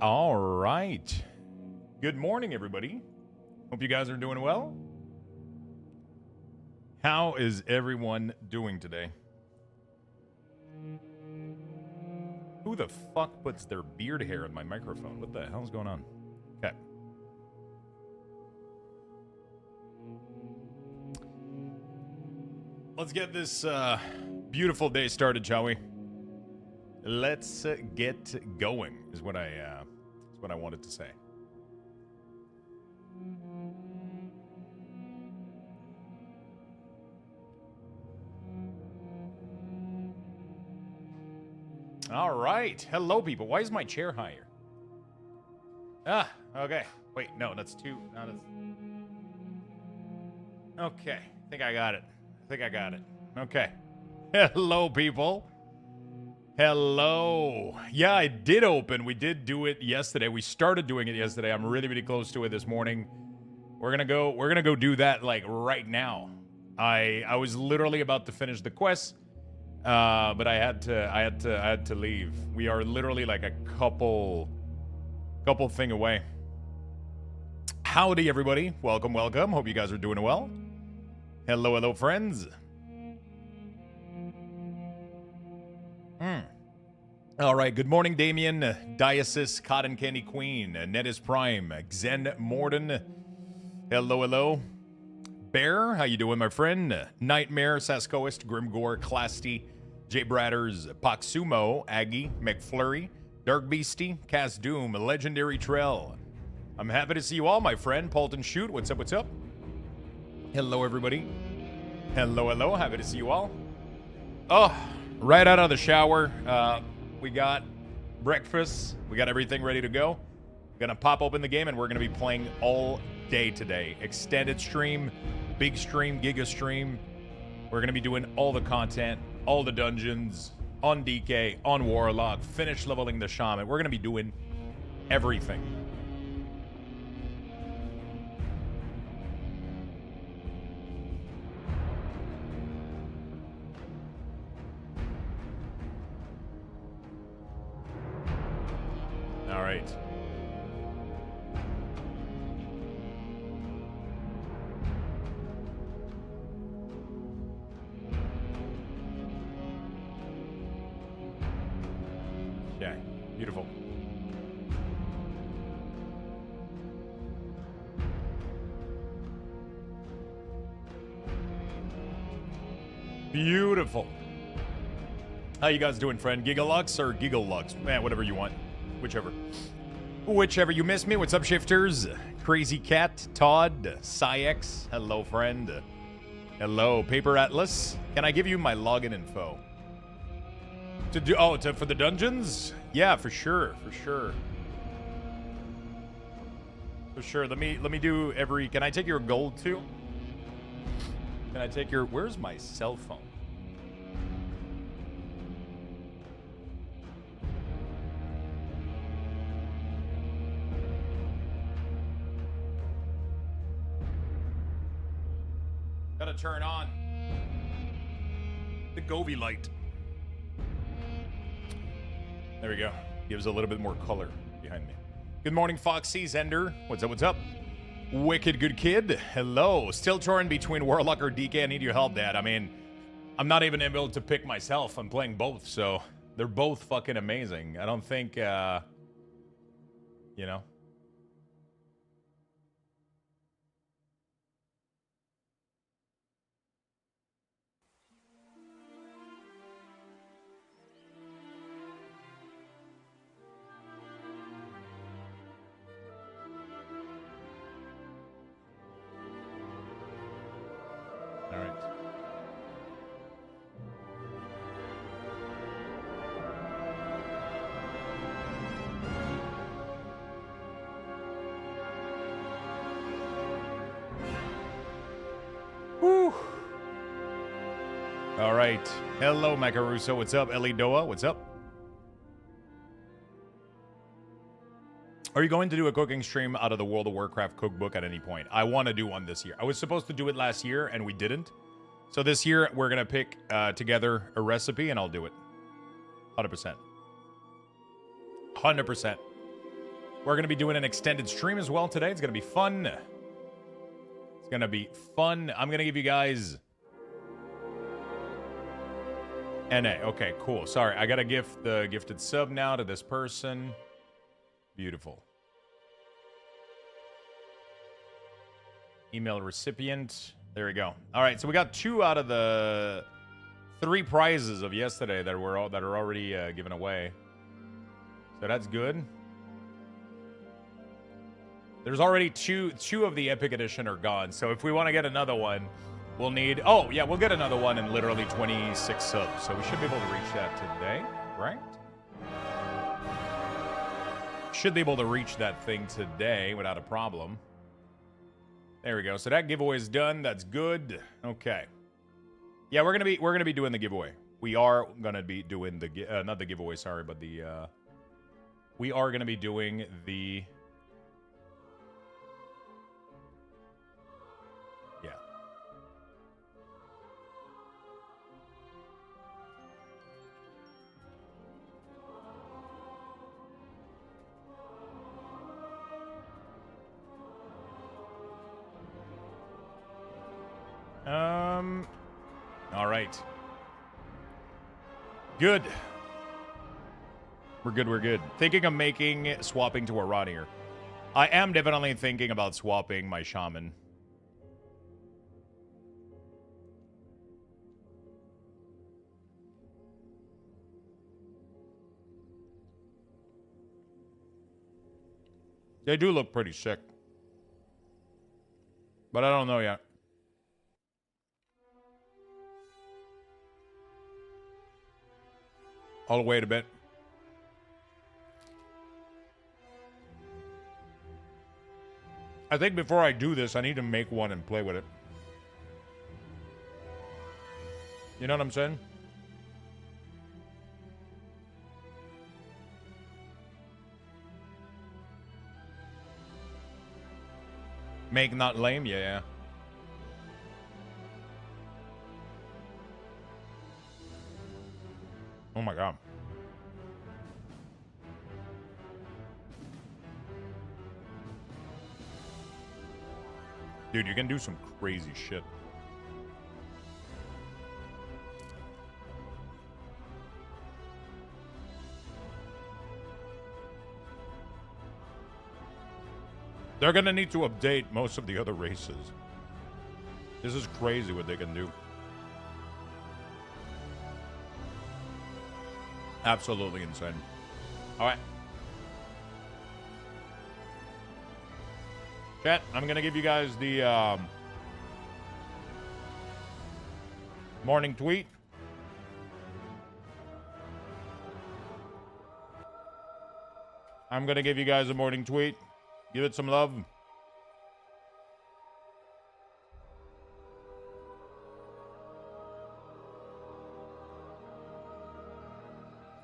All right. Good morning, everybody. Hope you guys are doing well. How is everyone doing today? Who the fuck puts their beard hair in my microphone? What the hell's going on? Okay. Let's get this beautiful day started, shall we? Let's get going, is what I wanted to say. All right. Hello, people. Why is my chair higher? Ah, okay. Wait, no, that's two. No, that's... Okay. I think I got it. Okay. Hello, people. Hello. Yeah, I did open. We did do it yesterday. We started doing it yesterday. I'm really, really close to it this morning. We're gonna go do that like right now. I was literally about to finish the quest, but I had to leave. We are literally like a couple thing away. Howdy, everybody. Welcome. Hope you guys are doing well. Hello, friends. All right, good morning, Damien, Diocese, Cotton Candy Queen, Nettis Prime, Xen Morden. Hello. Bear, how you doing, my friend? Nightmare, Saskoist, Grimgore, Clasty, J Bradders, Poxumo, Aggie, McFlurry, Dark Beastie, Cast Doom, Legendary Trell. I'm happy to see you all, my friend. Paulton Shoot, what's up? Hello, everybody. Hello, happy to see you all. Oh, right out of the shower. We got breakfast. We got everything ready to go. Gonna pop open the game and we're gonna be playing all day today. Extended stream, big stream, giga stream. We're gonna be doing all the content, all the dungeons, on DK, on Warlock, finish leveling the Shaman. We're gonna be doing everything. All right. Okay, beautiful. Beautiful. How you guys doing, friend? Gigalux or Gigalux? Man, whatever you want. Whichever. You missed me. What's up, shifters? Crazy Cat, Todd, Cyex. Hello, friend. Hello, Paper Atlas. Can I give you my login info? For the dungeons? Yeah, for sure. Let me do every. Can I take your gold too? Can I take your? Where's my cell phone? Gotta turn on the Govy light. There we go. Gives a little bit more color behind me. Good morning, Foxy Zender. What's up? Wicked good kid. Hello. Still torn between Warlock or DK. I need your help, Dad. I mean, I'm not even able to pick myself. I'm playing both, so they're both fucking amazing. I don't think, you know. All right. Whew. All right. Hello, Macaruso. What's up? Ellie Doa. What's up? Are you going to do a cooking stream out of the World of Warcraft cookbook at any point? I want to do one this year. I was supposed to do it last year, and we didn't. So this year, we're going to pick together a recipe, and I'll do it. 100%. 100%. We're going to be doing an extended stream as well today. It's going to be fun. It's going to be fun. I'm going to give you guys... NA. Okay, cool. Sorry, I got to gift the gifted sub now to this person. Beautiful. Email recipient. There we go. All right, so we got 2 out of the 3 prizes of yesterday that are already given away. So that's good. There's already two of the Epic Edition are gone. So if we want to get another one, we'll need... Oh, yeah, we'll get another one in literally 26 subs. So we should be able to reach that today, right? Should be able to reach that thing today without a problem. There we go. So that giveaway is done. That's good. Okay. Yeah, we're gonna be doing the giveaway. We are gonna be doing the not the giveaway. Sorry, but the we are gonna be doing the All right. Good. We're good, we're good. Thinking of swapping to a rod here. I am definitely thinking about swapping my Shaman. They do look pretty sick. But I don't know yet. I'll wait a bit. I think before I do this, I need to make one and play with it. You know what I'm saying? Make not lame? Yeah. Oh my god. Dude, you can do some crazy shit. They're gonna need to update most of the other races. This is crazy what they can do. Absolutely insane. All right. Chat, I'm going to give you guys the morning tweet. I'm going to give you guys a morning tweet. Give it some love.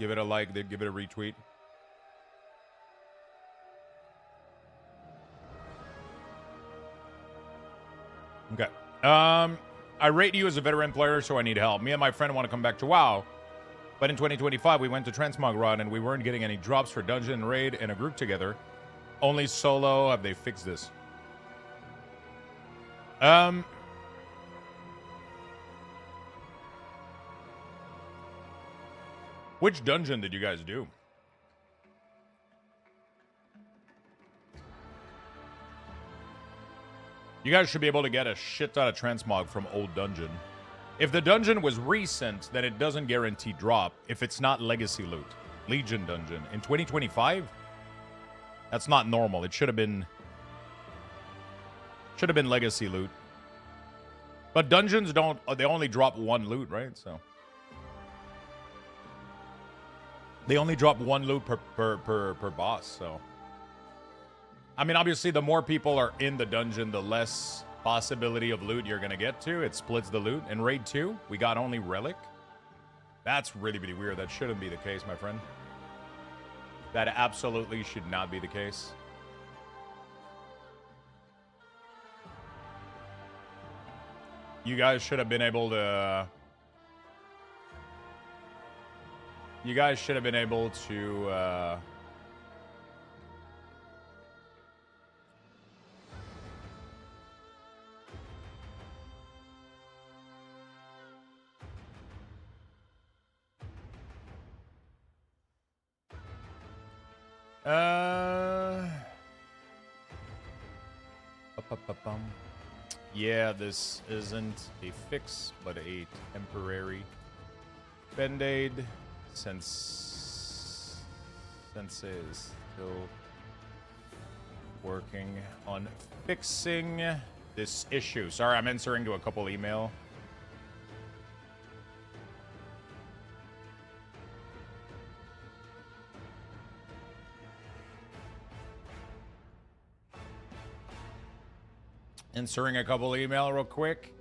Give it a like, then give it a retweet. Okay. I rate you as a veteran player, so I need help. Me and my friend want to come back to WoW. But in 2025, we went to Transmog Run, and we weren't getting any drops for Dungeon and Raid in a group together. Only solo. Have they fixed this? Which dungeon did you guys do? You guys should be able to get a shit ton of transmog from old dungeon. If the dungeon was recent, then it doesn't guarantee drop if it's not legacy loot. Legion dungeon. In 2025? That's not normal. It should have been legacy loot. But dungeons don't, they only drop 1 loot, right? So they only drop 1 loot per boss, so. I mean, obviously, the more people are in the dungeon, the less possibility of loot you're going to get to. It splits the loot. In Raid 2, we got only Relic. That's really, really weird. That shouldn't be the case, my friend. That absolutely should not be the case. You guys should have been able to... You guys should have been able to Yeah, this isn't a fix, but a temporary band-aid. Sensei is still working on fixing this issue. Sorry, I'm answering to a couple email. Answering a couple email real quick.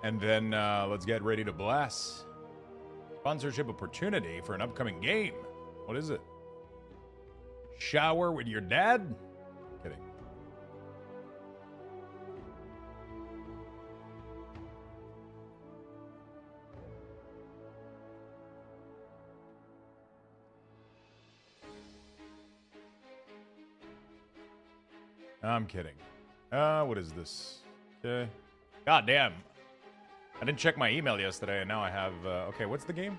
And then let's get ready to blast. Sponsorship opportunity for an upcoming game. What is it? Shower with your dad? Kidding. I'm kidding. What is this? God damn. I didn't check my email yesterday, and now I have... okay, what's the game?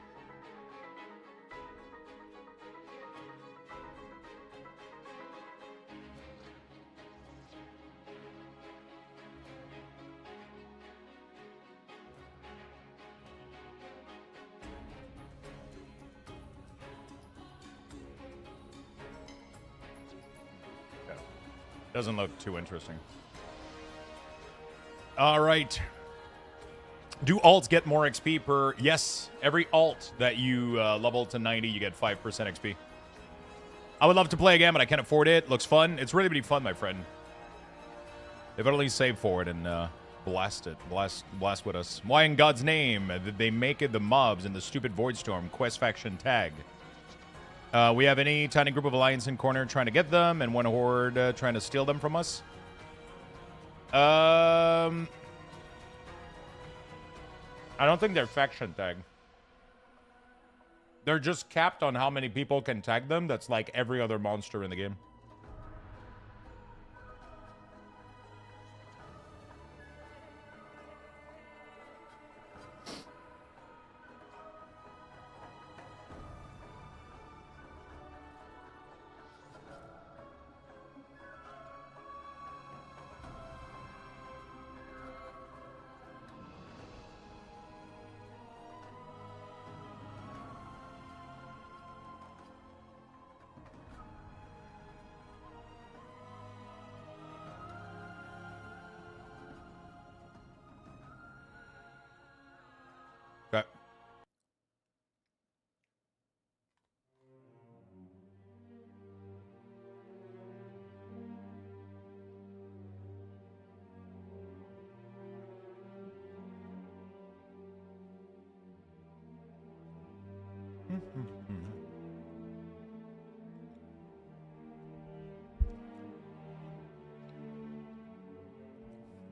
Okay. Doesn't look too interesting. All right. Do alts get more XP per... Yes, every alt that you level to 90, you get 5% XP. I would love to play again, but I can't afford it. Looks fun. It's really, really fun, my friend. If I'd only save for it and blast it. Blast with us. Why in God's name did they make it the mobs in the stupid Voidstorm quest faction tag? We have any tiny group of Alliance in corner trying to get them, and one horde trying to steal them from us? I don't think they're faction tag. They're just capped on how many people can tag them. That's like every other monster in the game. Okay.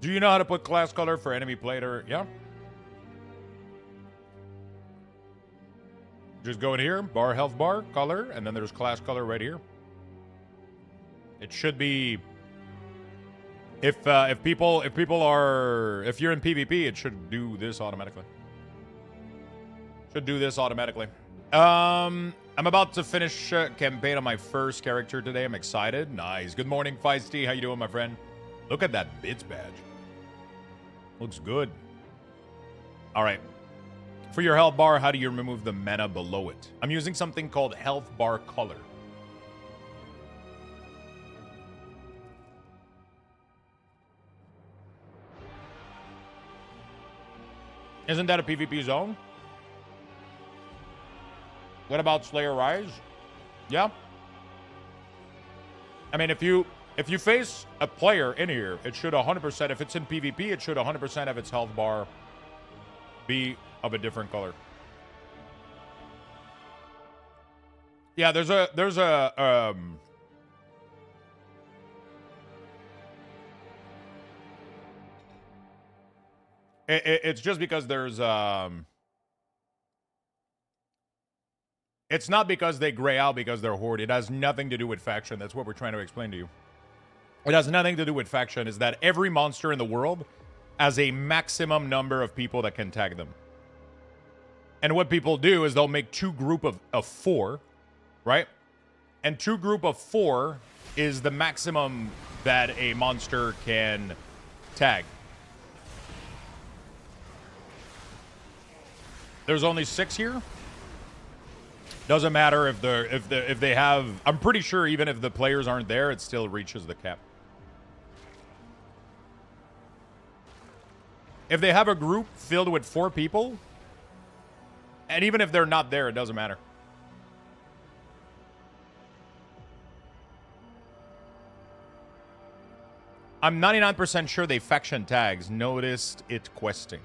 Do you know how to put class color for enemy player? Yeah. Just go in here, bar, health bar, color, and then there's class color right here. It should be... If you're in PvP, it should do this automatically. Should do this automatically. I'm about to finish campaign on my first character today. I'm excited. Nice. Good morning, Feisty. How you doing, my friend? Look at that bits badge. Looks good. All right. For your health bar, how do you remove the mana below it? I'm using something called health bar color. Isn't that a PvP zone? What about Slayer Rise? Yeah. I mean, if you face a player in here, it should 100%, if it's in PvP, it should 100% of its health bar be of a different color. Yeah, it's just because there's it's not because they gray out because they're horde. It has nothing to do with faction. That's what we're trying to explain to you. It has nothing to do with faction. Is that every monster in the world has a maximum number of people that can tag them. And what people do is they'll make two group of four, right? And 2 group of 4 is the maximum that a monster can tag. There's only 6 here. Doesn't matter if they have. I'm pretty sure even if the players aren't there, it still reaches the cap. If they have a group filled with 4 people, and even if they're not there, it doesn't matter. I'm 99% sure they faction tags. Noticed it questing.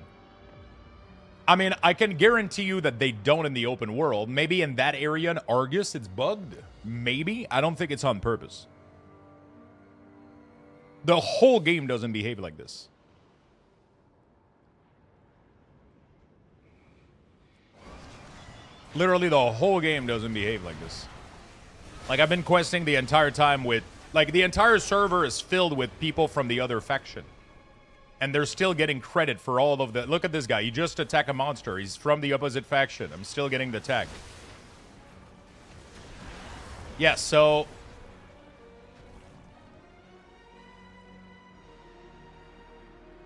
I mean, I can guarantee you that they don't in the open world. Maybe in that area in Argus, it's bugged. Maybe. I don't think it's on purpose. The whole game doesn't behave like this. Literally, the whole game doesn't behave like this. Like, I've been questing the entire time with... Like, the entire server is filled with people from the other faction. And they're still getting credit for all of the... Look at this guy. He just attacked a monster. He's from the opposite faction. I'm still getting the tag. Yeah, so...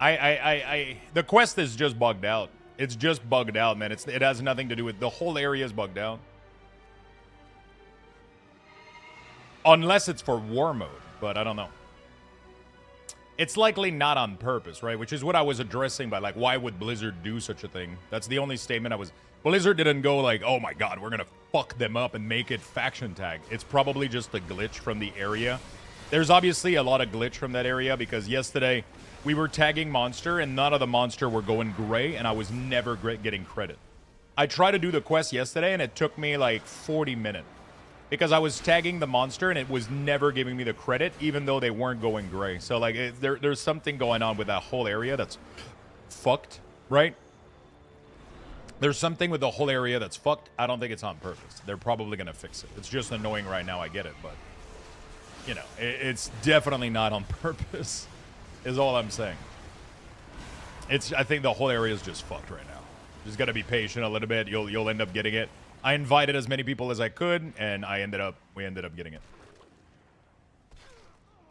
The quest is just bugged out. It's just bugged out, man. It has nothing to do with... The whole area is bugged out. Unless it's for war mode, but I don't know. It's likely not on purpose, right? Which is what I was addressing by, like, why would Blizzard do such a thing? That's the only statement I was... Blizzard didn't go like, oh my god, we're gonna fuck them up and make it faction tag. It's probably just a glitch from the area. There's obviously a lot of glitch from that area because yesterday we were tagging monster and none of the monster were going gray and I was never getting credit. I tried to do the quest yesterday and it took me like 40 minutes. Because I was tagging the monster and it was never giving me the credit, even though they weren't going gray. So, like, there's something going on with that whole area that's fucked, right? There's something with the whole area that's fucked. I don't think it's on purpose. They're probably going to fix it. It's just annoying right now. I get it. But, you know, it's definitely not on purpose, is all I'm saying. I think the whole area is just fucked right now. Just got to be patient a little bit. You'll end up getting it. I invited as many people as I could, and we ended up getting it.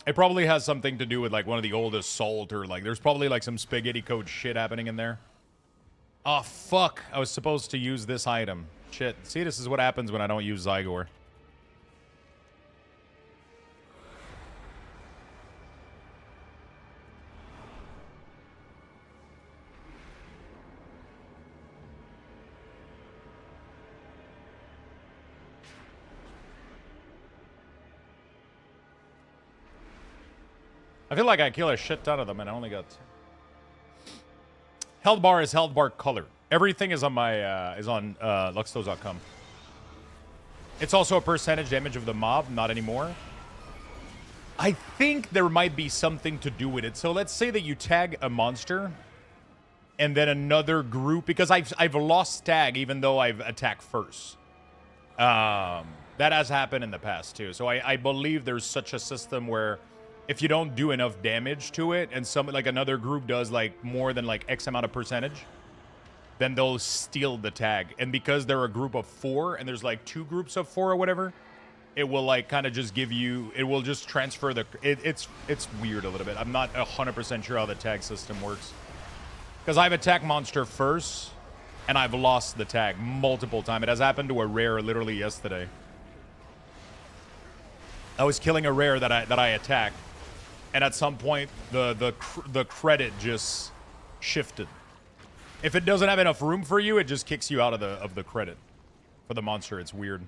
It probably has something to do with, like, one of the old assault, or, like, there's probably, like, some spaghetti code shit happening in there. Oh, fuck. I was supposed to use this item. Shit. See, this is what happens when I don't use Zygor. I feel like I kill a shit ton of them and I only got 2. Health bar is health bar color. Everything is on my Luxthos.com. It's also a percentage damage of the mob, not anymore. I think there might be something to do with it. So let's say that you tag a monster and then another group, because I've lost tag even though I've attacked first. That has happened in the past too. So I believe there's such a system where if you don't do enough damage to it and like another group does like more than like X amount of percentage, then they'll steal the tag. And because they're a group of 4 and there's like 2 groups of 4 or whatever, it will like kind of just give you, it will just transfer the, it's weird a little bit. I'm not 100% sure how the tag system works. Because I've attacked monster first and I've lost the tag multiple times. It has happened to a rare literally yesterday. I was killing a rare that I attacked. And at some point, the credit just shifted. If it doesn't have enough room for you, it just kicks you out of the credit for the monster. It's weird.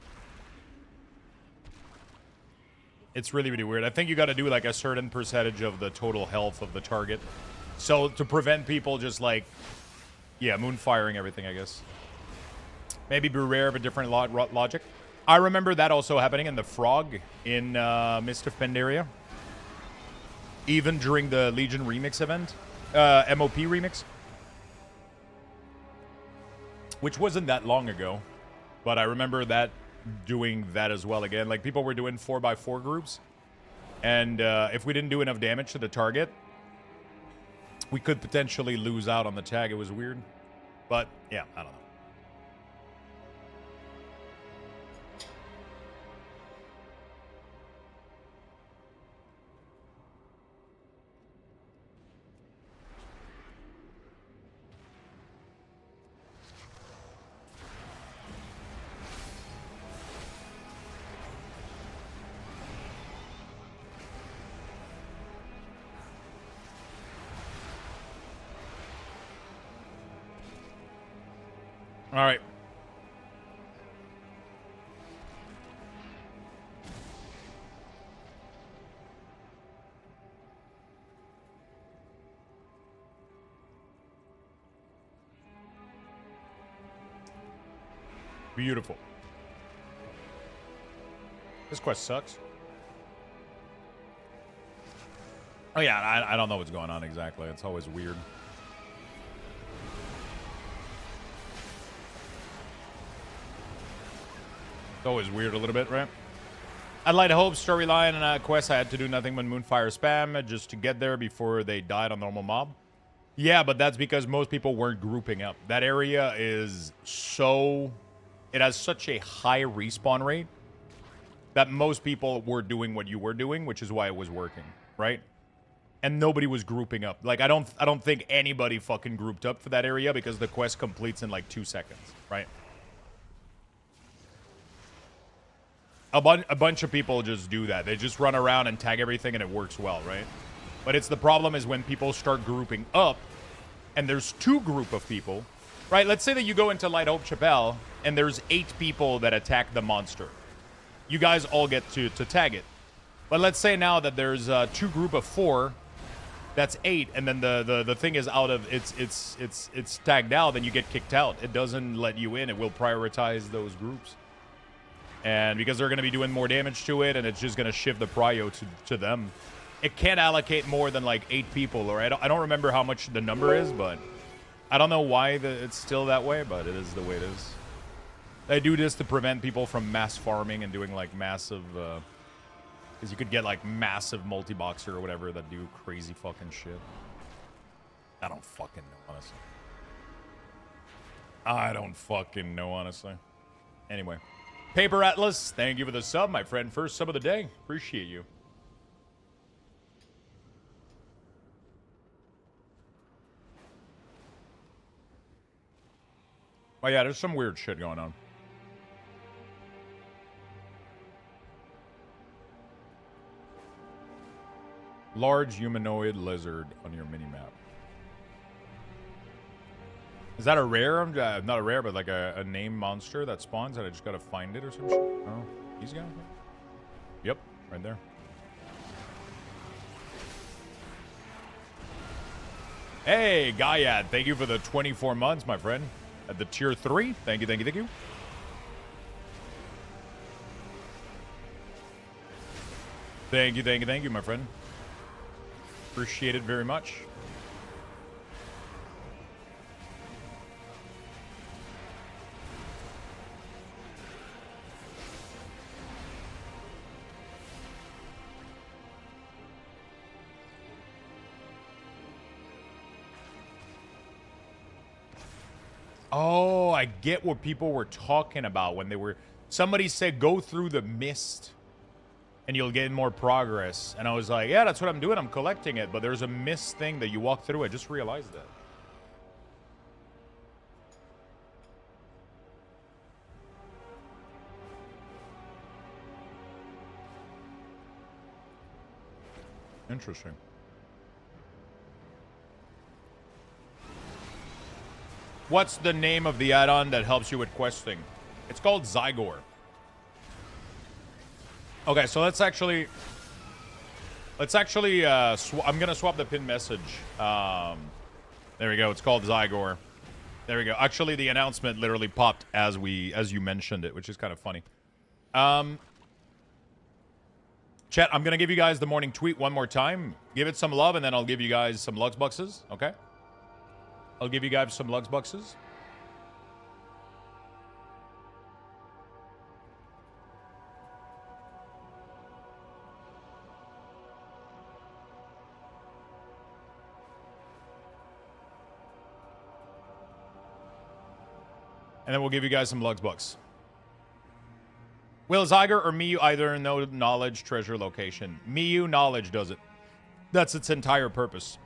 It's really, really weird. I think you got to do like a certain percentage of the total health of the target. So to prevent people just like, yeah, moonfiring everything, I guess. Maybe be rare of a different logic. I remember that also happening in the Frog in Mist of Pandaria. Even during the Legion Remix event. MOP Remix. Which wasn't that long ago. But I remember that doing that as well again. Like, people were doing 4x4 groups. And if we didn't do enough damage to the target, we could potentially lose out on the tag. It was weird. But, yeah, I don't know. All right. Beautiful. This quest sucks. Oh yeah, I don't know what's going on exactly. It's always weird. It's always weird a little bit, right? I'd like to hope storyline and quest I had to do nothing but Moonfire spam just to get there before they died on normal mob. Yeah, but that's because most people weren't grouping up. That area is so... It has such a high respawn rate that most people were doing what you were doing, which is why it was working, right? And nobody was grouping up. Like, I don't think anybody fucking grouped up for that area because the quest completes in like 2 seconds, right? A bunch of people just do that. They just run around and tag everything and it works well, right? But it's the problem is when people start grouping up and there's 2 group of people, right? Let's say that you go into Light Hope Chapel and there's 8 people that attack the monster. You guys all get to tag it. But let's say now that there's 2 group of 4, that's 8, and then the thing is out of it's tagged out, then you get kicked out. It doesn't let you in. It will prioritize those groups. And because they're going to be doing more damage to it, and it's just going to shift the prio to them. It can't allocate more than like 8 people, or I don't remember how much the number is, but I don't know why it's still that way, but it is the way it is. They do this to prevent people from mass farming and doing like massive, because you could get like massive multi-boxer or whatever that do crazy fucking shit. I don't fucking know, honestly. I don't fucking know, honestly. Anyway. Paper Atlas, thank you for the sub, my friend. First sub of the day. Appreciate you. Oh yeah, there's some weird shit going on. Large humanoid lizard on your mini-map. Is that a rare? Not a rare, but like a named monster that spawns and I just gotta find it or some shit? Oh, he's got it? Yep, right there. Hey, Gaiad, thank you for the 24 months, my friend. At the tier 3. Thank you, thank you, thank you. Thank you, thank you, thank you, my friend. Appreciate it very much. Oh, I get what people were talking about when they were... Somebody said go through the mist and you'll get more progress. And I was like, yeah, that's what I'm doing. I'm collecting it. But there's a mist thing that you walk through. I just realized that. Interesting. What's the name of the add-on that helps you with questing? It's called Zygor. Okay, so let's actually I'm gonna swap the pin message. There we go. It's called Zygor. There we go. Actually, the announcement literally popped as you mentioned it, which is kind of funny. Chat, I'm gonna give you guys the morning tweet one more time. Give it some love, and then I'll give you guys some Lux Buxes. Okay. I'll give you guys some Lux Buxes. And then we'll give you guys some Lux Bucks. Will Zygor or Miyu either know knowledge, treasure, location? Miyu knowledge does it. That's its entire purpose.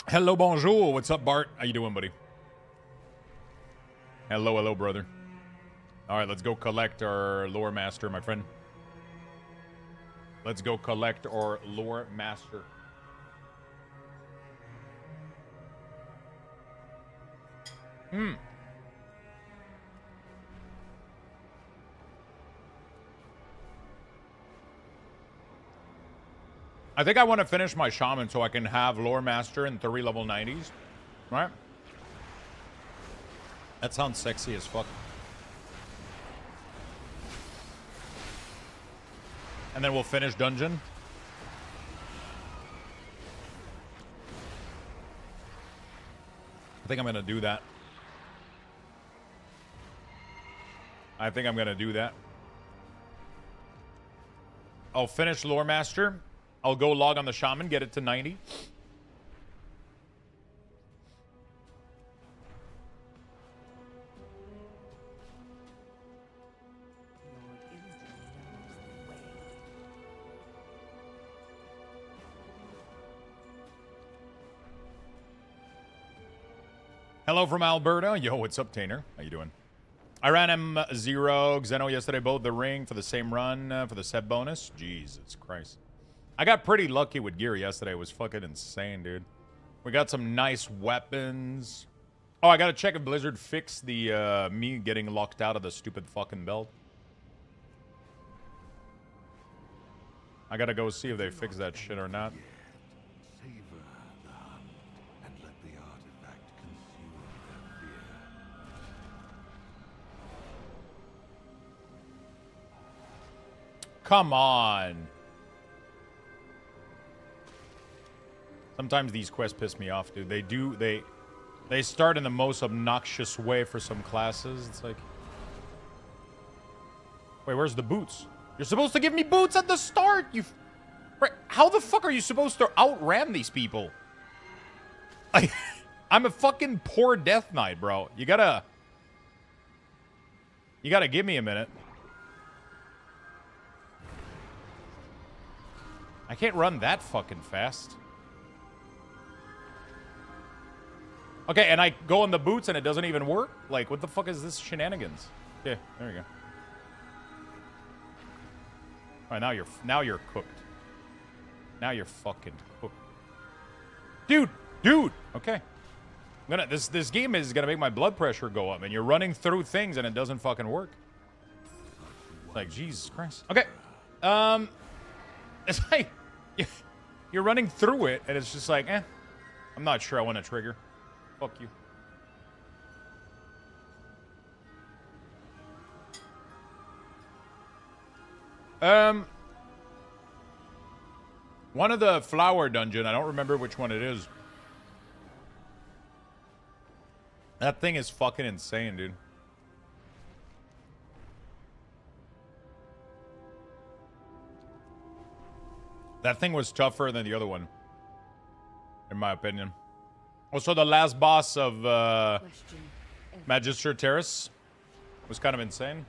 Hello, bonjour. What's up, Bart? How you doing, buddy? Hello, hello, brother. All right, let's go collect our lore master, my friend. Let's go collect our lore master. I think I want to finish my Shaman so I can have Lore Master in 3 level 90s. Right? That sounds sexy as fuck. And then we'll finish Dungeon. I think I'm going to do that. I think I'm going to do that. I'll finish Lore Master. I'll go log on the Shaman, get it to 90. Hello from Alberta. Yo, what's up, Tainer? How you doing? I ran M0, Xeno yesterday, both the ring for the same run for the set bonus. Jesus Christ. I got pretty lucky with gear yesterday. It was fucking insane, dude. We got some nice weapons. Oh, I gotta check if Blizzard fixed the me getting locked out of the stupid fucking belt. I gotta go see if they fixed that shit or not. Come on. Sometimes these quests piss me off, dude. They start in the most obnoxious way for some classes. It's like, wait, where's the boots? You're supposed to give me boots at the start. How the fuck are you supposed to outram these people? Like, I'm a fucking poor Death Knight, bro. You gotta give me a minute. I can't run that fucking fast. Okay, and I go on the boots and it doesn't even work? Like, what the fuck is this shenanigans? Yeah, there you go. Alright, now you're cooked. Now you're fucking cooked. Dude! Okay. This game is gonna make my blood pressure go up, and you're running through things and it doesn't fucking work. Like, Jesus Christ. Okay. It's like, you're running through it, and it's just like, I'm not sure I want to trigger. Fuck you. One of the flower dungeon, I don't remember which one it is. That thing is fucking insane, dude. That thing was tougher than the other one, in my opinion. Also, the last boss of Magister Terrace was kind of insane.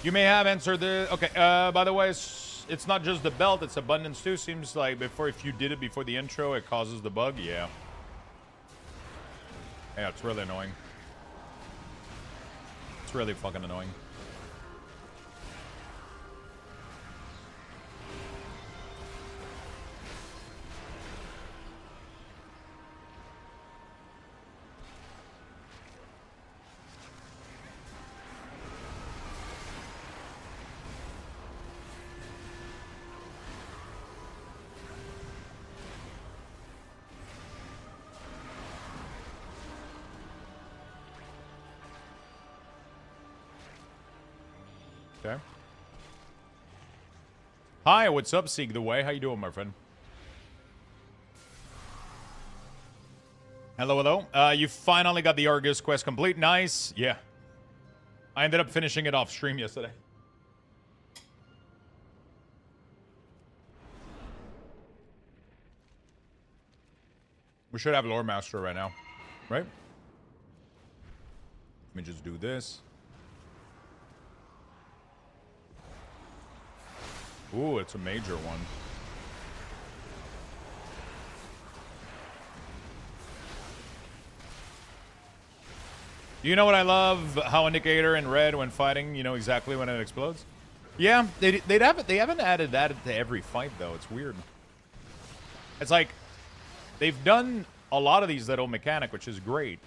You may have answered the... Okay, by the way, it's not just the belt, it's abundance too. Seems like if you did it before the intro, it causes the bug. Yeah. Yeah, it's really annoying. It's really fucking annoying. Okay. Hi, what's up, Seek the Way? How you doing, my friend? Hello. You finally got the Argus quest complete. Nice. Yeah. I ended up finishing it off stream yesterday. We should have Lore Master right now, right? Let me just do this. Ooh, it's a major one. Do you know what I love? How indicator in red when fighting, you know exactly when it explodes? Yeah, they haven't added that to every fight, though. It's weird. It's like, they've done a lot of these little mechanic, which is great.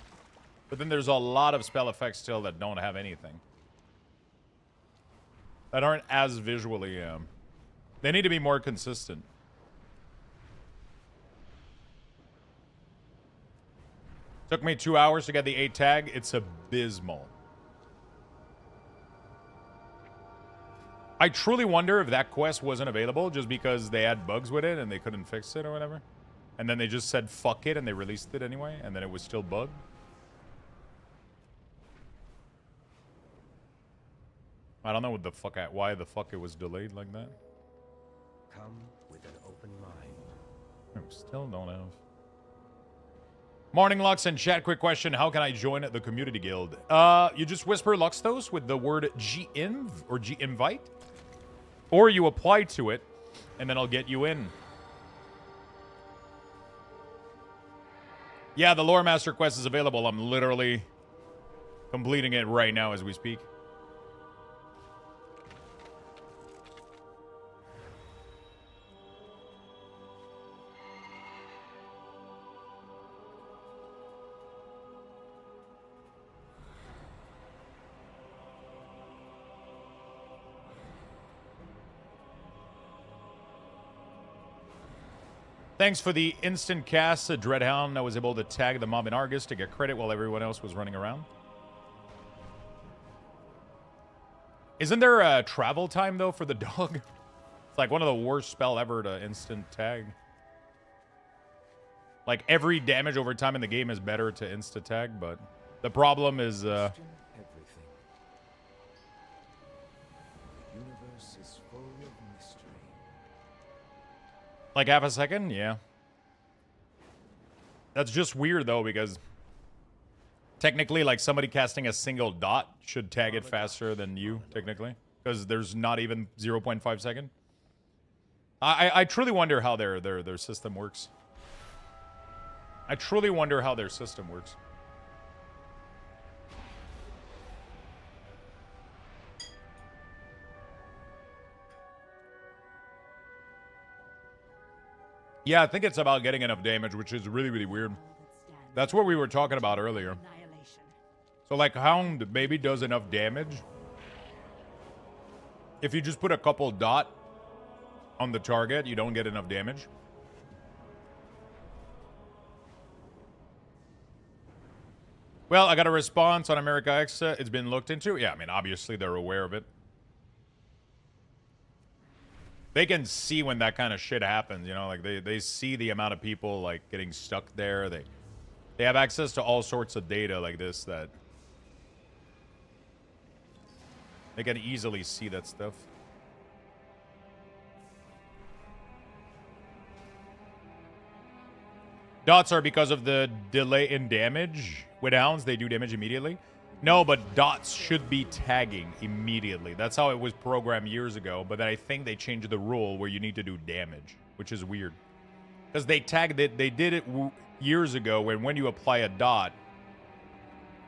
But then there's a lot of spell effects still that don't have anything. That aren't as visually, they need to be more consistent. Took me 2 hours to get the 8 tag. It's abysmal. I truly wonder if that quest wasn't available just because they had bugs with it and they couldn't fix it or whatever. And then they just said fuck it and they released it anyway, and then it was still bugged. I don't know what the fuck, why the fuck it was delayed like that. Come with an open mind. No, still don't have. Morning, Lux and chat. Quick question: how can I join the community guild? You just whisper Luxthos with the word G-inv or G-invite, or you apply to it, and then I'll get you in. Yeah, the Lore Master quest is available. I'm literally completing it right now as we speak. Thanks for the instant cast, Dreadhound. I was able to tag the mob in Argus to get credit while everyone else was running around. Isn't there a travel time, though, for the dog? It's like one of the worst spell ever to instant tag. Like, every damage over time in the game is better to insta-tag, but the problem is, Everything. The universe is full of mystery. like half a second? Yeah. That's just weird, though, because technically, like, somebody casting a single dot should tag it faster than you, technically, because there's not even 0.5 second. I truly wonder how their system works. I truly wonder how their system works. Yeah, I think it's about getting enough damage, which is really, really weird. That's what we were talking about earlier. So, like, Hound maybe does enough damage. If you just put a couple dot on the target, you don't get enough damage. Well, I got a response on America X. It's been looked into. Yeah, I mean, obviously they're aware of it. They can see when that kind of shit happens, you know? Like, they see the amount of people, like, getting stuck there. They have access to all sorts of data like this that... they can easily see that stuff. Dots are because of the delay in damage. With hounds, they do damage immediately. No, but dots should be tagging immediately. That's how it was programmed years ago. But then I think they changed the rule where you need to do damage, which is weird. Because they tagged it, they did it years ago when you apply a dot,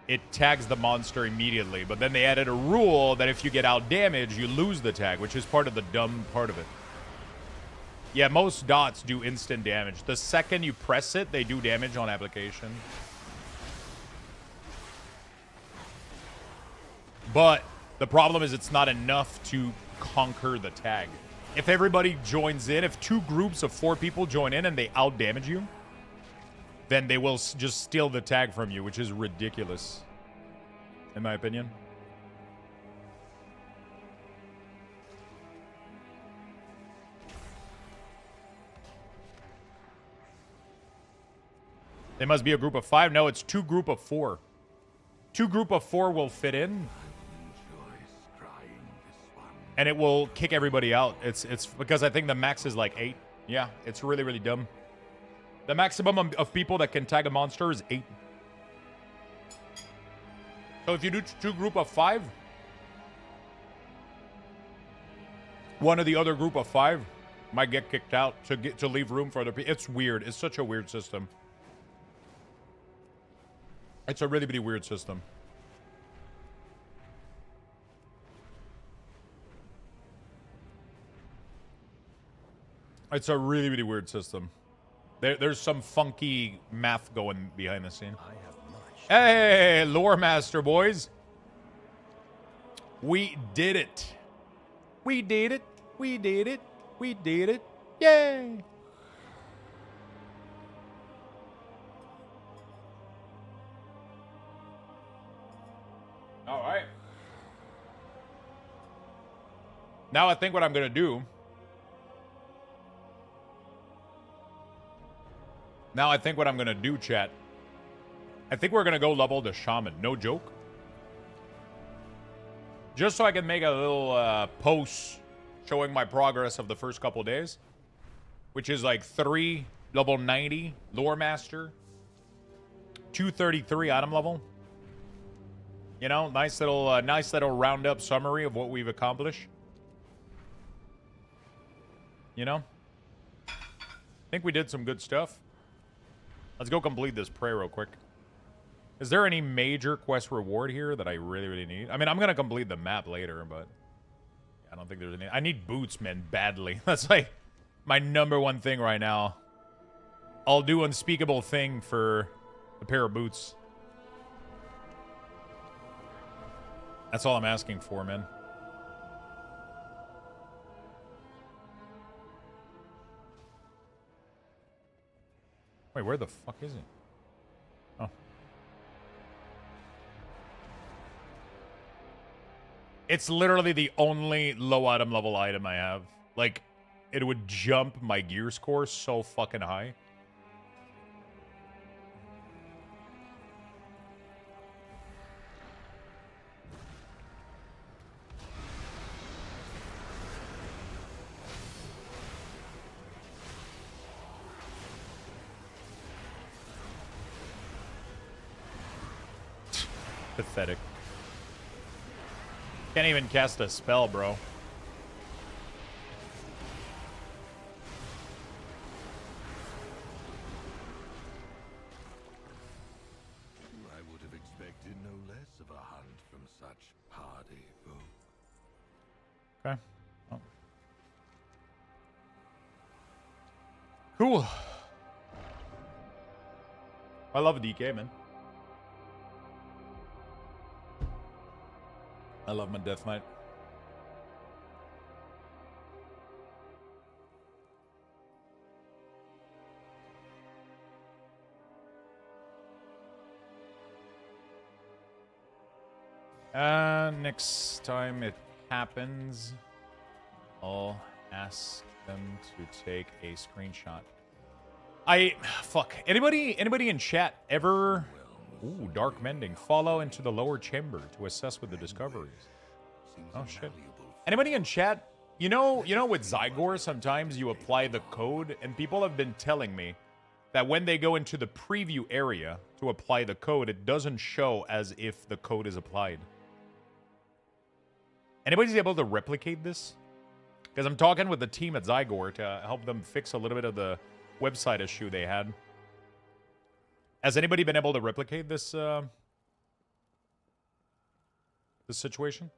it tags the monster immediately. But then they added a rule that if you get out damage, you lose the tag, which is part of the dumb part of it. Yeah, most dots do instant damage. The second you press it, they do damage on application. But the problem is it's not enough to conquer the tag. If everybody joins in, if 2 groups of 4 people join in and they out-damage you, then they will just steal the tag from you, which is ridiculous, in my opinion. They must be a group of 5. No, it's 2 group of 4. 2 group of 4 will fit in. And it will kick everybody out. It's because I think the max is like 8. Yeah, it's really, really dumb. The maximum of people that can tag a monster is 8. So if you do 2 group of 5, one of the other group of 5 might get kicked out to leave room for other people. It's weird. It's such a weird system. It's a really, really weird system. It's a really, really weird system. There's some funky math going behind the scene. I have much. Hey, Lore Master boys. We did it. We did it. We did it. We did it. Yay. All right. Now I think what I'm going to do. Chat. I think we're going to go level the Shaman. No joke. Just so I can make a little post showing my progress of the first couple days. Which is like 3 level 90 Lore Master. 233 item level. You know, nice little roundup summary of what we've accomplished. You know? I think we did some good stuff. Let's go complete this prayer real quick. Is there any major quest reward here that I really, really need? I mean, I'm going to complete the map later, but I don't think there's any. I need boots, man, badly. That's like my #1 thing right now. I'll do unspeakable thing for a pair of boots. That's all I'm asking for, man. Wait, where the fuck is he? Oh. It's literally the only low item level item I have. Like, it would jump my gear score so fucking high. Pathetic. Can't even cast a spell, bro. I would have expected no less of a hunt from such hardy foe. Okay. Oh. Cool. I love DK, man. I love my Death Knight. Next time it happens, I'll ask them to take a screenshot. Fuck. Anybody in chat ever... Ooh, Dark Mending. Follow into the lower chamber to assess with the discoveries. Oh, shit. Anybody in chat? You know with Zygor, sometimes you apply the code, and people have been telling me that when they go into the preview area to apply the code, it doesn't show as if the code is applied. Anybody's able to replicate this? Because I'm talking with the team at Zygor to help them fix a little bit of the website issue they had. Has anybody been able to replicate this this situation?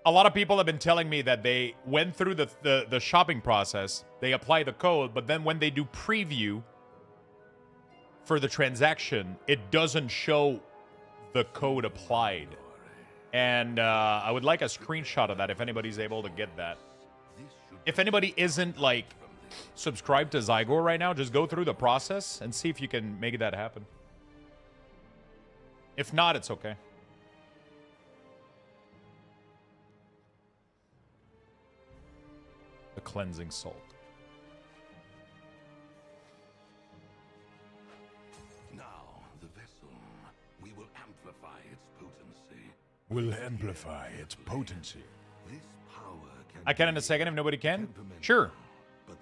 A lot of people have been telling me that they went through the shopping process, they apply the code, but then when they do preview for the transaction, it doesn't show the code applied. And I would like a screenshot of that if anybody's able to get that. If anybody isn't, like, subscribed to Zygor right now, just go through the process and see if you can make that happen. If not, it's okay. The cleansing salt. Now, the vessel. We will amplify its potency. Will amplify its potency. This power can I can in a second if nobody can. Sure.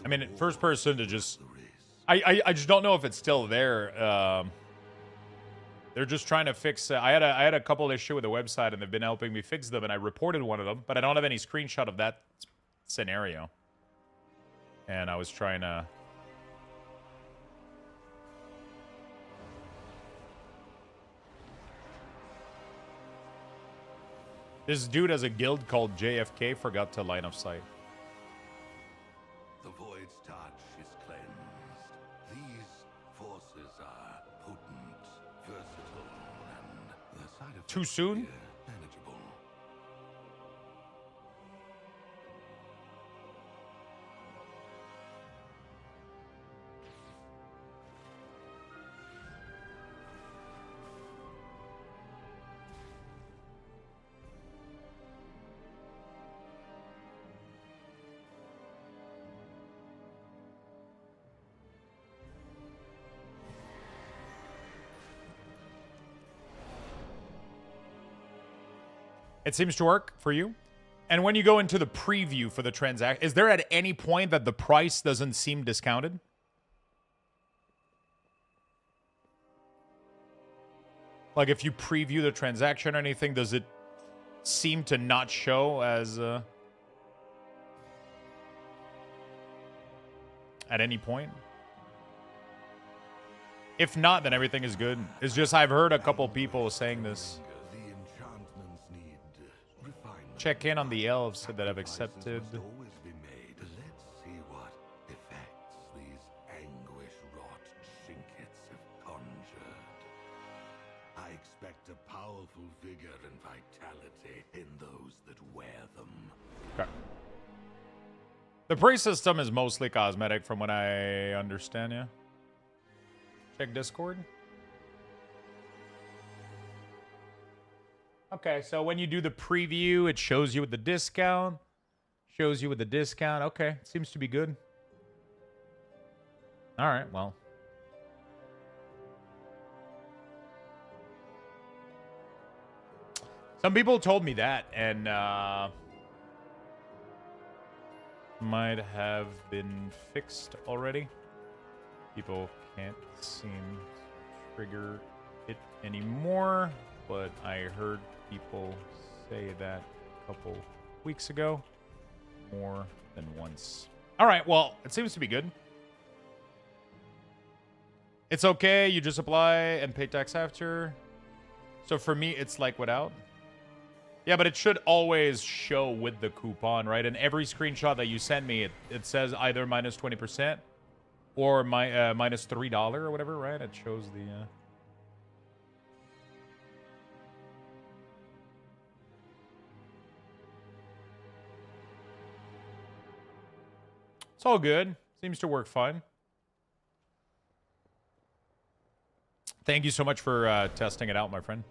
I mean, first person to just... I just don't know if it's still there. They're just trying to fix... I had a couple issues with the website, and they've been helping me fix them, and I reported one of them, but I don't have any screenshot of that scenario. And I was trying to... This dude has a guild called JFK, forgot to line of sight. The void's touch is cleansed. These forces are potent, versatile, and the side effects Too soon? appear manageable. It seems to work for you. And when you go into the preview for the transaction, is there at any point that the price doesn't seem discounted? Like if you preview the transaction or anything, does it seem to not show as at any point? If not, then everything is good. It's just I've heard a couple people saying this. The enchantments need refinement. Check in on the elves that have accepted. Must always be made. Let's see what effects these anguish-wrought trinkets have conjured. I expect a powerful vigor and vitality in those that wear them. Okay. The price system is mostly cosmetic from what I understand, yeah. Check Discord. Okay, so when you do the preview, it shows you with the discount. Shows you with the discount. Okay, seems to be good. All right, well. Some people told me that, and might have been fixed already. People can't seem to trigger it anymore, but I heard people say that a couple weeks ago, more than once. All right, well, it seems to be good. It's okay, you just apply and pay tax after. So for me, it's like without. Yeah, but it should always show with the coupon, right? And every screenshot that you send me, it says either minus 20% or minus $3 or whatever, right? It shows the... It's all good. Seems to work fine. Thank you so much for testing it out, my friend.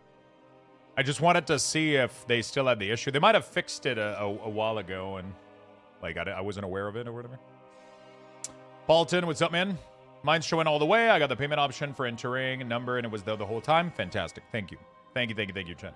I just wanted to see if they still had the issue. They might have fixed it a while ago, and like I wasn't aware of it or whatever. Paulton, what's up, man? Mine's showing all the way. I got the payment option for entering a number, and it was there the whole time. Fantastic. Thank you. Thank you, Chen.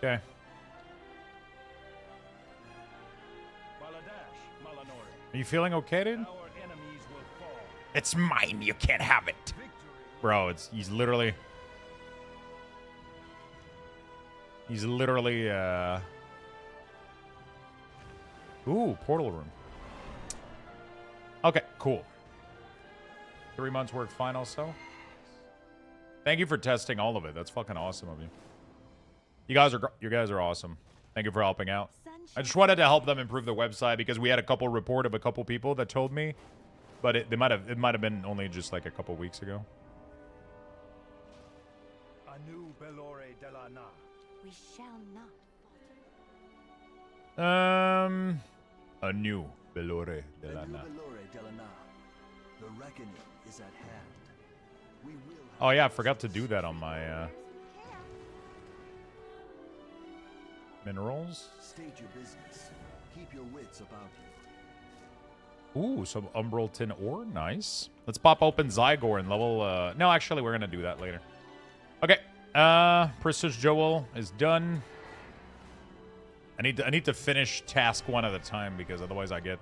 Okay. Are you feeling okay, dude? It's mine. You can't have it. Bro, he's literally Ooh, portal room. Okay, cool. 3 months work fine also. Thank you for testing all of it. That's fucking awesome of you. You guys are awesome. Thank you for helping out. I just wanted to help them improve the website because we had a couple report of a couple people that told me, but it might have been only just like a couple weeks ago. We shall not falter. A new Belore de la Na. The reckoning is at hand. We will Oh yeah, I forgot to do that on my minerals. State your business. Keep your wits about you. Ooh, some umbral tin ore. Nice. Let's pop open Zygor and level... No, actually, we're going to do that later. Okay. Prestigious Joel is done. I need to finish task one at a time because otherwise I get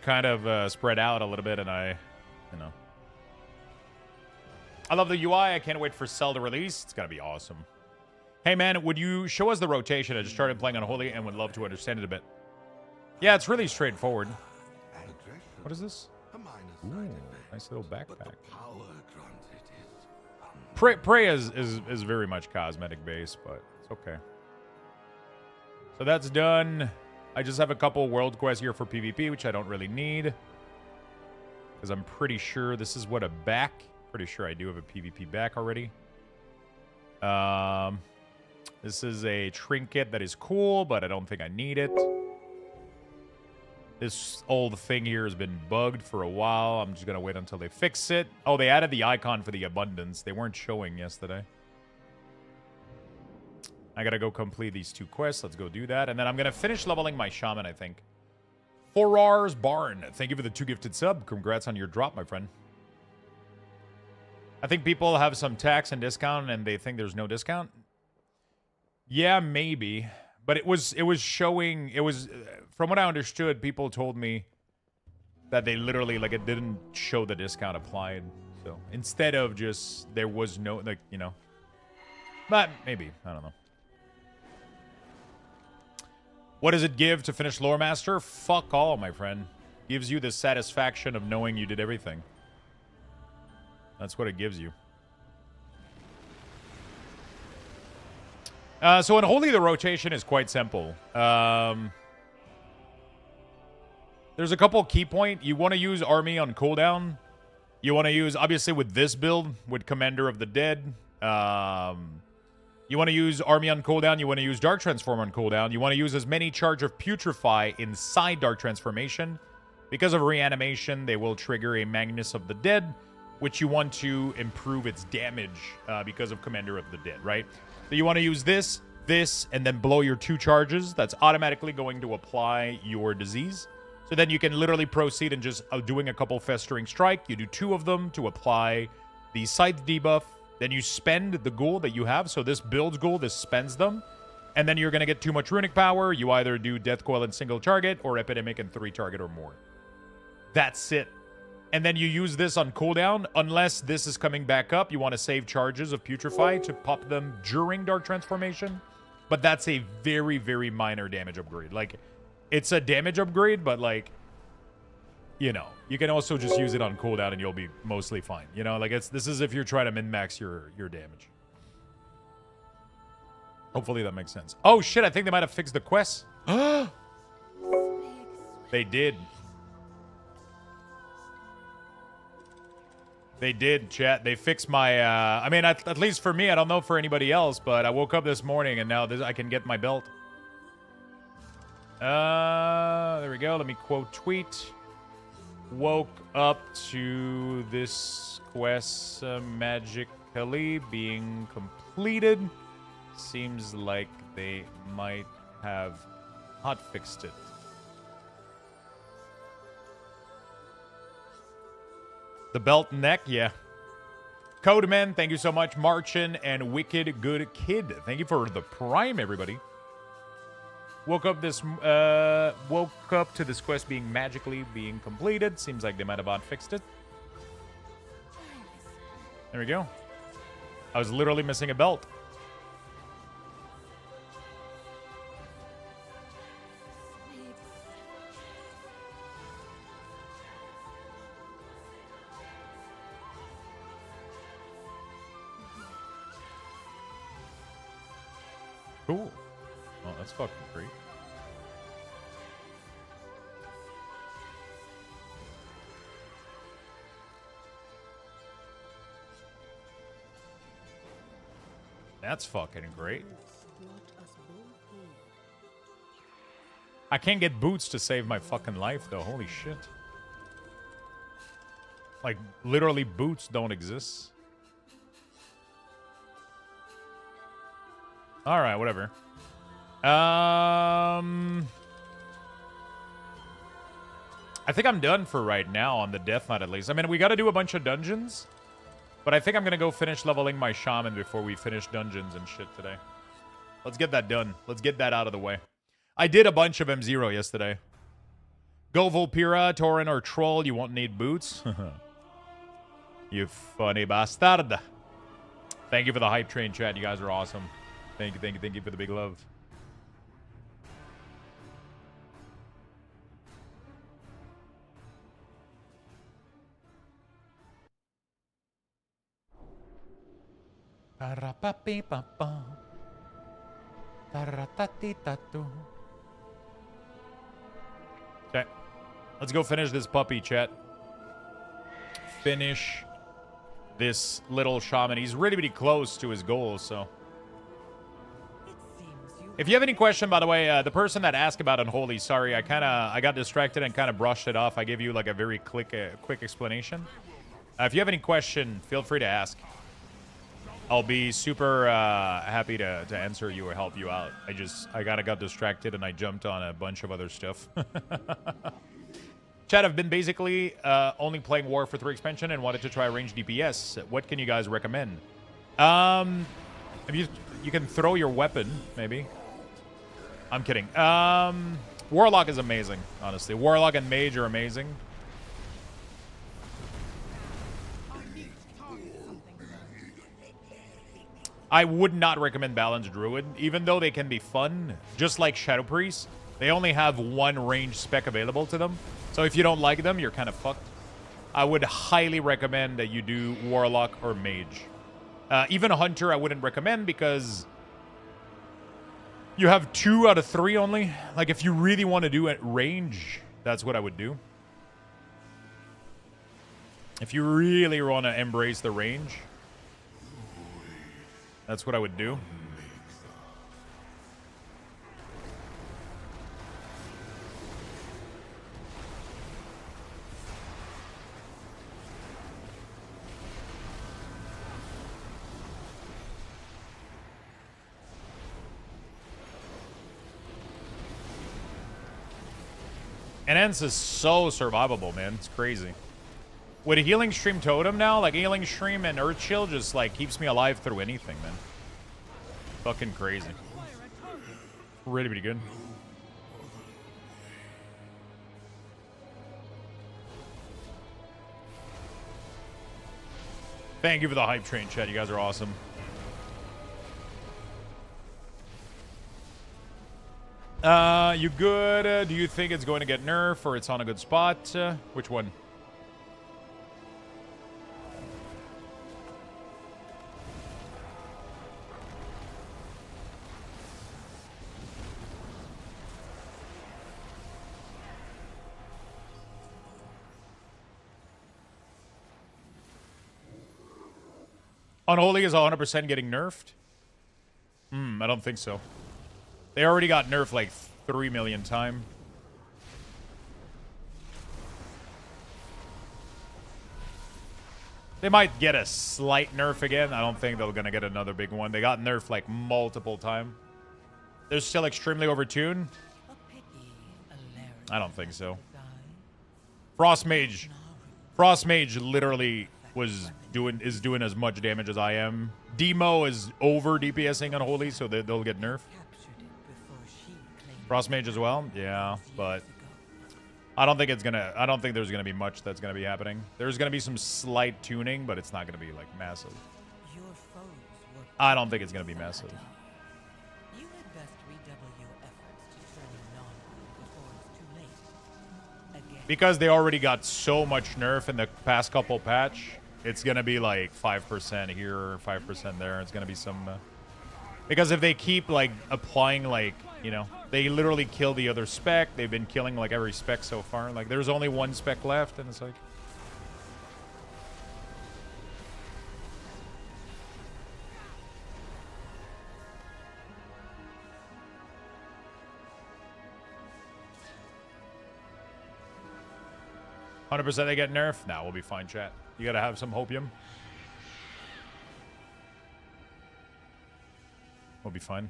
kind of spread out a little bit, and I love the UI. I can't wait for Cell to release. It's gonna be awesome. Hey man, would you show us the rotation? I just started playing Unholy and would love to understand it a bit. Yeah, it's really straightforward. What is this? Ooh, nice little backpack. Prey is very much cosmetic based, but it's okay. So that's done. I just have a couple world quests here for PvP, which I don't really need. Because I'm pretty sure this is what a back. Pretty sure I do have a PvP back already. This is a trinket that is cool, but I don't think I need it. This old thing here has been bugged for a while. I'm just going to wait until they fix it. Oh, they added the icon for the abundance. They weren't showing yesterday. I got to go complete these 2 quests. Let's go do that. And then I'm going to finish leveling my Shaman, I think. 4R's Barn. Thank you for the 2 gifted sub. Congrats on your drop, my friend. I think people have some tax and discount and they think there's no discount. Yeah, maybe. But it was showing, from what I understood, people told me that they literally, like, it didn't show the discount applied. So instead of just, there was no, like, you know. But maybe, I don't know. What does it give to finish Lore Master? Fuck all, my friend. Gives you the satisfaction of knowing you did everything. That's what it gives you. So Unholy, the rotation is quite simple. There's a couple key points. You want to use Army on cooldown. You want to use, obviously with this build, with Commander of the Dead. You want to use Army on cooldown. You want to use Dark Transform on cooldown. You want to use as many Charge of Putrefy inside Dark Transformation. Because of reanimation, they will trigger a Magnus of the Dead, which you want to improve its damage because of Commander of the Dead, right? So you want to use this, and then blow your 2 charges. That's automatically going to apply your disease. So then you can literally proceed and just doing a couple Festering Strike. You do 2 of them to apply the Scythe debuff. Then you spend the ghoul that you have. So this builds ghoul, this spends them. And then you're going to get too much runic power. You either do Death Coil and single target or Epidemic and 3 target or more. That's it. And then you use this on cooldown. Unless this is coming back up, you want to save charges of Putrefy to pop them during Dark Transformation. But that's a very, very minor damage upgrade. Like, it's a damage upgrade, but, like, you know, you can also just use it on cooldown and you'll be mostly fine. You know, like, this is if you're trying to min-max your damage. Hopefully that makes sense. Oh, shit, I think they might have fixed the quests. They did. They did, chat. They fixed my, I mean, at least for me, I don't know for anybody else, but I woke up this morning and now I can get my belt. There we go. Let me quote tweet. Woke up to this quest magically being completed. Seems like they might have hotfixed it. The belt neck, yeah. Codeman, thank you so much. Marchin and Wicked Good Kid, thank you for the prime, everybody. Woke up to this quest magically being completed. Seems like they might have hotfixed it. There we go. I was literally missing a belt. Cool. Oh, that's fucking great. That's fucking great. I can't get boots to save my fucking life, though. Holy shit. Like, literally, boots don't exist. All right, whatever. I think I'm done for right now on the Death Knight, at least. I mean, we got to do a bunch of dungeons, but I think I'm going to go finish leveling my Shaman before we finish dungeons and shit today. Let's get that done. Let's get that out of the way. I did a bunch of M0 yesterday. Go Volpira, Tauren, or Troll. You won't need boots. You funny bastard. Thank you for the hype train, chat. You guys are awesome. Thank you, thank you, thank you for the big love. Okay. Let's go finish this puppy, chat. Finish this little shaman. He's really, really close to his goal, so. If you have any question, by the way, the person that asked about Unholy, sorry, I got distracted and kind of brushed it off. I gave you like a very quick explanation. If you have any question, feel free to ask. I'll be super happy to answer you or help you out. I kind of got distracted and I jumped on a bunch of other stuff. Chat, I've been basically only playing War for 3 expansion and wanted to try range DPS. What can you guys recommend? If you can throw your weapon, maybe. I'm kidding. Warlock is amazing, honestly. Warlock and Mage are amazing. I would not recommend Balanced Druid, even though they can be fun. Just like Shadow Priest, they only have one range spec available to them. So if you don't like them, you're kind of fucked. I would highly recommend that you do Warlock or Mage. Even a Hunter I wouldn't recommend because you have 2 out of 3 only. Like if you really want to do it range, that's what I would do. If you really want to embrace the range, that's what I would do. Enhance is so survivable, man. It's crazy. With a Healing Stream Totem now, like Healing Stream and Earth Chill just like keeps me alive through anything, man. Fucking crazy. Really, really good. Thank you for the hype train, chat. You guys are awesome. You good? Do you think it's going to get nerfed or it's on a good spot? Which one? Unholy is 100% getting nerfed? I don't think so. They already got nerfed like 3 million times. They might get a slight nerf again. I don't think they're going to get another big one. They got nerfed like multiple times. They're still extremely overtuned? I don't think so. Frost Mage literally is doing as much damage as I am. Demo is over DPSing Unholy, so they'll get nerfed. Frost Mage as well? Yeah, but I don't think there's gonna be much that's gonna be happening. There's gonna be some slight tuning, but it's not gonna be like massive. I don't think it's gonna be massive. Because they already got so much nerf in the past couple patch, it's gonna be like 5% here, 5% there. It's gonna be some because if they keep like applying like, you know, they literally kill the other spec. They've been killing like every spec so far. Like there's only one spec left, and it's like 100% they get nerfed? Nah, we'll be fine, chat. You gotta have some hopium. We'll be fine.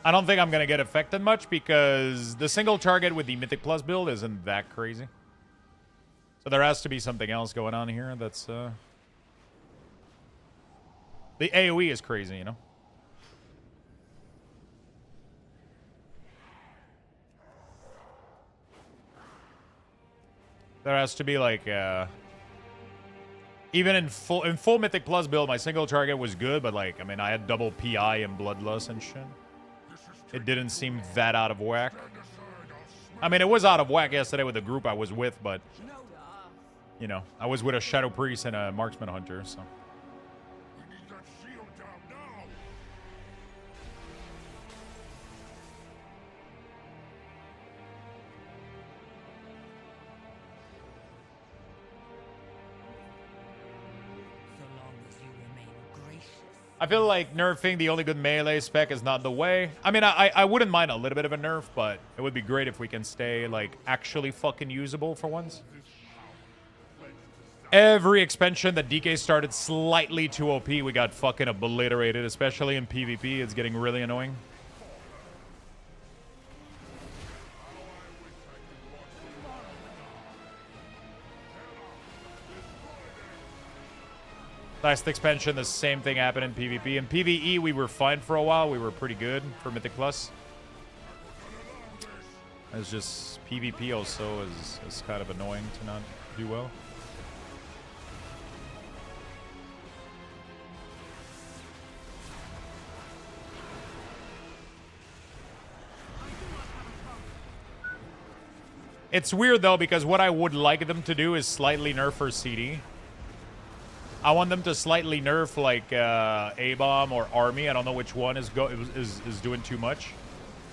I don't think I'm going to get affected much because the single target with the Mythic Plus build isn't that crazy. So there has to be something else going on here that's... The AoE is crazy, you know? There has to be like... Even in full Mythic Plus build, my single target was good, but like, I mean, I had double PI and Bloodlust and shit. It didn't seem that out of whack. I mean, it was out of whack yesterday with the group I was with, but... You know, I was with a Shadow Priest and a Marksman Hunter, so... I feel like nerfing the only good melee spec is not the way. I mean, I wouldn't mind a little bit of a nerf, but it would be great if we can stay, like, actually fucking usable for once. Every expansion that DK started slightly too OP, we got fucking obliterated, especially in PvP. It's getting really annoying. Last expansion, the same thing happened in PvP. In PvE, we were fine for a while. We were pretty good for Mythic Plus. It's just PvP also is kind of annoying to not do well. It's weird though, because what I would like them to do is slightly nerf for CD. I want them to slightly nerf like A-Bomb or Army. I don't know which one is doing too much.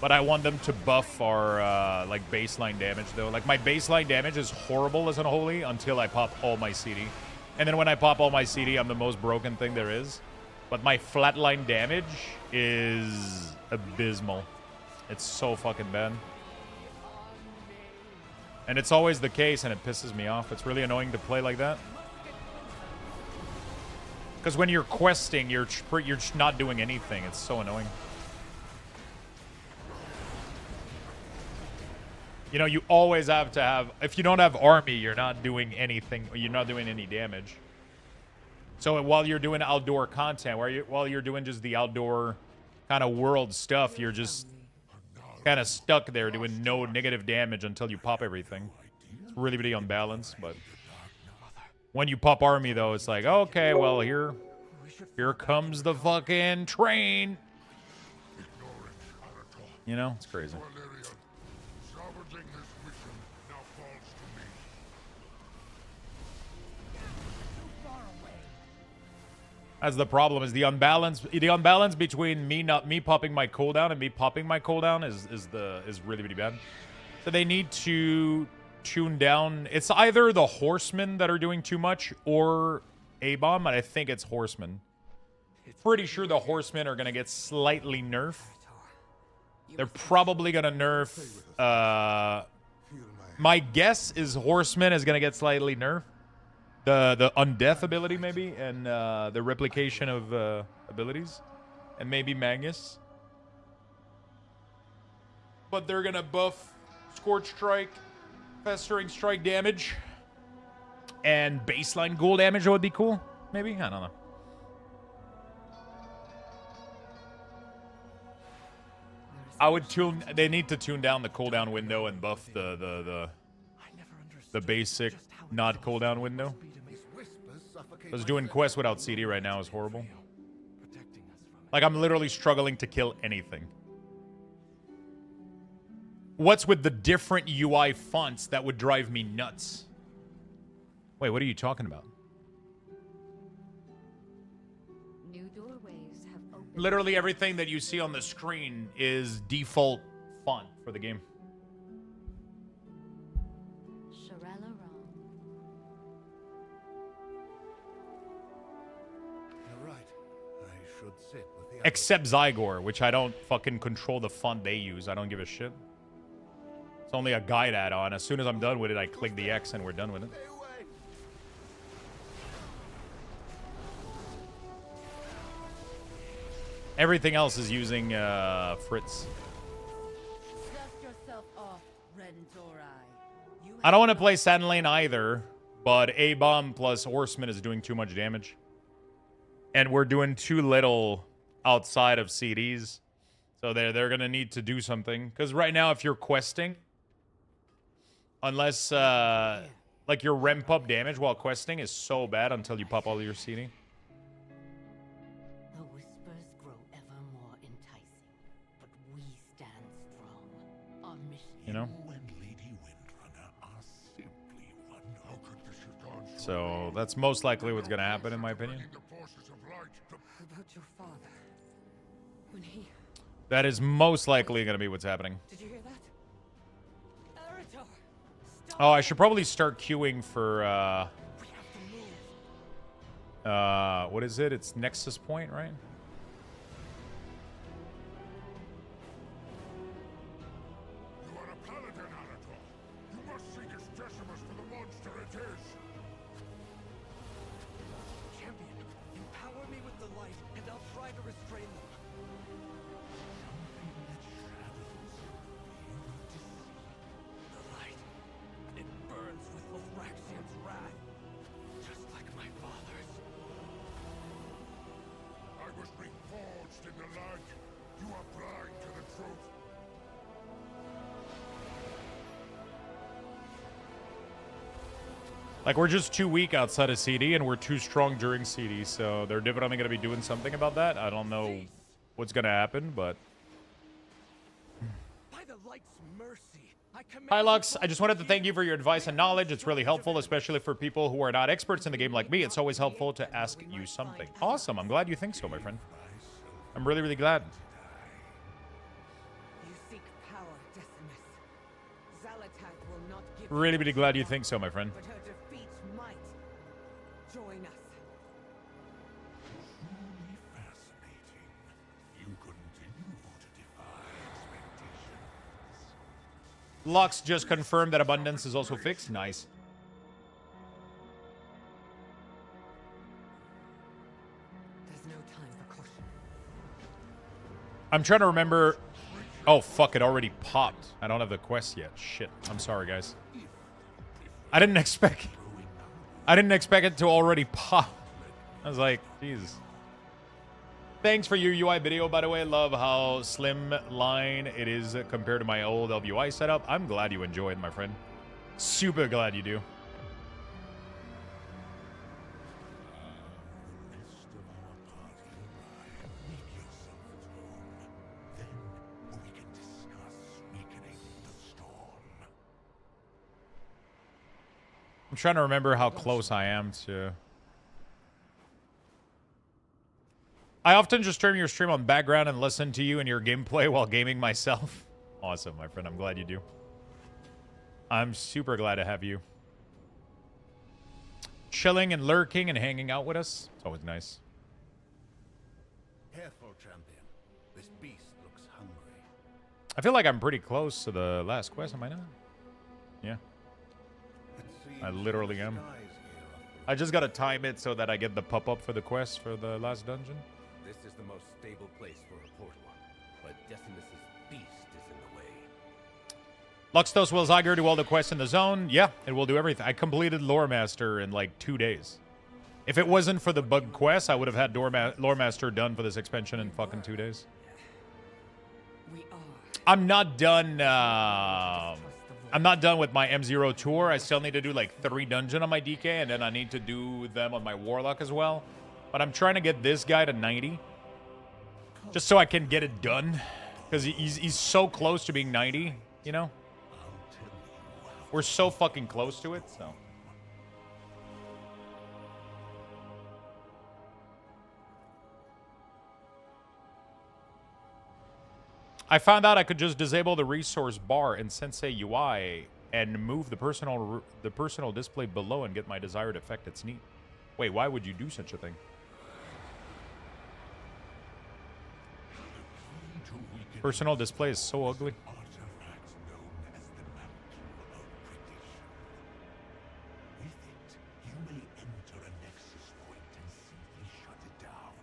But I want them to buff our like baseline damage though. Like my baseline damage is horrible as Unholy until I pop all my CD. And then when I pop all my CD, I'm the most broken thing there is. But my flatline damage is abysmal. It's so fucking bad. And it's always the case and it pisses me off. It's really annoying to play like that. Because when you're questing, you're just not doing anything. It's so annoying. You know, you always have to have... If you don't have army, you're not doing anything. You're not doing any damage. So while you're doing outdoor content, while you're doing just the outdoor kind of world stuff, you're just kind of stuck there doing no negative damage until you pop everything. It's really, really unbalanced, but... When you pop army, though, it's like, okay, well, here comes the fucking train. You know, it's crazy. That's the problem, is the unbalance between me popping my cooldown and me popping my cooldown is really, really bad. So they need to tune down. It's either the horsemen that are doing too much or A-Bomb, and I think it's horsemen. Pretty sure the horsemen are going to get slightly nerfed. They're probably going to nerf... my guess is horsemen is going to get slightly nerfed. The undeath ability, maybe, and the replication of abilities. And maybe Magus. But they're going to buff Scorch Strike, Festering Strike damage, and baseline ghoul damage would be cool. Maybe? I don't know. I would tune... They need to tune down the cooldown window and buff the basic not cooldown window. Because doing quests without CD right now is horrible. Like, I'm literally struggling to kill anything. What's with the different UI fonts that would drive me nuts? Wait, what are you talking about? New doorways have opened. Literally everything that you see on the screen is default font for the game. Except Zygor, which I don't fucking control the font they use. I don't give a shit. It's only a guide add-on. As soon as I'm done with it, I click the X and we're done with it. Everything else is using Fritz. Dust yourself off, Rentorai. You I don't want to play Satin Lane either, but A-Bomb plus Horseman is doing too much damage. And we're doing too little outside of CDs. So they're going to need to do something. Because right now, if you're questing, unless, like, your ramp up damage while questing is so bad until you pop all your CD. The whispers grow ever more enticing, but we stand strong. Our mission. You know? You and Lady Windrunner are simply wonderful. How could this have gone So that's most likely what's going to happen, in my opinion. the forces of light to About your father. When he... That is most likely going to be what's happening. Did you hear that? Arator! Stop! Oh, I should probably start queuing for, We have to move. what is it? It's Nexus Point, right? You are a paladin, Arator. You must seek its decimus for the monster it is. Champion, empower me with the light, and I'll try to restrain them. The light. It burns with Lothraxian's wrath. Just like my father's. I was reforged in the light. You are blind to the truth. Like, we're just too weak outside of CD, and we're too strong during CD, so they're definitely going to be doing something about that. I don't know what's going to happen, but... By the light's mercy, I command Hi, you Lux. both I just wanted to yield thank you for your advice and knowledge. It's really helpful, especially for people who are not experts in the game like me. It's always helpful to ask you something. Awesome. I'm glad you think so, my friend. I'm really, really glad. You seek power, Decimus. Zalatat will not give Really, you really glad you think so, my friend. but her defeat might. Join us. Truly fascinating. You continue to defy expectations. Lux just confirmed that abundance is also fixed. Nice. There's no time for caution. I'm trying to remember... Oh, fuck, it already popped. I don't have the quest yet. Shit. I'm sorry, guys. I didn't expect it to already pop. I was like, Jesus. Thanks for your UI video, by the way. Love how slim line it is compared to my old LBUI setup. I'm glad you enjoyed, my friend. Super glad you do. Rest of our party arrive. Make yourself at home. Then we can discuss weakening the storm. I'm trying to remember how close I am to... I often just turn your stream on background and listen to you and your gameplay while gaming myself. Awesome, my friend. I'm glad you do. I'm super glad to have you chilling and lurking and hanging out with us. It's always nice. Careful, champion. This beast looks hungry. I feel like I'm pretty close to the last quest, am I not? Yeah. I literally am. I just gotta time it so that I get the pop-up for the quest for the last dungeon. This is the most stable place for a portal, but Decimus's beast is in the way. Luxthos will Zygor do all the quests in the zone? Yeah, it will do everything. I completed Lore Master in like 2 days. If it wasn't for the bug quest, I would have had Lore Master done for this expansion in fucking 2 days. We are. I'm not done. I'm not done with my M0 tour. I still need to do like 3 dungeon on my DK, and then I need to do them on my Warlock as well. But I'm trying to get this guy to 90, just so I can get it done, because he's so close to being 90. You know, we're so fucking close to it. So. I found out I could just disable the resource bar in Sensei UI and move the personal display below and get my desired effect. It's neat. Wait, why would you do such a thing? Personal display is so ugly. Artifact known as the Mantle of Perdition. With it, you may enter a nexus point and simply shut it down.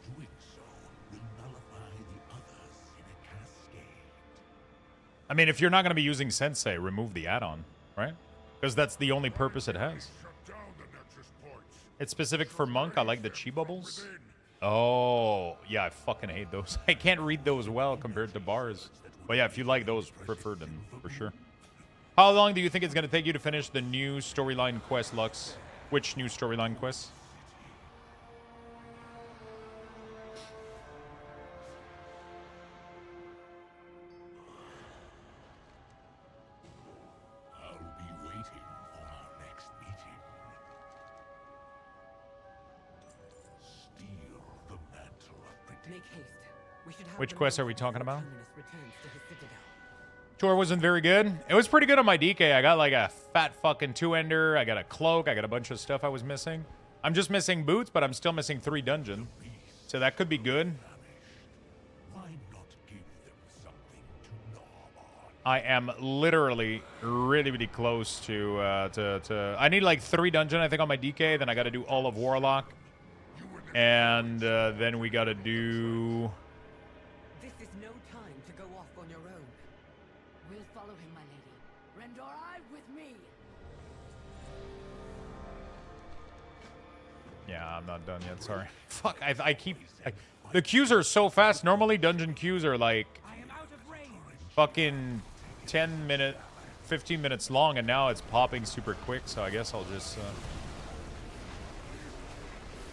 Doing so will I mean, if you're not going to be using Sensei, remove the add-on, right? Because that's the only purpose it has. It's specific for Monk. I like the chi bubbles. Oh, yeah, I fucking hate those. I can't read those well compared to bars. But yeah, if you like those, prefer them, for sure. How long do you think it's going to take you to finish the new storyline quest, Lux? Which new storyline quest? I'll be waiting for our next meeting. Steal the mantle of prediction. Make haste. We should have Which the quest man are we talking about? Terminus returns to his citadel. Tour wasn't very good. It was pretty good on my DK. I got like a fat fucking 2-ender. I got a cloak. I got a bunch of stuff I was missing. I'm just missing boots, but I'm still missing 3 dungeon. So that could be good. Why not give them something to gnaw on? I am literally really close to I need like 3 dungeon, I think, on my DK. Then I got to do all of Warlock. And then we got to do... This is no time to go off on your own. We'll follow him, my lady. Rendor with me. Yeah, I'm not done yet. Sorry. Fuck, I keep... the queues are so fast. Normally, dungeon queues are like... fucking 10 minute, 15 minutes long, and now it's popping super quick, so I guess I'll just...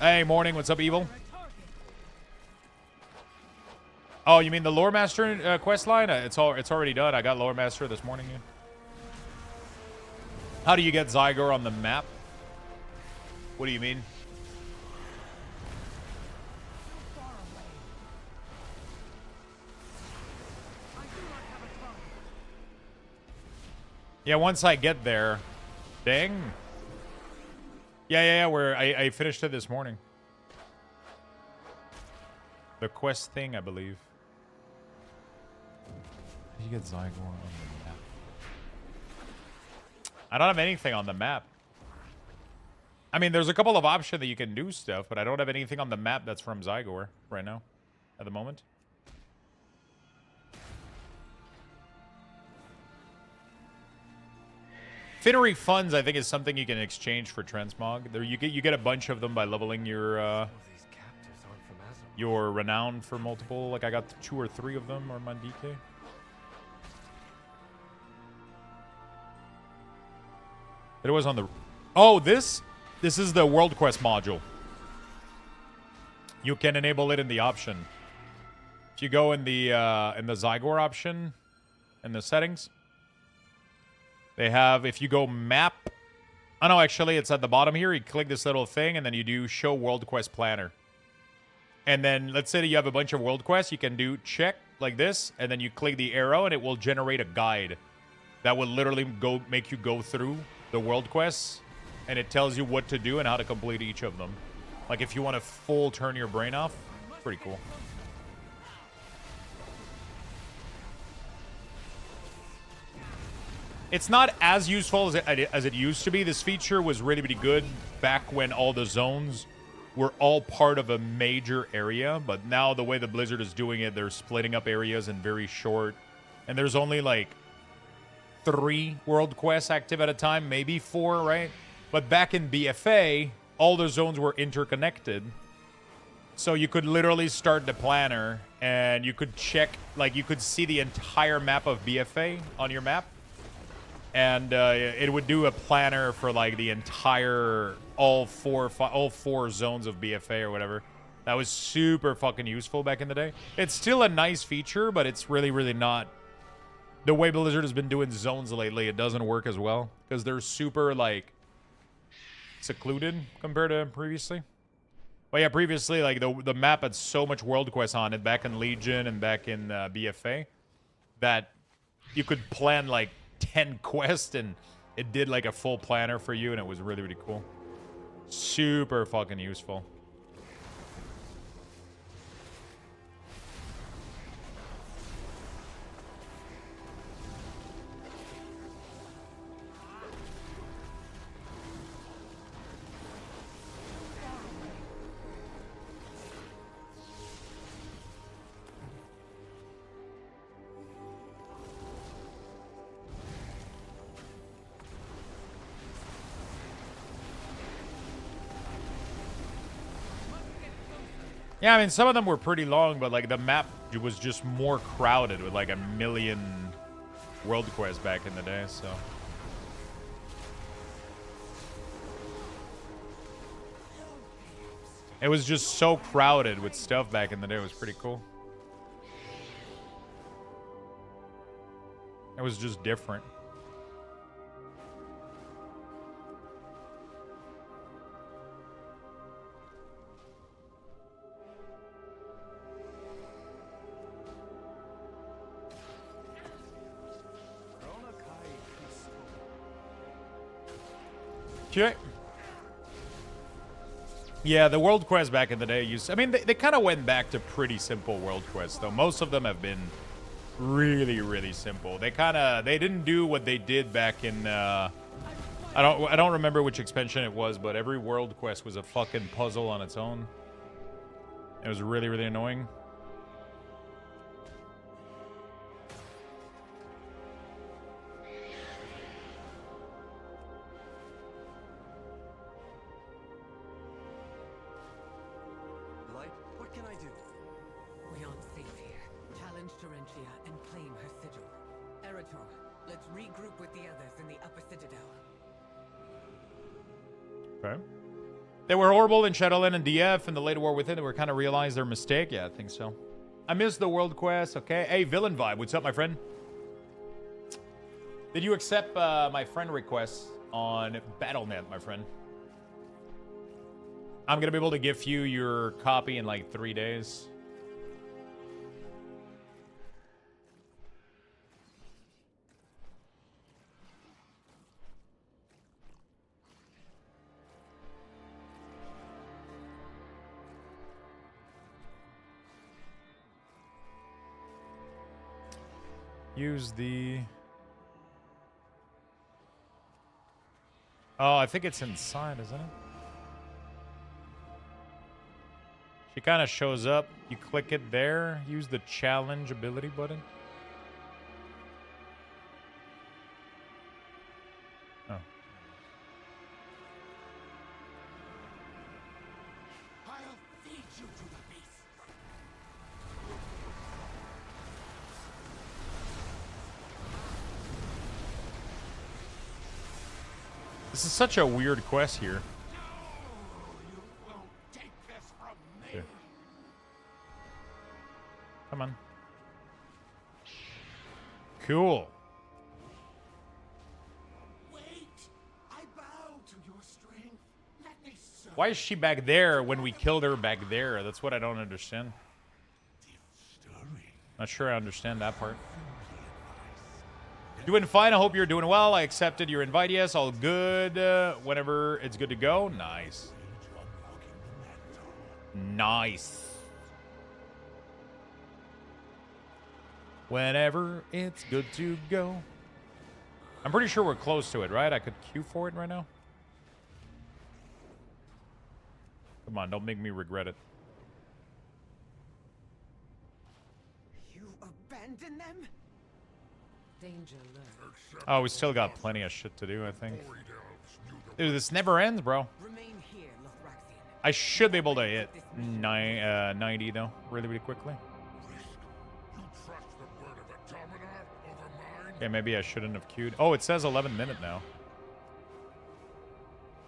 Hey, morning. What's up, Evil? Oh, you mean the Lore Master quest line? It's already done. I got Lore Master this morning. Yeah. How do you get Zygor on the map? What do you mean? Yeah, once I get there. Dang. Yeah, where I finished it this morning. The quest thing, I believe. How do you get Zygor on the map? I don't have anything on the map. I mean, there's a couple of options that you can do stuff, but I don't have anything on the map that's from Zygor right now, at the moment. Finnery funds, I think, is something you can exchange for transmog. There, you get a bunch of them by leveling your renown for multiple. Like I got 2 or 3 of them on my DK. It was on the... Oh, this is the World Quest module. You can enable it in the option. If you go in the Zygor option, in the settings, they have, if you go map... Oh, no, actually, it's at the bottom here. You click this little thing, and then you do Show World Quest Planner. And then, let's say that you have a bunch of world quests. You can do check, like this, and then you click the arrow, and it will generate a guide. That will literally make you go through the world quests, and it tells you what to do and how to complete each of them. Like, if you want to full turn your brain off, pretty cool. It's not as useful as it used to be. This feature was really good back when all the zones were all part of a major area. But now the way the Blizzard is doing it, they're splitting up areas in very short. And there's only like 3 world quests active at a time, maybe 4, right? But back in BFA, all the zones were interconnected. So you could literally start the planner and you could check, like you could see the entire map of BFA on your map. And it would do a planner for like the entire all four zones of BFA or whatever. That was super fucking useful back in the day. It's still a nice feature, but it's really not the way Blizzard has been doing zones lately. It doesn't work as well because they're super like secluded compared to previously. Well, yeah, previously like the map had so much world quests on it back in Legion and back in BFA that you could plan like 10 quests and it did like a full planner for you, and it was really cool. Super fucking useful. Yeah, I mean, some of them were pretty long, but like the map was just more crowded with like a million world quests back in the day, so. It was just so crowded with stuff back in the day. It was pretty cool. It was just different. Okay. Yeah, the world quests back in the day used. I mean, they kind of went back to pretty simple world quests, though. Most of them have been really, really simple. They didn't do what they did back in. I don't remember which expansion it was, but every world quest was a fucking puzzle on its own. It was really, really annoying. They were horrible in Shadowland and DF, and the later war within, they were kind of realized their mistake. Yeah, I think so. I missed the world quest. Okay. Hey, Villain Vibe. What's up, my friend? Did you accept my friend request on Battle.net, my friend? I'm going to be able to give you your copy in like 3 days. Use the... Oh, I think it's inside, isn't it? She kind of shows up. You click it there. Use the challenge ability button. Oh. I'll feed you to the beast. This is such a weird quest here. You won't take this from me. Here. Come on. Cool. Wait! I bow to your strength. Let me serve. Why is she back there when we killed her back there? That's what I don't understand. Not sure I understand that part. Doing fine. I hope you're doing well. I accepted your invite. Yes, all good. Whenever it's good to go. Nice. Nice. Whenever it's good to go. I'm pretty sure we're close to it, right? I could queue for it right now. Come on, don't make me regret it. You abandon them? Danger alert. Oh, we still got plenty of shit to do, I think. Dude, this never ends, bro. Remain here, Lothraxian. I should be able to hit 90, though, really, really quickly. Okay, maybe I shouldn't have queued. Oh, it says 11 minute now.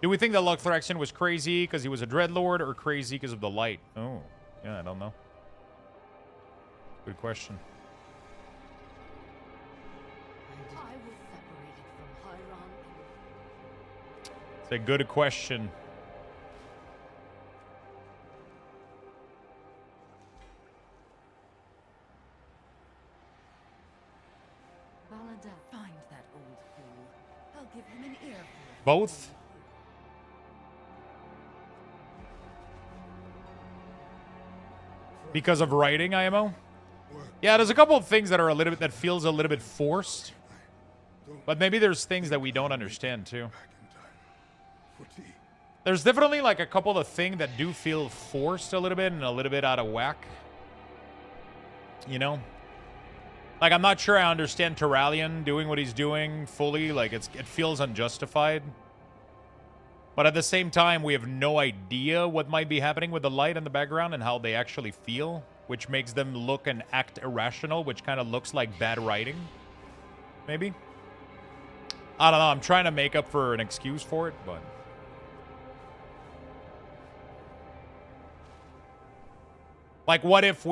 Do we think that Luxthos was crazy because he was a Dreadlord or crazy because of the light? Oh, yeah, I don't know. Good question. I was separated from Hyron. It's a good question. Find that old fool. I'll give him an earful. Both? Because of writing, IMO? Yeah, there's a couple of things that are a little bit, that feels a little bit forced. But maybe there's things that we don't understand, too. There's definitely, like, a couple of things that do feel forced a little bit and a little bit out of whack. You know? Like, I'm not sure I understand Terralion doing what he's doing fully. Like, it feels unjustified. But at the same time, we have no idea what might be happening with the light in the background and how they actually feel, which makes them look and act irrational, which kind of looks like bad writing. Maybe? I don't know. I'm trying to make up for an excuse for it, but... Like, what if,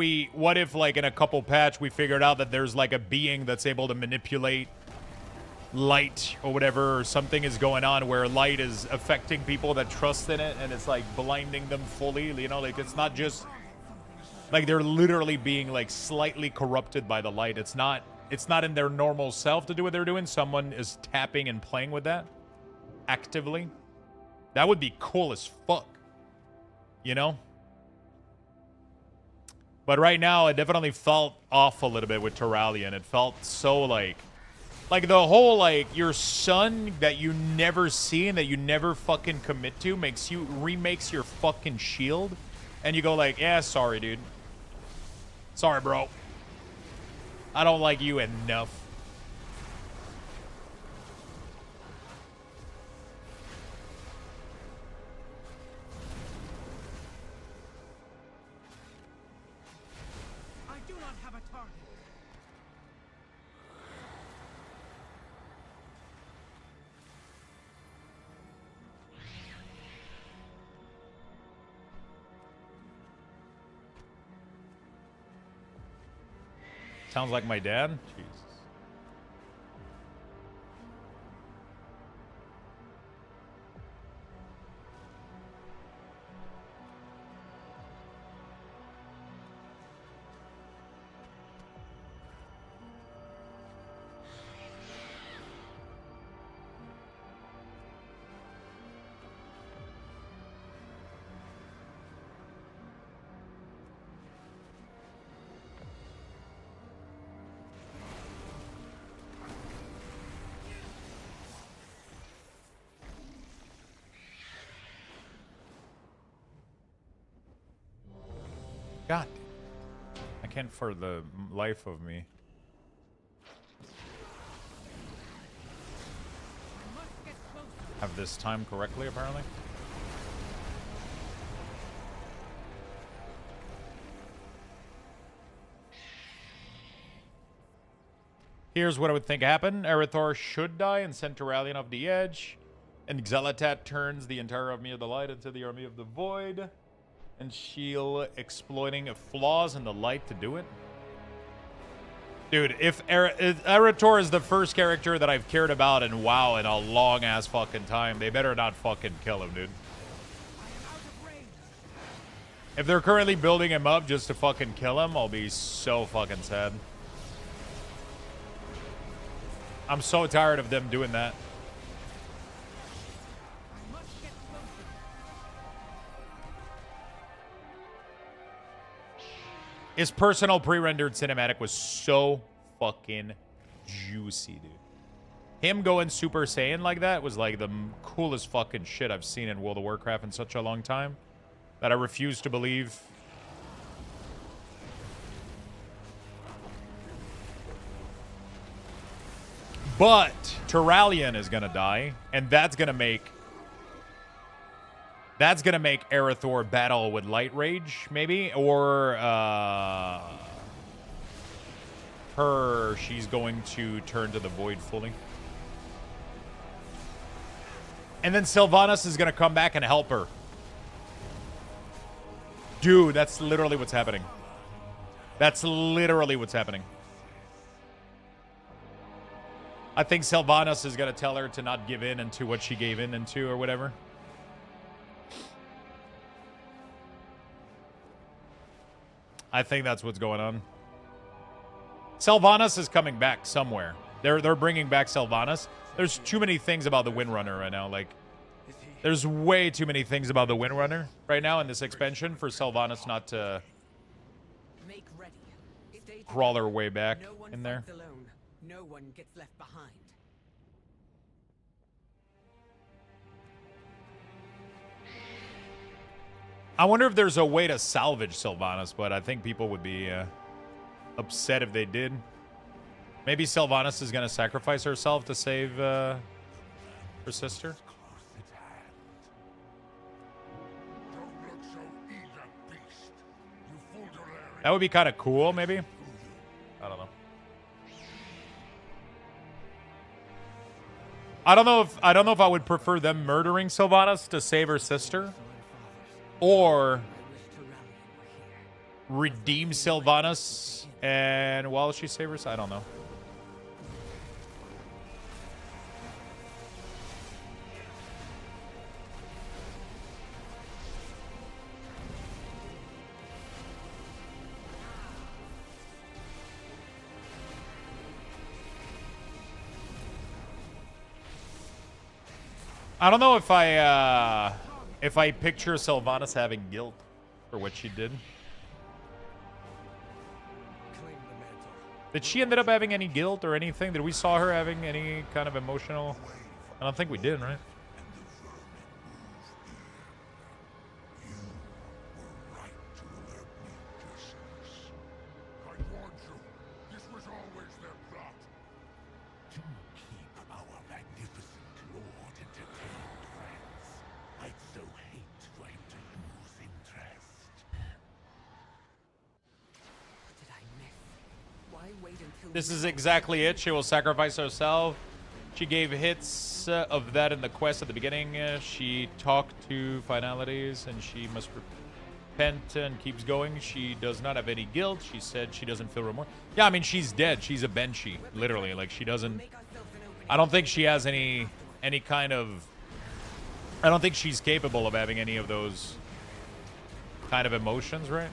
like, in a couple patch, we figured out that there's, like, a being that's able to manipulate light or whatever, or something is going on where light is affecting people that trust in it, and it's, like, blinding them fully, you know? Like, it's not just... Like, they're literally being, like, slightly corrupted by the light. It's not in their normal self to do what they're doing. Someone is tapping and playing with that actively. That would be cool as fuck. You know? But right now, it definitely felt off a little bit with Terralion. It felt so, like the whole, like, your son that you never see and that you never fucking commit to remakes your fucking shield. And you go like, yeah, sorry, dude. Sorry, bro. I don't like you enough. I do not have a target. Sounds like my dad. Jesus. God. I can't for the life of me. Have this time correctly, apparently. Here's what I would think happened. Erythor should die and send Terralion off the edge. And Xelatat turns the entire army of the light into the army of the void. And she'll exploiting flaws in the light to do it. Dude, if Erythor is the first character that I've cared about in WoW in a long ass fucking time, they better not fucking kill him, dude. If they're currently building him up just to fucking kill him, I'll be so fucking sad. I'm so tired of them doing that. His personal pre-rendered cinematic was so fucking juicy, dude. Him going Super Saiyan like that was like the coolest fucking shit I've seen in World of Warcraft in such a long time that I refuse to believe. But Terralion is gonna die, and that's gonna make Erythor battle with Light Rage, maybe, or she's going to turn to the Void fully. And then Sylvanas is gonna come back and help her. Dude, that's literally what's happening. That's literally what's happening. I think Sylvanas is gonna tell her to not give in into what she gave in into or whatever. I think that's what's going on. Sylvanas is coming back somewhere. They're bringing back Sylvanas. There's too many things about the Windrunner right now. Like, there's way too many things about the Windrunner right now in this expansion for Sylvanas not to Make ready. Stay crawl her way back No one in there. fights alone. No one gets left behind. I wonder if there's a way to salvage Sylvanas, but I think people would be upset if they did. Maybe Sylvanas is going to sacrifice herself to save her sister. That would be kind of cool, maybe. I don't know. I don't know if I would prefer them murdering Sylvanas to save her sister, or redeem Sylvanas and while she saves her. I don't know. I don't know if I picture Sylvanas having guilt for what she did. Did she ended up having any guilt or anything? Did we saw her having any kind of emotional? I don't think we did, right? This is exactly it. She will sacrifice herself. She gave hits of that in the quest at the beginning. She talked to finalities and she must repent and keeps going. She does not have any guilt. She said she doesn't feel remorse. Yeah, I mean, she's dead. She's a Banshee, literally. Like, she doesn't... I don't think she has any kind of... I don't think she's capable of having any of those kind of emotions, right?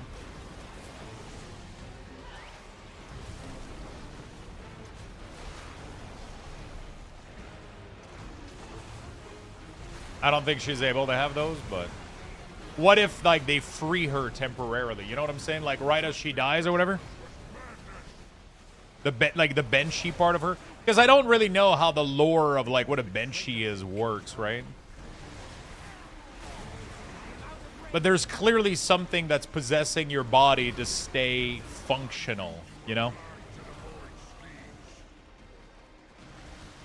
I don't think she's able to have those, but what if, like, they free her temporarily? You know what I'm saying? Like, right as she dies or whatever? The Banshee part of her? Because I don't really know how the lore of, like, what a Banshee is works, right? But there's clearly something that's possessing your body to stay functional, you know?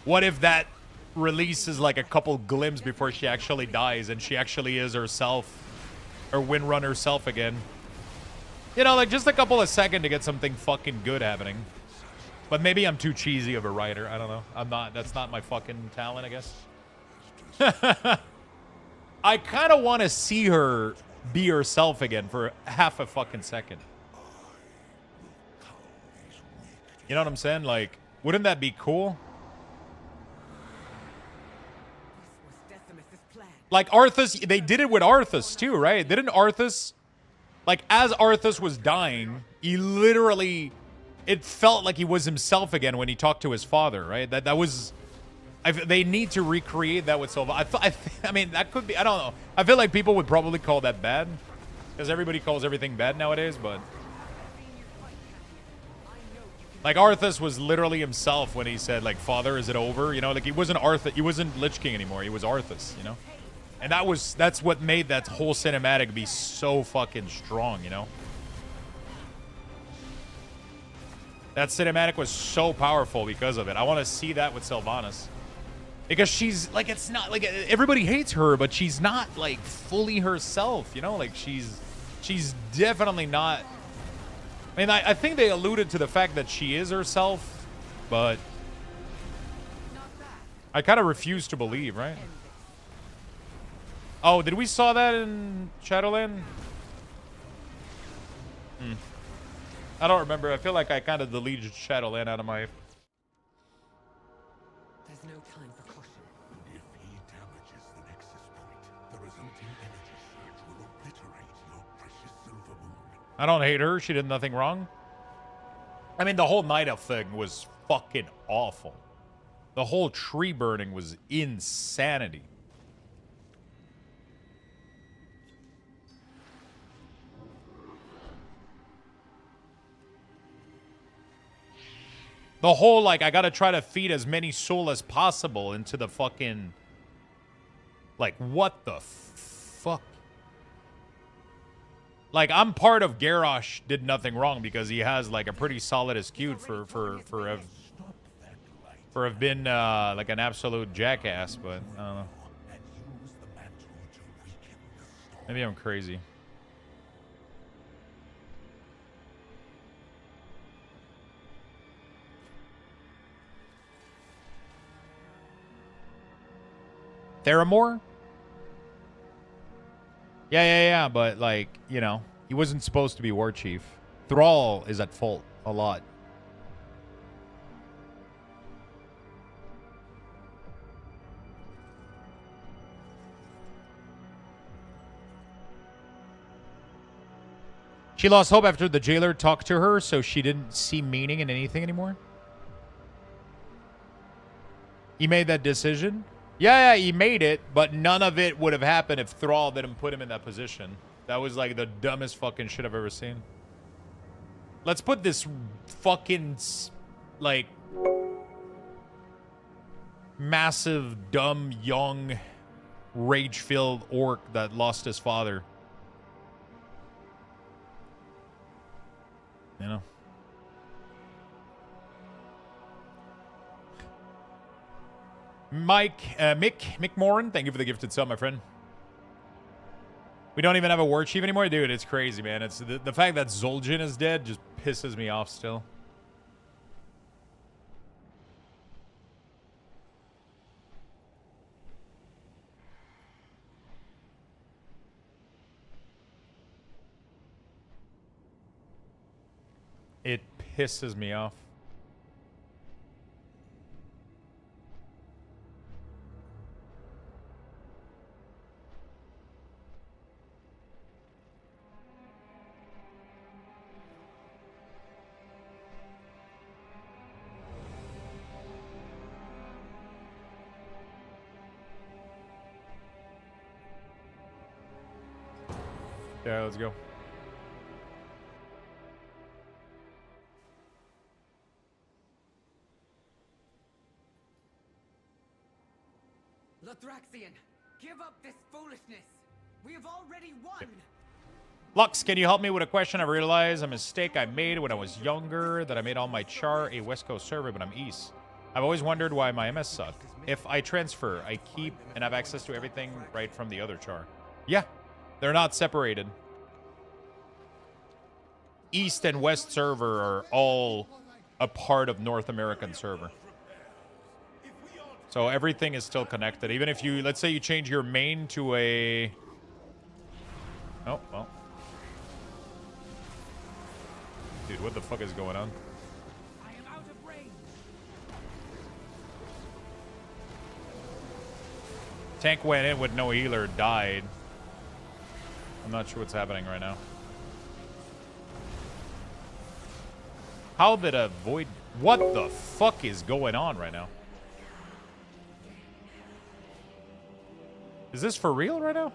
What if that releases like a couple glimpses before she actually dies and she actually is herself, or Windrun herself again? You know, like just a couple of seconds to get something fucking good happening. But maybe I'm too cheesy of a writer. I don't know. I'm not. That's not my fucking talent, I guess. I kind of want to see her be herself again for half a fucking second. You know what I'm saying? Like, wouldn't that be cool? Like Arthas, they did it with Arthas too, right? Didn't Arthas, like as Arthas was dying, he literally, it felt like he was himself again when he talked to his father, right? That was, they need to recreate that with Silva. I mean, that could be, I don't know. I feel like people would probably call that bad, because everybody calls everything bad nowadays, but like Arthas was literally himself when he said like, "Father, is it over?" You know, like he wasn't Arthas, he wasn't Lich King anymore. He was Arthas, you know? And that's what made that whole cinematic be so fucking strong, you know? That cinematic was so powerful because of it. I want to see that with Sylvanas. Because she's, like, it's not, like, everybody hates her, but she's not, like, fully herself, you know? Like, she's definitely not... I mean, I think they alluded to the fact that she is herself, but I kind of refuse to believe, right? Oh, did we saw that in Shadowland? I don't remember. I feel like I kind of deleted Shadowland out of my... There's no time for caution. If he damages the Nexus point, the resulting energy surge will obliterate your precious silver moon. I don't hate her. She did nothing wrong. I mean, the whole Night Elf thing was fucking awful. The whole tree burning was insanity. The whole, like, I gotta try to feed as many soul as possible into the fucking... Like, what the fuck? Like, I'm part of Garrosh did nothing wrong because he has, like, a pretty solid SQ for have been, like, an absolute jackass, but I don't know. Maybe I'm crazy. Theramore? Yeah, but, like, you know, he wasn't supposed to be war chief. Thrall is at fault a lot. She lost hope after the jailer talked to her, so she didn't see meaning in anything anymore. He made that decision? Yeah, he made it, but none of it would have happened if Thrall didn't put him in that position. That was like the dumbest fucking shit I've ever seen. Let's put this fucking, like, massive, dumb, young, rage-filled orc that lost his father. You know? Mick Morin, thank you for the gifted sub, my friend. We don't even have a war chief anymore? Dude, it's crazy, man. It's the fact that Zul'jin is dead just pisses me off still. It pisses me off. Yeah, let's go. Lothraxian, give up this foolishness. We have already won. Lux, can you help me with a question? I realized a mistake I made when I was younger, that I made all my char a West Coast server, but I'm East. I've always wondered why my MS suck. If I transfer, I keep and have access to everything right from the other char. Yeah, they're not separated. East and West server are all a part of North American server. So everything is still connected. Even if you, let's say you change your main to a... Oh, well. Dude, what the fuck is going on? I am out of range. Tank went in with no healer, died. I'm not sure what's happening right now. How did a void... What the fuck is going on right now? Is this for real right now?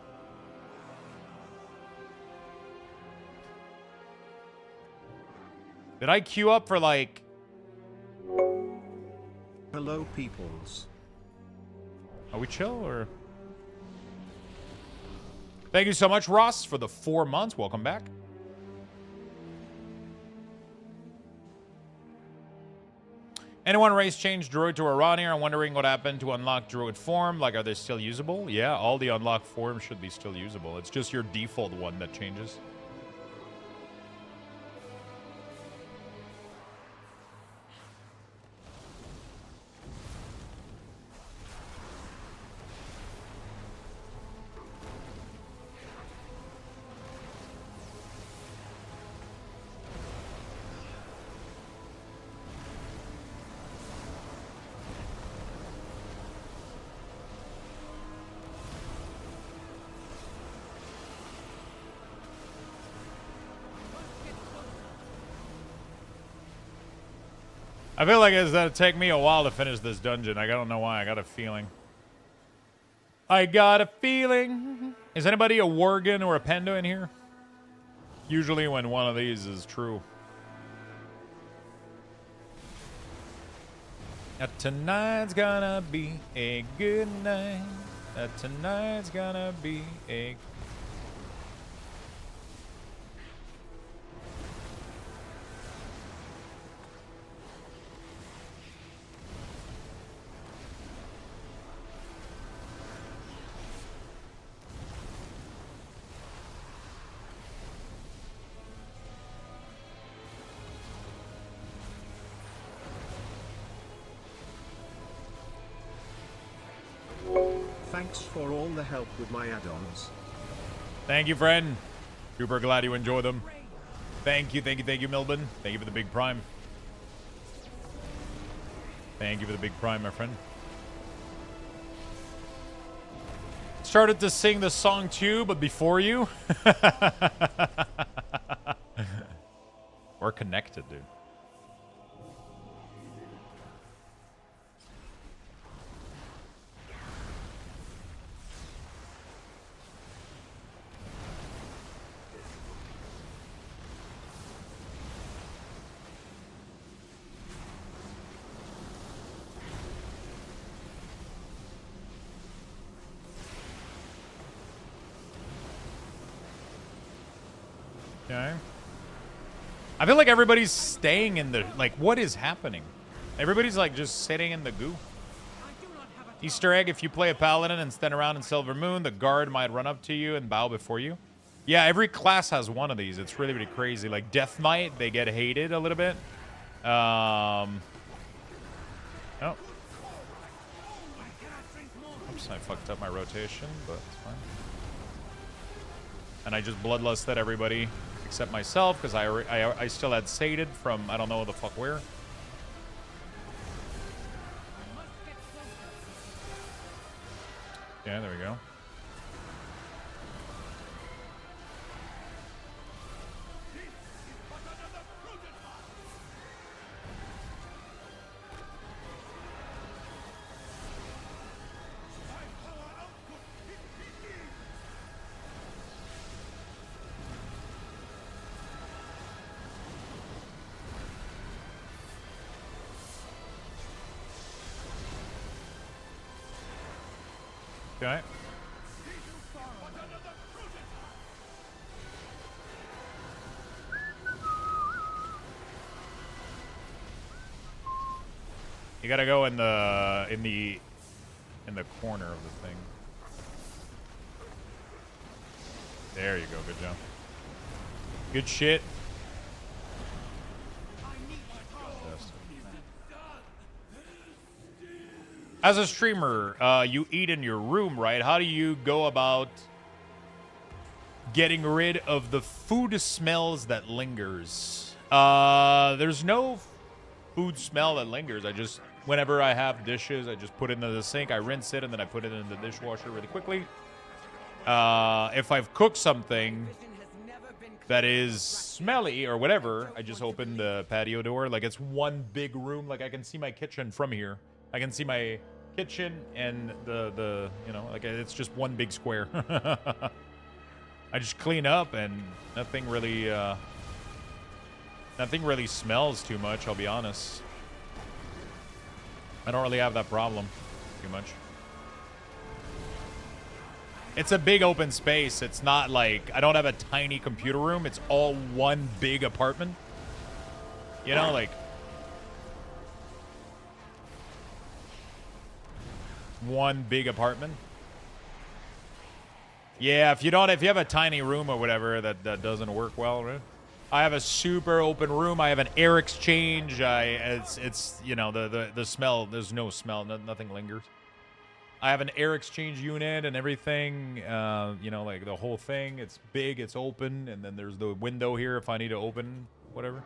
Did I queue up for like... Hello, peoples. Are we chill or... Thank you so much, Ross, for the 4 months. Welcome back. Anyone race change Druid to Aranir? I'm wondering what happened to unlock Druid form. Like, are they still usable? Yeah, all the unlocked forms should be still usable. It's just your default one that changes. I feel like it's gonna take me a while to finish this dungeon. I don't know why. I got a feeling. I got a feeling. Is anybody a Worgen or a Panda in here? Usually when one of these is true. Tonight's gonna be a good night. Tonight's gonna be a... Thank Thanks for all the help with my add-ons. Thank you, friend. Super glad you enjoy them. Thank you, Milburn. Thank you for the big prime. Thank you for the big prime, my friend. Started to sing the song too, but before you. We're connected, dude. Okay. I feel like everybody's staying in the... Like, what is happening? Everybody's, like, just sitting in the goo. Easter egg, if you play a paladin and stand around in Silver Moon, the guard might run up to you and bow before you. Yeah, every class has one of these. It's really, really crazy. Like, Death Knight, they get hated a little bit. Oh. Oops, I fucked up my rotation, but it's fine. And I just bloodlusted everybody except myself because I still had sated from I don't know the fuck where. Yeah, there we go. Okay. You gotta go in the corner of the thing. There you go. Good job. Good shit. As a streamer, you eat in your room, right? How do you go about getting rid of the food smells that lingers? There's no food smell that lingers. I just, whenever I have dishes, I just put it into the sink, I rinse it, and then I put it in the dishwasher really quickly. If I've cooked something that is smelly or whatever, I just open the patio door. Like, it's one big room. Like, I can see my kitchen from here. I can see my kitchen and the you know, like, it's just one big square. I just clean up and nothing really smells too much, I'll be honest. I don't really have that problem too much. It's a big open space. It's not like I don't have a tiny computer room. It's all one big apartment. You know, like one big apartment. Yeah, if you have a tiny room or whatever, that doesn't work well, right? I have a super open room. I have an air exchange. It's you know, the smell. There's no smell. Nothing lingers. I have an air exchange unit and everything. You know, like the whole thing. It's big. It's open, and then there's the window here if I need to open whatever.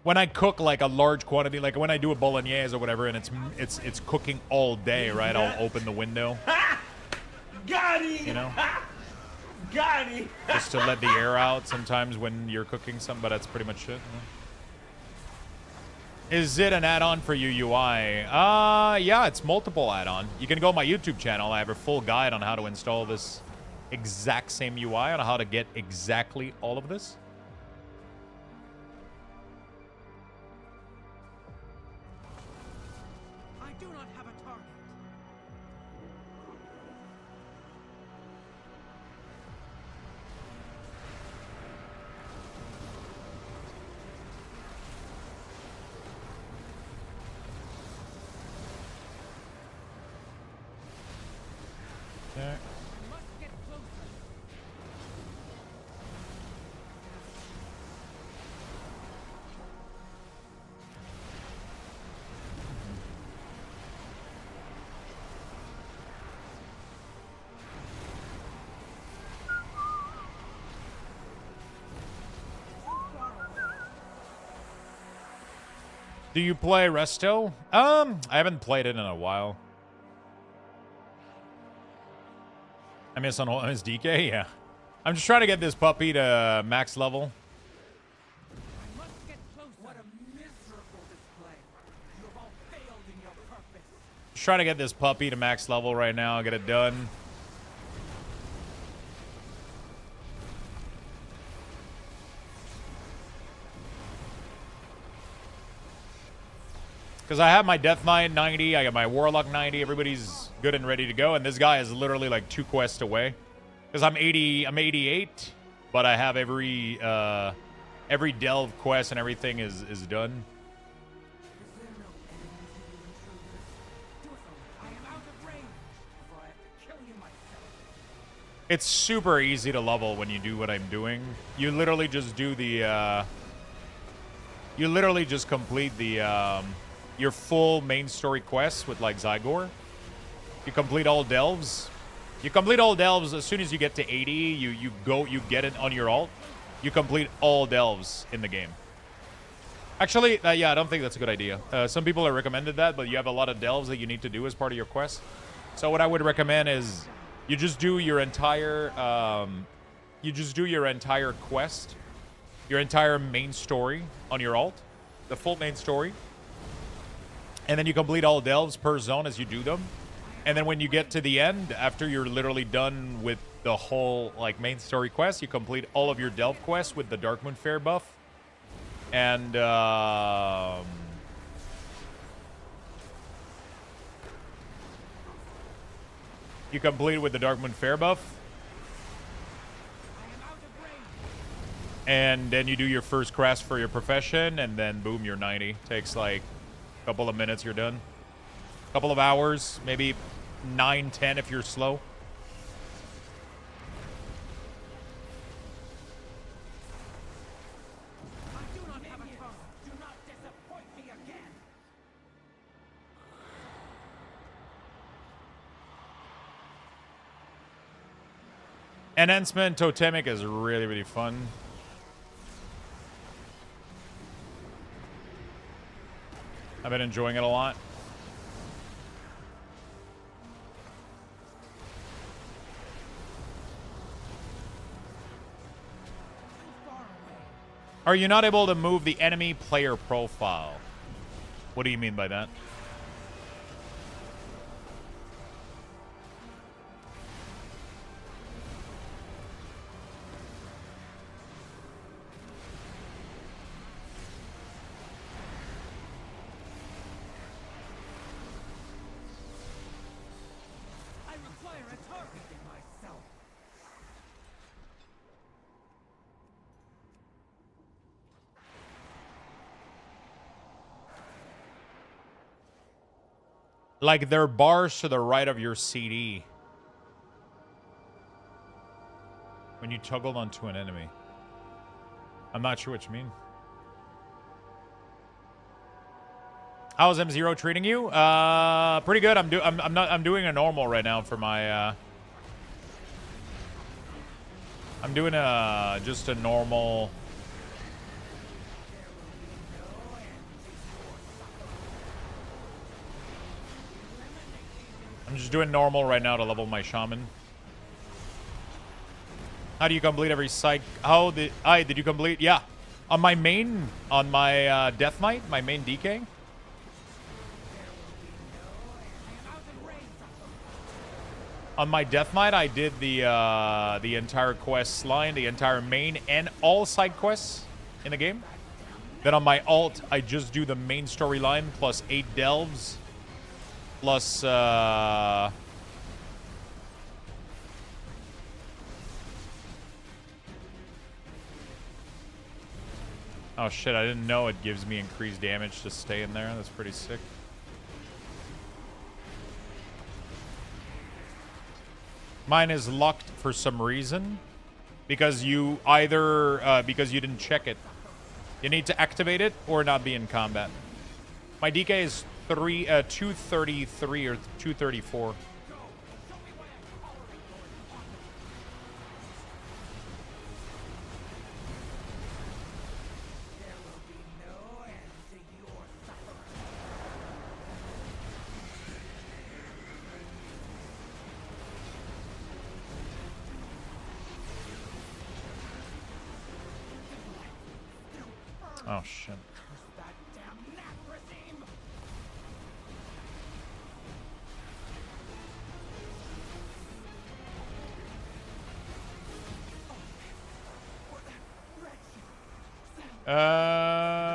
When I cook like a large quantity, like when I do a bolognese or whatever, and it's cooking all day, right? I'll open the window. Got it. You know, got it. just to let the air out sometimes when you're cooking something. But that's pretty much it. You know? Is it an add-on for your UI? Yeah, it's multiple add-on. You can go on my YouTube channel. I have a full guide on how to install this exact same UI, on how to get exactly all of this. I do not have a target. Okay. Must get closer. Do you play Resto? I haven't played it in a while. I miss DK, yeah. I'm just trying to get this puppy to max level. I must get closer. What a miserable display. You have all failed in your purpose. Just trying to get this puppy to max level right now, get it done. Because I have my Death Knight 90, I got my Warlock 90, everybody's good and ready to go, and this guy is literally like 2 quests away. Because I'm 88, but I have every delve quest and everything is done. It's super easy to level when you do what I'm doing. You literally just do the you literally just complete the your full main story quests with like Zygor. You complete all delves. You complete all delves as soon as you get to 80. You get it on your alt. You complete all delves in the game. Actually, yeah, I don't think that's a good idea. Some people have recommended that, but you have a lot of delves that you need to do as part of your quest. So what I would recommend is you just do your entire quest, your entire main story on your alt, the full main story. And then you complete all delves per zone as you do them. And then when you get to the end, after you're literally done with the whole like main story quest, you complete all of your delve quests with the Darkmoon Fair buff. And you complete with the Darkmoon Fair buff. And then you do your first quest for your profession, and then boom, you're 90. Takes like a couple of minutes, you're done. A couple of hours, maybe 9, 10 if you're slow. I do not have a tongue. Do not disappoint me again. Enhancement Totemic is really, really fun. I've been enjoying it a lot. Are you not able to move the enemy player profile? What do you mean by that? I require a target in myself. Like there are bars to the right of your CD when you toggled onto an enemy. I'm not sure what you mean. How's M0 treating you? Pretty good. I'm doing a normal right now for my I'm doing just a normal. I'm just doing normal right now to level my Shaman. How do you complete every psych? Did you complete? Yeah. On my main, on my Death Knight, my main DK. On my Death Knight, I did the entire quest line, the entire main, and all side quests in the game. Then on my alt, I just do the main storyline plus 8 delves. Plus, oh shit, I didn't know it gives me increased damage to stay in there. That's pretty sick. Mine is locked for some reason. Because you either, because you didn't check it. You need to activate it or not be in combat. My DK is 233 or 234. Oh, shit. That damn nap regime!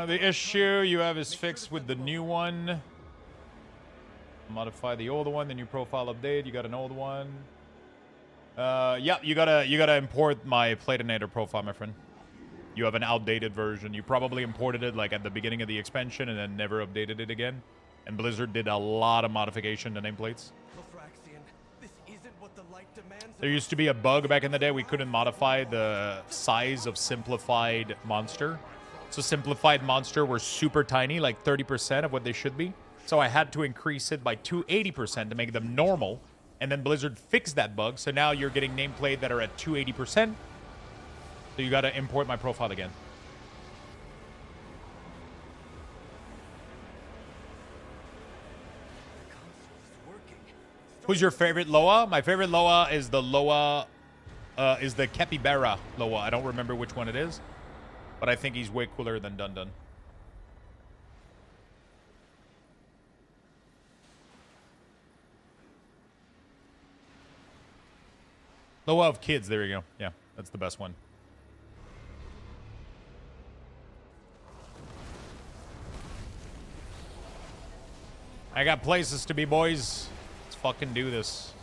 The issue you have is fixed with the new one. Modify the old one, the new profile update. You got an old one. Yeah, you gotta import my Platinator profile, my friend. You have an outdated version. You probably imported it like at the beginning of the expansion and then never updated it again. And Blizzard did a lot of modification to nameplates. There used to be a bug back in the day. We couldn't modify the size of simplified monster. So simplified monster were super tiny, like 30% of what they should be. So I had to increase it by 280% to make them normal. And then Blizzard fixed that bug. So now you're getting nameplate that are at 280%. So you got to import my profile again. Who's your favorite Loa? My favorite Loa is the Capybara Loa. I don't remember which one it is, but I think he's way cooler than Dun Dun. Loa of kids. There you go. Yeah, that's the best one. I got places to be, boys. Let's fucking do this.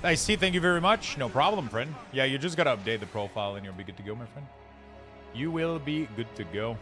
I see. Thank you very much. No problem, friend. Yeah, you just gotta update the profile and you'll be good to go, my friend. You will be good to go.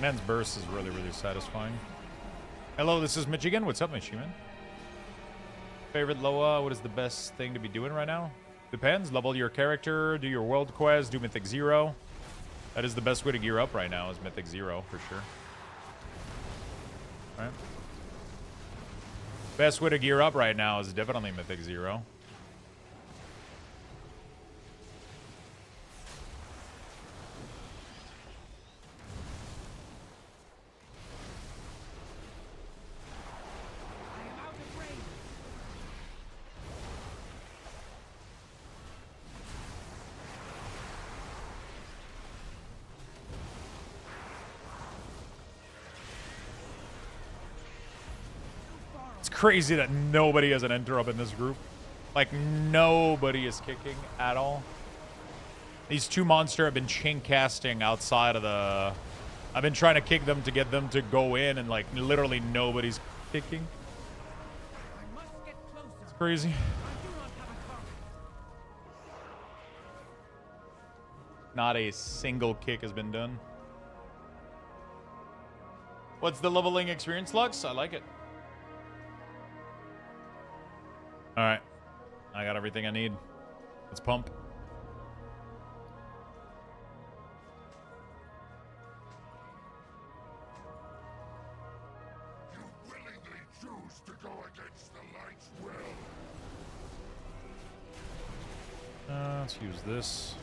Ann's burst is really, really satisfying. Hello, this is Michigan. What's up, Shaman? Favorite Loa? What is the best thing to be doing right now? Depends. Level your character, do your world quest, do Mythic 0. That is the best way to gear up right now, is Mythic 0 for sure. Right? Best way to gear up right now is definitely Mythic 0. Crazy that nobody has an interrupt in this group. Like, nobody is kicking at all. These two monsters have been chain casting outside of the... I've been trying to kick them to get them to go in, and, like, literally nobody's kicking. It's crazy. Not a single kick has been done. What's the leveling experience, Lux? I like it. All right, I got everything I need. Let's pump. You willingly choose to go against the light's will. Let's use this.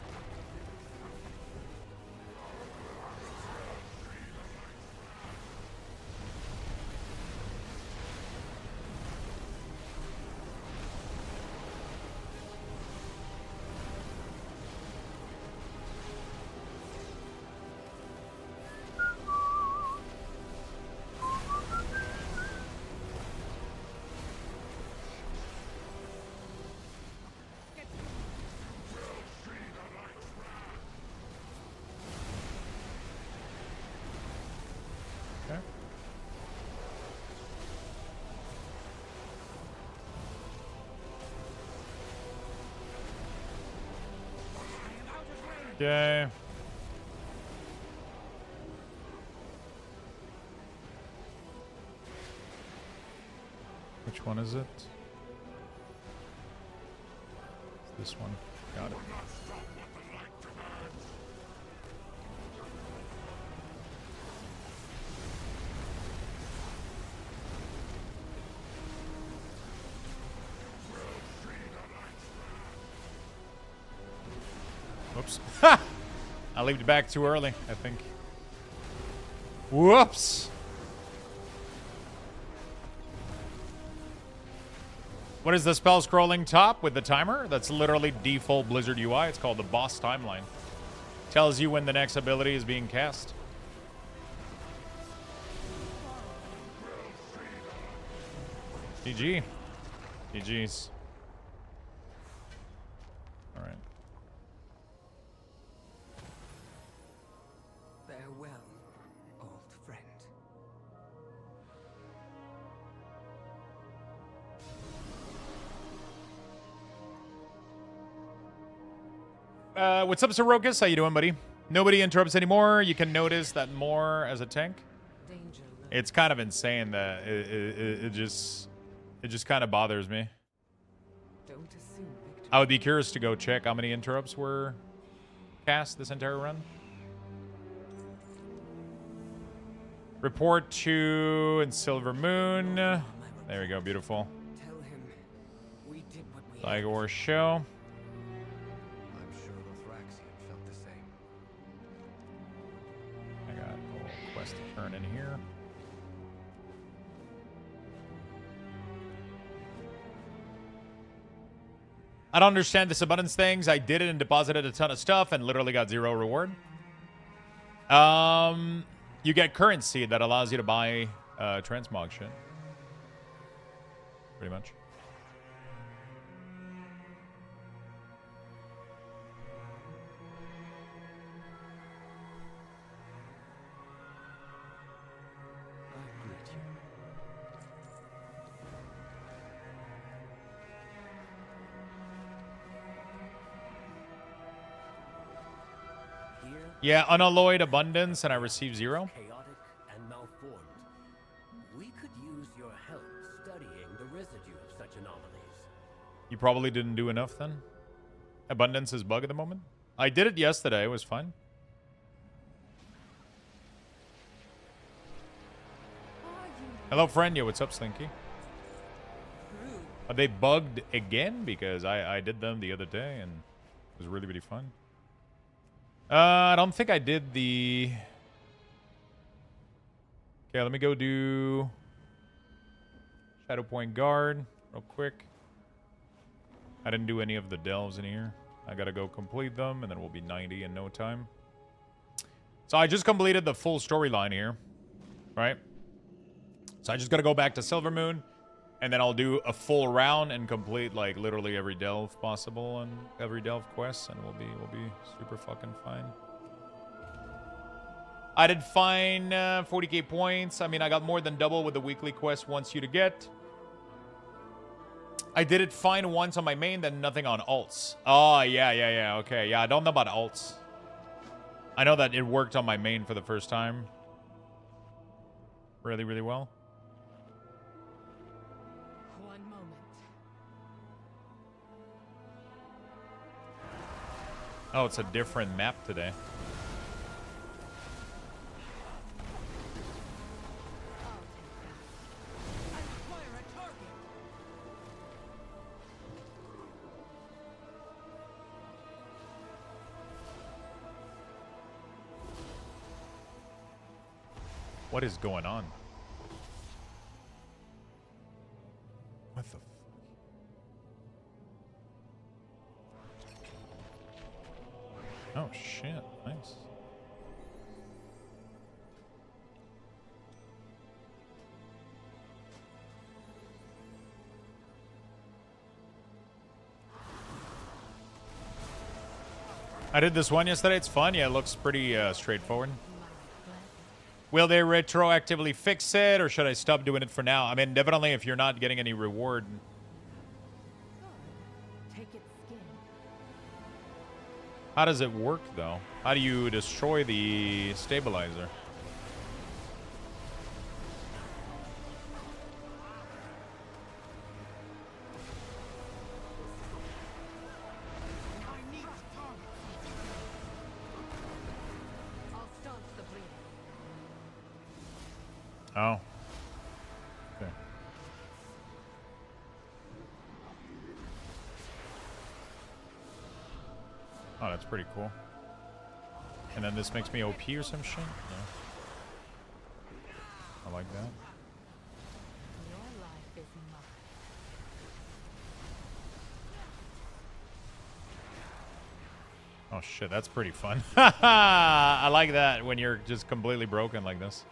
Okay. Which one is it? It's this one. Got it. Whoops. Ha! I leaped back too early, I think. Whoops. What is the spell scrolling top with the timer? That's literally default Blizzard UI. It's called the boss timeline. Tells you when the next ability is being cast. GG. GG's. All right. Farewell, old friend. What's up, Sorokas? How you doing, buddy? Nobody interrupts anymore. You can notice that more as a tank. Danger It's kind of insane that it just kind of bothers me. Don't assume victory. I would be curious to go check how many interrupts were cast this entire run. Report to and Silver Moon. There we go, beautiful. Tell him we did what we Zygor show. I'm sure Lothraxian felt the same. I got a little quest to turn in here. I don't understand this abundance things. I did it and deposited a ton of stuff and literally got 0 reward. You get currency that allows you to buy transmog shit. Pretty much. I greet you. Here, Yeah, unalloyed abundance, and I receive 0. chaotic and malformed. We could use your help studying the residue of such anomalies. You probably didn't do enough then. Abundance is bug at the moment. I did it yesterday. It was fine. Hello, friend. Yo, what's up, Slinky? Are they bugged again? Because I did them the other day and it was really, really fun. I don't think I did the... Okay, let me go do... Shadow Point Guard real quick. I didn't do any of the delves in here. I gotta go complete them, and then we'll be 90 in no time. So I just completed the full storyline here, right? So I just gotta go back to Silver Moon, and then I'll do a full round and complete like literally every delve possible and every delve quest, and we'll be super fucking fine. I did fine 40k points. I mean, I got more than double with the weekly quest wants you to get. I did it fine once on my main, then nothing on alts. Oh, yeah. Okay, yeah, I don't know about alts. I know that it worked on my main for the first time. Really, really well. One moment. Oh, it's a different map today. I require a target. What is going on? What the... Oh, shit. Nice. I did this one yesterday. It's fun. Yeah, it looks pretty straightforward. Will they retroactively fix it, or should I stop doing it for now? I mean, definitely if you're not getting any reward. Take its skin. How does it work, though? How do you destroy the stabilizer? I'll staunch the bleeding. Oh. Okay. Oh, that's pretty cool. And then this makes me OP or some shit? No. I like that. Your life is mine. Oh shit, that's pretty fun. I like that when you're just completely broken like this.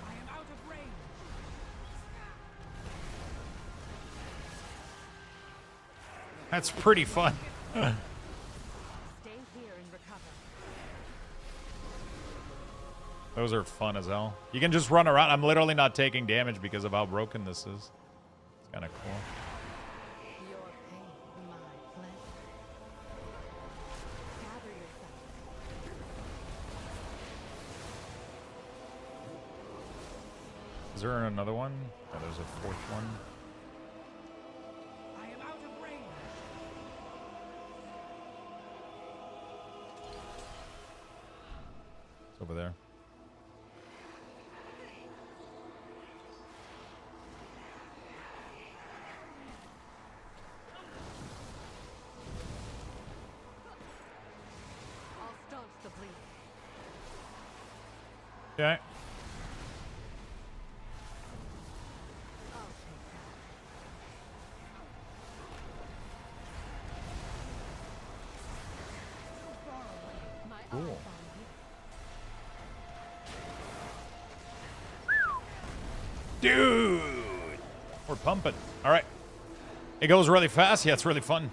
I am out of range. That's pretty fun. Stay here and recover. Those are fun as hell. You can just run around. I'm literally not taking damage because of how broken this is. It's kind of cool. Your pain, my pleasure. Gather yourself. Is there another one? Oh, there's a fourth one. I am out of range. It's over there. I'll staunch the bleeding. Okay. I'll take that. My Cool. eyes on you. Dude! We're pumping. All right. It goes really fast. Yeah, it's really fun.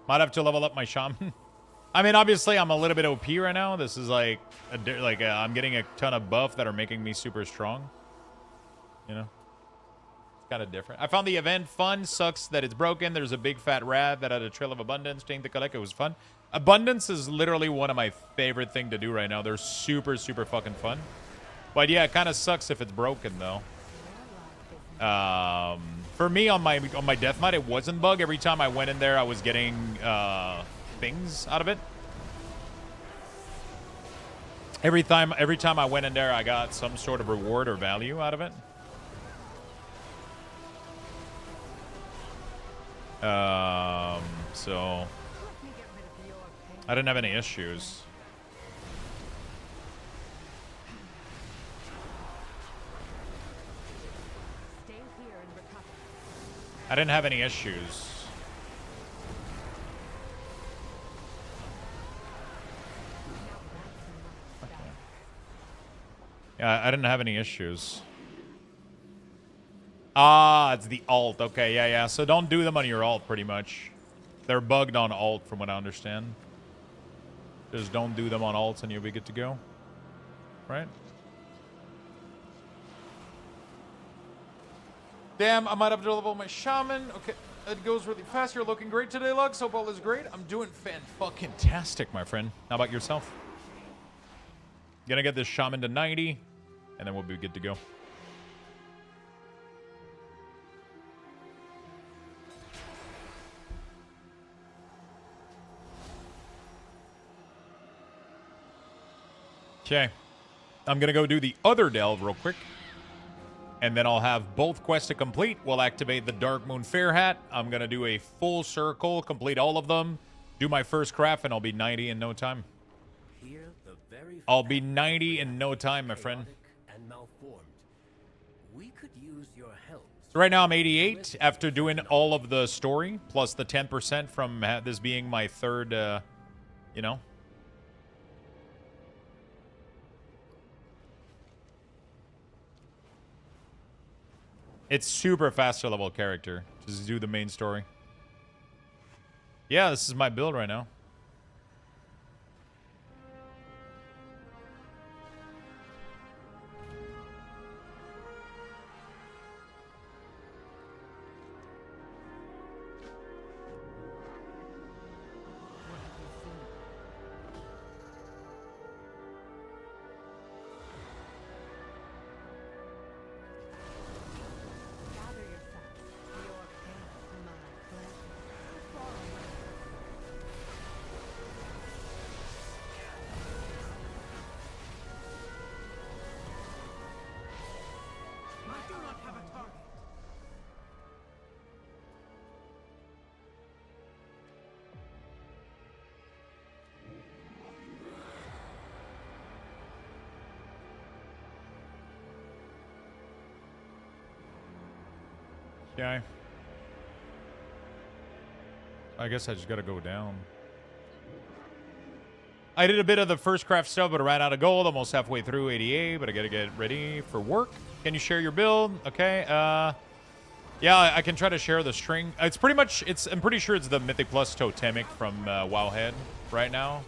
Might have to level up my shaman. I mean, obviously, I'm a little bit OP right now. This is like, I'm getting a ton of buff that are making me super strong. You know? It's kind of different. I found the event fun. Sucks that it's broken. There's a big fat rat that had a trail of abundance. Thing to collect. It was fun. Abundance is literally one of my favorite thing to do right now. They're super, super fucking fun. But yeah, it kind of sucks if it's broken, though. For me, on my death mod, it wasn't bug. Every time I went in there, I was getting things out of it. Every time I went in there, I got some sort of reward or value out of it. So Let me get rid of your pain. I didn't have any issues. Stay here and recover. I didn't have any issues. Yeah, I didn't have any issues. Ah, it's the alt. Okay, yeah, yeah. So don't do them on your alt, pretty much. They're bugged on alt, from what I understand. Just don't do them on alts and you'll be good to go. Right? Damn, I might have to level my shaman. Okay, it goes really fast. You're looking great today, Lux. Hope all is great. I'm doing fan-fucking-tastic, my friend. How about yourself? Gonna get this shaman to 90, and then we'll be good to go. Okay. I'm gonna go do the other delve real quick. And then I'll have both quests to complete. We'll activate the Dark Moon Fair Hat. I'm gonna do a full circle, complete all of them, do my first craft, and I'll be 90 in no time. Here, the very I'll be 90 in no time, my friend. chaotic and malformed. We could use your help. So right now I'm 88 after doing all of the story, plus the 10% from this being my third, you know. It's super faster level character. Just do the main story. Yeah, this is my build right now. Okay. I guess I just gotta go down. I did a bit of the first craft stuff, but I ran out of gold. Almost halfway through 88, but I gotta get ready for work. Can you share your build? Okay. Yeah, I can try to share the string. It's pretty much. I'm pretty sure it's the Mythic Plus Totemic from Wowhead right now.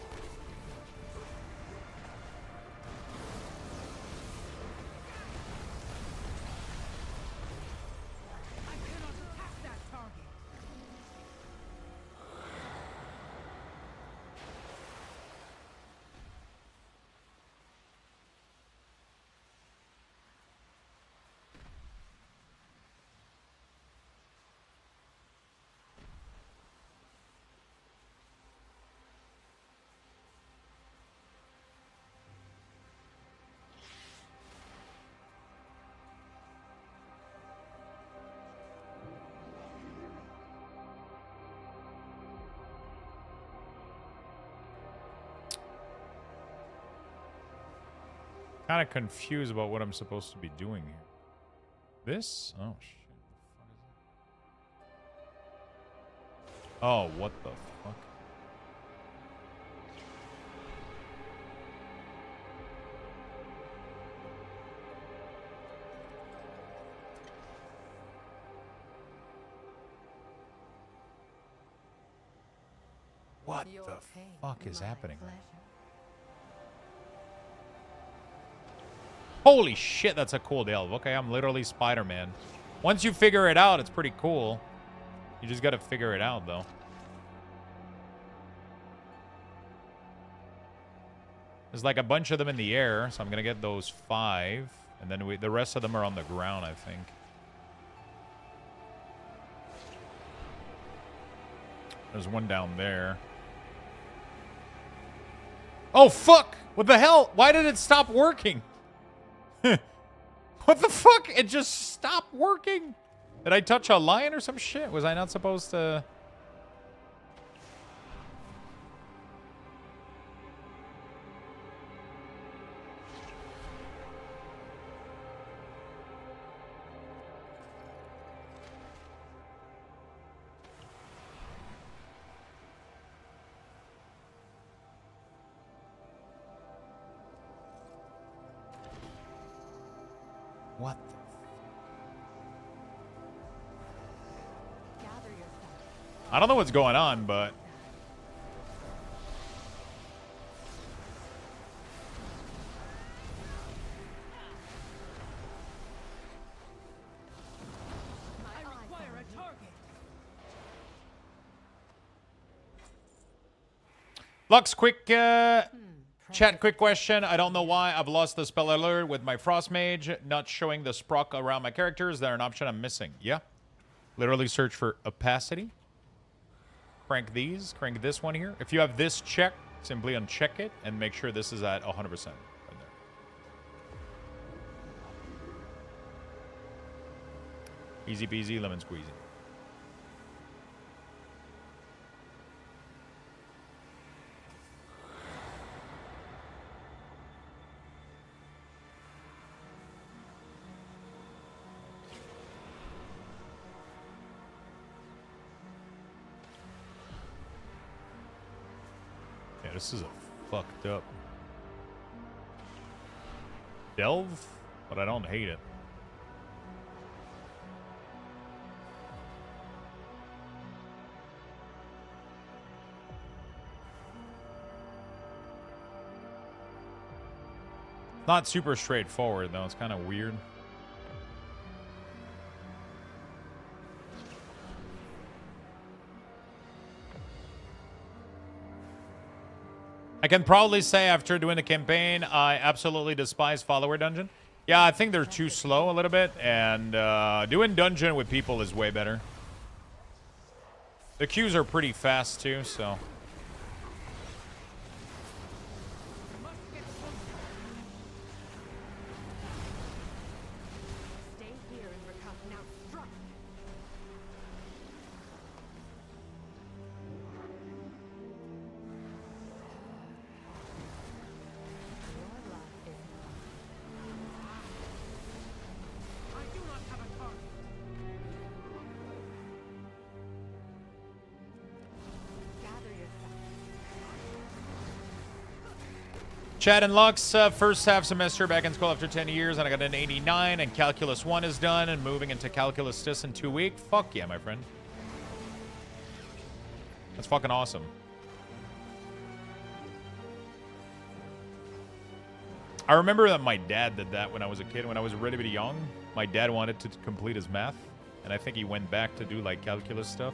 Kind of confused about what I'm supposed to be doing here. This? Oh, shit. Oh, what the fuck? What the fuck is happening? Holy shit, that's a cool delve. Okay, I'm literally Spider-Man. Once you figure it out, it's pretty cool. You just gotta figure it out, though. There's like a bunch of them in the air, so I'm gonna get those 5. And then the rest of them are on the ground, I think. There's one down there. Oh, fuck! What the hell? Why did it stop working? What the fuck? It just stopped working. Did I touch a lion or some shit? Was I not supposed to? What the? I don't know what's going on, but I require a target. Lux, quick chat, quick question. I don't know why I've lost the spell alert with my Frost Mage, not showing the sprock around my characters. Is there an option I'm missing? Yeah. Literally search for opacity. Crank these. Crank this one here. If you have this checked, simply uncheck it and make sure this is at 100%. Right there. Easy peasy, lemon squeezy. This is a fucked up delve, but I don't hate it. Not super straightforward though, it's kind of weird. I can proudly say after doing the campaign, I absolutely despise follower dungeon. Yeah, I think they're too slow a little bit, and doing dungeon with people is way better. The queues are pretty fast too, so. Chad and Lux, first half semester back in school after 10 years, and I got an 89, and Calculus 1 is done, and moving into Calculus Stis in 2 weeks. Fuck yeah, my friend. That's fucking awesome. I remember that my dad did that when I was a kid. When I was really, really young, my dad wanted to complete his math, and I think he went back to do, like, calculus stuff.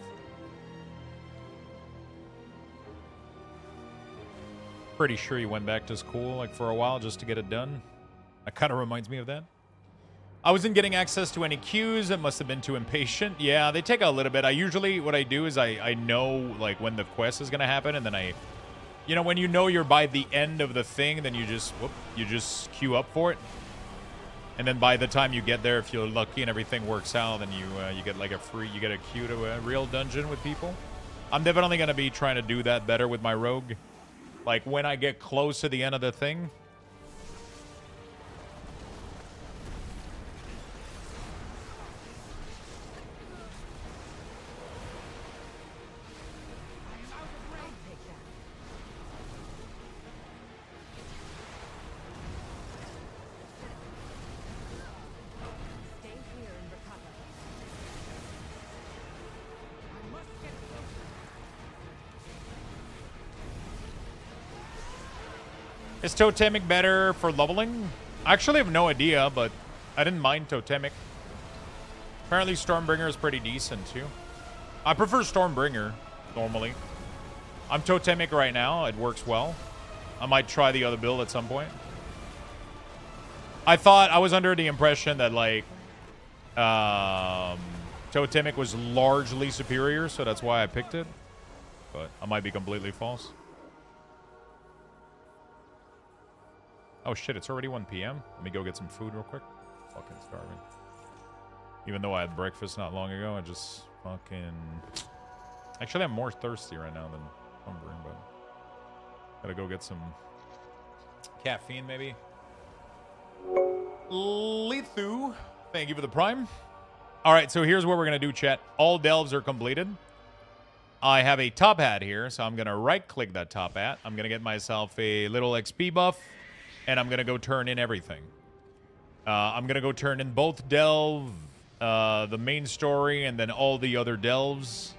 Pretty sure he went back to school, like, for a while just to get it done. That kind of reminds me of that. I wasn't getting access to any queues. It must have been too impatient. Yeah, they take a little bit. I usually, what I do is I know, like, when the quest is going to happen, and then you know, when you know you're by the end of the thing, then you just queue up for it. And then by the time you get there, if you're lucky and everything works out, then you get, like, you get a queue to a real dungeon with people. I'm definitely going to be trying to do that better with my rogue. Like, when I get close to the end of the thing. Is Totemic better for leveling? I actually have no idea, but I didn't mind Totemic. Apparently Stormbringer is pretty decent too. I prefer Stormbringer normally. I'm Totemic right now. It works well. I might try the other build at some point. I was under the impression that, like, Totemic was largely superior, so that's why I picked it. But I might be completely false. Oh shit, it's already 1 p.m. Let me go get some food real quick. Fucking starving. Even though I had breakfast not long ago, I just fucking... Actually, I'm more thirsty right now than hungry, but... Gotta go get some... caffeine, maybe. Lethu. Thank you for the prime. Alright, so here's what we're gonna do, chat. All delves are completed. I have a top hat here, so I'm gonna right-click that top hat. I'm gonna get myself a little XP buff. And I'm going to go turn in everything. I'm going to go turn in both delve, the main story, and then all the other delves.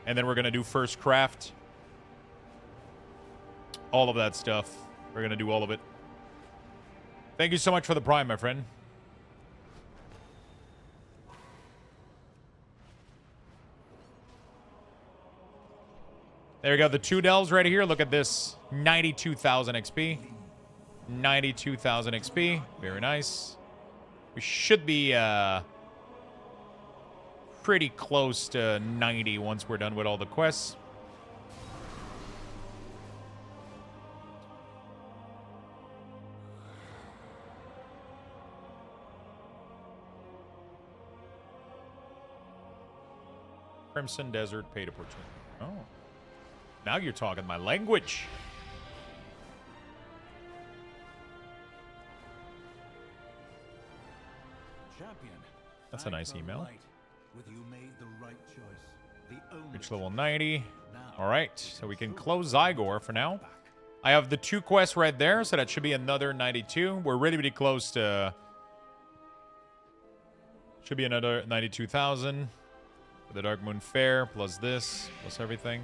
And then we're going to do first craft. All of that stuff. We're going to do all of it. Thank you so much for the prime, my friend. There we go. The 2 delves right here. Look at this. 92,000 XP. 92,000 XP. Very nice. We should be pretty close to 90 once we're done with all the quests. Crimson Desert paid opportunity. Oh. Now you're talking my language. Champion, that's a nice email. You made the right choice. Reach level 90. All right, so we can close Zygor for now. I have the 2 quests right there, so that should be another 92. We're really, really close to... Should be another 92,000. The Dark Moon Fair, plus this, plus everything.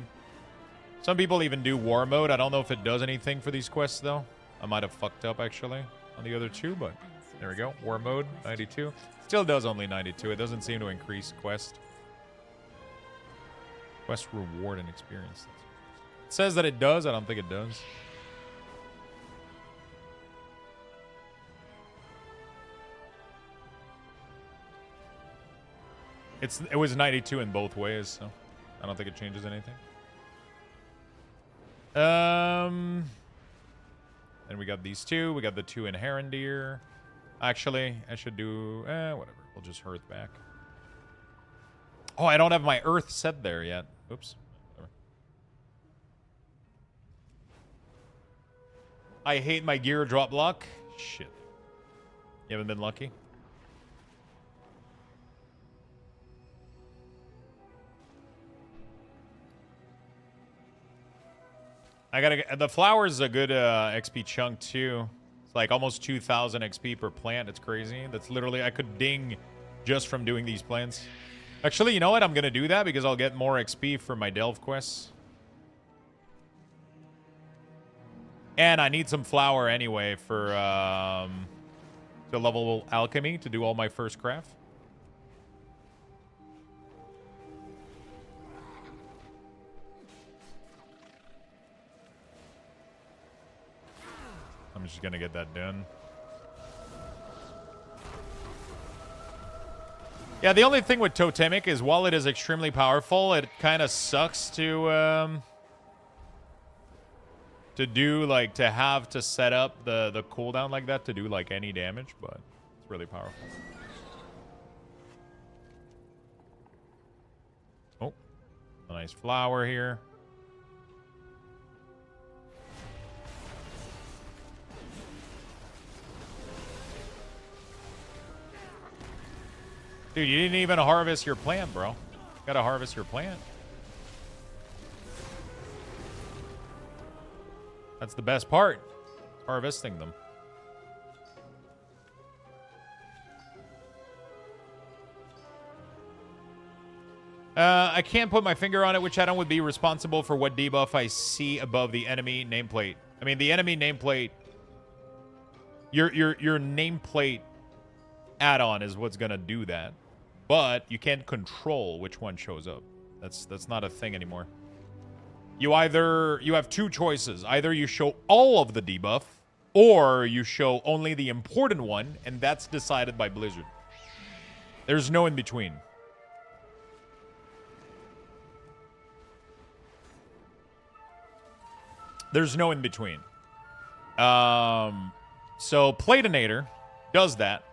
Some people even do War Mode. I don't know if it does anything for these quests, though. I might have fucked up, actually, on the other 2, but... There we go. War Mode, 92. Still does only 92. It doesn't seem to increase quest. Quest reward and experience. It says that it does. I don't think it does. It was 92 in both ways, so I don't think it changes anything. And we got these 2. We got the 2 in Herondeer. Actually, I should do... whatever. We'll just Earth back. Oh, I don't have my Earth set there yet. Oops. Whatever. I hate my gear drop luck. Shit. You haven't been lucky? I gotta get, the flower's a good XP chunk too. It's like almost 2,000 XP per plant. It's crazy. That's literally, I could ding just from doing these plants. Actually, you know what? I'm gonna do that because I'll get more XP for my delve quests. And I need some flour anyway for to level alchemy to do all my first craft. I'm just gonna get that done. Yeah, the only thing with Totemic is while it is extremely powerful, it kind of sucks to do, like, to have to set up the cooldown like that to do, like, any damage, but it's really powerful. Oh, a nice flower here. Dude, you didn't even harvest your plant, bro. You gotta harvest your plant. That's the best part. Harvesting them. I can't put my finger on it. Which add-on would be responsible for what debuff I see above the enemy nameplate? I mean, the enemy nameplate... Your nameplate add-on is what's gonna do that. But you can't control which one shows up. That's not a thing anymore. You have two choices. Either you show all of the debuff, or you show only the important one, and that's decided by Blizzard. There's no in between. There's no in between. So Platinator does that.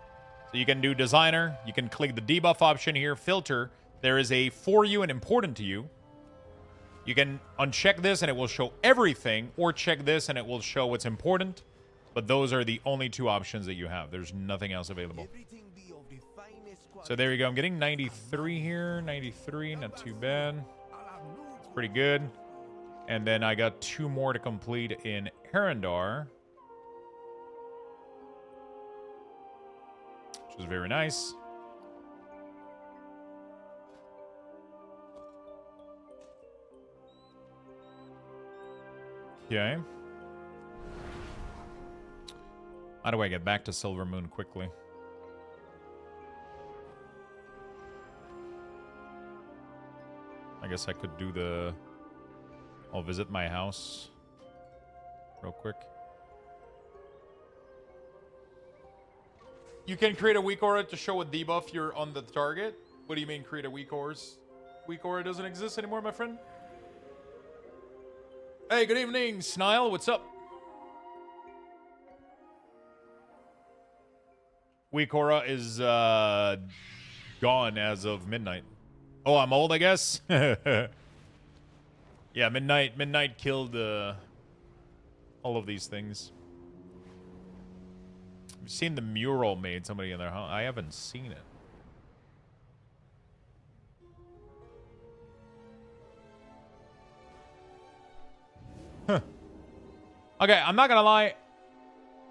So you can do designer. You can click the debuff option here. Filter. There is a for you and important to you. You can uncheck this and it will show everything, or check this and it will show what's important. But those are the only two options that you have. There's nothing else available. So there you go. I'm getting 93 here. 93, not too bad. It's pretty good. And then I got 2 more to complete in Arendar, which is very nice. Okay. How do I get back to Silver Moon quickly? I guess I could do the... I'll visit my house real quick. You can create a weak aura to show a debuff you're on the target. What do you mean create a weak aura? Weak aura doesn't exist anymore, my friend. Hey, good evening, Snile. What's up? Weak aura is gone as of midnight. Oh, I'm old, I guess. Yeah, midnight killed all of these things. I've seen the mural made somebody in their house. I haven't seen it. Huh. Okay, I'm not gonna lie.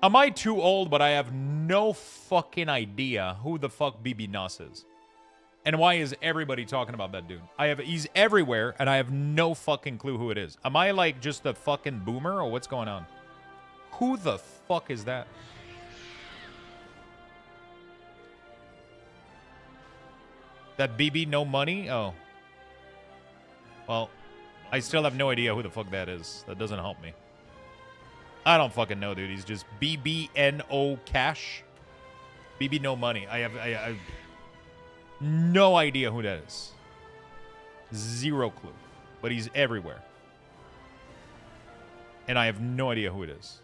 Am I too old, but I have no fucking idea who the fuck BB Nuss is. And why is everybody talking about that dude? He's everywhere, and I have no fucking clue who it is. Am I like just a fucking boomer, or what's going on? Who the fuck is that? That BB no money? Oh. Well, I still have no idea who the fuck that is. That doesn't help me. I don't fucking know, dude. He's just BBNO cash. BB no money. I have no idea who that is. Zero clue. But he's everywhere. And I have no idea who it is.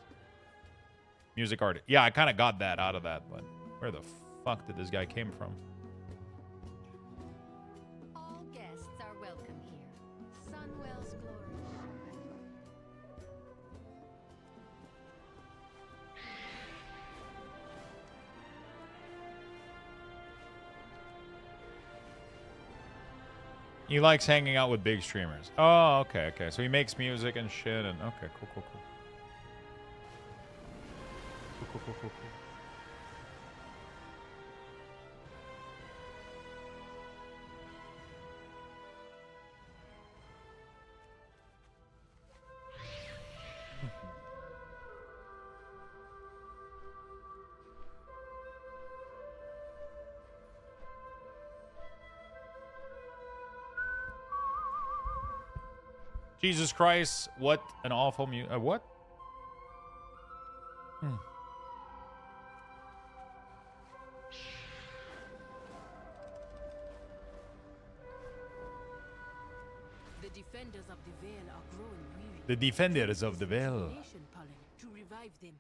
Music artist. Yeah, I kind of got that out of that, but where the fuck did this guy came from? All guests are welcome here. Sunwell's glory. He likes hanging out with big streamers. Oh, okay, okay. So he makes music and shit, and okay, cool, cool, cool. Cool, cool, cool, cool, cool. Jesus Christ, what an awful what? The defenders of the Veil are growing weary. The defenders of the Veil. Pollen to revive them.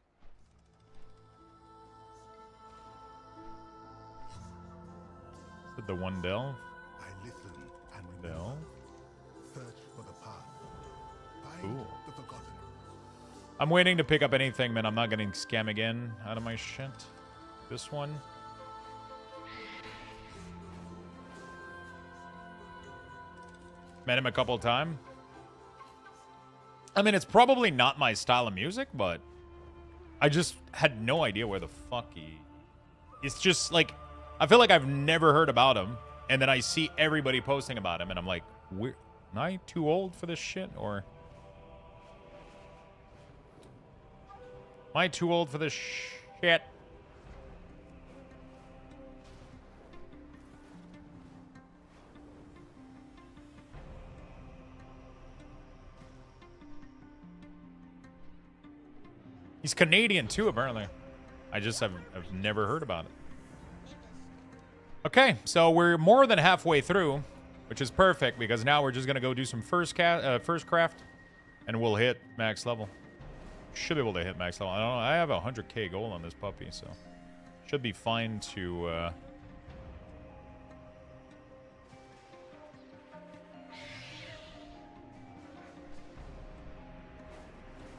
Is it the one delve? I listen and Delve? search for the path. Find Cool. the forgotten. I'm waiting to pick up anything, man. I'm not getting scam again out of my shit. This one. Met him a couple times. I mean, it's probably not my style of music, but I just had no idea where the fuck he... It's just like, I feel like I've never heard about him, and then I see everybody posting about him, and I'm like, am I too old for this shit, or... Am I too old for this shit? He's Canadian too, apparently. I've never heard about it. Okay, so we're more than halfway through, which is perfect because now we're just gonna go do some first craft, and we'll hit max level. Should be able to hit max level. I don't know. I have 100k gold on this puppy, so should be fine to.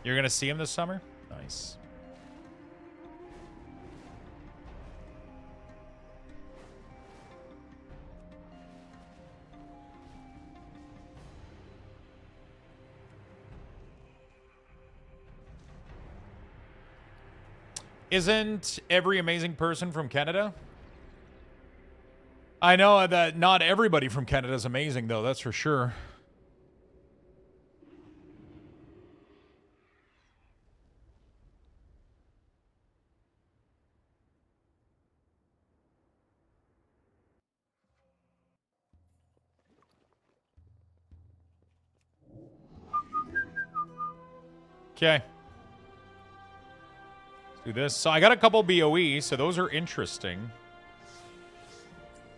You're gonna see him this summer? Nice. Isn't every amazing person from Canada? I know that not everybody from Canada is amazing, though. That's for sure. Okay. Do this. So I got a couple BOE, so those are interesting.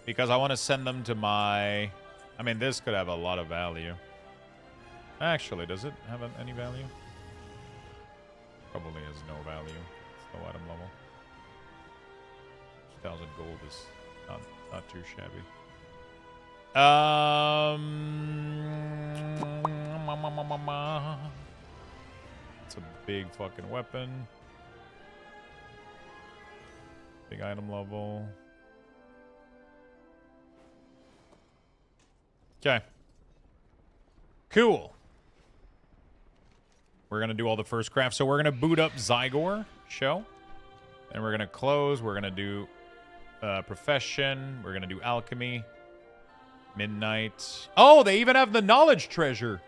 Because I want to send them to my... I mean, this could have a lot of value. Actually, does it have any value? Probably has no value. It's no item level. 2,000 gold is not too shabby. It's a big fucking weapon. Big item level. Okay. Cool. We're going to do all the first crafts. So we're going to boot up Zygor show. And we're going to close. We're going to do profession. We're going to do alchemy. Midnight. Oh, they even have the knowledge treasure.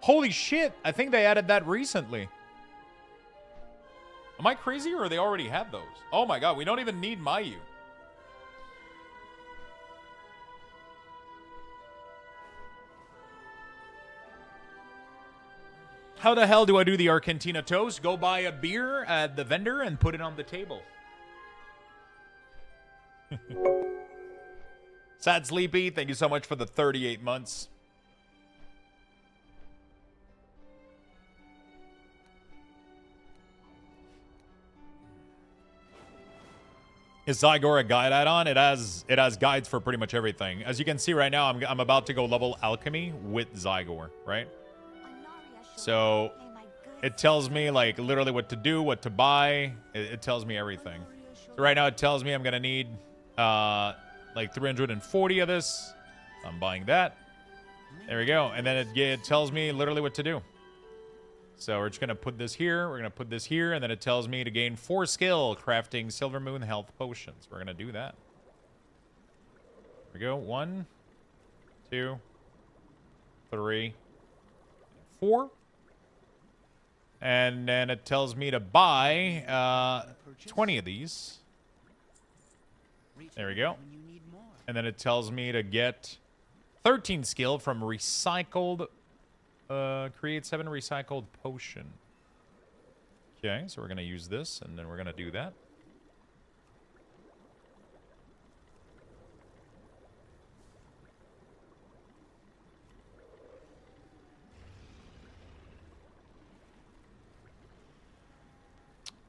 Holy shit. I think they added that recently. Am I crazy or they already had those? Oh my god, we don't even need Mayu. How the hell do I do the Argentina toast? Go buy a beer at the vendor and put it on the table. Sad Sleepy, thank you so much for the 38 months. Is Zygor a guide add-on? It has guides for pretty much everything. As you can see right now, I'm about to go level alchemy with Zygor, right? So it tells me like literally what to do, what to buy. It tells me everything. So right now it tells me I'm gonna need like 340 of this. I'm buying that. There we go. And then it tells me literally what to do. So we're just going to put this here. We're going to put this here. And then it tells me to gain 4 skill crafting Silver Moon health potions. We're going to do that. Here we go. 1, 2, 3, 4. And then it tells me to buy 20 of these. There we go. And then it tells me to get 13 skill from recycled. Create 7 recycled potion. Okay, so we're going to use this, and then we're going to do that.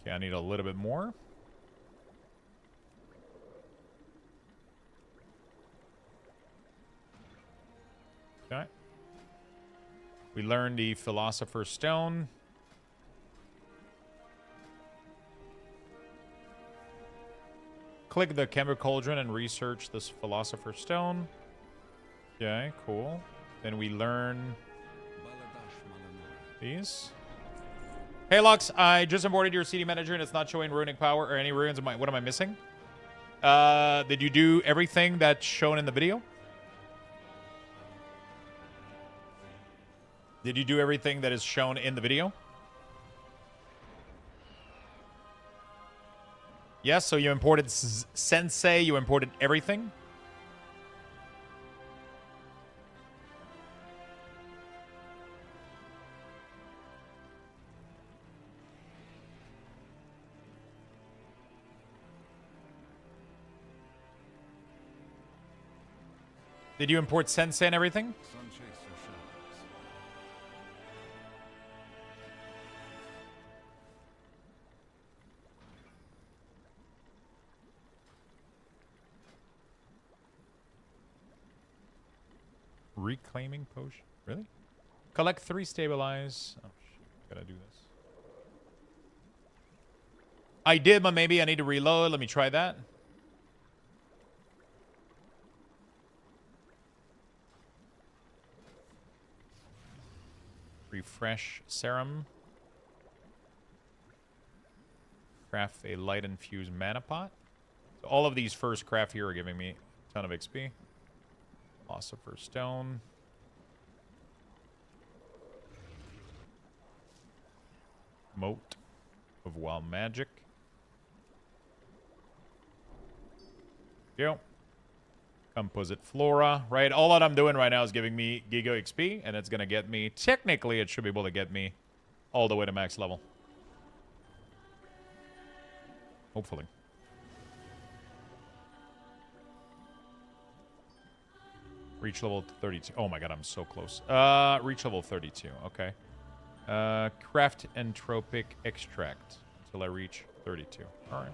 Okay, I need a little bit more. Okay. We learned the Philosopher's Stone. Click the Chemical Cauldron and research this Philosopher's Stone. Okay, cool. Then we learn these. Hey, Lux, I just imported your CD manager and it's not showing runic power or any runes. What am I missing? Did you do everything that's shown in the video? Did you do everything that is shown in the video? Yes, so you imported Sensei, you imported everything? Did you import Sensei and everything? Reclaiming potion? Really? Collect 3 stabilize. Oh, shit. Gotta do this. I did, but maybe I need to reload. Let me try that. Refresh serum. Craft a light infused mana pot. So all of these first craft here are giving me a ton of XP. Philosopher's Stone. Moat of Wild Magic. Go. Composite Flora. Right, all that I'm doing right now is giving me Giga XP, and it's going to get me, technically, it should be able to get me all the way to max level. Hopefully. Reach level 32. Oh my god, I'm so close. Reach level 32. Okay. Craft entropic extract until I reach 32. All right.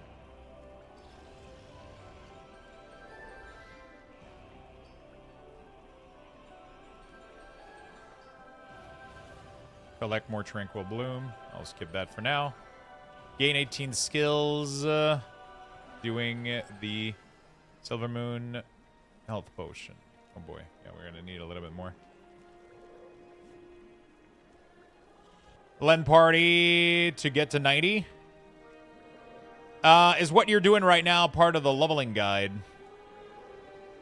Collect more tranquil bloom. I'll skip that for now. Gain 18 skills. Doing the Silver Moon health potion. Oh boy, yeah, we're gonna need a little bit more. Len party to get to 90. Is what you're doing right now part of the leveling guide?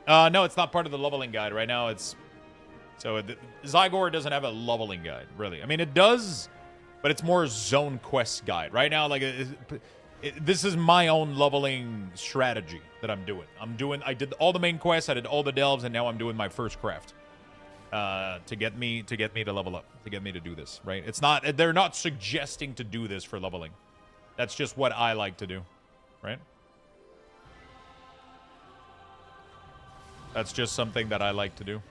No, it's not part of the leveling guide. Right now it's... So Zygor doesn't have a leveling guide, really. I mean, it does, but it's more zone quest guide. Right now, like, this is my own leveling strategy that I'm doing. I did all the main quests, I did all the delves, and now I'm doing my first craft. To get me to level up, to get me to do this, right? It's not, they're not suggesting to do this for leveling. That's just what I like to do, right? That's just something that I like to do.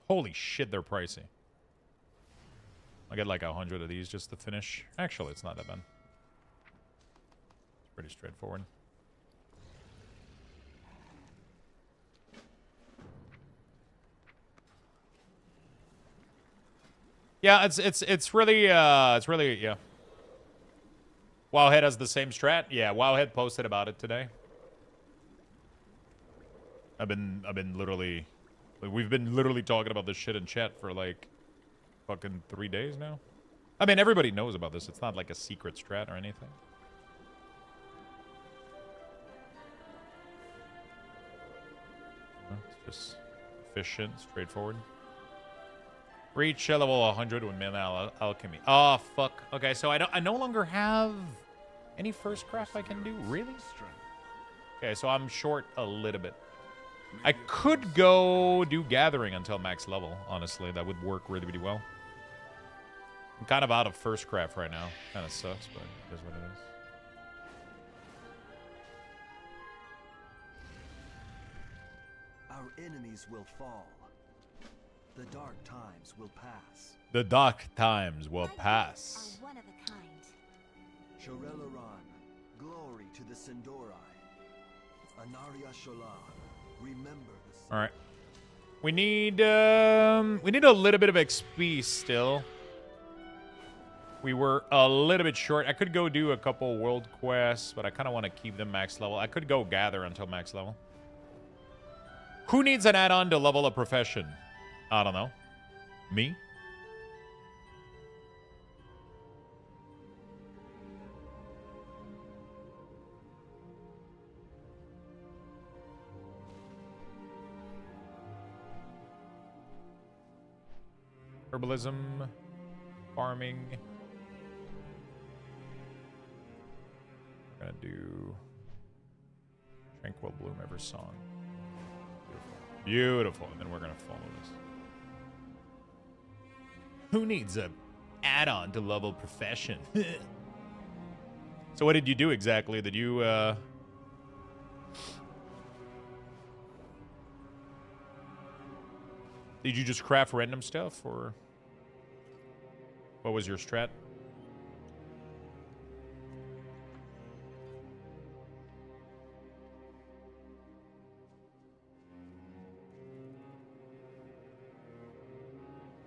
Holy shit, they're pricey. I'll get like 100 of these just to finish. Actually, it's not that bad. It's pretty straightforward. Yeah, it's really yeah. Wowhead has the same strat? Yeah, Wowhead posted about it today. I've been literally... We've been literally talking about this shit in chat for like fucking 3 days now. I mean, everybody knows about this. It's not like a secret strat or anything. It's just efficient, straightforward. Reach level 100 with mana alchemy. Oh, fuck. Okay, so I no longer have any first craft I can do. Really? Okay, so I'm short a little bit. I could go do gathering until max level, honestly. That would work really, really well. I'm kind of out of first craft right now. Kind of sucks, but it is what it is. Our enemies will fall. The dark times will pass. The dark times will pass. One of a kind. Shorelaran, glory to the Sindorai. Anaria Sholar, remember the... All right. We need a little bit of XP still. We were a little bit short. I could go do a couple world quests, but I kind of want to keep them max level. I could go gather until max level. Who needs an add-on to level a profession? I don't know. Me? Herbalism, farming. We're gonna do Tranquil Bloom Ever Song. Beautiful. Beautiful. And then we're gonna follow this. Who needs a add-on to level profession? So what did you do exactly? Did you did you just craft random stuff, or what was your strat?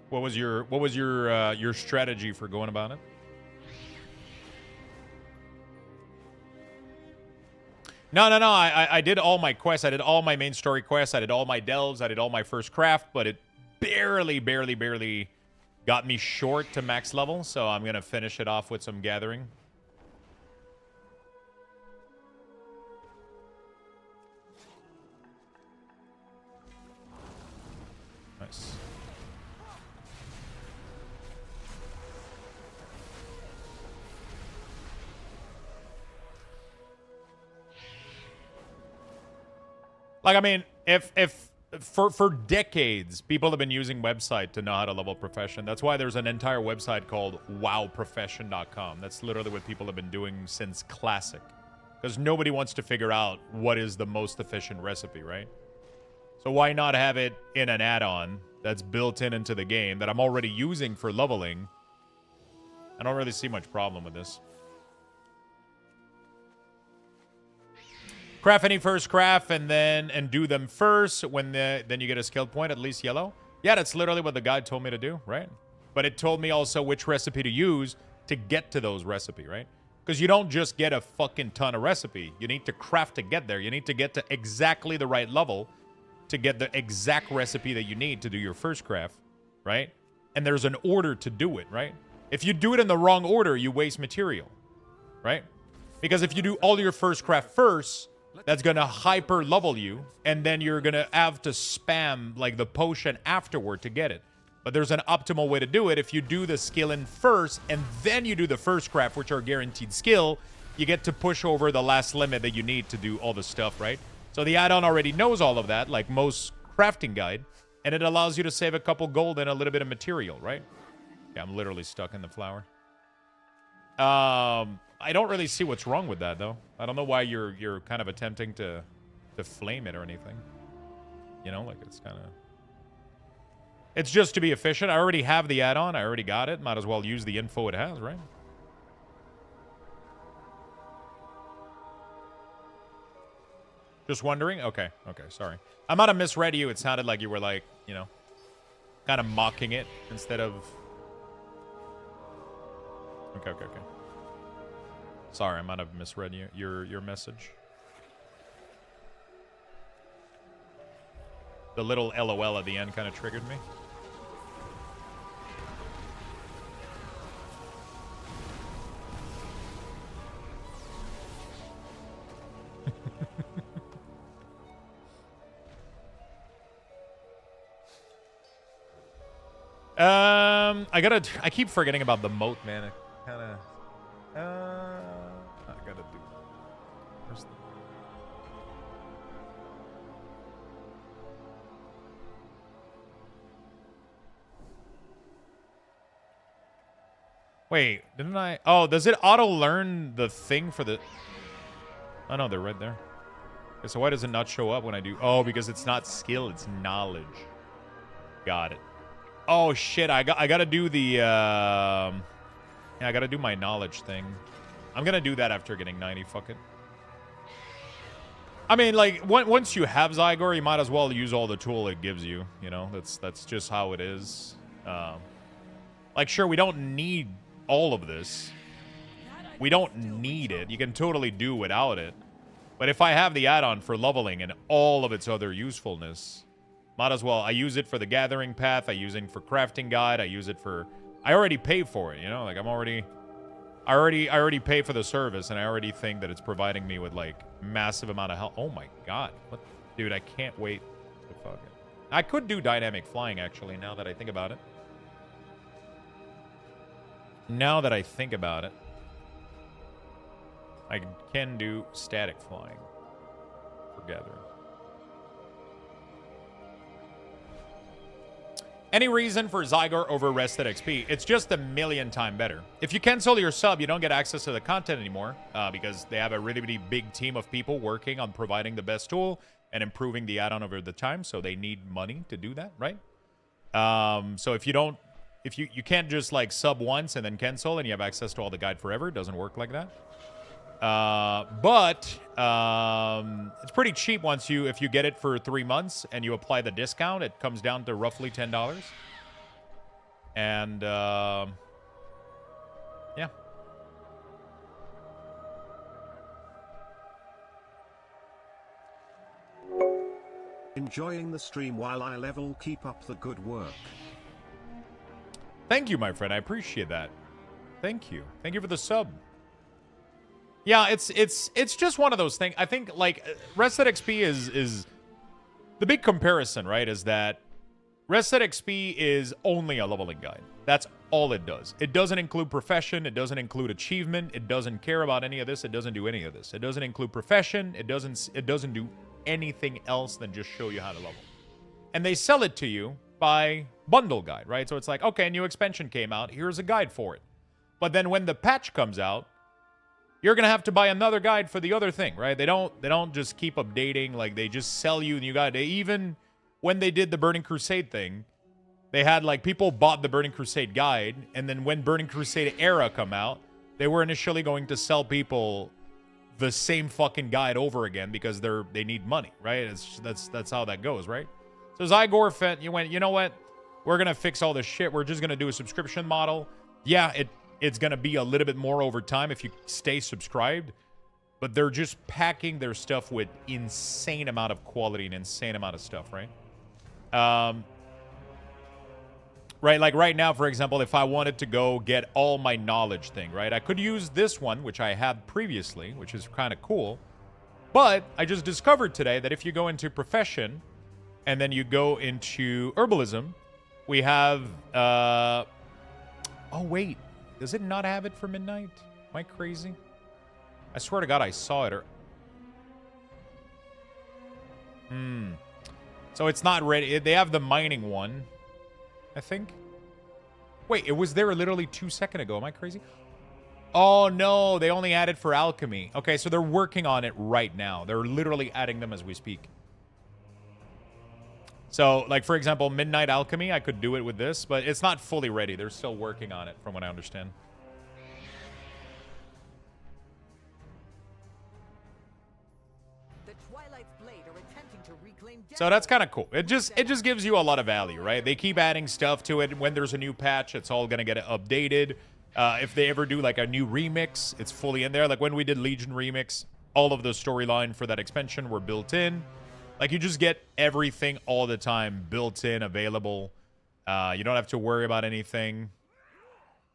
What was your strategy for going about it? No. I did all my quests. I did all my main story quests. I did all my delves. I did all my first craft, but it barely got me short to max level. So I'm gonna finish it off with some gathering. Nice. Like, I mean, if for decades, people have been using website to know how to level profession. That's why there's an entire website called wowprofession.com. That's literally what people have been doing since Classic. Because nobody wants to figure out what is the most efficient recipe, right? So why not have it in an add-on that's built into the game that I'm already using for leveling? I don't really see much problem with this. Craft any first craft and do them first. When then you get a skill point, at least yellow. Yeah, that's literally what the guide told me to do, right? But it told me also which recipe to use to get to those recipe, right? Because you don't just get a fucking ton of recipe. You need to craft to get there. You need to get to exactly the right level to get the exact recipe that you need to do your first craft, right? And there's an order to do it, right? If you do it in the wrong order, you waste material, right? Because if you do all your first craft first, that's going to hyper level you, and then you're going to have to spam like the potion afterward to get it. But there's an optimal way to do it. If you do the skill in first, and then you do the first craft, which are guaranteed skill, you get to push over the last limit that you need to do all the stuff, right? So the add-on already knows all of that, like most crafting guide, and it allows you to save a couple gold and a little bit of material, right? Yeah, I'm literally stuck in the flower. I don't really see what's wrong with that, though. I don't know why you're kind of attempting to flame it or anything. You know, like it's kind of... It's just to be efficient. I already have the add-on. I already got it. Might as well use the info it has, right? Just wondering? Okay, sorry. I might have misread you. It sounded like you were like, you know, kind of mocking it instead of... Okay. Sorry, I might have misread your message. The little LOL at the end kind of triggered me. I keep forgetting about the moat, man. I kinda, I gotta do. Where's the... Wait, didn't I? Oh, does it auto learn the thing for the? Oh no, they're right there. Okay, so why does it not show up when I do? Oh, because it's not skill, it's knowledge. Got it. Oh shit, I gotta do the yeah, I gotta do my knowledge thing. I'm gonna do that after getting 90, fuck it. I mean, like, once you have Zygor, you might as well use all the tool it gives you, you know? That's just how it is. Like, sure, we don't need all of this. We don't need it. You can totally do without it. But if I have the add-on for leveling and all of its other usefulness... Might as well. I use it for the gathering path. I use it for crafting guide. I use it for... I already pay for it, you know? Like, I already pay for the service, and I already think that it's providing me with, like, massive amount of help. Oh my god. What? Dude, I can't wait to fuck it. I could do dynamic flying, actually, now that I think about it. Now that I think about it. I can do static flying for gathering. Any reason for Zygor over Rested XP? It's just a million times better. If you cancel your sub, you don't get access to the content anymore because they have a really, really big team of people working on providing the best tool and improving the add-on over the time, so they need money to do that, right? So if you don't, if you can't just like sub once and then cancel and you have access to all the guide forever, it doesn't work like that. But it's pretty cheap once if you get it for 3 months and you apply the discount, it comes down to roughly $10. And yeah. Enjoying the stream while I level. Keep up the good work. Thank you, my friend. I appreciate that. Thank you. Thank you for the sub. Yeah, it's just one of those things. I think, like, Rested XP is the big comparison, right? Is that Rested XP is only a leveling guide. That's all it does. It doesn't include profession. It doesn't include achievement. It doesn't care about any of this. It doesn't do any of this. It doesn't include profession. It doesn't do anything else than just show you how to level. And they sell it to you by bundle guide, right? So it's like, okay, a new expansion came out. Here's a guide for it. But then when the patch comes out, you're gonna have to buy another guide for the other thing, right? They don't just keep updating. Like, they just sell you a new guide. They even, when they did the Burning Crusade thing, they had, like, people bought the Burning Crusade guide, and then when Burning Crusade Era come out, they were initially going to sell people the same fucking guide over again because they need money, right? That's how that goes, right? So Zygor went, you know what? We're gonna fix all this shit. We're just gonna do a subscription model. Yeah, it's going to be a little bit more over time if you stay subscribed. But they're just packing their stuff with insane amount of quality and insane amount of stuff, right? Right, like right now, for example, if I wanted to go get all my knowledge thing, right? I could use this one, which I had previously, which is kind of cool. But I just discovered today that if you go into profession and then you go into herbalism, we have... oh, wait. Does it not have it for midnight? Am I crazy? I swear to God, I saw it. So it's not ready. They have the mining one, I think. Wait, it was there literally 2 seconds ago. Am I crazy? Oh, no. They only added for alchemy. Okay, so they're working on it right now. They're literally adding them as we speak. So, like, for example, Midnight Alchemy, I could do it with this, but it's not fully ready. They're still working on it, from what I understand. The Twilight's Blade are attempting to reclaim So that's kind of cool. It just gives you a lot of value, right? They keep adding stuff to it. When there's a new patch, it's all going to get updated. If they ever do like a new remix, it's fully in there. Like when we did Legion Remix, all of the storyline for that expansion were built in. Like you just get everything all the time built in, available. You don't have to worry about anything.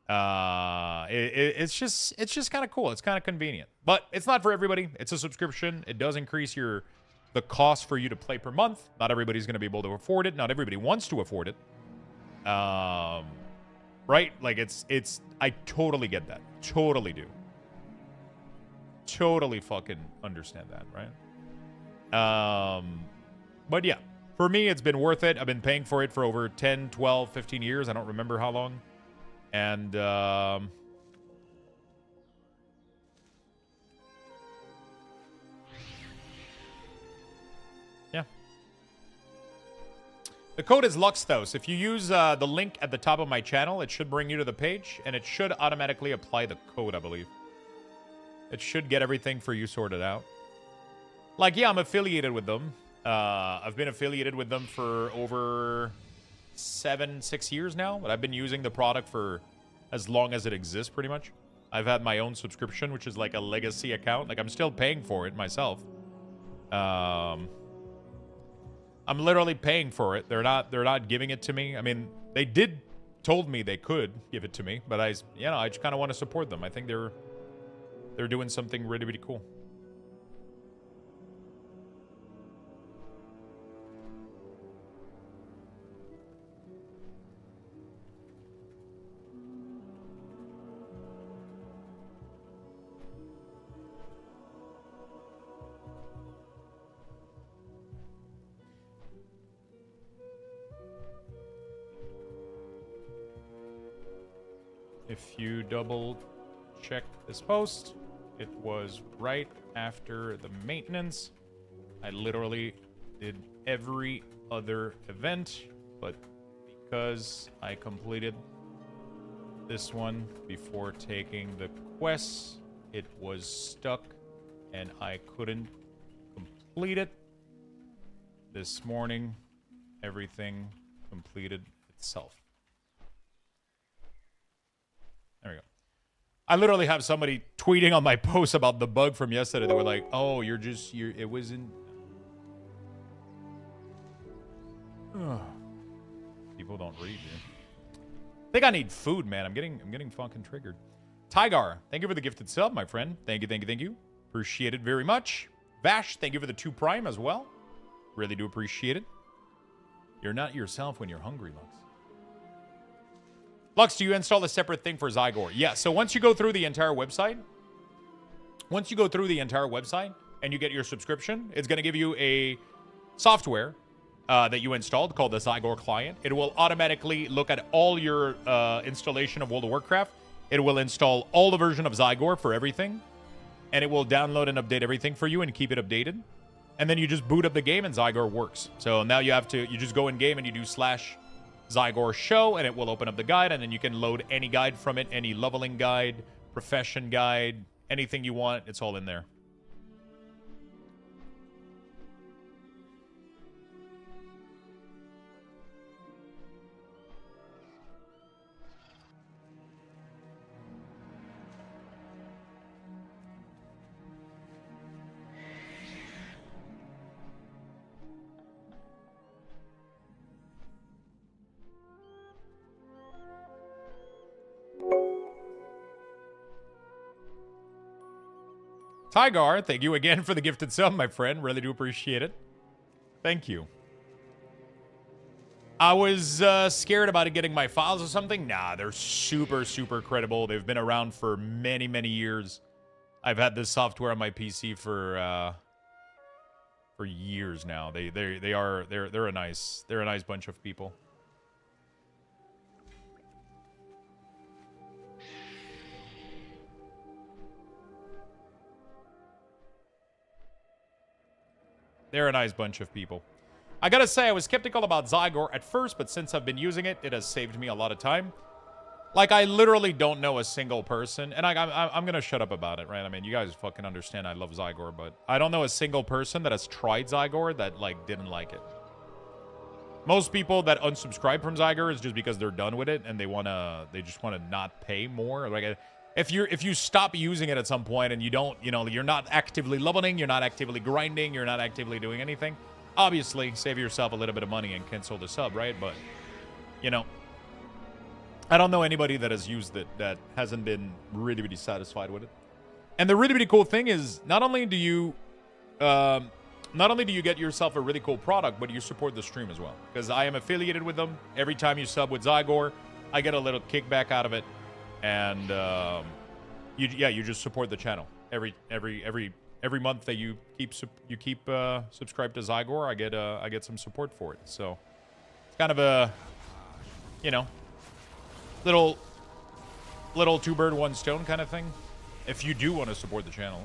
It's just kind of cool. It's kind of convenient, but it's not for everybody. It's a subscription. It does increase the cost for you to play per month. Not everybody's going to be able to afford it. Not everybody wants to afford it. Right? Like I totally get that. Totally do. Totally fucking understand that, right? But yeah, for me, it's been worth it. I've been paying for it for over 10, 12, 15 years. I don't remember how long. And, yeah. The code is Luxthos. If you use the link at the top of my channel, it should bring you to the page, and it should automatically apply the code, I believe. It should get everything for you sorted out. Like, yeah, I'm affiliated with them. I've been affiliated with them for over 6 years now, but I've been using the product for as long as it exists, pretty much. I've had my own subscription, which is like a legacy account. Like, I'm still paying for it myself. I'm literally paying for it. They're not giving it to me. I mean, they told me they could give it to me, but I just kind of want to support them. I think they're doing something really, really cool. If you double check this post, it was right after the maintenance. I literally did every other event, but because I completed this one before taking the quests, it was stuck and I couldn't complete it. This morning, everything completed itself. There we go. I literally have somebody tweeting on my post about the bug from yesterday. They were like, "Oh, it wasn't." People don't read, dude. I think I need food, man. I'm getting fucking triggered. Tygar, thank you for the gifted sub, my friend. Thank you. Appreciate it very much. Vash, thank you for the 2 Prime as well. Really do appreciate it. You're not yourself when you're hungry, Lux. Lux, do you install a separate thing for Zygor? Yeah, so once you go through the entire website, and you get your subscription, it's going to give you a software that you installed called the Zygor client. It will automatically look at all your installation of World of Warcraft. It will install all the version of Zygor for everything, and it will download and update everything for you and keep it updated. And then you just boot up the game and Zygor works. So now you just go in game and you do /Zygor show, and it will open up the guide, and then you can load any guide from it, any leveling guide, profession guide, anything you want. It's all in there. Tygar, thank you again for the gifted sub, my friend. Really do appreciate it. Thank you. I was scared about it getting my files or something. Nah, they're super, super credible. They've been around for many, many years. I've had this software on my PC for years now. They're a nice bunch of people. They're a nice bunch of people. I gotta say, I was skeptical about Zygor at first, but since I've been using it, it has saved me a lot of time. Like, I literally don't know a single person, and I'm gonna shut up about it, right? I mean, you guys fucking understand I love Zygor, but I don't know a single person that has tried Zygor that, like, didn't like it. Most people that unsubscribe from Zygor is just because they're done with it and they just wanna not pay more. Like if you stop using it at some point and you don't, you're not actively leveling, you're not actively grinding, you're not actively doing anything, obviously save yourself a little bit of money and cancel the sub, right? But I don't know anybody that has used it that hasn't been really, really satisfied with it. And the really, really cool thing is not only do you get yourself a really cool product, but you support the stream as well. Because I am affiliated with them. Every time you sub with Zygor, I get a little kickback out of it. And you just support the channel. Every month that you keep subscribed to Zygor, I get some support for it. So it's kind of a little two bird one stone kind of thing. If you do want to support the channel,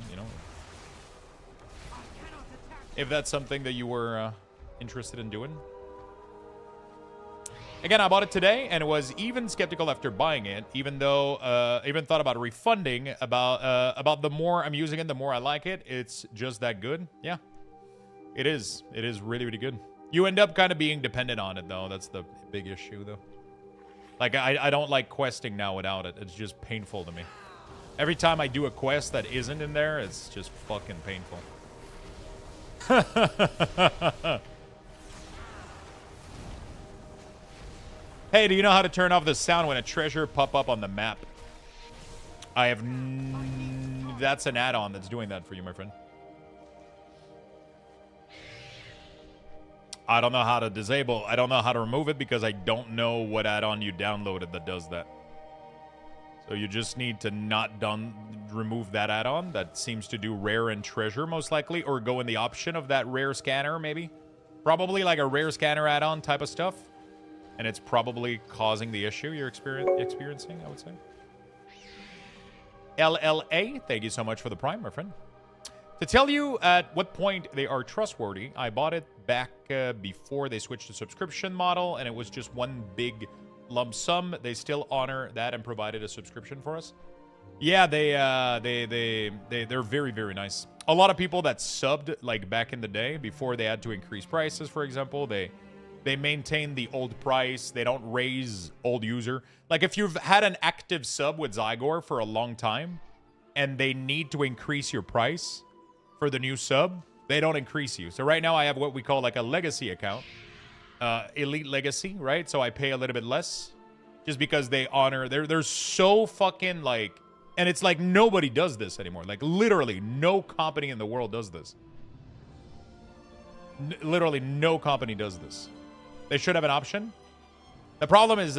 if that's something that you were interested in doing. Again, I bought it today and was even skeptical after buying it, even though I even thought about refunding. About the more I'm using it, the more I like it. It's just that good. Yeah, it is. It is really, really good. You end up kind of being dependent on it, though. That's the big issue, though. Like, I don't like questing now without it. It's just painful to me. Every time I do a quest that isn't in there, it's just fucking painful. Hey, do you know how to turn off the sound when a treasure pop up on the map? I have... That's an add-on that's doing that for you, my friend. I don't know how to disable. I don't know how to remove it because I don't know what add-on you downloaded that does that. So you just need to not remove that add-on that seems to do rare and treasure most likely, or go in the option of that rare scanner maybe. Probably like a rare scanner add-on type of stuff. And it's probably causing the issue you're experiencing, I would say. LLA, thank you so much for the Prime, my friend. To tell you at what point they are trustworthy, I bought it back before they switched to subscription model, and it was just one big lump sum. They still honor that and provided a subscription for us. Yeah, they're very, very nice. A lot of people that subbed like back in the day before they had to increase prices, for example, they maintain the old price. They don't raise old user. Like if you've had an active sub with Zygor for a long time and they need to increase your price for the new sub, they don't increase you. So right now I have what we call like a legacy account. Elite Legacy, right? So I pay a little bit less just because they honor. They're so fucking like... And it's like nobody does this anymore. Like literally no company in the world does this. Literally no company does this. They should have an option. The problem is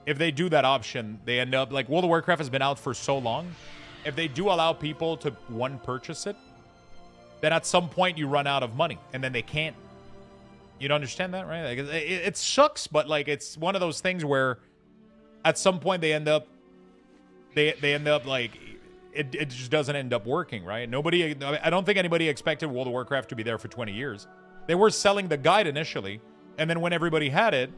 if they do that option, they end up... Like World of Warcraft has been out for so long. If they do allow people to purchase it, then at some point you run out of money and then they can't. You don't understand that, right? Like it sucks, but like it's one of those things where at some point they end up like it just doesn't end up working, right? I don't think anybody expected World of Warcraft to be there for 20 years. They were selling the guide initially, and then when everybody had it,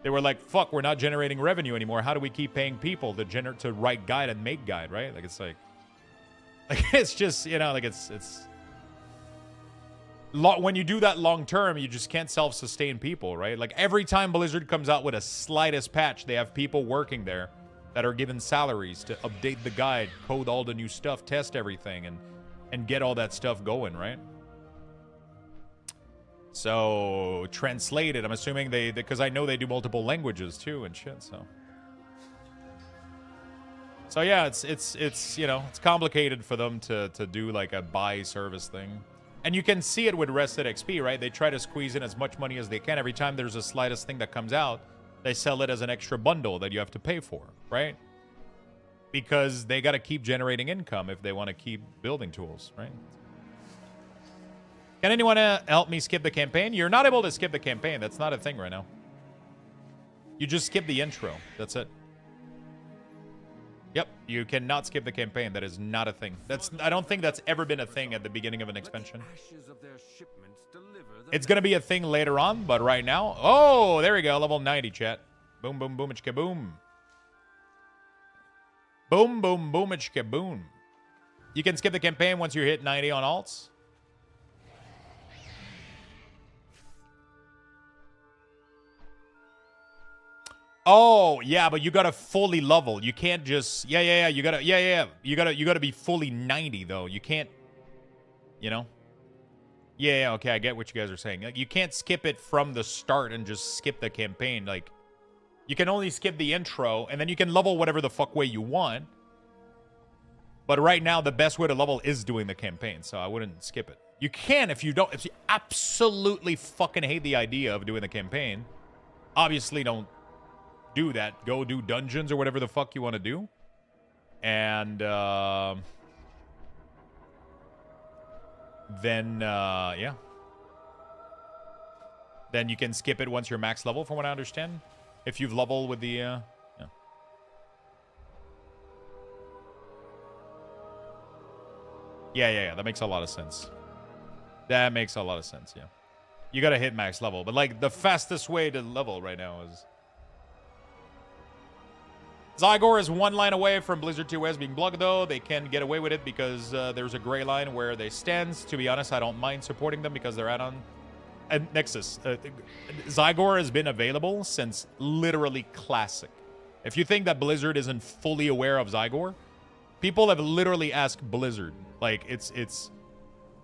they were like, fuck, we're not generating revenue anymore. How do we keep paying people to write guide and make guide, right? Like it's like it's just, like it's when you do that long term, you just can't self-sustain people, right? Like every time Blizzard comes out with a slightest patch, they have people working there that are given salaries to update the guide, code all the new stuff, test everything, and get all that stuff going, right? So translated, I'm assuming because I know they do multiple languages too and shit. So yeah, it's complicated for them to do like a buy service thing. And you can see it with Rested XP, right? They try to squeeze in as much money as they can. Every time there's a slightest thing that comes out, they sell it as an extra bundle that you have to pay for, right? Because they got to keep generating income if they want to keep building tools, right? Can anyone help me skip the campaign? You're not able to skip the campaign. That's not a thing right now. You just skip the intro. That's it. Yep, you cannot skip the campaign. That is not a thing. I don't think that's ever been a thing at the beginning of an expansion. It's going to be a thing later on, but right now... Oh, there we go. Level 90, chat. Boom, boom, boomich, kaboom. Boom, boom, boomich, kaboom. You can skip the campaign once you hit 90 on alts. Oh, yeah, but you gotta fully level. You can't just... Yeah. You gotta be fully 90, though. You can't... You know? Yeah, okay, I get what you guys are saying. Like, you can't skip it from the start and just skip the campaign. Like, you can only skip the intro, and then you can level whatever the fuck way you want. But right now, the best way to level is doing the campaign, so I wouldn't skip it. You can if you don't... If you absolutely fucking hate the idea of doing the campaign, obviously don't do that. Go do dungeons or whatever the fuck you want to do. And, then, yeah. Then you can skip it once you're max level, from what I understand. If you've leveled with the, yeah. Yeah. That makes a lot of sense. That makes a lot of sense, yeah. You gotta hit max level. But, like, the fastest way to level right now is... Zygor is one line away from Blizzard 2S being blocked, though. They can get away with it because there's a gray line where they stand. To be honest, I don't mind supporting them because they're add-on. And Nexus. Zygor has been available since literally Classic. If you think that Blizzard isn't fully aware of Zygor, people have literally asked Blizzard. Like, it's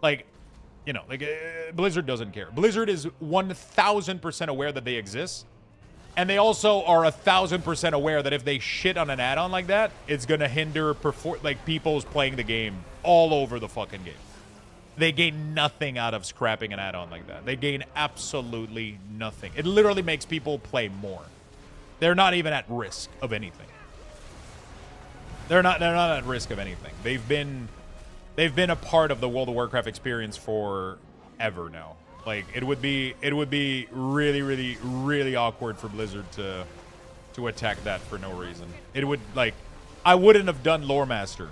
like, you know, like, Blizzard doesn't care. Blizzard is 1,000% aware that they exist. And they also are 1,000% aware that if they shit on an add-on like that, it's going to hinder people's playing the game all over the fucking game. They gain nothing out of scrapping an add-on like that. They gain absolutely nothing. It literally makes people play more. They're not even at risk of anything. They're not at risk of anything. They've been a part of the World of Warcraft experience forever now. Like, it would be really, really, really awkward for Blizzard to attack that for no reason. It would, like, I wouldn't have done Lore Master.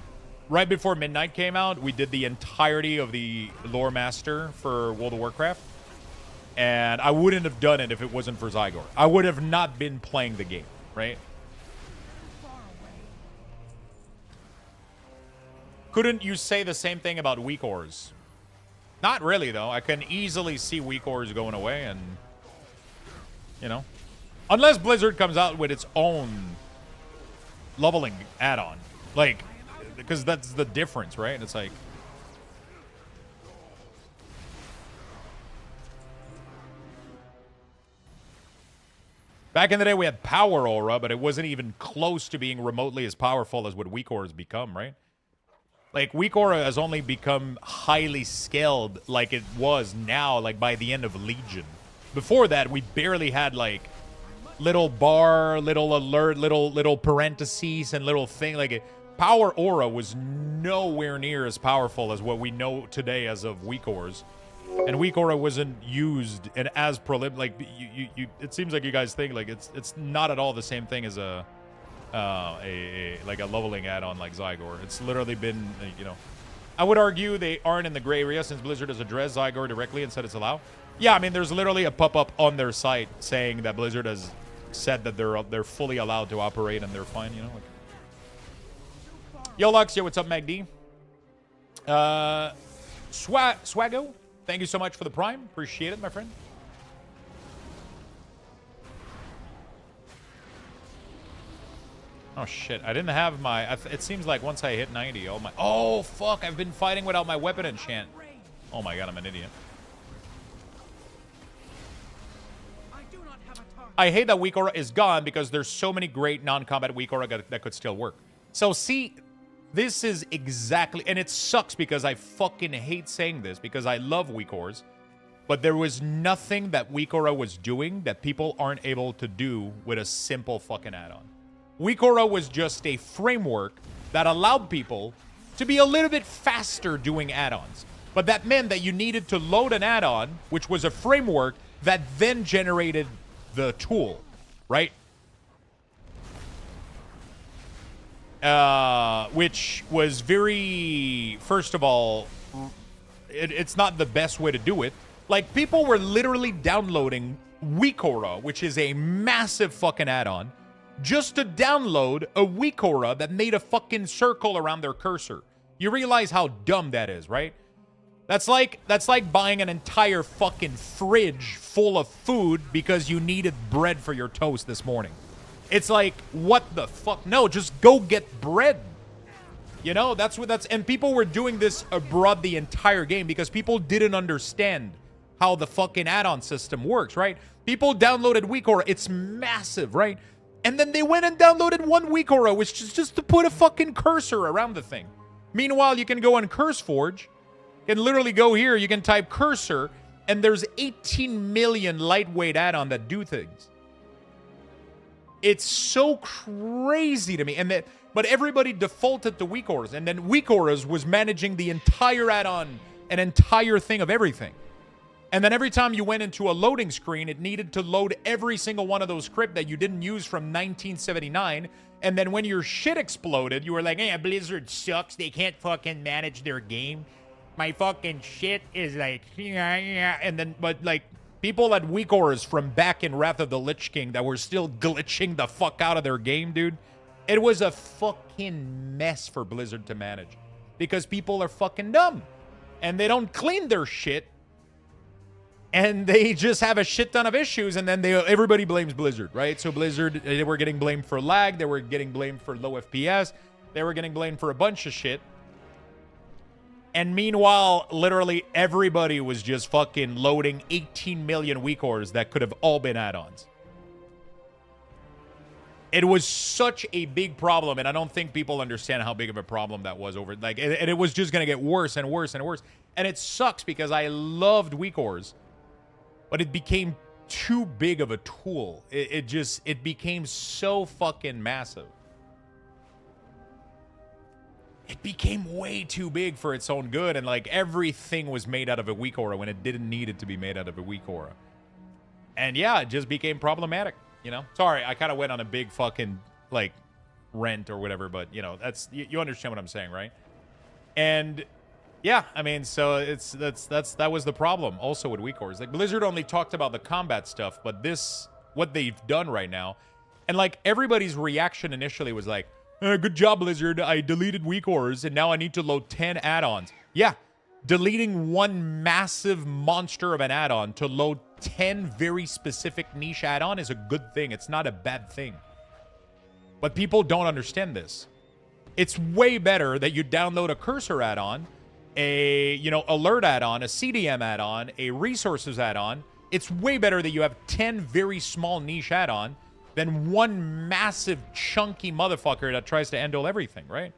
Right before Midnight came out, we did the entirety of the Lore Master for World of Warcraft. And I wouldn't have done it if it wasn't for Zygor. I would have not been playing the game, right? Couldn't you say the same thing about weak ores? Not really, though. I can easily see weak ores going away and, you know. Unless Blizzard comes out with its own leveling add-on. Like, because that's the difference, right? It's like... Back in the day, we had Power Aura, but it wasn't even close to being remotely as powerful as what weak ores become, right? Like, weak aura has only become highly scaled like it was now, like, by the end of Legion. Before that, we barely had, like, little bar, little alert, little parentheses, and little thing. Like, Power Aura was nowhere near as powerful as what we know today as of weak ores. And weak aura wasn't used and as like, it seems like you guys think, like, it's not at all the same thing as like a leveling add-on like Zygor. It's literally been, you know, I would argue they aren't in the gray area since Blizzard has addressed Zygor directly and said it's allowed. Yeah, I mean, there's literally a pop-up on their site saying that Blizzard has said that they're fully allowed to operate and they're fine, you know. Like... Yo, Lux, yo, what's up, Magd? Swaggo, thank you so much for the Prime. Appreciate it, my friend. Oh, shit. I didn't have my... it seems like once I hit 90, all my... Oh, fuck. I've been fighting without my weapon enchant. Oh, my God. I'm an idiot. I hate that weak aura is gone because there's so many great non-combat weak aura that could still work. So, see... This is exactly... And it sucks because I fucking hate saying this because I love weak auras. But there was nothing that weak aura was doing that people aren't able to do with a simple fucking add-on. Weak aura was just a framework that allowed people to be a little bit faster doing add-ons. But that meant that you needed to load an add-on, which was a framework that then generated the tool, right? Which was very, first of all, it's not the best way to do it. Like, people were literally downloading weak aura, which is a massive fucking add-on, just to download a weak aura that made a fucking circle around their cursor. You realize how dumb that is, right? That's like buying an entire fucking fridge full of food because you needed bread for your toast this morning. It's like, what the fuck? No, just go get bread. You know, and people were doing this abroad the entire game because people didn't understand how the fucking add-on system works, right? People downloaded WeakAura. It's massive, right? And then they went and downloaded one WeakAura, which is just to put a fucking cursor around the thing. Meanwhile, you can go on CurseForge. You can literally go here. You can type cursor, and there's 18 million lightweight add-on that do things. It's so crazy to me. But everybody defaulted to WeakAuras, and then WeakAuras was managing the entire add-on, an entire thing of everything. And then every time you went into a loading screen, it needed to load every single one of those scripts that you didn't use from 1979. And then when your shit exploded, you were like, hey, Blizzard sucks. They can't fucking manage their game. My fucking shit is like, yeah. And then, but like, people at WeakAuras from back in Wrath of the Lich King that were still glitching the fuck out of their game, dude. It was a fucking mess for Blizzard to manage because people are fucking dumb and they don't clean their shit and they just have a shit ton of issues, and then everybody blames Blizzard, right? So Blizzard, they were getting blamed for lag, they were getting blamed for low FPS, they were getting blamed for a bunch of shit. And meanwhile, literally everybody was just fucking loading 18 million WeakAuras that could have all been add-ons. It was such a big problem, and I don't think people understand how big of a problem that was over. Like, and it was just going to get worse and worse and worse. And it sucks because I loved WeakAuras, but it became too big of a tool. It became so fucking massive. It became way too big for its own good, and like everything was made out of a WeakAura when it didn't need it to be made out of a WeakAura. And yeah, it just became problematic, you know? Sorry, I kind of went on a big fucking, like, rant or whatever, but, you know, that's, you understand what I'm saying, right? And yeah, I mean, so that was the problem also with WeakAuras. Like, Blizzard only talked about the combat stuff, but what they've done right now, and like everybody's reaction initially was like, good job, Blizzard, I deleted WeakAuras and now I need to load 10 add-ons. Yeah, deleting one massive monster of an add-on to load 10 very specific niche add-on is a good thing. It's not a bad thing. But people don't understand this. It's way better that you download a cursor add-on, a, you know, alert add-on, a CDM add-on, a resources add-on. It's way better that you have 10 very small niche add-on than one massive chunky motherfucker that tries to handle everything, right?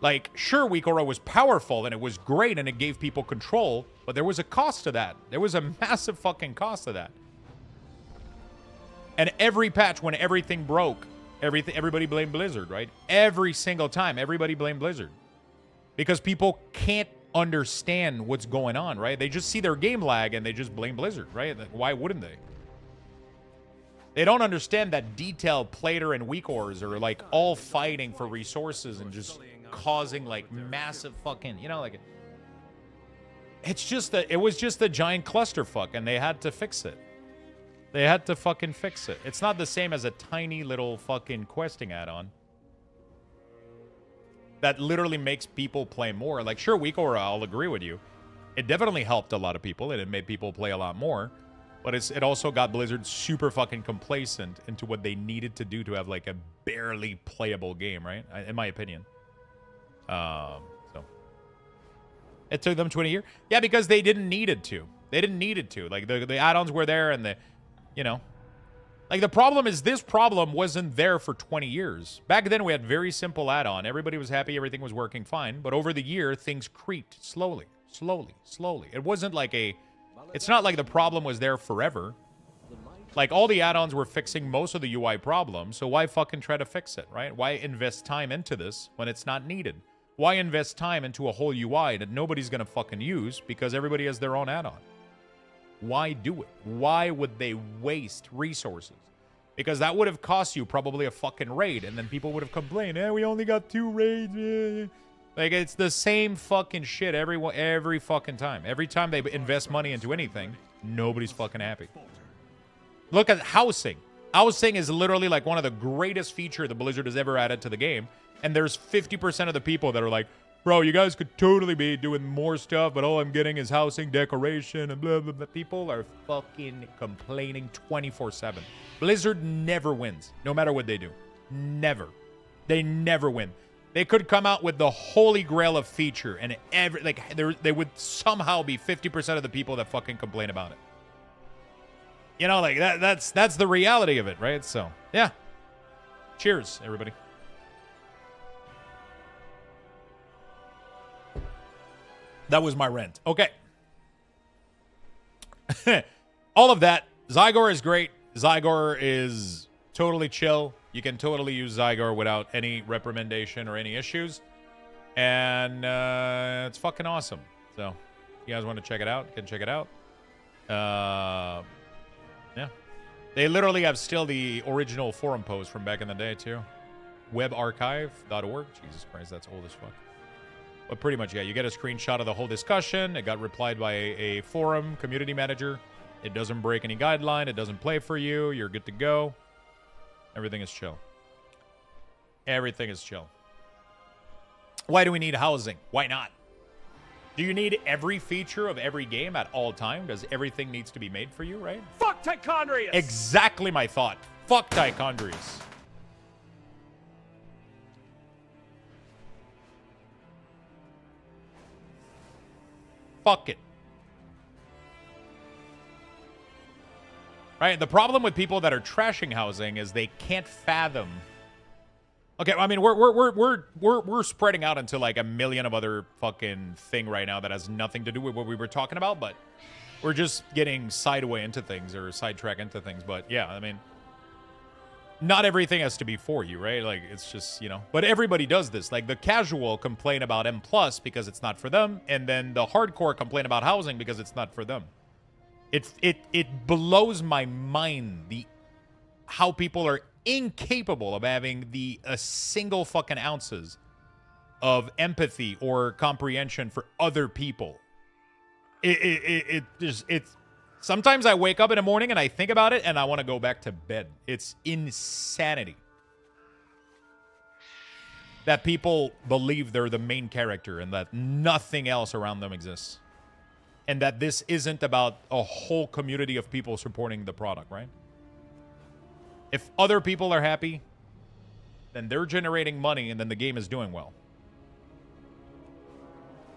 Like, sure, WeakAura was powerful and it was great and it gave people control, but there was a cost to that. There was a massive fucking cost to that. And every patch, when everything broke, everybody blamed Blizzard, right? Every single time, everybody blamed Blizzard. Because people can't understand what's going on, right? They just see their game lag and they just blame Blizzard, right? Why wouldn't they? They don't understand that detailed Plater and WeakAuras are like all fighting for resources and just causing like massive fucking, you know, like it was just a giant clusterfuck and they had to fix it. They had to fucking fix it. It's not the same as a tiny little fucking questing add-on that literally makes people play more. Like, sure, WeakAura, I'll agree with you. It definitely helped a lot of people and it made people play a lot more. But it also got Blizzard super fucking complacent into what they needed to do to have like a barely playable game, right? In my opinion. So it took them 20 years. Yeah, because they didn't need it to. They didn't need it to. Like the add-ons were there and the, you know. Like the problem is this problem wasn't there for 20 years. Back then we had very simple add-on. Everybody was happy, everything was working fine. But over the year, things creeped slowly, slowly, slowly. It wasn't like it's not like the problem was there forever. Like, all the add-ons were fixing most of the UI problems, so why fucking try to fix it, right? Why invest time into this when it's not needed? Why invest time into a whole UI that nobody's gonna fucking use because everybody has their own add-on? Why do it? Why would they waste resources? Because that would have cost you probably a fucking raid, and then people would have complained, we only got 2 raids. Like, it's the same fucking shit every fucking time. Every time they invest money into anything, nobody's fucking happy. Look at housing. Housing is literally like one of the greatest features the Blizzard has ever added to the game. And there's 50% of the people that are like, bro, you guys could totally be doing more stuff, but all I'm getting is housing, decoration, and blah, blah, blah. People are fucking complaining 24/7. Blizzard never wins, no matter what they do. Never. They never win. They could come out with the holy grail of feature, and they would somehow be 50% of the people that fucking complain about it. You know, like, that's the reality of it, right? So, yeah. Cheers, everybody. That was my rant. Okay. All of that. Zygor is great. Zygor is totally chill. You can totally use Zygor without any reprimandation or any issues. And it's fucking awesome. So, if you guys want to check it out, you can check it out. Yeah. They literally have still the original forum post from back in the day, too. Webarchive.org. Jesus Christ, that's old as fuck. But pretty much, yeah, you get a screenshot of the whole discussion. It got replied by a forum community manager. It doesn't break any guideline. It doesn't play for you. You're good to go. Everything is chill. Everything is chill. Why do we need housing? Why not? Do you need every feature of every game at all time? Does everything needs to be made for you, right? Fuck Tichondrius! Exactly my thought. Fuck Tichondrius. Fuck it. Right? The problem with people that are trashing housing is they can't fathom. Okay, I mean we're spreading out into like a million of other fucking thing right now that has nothing to do with what we were talking about, but we're just getting sideway into things or sidetrack into things. But yeah, I mean, not everything has to be for you, right? Like, it's just, you know, but everybody does this. Like, the casual complain about M+ because it's not for them, and then the hardcore complain about housing because it's not for them. It blows my mind how people are incapable of having a single fucking ounces of empathy or comprehension for other people. It's sometimes I wake up in the morning and I think about it and I want to go back to bed. It's insanity that people believe they're the main character and that nothing else around them exists. And that this isn't about a whole community of people supporting the product, right? If other people are happy, then they're generating money and then the game is doing well.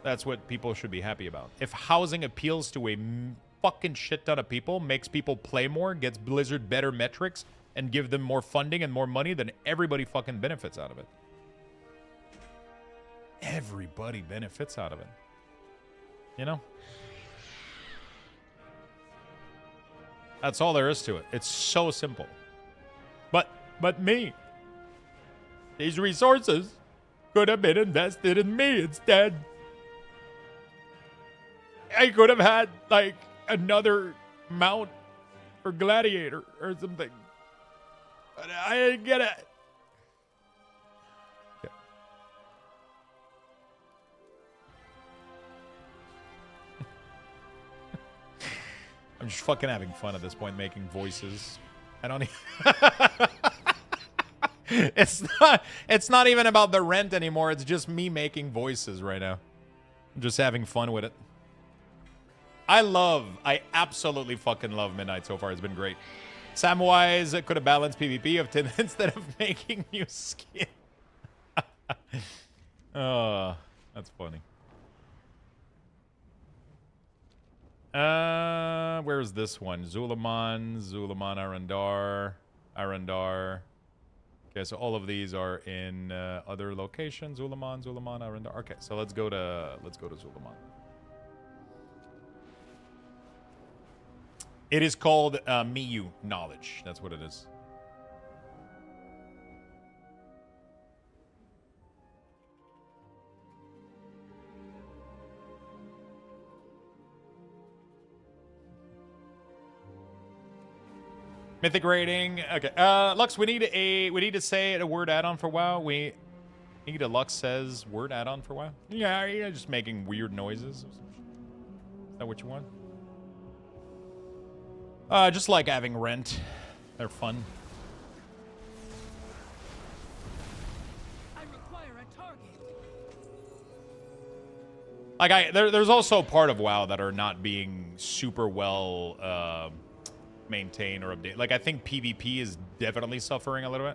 That's what people should be happy about. If housing appeals to a fucking shit ton of people, makes people play more, gets Blizzard better metrics, and give them more funding and more money, then everybody fucking benefits out of it. Everybody benefits out of it. You know? That's all there is to it. It's so simple. But me. These resources could have been invested in me instead. I could have had, like, another mount for Gladiator or something. But I didn't get it. Okay. I'm just fucking having fun at this point, making voices. I don't even... It's not even about the rent anymore. It's just me making voices right now. I'm just having fun with it. I absolutely fucking love Midnight so far. It's been great. Samwise could have balanced PvP of 10 instead of making new skin. Oh, that's funny. Where's this one? Zulaman, Arendar. Okay, so all of these are in other locations. Zulaman, Arendar. Okay, so let's go to Zulaman. It is called Miyu Knowledge. That's what it is. Mythic rating. Okay. Lux, we need to say a word add-on for WoW. We need a Lux says word add-on for WoW. Yeah, you're just making weird noises. Is that what you want? Just like having rent. They're fun. I require a target. Like, there's also part of WoW that are not being super well maintained or updated. Like, I think PvP is definitely suffering a little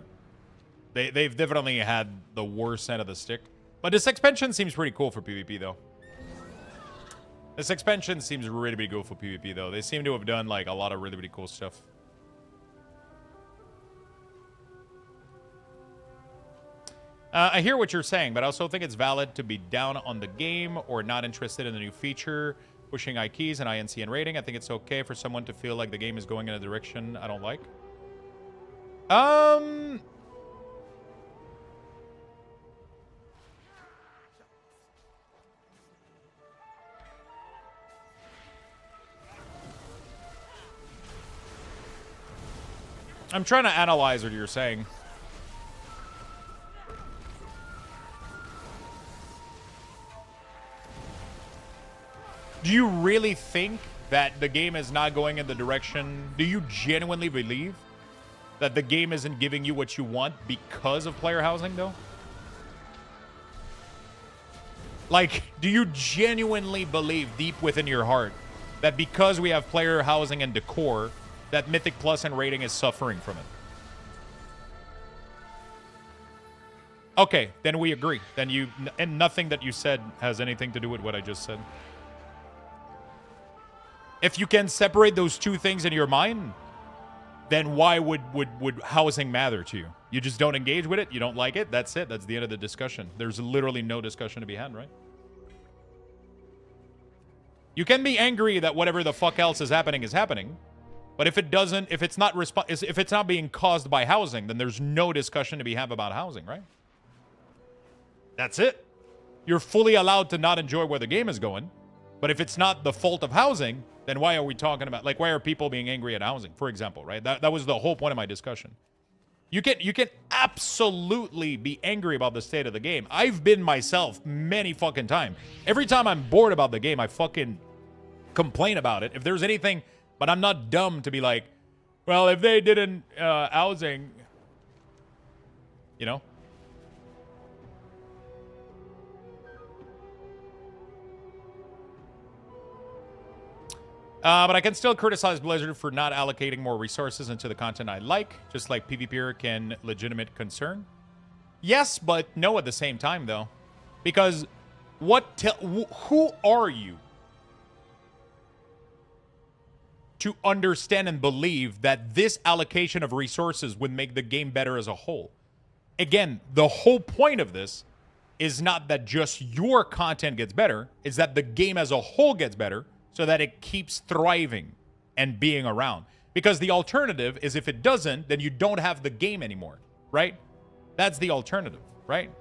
bit. They've definitely had the worst end of the stick. But this expansion seems pretty cool for PvP, though. This expansion seems really, really cool for PvP, though. They seem to have done, like, a lot of really, really cool stuff. I hear what you're saying, but I also think it's valid to be down on the game or not interested in the new feature, pushing IKs and INCN rating. I think it's okay for someone to feel like the game is going in a direction I don't like. I'm trying to analyze what you're saying. Do you really think that the game is not going in the direction? Do you genuinely believe that the game isn't giving you what you want because of player housing, though? Like, do you genuinely believe deep within your heart that because we have player housing and decor, that Mythic Plus and rating is suffering from it? Okay, then we agree. Then and nothing that you said has anything to do with what I just said. If you can separate those two things in your mind, then why would housing matter to you? You just don't engage with it? You don't like it? That's it. That's the end of the discussion. There's literally no discussion to be had, right? You can be angry that whatever the fuck else is happening, but if it's not being caused by housing, then there's no discussion to be had about housing, right? That's it. You're fully allowed to not enjoy where the game is going, but if it's not the fault of housing, then why are we talking about, like, why are people being angry at housing, for example, right? That was the whole point of my discussion. You can absolutely be angry about the state of the game. I've been myself many fucking times. Every time I'm bored about the game, I fucking complain about it. If there's anything, but I'm not dumb to be like, well, if they didn't housing, you know? But I can still criticize Blizzard for not allocating more resources into the content I like, just like PvPer can legitimate concern. Yes, but no at the same time, though. Because who are you to understand and believe that this allocation of resources would make the game better as a whole? Again, the whole point of this is not that just your content gets better, it's that the game as a whole gets better, so that it keeps thriving and being around. Because the alternative is if it doesn't, then you don't have the game anymore, right? That's the alternative, right?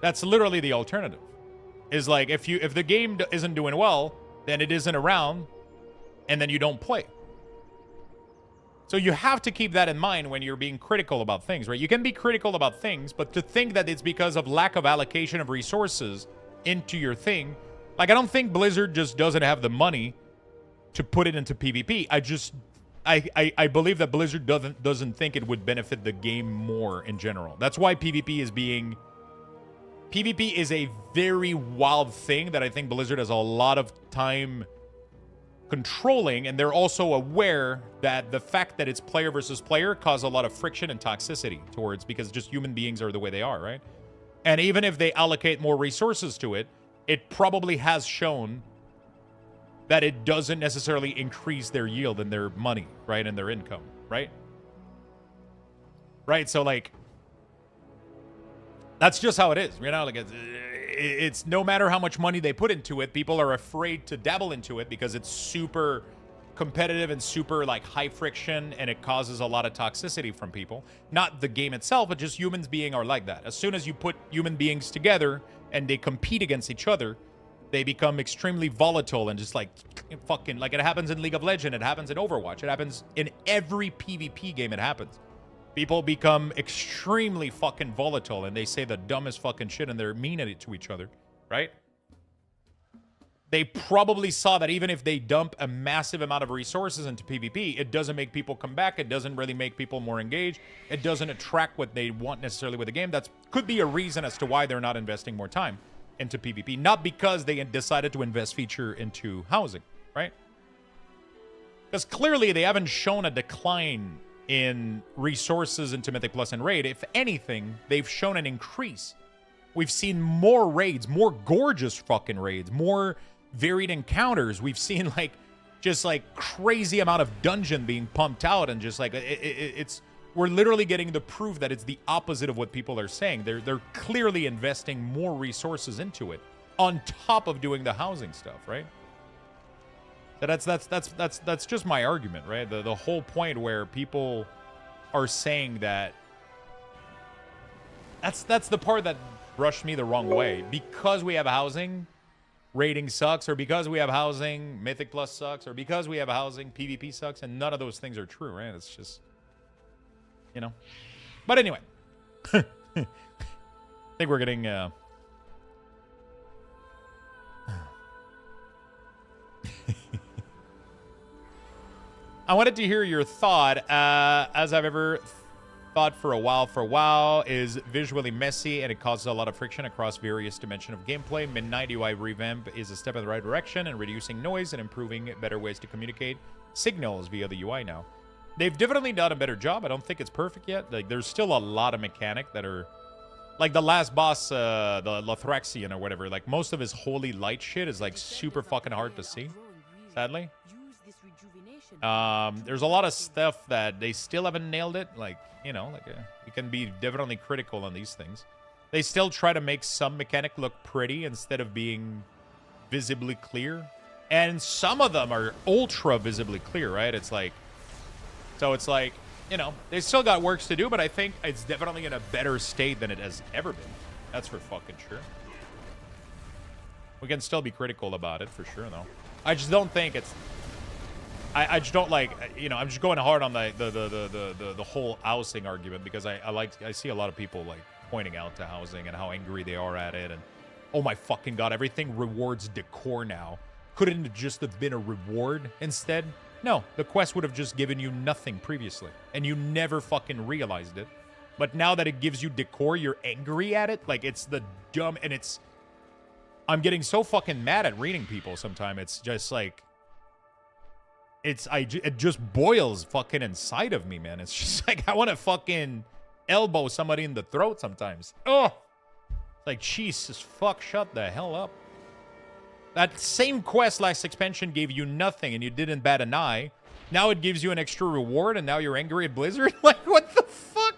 That's literally the alternative. Is like, if the game isn't doing well, then it isn't around, and then you don't play. So you have to keep that in mind when you're being critical about things, right? You can be critical about things, but to think that it's because of lack of allocation of resources into your thing, like, I don't think Blizzard just doesn't have the money to put it into PvP. I believe that Blizzard doesn't think it would benefit the game more in general. That's why PvP is a very wild thing that I think Blizzard has a lot of time controlling, and they're also aware that the fact that it's player versus player causes a lot of friction and toxicity towards, because just human beings are the way they are, right? And even if they allocate more resources to it, it probably has shown that it doesn't necessarily increase their yield and their money, right? And their income, right? Right, so, like, that's just how it is, you know? Like, it's no matter how much money they put into it, people are afraid to dabble into it because it's super competitive and super, like, high friction, and it causes a lot of toxicity from people. Not the game itself, but just humans being are like that. As soon as you put human beings together and they compete against each other, they become extremely volatile and just, like, fucking, like, it happens in League of Legends, it happens in Overwatch, it happens in every PvP game. It happens. People become extremely fucking volatile and they say the dumbest fucking shit and they're mean at it to each other, right? They probably saw that even if they dump a massive amount of resources into PvP, it doesn't make people come back. It doesn't really make people more engaged. It doesn't attract what they want necessarily with the game. That could be a reason as to why they're not investing more time into PvP, not because they decided to invest feature into housing, right? Because clearly they haven't shown a decline in resources into Mythic Plus and Raid. If anything, they've shown an increase. We've seen more raids, more gorgeous fucking raids, more varied encounters. We've seen like just like crazy amount of dungeon being pumped out, and just like it's we're literally getting the proof that it's the opposite of what people are saying. They're clearly investing more resources into it on top of doing the housing stuff, right? That's just my argument, right? The whole point where people are saying that that's the part that brushed me the wrong way. Because we have housing, raiding sucks, or because we have housing, Mythic Plus sucks, or because we have housing, PvP sucks, and none of those things are true, right? It's just, you know. But anyway, I think we're getting I wanted to hear your thought, as I've ever thought for a while, is visually messy and it causes a lot of friction across various dimensions of gameplay. Midnight UI revamp is a step in the right direction and reducing noise and improving better ways to communicate signals via the UI now. They've definitely done a better job. I don't think it's perfect yet. Like, there's still a lot of mechanic that are... Like, the last boss, the Lothraxian or whatever, like, most of his holy light shit is, like, super fucking hard to see, sadly. There's a lot of stuff that they still haven't nailed it. Like, you know, like you can be definitely critical on these things. They still try to make some mechanic look pretty instead of being visibly clear. And some of them are ultra visibly clear, right? It's like, so it's like, you know, they still got works to do, but I think it's definitely in a better state than it has ever been. That's for fucking sure. We can still be critical about it for sure, though. I just don't think it's... I just don't like, you know, I'm just going hard on the whole housing argument because I see a lot of people like pointing out to housing and how angry they are at it, and oh my fucking god, everything rewards decor now. Couldn't it just have been a reward instead? No, the quest would have just given you nothing previously and you never fucking realized it. But now that it gives you decor, you're angry at it. Like, it's the dumb, and it's, I'm getting so fucking mad at reading people sometimes. It's just like, it just boils fucking inside of me, man. It's just like, I want to fucking elbow somebody in the throat sometimes. Oh, it's like, Jesus, fuck, shut the hell up. That same quest last expansion gave you nothing and you didn't bat an eye. Now it gives you an extra reward and now you're angry at Blizzard? Like, what the fuck?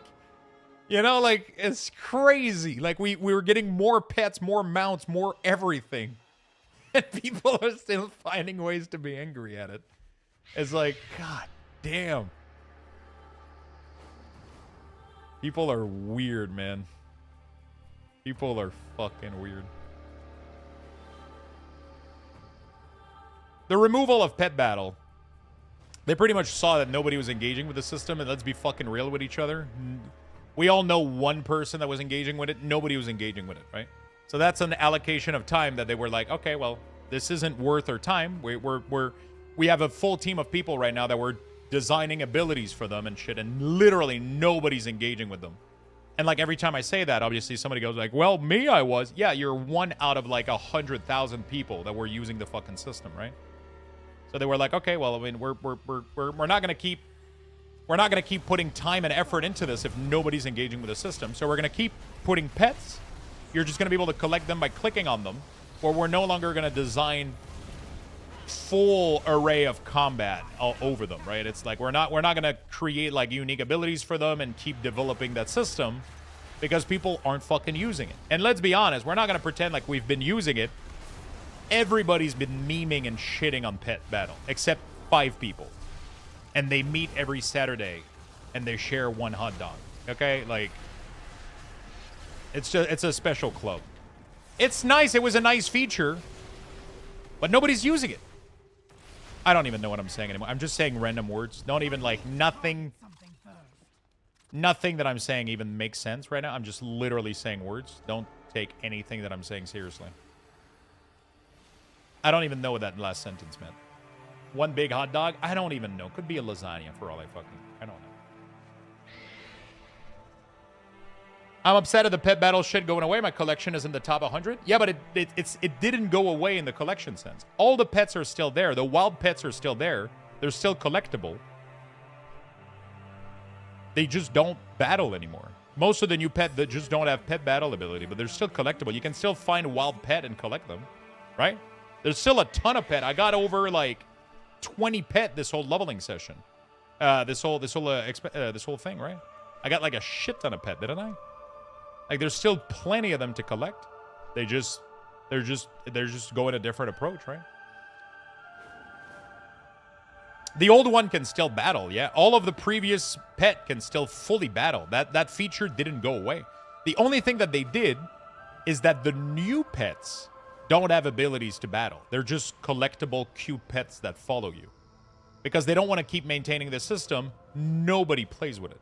You know, like, it's crazy. Like, we were getting more pets, more mounts, more everything. And people are still finding ways to be angry at it. It's like, god damn. People are weird, man. People are fucking weird. The removal of Pet Battle. They pretty much saw that nobody was engaging with the system, and let's be fucking real with each other. We all know one person that was engaging with it. Nobody was engaging with it, right? So that's an allocation of time that they were like, okay, well, this isn't worth our time. We have a full team of people right now that we're designing abilities for them and shit, and literally nobody's engaging with them. And like every time I say that, obviously somebody goes like, well, me, I was. Yeah, you're one out of like 100,000 people that were using the fucking system, right? So they were like, okay, well, I mean, we're not gonna keep putting time and effort into this if nobody's engaging with the system. So we're gonna keep putting pets. You're just gonna be able to collect them by clicking on them, or we're no longer gonna design full array of combat all over them, right? It's like we're not gonna create like unique abilities for them and keep developing that system because people aren't fucking using it. And let's be honest, we're not gonna pretend like we've been using it. Everybody's been memeing and shitting on Pet Battle except 5 people, and they meet every Saturday and they share one hot dog. Okay, like it's a special club. It's nice. It was a nice feature, but nobody's using it. I don't even know what I'm saying anymore. I'm just saying random words. Don't even like nothing that I'm saying even makes sense right now. I'm just literally saying words. Don't take anything that I'm saying seriously. I don't even know what that last sentence meant. One big hot dog? I don't even know. Could be a lasagna for all I don't know. I'm upset at the pet battle shit going away. My collection is in the top 100. Yeah, but it didn't go away in the collection sense. All the pets are still there. The wild pets are still there. They're still collectible. They just don't battle anymore. Most of the new pet that just don't have pet battle ability, but they're still collectible. You can still find wild pet and collect them, right? There's still a ton of pet. I got over like 20 pet this whole leveling session. This whole thing, right? I got like a shit ton of pet, didn't I? Like there's still plenty of them to collect. They're just going a different approach, right? The old one can still battle, yeah. All of the previous pet can still fully battle. That feature didn't go away. The only thing that they did is that the new pets don't have abilities to battle. They're just collectible cute pets that follow you. Because they don't want to keep maintaining the system, nobody plays with it.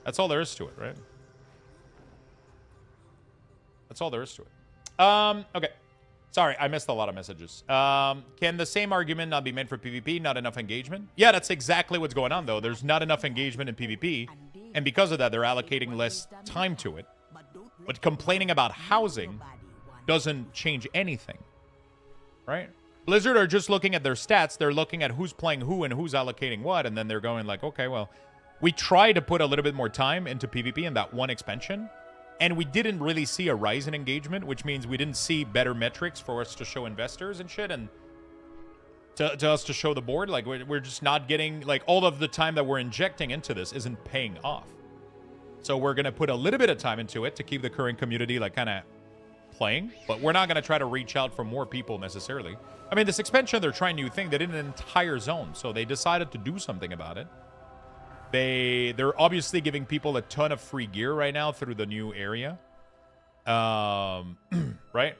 That's all there is to it, right? That's all there is to it. Okay. Sorry, I missed a lot of messages. Can the same argument not be made for PvP? Not enough engagement? Yeah, that's exactly what's going on, though. There's not enough engagement in PvP. And because of that, they're allocating less time to it. But complaining about housing doesn't change anything. Right? Blizzard are just looking at their stats. They're looking at who's playing who and who's allocating what. And then they're going like, okay, well, we tried to put a little bit more time into PvP in that one expansion. And we didn't really see a rise in engagement, which means we didn't see better metrics for us to show investors and shit, and to us to show the board. Like, we're just not getting, like, all of the time that we're injecting into this isn't paying off. So we're going to put a little bit of time into it to keep the current community, like, kind of playing. But we're not going to try to reach out for more people necessarily. I mean, this expansion, they're trying new thing. They did an entire zone, so they decided to do something about it. They're obviously giving people a ton of free gear right now through the new area. Right?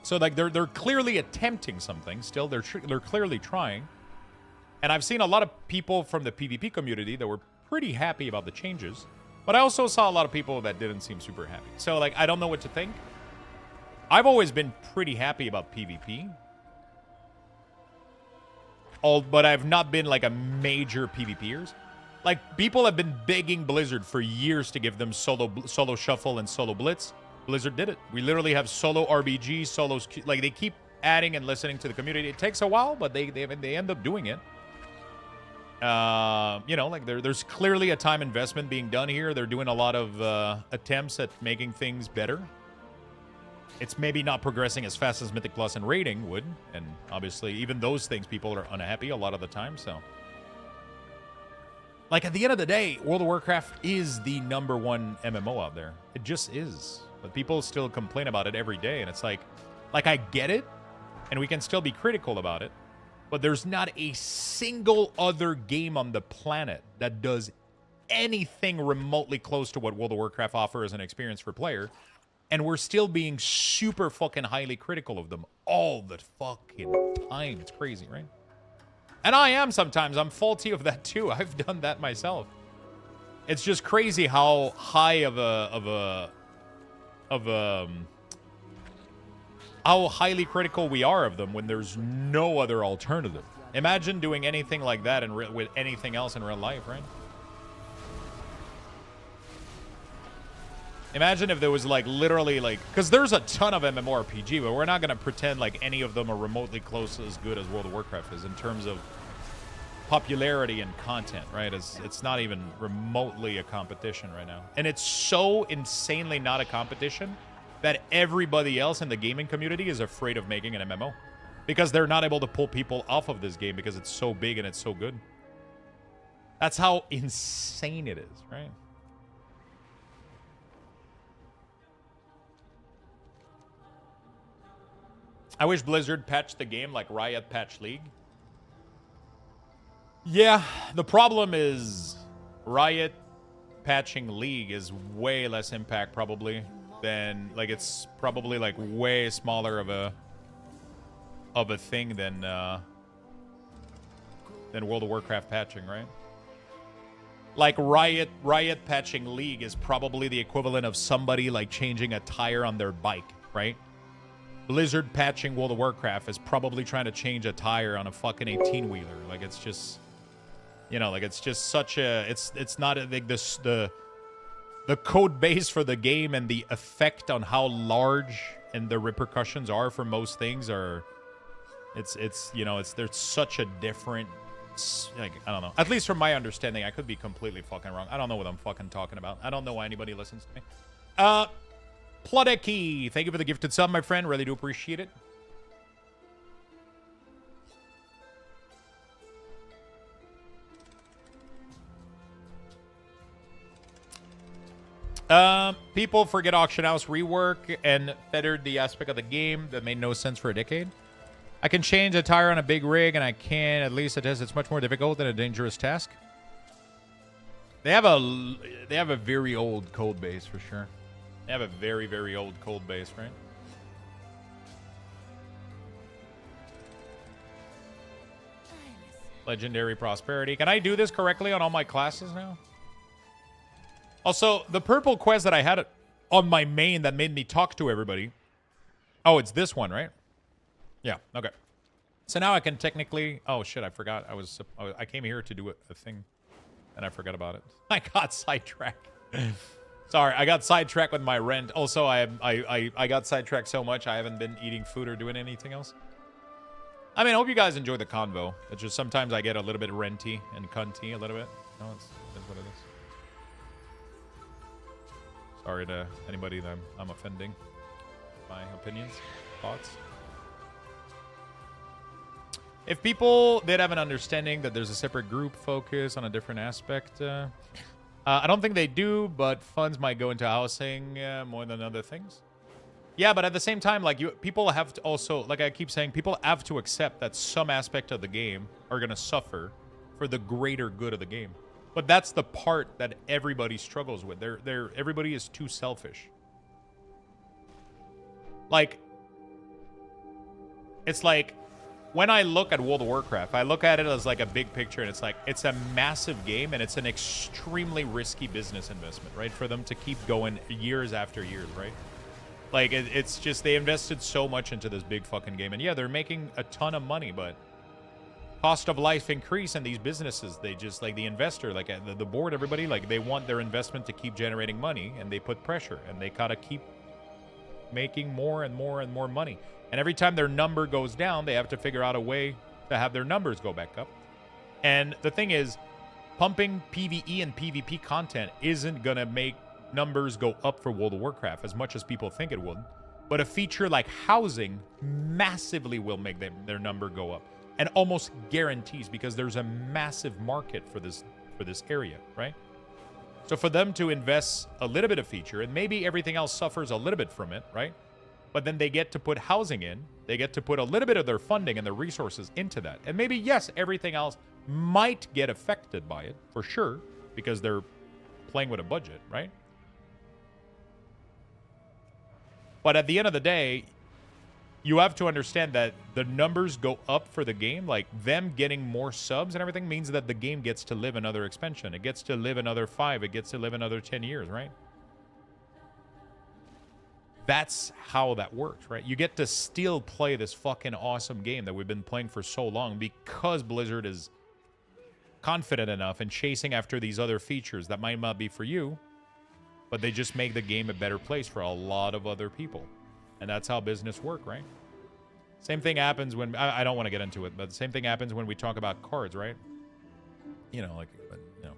So like they're clearly attempting something still. They're clearly trying. And I've seen a lot of people from the PvP community that were pretty happy about the changes. But I also saw a lot of people that didn't seem super happy. So like I don't know what to think. I've always been pretty happy about PvP. But I've not been like a major PvPers. Like, people have been begging Blizzard for years to give them solo shuffle and solo blitz. Blizzard did it. We literally have solo RBG, solos. Like, they keep adding and listening to the community. It takes a while, but they end up doing it. You know, like there's clearly a time investment being done here. They're doing a lot of attempts at making things better. It's maybe not progressing as fast as Mythic Plus and rating would. And obviously, even those things, people are unhappy a lot of the time, so. Like, at the end of the day, World of Warcraft is the #1 MMO out there. It just is. But people still complain about it every day, and it's like I get it, and we can still be critical about it, but there's not a single other game on the planet that does anything remotely close to what World of Warcraft offers as an experience for player. And we're still being super fucking highly critical of them all the fucking time. It's crazy, right? And I am sometimes. I'm faulty of that too. I've done that myself. It's just crazy how high how highly critical we are of them when there's no other alternative. Imagine doing anything like that with anything else in real life, right? Imagine if there was like literally like, because there's a ton of MMORPG, but we're not going to pretend like any of them are remotely close as good as World of Warcraft is in terms of popularity and content, right? It's not even remotely a competition right now. And it's so insanely not a competition that everybody else in the gaming community is afraid of making an MMO because they're not able to pull people off of this game because it's so big and it's so good. That's how insane it is, right? I wish Blizzard patched the game like Riot patched League. Yeah, the problem is Riot patching League is way less impact probably than, like, it's probably like way smaller of a thing than World of Warcraft patching, right? Like Riot patching League is probably the equivalent of somebody like changing a tire on their bike, right? Blizzard patching World of Warcraft is probably trying to change a tire on a fucking 18-wheeler. Like, it's just... You know, like it's just such a it's not a, like this the code base for the game and the effect on how large and the repercussions are for most things are it's you know, there's such a different, like, I don't know. At least from my understanding, I could be completely fucking wrong. I don't know what I'm fucking talking about. I don't know why anybody listens to me. Plodeki, thank you for the gifted sub, my friend. Really do appreciate it. People forget Auction House rework and fettered the aspect of the game that made no sense for a decade. I can change a tire on a big rig, and I can at least attest it's much more difficult than a dangerous task. They have a very old code base for sure. They have a very, very old code base, right? Legendary prosperity. Can I do this correctly on all my classes now? Also, the purple quest that I had on my main that made me talk to everybody. Oh, it's this one, right? Yeah, okay. So now I can technically... Oh, shit, I forgot. I came here to do a thing, and I forgot about it. I got sidetracked. Sorry, I got sidetracked with my rent. Also, I got sidetracked so much I haven't been eating food or doing anything else. I mean, I hope you guys enjoy the convo. It's just sometimes I get a little bit renty and cunty a little bit. No, it's what it is. Sorry to anybody that I'm offending. My opinions, thoughts. If people did have an understanding that there's a separate group focus on a different aspect, I don't think they do, but funds might go into housing more than other things. Yeah, but at the same time, like people have to also, like I keep saying, people have to accept that some aspect of the game are going to suffer for the greater good of the game. But that's the part that everybody struggles with. Everybody is too selfish. Like, it's like, when I look at World of Warcraft, I look at it as like a big picture, and it's like, it's a massive game, and it's an extremely risky business investment, right? For them to keep going years after years, right? Like, it's just, they invested so much into this big fucking game. And yeah, they're making a ton of money, but cost of life increase in these businesses. They just, like the investor, like the board, everybody, like they want their investment to keep generating money, and they put pressure, and they gotta keep making more and more and more money. And every time their number goes down, they have to figure out a way to have their numbers go back up. And the thing is, pumping PvE and PvP content isn't gonna make numbers go up for World of Warcraft as much as people think it would. But a feature like housing massively will make their number go up. And almost guarantees, because there's a massive market for this area, right? So for them to invest a little bit of feature, and maybe everything else suffers a little bit from it, right? But then they get to put housing in. They get to put a little bit of their funding and their resources into that. And maybe, yes, everything else might get affected by it, for sure, because they're playing with a budget, right? But at the end of the day, you have to understand that the numbers go up for the game. Like, them getting more subs and everything means that the game gets to live another expansion. It gets to live another 5. It gets to live another 10 years, right? That's how that works, right? You get to still play this fucking awesome game that we've been playing for so long because Blizzard is confident enough and chasing after these other features that might not be for you, but they just make the game a better place for a lot of other people. And that's how business work, right? Same thing happens when... I don't want to get into it, but the same thing happens when we talk about cards, right? You know, like... But, you know,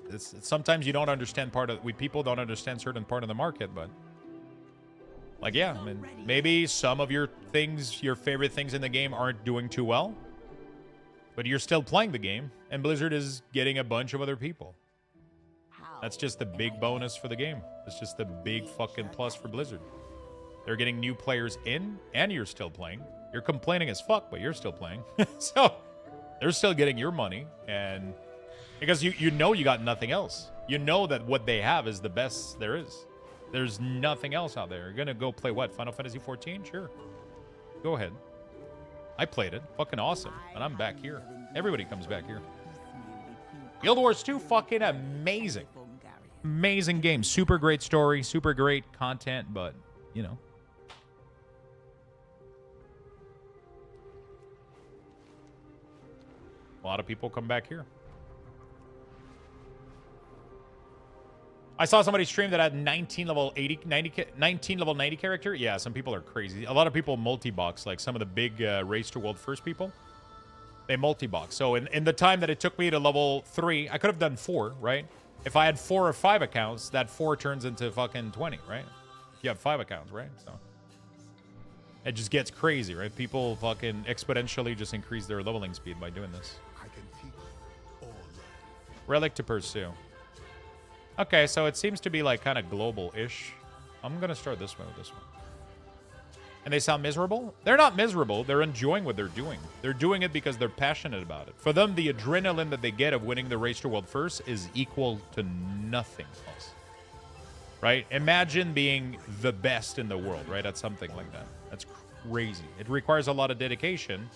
it's sometimes you don't understand people don't understand certain part of the market, but... Like, yeah, I mean, maybe some of your things, your favorite things in the game aren't doing too well, but you're still playing the game, and Blizzard is getting a bunch of other people. That's just the big bonus for the game. It's just the big fucking plus for Blizzard. They're getting new players in, and you're still playing. You're complaining as fuck, but you're still playing. So, they're still getting your money, and because you know you got nothing else. You know that what they have is the best there is. There's nothing else out there. You're gonna go play what? Final Fantasy 14? Sure. Go ahead. I played it. Fucking awesome. And I'm back here. Everybody comes back here. Guild Wars 2, fucking amazing. Amazing game. Super great story. Super great content, but, you know. A lot of people come back here. I saw somebody stream that had 19 level 19 level 90 character. Yeah, some people are crazy. A lot of people multi-box, like some of the big Race to World First people. They multi-box. So in the time that it took me to level 3, I could have done 4, right? If I had 4 or 5 accounts, that 4 turns into fucking 20, right? You have 5 accounts, right? So it just gets crazy, right? People fucking exponentially just increase their leveling speed by doing this. Relic to pursue. Okay, so it seems to be like kind of global-ish. I'm going to start this one with this one. And they sound miserable? They're not miserable. They're enjoying what they're doing. They're doing it because they're passionate about it. For them, the adrenaline that they get of winning the Race to World First is equal to nothing else. Right? Imagine being the best in the world, right? At something like that. That's crazy. It requires a lot of dedication.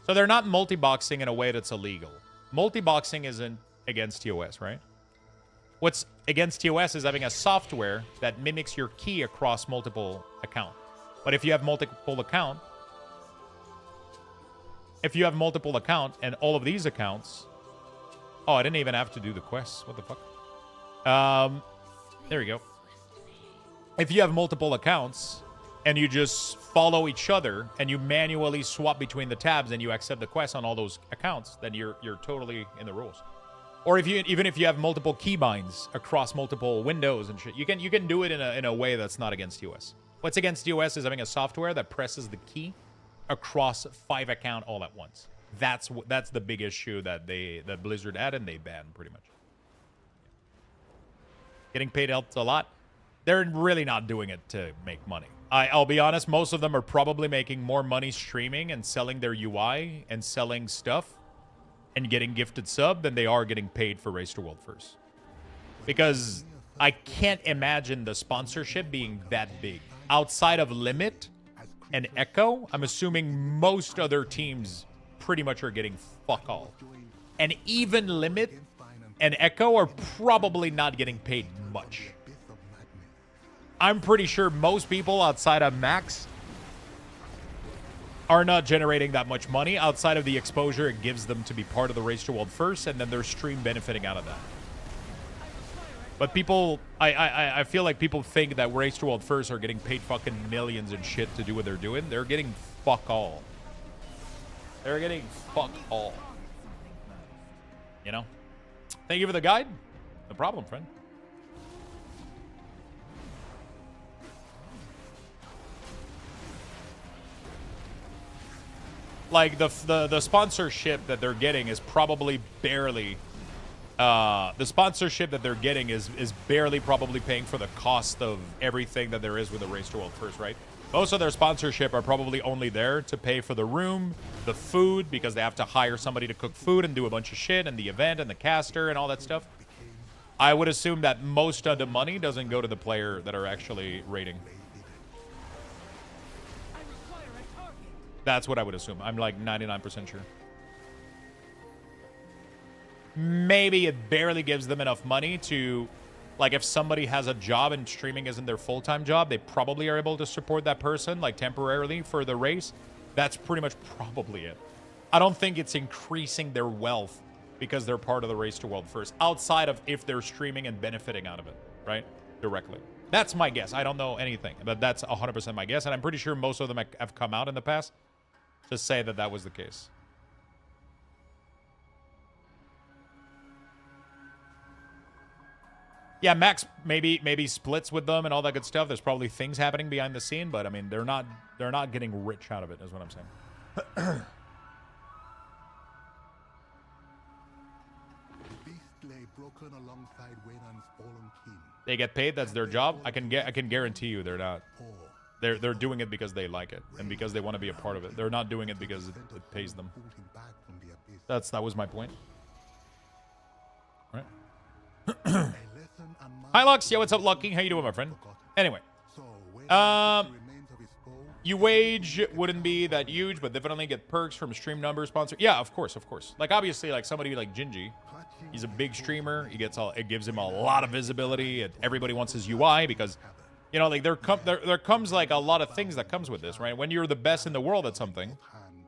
So they're not multi-boxing in a way that's illegal. Multi-boxing isn't against TOS, right? What's against TOS is having a software that mimics your key across multiple accounts. But if you have multiple account, and all of these accounts, oh, I didn't even have to do the quests. What the fuck? There we go. If you have multiple accounts and you just follow each other and you manually swap between the tabs and you accept the quest on all those accounts, then you're totally in the rules. Or even if you have multiple keybinds across multiple windows and shit, you can do it in a way that's not against TOS. What's against TOS is having a software that presses the key across 5 accounts all at once. That's the big issue that Blizzard had and they banned pretty much. Getting paid helps a lot. They're really not doing it to make money. I'll be honest, most of them are probably making more money streaming and selling their UI and selling stuff and getting gifted sub than they are getting paid for Race to World First. Because I can't imagine the sponsorship being that big. Outside of Limit and Echo, I'm assuming most other teams pretty much are getting fuck all. And even Limit and Echo are probably not getting paid much. I'm pretty sure most people outside of Max are not generating that much money outside of the exposure it gives them to be part of the Race to World First, and then their stream benefiting out of that. But people, I feel like people think that Race to World First are getting paid fucking millions and shit to do what they're doing. They're getting fuck all. They're getting fuck all. You know? Thank you for the guide. No problem, friend. Like the sponsorship that they're getting is probably barely the sponsorship that they're getting is barely probably paying for the cost of everything that there is with the Race to World First, right? Most of their sponsorship are probably only there to pay for the room, the food, because they have to hire somebody to cook food and do a bunch of shit, and the event and the caster and all that stuff. I would assume that most of the money doesn't go to the player that are actually rating. That's what I would assume. I'm like 99% sure. Maybe it barely gives them enough money to, like, if somebody has a job and streaming isn't their full-time job, they probably are able to support that person, like, temporarily for the race. That's pretty much probably it. I don't think it's increasing their wealth because they're part of the Race to World First, outside of if they're streaming and benefiting out of it, right? Directly. That's my guess. I don't know anything, but that's 100% my guess, and I'm pretty sure most of them have come out in the past to say that that was the case. Yeah, Max maybe splits with them and all that good stuff. There's probably things happening behind the scene, but I mean they're not getting rich out of it, is what I'm saying. They get paid, that's their job. I can guarantee you they're not. They're doing it because they like it and because they want to be a part of it. They're not doing it because it pays them. That was my point. All right. Hi, Lux. Yeah, what's up, Lucky? How you doing, my friend? Anyway. You wage wouldn't be that huge, but definitely get perks from stream numbers, sponsor. Yeah, of course. Like, obviously, like somebody like Gingy, he's a big streamer. It gives him a lot of visibility. Everybody wants his UI because, like there comes like a lot of things that comes with this, right? When you're the best in the world at something,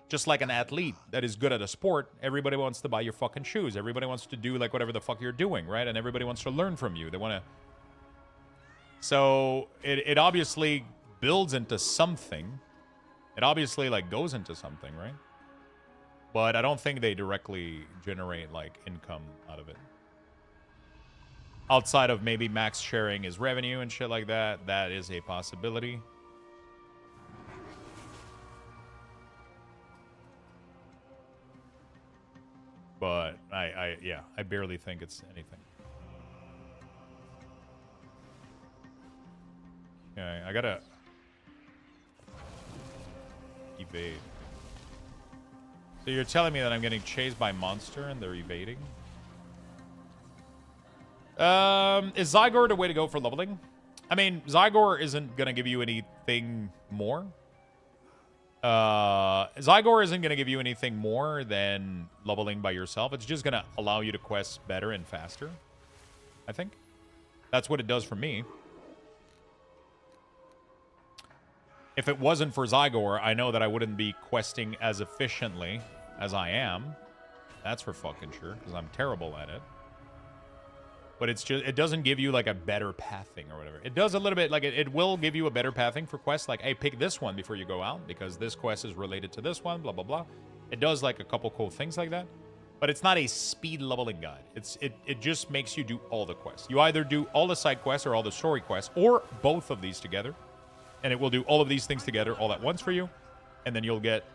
Just like an athlete that is good at a sport, everybody wants to buy your fucking shoes. Everybody wants to do like whatever the fuck you're doing, right? And everybody wants to learn from you. They want to... So it obviously builds into something. It obviously like goes into something, right? But I don't think they directly generate like income out of it. Outside of maybe Max sharing his revenue and shit like that, that is a possibility. But yeah, I barely think it's anything. Okay, I gotta evade. So you're telling me that I'm getting chased by monster and they're evading? Is Zygor the way to go for leveling? I mean, Zygor isn't gonna give you anything more. Zygor isn't gonna give you anything more than leveling by yourself. It's just gonna allow you to quest better and faster. I think that's what it does for me. If it wasn't for Zygor, I know that I wouldn't be questing as efficiently as I am. That's for fucking sure, because I'm terrible at it. But it's just, it doesn't give you like a better pathing or whatever. It does a little bit, like it will give you a better pathing for quests. Like, hey, pick this one before you go out because this quest is related to this one, blah, blah, blah. It does like a couple cool things like that. But it's not a speed leveling guide. It just makes you do all the quests. You either do all the side quests or all the story quests or both of these together. And it will do all of these things together all at once for you. And then you'll get...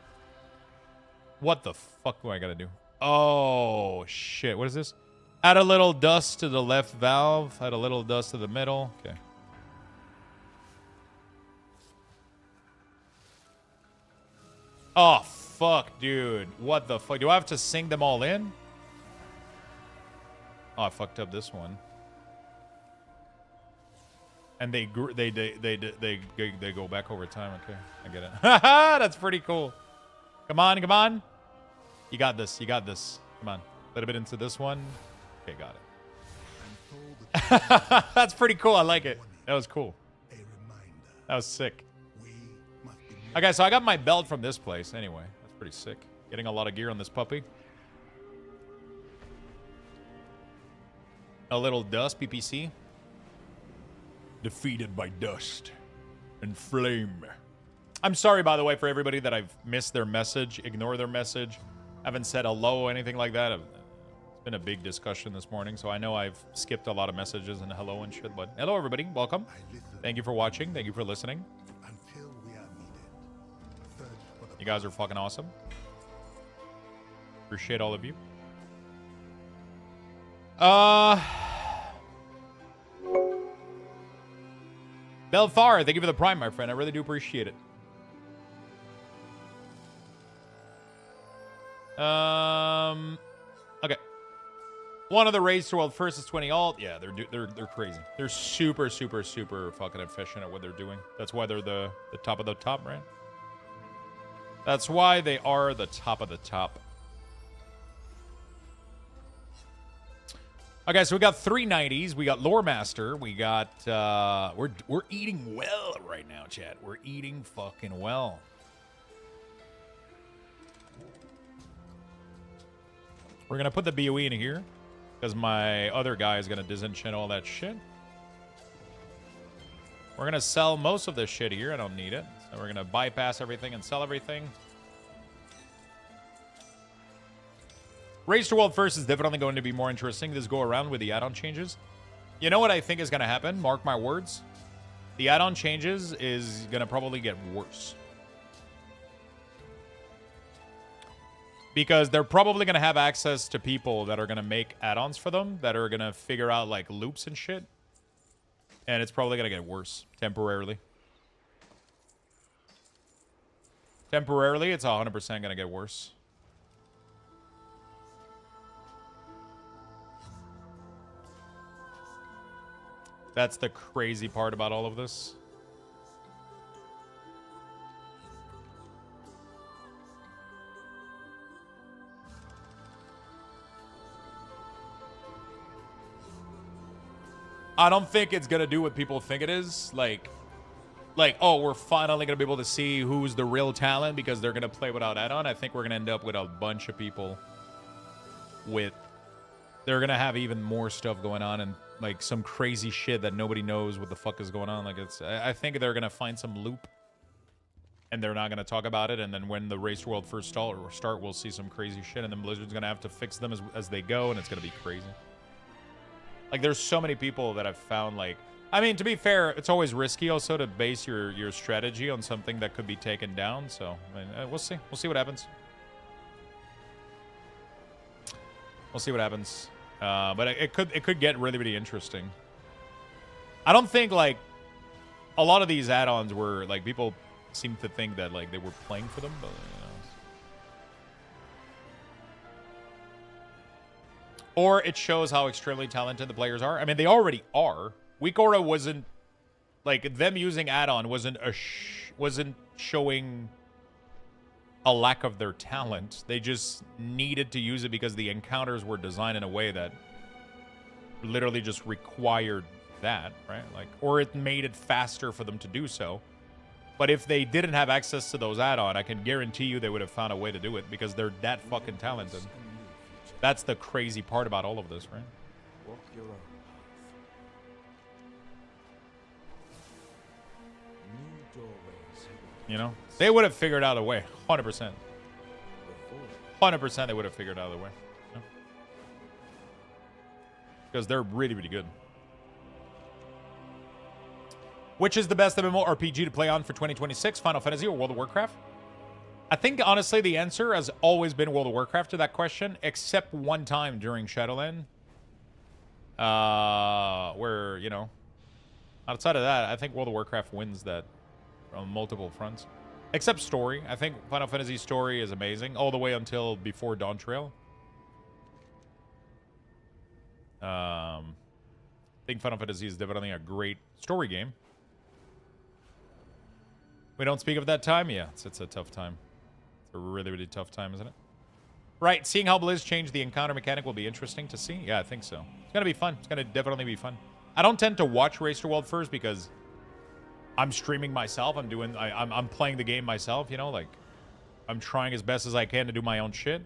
What the fuck do I gotta do? Oh, shit. What is this? Add a little dust to the left valve. Add a little dust to the middle. Okay. Oh, fuck, dude. What the fuck? Do I have to sing them all in? Oh, I fucked up this one. And they go back over time. Okay, I get it. That's pretty cool. Come on, come on. You got this. You got this. Come on. A little bit into this one. Okay, got it. That's pretty cool. I like it. That was cool. That was sick. Okay, so I got my belt from this place. Anyway, that's pretty sick. Getting a lot of gear on this puppy. A little dust, PPC. Defeated by dust and flame. I'm sorry, by the way, for everybody that I've missed their message. Ignore their message. Haven't said hello or anything like that. It's been a big discussion this morning, so I know I've skipped a lot of messages and hello and shit, but hello, everybody. Welcome. Thank you for watching. Thank you for listening. You guys are fucking awesome. Appreciate all of you. Belfar, thank you for the prime, my friend. I really do appreciate it. Okay. One of the raids to world first is 20 alt. Yeah, they're crazy. They're super fucking efficient at what they're doing. That's why they're the top of the top, right? That's why they are the top of the top. Okay, so we got 390s, we got Lore Master, we got we're eating well right now, chat. We're eating fucking well. We're gonna put the BOE in here because my other guy is gonna disenchant all that shit. We're gonna sell most of this shit here. I don't need it. So we're gonna bypass everything and sell everything. Race to World First is definitely going to be more interesting this go around with the add-on changes. You know what I think is going to happen? Mark my words. The add-on changes is going to probably get worse. Because they're probably going to have access to people that are going to make add-ons for them, that are going to figure out like loops and shit. And it's probably going to get worse temporarily. Temporarily, it's 100% going to get worse. That's the crazy part about all of this. I don't think it's gonna do what people think it is. Like, like, oh, we're finally going to be able to see who's the real talent because they're going to play without Addon. I think we're going to end up with a bunch of people with... They're going to have even more stuff going on and, like, some crazy shit that nobody knows what the fuck is going on. Like, it's... I think they're going to find some loop and they're not going to talk about it. And then when the Race World first start, we'll see some crazy shit. And then Blizzard's going to have to fix them as they go, and it's going to be crazy. Like, there's so many people that I've found, like... I mean, to be fair, it's always risky also to base your strategy on something that could be taken down. So, I mean, we'll see. We'll see what happens. We'll see what happens. But it could get really, really interesting. I don't think, like, a lot of these add-ons were, like, people seem to think that, like, they were playing for them, but, Or it shows how extremely talented the players are. I mean, they already are. Weak Aura wasn't... Like, them using Addon wasn't showing a lack of their talent. They just needed to use it because the encounters were designed in a way that literally just required that, right? Like, or it made it faster for them to do so. But if they didn't have access to those add-on, I can guarantee you they would have found a way to do it because they're that fucking talented. That's the crazy part about all of this, right? Walk your own path. New doorways. You know? They would have figured out a way. 100%. 100% they would have figured out a way. Yeah. Because they're really, really good. Which is the best MMORPG to play on for 2026? Final Fantasy or World of Warcraft? I think, honestly, the answer has always been World of Warcraft to that question, except one time during Shadowland. Where, you know, outside of that, I think World of Warcraft wins that on multiple fronts. Except story. I think Final Fantasy story is amazing, all the way until before Dawn Trail. I think Final Fantasy is definitely a great story game. We don't speak of that time? Yeah, it's a tough time. It's a really, really tough time, isn't it? Right, seeing how Blizz changed the encounter mechanic will be interesting to see. Yeah, I think so. It's going to be fun. It's going to definitely be fun. I don't tend to watch Race to World first because I'm streaming myself. I'm playing the game myself, you know? Like, I'm trying as best as I can to do my own shit.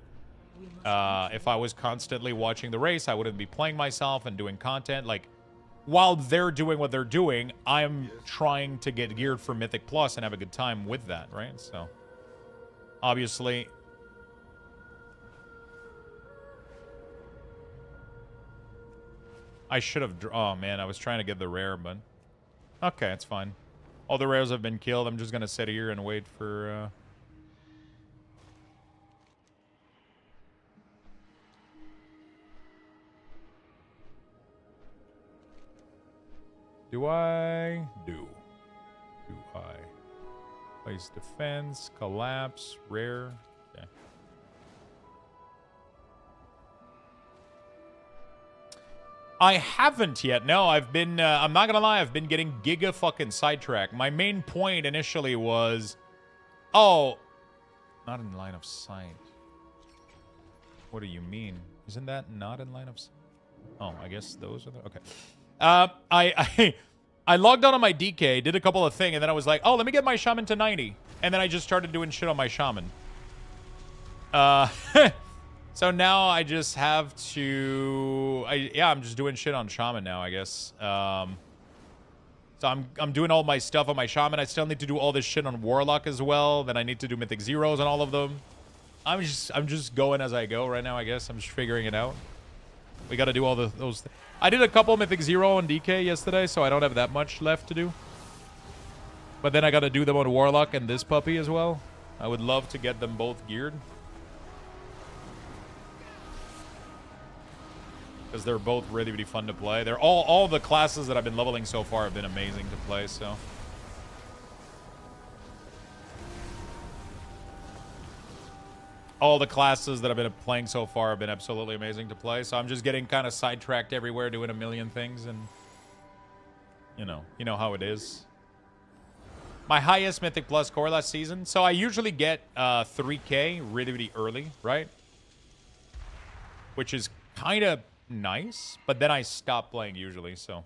If I was constantly watching the race, I wouldn't be playing myself and doing content. Like, while they're doing what they're doing, I'm trying to get geared for Mythic Plus and have a good time with that, right? So, obviously, I should have... Oh, man, I was trying to get the rare, but... Okay, it's fine. All the rares have been killed. I'm just going to sit here and wait for... Do I? Do I? Place defense, collapse, rare. Okay. I haven't yet. No, I've been, I'm not gonna lie, I've been getting giga fucking sidetracked. My main point initially was, oh, not in line of sight. What do you mean? Isn't that not in line of sight? Oh, I guess those are the, okay. I logged on my DK, did a couple of things, and then I was like, oh, let me get my Shaman to 90. And then I just started doing shit on my Shaman. So now I just have to... yeah, I'm just doing shit on Shaman now, I guess. So I'm doing all my stuff on my Shaman. I still need to do all this shit on Warlock as well. Then I need to do Mythic Zeros on all of them. I'm just going as I go right now, I guess. I'm just figuring it out. We got to do all those... I did a couple Mythic Zero on DK yesterday, so I don't have that much left to do. But then I got to do them on Warlock and this puppy as well. I would love to get them both geared. Because they're both really, really fun to play. They're all the classes that I've been leveling so far have been amazing to play, so... All the classes that I've been playing so far have been absolutely amazing to play. So I'm just getting kind of sidetracked everywhere, doing a million things, and you know how it is. My highest Mythic Plus core last season. So I usually get 3K really, really early, right? Which is kind of nice, but then I stop playing usually, so.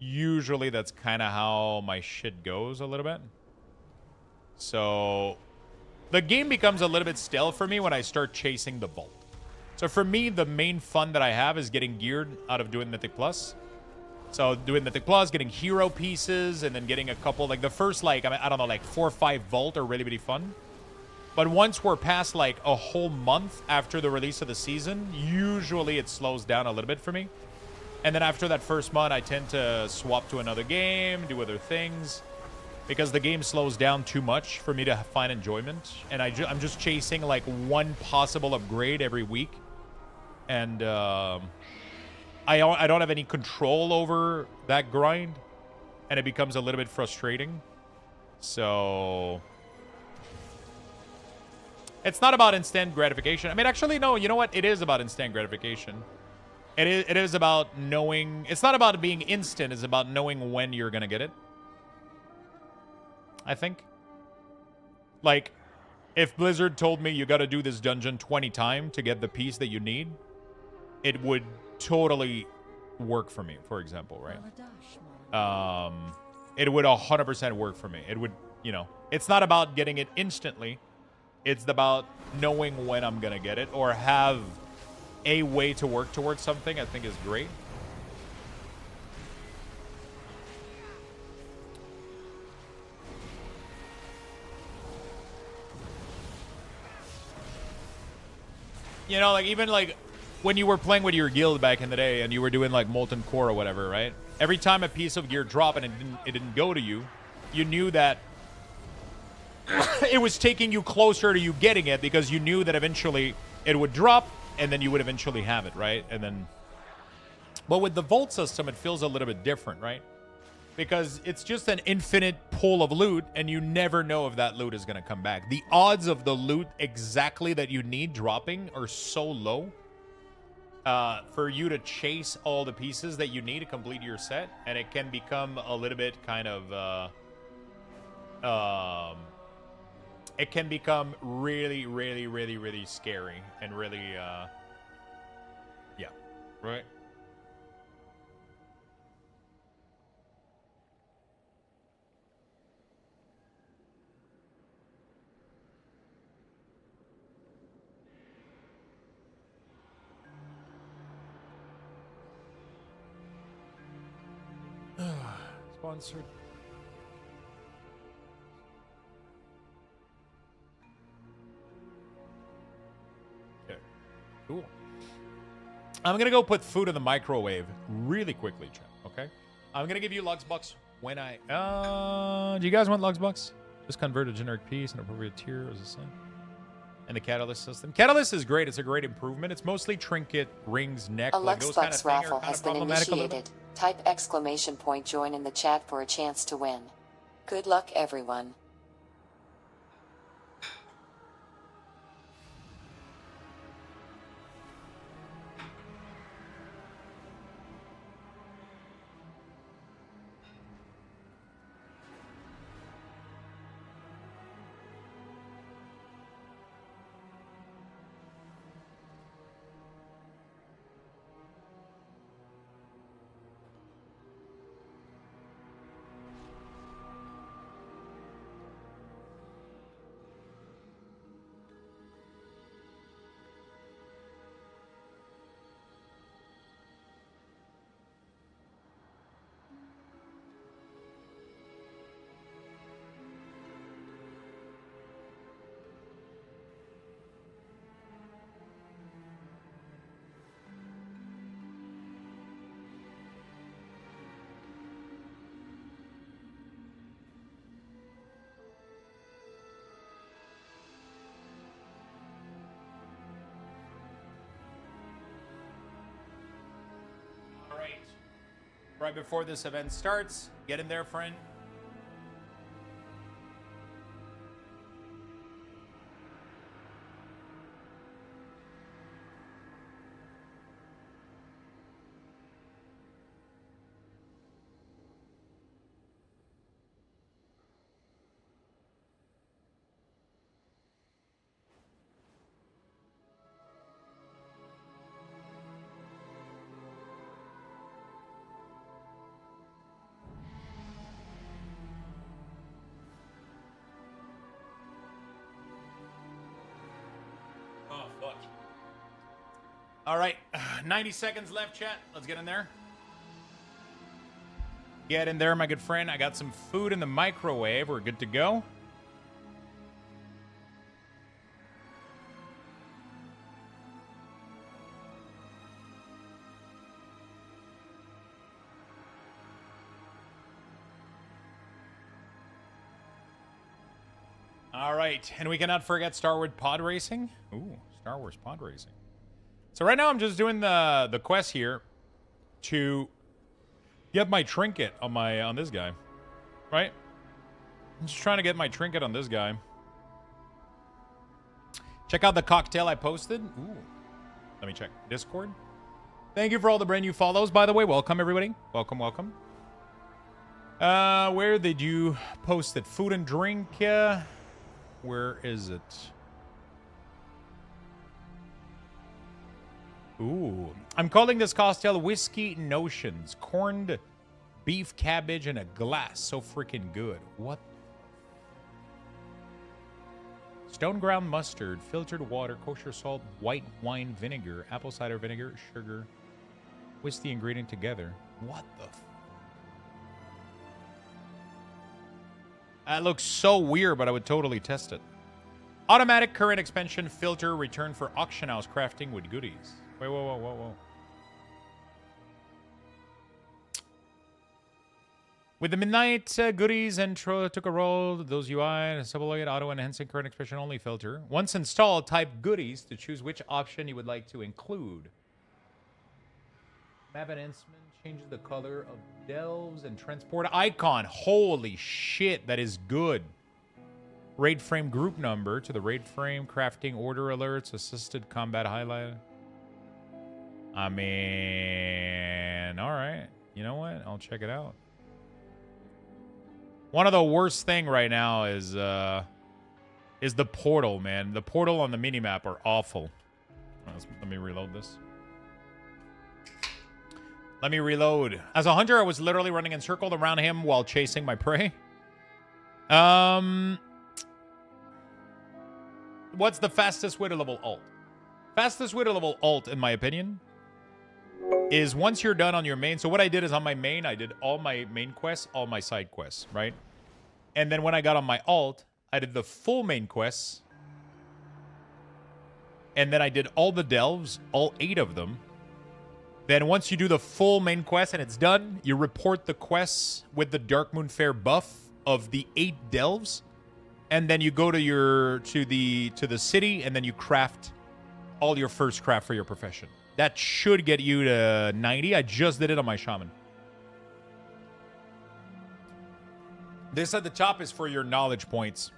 Usually that's kind of how my shit goes a little bit. So the game becomes a little bit stale for me when I start chasing the vault. So for me, the main fun that I have is getting geared out of doing Mythic Plus. So doing Mythic Plus, getting hero pieces, and then getting a couple, like the first, like, I don't know, like 4 or 5 vault are really, really fun. But once we're past like a whole month after the release of the season, usually it slows down a little bit for me. And then after that first month, I tend to swap to another game, do other things, because the game slows down too much for me to find enjoyment. And I'm just chasing like one possible upgrade every week. And I don't have any control over that grind, and it becomes a little bit frustrating. So it's not about instant gratification. I mean, actually, no, you know what? It is about instant gratification. It is about knowing. It's not about being instant. It's about knowing when you're going to get it. I think. Like, if Blizzard told me you got to do this dungeon 20 times to get the piece that you need, it would totally work for me, for example, right? It would 100% work for me. It would, you know, it's not about getting it instantly. It's about knowing when I'm going to get it, or have a way to work towards something. I think is great. You know, like, even like when you were playing with your guild back in the day and you were doing like Molten Core or whatever, right? Every time a piece of gear dropped and it didn't go to you, you knew that it was taking you closer to you getting it, because you knew that eventually it would drop and then you would eventually have it, right? And then, but with the Vault system, it feels a little bit different, right? Because it's just an infinite pool of loot, and you never know if that loot is going to come back. The odds of the loot exactly that you need dropping are so low for you to chase all the pieces that you need to complete your set, and it can become a little bit kind of it can become really, really, really, really scary and really yeah, right? Sponsored. Okay, cool. I'm gonna go put food in the microwave really quickly, chat. Okay, I'm gonna give you Luxbucks when I. Do you guys want Luxbucks? Just convert a generic piece and appropriate tier as a sign. And the Catalyst system. Catalyst is great. It's a great improvement. It's mostly trinket, rings, neck. A like those kind of Luxbucks raffle has been problematical. initiated. Type exclamation point join in the chat for a chance to win. Good luck, everyone. Right before this event starts, get in there, friend. All right, 90 seconds left, chat. Let's get in there. Get in there, my good friend. I got some food in the microwave. We're good to go. All right, and we cannot forget Star Wars pod racing. Ooh, Star Wars pod racing. So right now I'm just doing the quest here to get my trinket on this guy, right? I'm just trying to get my trinket on this guy. Check out the cocktail I posted. Ooh, let me check Discord. Thank you for all the brand new follows, by the way. Welcome everybody. Welcome, welcome. Where did you post it? Food and drink. Where is it? Ooh. I'm calling this cocktail Whiskey Notions. Corned beef, cabbage, and a glass. So freaking good. What? Stone ground mustard, filtered water, kosher salt, white wine vinegar, apple cider vinegar, sugar. Whisk the ingredient together. What the f... That looks so weird, but I would totally test it. Automatic current expansion filter return for auction house crafting with goodies. Wait, whoa, whoa, whoa, whoa. With the midnight goodies and took a roll, those UI, sublight, auto enhancing current expression only filter. Once installed, type goodies to choose which option you would like to include. Map enhancement changes the color of delves and transport icon. Holy shit, that is good. Raid frame group number to the raid frame, crafting order alerts, assisted combat highlight. I mean, all right. You know what? I'll check it out. One of the worst thing right now is the portal, man. The portal on the minimap are awful. Let me reload this. Let me reload. As a hunter, I was literally running in circles around him while chasing my prey. What's the fastest way to level alt? Fastest way to level alt, in my opinion, is once you're done on your main. So what I did is on my main, I did all my main quests, all my side quests, right? And then when I got on my alt, I did the full main quests. And then I did all the delves, all 8 of them. Then once you do the full main quest and it's done, you report the quests with the Darkmoon Fair buff of the 8 delves. And then you go to the city and then you craft all your first craft for your profession. That should get you to 90. I just did it on my Shaman. This at the top is for your knowledge points.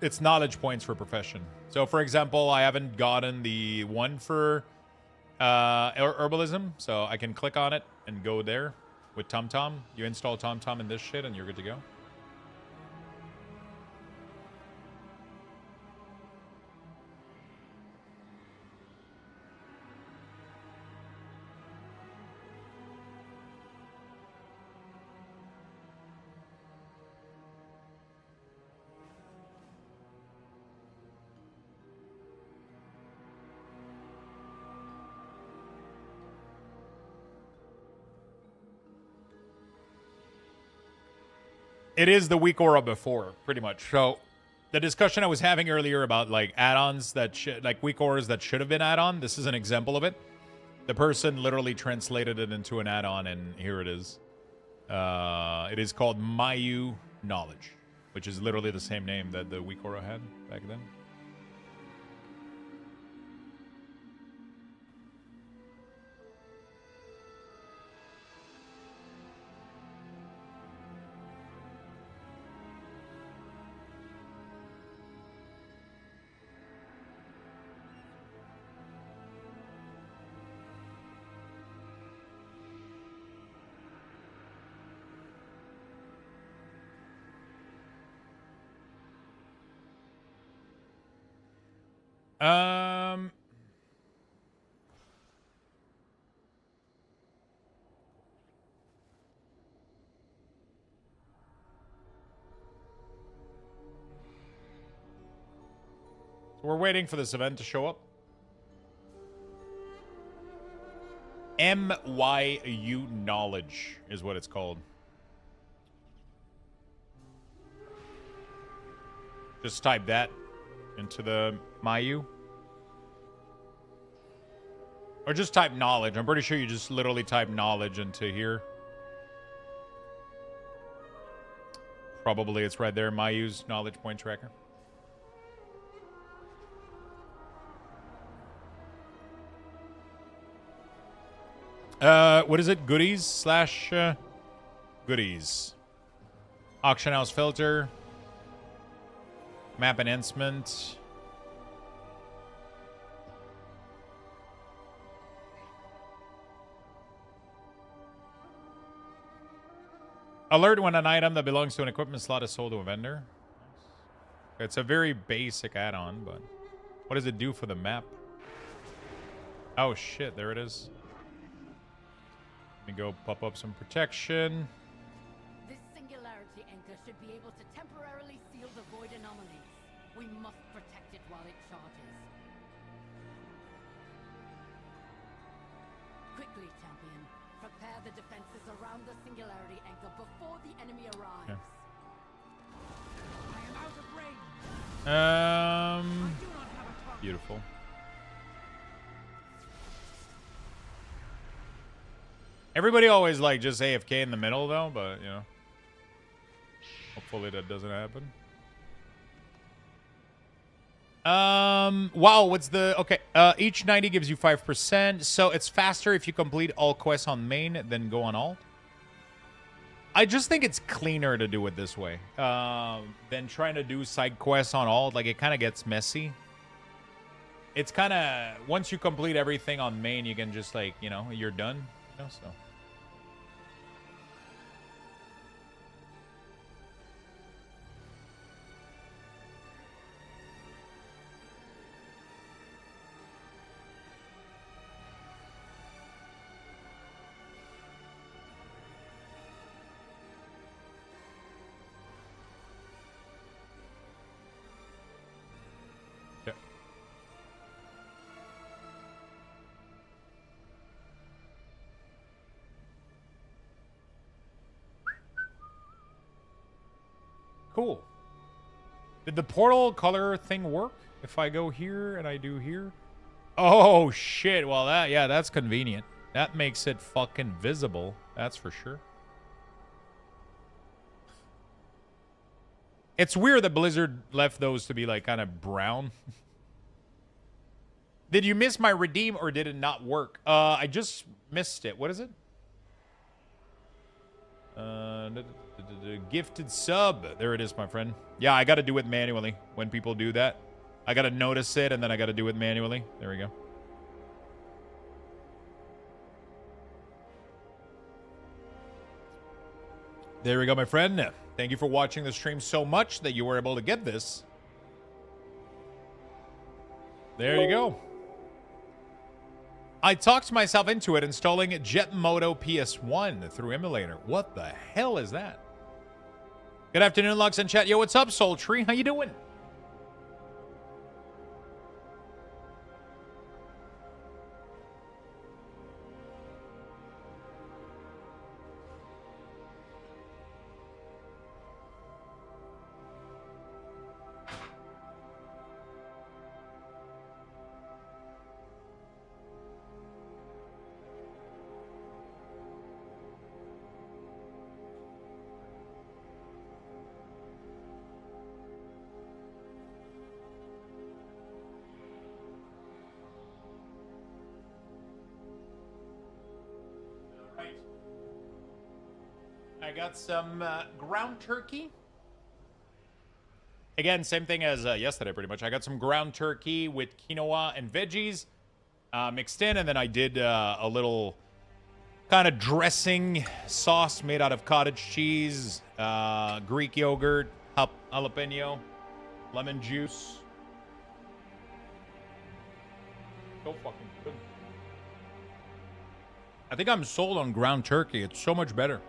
It's knowledge points for profession. So, for example, I haven't gotten the one for herbalism, so I can click on it and go there with TomTom. You install TomTom in this shit and you're good to go. It is the weak aura before, pretty much. So, the discussion I was having earlier about like add-ons that like weak auras that should have been add-on. This is an example of it. The person literally translated it into an add-on, and here it is. It is called Mayu Knowledge, which is literally the same name that the weak aura had back then. We're waiting for this event to show up. MYU Knowledge is what it's called. Just type that into the MyU. Or just type knowledge. I'm pretty sure you just literally type knowledge into here. Probably it's right there. MyU's knowledge point tracker. What is it? Goodies slash goodies. Auction house filter. Map enhancement. Alert when an item that belongs to an equipment slot is sold to a vendor. It's a very basic add-on, but what does it do for the map? Oh shit, there it is. Let me go pop up some protection. This singularity anchor should be able to temporarily seal the void anomalies. We must protect it while it charges. Quickly, champion. Prepare the defenses around the singularity anchor before the enemy arrives. Yeah. I am out of range. Beautiful. Everybody always like just AFK in the middle though, but you know, hopefully that doesn't happen. Wow, what's the okay? Each 90 gives you 5%, so it's faster if you complete all quests on main than go on alt. I just think it's cleaner to do it this way than trying to do side quests on alt. Like, it kind of gets messy. It's kind of, once you complete everything on main, you can just, like, you know, you're done. You know, so. Cool. Did the portal color thing work? If I go here and I do here? Oh, shit. Well, yeah, that's convenient. That makes it fucking visible. That's for sure. It's weird that Blizzard left those to be, like, kind of brown. Did you miss my redeem or did it not work? I just missed it. What is it? Gifted sub. There it is, my friend. Yeah, I got to do it manually when people do that. I got to notice it, and then I got to do it manually. There we go. There we go, my friend. Thank you for watching the stream so much that you were able to get this. There you go. I talked myself into it installing Jetmoto PS1 through emulator. What the hell is that? Good afternoon, Lux and chat. Yo, what's up, Soul Tree? How you doing? I got some ground turkey. Again, same thing as yesterday, pretty much. I got some ground turkey with quinoa and veggies mixed in, and then I did a little kind of dressing sauce made out of cottage cheese, Greek yogurt, jalapeno, lemon juice. So fucking good. I think I'm sold on ground turkey. It's so much better.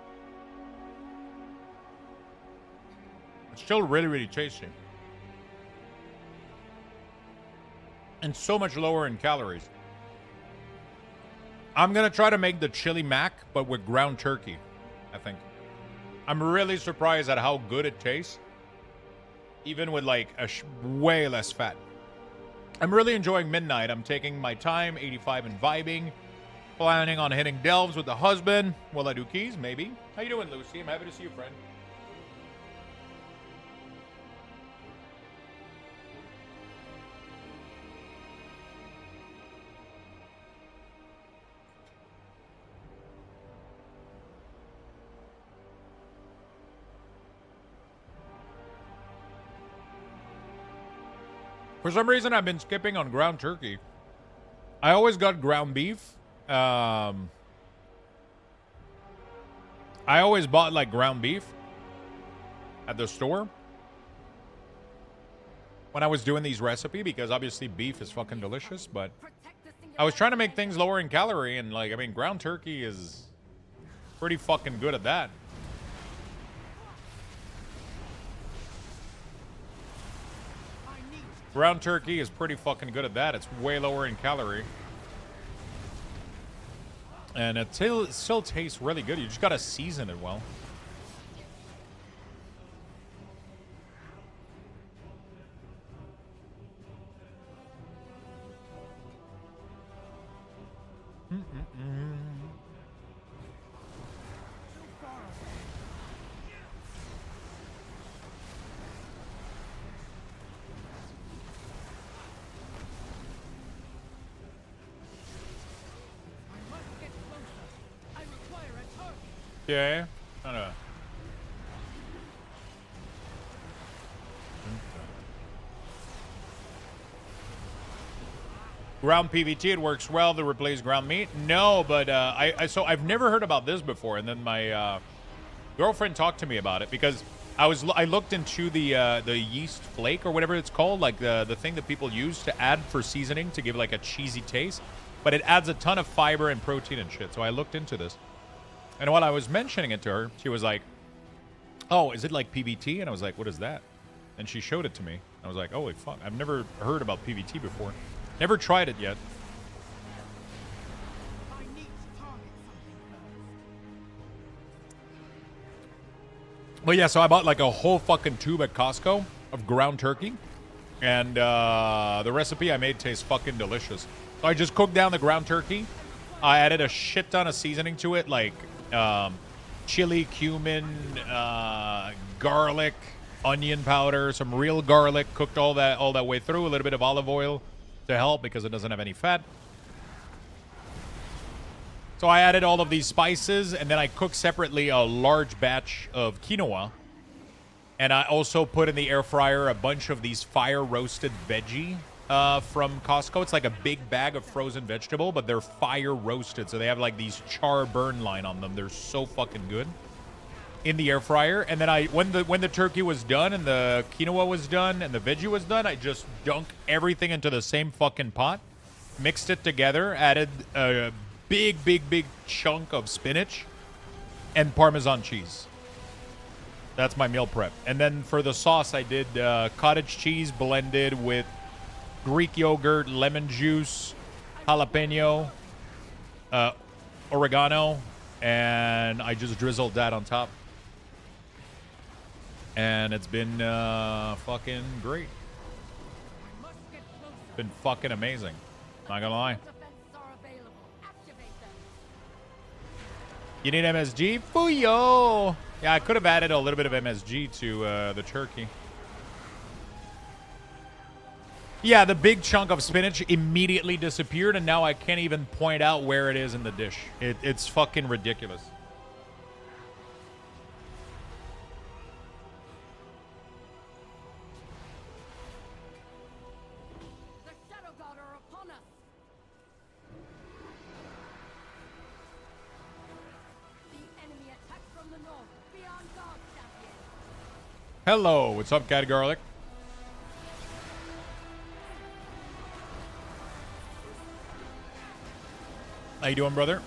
It's still really, really tasty. and so much lower in calories. I'm going to try to make the chili mac, but with ground turkey, I think. I'm really surprised at how good it tastes, even with like way less fat. I'm really enjoying Midnight. I'm taking my time, 85 and vibing. Planning on hitting delves with the husband. Will I do keys? Maybe. How you doing, Lucy? I'm happy to see you, friend. For some reason, I've been skipping on ground turkey. I always got ground beef. I always bought like ground beef at the store when I was doing these recipes, because obviously beef is fucking delicious, but I was trying to make things lower in calorie, and like, I mean, ground turkey is pretty fucking good at that. Ground turkey is pretty fucking good at that. It's way lower in calorie. And it still tastes really good. You just gotta season it well. Yeah, I know. Ground PVT, it works well to replace ground meat. No, but so I've never heard about this before, and then my girlfriend talked to me about it, because I looked into the yeast flake or whatever it's called, like the thing that people use to add for seasoning to give like a cheesy taste, but it adds a ton of fiber and protein and shit. So I looked into this. And while I was mentioning it to her, she was like, oh, is it like PVT? And I was like, what is that? And she showed it to me. I was like, holy fuck, I've never heard about PVT before. Never tried it yet. But yeah, so I bought like a whole fucking tube at Costco of ground turkey. And the recipe I made tastes fucking delicious. So I just cooked down the ground turkey. I added a shit ton of seasoning to it, like chili, cumin, garlic, onion powder, some real garlic. Cooked all that way through. A little bit of olive oil to help because it doesn't have any fat. So I added all of these spices, and then I cooked separately a large batch of quinoa. And I also put in the air fryer a bunch of these fire-roasted veggie from Costco. It's like a big bag of frozen vegetable, but they're fire-roasted, so they have like these char burn line on them. They're so fucking good. In the air fryer. And then when the turkey was done and the quinoa was done and the veggie was done, I just dunked everything into the same fucking pot, mixed it together, added a big chunk of spinach and Parmesan cheese. That's my meal prep. And then for the sauce, I did cottage cheese blended with Greek yogurt, lemon juice, jalapeno, oregano, and I just drizzled that on top. And it's been fucking great. Been fucking amazing. Not gonna lie. You need MSG? Fuyo! Yeah, I could have added a little bit of MSG to the turkey. Yeah, the big chunk of spinach immediately disappeared, and now I can't even point out where it is in the dish. It's fucking ridiculous. The Shadow God are upon us. The enemy attack from the north. Be on guard, champion. Hello, what's up, Cat Garlic? How you doing, brother?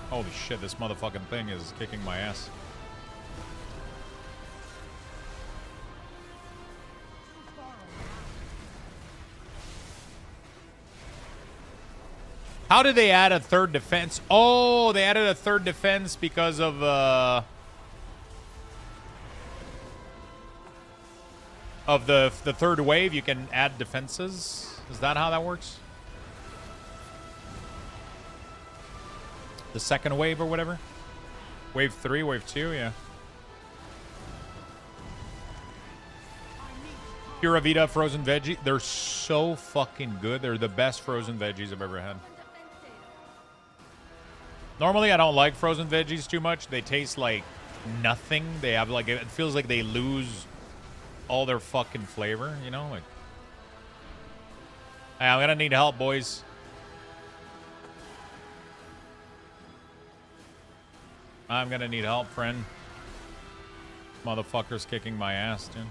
Holy shit, this motherfucking thing is kicking my ass. How did they add a third defense? Oh, they added a third defense because of the third wave. You can add defenses. Is that how that works? The second wave or whatever? Wave 3, wave 2, yeah. Pura Vida frozen veggie. They're so fucking good. They're the best frozen veggies I've ever had. Normally, I don't like frozen veggies too much. They taste like nothing. They have like, it feels like they lose all their fucking flavor, you know? Like, hey, I'm gonna need help, boys. I'm gonna need help, friend. Motherfucker's kicking my ass, dude.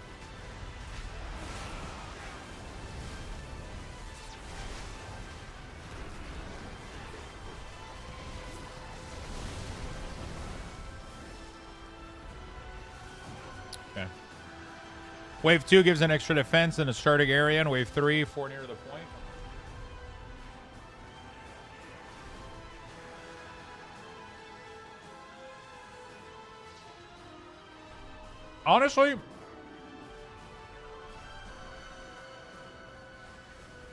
Okay. Wave 2 gives an extra defense in a starting area, and wave 3, 4 near the point. Honestly,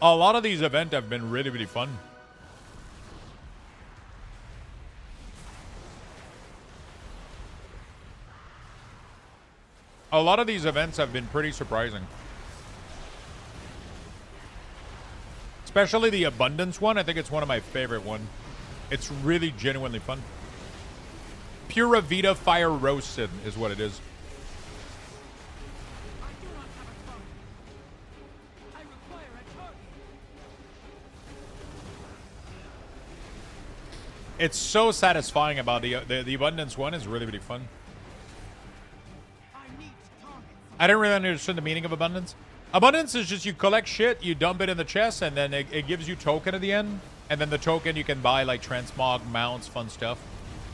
a lot of these events have been really, really fun. A lot of these events have been pretty surprising. Especially the abundance one. I think it's one of my favorite ones. It's really genuinely fun. Pura Vida Fire Roasted is what it is. It's so satisfying about the abundance one. Is really, really fun. I didn't really understand the meaning of abundance. Abundance is just you collect shit, you dump it in the chest, and then it gives you token at the end. And then the token you can buy like transmog, mounts, fun stuff.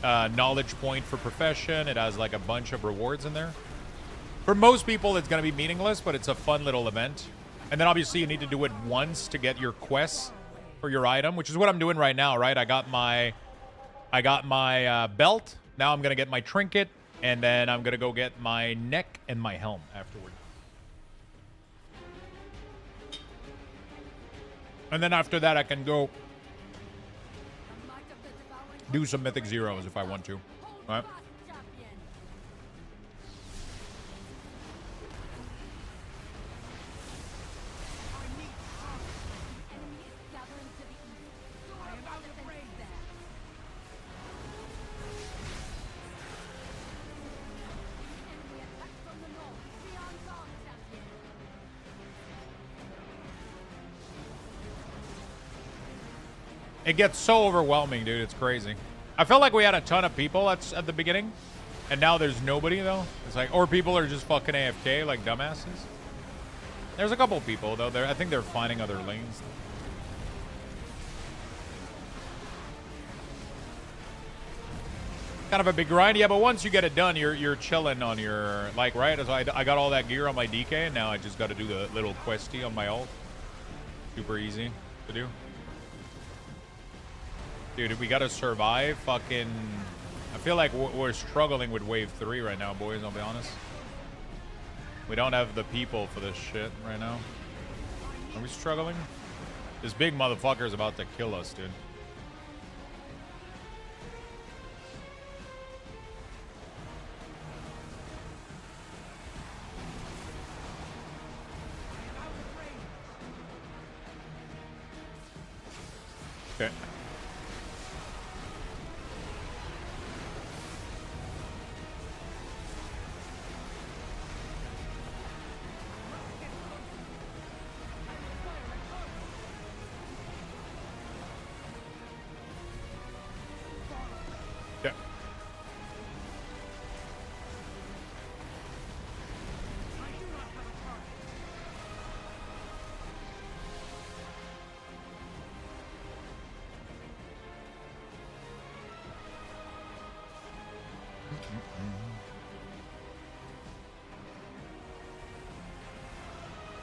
Knowledge point for profession. It has like a bunch of rewards in there. For most people, it's going to be meaningless, but it's a fun little event. And then obviously you need to do it once to get your quests for your item, which is what I'm doing right now, right? I got my belt. Now I'm going to get my trinket. And then I'm going to go get my neck and my helm afterward. And then after that, I can go do some Mythic Zeros if I want to. All right? It gets so overwhelming, dude. It's crazy. I felt like we had a ton of people at the beginning, and now there's nobody, though. It's like, or people are just fucking AFK like dumbasses. There's a couple people, though. I think they're finding other lanes. Kind of a big grind. Yeah, but once you get it done, you're chilling on your, like, right? So I got all that gear on my DK, and now I just got to do the little questy on my ult. Super easy to do. Dude, we gotta survive fucking... I feel like we're struggling with wave 3 right now, boys, I'll be honest. We don't have the people for this shit right now. Are we struggling? This big motherfucker is about to kill us, dude. Okay.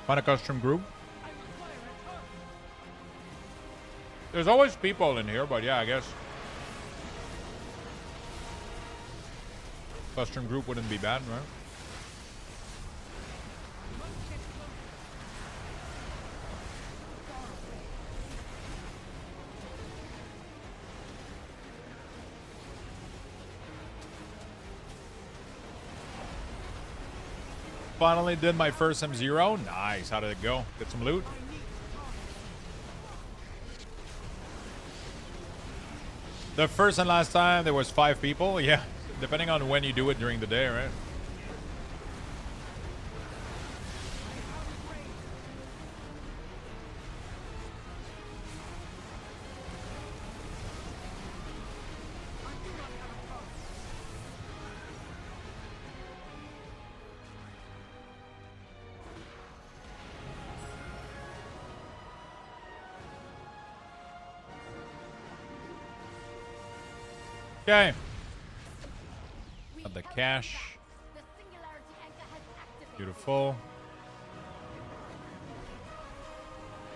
Find a custom group. There's always people in here, but yeah, I guess Western group wouldn't be bad, right? Finally did my first M0. Nice. How did it go? Get some loot? The first and last time there was 5 people. Yeah. Depending on when you do it during the day, right? Okay. Have the cash. Beautiful.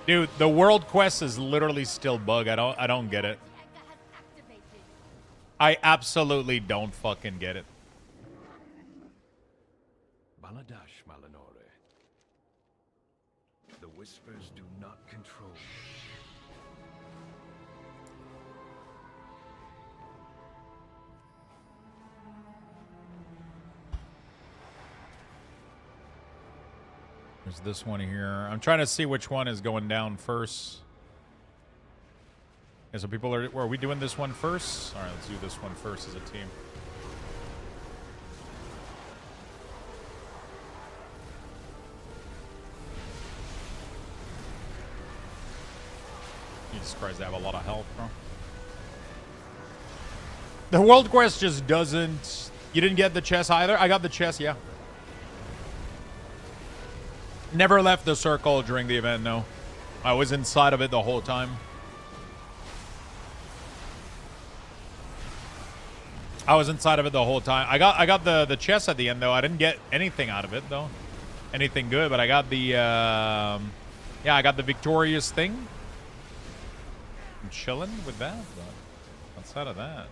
Dude, the world quest is literally still bug. I don't get it. I absolutely don't fucking get it. Baladash Malinore. The whispers do not control. There's this one here. I'm trying to see which one is going down first. Okay, so people are we doing this one first? All right, let's do this one first as a team. Jesus Christ, they have a lot of health, bro. The world quest just doesn't... You didn't get the chest either? I got the chest, yeah. Never left the circle during the event, no. I was inside of it the whole time. I was inside of it the whole time. I got the chest at the end, though. I didn't get anything out of it, though. Anything good, but I got the... yeah, I got the victorious thing. I'm chilling with that, but outside of that...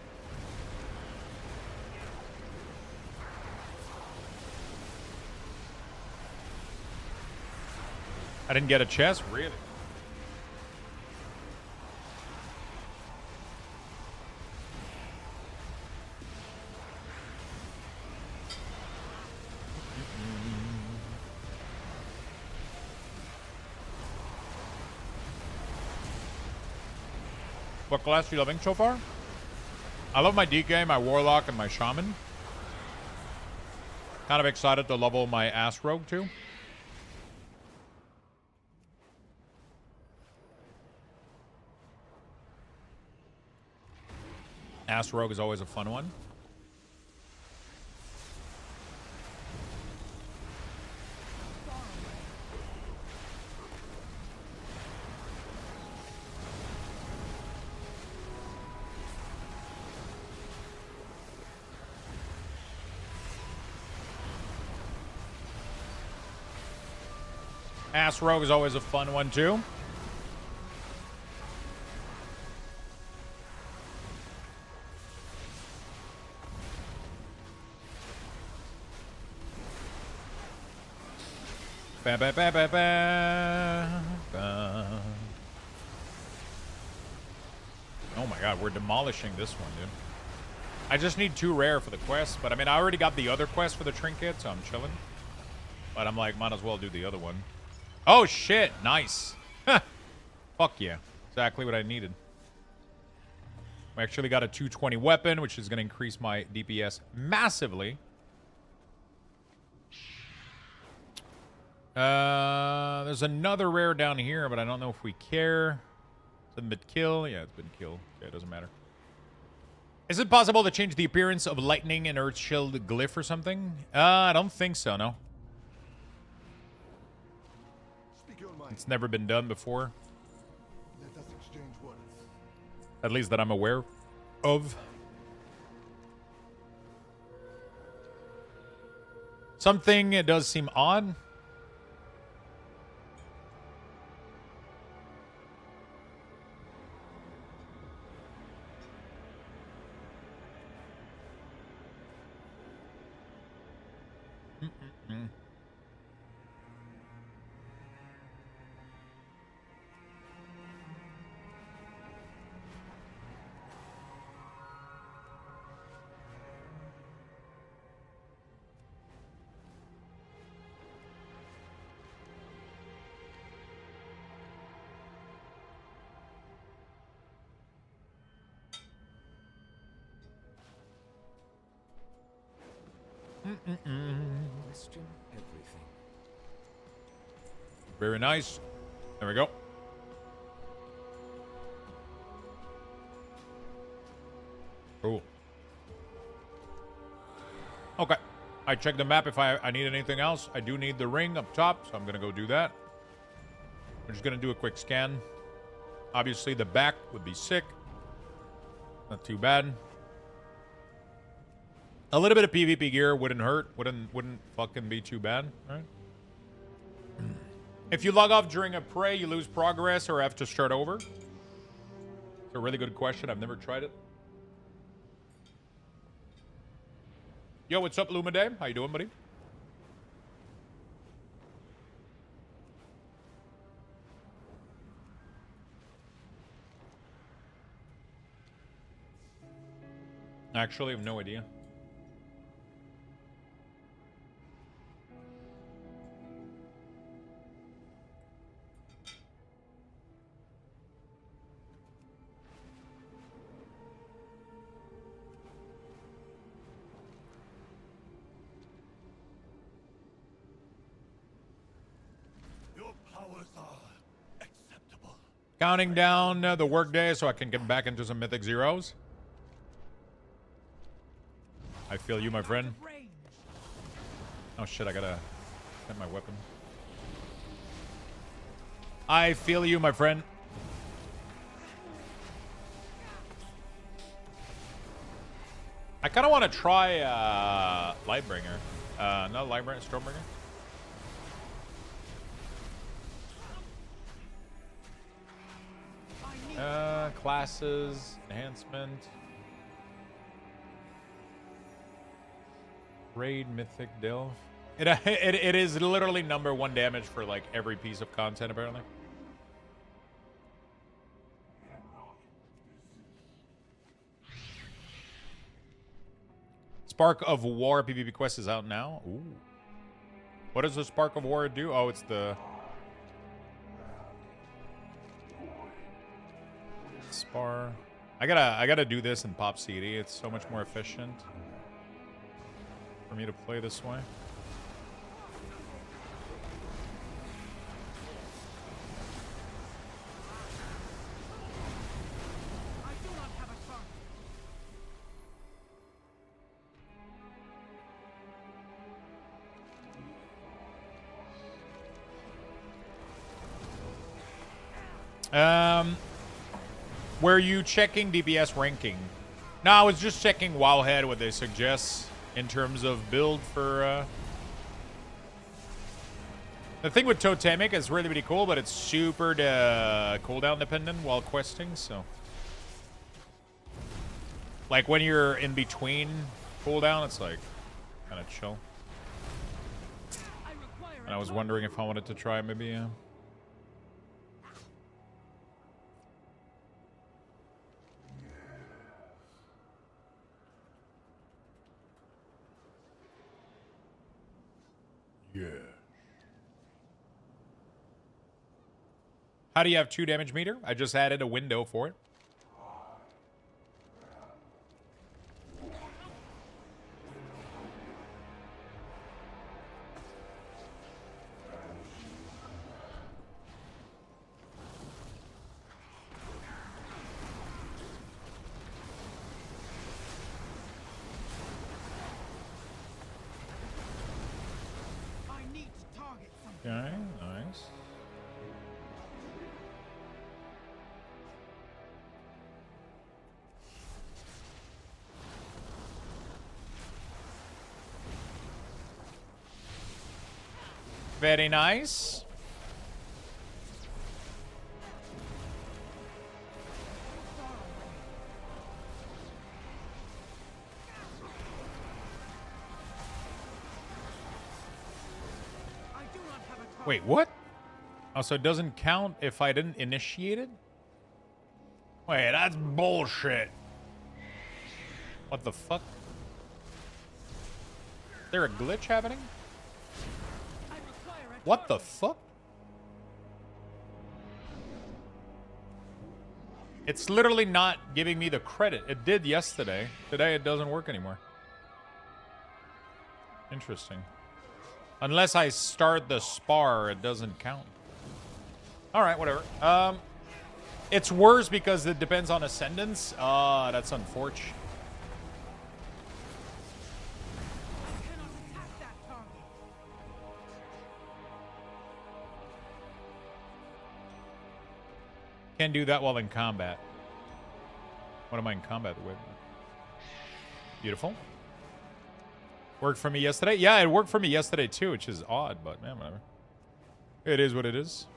I didn't get a chest? Really? What class are you loving so far? I love my DK, my Warlock, and my Shaman. Kind of excited to level my Ass Rogue too. Ass Rogue is always a fun one. Ass Rogue is always a fun one too. Ba, ba, ba, ba, ba, ba. Oh my god, we're demolishing this one, dude. I just need 2 rare for the quest, but I mean, I already got the other quest for the trinket, so I'm chilling. But I'm like, might as well do the other one. Oh shit, nice. Fuck yeah, exactly what I needed. We actually got a 220 weapon, which is going to increase my DPS massively. There's another rare down here, but I don't know if we care. It's been kill. Yeah, it's been killed. Yeah, it doesn't matter. Is it possible to change the appearance of lightning and earth shield glyph or something? I don't think so, no. It's never been done before. Let us exchange words. At least that I'm aware of. Something it does seem odd. Question everything. Very nice. There we go. Cool. Okay. I checked the map if I need anything else. I do need the ring up top, so I'm going to go do that. I'm just going to do a quick scan. Obviously, the back would be sick. Not too bad. A little bit of PvP gear wouldn't hurt. Wouldn't fucking be too bad. All right. If you log off during a prey, you lose progress or have to start over? It's a really good question. I've never tried it. Yo, what's up, Lumaday? How you doing, buddy? Actually, I have no idea. Counting down the workday so I can get back into some Mythic Zeros. I feel you, my friend. Oh shit, I gotta get my weapon. I feel you, my friend. I kind of want to try Lightbringer. No, Lightbringer, Stormbringer. Classes, enhancement. Raid, Mythic, Delve. It is literally #1 damage for like every piece of content apparently. Spark of War PvP quest is out now. Ooh. What does the Spark of War do? Oh, it's the Spar. I gotta do this in Pop CD. It's so much more efficient for me to play this way. Were you checking DPS ranking? No, I was just checking Wowhead, what they suggest in terms of build for... The thing with Totemic is really, really cool, but it's super cooldown dependent while questing, so... Like, when you're in between cooldown, it's like, kind of chill. And I was wondering if I wanted to try maybe... Yeah. How do you have 2 damage meter? I just added a window for it. Okay, nice. Very nice. Wait, what? Oh, so it doesn't count if I didn't initiate it? Wait, that's bullshit. What the fuck? Is there a glitch happening? What the fuck? It's literally not giving me the credit. It did yesterday. Today it doesn't work anymore. Interesting. Unless I start the spar, it doesn't count. All right, whatever. It's worse because it depends on ascendance. That's unfortunate. Can't do that while in combat. What am I in combat with? Beautiful. Worked for me yesterday? Yeah, it worked for me yesterday too, which is odd, but man, whatever. It is what it is.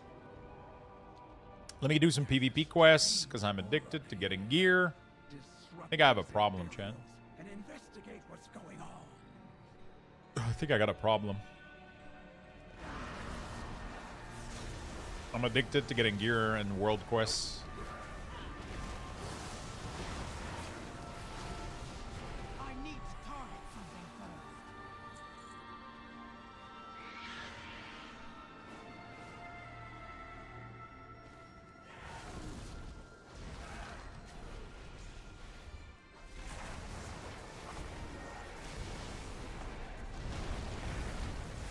Let me do some PvP quests, because I'm addicted to getting gear. I think I have a problem, Chan. And investigate what's going on. I think I got a problem. I'm addicted to getting gear and world quests. I need to target something first.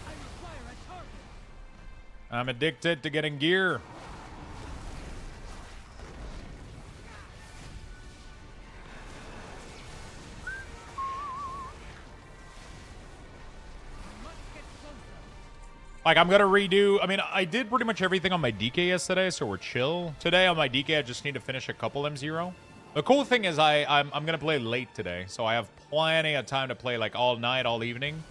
I require a target. I'm addicted to getting gear. Like, I'm gonna redo... I mean, I did pretty much everything on my DK yesterday, so we're chill. Today on my DK, I just need to finish a couple M0. The cool thing is I'm gonna play late today, so I have plenty of time to play, like, all night, all evening.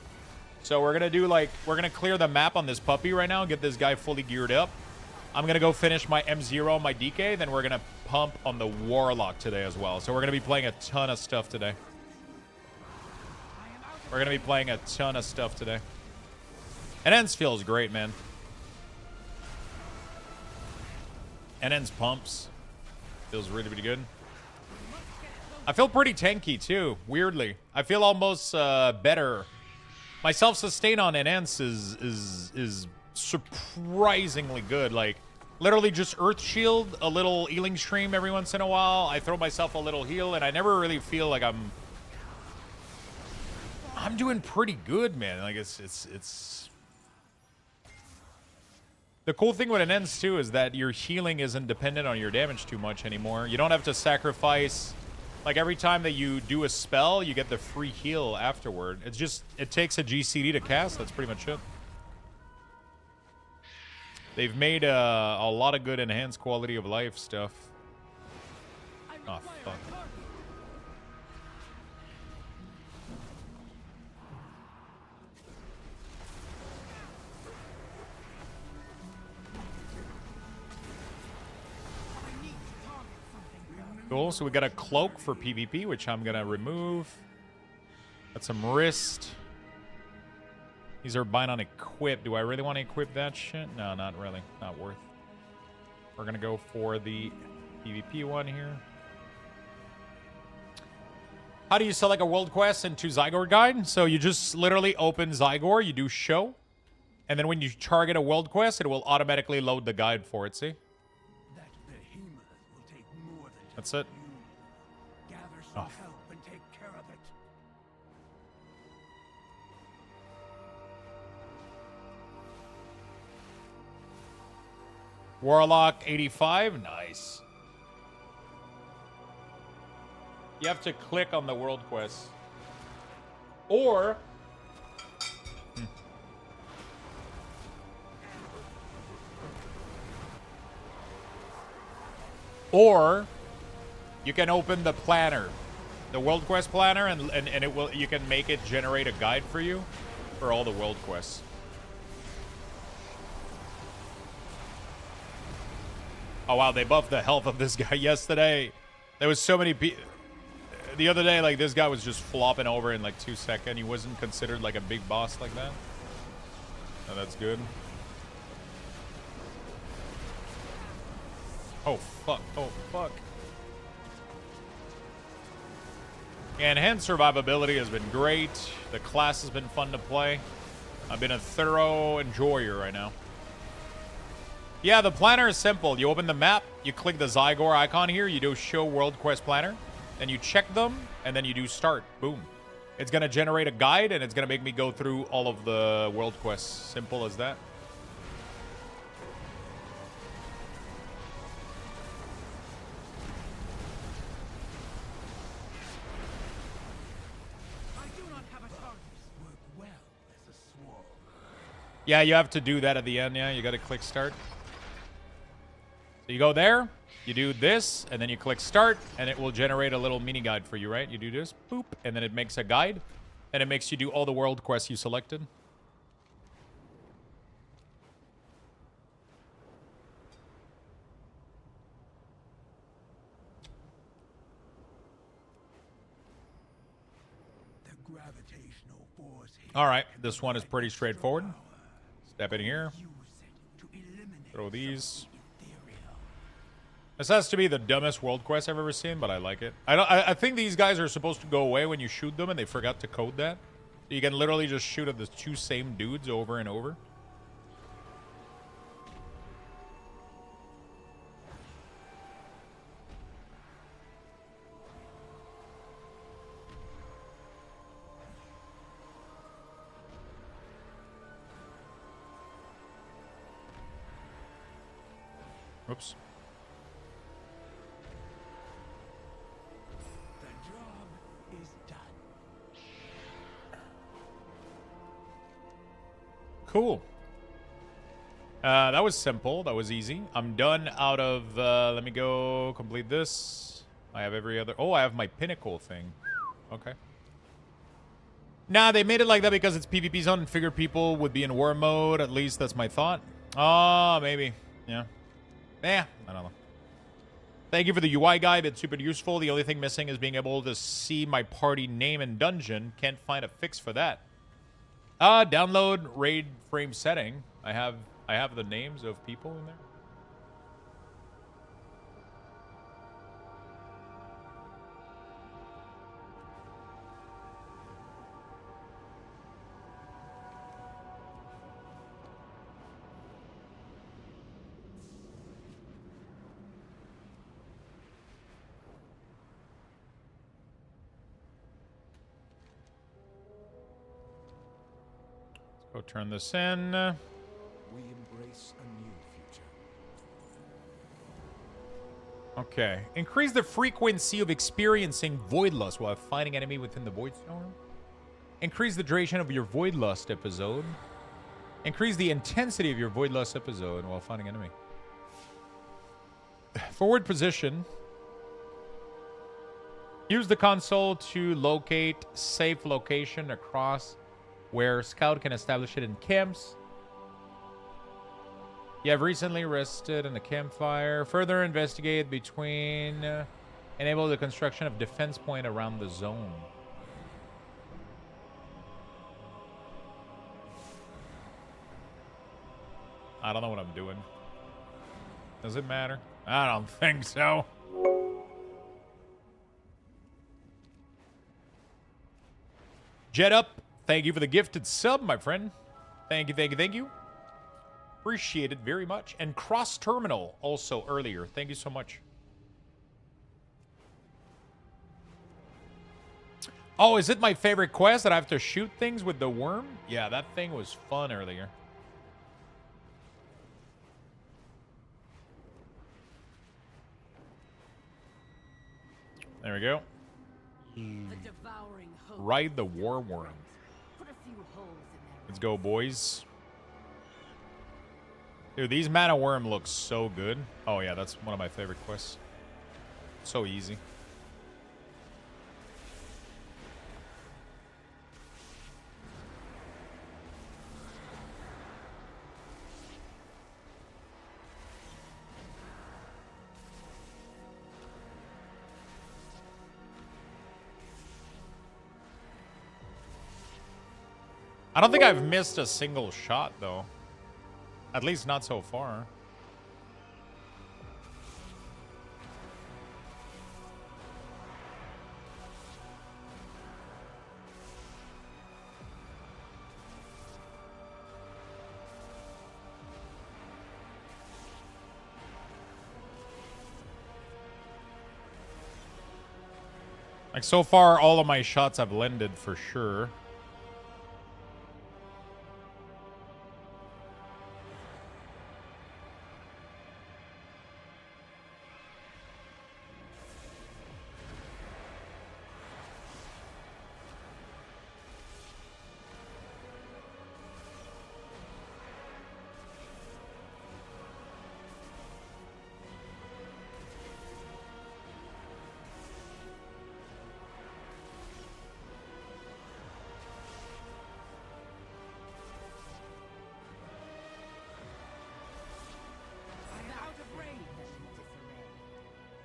So we're gonna do, like... We're gonna clear the map on this puppy right now, get this guy fully geared up. I'm gonna go finish my M0 on my DK, then we're gonna pump on the Warlock today as well. So we're gonna be playing a ton of stuff today. We're gonna be playing a ton of stuff today. And Ends feels great, man. And Ends pumps. Feels really, really good. I feel pretty tanky, too, weirdly. I feel almost better. My self-sustain on Ends is surprisingly good. Like, literally just Earth Shield, a little healing stream every once in a while. I throw myself a little heal, and I never really feel like I'm doing pretty good, man. Like, it's... The cool thing with an Ends, too, is that your healing isn't dependent on your damage too much anymore. You don't have to sacrifice... Like, every time that you do a spell, you get the free heal afterward. It's just... It takes a GCD to cast. That's pretty much it. They've made a lot of good enhanced quality of life stuff. Oh, fuck. Cool, so we got a cloak for PvP, which I'm gonna remove. Got some wrist. These are buying on equip. Do I really want to equip that shit? No, not really. Not worth. We're gonna go for the PvP one here. How do you select a world quest into Zygor guide? So you just literally open Zygor, you do show, and then when you target a world quest, it will automatically load the guide for it, see? That's it. Gather some Oh. help and take care of it. Warlock 85, nice. You have to click on the world quest. Or... Or... You can open the planner, the world quest planner, and it will. You can make it generate a guide for you for all the world quests. Oh wow, they buffed the health of this guy yesterday. There was so many people. The other day, like, this guy was just flopping over in like 2 seconds. He wasn't considered like a big boss like that. Oh, that's good. Oh fuck! Oh fuck! Enhanced survivability has been great. The class has been fun to play. I've been a thorough enjoyer right now. Yeah, the planner is simple. You open the map, you click the Zygor icon here, you do show world quest planner, then you check them, and then you do start. Boom. It's going to generate a guide, and it's going to make me go through all of the world quests. Simple as that. Yeah, you have to do that at the end. Yeah, you got to click start. So you go there, you do this, and then you click start, and it will generate a little mini guide for you, right? You do this, boop, and then it makes a guide, and it makes you do all the world quests you selected. The gravitational force All right, this one is pretty straightforward. Step in here. Throw these. This has to be the dumbest world quest I've ever seen, but I like it. I think these guys are supposed to go away when you shoot them, and they forgot to code that. You can literally just shoot at the two same dudes over and over. Oops. The job is done. Cool. That was simple. That was easy. I'm done out of... let me go complete this. I have every other... Oh, I have my pinnacle thing. Okay. Nah, they made it like that because it's PvP zone and figured people would be in war mode. At least that's my thought. Oh, maybe. Yeah. Yeah, I don't know. Thank you for the UI guide. It's super useful. The only thing missing is being able to see my party name and dungeon. Can't find a fix for that. Download raid frame setting. I have the names of people in there. Go turn this in. We embrace a new future. Okay. Increase the frequency of experiencing void lust while fighting enemy within the void storm. Increase the duration of your void lust episode. Increase the intensity of your void lust episode while fighting enemy. Forward position. Use the console to locate safe location across where scout can establish it in camps. You have recently rested in a campfire. Further investigate between... enable the construction of defense point around the zone. I don't know what I'm doing. Does it matter? I don't think so. Jet up. Thank you for the gifted sub, my friend. Thank you, thank you, thank you. Appreciate it very much. And Cross Terminal also earlier. Thank you so much. Oh, is it my favorite quest that I have to shoot things with the worm? Yeah, that thing was fun earlier. There we go. The devouring host. Ride the war worm. Put a few holes in there. Let's go, boys. Dude, these mana worm looks so good. Oh, yeah, that's one of my favorite quests. So easy. I don't think I've missed a single shot, though. At least not so far. Like, so far, all of my shots have landed for sure.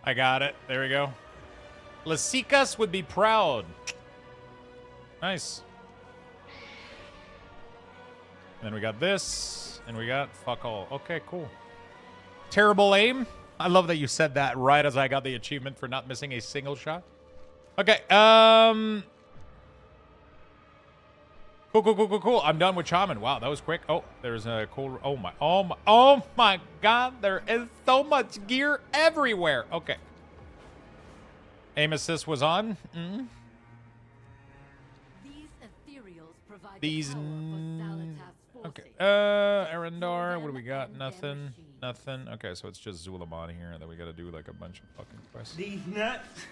I got it. There we go. Lasicas would be proud. Nice. Then we got this, and we got fuck all. Okay, cool. Terrible aim. I love that you said that right as I got the achievement for not missing a single shot. Okay, Cool. I'm done with Shaman. Wow, that was quick. Oh, there's a cool... Oh my God. There is so much gear everywhere. Okay. Aim assist was on. Mm-hmm. These ethereals provide These... the power for Zalatas Okay. forces. Arendar. What do we got? Nothing. Nothing. Okay, so it's just Zulamon here that we gotta do like a bunch of fucking quests. These nuts.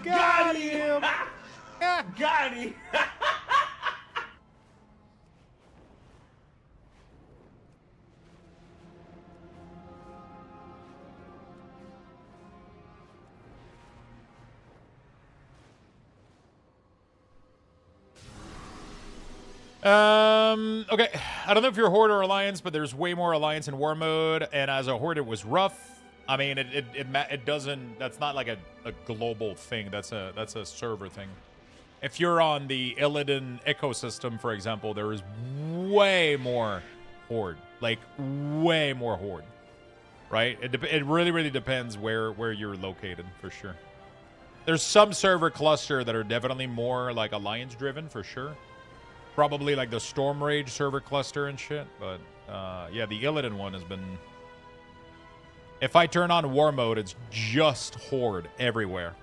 Got him! Got him! Okay. I don't know if you're Horde or Alliance, but there's way more Alliance in War mode, and as a Horde, it was rough. I mean, it doesn't. That's not like a global thing. That's a server thing. If you're on the Illidan ecosystem, for example, there is way more Horde, like way more Horde, right? It really depends where you're located, for sure. There's some server cluster that are definitely more like Alliance driven, for sure. Probably like the Storm Rage server cluster and shit, but yeah, the Illidan one has been... If I turn on War mode, it's just Horde everywhere.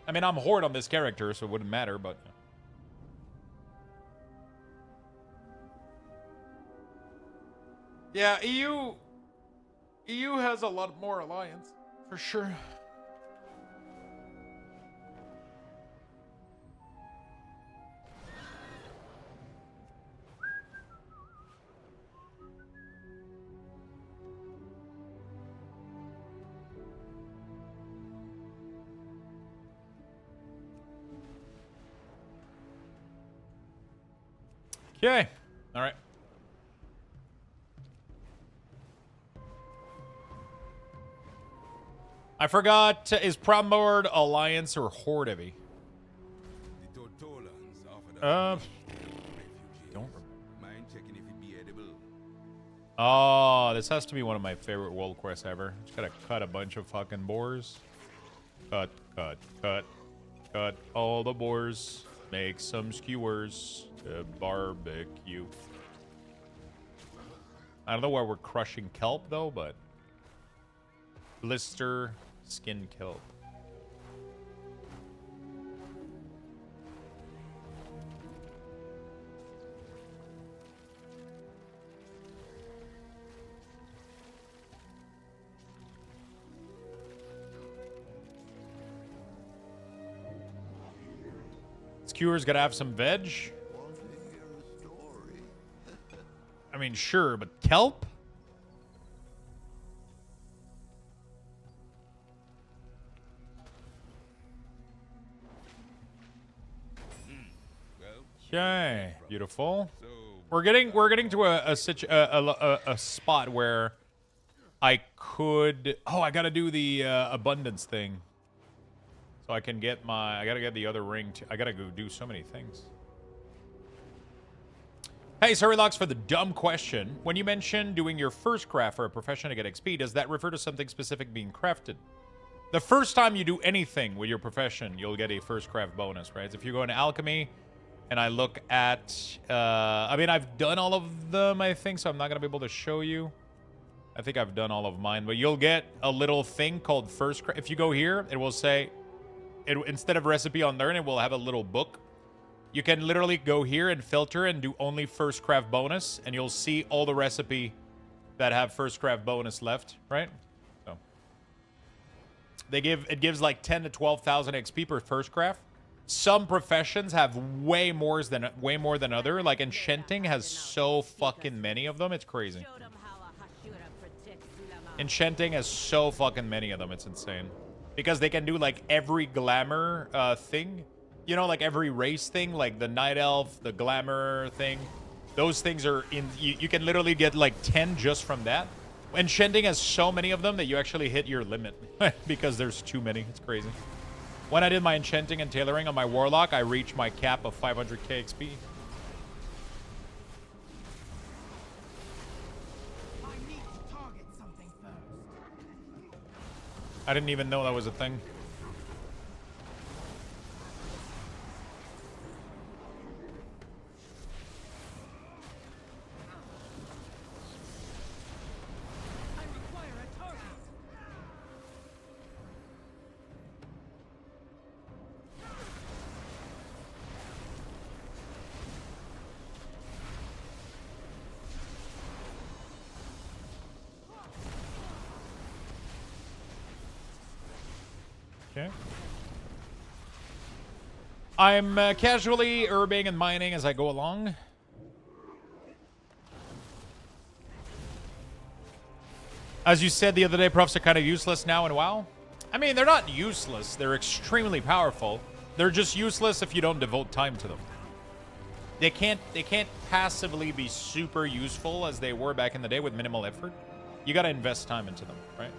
I mean, I'm Horde on this character, so it wouldn't matter, but... Yeah, EU has a lot more Alliance, for sure. Okay. All right. I forgot, is Promboard Alliance or Horde heavy? Don't mind checking if it be edible. Oh, this has to be one of my favorite world quests ever. Just gotta cut a bunch of fucking boars. Cut all the boars. Make some skewers to barbecue. I don't know why we're crushing kelp though, but blister skin kelp. Skewer's gotta have some veg. I mean, sure, but kelp? Okay, beautiful. We're getting to a spot where I could. Oh, I gotta do the abundance thing, so I can get my. I gotta get the other ring. I gotta go do so many things. Hey, sorry, Locks, for the dumb question. When you mention doing your first craft for a profession to get XP, does that refer to something specific being crafted? The first time you do anything with your profession, you'll get a first craft bonus, right? So if you go into alchemy, and I look at, I mean, I've done all of them, I think, so I'm not going to be able to show you. I think I've done all of mine, but you'll get a little thing called first craft. If you go here, it will say instead of recipe on learn, it will have a little book. You can literally go here and filter and do only first craft bonus, and you'll see all the recipe that have first craft bonus left, right? So it gives like 10 to 12,000 XP per first craft. Some professions have way more than other. Like enchanting has so fucking many of them. It's crazy. Enchanting has so fucking many of them. It's insane. Because they can do like every glamour thing. You know, like every race thing, like the night elf, the glamour thing. Those things are in, you can literally get like 10 just from that. Enchanting has so many of them that you actually hit your limit because there's too many. It's crazy. When I did my enchanting and tailoring on my Warlock, I reached my cap of 500k XP. I didn't even know that was a thing. Okay. I'm casually herbing and mining as I go along. As you said the other day, profs are kind of useless now in WoW. I mean, they're not useless. They're extremely powerful. They're just useless if you don't devote time to them. They can't passively be super useful as they were back in the day with minimal effort. You got to invest time into them, right?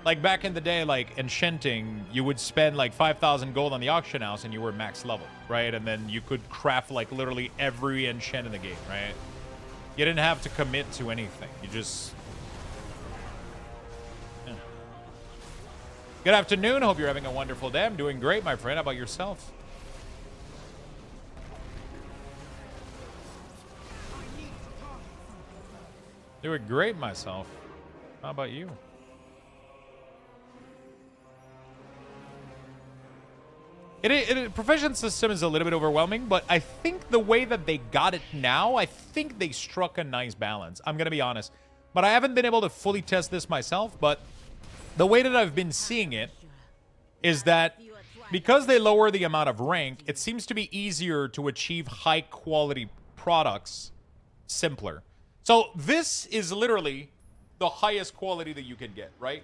Like back in the day, like enchanting, you would spend like 5,000 gold on the auction house and you were max level, right? And then you could craft like literally every enchant in the game, right? You didn't have to commit to anything. You just... Yeah. Good afternoon. Hope you're having a wonderful day. I'm doing great, my friend. How about yourself? Doing great myself. How about you? Profession system is a little bit overwhelming, but I think the way that they got it now, I think they struck a nice balance. I'm going to be honest. But I haven't been able to fully test this myself, but the way that I've been seeing it is that because they lower the amount of rank, it seems to be easier to achieve high-quality products simpler. So this is literally the highest quality that you can get, right?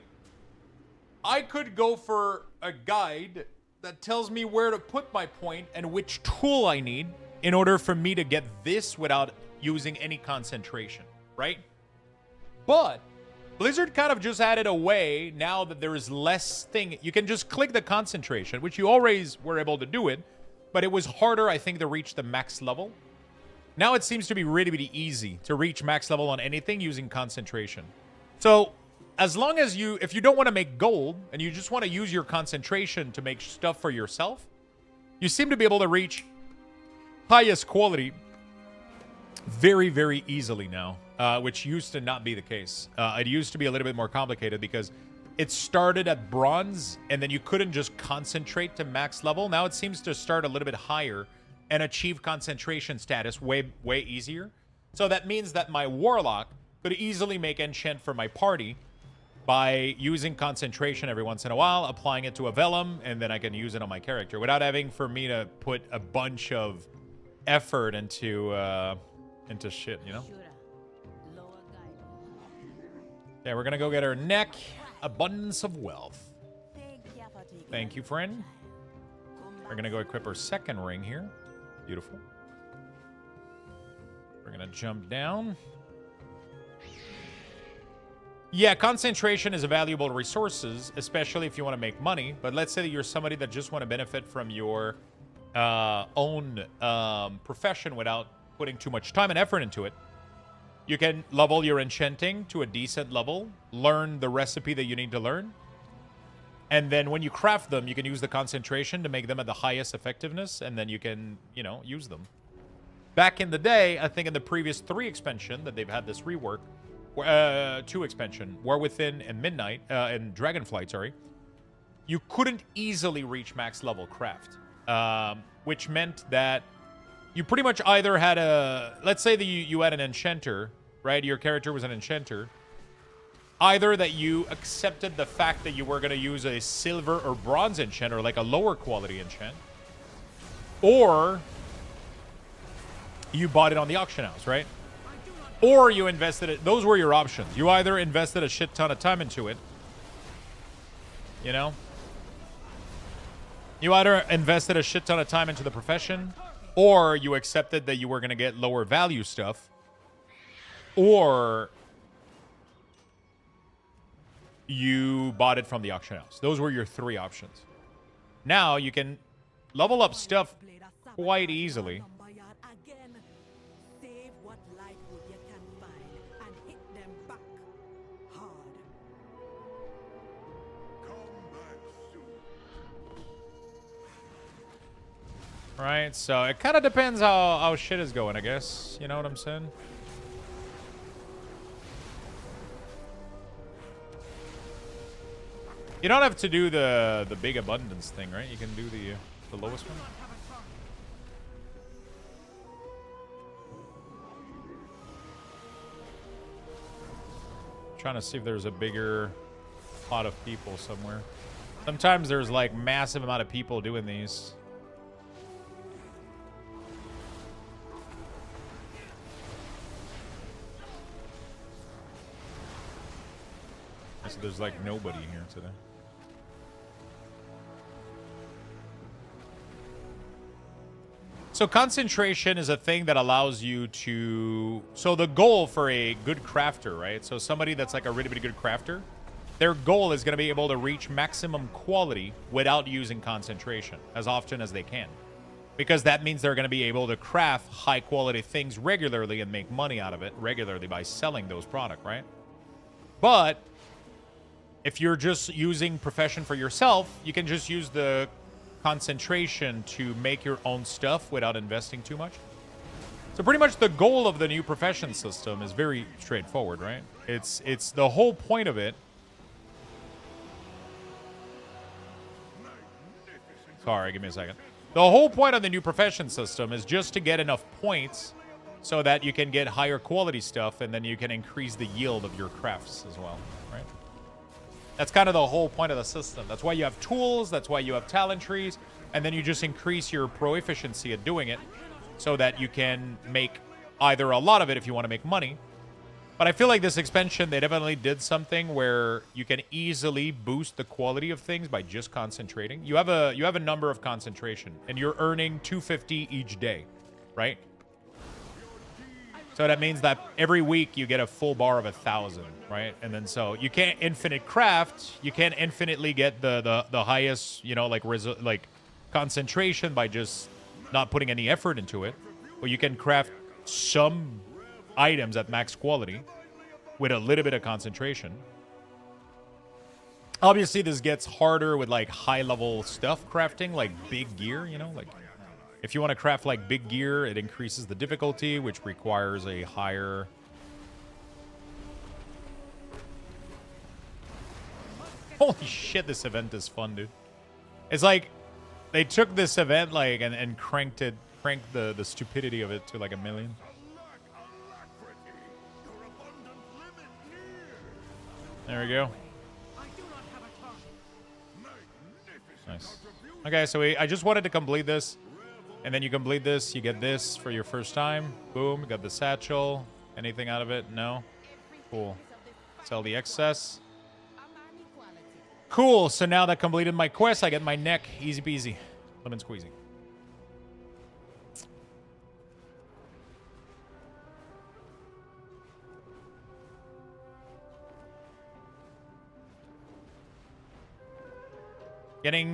I could go for a guide that tells me where to put my point and which tool I need in order for me to get this without using any concentration, right? But Blizzard kind of just added a way now that there is less thing. You can just click the concentration, which you always were able to do it, but it was harder, I think, to reach the max level. Now it seems to be really, really easy to reach max level on anything using concentration. So as long as if you don't want to make gold and you just want to use your concentration to make stuff for yourself, you seem to be able to reach highest quality very, very easily now, which used to not be the case. It used to be a little bit more complicated because it started at bronze and then you couldn't just concentrate to max level. Now it seems to start a little bit higher and achieve concentration status way, way easier. So that means that my Warlock could easily make enchant for my party by using concentration every once in a while, applying it to a Vellum, and then I can use it on my character without having for me to put a bunch of effort into shit, you know? Yeah, we're gonna go get our neck. Abundance of wealth. Thank you, friend. We're gonna go equip our second ring here. Beautiful. We're gonna jump down. Yeah, concentration is a valuable resource, especially if you want to make money. But let's say that you're somebody that just want to benefit from your own profession without putting too much time and effort into it. You can level your enchanting to a decent level, learn the recipe that you need to learn, and then when you craft them, you can use the concentration to make them at the highest effectiveness, and then you can, you know, use them. Back in the day, I think in the previous 3 expansion that they've had this rework, 2 expansion, War Within and Midnight, and Dragonflight, sorry. you couldn't easily reach max level craft, which meant that you pretty much either had a, let's say that you had an enchanter, right? Your character was an enchanter. Either that you accepted the fact that you were going to use a silver or bronze enchant, or like a lower quality enchant, or you bought it on the auction house, right? Or you invested it. Those were your options. You either invested a shit ton of time into it, you know? You either invested a shit ton of time into the profession, or you accepted that you were going to get lower value stuff, or you bought it from the auction house. Those were your three options. Now you can level up stuff quite easily. Right, so it kind of depends how shit is going, I guess. You know what I'm saying? You don't have to do the big abundance thing, right? You can do the lowest one. Trying to see if there's a bigger pot of people somewhere. Sometimes there's like massive amount of people doing these. So there's like nobody here today. So concentration is a thing that allows you to... So the goal for a good crafter, right? So somebody that's like a really, really good crafter, their goal is going to be able to reach maximum quality without using concentration as often as they can. Because that means they're going to be able to craft high quality things regularly and make money out of it regularly by selling those products, right? But if you're just using profession for yourself, you can just use the concentration to make your own stuff without investing too much. So pretty much the goal of the new profession system is very straightforward, right? It's the whole point of it. Sorry, give me a second. The whole point of the new profession system is just to get enough points so that you can get higher quality stuff, and then you can increase the yield of your crafts as well, right? That's kind of the whole point of the system. That's why you have tools. That's why you have talent trees. And then you just increase your pro efficiency at doing it so that you can make either a lot of it if you want to make money. But I feel like this expansion, they definitely did something where you can easily boost the quality of things by just concentrating. You have a number of concentration, and you're earning 250 each day, right? So that means that every week you get a full bar of 1,000, right? And then so you can't infinite craft. You can't infinitely get the highest, you know, like concentration by just not putting any effort into it. But you can craft some items at max quality with a little bit of concentration. Obviously, this gets harder with like high level stuff crafting, like big gear, you know, like. If you want to craft like big gear, it increases the difficulty, which requires a higher... Holy shit, this event is fun, dude. It's like they took this event like and cranked the stupidity of it to like 1 million. There we go. Nice. Okay, so I just wanted to complete this. And then you complete this, you get this for your first time. Boom, you got the satchel. Anything out of it? No? Cool. Sell the excess. Cool, so now that completed my quest, I get my neck. Easy peasy. Lemon squeezy.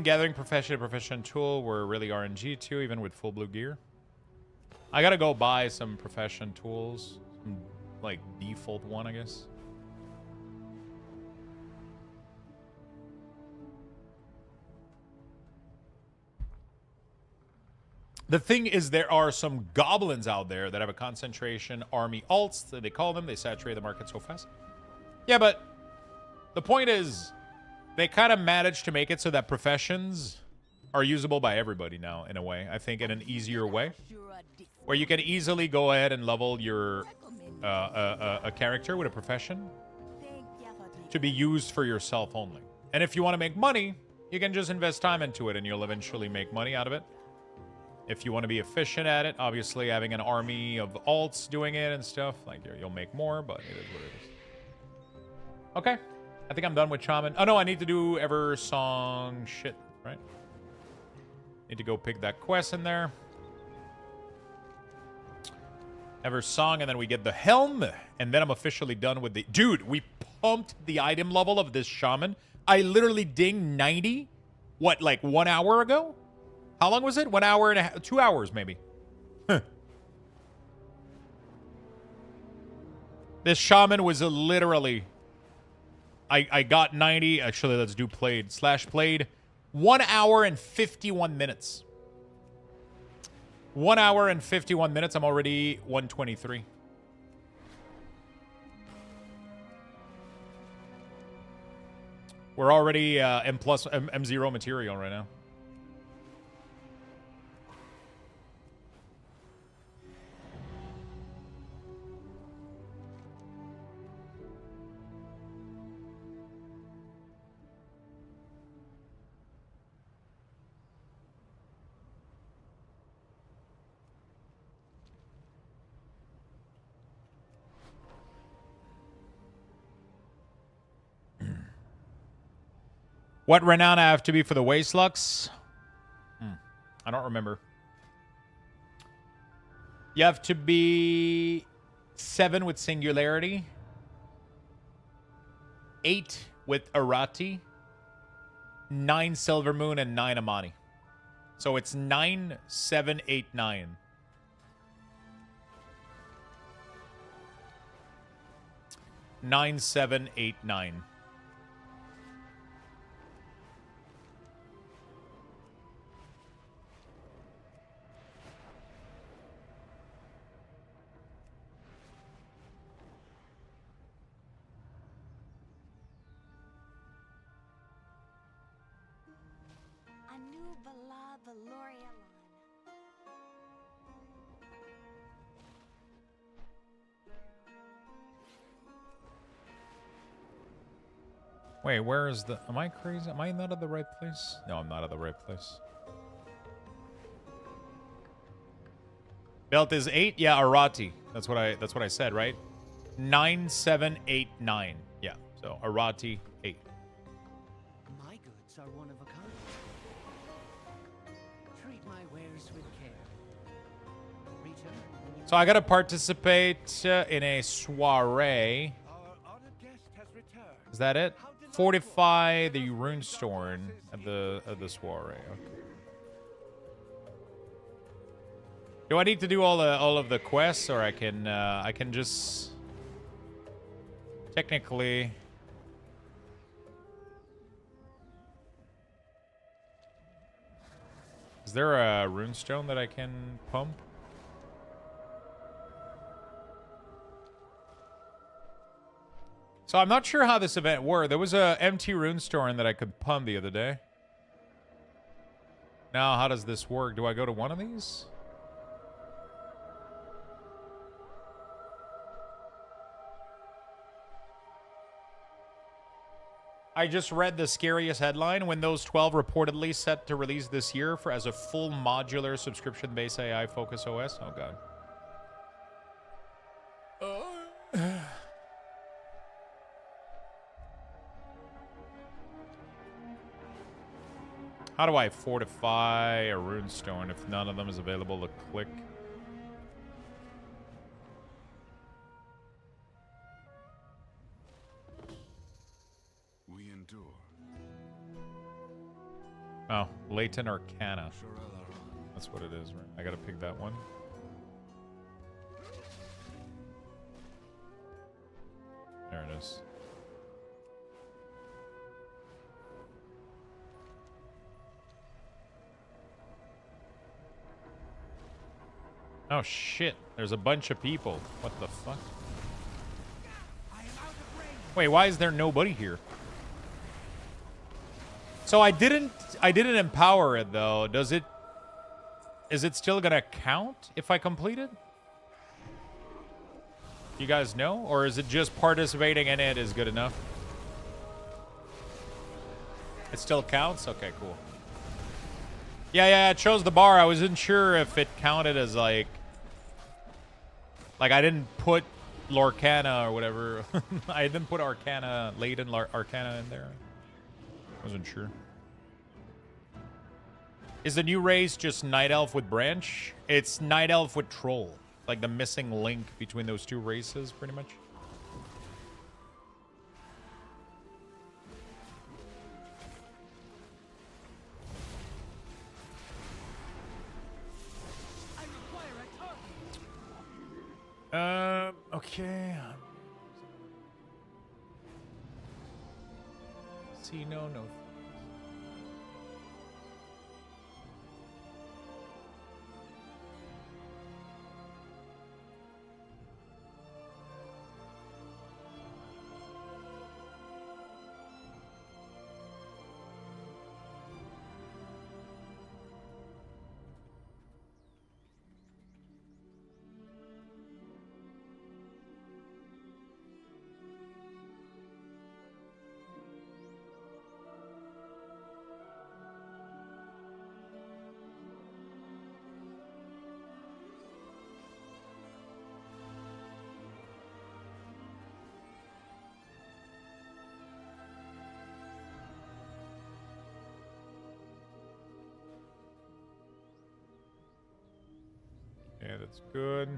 Gathering profession tool were really RNG too, even with full blue gear. I gotta go buy some profession tools. Some, like, default one, I guess. The thing is, there are some goblins out there that have a concentration army alts, that they call them. They saturate the market so fast. Yeah, but the point is, They kind of managed to make it so that professions are usable by everybody now, in a way. I think in an easier way. Where you can easily go ahead and level your a character with a profession to be used for yourself only. And if you want to make money, you can just invest time into it and you'll eventually make money out of it. If you want to be efficient at it, obviously having an army of alts doing it and stuff, like you'll make more, but it is what it is. Okay. I think I'm done with Shaman. Oh, no, I need to do Eversong shit, right? Need to go pick that quest in there. Eversong, and then we get the helm, and then I'm officially done with the... Dude, we pumped the item level of this Shaman. I literally dinged 90, what, like 1 hour ago? How long was it? 1 hour and a half, 2 hours maybe. Huh. This Shaman was literally... I got 90. Actually, let's do played. /played. 1 hour and 51 minutes. 1 hour and 51 minutes. I'm already 123. We're already M0 material right now. What renown I have to be for the Waste Lux? I don't remember. You have to be 7 with Singularity, 8 with Arati, 9 Silver Moon, and 9 Amani. So it's 9, 7, 8, 9. Nine, 7, 8, 9. Wait, where is the... Am I crazy? Am I not at the right place? No, I'm not at the right place. Belt is 8? Yeah, Arati. That's what I said, right? 9, 7, 8, 9. Yeah, so Arati, 8. My goods are one of a kind. Treat my wares with care. Return when you... So I gotta participate in a soiree. Is that it? Fortify the Runestone at the soiree. Okay. Do I need to do all of the quests, or I can just technically? Is there a runestone that I can pump? So I'm not sure how this event worked. There was a empty runestone that I could pump the other day. Now, how does this work? Do I go to one of these? I just read the scariest headline. Windows 12 reportedly set to release this year as a full modular subscription-based AI-focused OS. Oh, God. How do I fortify a runestone if none of them is available to click? We endure. Oh, Latent Arcana. That's what it is, right? I gotta pick that one. There it is. Oh shit, there's a bunch of people. What the fuck? Wait, why is there nobody here? So I didn't empower it though. Is it still gonna count if I complete it? You guys know? Or is it just participating in it is good enough? It still counts? Okay, cool. Yeah, it shows the bar. I wasn't sure if it counted as like I didn't put Lorcana or whatever. I didn't put Arcana, Laden Arcana in there. Wasn't sure. Is the new race just Night Elf with Branch? It's Night Elf with Troll. Like the missing link between those two races, pretty much. Okay. See, no. Yeah, that's good.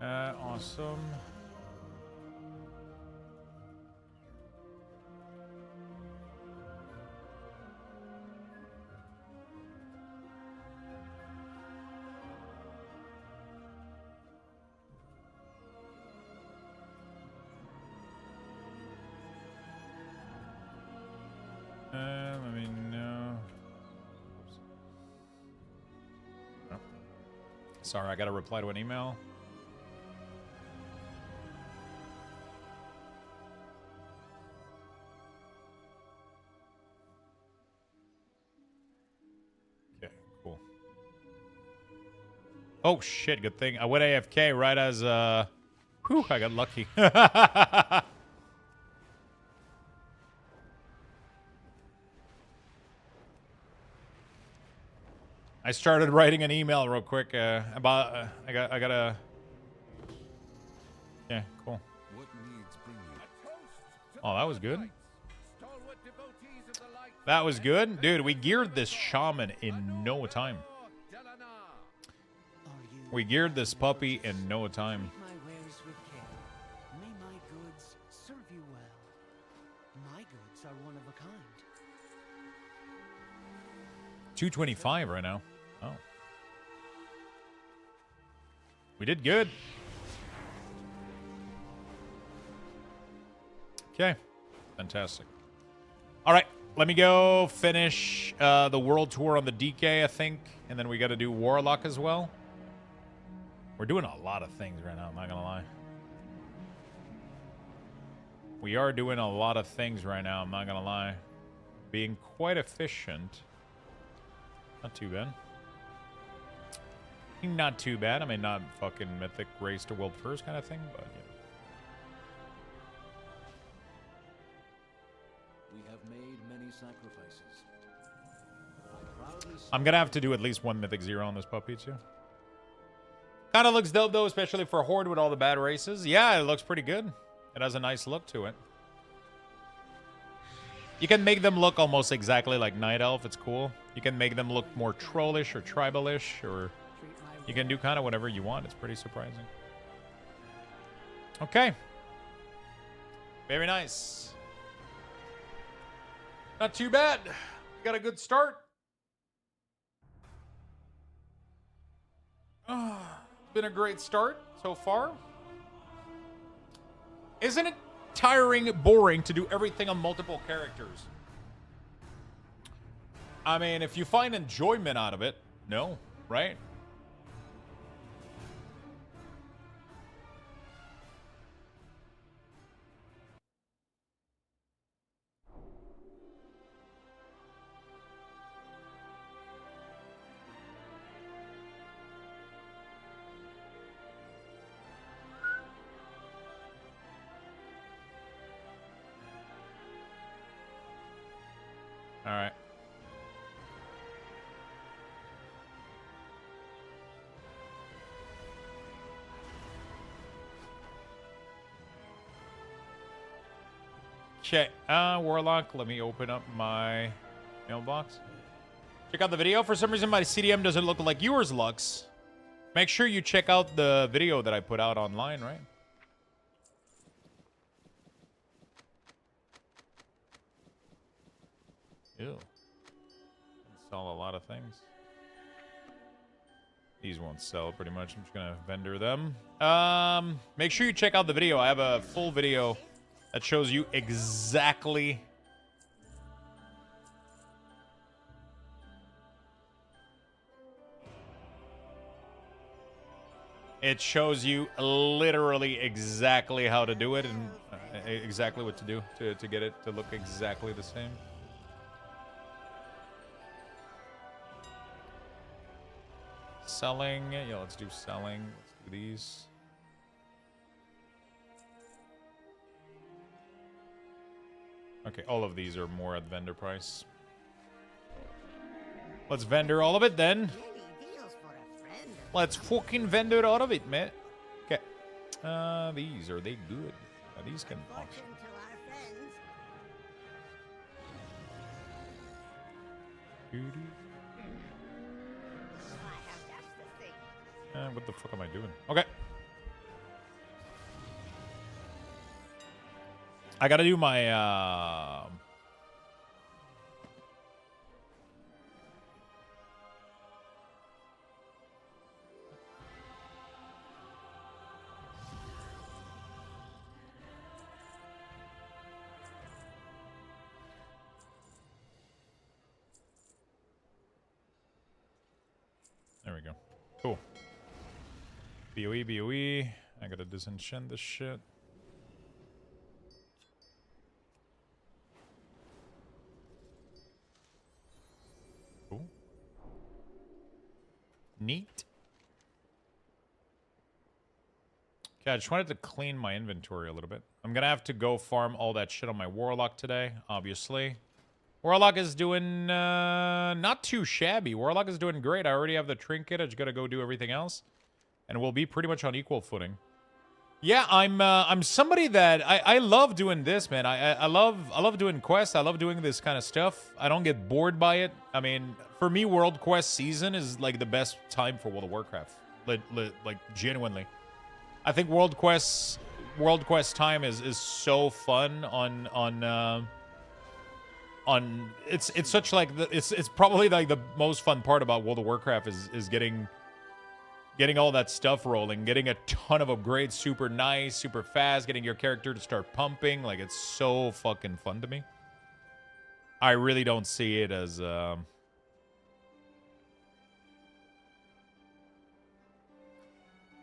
Awesome. Let me know. Oh. Sorry, I got to reply to an email. Okay, cool. Oh shit, good thing. I went AFK right as whew, I got lucky. I started writing an email real quick about I gotta. Yeah, cool. Oh, that was good. That was good, dude. We geared this shaman in no time. We geared this puppy in no time. My wares with care. May my goods serve you well. My goods are one of a kind. 225 right now. Oh. We did good. Okay. Fantastic. All right. Let me go finish the world tour on the DK, I think. And then we got to do Warlock as well. We're doing a lot of things right now, I'm not going to lie. We are doing a lot of things right now, I'm not going to lie. Being quite efficient. Not too bad. Not too bad. I mean, not fucking mythic race to world first kind of thing, but yeah. We have made many sacrifices. I'm gonna have to do at least one mythic 0 on this puppy too. Kind of looks dope though, especially for Horde with all the bad races. Yeah, it looks pretty good. It has a nice look to it. You can make them look almost exactly like Night Elf. It's cool. You can make them look more trollish or tribalish, or you can do kind of whatever you want. It's pretty surprising. Okay. Very nice. Not too bad. Got a good start. Been a great start so far. Isn't it tiring, boring to do everything on multiple characters? I mean, if you find enjoyment out of it, no, right? All right. Check. Warlock, let me open up my mailbox. Check out the video. For some reason, my CDM doesn't look like yours, Lux. Make sure you check out the video that I put out online, right? Ew. Sell a lot of things. These won't sell pretty much. I'm just gonna vendor them. Make sure you check out the video. I have a full video that shows you exactly it shows you literally exactly how to do it and exactly what to do to get it to look exactly the same. Selling. Yeah, let's do selling. Let's do these. Okay, all of these are more at vendor price. Let's vendor all of it then. Let's fucking vendor all of it, man. Okay. These, are they good? These can function. What the fuck am I doing? Okay. I gotta do my, there we go. Cool. BOE, BOE. I gotta disenchant this shit. Cool. Neat. Okay, I just wanted to clean my inventory a little bit. I'm gonna have to go farm all that shit on my Warlock today, obviously. Warlock is doing not too shabby. Warlock is doing great. I already have the trinket. I just gotta go do everything else. And we'll be pretty much on equal footing. Yeah, I'm somebody that I love doing this, man. I love doing quests. I love doing this kind of stuff. I don't get bored by it. I mean, for me, World Quest season is like the best time for World of Warcraft. Like genuinely, I think World Quest time is so fun on it's such like it's probably like the most fun part about World of Warcraft is getting all that stuff rolling, getting a ton of upgrades, super nice, super fast, getting your character to start pumping. Like, it's so fucking fun to me. I really don't see it as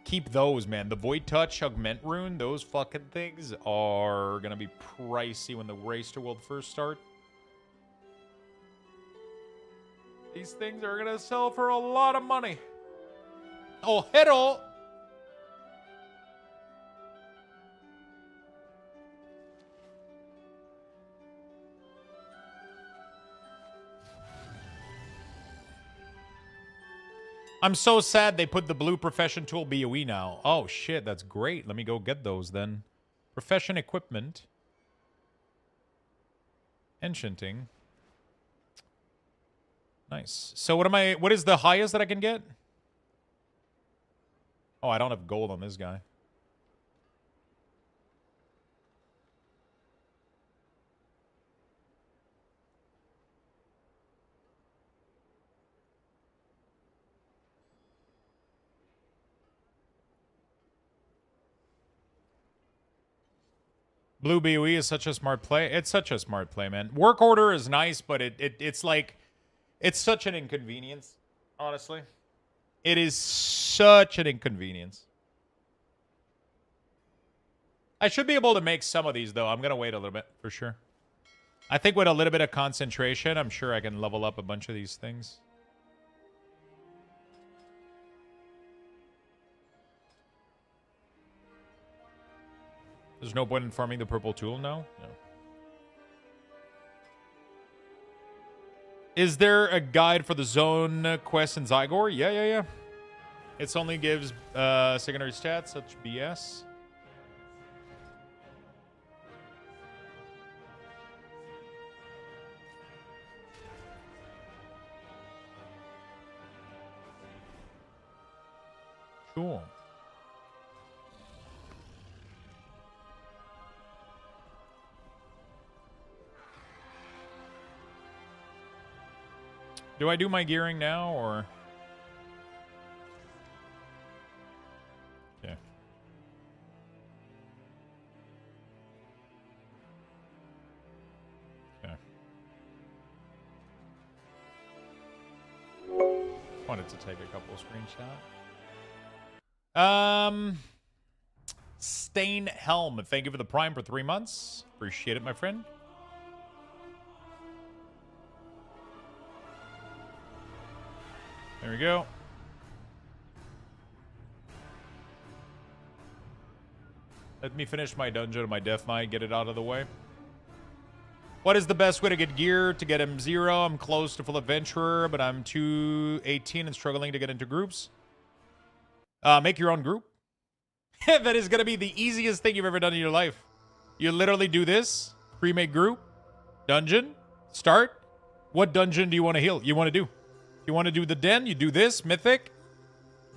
keep those, man. The Void Touch, Augment Rune, those fucking things are gonna be pricey when the race to world first start. These things are gonna sell for a lot of money. Oh, hello. I'm so sad they put the blue profession tool BOE now. Oh, shit, that's great. Let me go get those then. Profession equipment. Enchanting. Nice. So what is the highest that I can get? Oh, I don't have gold on this guy. Blue BOE is such a smart play. It's such a smart play, man. Work order is nice, but it's like, it's such an inconvenience, honestly. It is such an inconvenience. I should be able to make some of these, though. I'm going to wait a little bit, for sure. I think with a little bit of concentration, I'm sure I can level up a bunch of these things. There's no point in farming the purple tool now? No. Is there a guide for the zone quest in Zygor? Yeah. It only gives secondary stats, such BS. Cool. Do I do my gearing now, or? Yeah. Okay. Wanted to take a couple of screenshots. Stain Helm, thank you for the Prime for 3 months. Appreciate it, my friend. There we go. Let me finish my dungeon of my Death Knight, get it out of the way. What is the best way to get gear to get M0? I'm close to full adventurer, but I'm 218 and struggling to get into groups. Make your own group. That is going to be the easiest thing you've ever done in your life. You literally do this. Pre-made group. Dungeon. Start. What dungeon do you want to heal? You want to do? You want to do the den? You do this. Mythic.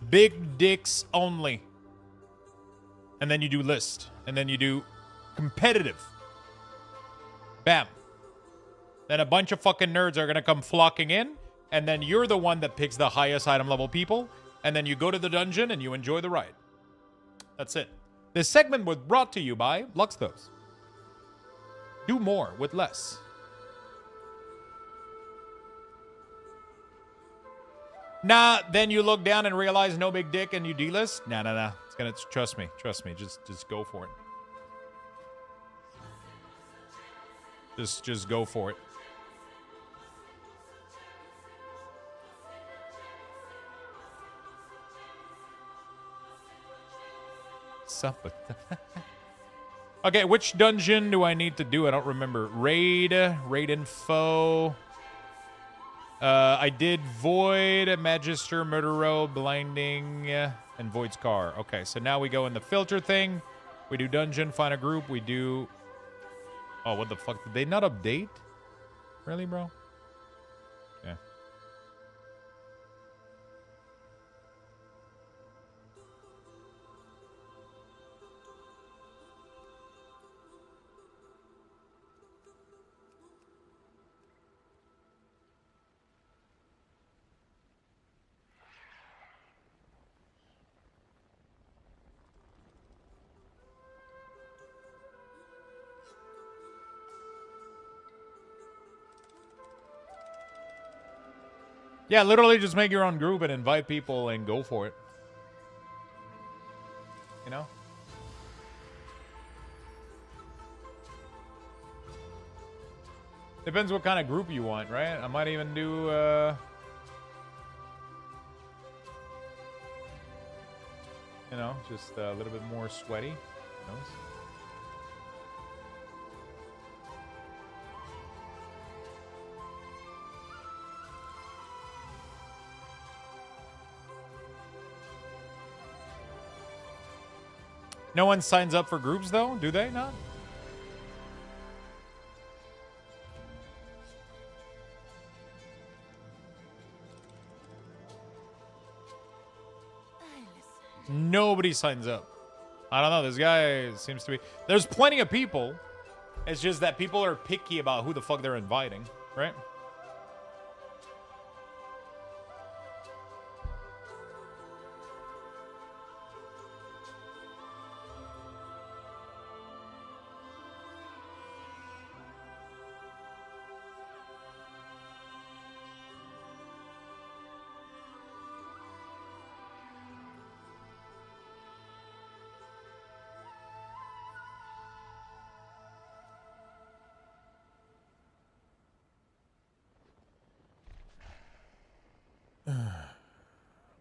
Big dicks only. And then you do list. And then you do competitive. Bam. Then a bunch of fucking nerds are going to come flocking in. And then you're the one that picks the highest item level people. And then you go to the dungeon and you enjoy the ride. That's it. This segment was brought to you by Luxthos. Do more with less. Nah, then you look down and realize no big dick and you delist. Nah. It's gonna, trust me. Just go for it. Just go for it. Okay, which dungeon do I need to do? I don't remember. Raid info. I did Void, Magister, Murder Row, Blinding, and Void's Car. Okay, so now we go in the filter thing. We do dungeon, find a group. We do... Oh, what the fuck? Did they not update? Really, bro? Yeah. Yeah, literally just make your own group and invite people and go for it. You know? Depends what kind of group you want, right? I might even do, you know, just a little bit more sweaty. Who knows? No one signs up for groups, though? Do they not? Nobody signs up. I don't know. This guy seems to be... There's plenty of people. It's just that people are picky about who the fuck they're inviting, right?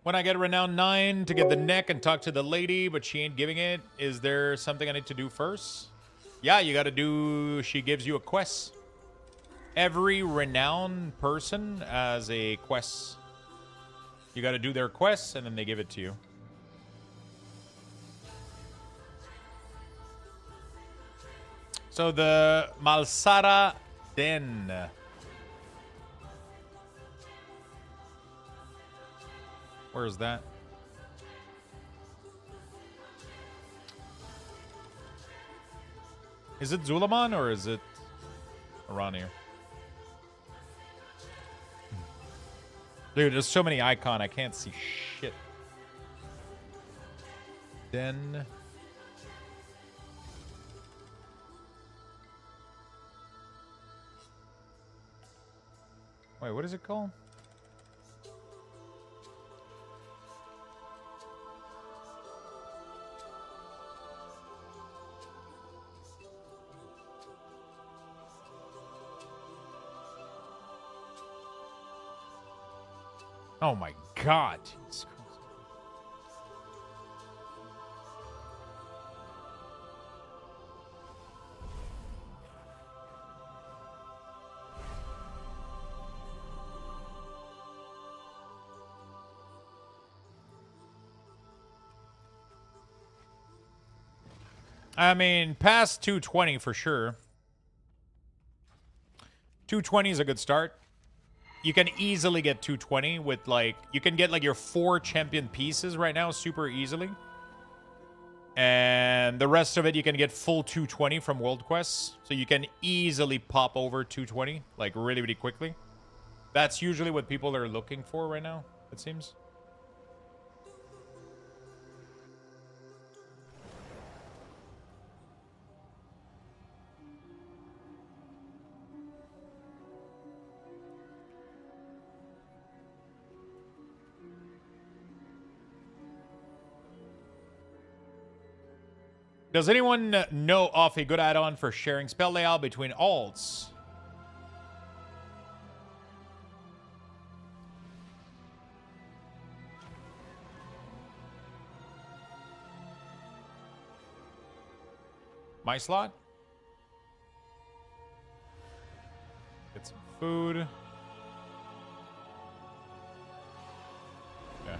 When I get renowned 9 to get the neck and talk to the lady, but she ain't giving it, is there something I need to do first? Yeah, you gotta do... She gives you a quest. every renowned person has a quest. You got to do their quests, and then they give it to you. So the Malsara Den. Where is that? Is it Zulaman or is it around here? Dude, there's so many icons, I can't see shit. Den. Wait, what is it called? Oh my God. Jesus Christ. I mean, past 220 for sure. 220 is a good start. You can easily get 220 with, like, you can get, like, your 4 champion pieces right now super easily. And the rest of it, you can get full 220 from world quests. So you can easily pop over 220, like, really, really quickly. That's usually what people are looking for right now, it seems. Does anyone know of a good add-on for sharing spell layout between alts? My slot? Get some food. Yeah.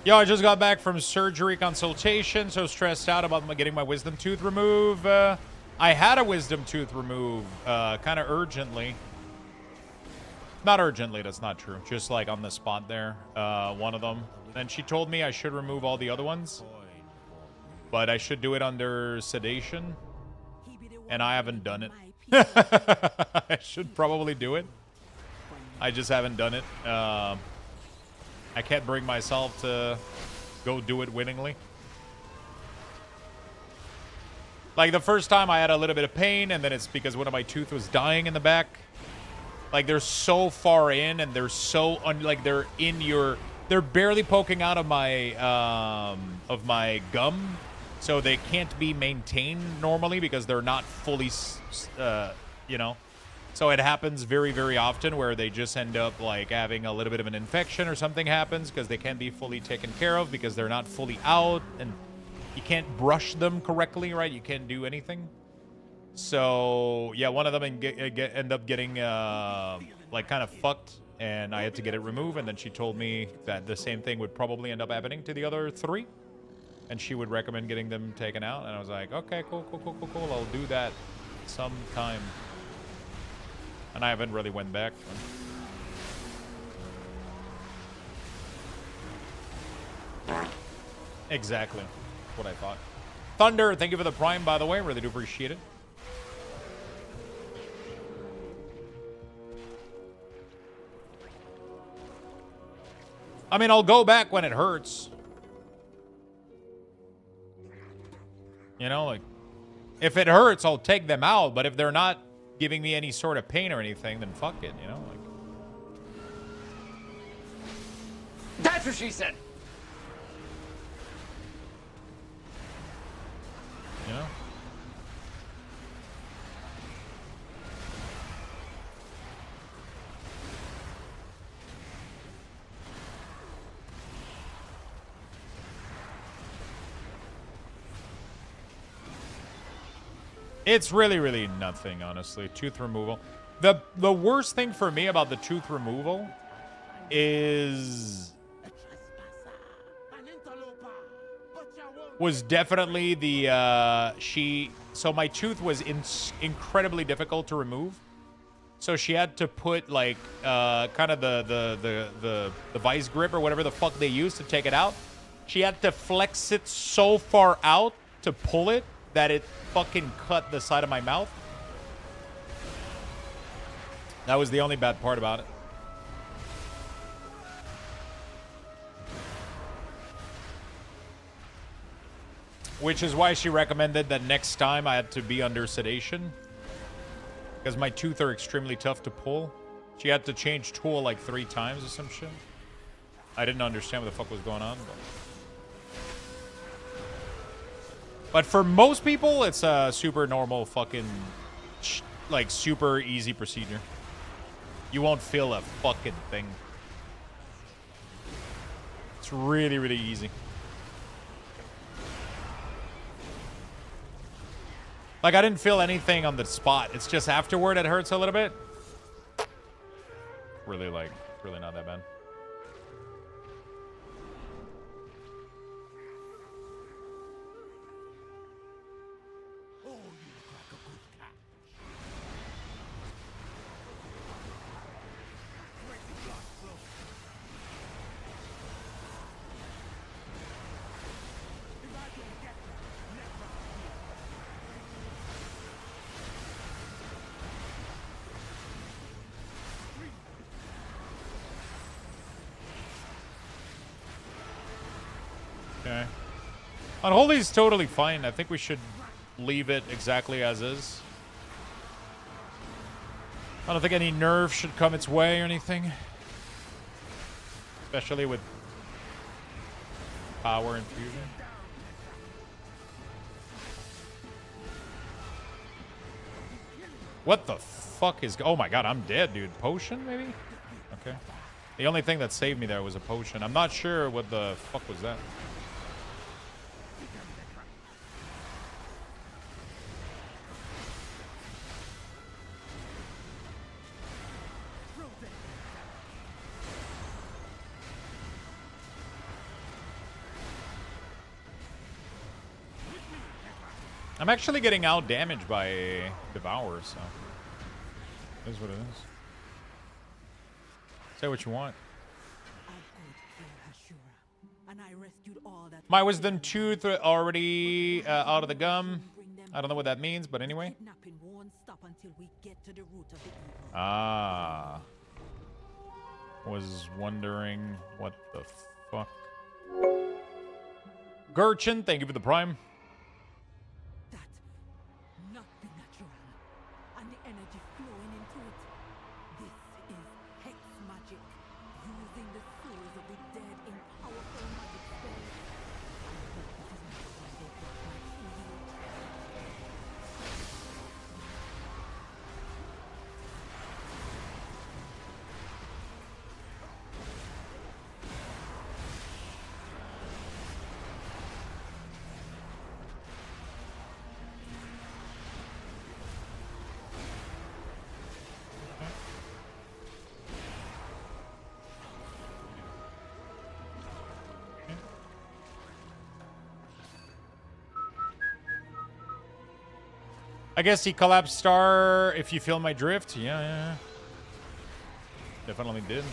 Yo, I just got back from surgery consultation, so stressed out about getting my wisdom tooth removed. I had a wisdom tooth removed kind of urgently. Not urgently, that's not true. Just like on the spot there, one of them. And she told me I should remove all the other ones. But I should do it under sedation. And I haven't done it. I should probably do it. I just haven't done it. I can't bring myself to go do it willingly. Like the first time I had a little bit of pain, and then it's because one of my tooth was dying in the back. Like they're so far in, and they're so like they're in your, they're barely poking out of my gum, so they can't be maintained normally because they're not fully, you know. So it happens very, very often where they just end up like having a little bit of an infection or something happens because they can't be fully taken care of because they're not fully out and you can't brush them correctly, right? You can't do anything. So yeah, one of them end up getting like kind of fucked and I had to get it removed. And then she told me that the same thing would probably end up happening to the other 3. And she would recommend getting them taken out. And I was like, okay, cool. I'll do that sometime. And I haven't really went back. Exactly what I thought. Thunder, thank you for the prime, by the way. Really do appreciate it. I mean, I'll go back when it hurts. You know, like, if it hurts, I'll take them out. But if they're not giving me any sort of pain or anything, then fuck it, you know? Like, That's what she said. you know? It's really, really nothing, honestly. Tooth removal. The worst thing for me about the tooth removal was definitely the so my tooth was incredibly difficult to remove. So she had to put like kind of the vice grip or whatever the fuck they use to take it out. She had to flex it so far out to pull it that it fucking cut the side of my mouth. That was the only bad part about it. Which is why she recommended that next time I had to be under sedation. Because my teeth are extremely tough to pull. She had to change tool like 3 times or some shit. I didn't understand what the fuck was going on. But for most people, it's a super normal fucking, like, super easy procedure. You won't feel a fucking thing. It's really, really easy. Like, I didn't feel anything on the spot. It's just afterward it hurts a little bit. Really, like, really not that bad. Okay. Unholy's totally fine. I think we should leave it exactly as is. I don't think any nerve should come its way or anything. Especially with power infusion. What the fuck is... Oh my god, I'm dead, dude. Potion, maybe? Okay. The only thing that saved me there was a potion. I'm not sure what the fuck was that. I'm actually getting out damaged by Devour, so it is what it is. Say what you want. My wisdom tooth already out of the gum. I don't know what that means, but anyway. Ah. Was wondering what the fuck. Gurchin, thank you for the prime. I guess he collapsed star if you feel my drift. Yeah. Definitely did.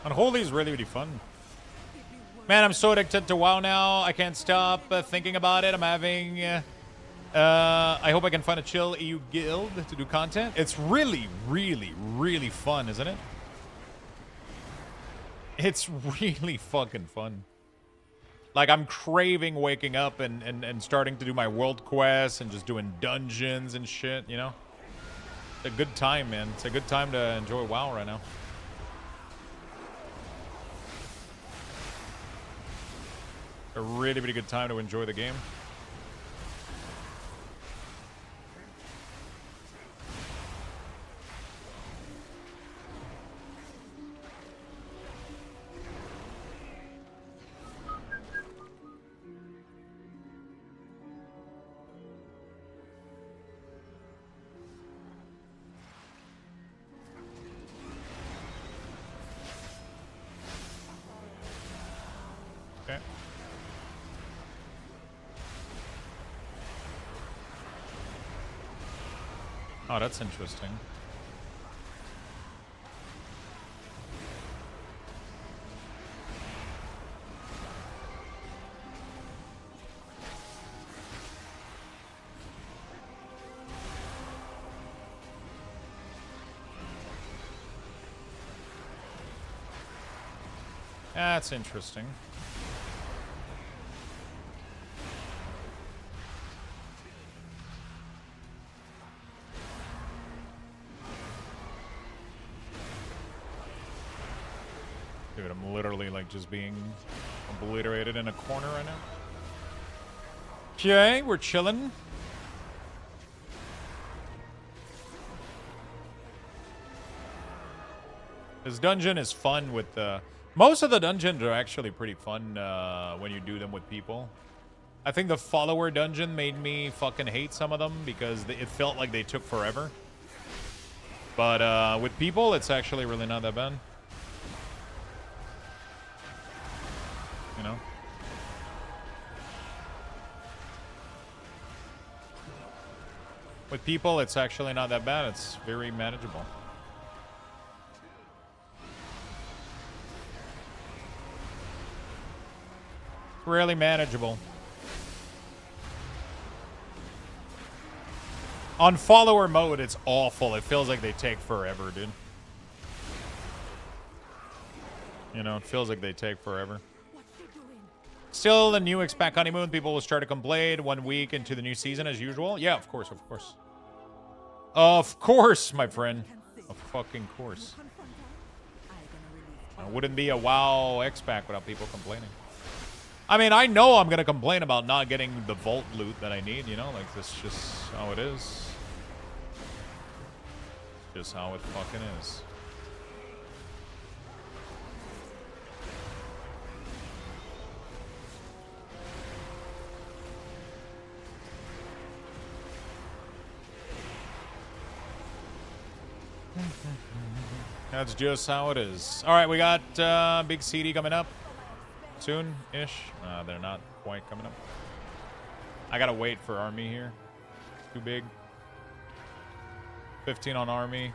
Unholy is really, really fun. Man, I'm so addicted to WoW now. I can't stop thinking about it. I'm having... I hope I can find a chill EU guild to do content. It's really, really, really fun, isn't it? It's really fucking fun. Like, I'm craving waking up and starting to do my world quests and just doing dungeons and shit, you know? It's a good time, man. It's a good time to enjoy WoW right now. A really, really good time to enjoy the game. Okay. Oh, that's interesting. That's interesting. Dude, I'm literally like just being obliterated in a corner right now. Okay, we're chilling. This dungeon is fun with the... Most of the dungeons are actually pretty fun when you do them with people. I think the follower dungeon made me fucking hate some of them because it felt like they took forever. But with people, it's actually really not that bad. You know? With people, it's actually not that bad. It's very manageable. Really manageable. On follower mode, it's awful. It feels like they take forever, dude. You know, it feels like they take forever. Still, the new expat honeymoon, people will start to complain 1 week into the new season as usual. Yeah, of course, of course. Of course, my friend. Of fucking course. It wouldn't be a WoW expat without people complaining. I mean, I know I'm going to complain about not getting the vault loot that I need, you know? Like, that's just how it is. Just how it fucking is. That's just how it is. All right, we got big CD coming up soon-ish. They're not quite coming up. I gotta wait for army here. Too big. 15 on army.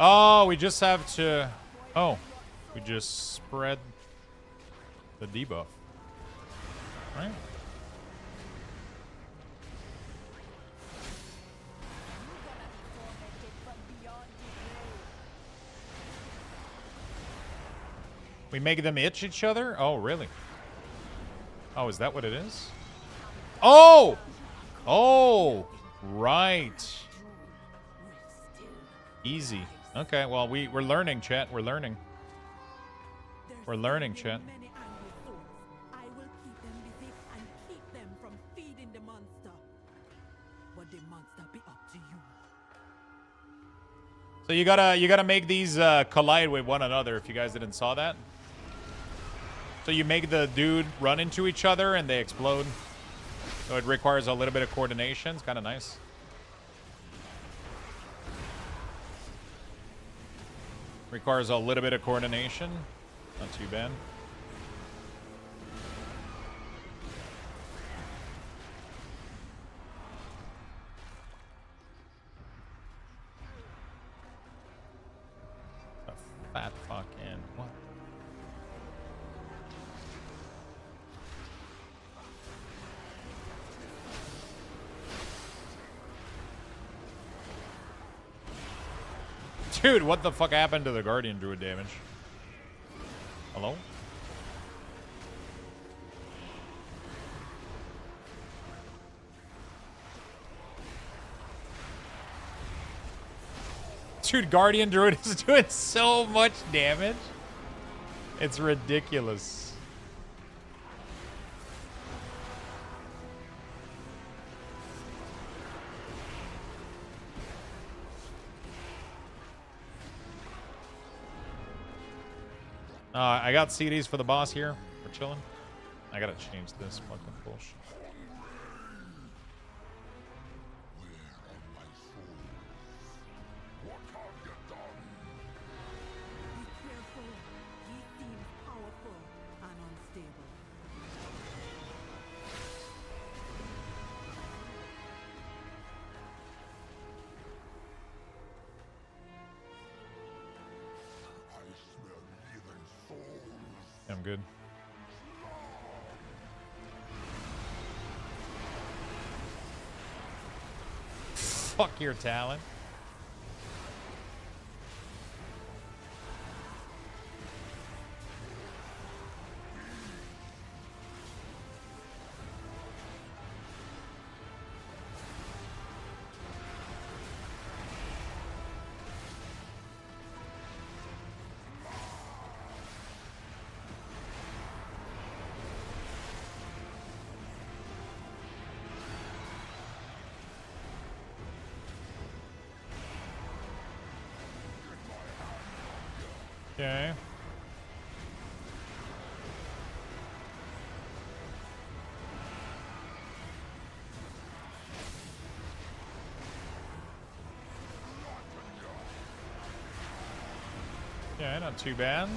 Oh, we just have to... Oh, we just spread the debuff. Right? We make them itch each other? Oh, really? Oh, is that what it is? Oh! Oh! Right. Easy. Okay, well, we're learning, chat. We're learning. We're learning, chat. So you gotta make these collide with one another. If you guys didn't saw that, so you make the dude run into each other and they explode. So it requires a little bit of coordination. It's kind of nice. Requires a little bit of coordination. Not too bad. Fat fucking what? Dude, what the fuck happened to the Guardian Druid damage? Hello? Dude, Guardian Druid is doing so much damage. It's ridiculous. I got CDs for the boss here. We're chilling. I gotta change this fucking bullshit. I'm good. Fuck your talent. Okay. Yeah, not too bad.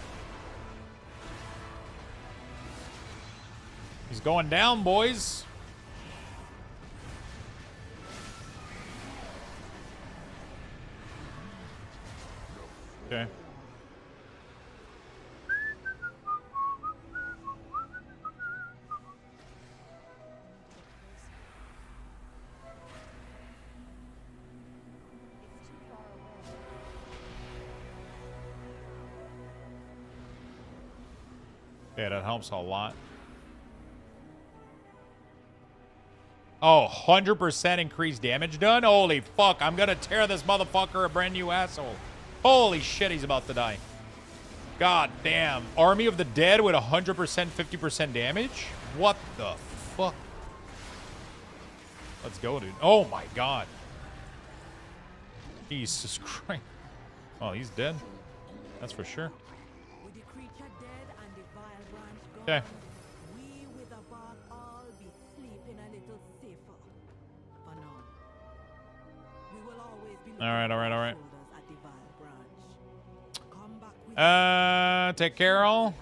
He's going down, boys. Okay. Yeah, that helps a lot. Oh, 100% increased damage done? Holy fuck, I'm gonna tear this motherfucker a brand new asshole. Holy shit, he's about to die. God damn. Army of the Dead with 100%, 50% damage? What the fuck? Let's go, dude. Oh my god. Jesus Christ. Oh, he's dead. That's for sure. Okay. All right. Take care, all.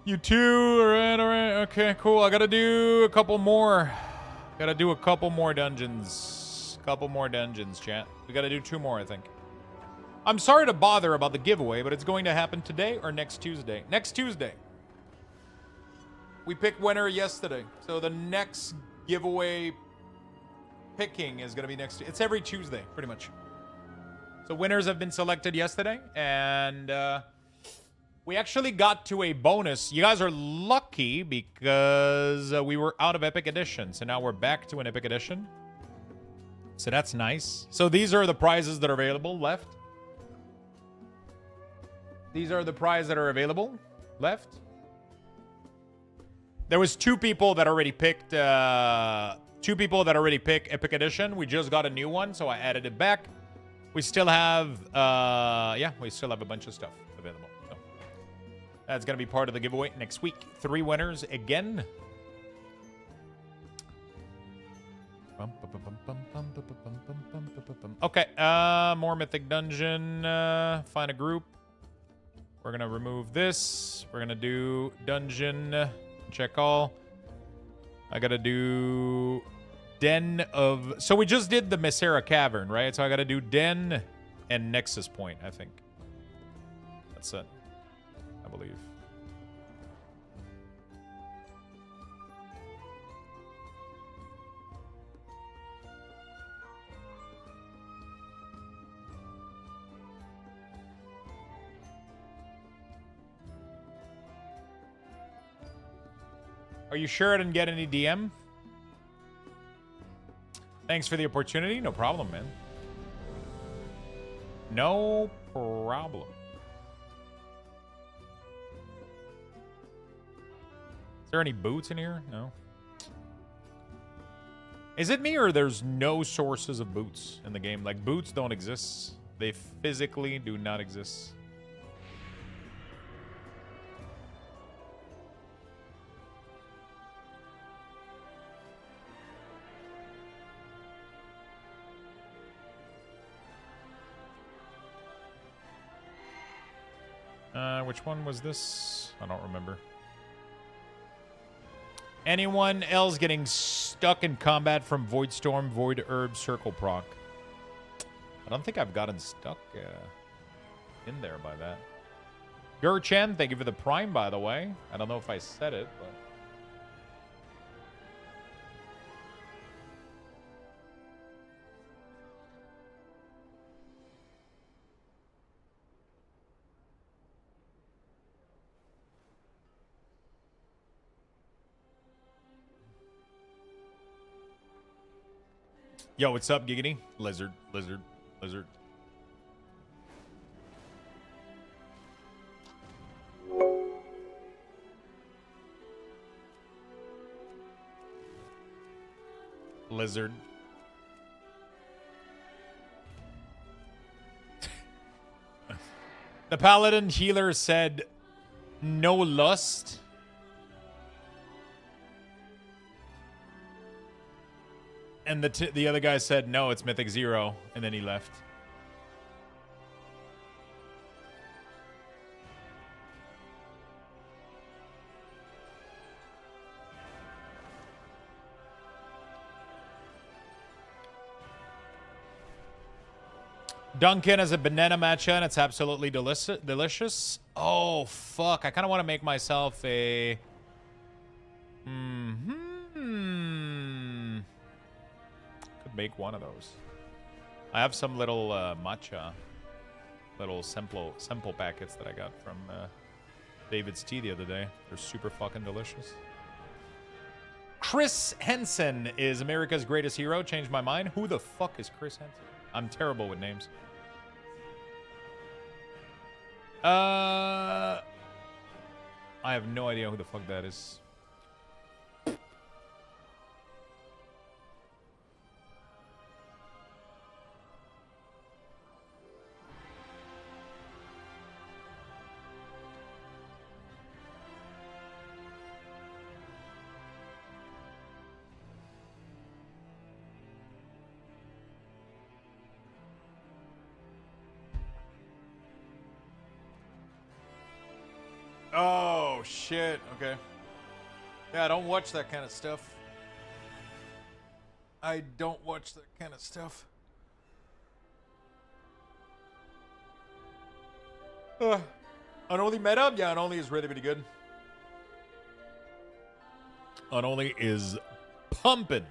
You too. All right. Okay, cool. I gotta do a couple more. Gotta do a couple more dungeons. Chat. We gotta do 2 more, I think. I'm sorry to bother about the giveaway, but it's going to happen today or next Tuesday. Next Tuesday. We picked winner yesterday. So the next giveaway picking is going to be next. It's every Tuesday, pretty much. So winners have been selected yesterday. And we actually got to a bonus. You guys are lucky because we were out of Epic Edition. So now we're back to an Epic Edition. So that's nice. So these are the prizes that are available left. These are the prizes that are available left. There was 2 people that already picked 2 people that already pick Epic Edition. We just got a new one, so I added it back. We still have, yeah, we still have a bunch of stuff available. So that's going to be part of the giveaway next week. 3 winners again. Okay, more Mythic Dungeon. Find a group. We're going to remove this. We're going to do Dungeon. Check all. I got to do Den of... So we just did the Messera Cavern, right? So I got to do Den and Nexus Point, I think. That's it, I believe. Are you sure I didn't get any DM? Thanks for the opportunity. No problem, man. No problem. Is there any boots in here? No. Is it me or there's no sources of boots in the game? Like, boots don't exist. They physically do not exist. Which one was this? I don't remember. Anyone else getting stuck in combat from Void Storm, Void Herb, Circle Proc? I don't think I've gotten stuck in there by that. Gurchen, thank you for the Prime, by the way. I don't know if I said it, but... Yo, what's up, Giggity? Lizard, lizard, lizard. Lizard. The Paladin healer said, no lust. And the other guy said, no, it's Mythic 0. And then he left. Duncan has a banana matcha, and it's absolutely delicious. Oh, fuck. I kind of want to make myself a... Make one of those. I have some little matcha, little simple packets that I got from David's Tea the other day. They're super fucking delicious. Chris Henson is America's greatest hero. Changed my mind. Who the fuck is Chris Henson? I'm terrible with names. I have no idea who the fuck that is. Oh, shit. Okay. Yeah, I don't watch that kind of stuff. I don't watch that kind of stuff. Unholy meta? Yeah, Unholy is really, really good. Unholy is pumping.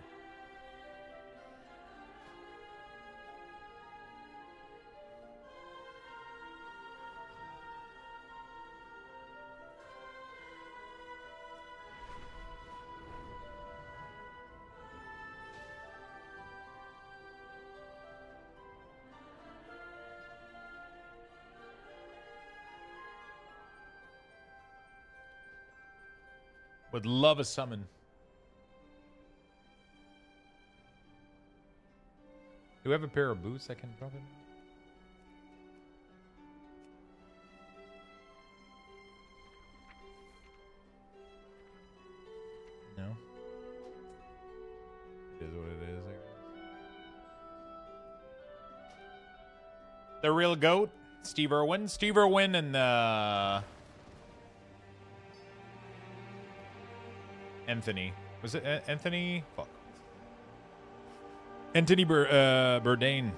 Would love a summon. Do we have a pair of boots I can drop in? No. It is what it is, I guess. The real GOAT, Steve Irwin. Steve Irwin and Anthony. Was it Anthony? Fuck. Anthony Bourdain.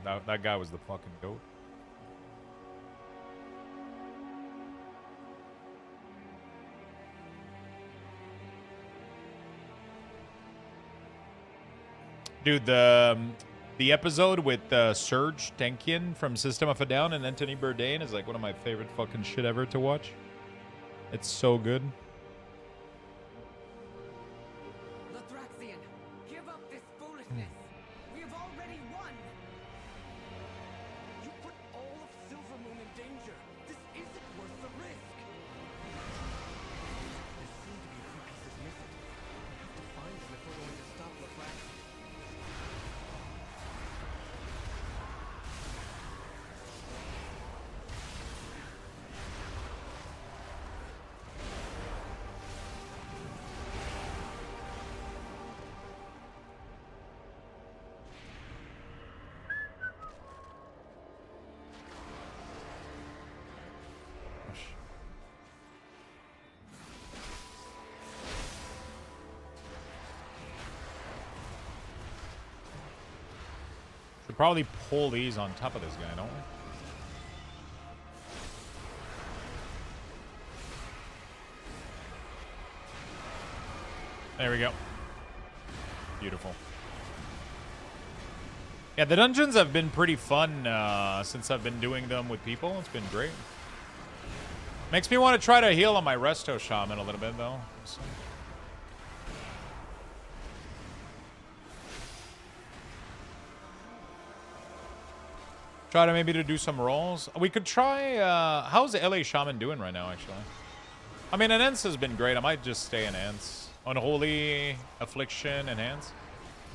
That guy was the fucking GOAT. Dude, the episode with Serge Tankian from System of a Down and Anthony Bourdain is like one of my favorite fucking shit ever to watch. It's so good. Luthraxian, give up this foolishness. We have already won. You put all of Silvermoon in danger. This isn't worth the risk. There seem to be a few pieces missing. We have to find them if we're going to stop Luthraxian. Should probably pull these on top of this guy, don't we? There we go. Beautiful. Yeah, the dungeons have been pretty fun since I've been doing them with people. It's been great. Makes me want to try to heal on my Resto Shaman a little bit, though. So. Try to maybe to do some rolls. We could try... how's the LA Shaman doing right now, actually? I mean, Enhance has been great. I might just stay Enhance. Unholy, Affliction, Enhance.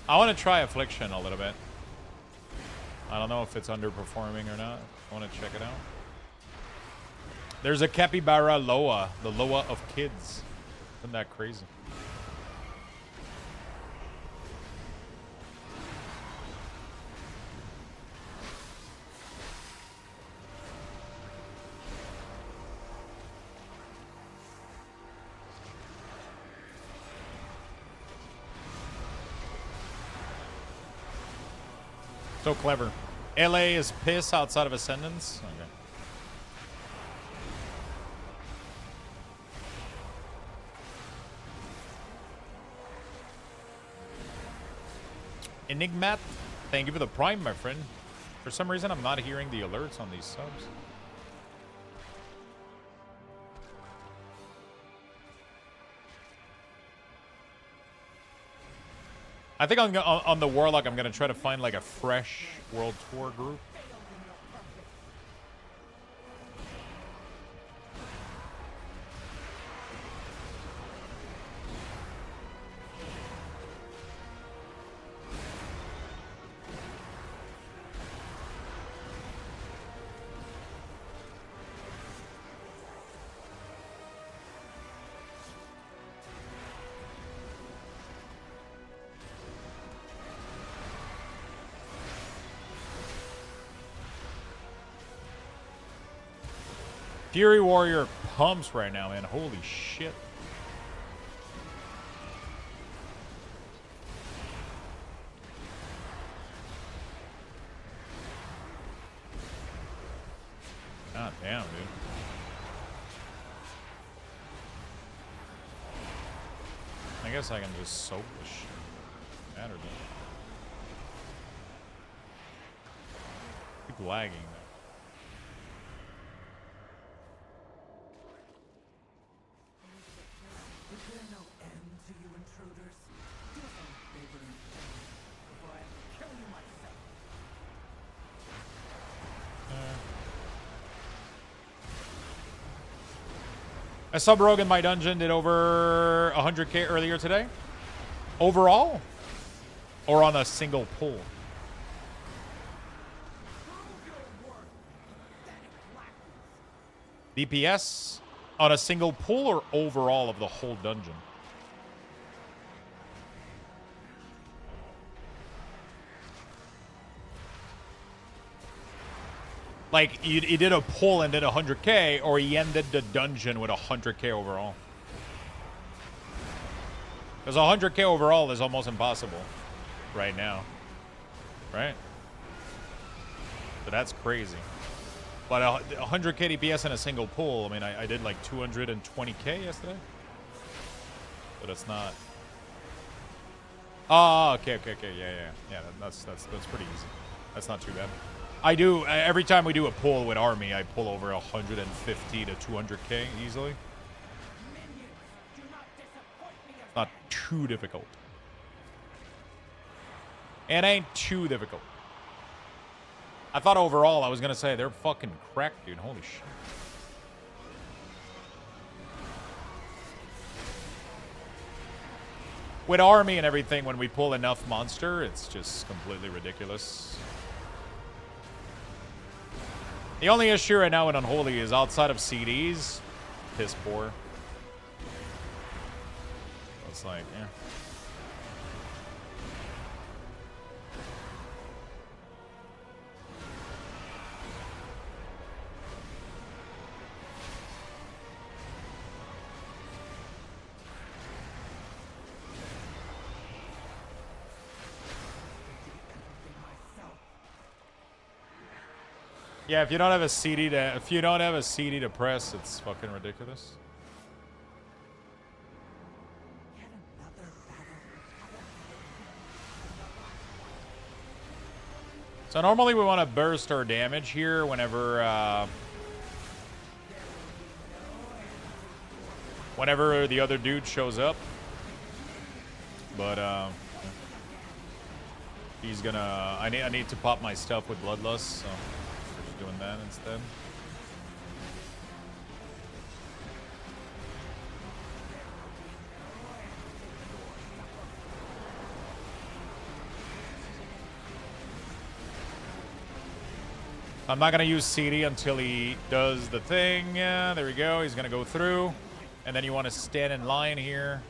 I want to try Affliction a little bit. I don't know if it's underperforming or not. I want to check it out. There's a Capybara Loa. The Loa of kids. Isn't that crazy? So clever. LA is piss outside of Ascendance? Okay. Enigmat, thank you for the Prime, my friend. For some reason, I'm not hearing the alerts on these subs. I think on the Warlock, I'm going to try to find like a fresh World Tour group. Fury Warrior pumps right now, man. Holy shit. God damn, dude. I guess I can just soak this shit. Matter, dude. Keep lagging there. A sub-rogue in my dungeon did over 100k earlier today. Overall? Or on a single pull? DPS on a single pull or overall of the whole dungeon? Like, he did a pull and did 100k, or he ended the dungeon with 100k overall. Because 100k overall is almost impossible right now. Right? So that's crazy. But 100k DPS in a single pull, I mean, I did like 220k yesterday. But it's not... Oh, okay. Yeah, that's pretty easy. That's not too bad. I do, every time we do a pull with army, I pull over 150 to 200k easily. It's not too difficult. It ain't too difficult. I thought overall, I was gonna say, they're fucking cracked, dude. Holy shit. With army and everything, when we pull enough monster, it's just completely ridiculous. The only issue right now in Unholy is outside of CDs, piss poor. It's like, yeah. Yeah, if you don't have a CD to press, it's fucking ridiculous. So normally we want to burst our damage here whenever whenever the other dude shows up. But he's gonna I need to pop my stuff with Bloodlust, so doing that instead. I'm not gonna use CD until he does the thing. Yeah, there we go. He's gonna go through, and then you want to stand in line here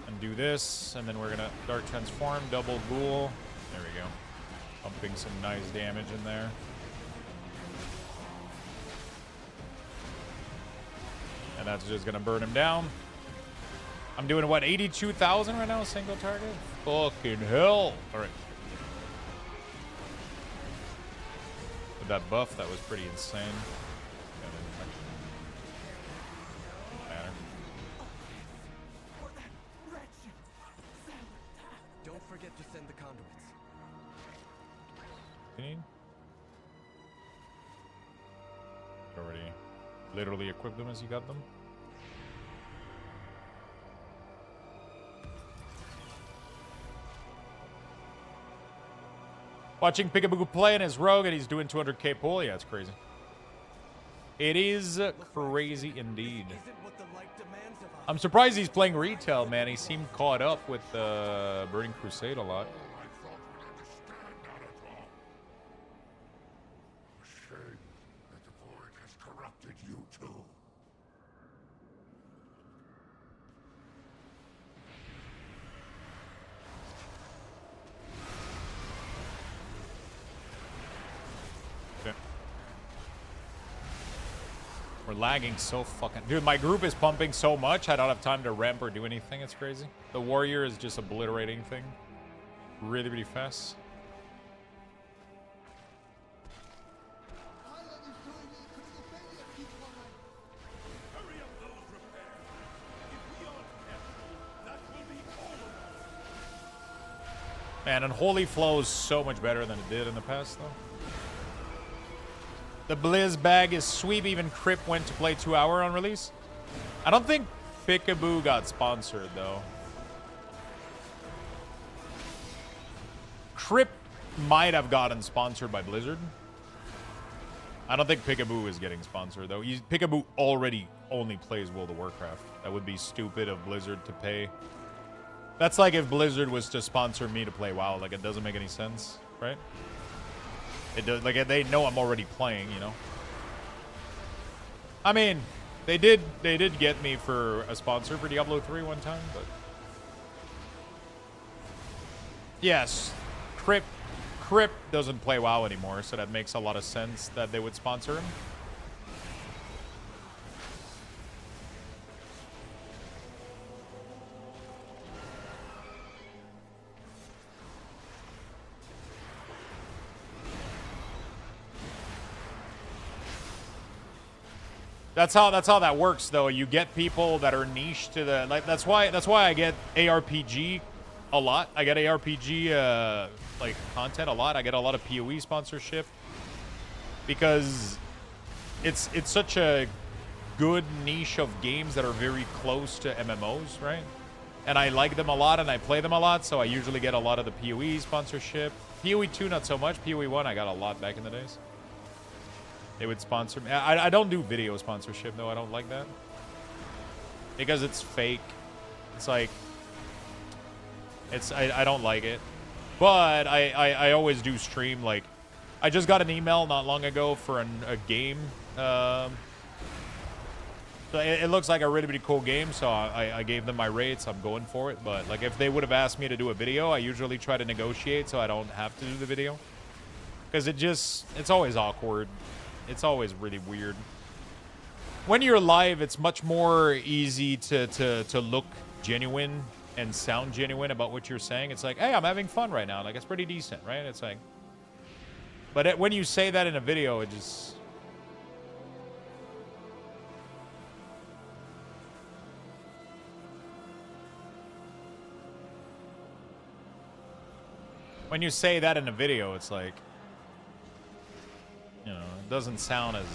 and do this, and then we're gonna Dark Transform, double ghoul. There we go. Pumping some nice damage in there. And that's just gonna burn him down. I'm doing what, 82,000 right now, single target? Fucking hell. Alright. With that buff, that was pretty insane. Matter. Don't forget to send the conduits. Already literally equipped them as you got them. Watching Peekaboo play in his rogue and he's doing 200k pull. Yeah, it's crazy. It is crazy indeed. I'm surprised he's playing retail, man. He seemed caught up with Burning Crusade a lot. We're lagging so fucking... Dude, my group is pumping so much, I don't have time to ramp or do anything. It's crazy. The warrior is just obliterating thing. Really, really fast. Man, Unholy flows so much better than it did in the past, though. The Blizz bag is sweep. Even Crip went to play 2 hour on release. I don't think Peekaboo got sponsored, though. Crip might have gotten sponsored by Blizzard. I don't think Peekaboo is getting sponsored, though. Peekaboo already only plays World of Warcraft. That would be stupid of Blizzard to pay. That's like if Blizzard was to sponsor me to play WoW. Like, it doesn't make any sense, right? It does. Like, they know I'm already playing, you know? I mean, they did get me for a sponsor for Diablo 3 one time, but... Yes, Crypt doesn't play WoW anymore, so that makes a lot of sense that they would sponsor him. That's how that works, though. You get people that are niche to the like. That's why I get ARPG a lot. I get ARPG like content a lot. I get a lot of PoE sponsorship because it's such a good niche of games that are very close to MMOs, right? And I like them a lot and I play them a lot, so I usually get a lot of the PoE sponsorship. PoE 2 not so much. PoE 1 I got a lot back in the days. They would sponsor me. I don't do video sponsorship, though. I don't like that. Because it's fake. It's like... I don't like it. But I always do stream, like... I just got an email not long ago for a game. So it looks like a really cool game, so I gave them my rates. I'm going for it. But, like, if they would have asked me to do a video, I usually try to negotiate so I don't have to do the video. Because it's always awkward. It's always really weird. When you're live, it's much more easy to look genuine and sound genuine about what you're saying. It's like, hey, I'm having fun right now. Like, it's pretty decent, right? It's like... But when you say that in a video, it just... When you say that in a video, it's like... You know, it doesn't sound as...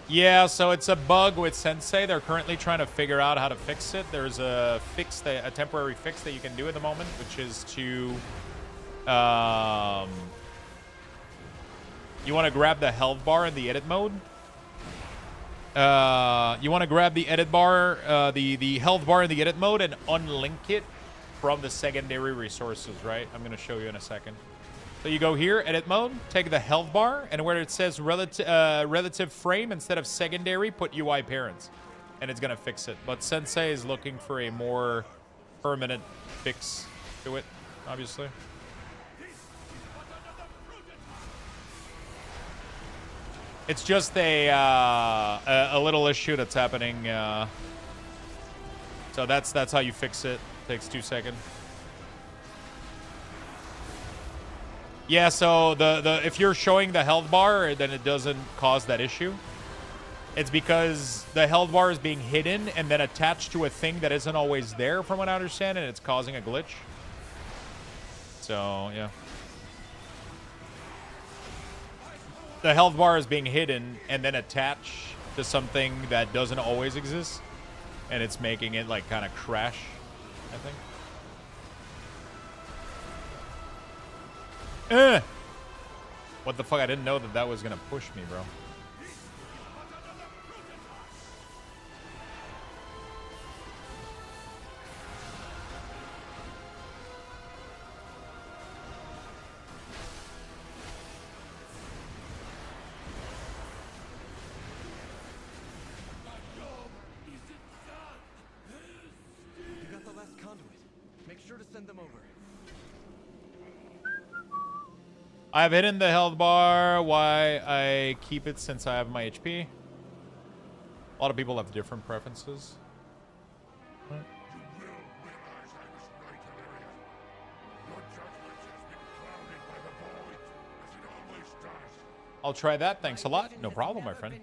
Yeah, so it's a bug with Sensei. They're currently trying to figure out how to fix it. There's a fix, a temporary fix that you can do at the moment, which is to... you want to grab the health bar in the edit mode. You want to grab the edit bar, the health bar in the edit mode and unlink it from the secondary resources, right? I'm going to show you in a second. So you go here, edit mode, take the health bar, and where it says relative frame, instead of secondary, put UI parents. And it's going to fix it. But Sensei is looking for a more permanent fix to it, obviously. It's just a little issue that's happening. So that's how you fix it. Takes 2 seconds. Yeah, so if you're showing the health bar, then it doesn't cause that issue. It's because the health bar is being hidden and then attached to a thing that isn't always there, from what I understand, and it's causing a glitch. So, yeah. The health bar is being hidden and then attached to something that doesn't always exist. And it's making it, like, kind of crash, I think. What the fuck? I didn't know that was gonna push me, bro. You got the last conduit. Make sure to send them over. I've hidden the health bar. Why I keep it since I have my HP. A lot of people have different preferences. I'll try that. Thanks a lot. No problem, my friend.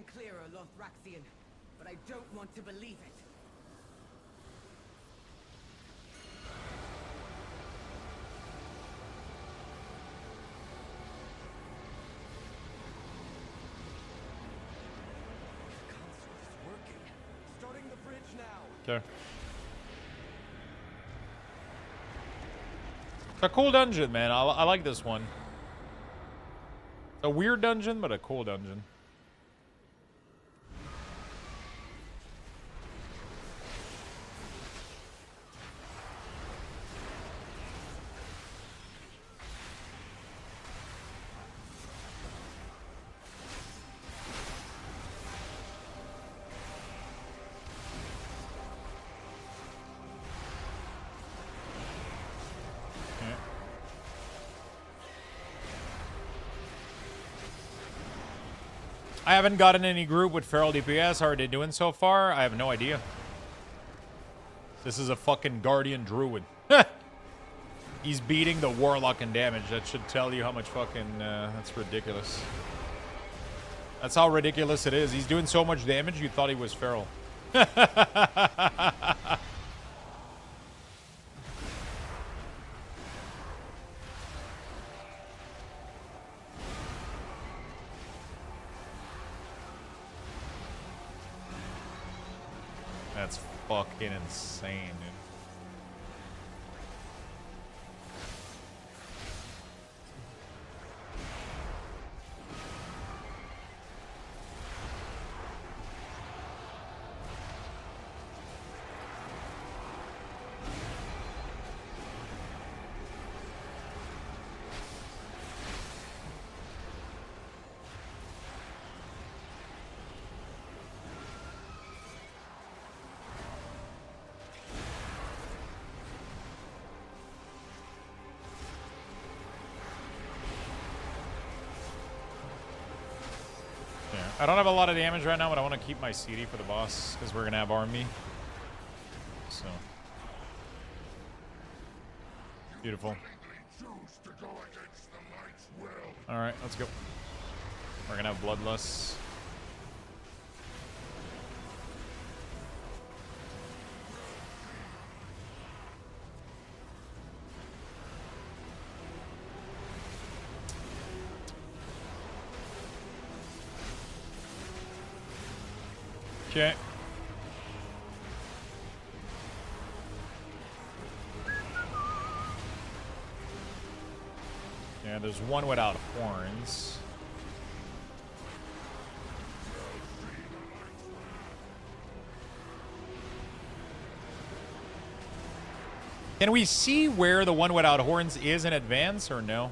But I don't want to believe it. Okay. It's a cool dungeon, man. I like this one. It's a weird dungeon, but a cool dungeon. I haven't gotten any group with feral DPS. How are they doing so far? I have no idea. This is a fucking Guardian Druid. He's beating the Warlock in damage. That should tell you how much fucking... that's ridiculous. That's how ridiculous it is. He's doing so much damage, you thought he was feral. That's fucking insane, dude. I don't have a lot of damage right now, but I want to keep my CD for the boss because we're going to have army. So. Beautiful. Alright, let's go. We're going to have bloodlust. Okay. Yeah, there's one without horns. Can we see where the one without horns is in advance or no?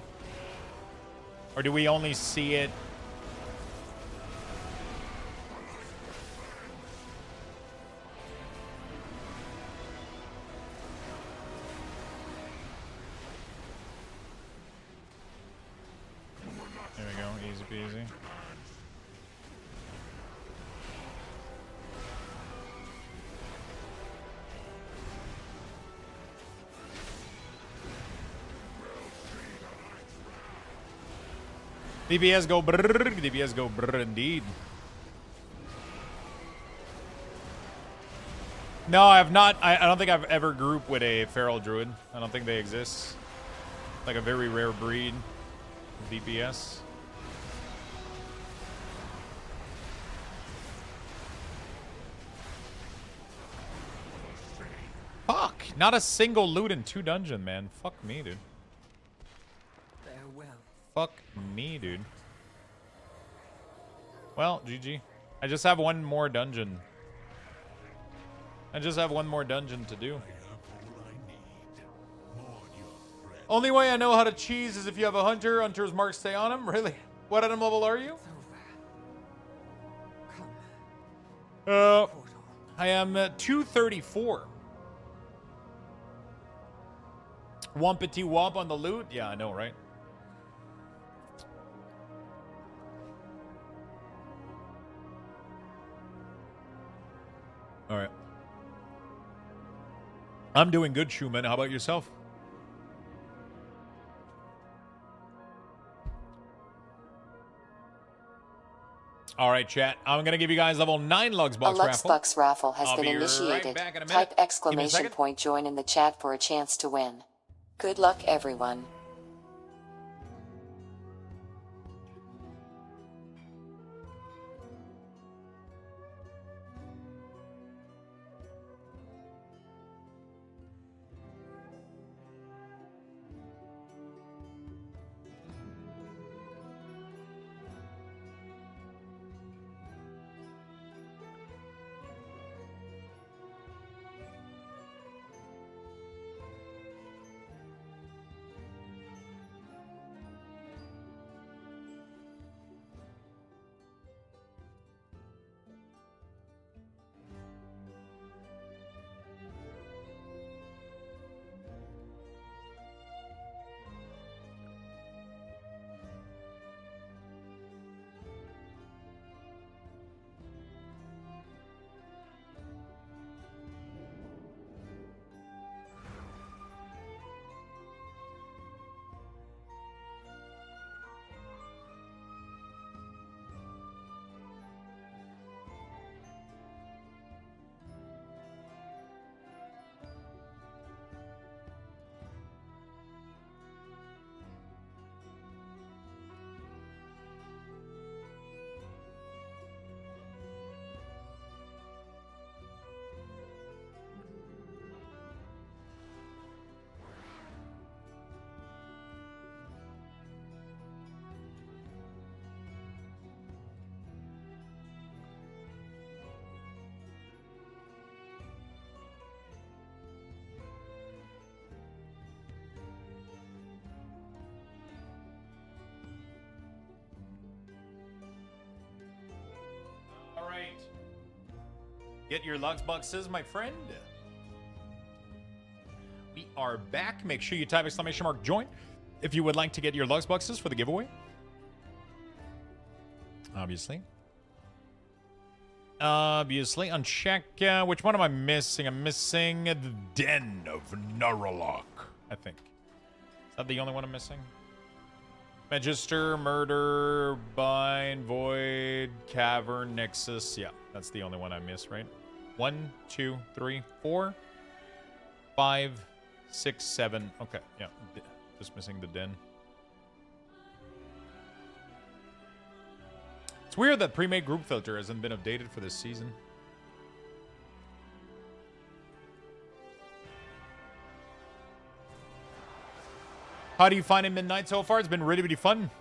Or do we only see it? DPS go brrr, DPS go brrr indeed. No, I have not. I don't think I've ever grouped with a feral druid. I don't think they exist. Like a very rare breed of DPS. Fuck! Not a single loot in 2 dungeon, man. Fuck me, dude. Fuck me, dude. Well, GG. I just have one more dungeon. I just have one more dungeon to do. Only way I know how to cheese is if you have a hunter. Hunter's marks stay on him. Really? What item level are you? I am 234. Wumpity wump on the loot? Yeah, I know, right? All right. I'm doing good, Shaman. How about yourself? All right, chat. I'm going to give you guys level 9 Luxbox raffle. A Luxbox raffle has been initiated. Right back in a minute. Type exclamation point join in the chat for a chance to win. Good luck, everyone. Get your Lux boxes, my friend. We are back. Make sure you type exclamation mark join if you would like to get your Lux boxes for the giveaway. Obviously. Uncheck. Which one am I missing? I'm missing the Den of Warlock, I think. Is that the only one I'm missing? Magister, Murder, Bind, Void, Cavern, Nexus. Yeah, that's the only one I missed, right? 1, 2, 3, 4, 5, 6, 7. Okay, yeah. Just missing the Den. It's weird that pre-made group filter hasn't been updated for this season. How do you find it Midnight so far? It's been really, really fun.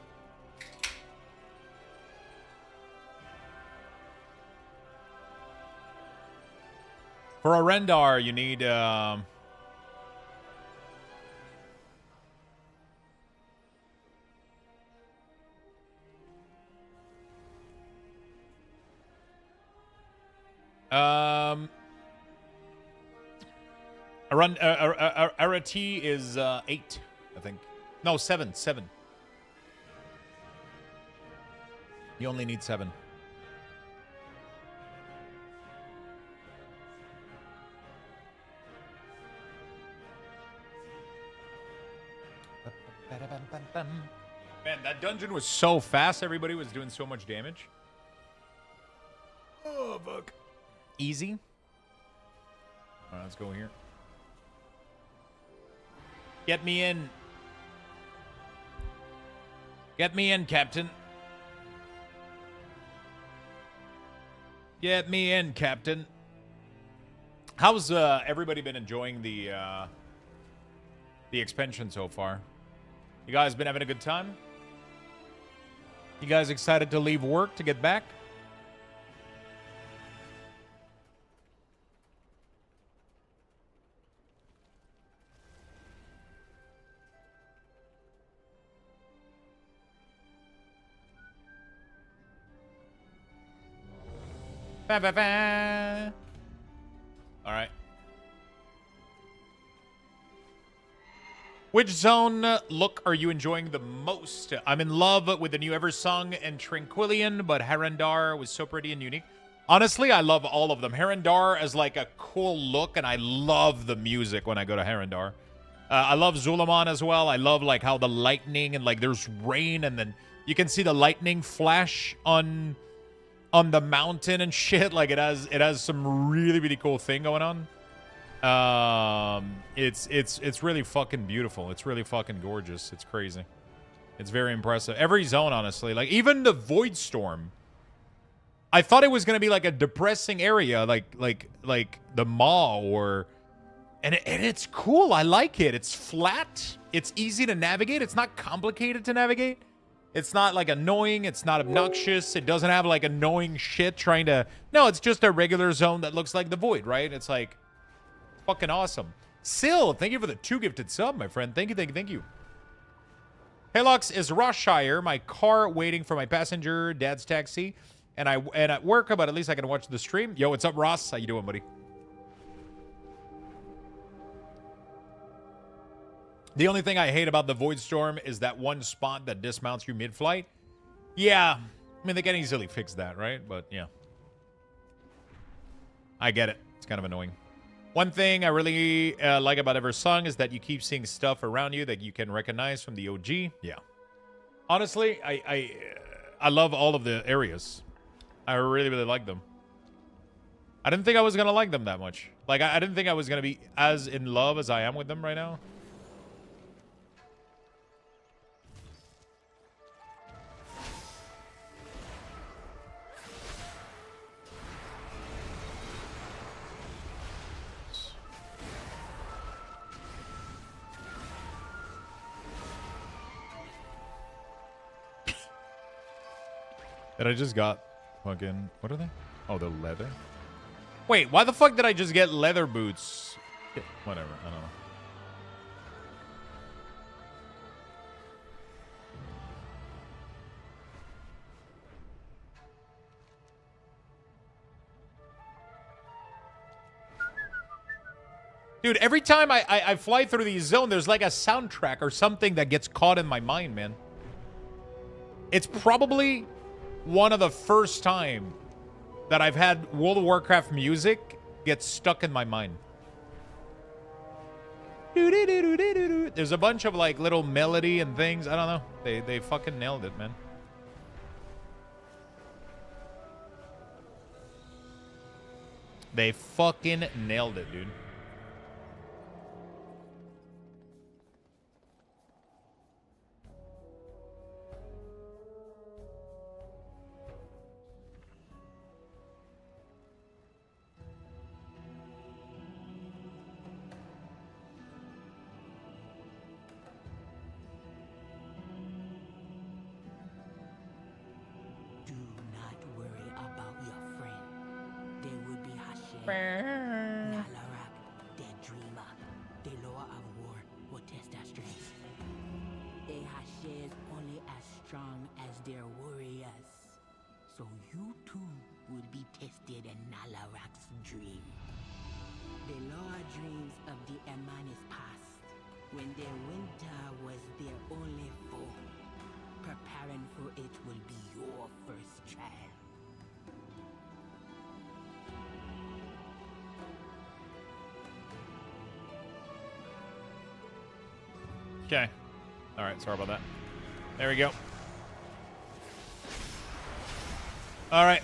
For a Rendar, you need... Arati is 8, I think. No, 7. You only need 7. Man, that dungeon was so fast. Everybody was doing so much damage. Oh, fuck. Easy. All right, let's go here. Get me in. Get me in, Captain. Get me in, Captain. How's everybody been enjoying the expansion so far? You guys been having a good time? You guys excited to leave work to get back? Ba, ba, ba. All right. Which zone look are you enjoying the most? I'm in love with the new Eversung and Tranquillian, but Herendar was so pretty and unique. Honestly, I love all of them. Herendar is like a cool look, and I love the music when I go to Herendar. I love Zulaman as well. I love like how the lightning and like there's rain, and then you can see the lightning flash on the mountain and shit. Like it has some really, really cool thing going on. It's really fucking beautiful. It's really fucking gorgeous. It's crazy. It's very impressive. Every zone, honestly. Like even the Void Storm. I thought it was gonna be like a depressing area, like the Maw or and it's cool. I like it. It's flat. It's easy to navigate. It's not complicated to navigate. It's not like annoying. It's not obnoxious. It doesn't have like annoying shit trying to... No, it's just a regular zone that looks like the Void, right? It's like fucking awesome. Sil, thank you for the 2 gifted sub, my friend. Thank you. Hey, Lux, is Roshire my car waiting for my passenger, dad's taxi? And at work, but at least I can watch the stream. Yo, what's up, Ross? How you doing, buddy? The only thing I hate about the Void Storm is that one spot that dismounts you mid-flight. Yeah. I mean, they can easily fix that, right? But, yeah. I get it. It's kind of annoying. One thing I really like about Eversung is that you keep seeing stuff around you that you can recognize from the OG. Yeah. Honestly, I love all of the areas. I really, really like them. I didn't think I was going to like them that much. Like, I didn't think I was going to be as in love as I am with them right now. That I just got fucking... What are they? Oh, they're leather? Wait, why the fuck did I just get leather boots? Whatever, I don't know. Dude, every time I fly through these zones, there's like a soundtrack or something that gets caught in my mind, man. It's probably one of the first time that I've had World of Warcraft music get stuck in my mind. There's a bunch of like little melody and things. I don't know. They fucking nailed it, man. They fucking nailed it, dude. Nalarak, their dreamer, the lore of war will test their strength. They Hashe is only as strong as their warriors. So you too will be tested in Nalarak's dream. The lore dreams of the Emanis past, when their winter was their only foe. Preparing for it will be your first trial. Okay. All right. Sorry about that. There we go. All right.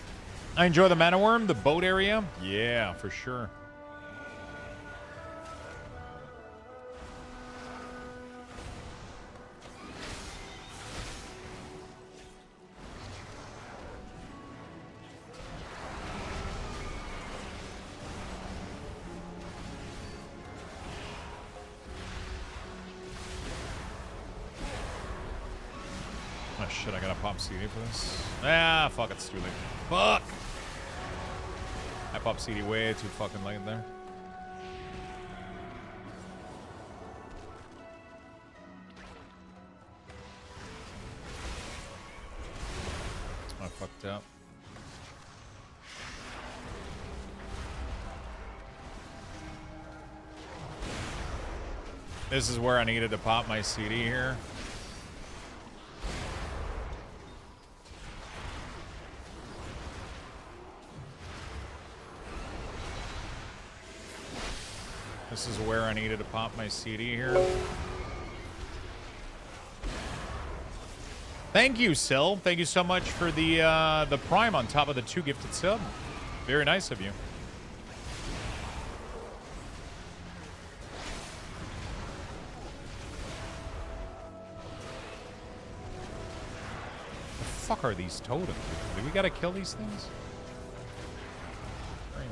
I enjoy the mana worm, the boat area. Yeah, for sure. Oh shit, I gotta pop CD for this. Ah, fuck, it's too late. Fuck! I popped CD way too fucking late there. I fucked up. This is where I needed to pop my CD here. This is where I needed to pop my CD here. Thank you, Sil. Thank you so much for the Prime on top of the 2 gifted sub. Very nice of you. The fuck are these totems? Do we gotta kill these things? Crazy.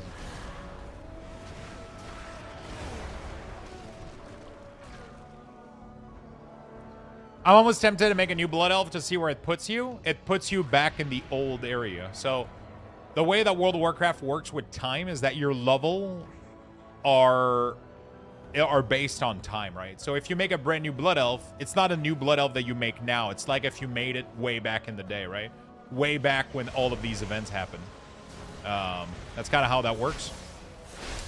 I'm almost tempted to make a new Blood Elf to see where it puts you. It puts you back in the old area. So the way that World of Warcraft works with time is that your level are based on time, right? So if you make a brand new Blood Elf, it's not a new Blood Elf that you make now. It's like if you made it way back in the day, right? Way back when all of these events happened. That's kind of how that works.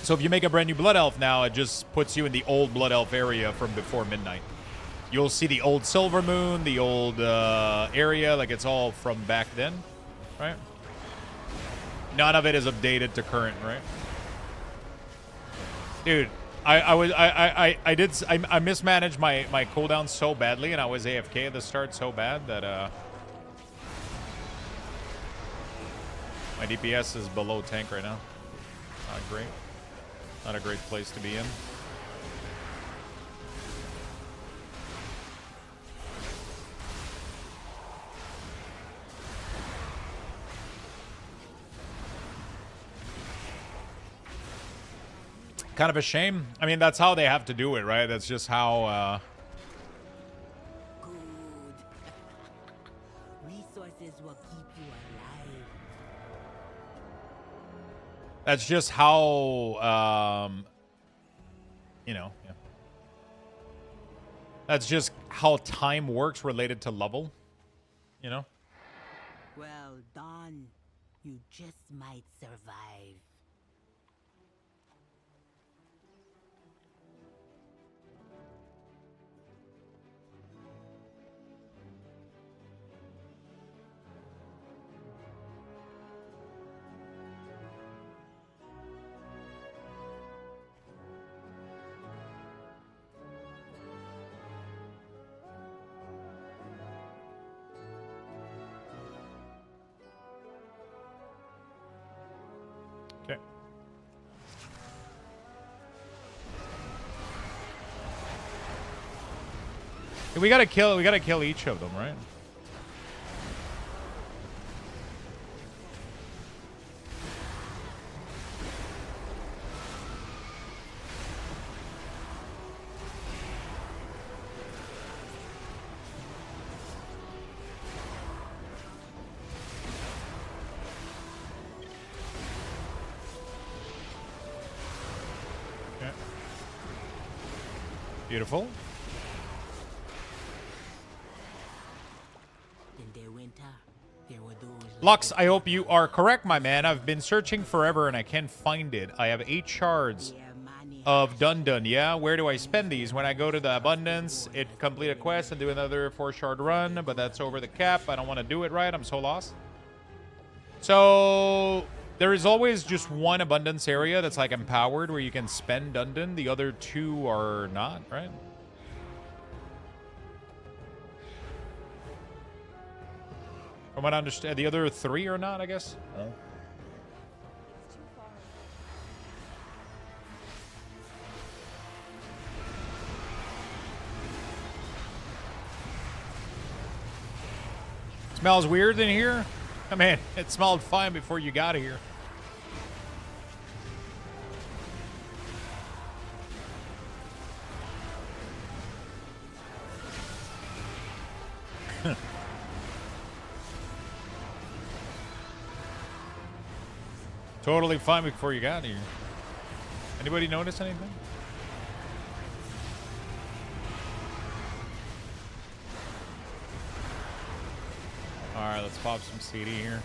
So if you make a brand new Blood Elf now, it just puts you in the old Blood Elf area from before midnight. You'll see the old Silver Moon, the old area, like it's all from back then, right? None of it is updated to current, right? Dude, I mismanaged my cooldown so badly, and I was AFK at the start so bad that my DPS is below tank right now. Not great. Not a great place to be in. Kind of a shame. I mean, that's how they have to do it, right? That's just how... Good. Resources will keep you alive. That's just how... you know, yeah. That's just how time works related to level. You know? Well done. You just might survive. We gotta kill each of them, right? Beautiful. In the winter, there were those Lux, I hope you are correct, my man. I've been searching forever and I can't find it. I have 8 shards of Dundun. Yeah, where do I spend these? When I go to the abundance, it complete a quest and do another 4 shard run, but that's over the cap. I don't want to do it right. I'm so lost. So there is always just one abundance area that's like empowered where you can spend Dundun. The other 2 are not, right? From what I understand, the other 3 are not, I guess. Oh. Smells weird in here? Oh, man, it smelled fine before you got here. Totally fine before you got here. Anybody notice anything? Alright, let's pop some CD here.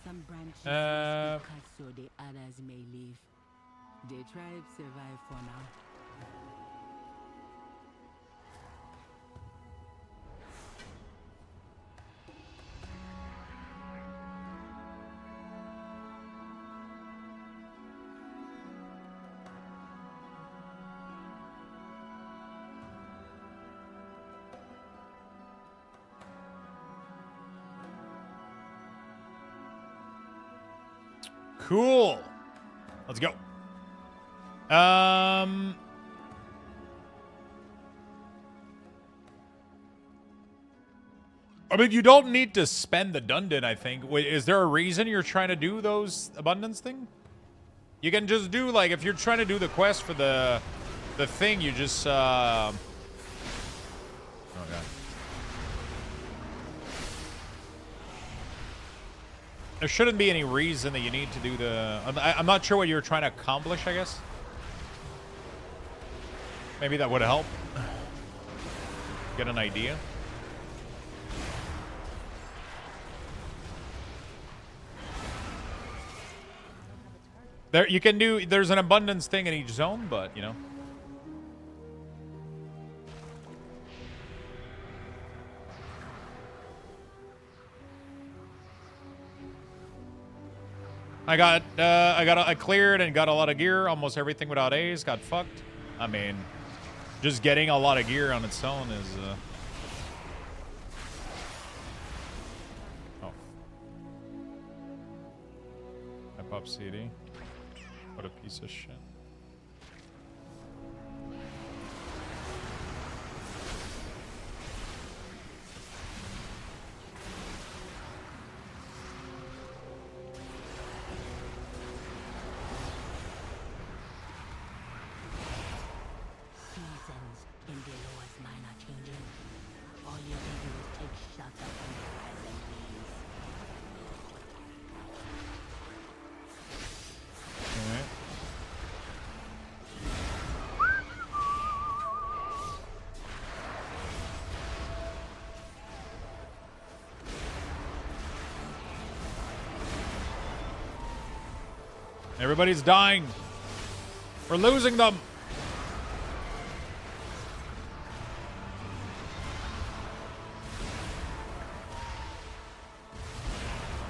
Some branches cut so the others may leave. The tribe survive for now. Cool. Let's go. I mean, you don't need to spend the Dundun, I think. Wait, is there a reason you're trying to do those abundance thing? You can just do, like, if you're trying to do the quest for the thing, you just, oh, God. There shouldn't be any reason that you need to do the... I'm not sure what you're trying to accomplish, I guess. Maybe that would help. Get an idea. There, you can do... There's an abundance thing in each zone, but, you know. I cleared and got a lot of gear, almost everything without A's, got fucked. I mean, just getting a lot of gear on its own is, oh. I pop CD. What a piece of shit. Everybody's dying. We're losing them.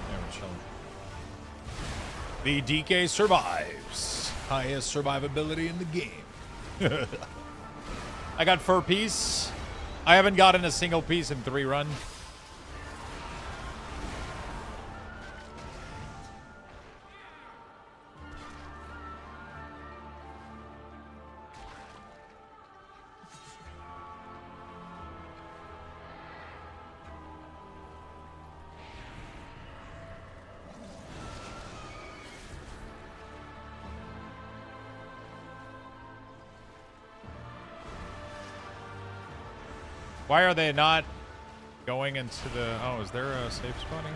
Yeah, we're chilling. The DK survives. Highest survivability in the game. I got fur piece. I haven't gotten a single piece in 3 run. Why are they not going into the... Oh, is there a safe spot here?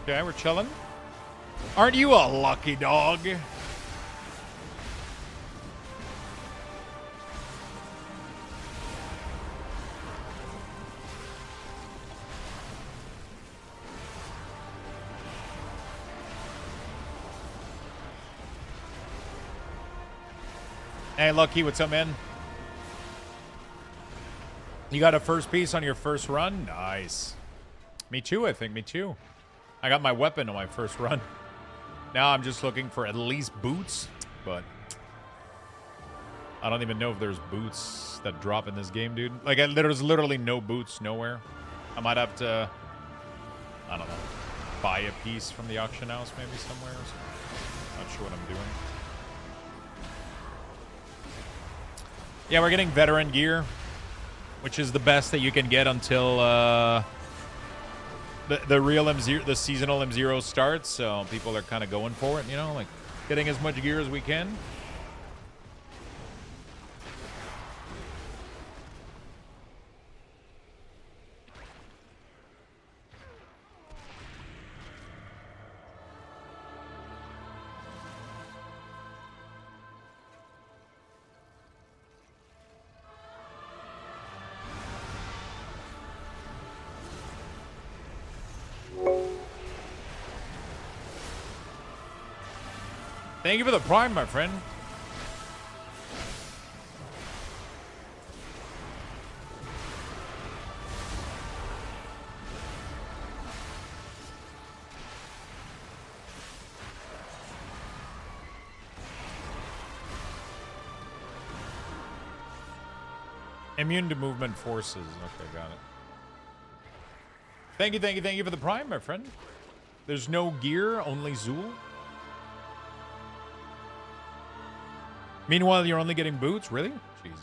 Okay, we're chilling. Aren't you a lucky dog? Hey, Lucky, what's up, man? You got a first piece on your first run? Nice. Me too, I think. Me too. I got my weapon on my first run. Now I'm just looking for at least boots, but I don't even know if there's boots that drop in this game, dude. Like, there's literally no boots nowhere. I might have to, I don't know, buy a piece from the auction house maybe somewhere or something. Not sure what I'm doing. Yeah, we're getting veteran gear, which is the best that you can get until the real M0, the seasonal M0 starts. So people are kind of going for it, you know, like getting as much gear as we can. Thank you for the prime, my friend. Immune to movement forces. Okay, got it. Thank you for the prime, my friend. There's no gear, only Zool. Meanwhile, you're only getting boots? Really? Jesus.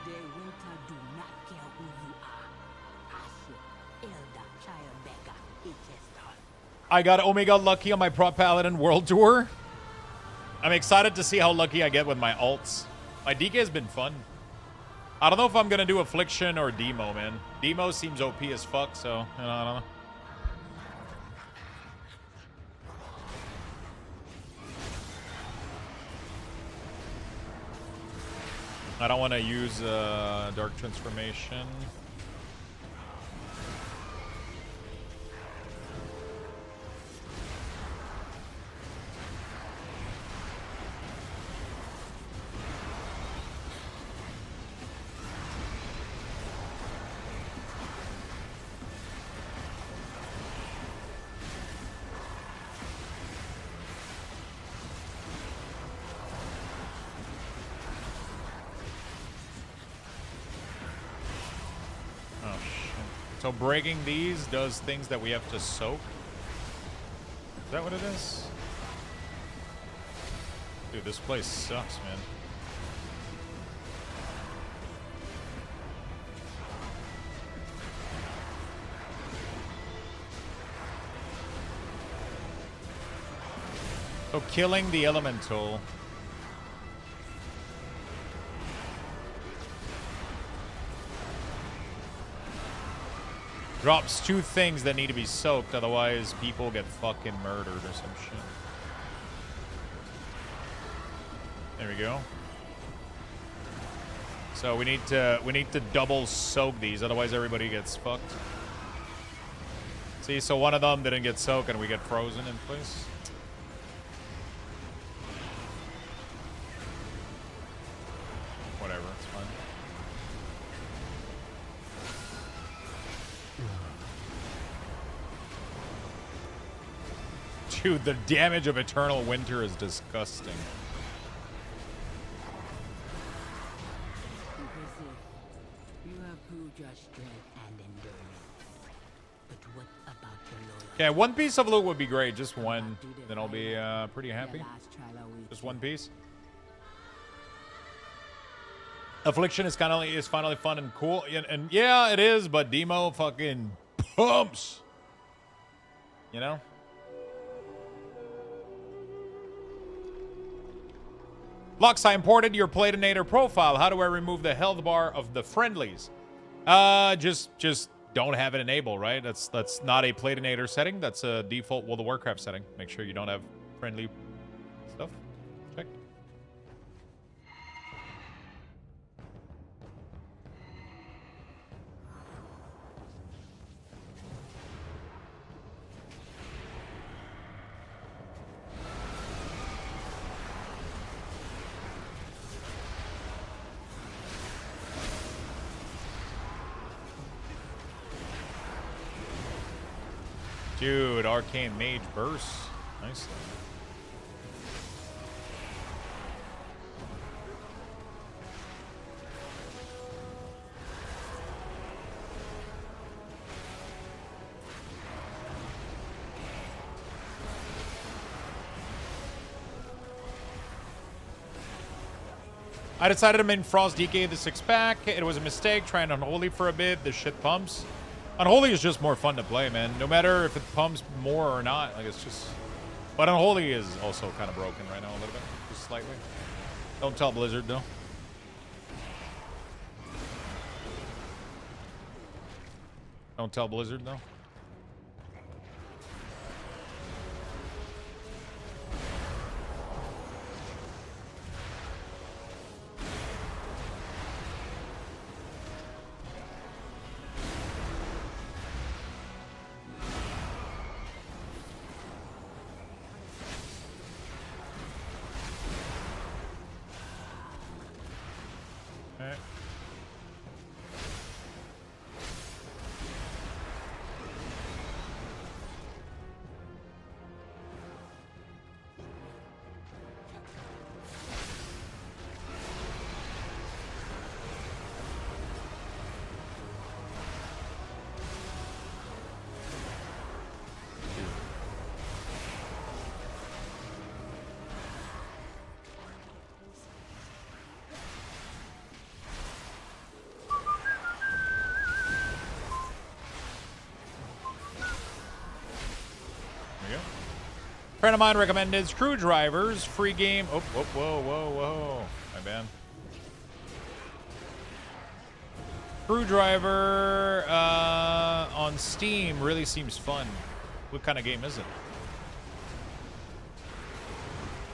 The winter do not care who you are. Asher, elder, child beggar, it is done. I got Omega lucky on my Prop Paladin World Tour. I'm excited to see how lucky I get with my alts. My DK has been fun. I don't know if I'm going to do Affliction or Demo, man. Demo seems OP as fuck, so, you know, I don't know. I don't want to use Dark Transformation. So breaking these does things that we have to soak. Is that what it is? Dude, this place sucks, man. So killing the elemental Drops 2 things that need to be soaked, otherwise people get fucking murdered or some shit. There we go. So we need to double soak these, otherwise everybody gets fucked. See, so one of them didn't get soaked and we get frozen in place. Whatever, it's fine. Dude, the damage of Eternal Winter is disgusting. You have proved your strength and endurance. But what about the loyalty? Okay, 1 piece of loot would be great. Just one. Then I'll be pretty happy. Just 1 piece. Affliction is finally fun and cool. And yeah, it is, but Demo fucking pumps. You know? Lux, I imported your Platinator profile. How do I remove the health bar of the friendlies? Just don't have it enabled, right? That's not a Platinator setting. That's a default World of Warcraft setting. Make sure you don't have friendly stuff. Check. Dude, Arcane Mage Burst. Nice. I decided to main Frost DK the 6-pack. It was a mistake trying Unholy for a bit. This shit pumps. Unholy is just more fun to play, man. No matter if it pumps more or not, like it's just. But Unholy is also kind of broken right now a little bit, just slightly. Don't tell Blizzard though. Don't tell Blizzard though. Friend of mine recommended Screwdrivers, free game. Oh, whoa. My bad. Screwdriver on Steam really seems fun. What kind of game is it?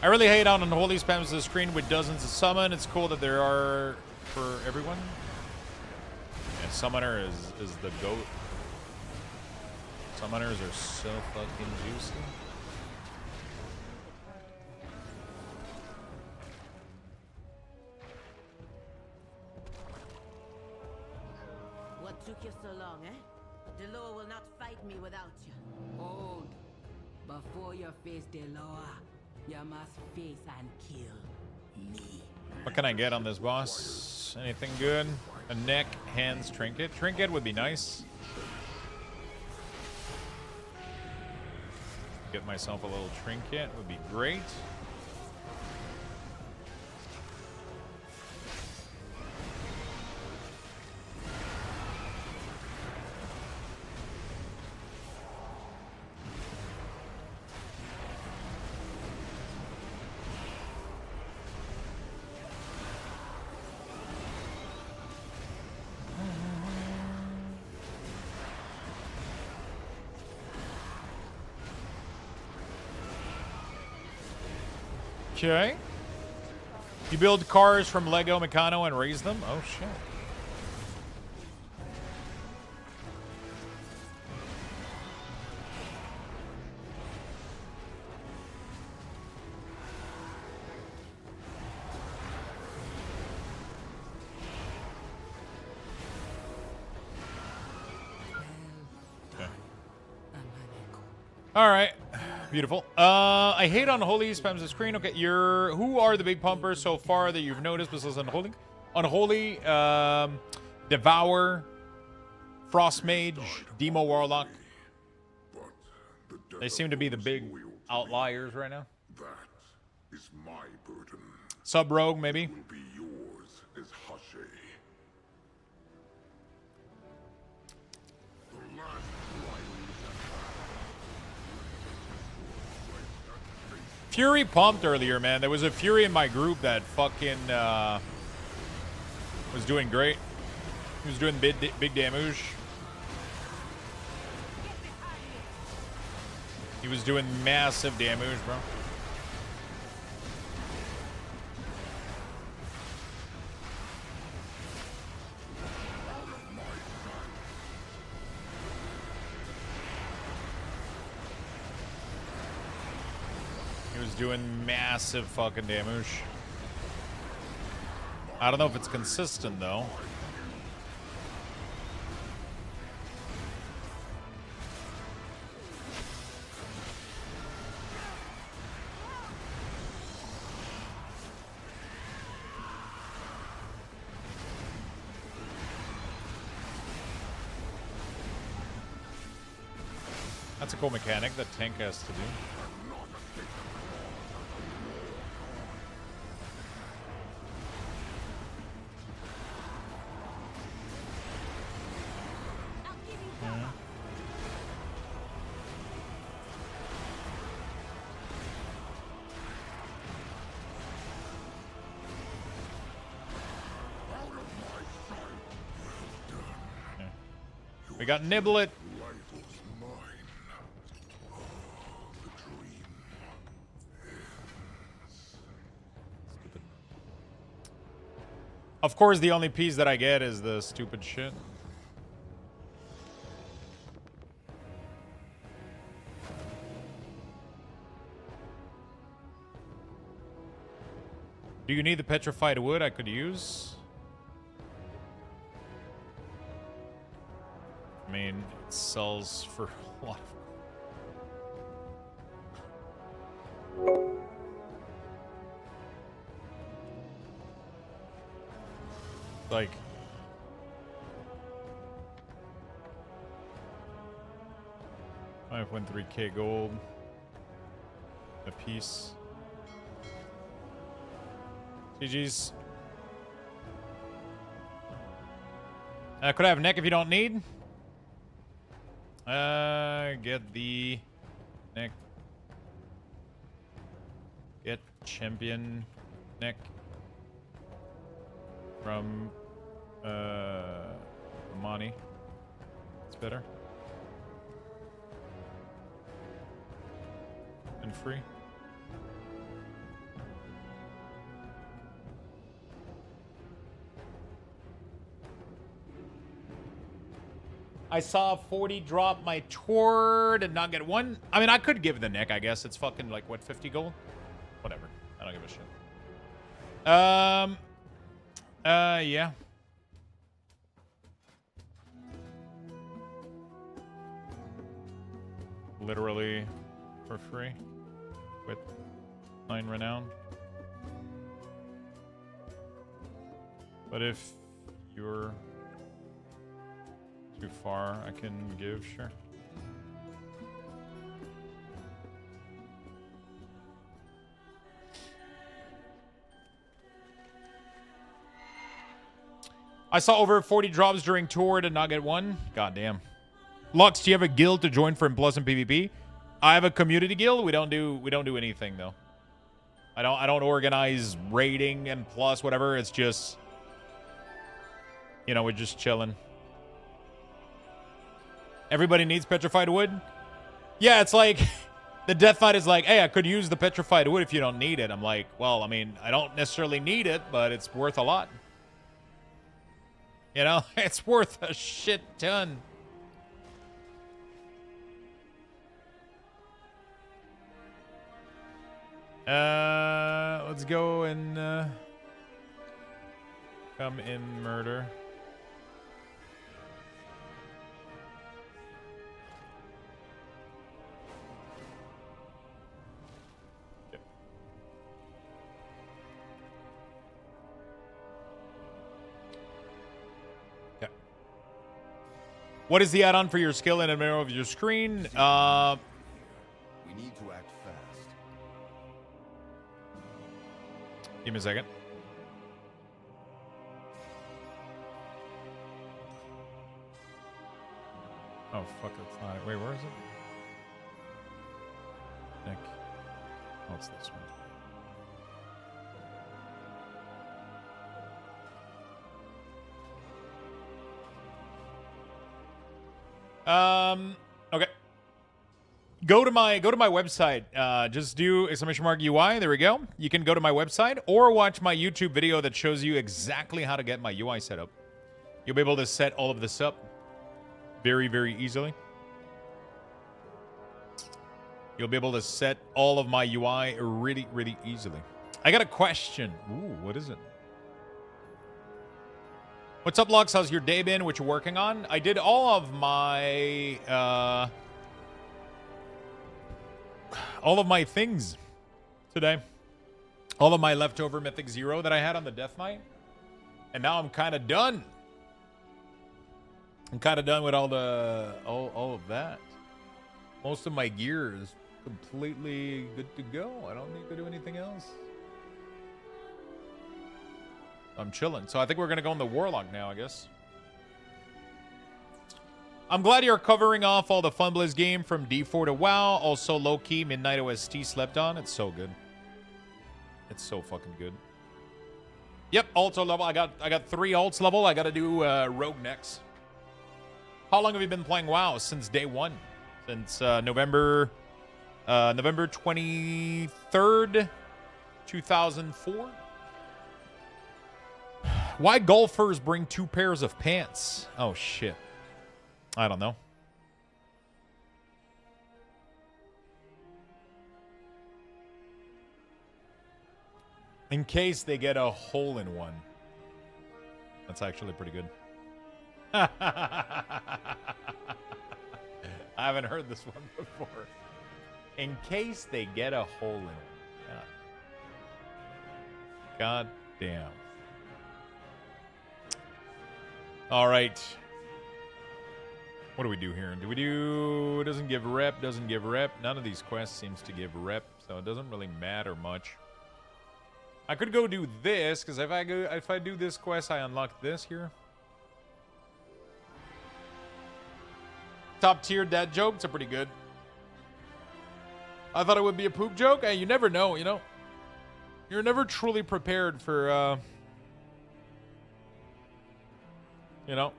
I really hate how Unholy spams the screen with dozens of summon. It's cool that there are for everyone. And Summoner is the GOAT. Summoners are so fucking juicy. What took you so long, eh? Deloa will not fight me without you. Hold. Before you face Deloa, you must face and kill me. What can I get on this boss? Anything good? A neck, hands, trinket. Trinket would be nice. Get myself a little trinket would be great. Okay. You build cars from Lego Meccano and raise them? Oh, shit. All right, beautiful. I hate Unholy spams the screen. Okay, who are the big pumpers so far that you've noticed besides Unholy? Unholy, Devour, Frost Mage, Demo Warlock. They seem to be the big outliers right now. That is my burden. Sub Rogue, maybe. It will be yours as Hushay. The last Fury pumped earlier, man. There was a Fury in my group that fucking was doing great. He was doing big damage. He was doing massive damage, bro. He was doing massive fucking damage. I don't know if it's consistent, though. That's a cool mechanic that tank has to do. We got Niblet. Of course, the only piece that I get is the stupid shit. Do you need the petrified wood I could use? I mean, it sells for a lot of... Like... $5.3k gold. A piece. GG's. Could I have neck if you don't need? Get the neck. Get champion neck from Money. It's better. And free. I saw 40 drop my tour, did not get one. I mean, I could give the neck, I guess. It's fucking like, what, 50 gold? Whatever. I don't give a shit. Yeah. Literally for free with 9 renown. But if you're too far, I can give, sure. I saw over 40 drops during tour, did not get one. God damn. Lux, do you have a guild to join for Pleasant PvP? I have a community guild. We don't do anything though. I don't organize raiding and plus whatever. It's just, you know, we're just chilling. Everybody needs petrified wood. Yeah, it's like The Death Knight is like, hey, I could use the petrified wood if you don't need it. I'm like, well, I mean, I don't necessarily need it, but it's worth a lot. You know, it's worth a shit ton. Let's go and come in murder. What is the add-on for your skill in the middle of your screen? We need to act fast. Give me a second. Oh, fuck, that's not it. Wait, where is it? Nick. Oh, it's this one. Okay. Go to my website. Just do exclamation mark UI. There we go. You can go to my website or watch my YouTube video that shows you exactly how to get my UI set up. You'll be able to set all of this up very, very easily. You'll be able to set all of my UI really, really easily. I got a question. Ooh, what is it? What's up, Lux? How's your day been? What you working on? I did all of my things today. All of my leftover Mythic 0 that I had on the Death Knight. And now I'm kind of done. I'm kind of done with all of that. Most of my gear is completely good to go. I don't need to do anything else. I'm chilling. So I think we're going to go on the Warlock now, I guess. I'm glad you're covering off all the Fun Blizz game from D4 to WoW. Also, low-key, Midnight OST slept on. It's so good. It's so fucking good. Yep, alto level. I got 3 alts level. I got to do Rogue next. How long have you been playing WoW? Since day 1. Since November 23rd, 2004. Why golfers bring 2 pairs of pants? Oh, shit. I don't know. In case they get a hole in one. That's actually pretty good. I haven't heard this one before. In case they get a hole in one. God damn. All right. What do we do here? Do we do... Doesn't give rep, doesn't give rep. None of these quests seems to give rep, so it doesn't really matter much. I could go do this, because if I do this quest, I unlock this here. Top tier dad jokes are pretty good. I thought it would be a poop joke. Hey, you never know, you know. You're never truly prepared for, you know.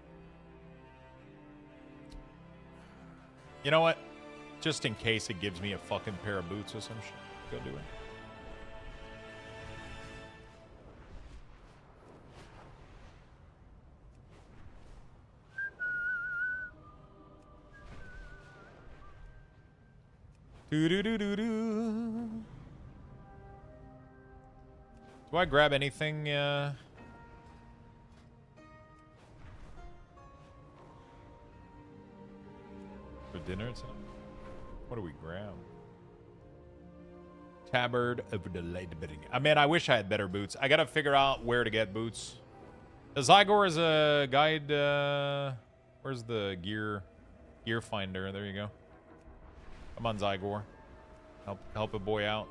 You know what? Just in case it gives me a fucking pair of boots or some shit. Go do it. Do I grab anything? For dinner tonight? What do we grab? Tabard of the Light Bidding. I mean, I wish I had better boots. I gotta figure out where to get boots. The Zygor is a guide. Where's the gear finder? There you go. Come on, Zygor. Help a boy out.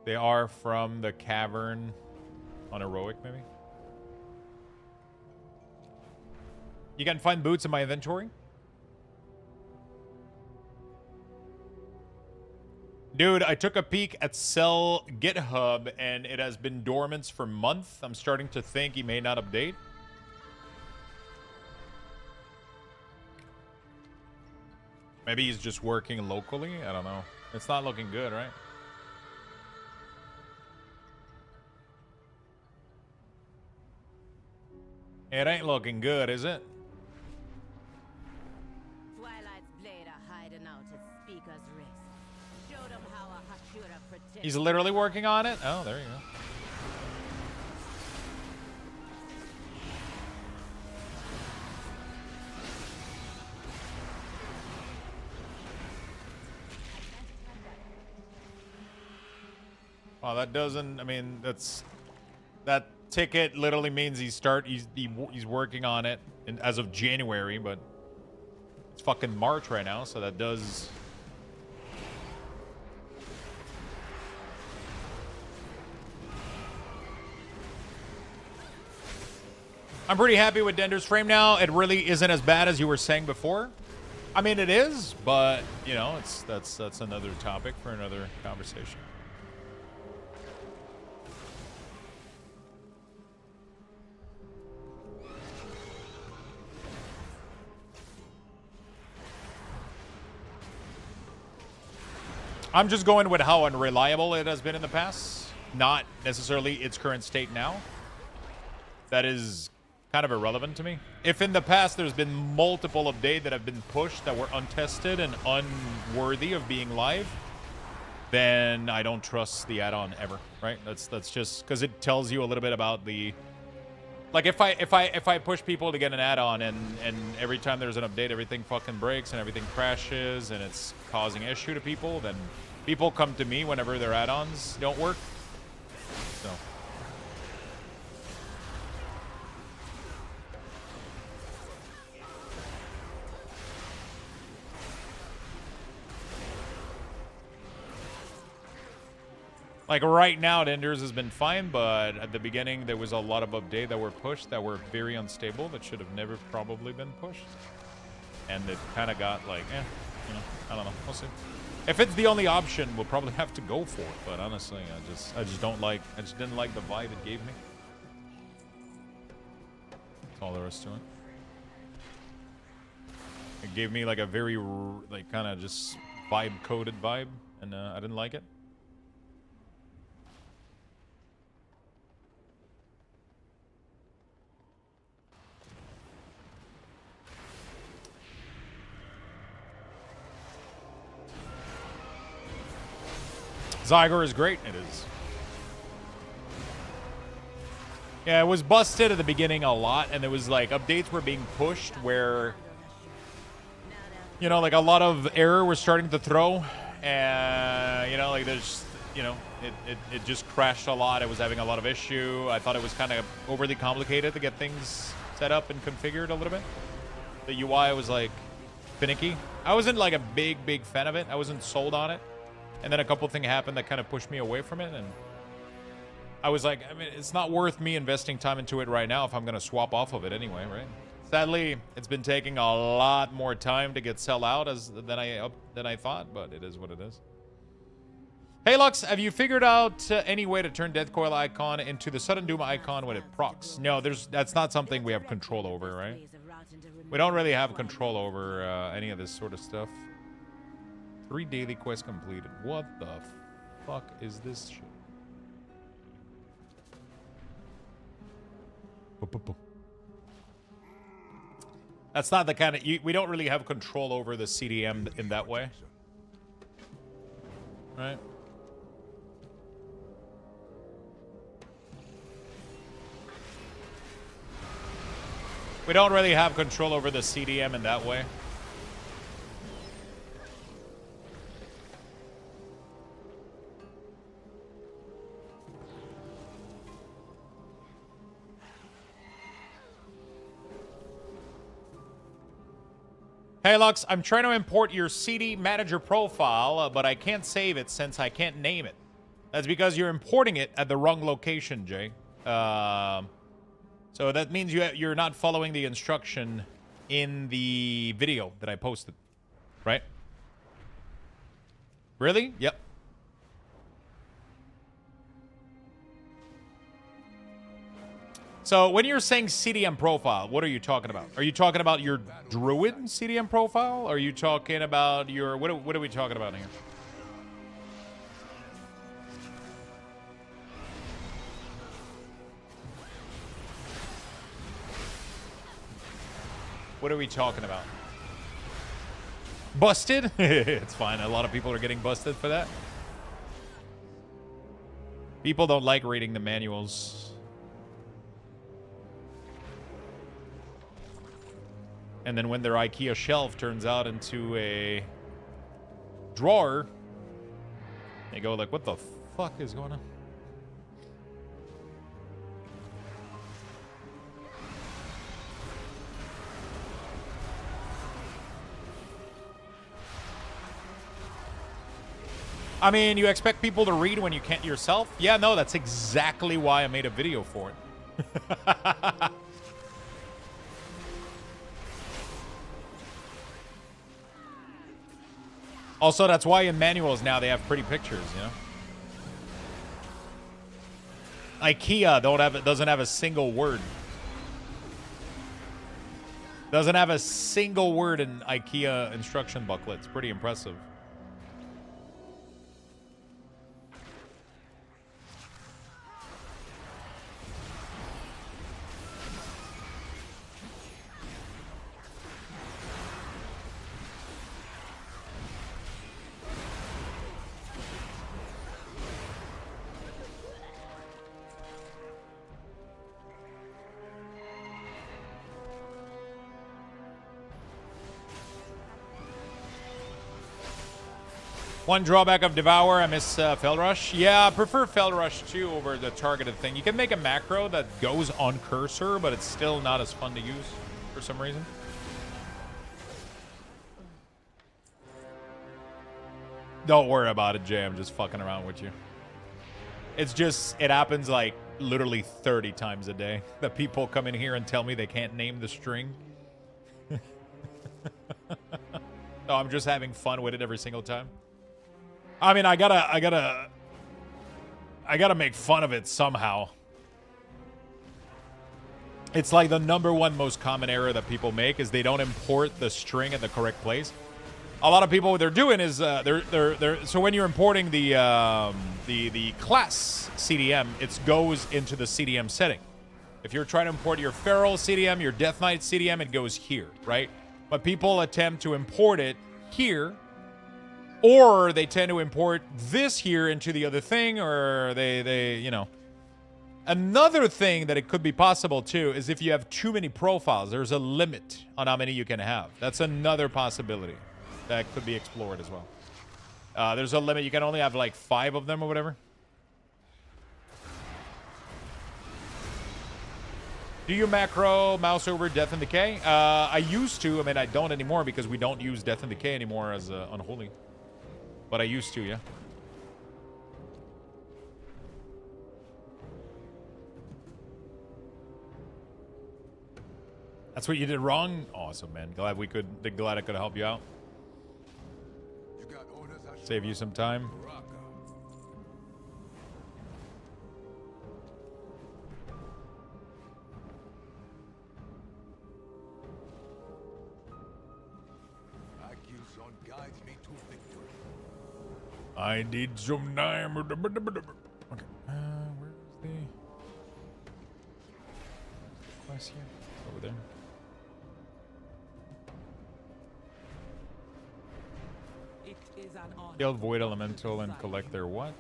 They are from the cavern on Heroic, maybe? You can find boots in my inventory. Dude, I took a peek at Cell GitHub and it has been dormant for months. I'm starting to think he may not update. Maybe he's just working locally. I don't know. It's not looking good, right? It ain't looking good, is it? Twilight's blade are hiding out at Speaker's wrist. Show them how a Hashira protects. He's literally working on it? Oh, there you go. Oh, that doesn't, I mean, that ticket literally means he's working on it as of January, but it's fucking March right now, so that does. I'm pretty happy with Dender's frame now. It really isn't as bad as you were saying before. I mean, it is, but you know, that's another topic for another conversation. I'm just going with how unreliable it has been in the past, not necessarily its current state now. That is kind of irrelevant to me. If in the past there's been multiple updates that have been pushed that were untested and unworthy of being live, then I don't trust the add-on ever, right? That's just because it tells you a little bit about the. Like if I push people to get an add-on and every time there's an update everything fucking breaks and everything crashes and it's causing issue to people, then people come to me whenever their add-ons don't work. So like right now, Enders has been fine, but at the beginning there was a lot of updates that were pushed that were very unstable that should have never probably been pushed, and it kind of got like, you know, I don't know. We'll see. If it's the only option, we'll probably have to go for it. But honestly, I just don't like. I just didn't like the vibe it gave me. That's all there is to it. It gave me like a very like kind of just vibe-coded vibe, and I didn't like it. Zygor is great. It is. Yeah, it was busted at the beginning a lot, and there was like updates were being pushed where, you know, like a lot of error was starting to throw, and you know, like there's, you know, it just crashed a lot. It was having a lot of issue. I thought it was kind of overly complicated to get things set up and configured a little bit. The UI was like finicky. I wasn't like a big fan of it. I wasn't sold on it. And then a couple things happened that kind of pushed me away from it, and I was like, I mean, it's not worth me investing time into it right now if I'm going to swap off of it anyway, right? Sadly, it's been taking a lot more time to get sell out than I thought, but it is what it is. Hey Lux, have you figured out any way to turn Death Coil icon into the Sudden Doom icon when it procs? No, that's not something we have control over, right? We don't really have control over any of this sort of stuff. 3 daily quests completed. What the fuck is this shit? That's not the kind of... we don't really have control over the CDM in that way. Right? We don't really have control over the CDM in that way. Hey Lux, I'm trying to import your CD manager profile, but I can't save it since I can't name it. That's because you're importing it at the wrong location, Jay. So that means you're not following the instruction in the video that I posted, right? Really? Yep. So when you're saying CDM profile, what are you talking about? Are you talking about your druid CDM profile? Are you talking about your... What are we talking about here? What are we talking about? Busted? It's fine. A lot of people are getting busted for that. People don't like reading the manuals. And then when their IKEA shelf turns out into a drawer, they go like, what the fuck is going on? I mean, you expect people to read when you can't yourself? Yeah, no, that's exactly why I made a video for it. Also, that's why in manuals now they have pretty pictures, you know? IKEA doesn't have a single word. Doesn't have a single word in IKEA instruction booklet. It's pretty impressive. One drawback of Devour, I miss Fel Rush. Yeah, I prefer Fel Rush too over the targeted thing. You can make a macro that goes on cursor, but it's still not as fun to use for some reason. Don't worry about it, Jay. I'm just fucking around with you. It's just, it happens like literally 30 times a day that people come in here and tell me they can't name the string. No, I'm just having fun with it every single time. I mean, I gotta make fun of it somehow. It's like the #1 most common error that people make is they don't import the string at the correct place. A lot of people, what they're doing is so when you're importing the class CDM, it goes into the CDM setting. If you're trying to import your Feral CDM, your Death Knight CDM, it goes here, right? But people attempt to import it here. Or they tend to import this here into the other thing, or they, you know. Another thing that it could be possible, too, is if you have too many profiles, there's a limit on how many you can have. That's another possibility that could be explored as well. There's a limit. You can only have, like, 5 of them or whatever. Do you macro mouse over Death and Decay? I used to. I mean, I don't anymore because we don't use Death and Decay anymore as Unholy. But I used to, yeah. That's what you did wrong? Awesome, man. Glad I could help you out. Save you some time. I need some time. Okay. Where's the quest here? It's over there. Kill Void Elemental and collect their what?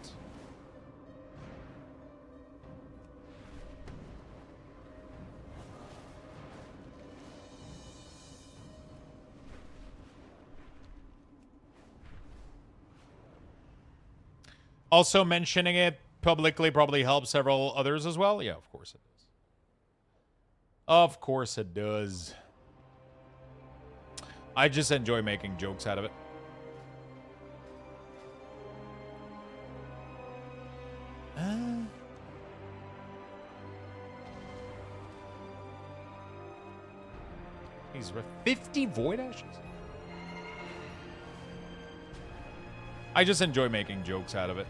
Also, mentioning it publicly probably helps several others as well. Yeah, of course it does. Of course it does. I just enjoy making jokes out of it. He's 50 Void Ashes? I just enjoy making jokes out of it.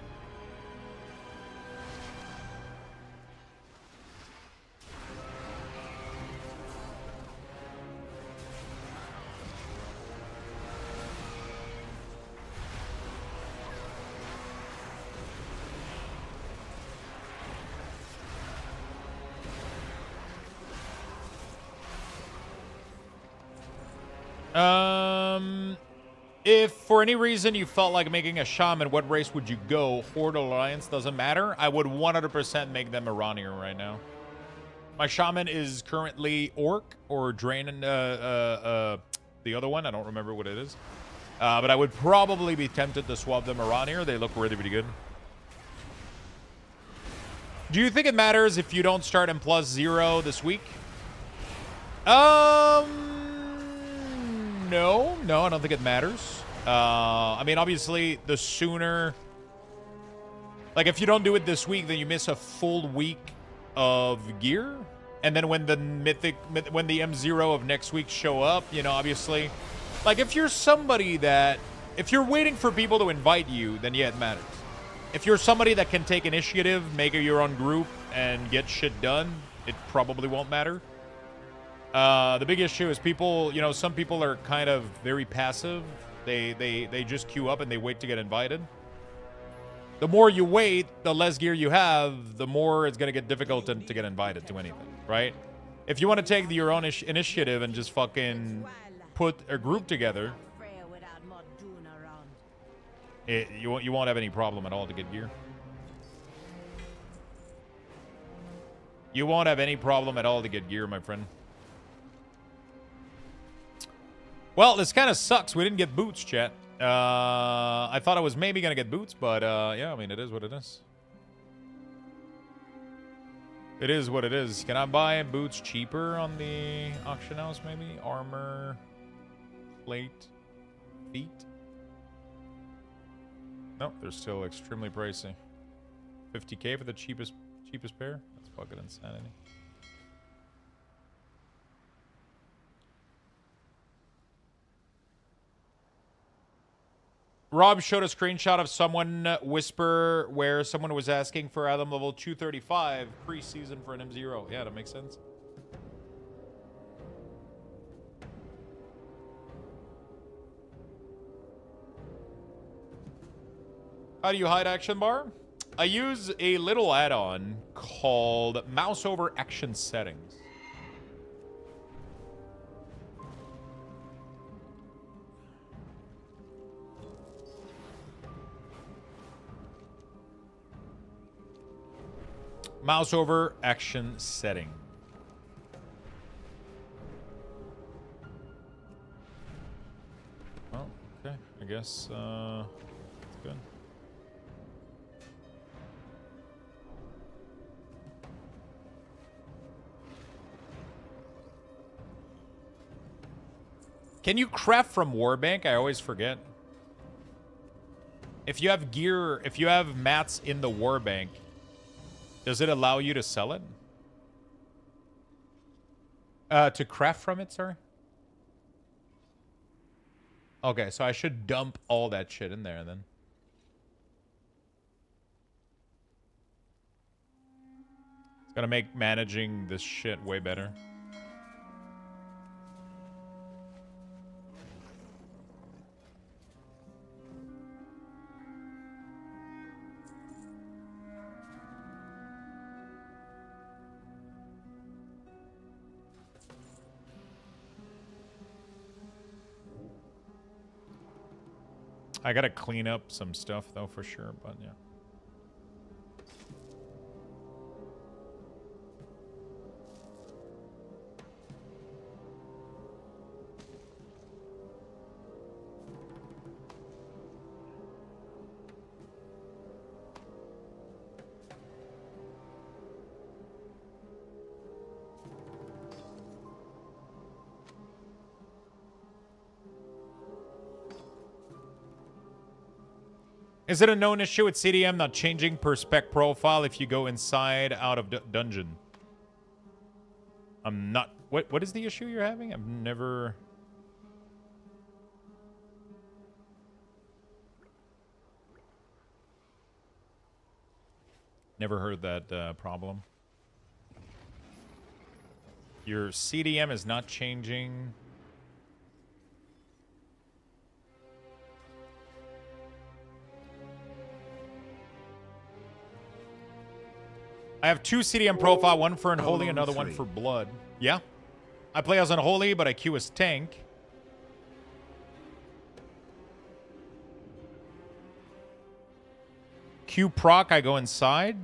If for any reason you felt like making a shaman, what race would you go? Horde Alliance, doesn't matter. I would 100% make them Iranian right now. My shaman is currently Orc or Drain, the other one. I don't remember what it is. But I would probably be tempted to swap them Iranian. They look really, really good. Do you think it matters if you don't start in +0 this week? No, I don't think it matters. I mean, obviously, the sooner... Like, if you don't do it this week, then you miss a full week of gear. And then when the when the M0 of next week show up, you know, obviously... Like, if you're somebody that... If you're waiting for people to invite you, then yeah, it matters. If you're somebody that can take initiative, make your own group, and get shit done, it probably won't matter. The big issue is people, you know, some people are kind of very passive. They just queue up and they wait to get invited. The more you wait, the less gear you have, the more it's going to get difficult to get invited to anything, right? If you want to take your own initiative and just fucking put a group together, you won't have any problem at all to get gear. You won't have any problem at all to get gear, my friend. Well, this kind of sucks. We didn't get boots, chat. I thought I was maybe going to get boots, but yeah, I mean, it is what it is. It is what it is. Can I buy boots cheaper on the auction house, maybe? Armor, plate, feet? No, they're still extremely pricey. 50K for the cheapest pair? That's fucking insanity. Rob showed a screenshot of someone Whisper where someone was asking for Addon level 235 pre-season for an M0. Yeah, that makes sense. How do you hide action bar? I use a little add-on called Mouse over Action Settings. Mouse over action setting. Well, okay. I guess that's good. Can you craft from Warbank? I always forget. If you have gear, if you have mats in the Warbank, does it allow you to sell it? To craft from it, sorry? Okay, so I should dump all that shit in there then. It's gonna make managing this shit way better. I gotta clean up some stuff though for sure, but yeah. Is it a known issue with CDM not changing per spec profile if you go inside out of dungeon? I'm not... What is the issue you're having? I've never... Never heard that problem. Your CDM is not changing... I have two CDM profile, one for Unholy, another one for Blood. Yeah. I play as Unholy, but I queue as tank. Q proc, I go inside.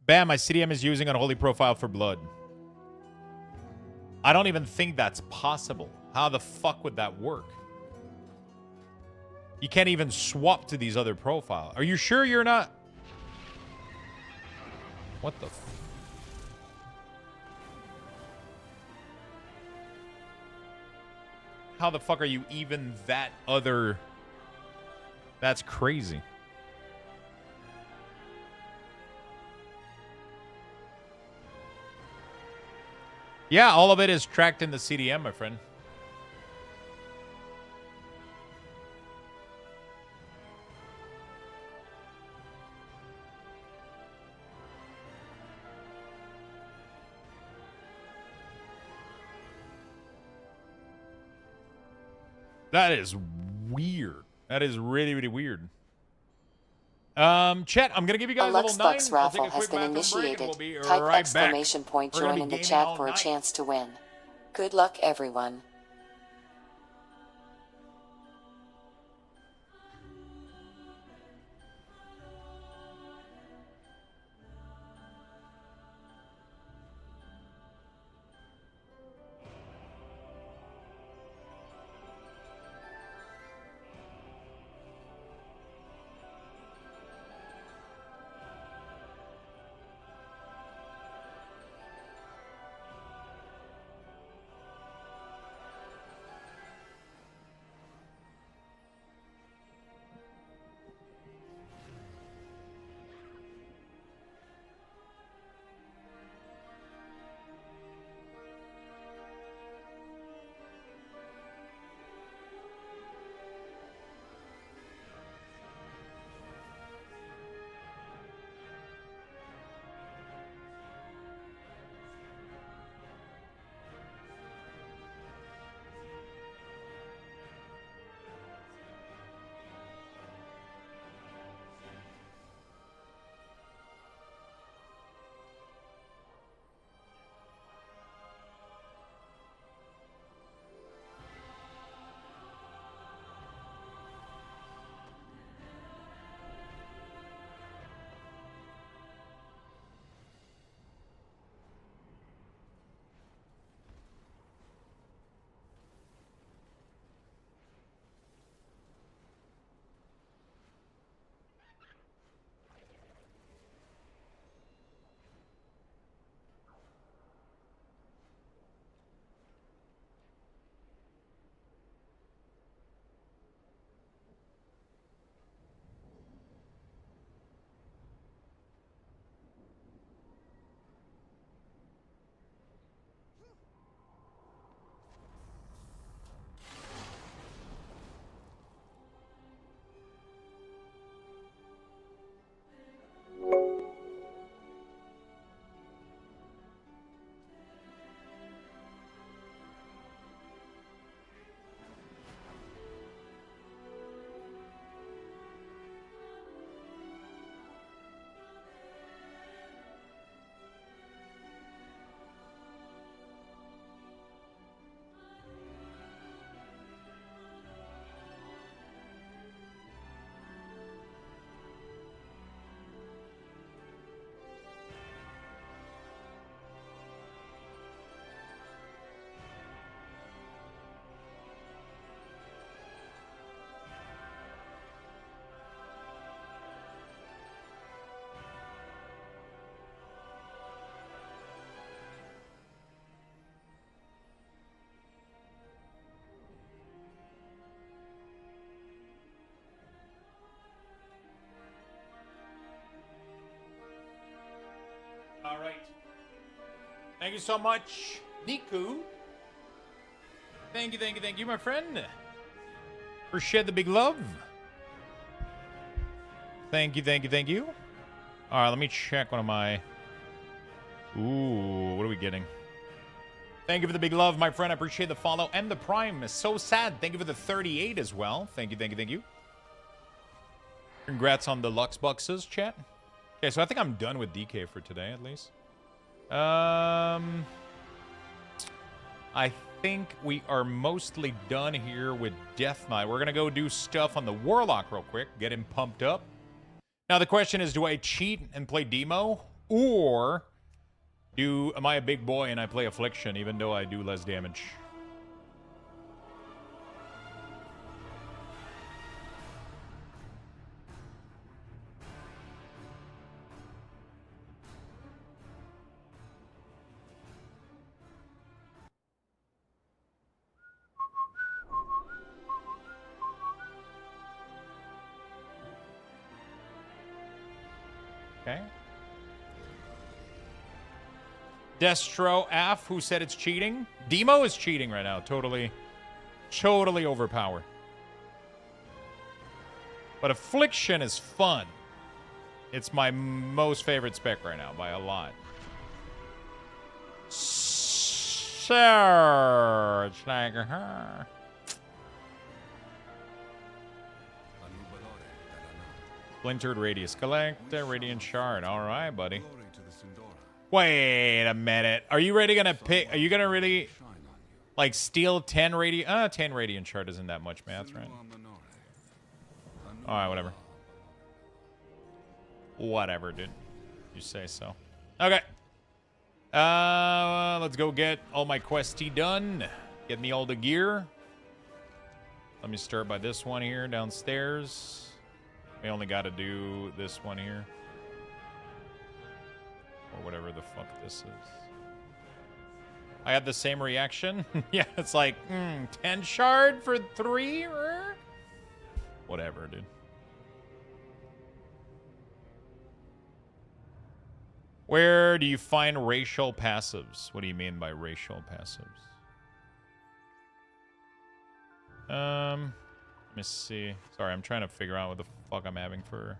Bam, my CDM is using Unholy profile for blood. I don't even think that's possible. How the fuck would that work? You can't even swap to these other profiles. Are you sure you're not? What the f... How the fuck are you even that other... That's crazy. Yeah, all of it is tracked in the CDM, my friend. That is weird. That is really, really weird. Chat, I'm gonna give you guys a level 9. Luxthos raffle has been initiated. Type right exclamation point join in the chat for a chance to win. Good luck, everyone. All right. Thank you so much, Niku. Thank you, my friend. Appreciate the big love. Thank you. All right, let me check one of my... Ooh, what are we getting? Thank you for the big love, my friend. I appreciate the follow and the prime. So sad. Thank you for the 38 as well. Thank you. Congrats on the Lux Buxes, chat. Okay, so I think I'm done with DK for today, at least. I think we are mostly done here with Death Knight. We're going to go do stuff on the Warlock real quick. Get him pumped up. Now, the question is, do I cheat and play Demo? Or am I a big boy and I play Affliction even though I do less damage? Okay. Destro Af, who said it's cheating? Demo is cheating right now. Totally overpowered. But Affliction is fun. It's my most favorite spec right now by a lot. Surge like her. Splintered Radius. Collect a Radiant Shard. All right, buddy. Wait a minute. Are you really gonna pick? Are you gonna really like steal 10 Radiant? 10 Radiant Shard isn't that much math, right? All right, whatever. Whatever, dude. You say so. Okay. Let's go get all my questy done. Get me all the gear. Let me start by this one here downstairs. We only got to do this one here. Or whatever the fuck this is. I had the same reaction. Yeah, it's like, 10 shard for 3? Whatever, dude. Where do you find racial passives? What do you mean by racial passives? Let me see. Sorry, I'm trying to figure out what the fuck I'm having for...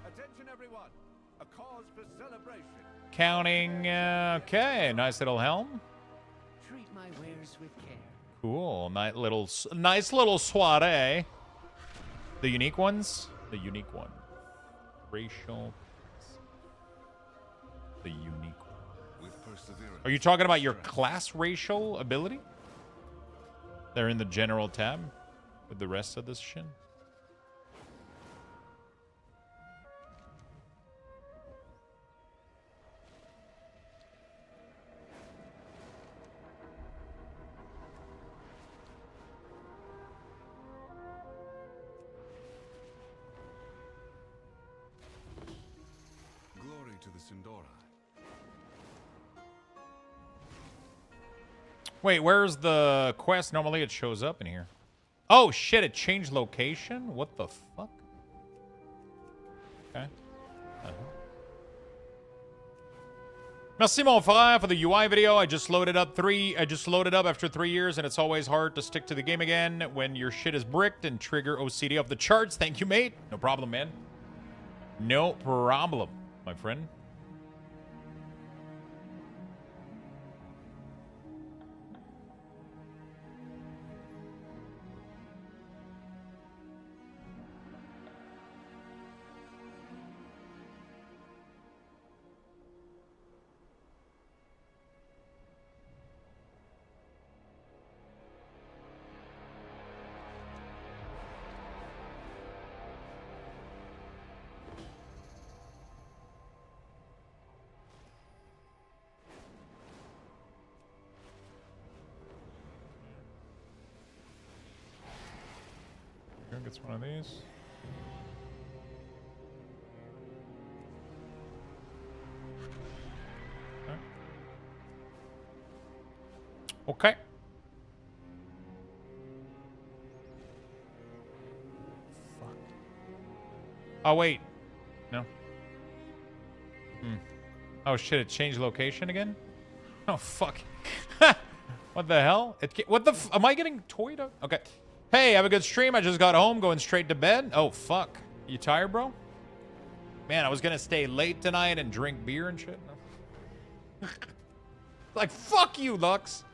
Attention everyone. A cause for celebration. Counting, okay. Nice little helm. Treat my wares with care. Cool. Nice little soiree. The unique ones? The unique one. Racial. The unique one. Are you talking about your class racial ability? They're in the general tab with the rest of this shit. Glory to the Sindora. Wait, where's the quest? Normally it shows up in here. Oh, shit, it changed location? What the fuck? Okay. Merci, mon frère, for the UI video. I just loaded up after 3 years, and it's always hard to stick to the game again when your shit is bricked and trigger OCD off the charts. Thank you, mate. No problem, man. No problem, my friend. Gets one of these. Okay. Fuck. Oh wait. No. Oh shit! It changed location again. Oh fuck. What the hell? What the? Am I getting toyed up? Okay. Hey, have a good stream. I just got home, going straight to bed. Oh, fuck. You tired, bro? Man, I was going to stay late tonight and drink beer and shit. Like, fuck you, Lux.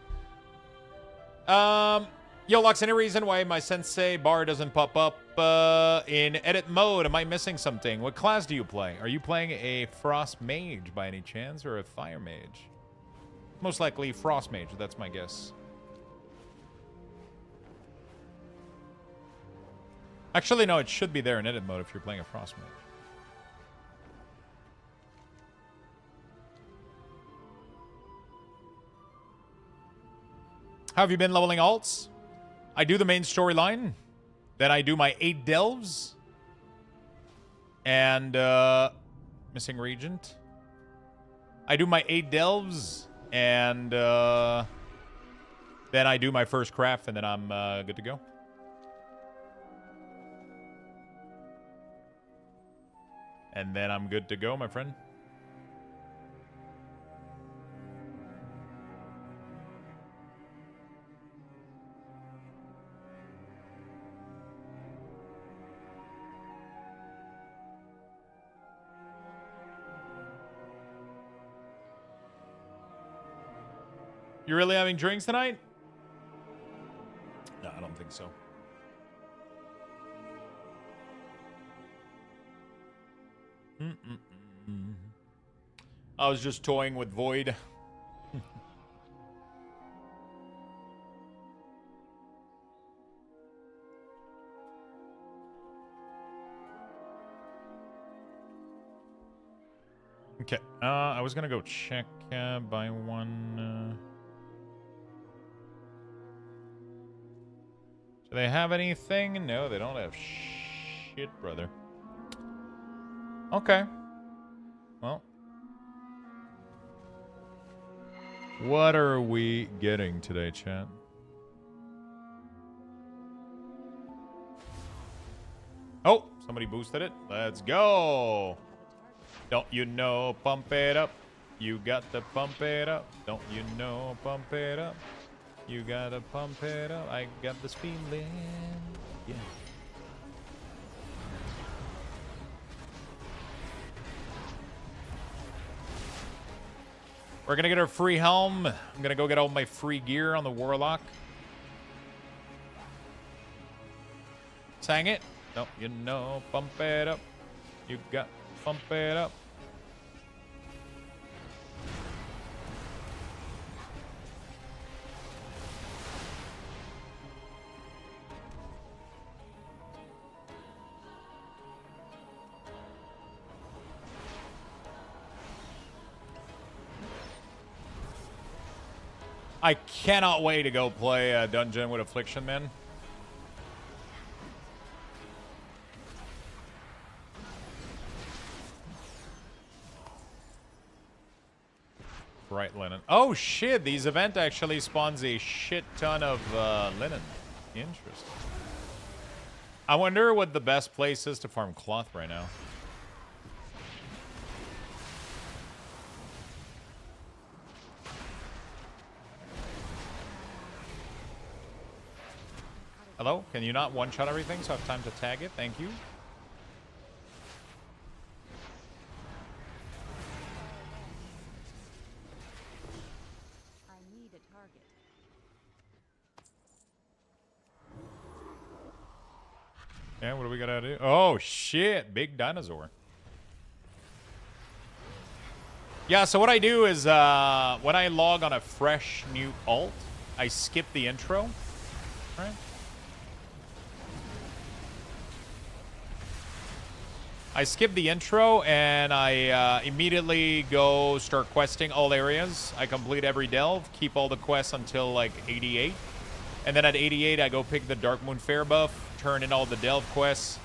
Yo, Lux, any reason why my sensei bar doesn't pop up in edit mode? Am I missing something? What class do you play? Are you playing a frost mage by any chance, or a fire mage? Most likely frost mage, that's my guess. Actually, no, it should be there in edit mode if you're playing a frost mage. How have you been leveling alts? I do the main storyline. Then I do my 8 delves. And, missing regent. I do my 8 delves. And, then I do my first craft, and then I'm, good to go. And then I'm good to go, my friend. You really having drinks tonight? No, I don't think so. I was just toying with Void. Okay, I was gonna go check buy one. Do they have anything? No, they don't have shit, brother. Okay. Well. What are we getting today, chat? Oh, somebody boosted it. Let's go. Don't you know, pump it up. You got to pump it up. Don't you know, pump it up. You gotta pump it up. I got this feeling. Yeah. We're gonna get our free helm. I'm gonna go get all my free gear on the Warlock. Sang it. Don't you know, pump it up. You got to pump it up. I cannot wait to go play a dungeon with Affliction, man. Bright linen. Oh shit, these event actually spawns a shit ton of linen. Interesting. I wonder what the best place is to farm cloth right now. Hello? Can you not one-shot everything so I have time to tag it? Thank you. I need a target. Yeah, what do we gotta do? Oh, shit. Big dinosaur. Yeah, so what I do is when I log on a fresh new alt, I skip the intro. Right? I skip the intro and I immediately go start questing all areas. I complete every delve, keep all the quests until like 88. And then at 88, I go pick the Dark Moon Fair buff, turn in all the delve quests,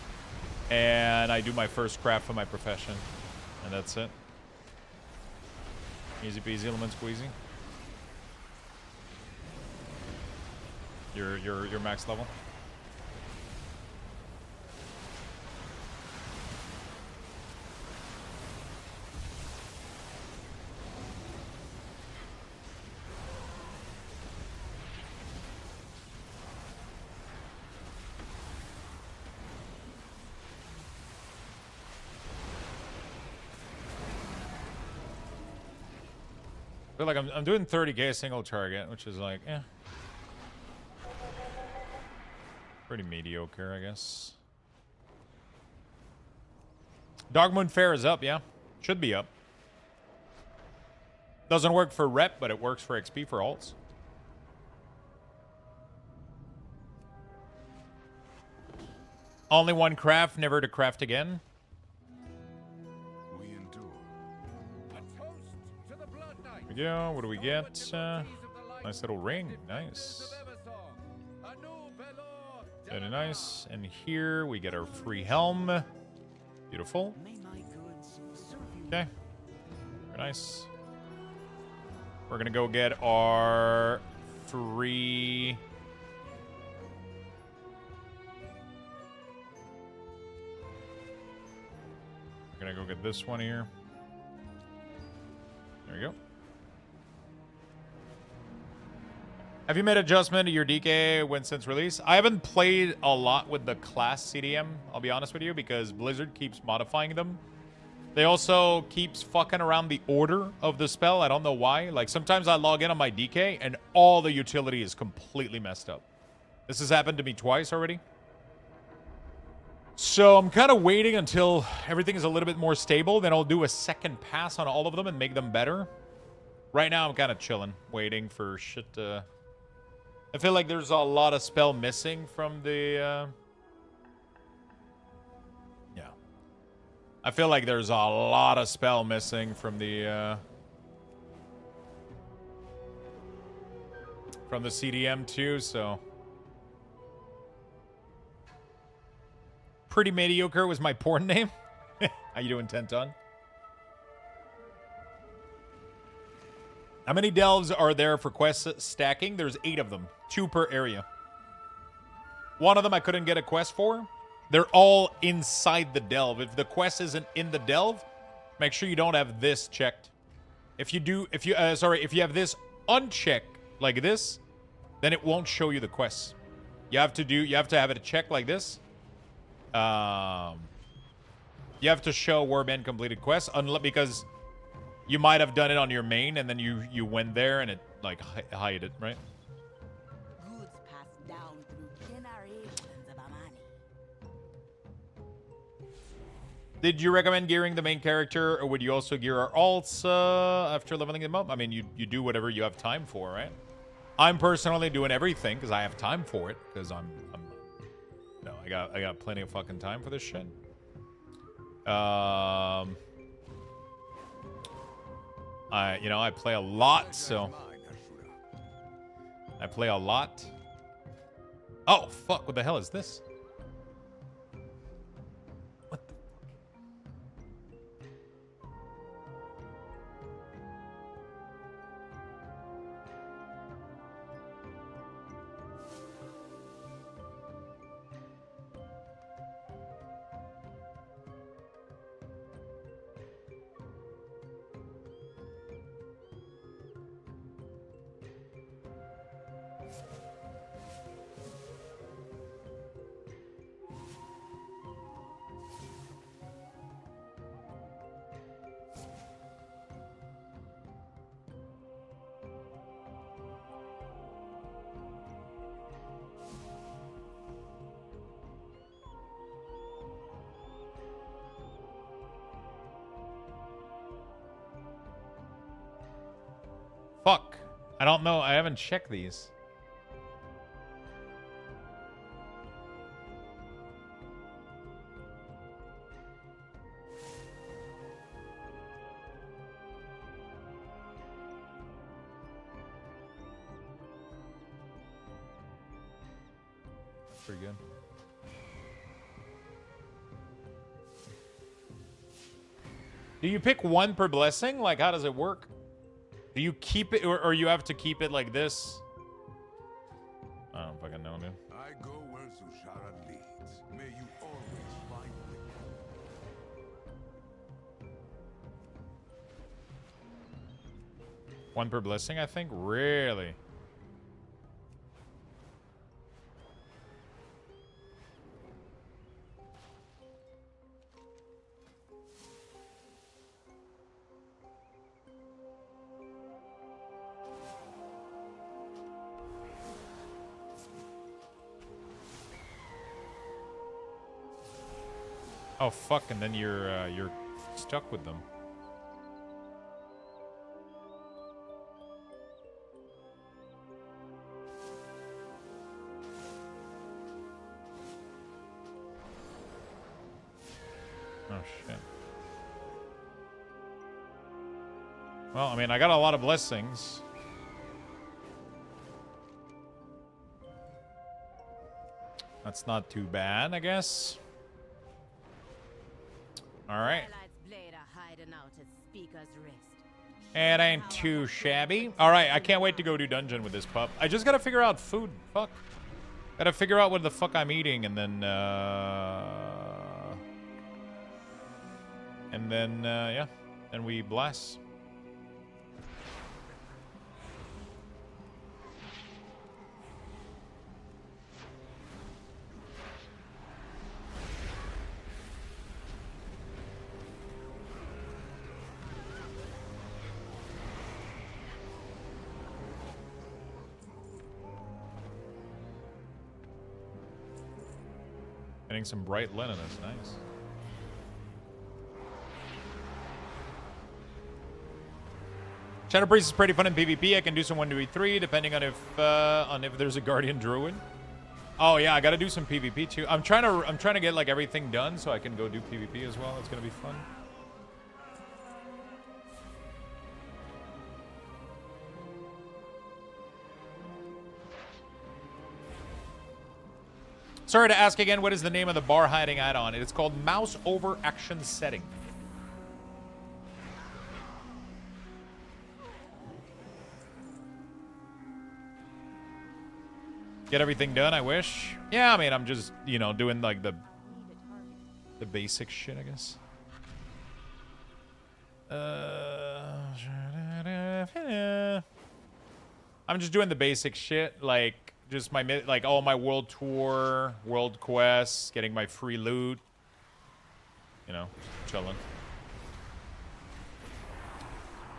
and I do my first craft for my profession. And that's it. Easy peasy, lemon squeezy. Your max level. I feel like I'm doing 30k single target, which is like, eh. Pretty mediocre, I guess. Dogmoon Fair is up, yeah. Should be up. Doesn't work for rep, but it works for XP for alts. Only one craft, never to craft again. We endure. There we go. What do we get? Nice little ring. Nice. Very nice. And here we get our free helm. Beautiful. Okay. Very nice. We're gonna go get our free... We're gonna go get this one here. There we go. Have you made adjustment to your DK when since release? I haven't played a lot with the class CDM, I'll be honest with you, because Blizzard keeps modifying them. They also keeps fucking around the order of the spell. I don't know why. Like, sometimes I log in on my DK and all the utility is completely messed up. This has happened to me twice already. So I'm kind of waiting until everything is a little bit more stable. Then I'll do a second pass on all of them and make them better. Right now I'm kind of chilling, waiting for shit to... I feel like there's a lot of spell missing from the... Yeah. I feel like there's a lot of spell missing from the CDM too, so... Pretty mediocre was my porn name. How you doing, Tenton? How many delves are there for quest stacking? There's 8 of them. 2 per area. One of them I couldn't get a quest for. They're all inside the delve. If the quest isn't in the delve, make sure you don't have this checked. If you have this unchecked like this, then it won't show you the quests. You have to have it checked like this. You have to show Warband completed quests, because you might have done it on your main and then you went there and it like hide it, right? Goods passed down through generations of Amani. Did you recommend gearing the main character, or would you also gear our alts after leveling them up? I mean, you do whatever you have time for, right? I'm personally doing everything because I have time for it, because I got plenty of fucking time for this shit. I play a lot, so I play a lot. Oh fuck! What the hell is this? What the? Fuck. I don't know. I haven't checked these. That's pretty good. Do you pick one per blessing? Like, how does it work? Do you keep it, or you have to keep it like this? I don't fucking know, dude. I go where Zushara leads. May you always find me. One per blessing, I think? Really? Oh fuck! And then you're stuck with them. Oh shit. Well, I mean, I got a lot of blessings. That's not too bad, I guess. All right. It ain't too shabby. All right, I can't wait to go do dungeon with this pup. I just gotta figure out food. Fuck. Gotta figure out what the fuck I'm eating, and then yeah, then we blast. Getting some bright linen is nice. Shadow Priest is pretty fun in PvP. I can do some 1v3 depending on if there's a Guardian Druid. Oh yeah, I got to do some PvP too. I'm trying to get like everything done so I can go do PvP as well. It's gonna be fun. Sorry to ask again, what is the name of the bar hiding add-on? It's called Mouse Over Action Setting. Get everything done, I wish. Yeah, I mean, I'm just, you know, doing like the basic shit, I guess. I'm just doing the basic shit, like just my all my world tour, world quests, getting my free loot. You know, chilling.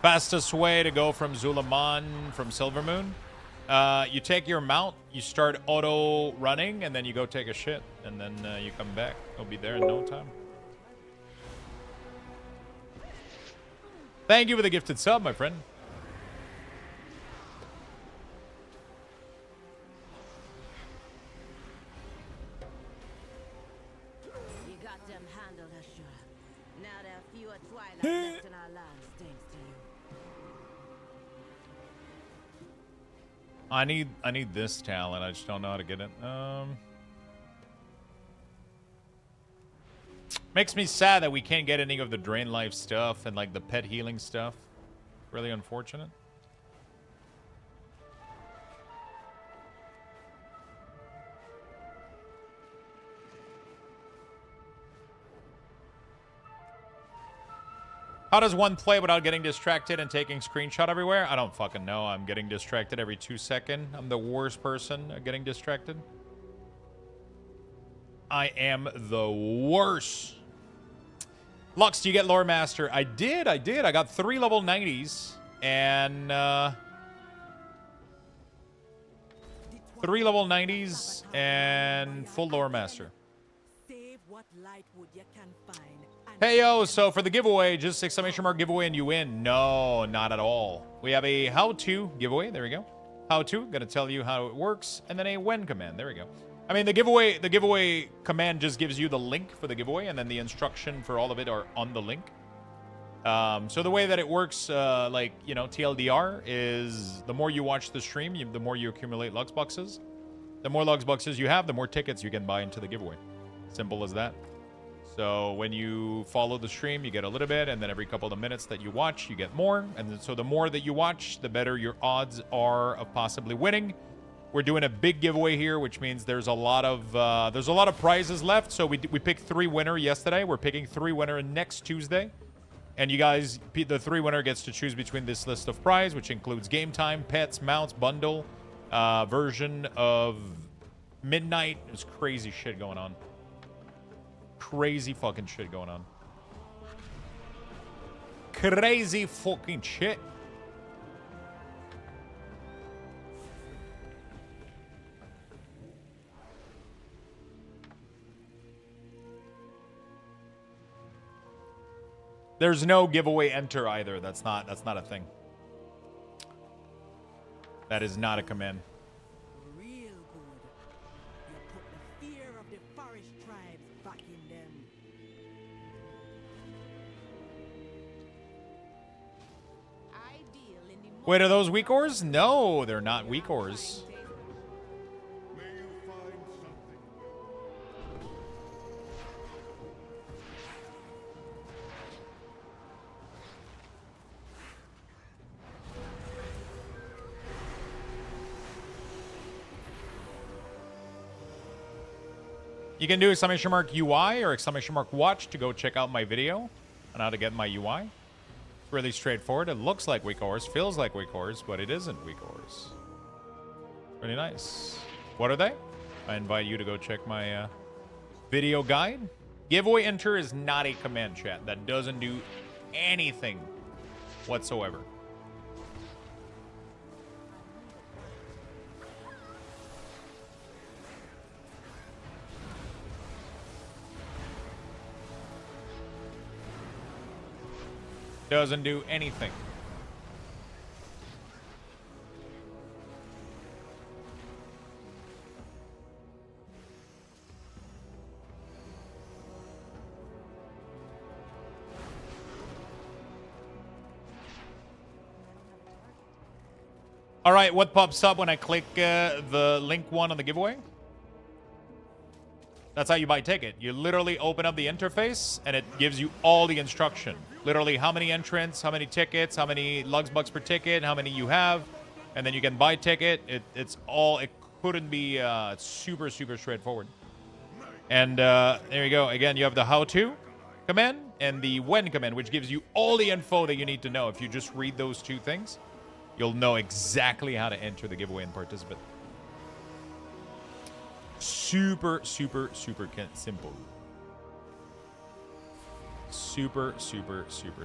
Fastest way to go from Zulaman from Silvermoon. You take your mount, you start auto running, and then you go take a shit, and then you come back. You'll be there in no time. Thank you for the gifted sub, my friend. You got them handled, Ashura. Now there are fewer Twilight left in our lands, thanks to you. I need this talent. I just don't know how to get it. Makes me sad that we can't get any of the drain life stuff and like the pet healing stuff. Really unfortunate. How does one play without getting distracted and taking screenshot everywhere? I don't fucking know. I'm getting distracted every 2 seconds. I'm the worst person at getting distracted. I am the worst. Lux, do you get Lore Master? I did. I got 3 level 90s and 3 level 90s and full Lore Master. Save what light wood you can find. Hey yo, so for the giveaway, just exclamation mark giveaway and you win. No, not at all. We have a how-to giveaway. There we go. How-to, gonna tell you how it works, and then a when command. There we go. I mean, the giveaway command just gives you the link for the giveaway, and then the instruction for all of it are on the link. So the way that it works, like, you know, TLDR is the more you watch the stream, the more you accumulate Lux boxes. The more Lux boxes you have, the more tickets you can buy into the giveaway. Simple as that. So when you follow the stream, you get a little bit, and then every couple of minutes that you watch, you get more. And then, so the more that you watch, the better your odds are of possibly winning. We're doing a big giveaway here, which means there's a lot of prizes left. So we picked 3 winner yesterday. We're picking 3 winner next Tuesday. And you guys, the 3 winner gets to choose between this list of prize, which includes game time, pets, mounts, bundle, version of midnight. There's crazy shit going on. Crazy fucking shit going on. Crazy fucking shit. There's no giveaway enter either. That's not a thing. That is not a command. Real good. You put the fear of the forest tribes back in them. Ideal in the Wait, are those weak ores? No, they're not weak ores. You can do exclamation mark UI or exclamation mark watch to go check out my video on how to get my UI. It's really straightforward. It looks like weak ores, feels like weak ores, but it isn't weak ores. Pretty nice. What are they? I invite you to go check my video guide. Giveaway enter is not a command, chat. That doesn't do anything whatsoever. Doesn't do anything. All right, what pops up when I click the link one on the giveaway? That's how you buy ticket. You literally open up the interface and it gives you all the instruction. Literally how many entrants, how many tickets, how many Luxbucks per ticket, how many you have, and then you can buy ticket. It's all, it couldn't be super straightforward. And there you go. Again, you have the how-to command and the when command, which gives you all the info that you need to know. If you just read those two things, you'll know exactly how to enter the giveaway and participate. Super simple. Super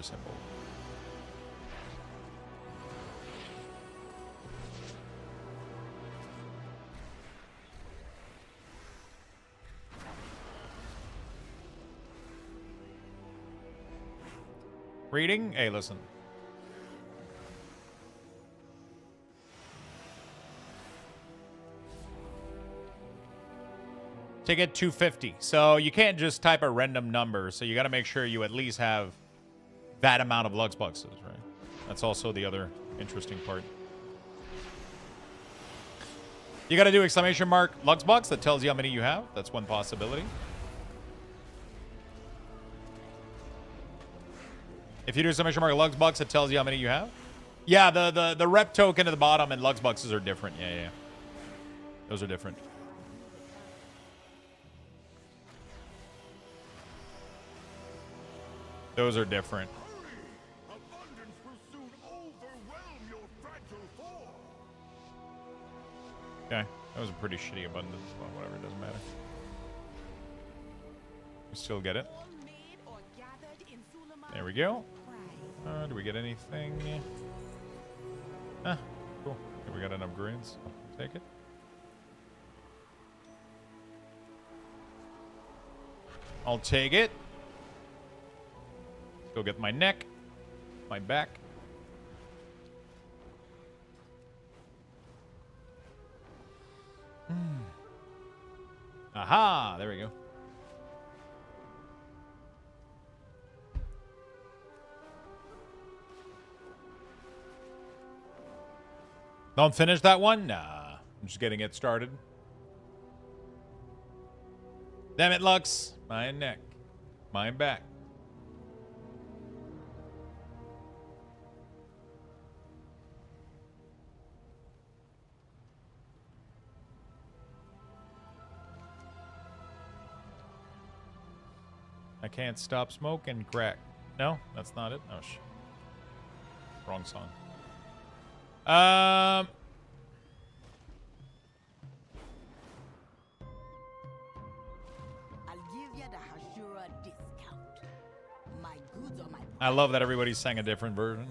simple. Reading? Hey, listen. Ticket 250. So you can't just type a random number. So you got to make sure you at least have that amount of Luxboxes, right? That's also the other interesting part. You got to do exclamation mark Luxbox. That tells you how many you have. That's one possibility. If you do exclamation mark Luxbox, it tells you how many you have. Yeah, the rep token at the bottom and Luxboxes are different. Yeah. Those are different. Those are different. Okay, that was a pretty shitty abundance. Well, whatever, it doesn't matter. We still get it. There we go. Do we get anything? Ah, cool. Okay, we got enough greens. Take it. I'll take it. Go get my neck, my back. Aha, there we go. Don't finish that one? Nah, I'm just getting it started. Damn it, Lux. My neck, my back. I can't stop smoking crack. No, that's not it. Oh, shit. Wrong song. I'll give you the Hashura discount. My goods or my... I love that everybody sang a different version.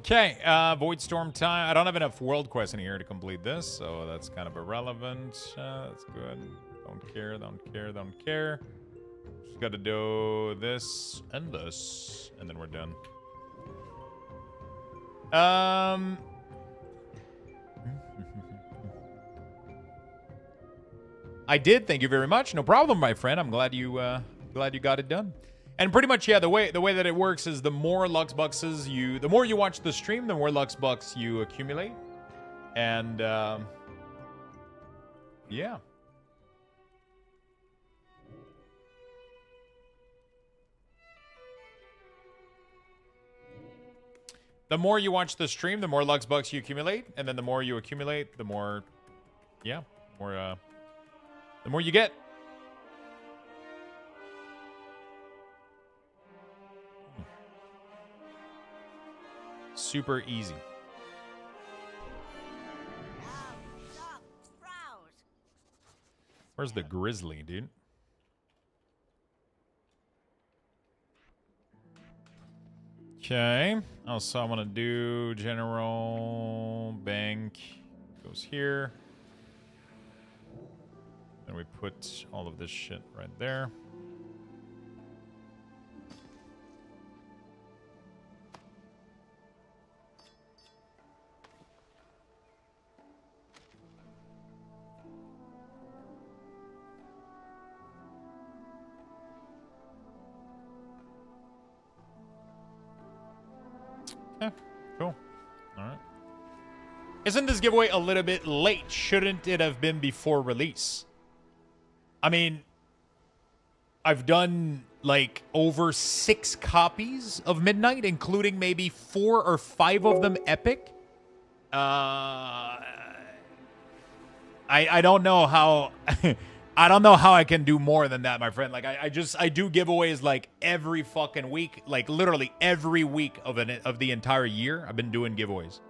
Okay, Void Storm time. I don't have enough world quests in here to complete this, so that's kind of irrelevant. That's good. Don't care, don't care, don't care. Just got to do this and this, and then we're done. I did. Thank you very much. No problem, my friend. I'm glad you got it done. And pretty much, yeah, the way that it works is the more Lux Bucks the more you watch the stream, the more Lux Bucks you accumulate. And yeah. The more you watch the stream, the more Lux Bucks you accumulate, and then the more you accumulate, the more the more you get. Super easy. Where's the grizzly, dude? Okay. Also, I want to do general bank. Goes here. And we put all of this shit right there. Yeah, cool. All right. Isn't this giveaway a little bit late? Shouldn't it have been before release? I mean, I've done like over 6 copies of Midnight, including maybe 4 or 5 of them epic. I don't know how I don't know how I can do more than that, my friend. Like I do giveaways like every fucking week, like literally every week of the entire year. I've been doing giveaways.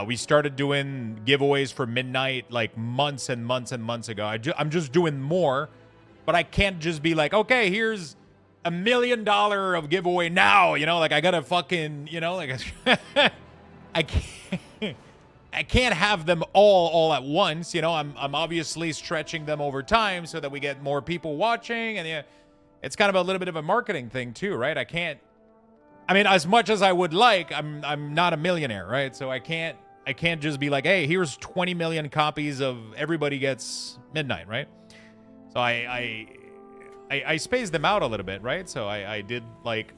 We started doing giveaways for Midnight like months and months and months ago. I'm just doing more, but I can't just be like, okay, here's $1 million of giveaway now. You know, like I gotta fucking, you know, like I can't have them all at once. You know, I'm obviously stretching them over time so that we get more people watching, and yeah, it's kind of a little bit of a marketing thing too, right? I mean, as much as I would like, I'm not a millionaire, right? So I can't just be like, hey, here's 20 million copies of Everybody Gets Midnight, right? So I spaced them out a little bit, right? So I did like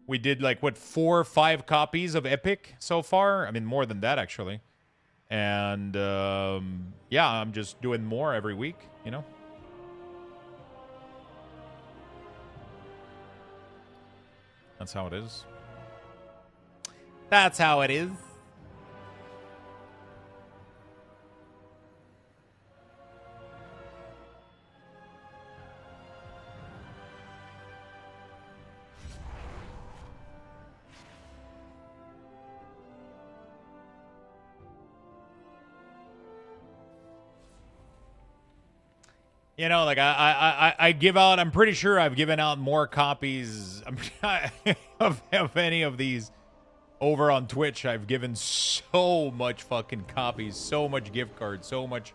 we did like what 4 or 5 copies of Epic so far. I mean, more than that actually. And yeah, I'm just doing more every week, you know. That's how it is. That's how it is. You know, like I give out. I'm pretty sure I've given out more copies of any of these over on Twitch. I've given so much fucking copies, so much gift cards, so much.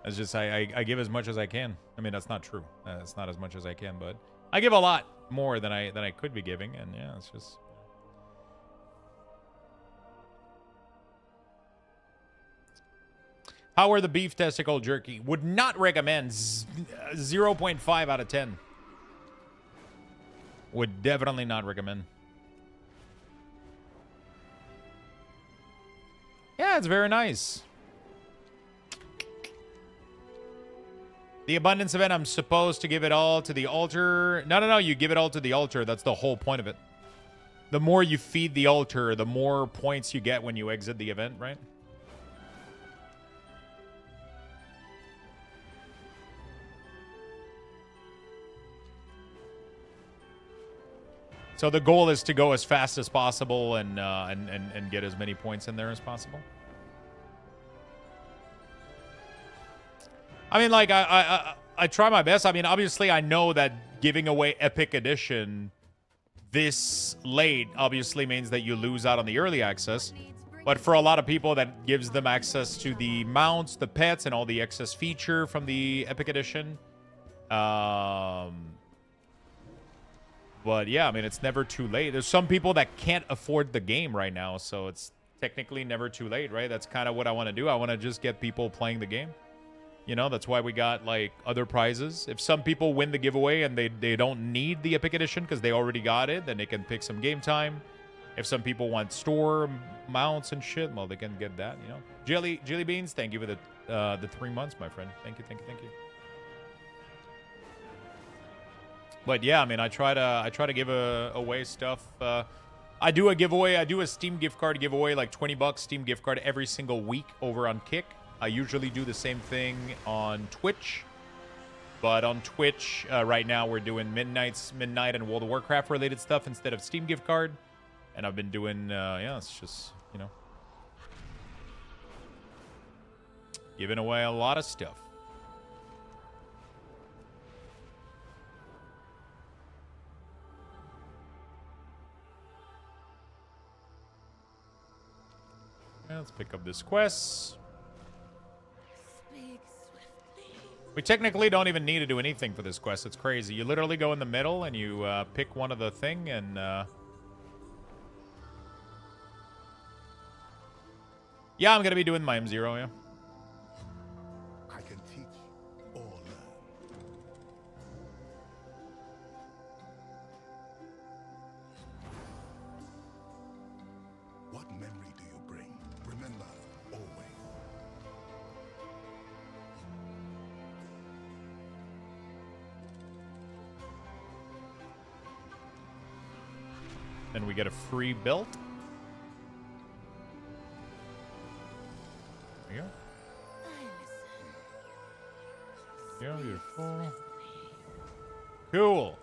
It's just I give as much as I can. I mean, that's not true. It's not as much as I can, but I give a lot more than I could be giving, and yeah, it's just. How are the beef testicle jerky? Would not recommend. 0.5 out of 10. Would definitely not recommend. Yeah, it's very nice. The abundance event, I'm supposed to give it all to the altar. No, you give it all to the altar. That's the whole point of it. The more you feed the altar, the more points you get when you exit the event, right? So the goal is to go as fast as possible and get as many points in there as possible. I mean, like I try my best. I mean, obviously, I know that giving away Epic Edition this late obviously means that you lose out on the early access. But for a lot of people, that gives them access to the mounts, the pets, and all the excess feature from the Epic Edition. But yeah, I mean, it's never too late. There's some people that can't afford the game right now, so it's technically never too late, right? That's kind of what I want to do. I want to just get people playing the game. You know, that's why we got, like, other prizes. If some people win the giveaway and they don't need the Epic Edition because they already got it, then they can pick some game time. If some people want store mounts and shit, well, they can get that, you know. Jelly Beans, thank you for the 3 months, my friend. Thank you. But yeah, I mean, I try to give away stuff. I do a giveaway. I do a Steam gift card giveaway, like $20 Steam gift card every single week over on Kick. I usually do the same thing on Twitch. But on Twitch, right now, we're doing Midnight and World of Warcraft related stuff instead of Steam gift card. And I've been doing, yeah, it's just, you know, giving away a lot of stuff. Yeah, let's pick up this quest. We technically don't even need to do anything for this quest. It's crazy. You literally go in the middle and you pick one of the thing and... yeah, I'm going to be doing my M0, yeah. I can teach or learn. What memory do you bring? Remember, always. Then we get a free belt. There you go. Yeah, beautiful. Cool.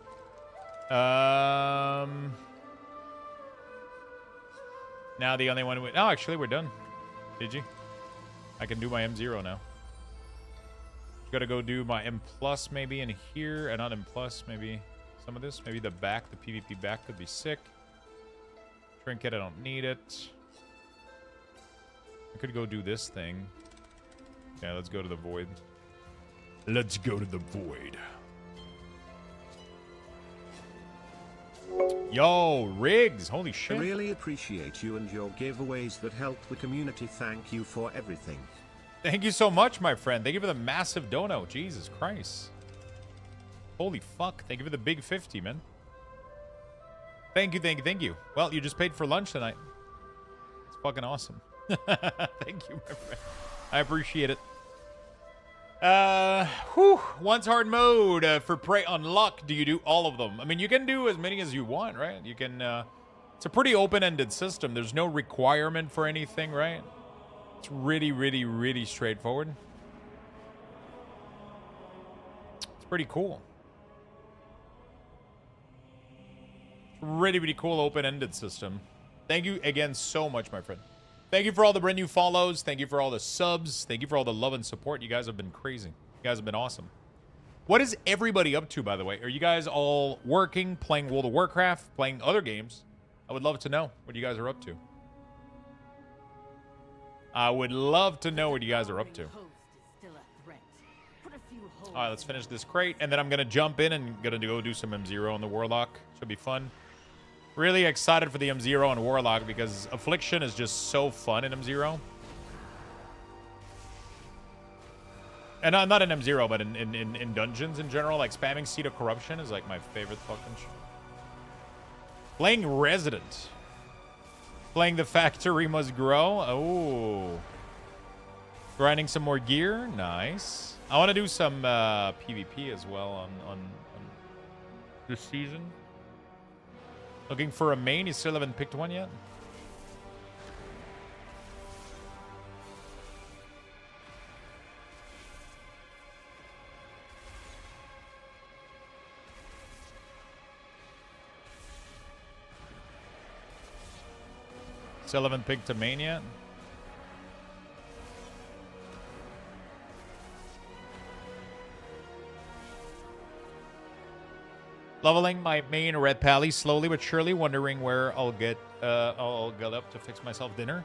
Now the only one we... Oh, actually, we're done. GG. I can do my M0 now. Gotta go do my M plus maybe in here. And not M plus, maybe some of this. Maybe the back, the PvP back could be sick. Trinket, I don't need it. I could go do this thing. Yeah, let's go to the void. Let's go to the void. Yo, Riggs, holy shit. I really appreciate you and your giveaways that help the community. Thank you for everything. Thank you so much, my friend. Thank you for the massive dono. Jesus Christ. Holy fuck. Thank you for the big 50, man. Thank you. Well, you just paid for lunch tonight. It's fucking awesome. Thank you, my friend. I appreciate it. Once hard mode for Prey on Luck. Do you do all of them? I mean, you can do as many as you want, right? You can, it's a pretty open-ended system. There's no requirement for anything, right? It's really straightforward. It's pretty cool. Really cool open-ended system. Thank you again so much, my friend. Thank you for all the brand new follows. Thank you for all the subs. Thank you for all the love and support. You guys have been crazy. You guys have been awesome. What is everybody up to, by the way? Are you guys all working, playing World of Warcraft, playing other games? I would love to know what you guys are up to. I would love to know what you guys are up to. All right, let's finish this crate, and then I'm going to jump in and going to go do some M0 on the Warlock. Should be fun. Really excited for the M0 on Warlock because Affliction is just so fun in M0. And not in M0, but in dungeons in general. Like, spamming Seed of Corruption is, like, my favorite fucking shit. Playing Resident. Playing The Factory Must Grow. Oh. Grinding some more gear. Nice. I want to do some PvP as well on this season. Looking for a main. You still haven't picked one yet? Still haven't picked a main yet? Leveling my main red pally slowly but surely, wondering where I'll get up to fix myself dinner.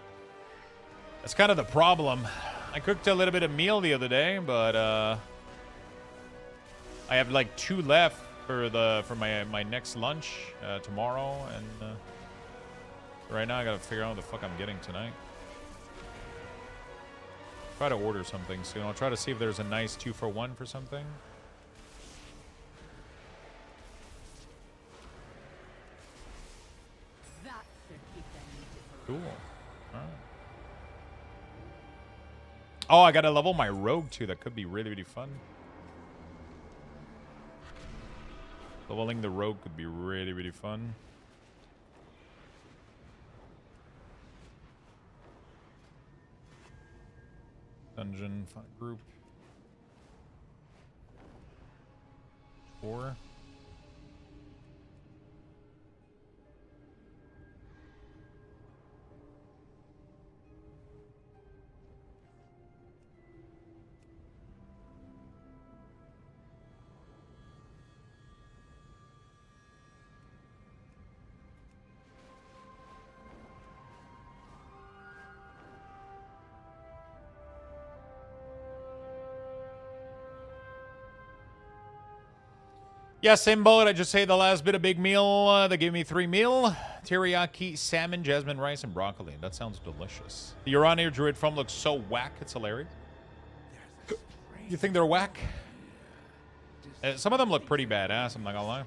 That's kind of the problem. I cooked a little bit of meal the other day, but I have like 2 left for my next lunch tomorrow, and right now I gotta figure out what the fuck I'm getting tonight. Try to order something soon. I'll try to see if there's a nice 2-for-1 for something. That should keep them Cool. All right. Oh, I gotta level my rogue too. That could be really, really fun. Leveling the rogue could be really, really fun. Dungeon group. 4. Yeah, same boat. I just ate the last bit of big meal. They gave me 3 meal. Teriyaki, salmon, jasmine rice, and broccoli. That sounds delicious. The Urania Druid form looks so whack. It's hilarious. You think they're whack? Some of them look pretty badass, I'm not gonna lie.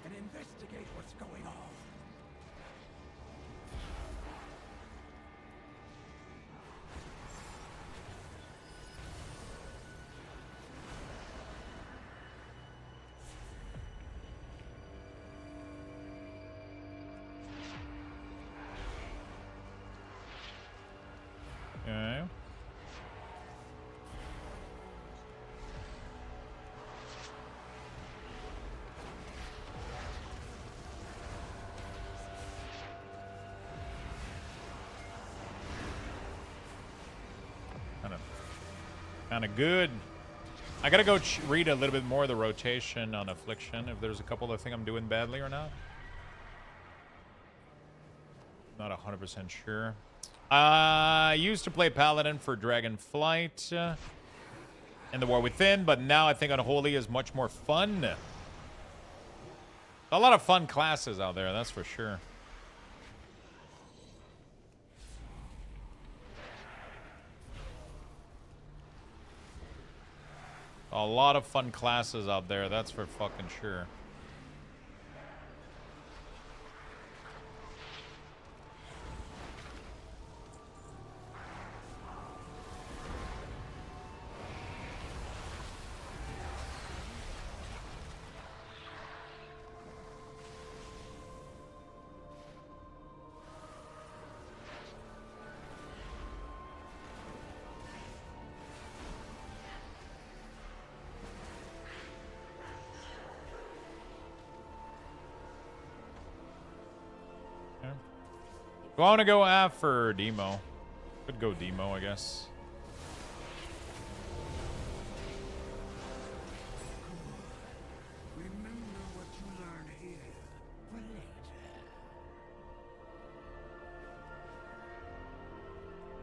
Okay. Kind of good. I gotta go read a little bit more of the rotation on Affliction, if there's a couple that think I'm doing badly or not. Not 100% sure. I used to play Paladin for Dragonflight and the War Within, but now I think Unholy is much more fun. A lot of fun classes out there, that's for sure. A lot of fun classes out there, that's for fucking sure. Do I want to go Af for Demo? Could go Demo, I guess. Remember what you learn here for later.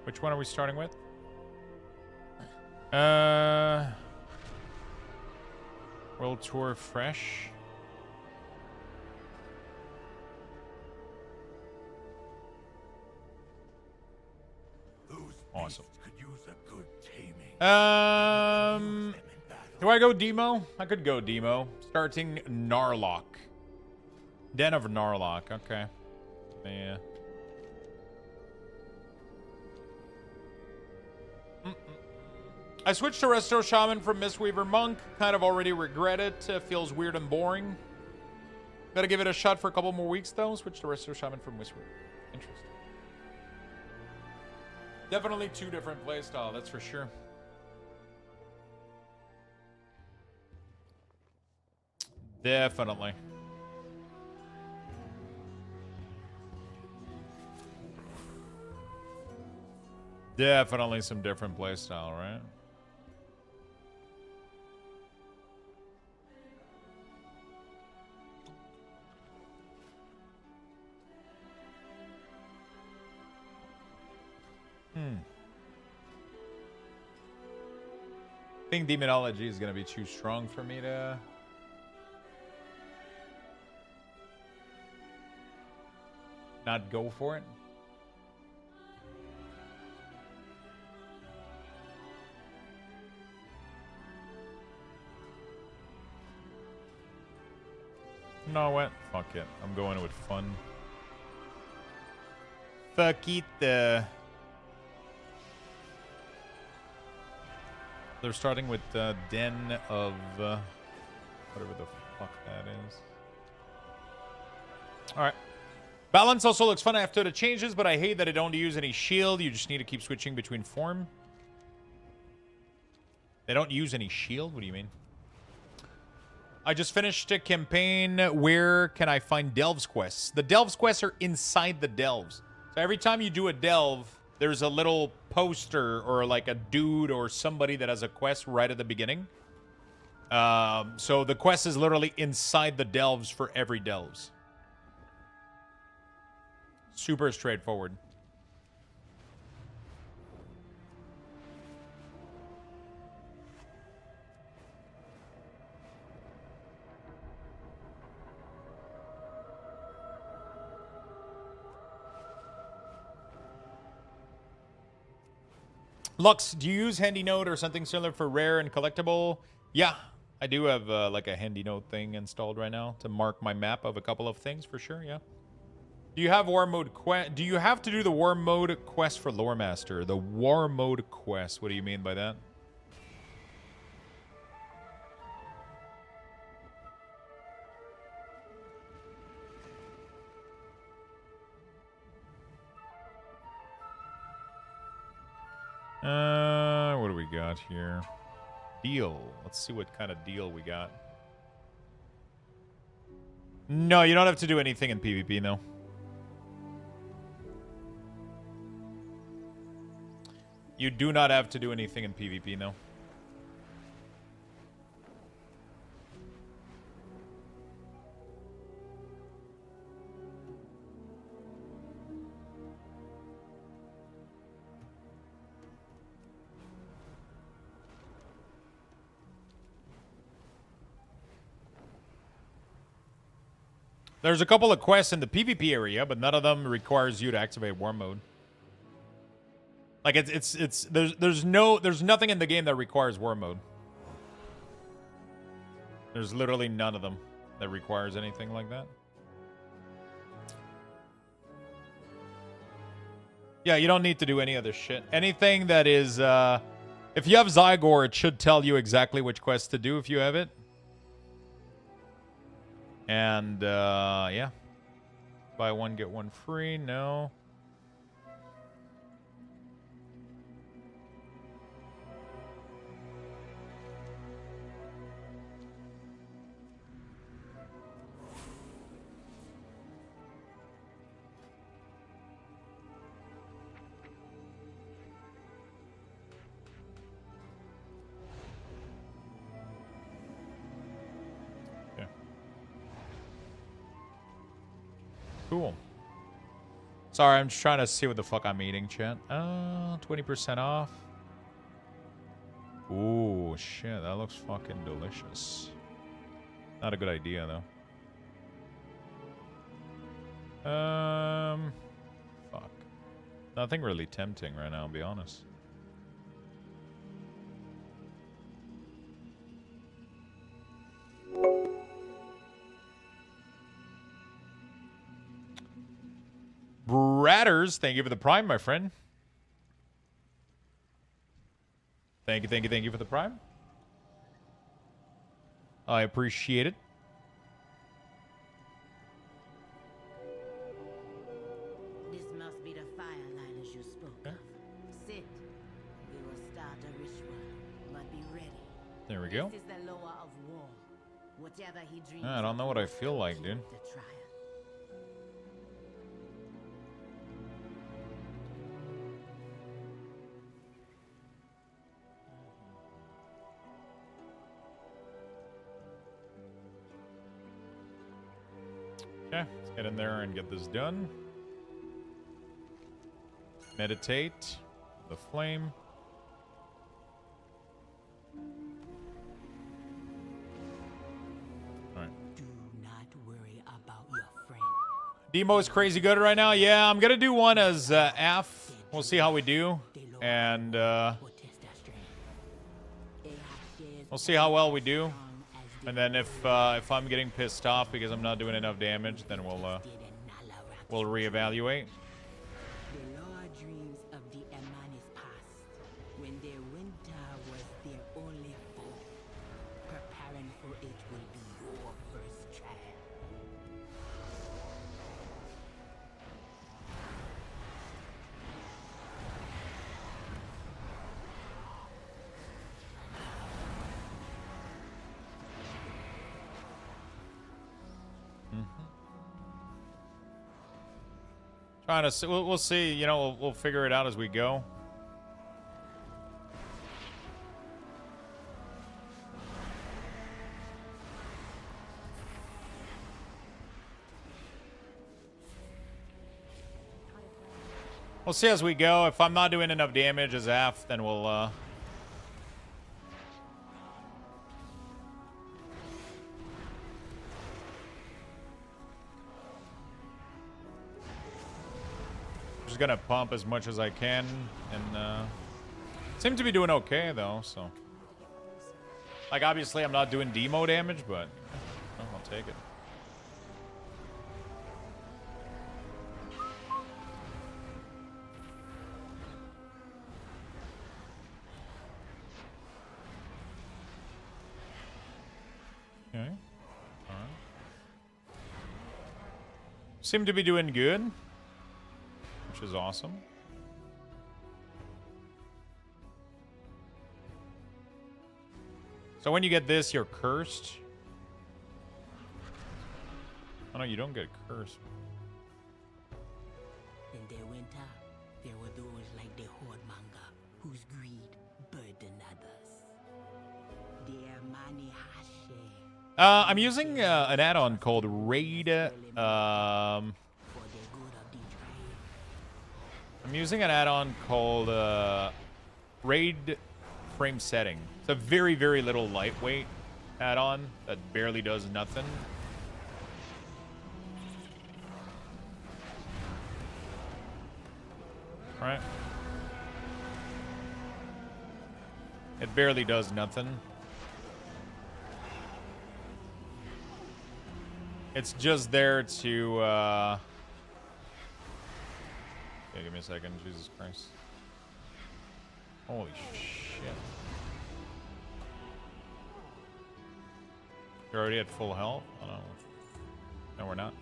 Which one are we starting with? World Tour Fresh. Awesome. Do I go Demo? I could go Demo. Starting Narlock. Den of Narlock. Okay. Yeah. I switched to Resto Shaman from Mistweaver Monk. Kind of already regret it. Feels weird and boring. Gotta give it a shot for a couple more weeks though. Switch to Resto Shaman from Mistweaver. Interesting. Definitely 2 different playstyle, that's for sure. Definitely. Definitely some different playstyle, right? I think demonology is going to be too strong for me to... not go for it. No, what? Fuck it. I'm going with fun. Fuck it. They're starting with Den of whatever the fuck that is. Alright. Balance also looks fun after the changes, but I hate that I don't use any shield. You just need to keep switching between form. They don't use any shield? What do you mean? I just finished a campaign. Where can I find Delves quests? The Delves quests are inside the Delves. So every time you do a Delve, there's a little poster or like a dude or somebody that has a quest right at the beginning. So the quest is literally inside the Delves for every Delves. Super straightforward. Lux, do you use Handy Note or something similar for rare and collectible? Yeah, I do have like a Handy Note thing installed right now to mark my map of a couple of things for sure, yeah. Do you have War Mode quest? Do you have to do the War Mode quest for Lore Master? The War Mode quest, what do you mean by that? What do we got here? Deal. Let's see what kind of deal we got. No, you don't have to do anything in PvP, no. You do not have to do anything in PvP, no. There's a couple of quests in the PvP area, but none of them requires you to activate War Mode. Like there's nothing in the game that requires War Mode. There's literally none of them that requires anything like that. Yeah, you don't need to do any other shit. Anything that is if you have Zygor, it should tell you exactly which quest to do if you have it. And, yeah. Buy one, get one free. No. Cool. Sorry, I'm just trying to see what the fuck I'm eating, chat. 20% off. Ooh, shit. That looks fucking delicious. Not a good idea, though. Fuck. Nothing really tempting right now, I'll be honest. Bratters, thank you for the Prime, my friend. Thank you for the Prime. I appreciate it. This must be the fire liners you spoke of. Sit. We will start a ritual, but be ready. There we go. This is the lower of war. Whatever he dreams I don't know what I feel like, dude. Okay, let's get in there and get this done. Meditate. The flame. Demo's crazy good right now. Yeah, I'm gonna do one as F. We'll see how we do, and we'll see how well we do. And then if I'm getting pissed off because I'm not doing enough damage, then we'll reevaluate. The lower dreams of the Emanis past, when their winter was their only foe. Preparing for it will be your first trial. Trying to see, we'll see. You know, we'll figure it out as we go. We'll see as we go. If I'm not doing enough damage as F, then we'll just gonna pump as much as I can, and seem to be doing okay though. So, like, obviously I'm not doing demo damage, but I'll take it. Okay. All right. Seem to be doing good, which is awesome. So when you get this, you're cursed. Oh no, you don't get cursed. In their winter, there were those like the Horde manga, whose greed burdened others. Their money hashe. I'm using an add-on called Raid. I'm using an add-on called Raid Frame Setting. It's a very, very little lightweight add-on that barely does nothing. Right? It barely does nothing. It's just there to, yeah, give me a second. Jesus Christ. Holy shit. You're already at full health? Oh, no. No, we're not.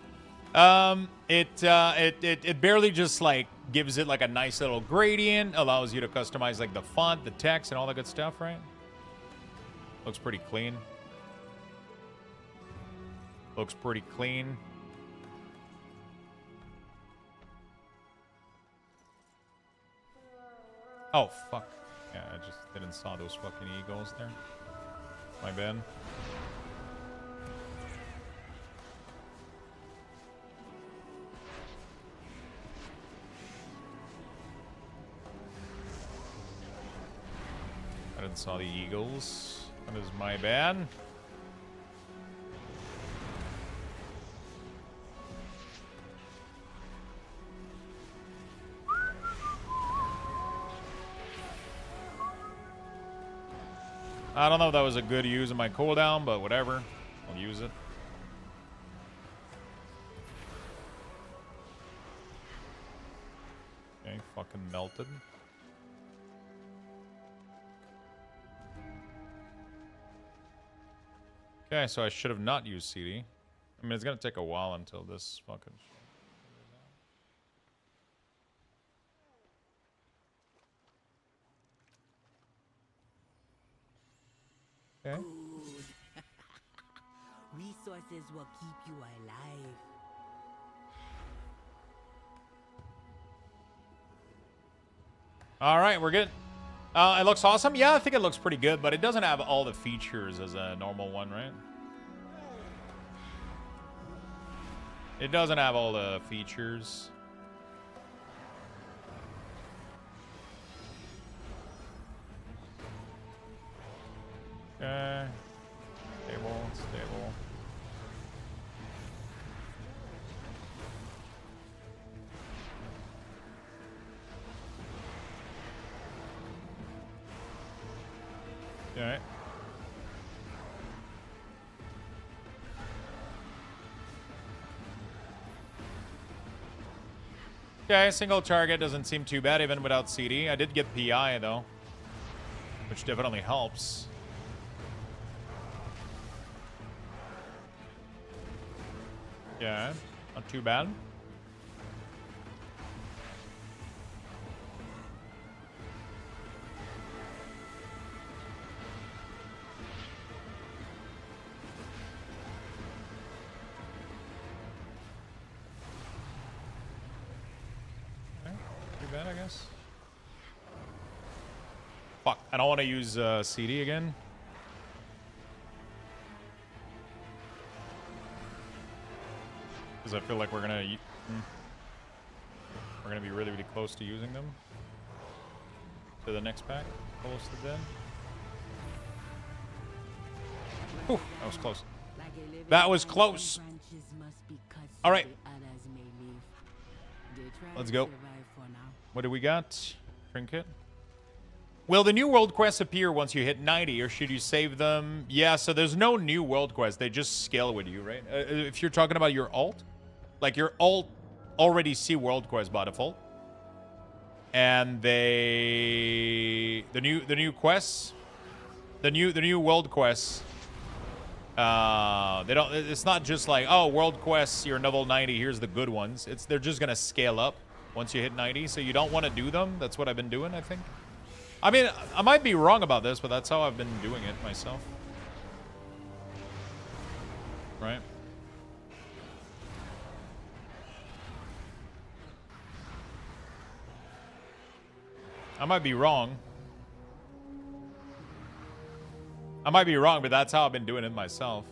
It barely just, like, gives it, like, a nice little gradient, allows you to customize, like, the font, the text, and all that good stuff, right? Looks pretty clean. Looks pretty clean. Oh, fuck. Yeah, I just didn't saw those fucking eagles there. My bad. I didn't saw the eagles. That is my bad. I don't know if that was a good use of my cooldown, but whatever. I'll use it. Okay, fucking melted. Okay, so I should have not used CD. I mean, it's gonna take a while until this fucking... Okay. Resources will keep you alive. All right, we're good. It looks awesome. Yeah, I think it looks pretty good, but it doesn't have all the features as a normal one, right? It doesn't have all the features. Okay. Stable, stable. Alright. Okay, single target doesn't seem too bad even without CD. I did get PI though, which definitely helps. Yeah, not too bad. Bad, I guess. Fuck, I don't want to use CD again. Because I feel like we're gonna be really, really close to using them. To the next pack, close to dead. Whew, that was close. That was close. All right. Let's go. What do we got? Trinket. Will the new world quests appear once you hit 90, or should you save them? Yeah, so there's no new world quests. They just scale with you, right? If you're talking about your alt, like your alt already see world quests by default, and the new quests, the new world quests. They don't. It's not just like, oh, world quests, you're level 90. Here's the good ones. They're just gonna scale up once you hit 90. So you don't want to do them. That's what I've been doing, I think. I mean, I might be wrong about this, but that's how I've been doing it myself. Right. I might be wrong. I might be wrong, but that's how I've been doing it myself.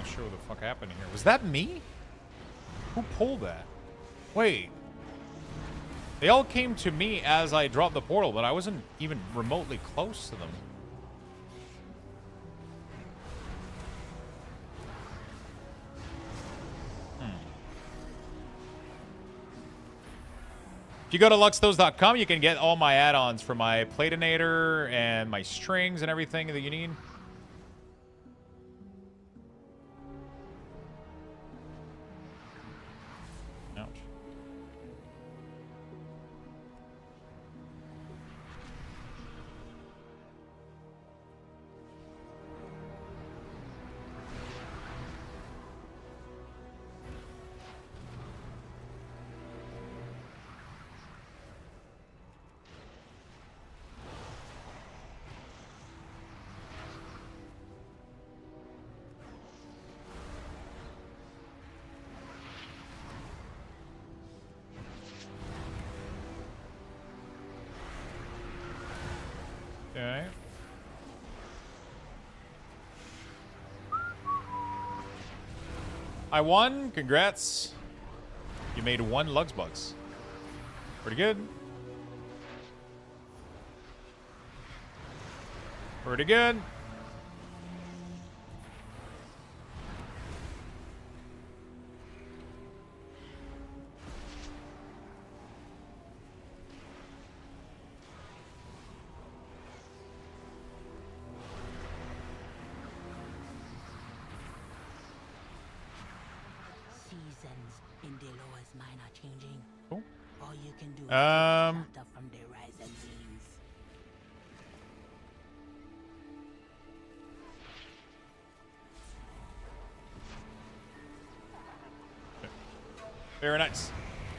Sure what the fuck happened here. Was that me? Who pulled that? Wait. They all came to me as I dropped the portal, but I wasn't even remotely close to them. If you go to luxthos.com, you can get all my add-ons for my Platinator and my strings and everything that you need. Okay. I won. Congrats. You made 1 Luxbucks. Pretty good. Pretty good. From the rise and scenes. Very nice.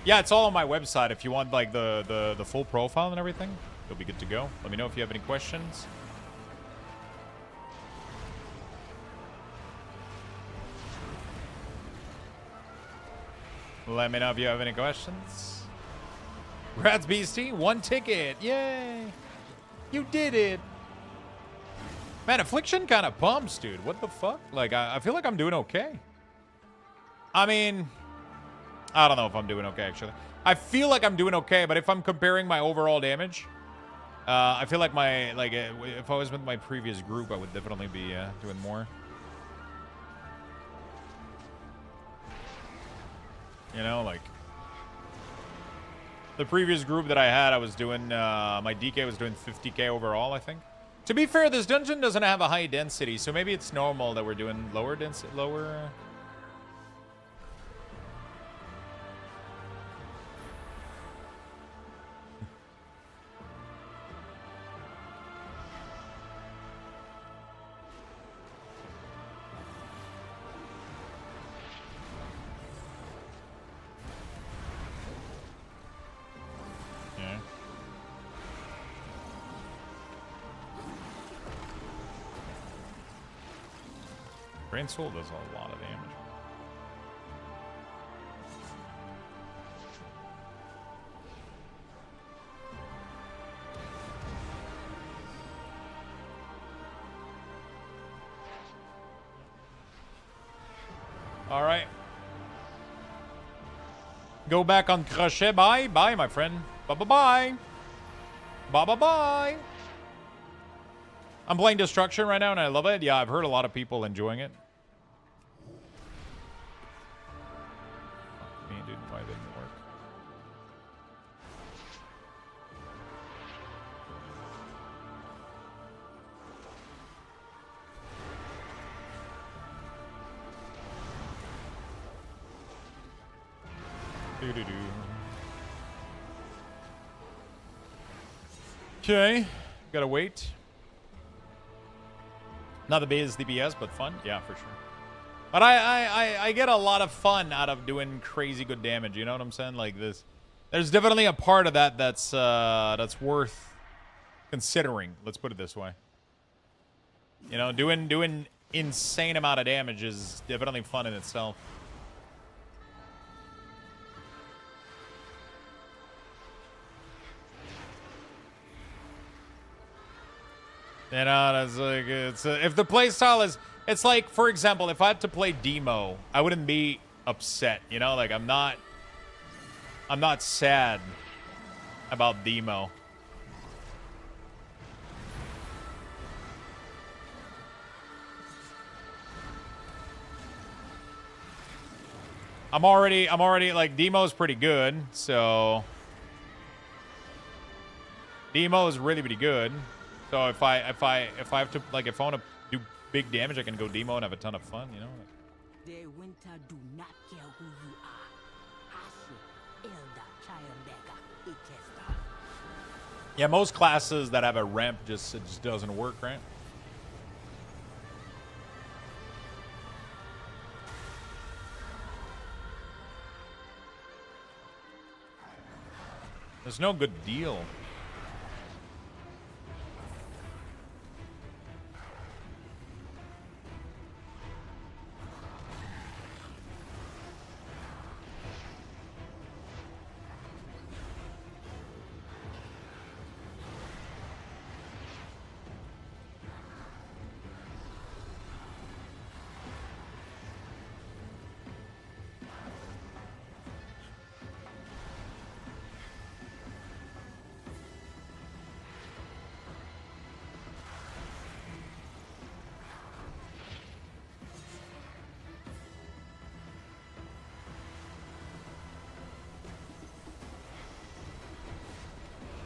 Yeah, it's all on my website. If you want like the full profile and everything, you'll be good to go. Let me know if you have any questions. Let me know if you have any questions. Rats Beastie, 1 ticket. Yay. You did it. Man, Affliction kind of pumps, dude. What the fuck? Like, I feel like I'm doing okay. I mean, I don't know if I'm doing okay, actually. I feel like I'm doing okay, but if I'm comparing my overall damage, I feel like if I was with my previous group, I would definitely be doing more. You know, like the previous group that I had, I was doing, my DK was doing 50k overall, I think. To be fair, this dungeon doesn't have a high density, so maybe it's normal that we're doing lower density, lower... Brain Soul does a lot of damage. All right. Go back on crochet. Bye. Bye, my friend. Bye-bye-bye. Bye-bye-bye. I'm playing Destruction right now, and I love it. Yeah, I've heard a lot of people enjoying it. Fuck me, dude. Why didn't it work? Doo-doo-doo. Okay. Gotta wait. Not the biggest DPS, but fun. Yeah, for sure. But I get a lot of fun out of doing crazy good damage. You know what I'm saying? Like this. There's definitely a part of that that's worth considering. Let's put it this way. You know, doing insane amount of damage is definitely fun in itself. You know, that's like, if the playstyle is, it's like, for example, if I had to play Demo, I wouldn't be upset, you know, like I'm not sad about Demo. I'm already like, Demo's pretty good, so Demo is really pretty good. So if I have to, like, if I want to do big damage, I can go Demo and have a ton of fun, you know? The winter do not care who you are. Hashi, Elder, Triumvirate, Itchester. Yeah, most classes that have a ramp it just doesn't work, right? There's no good deal.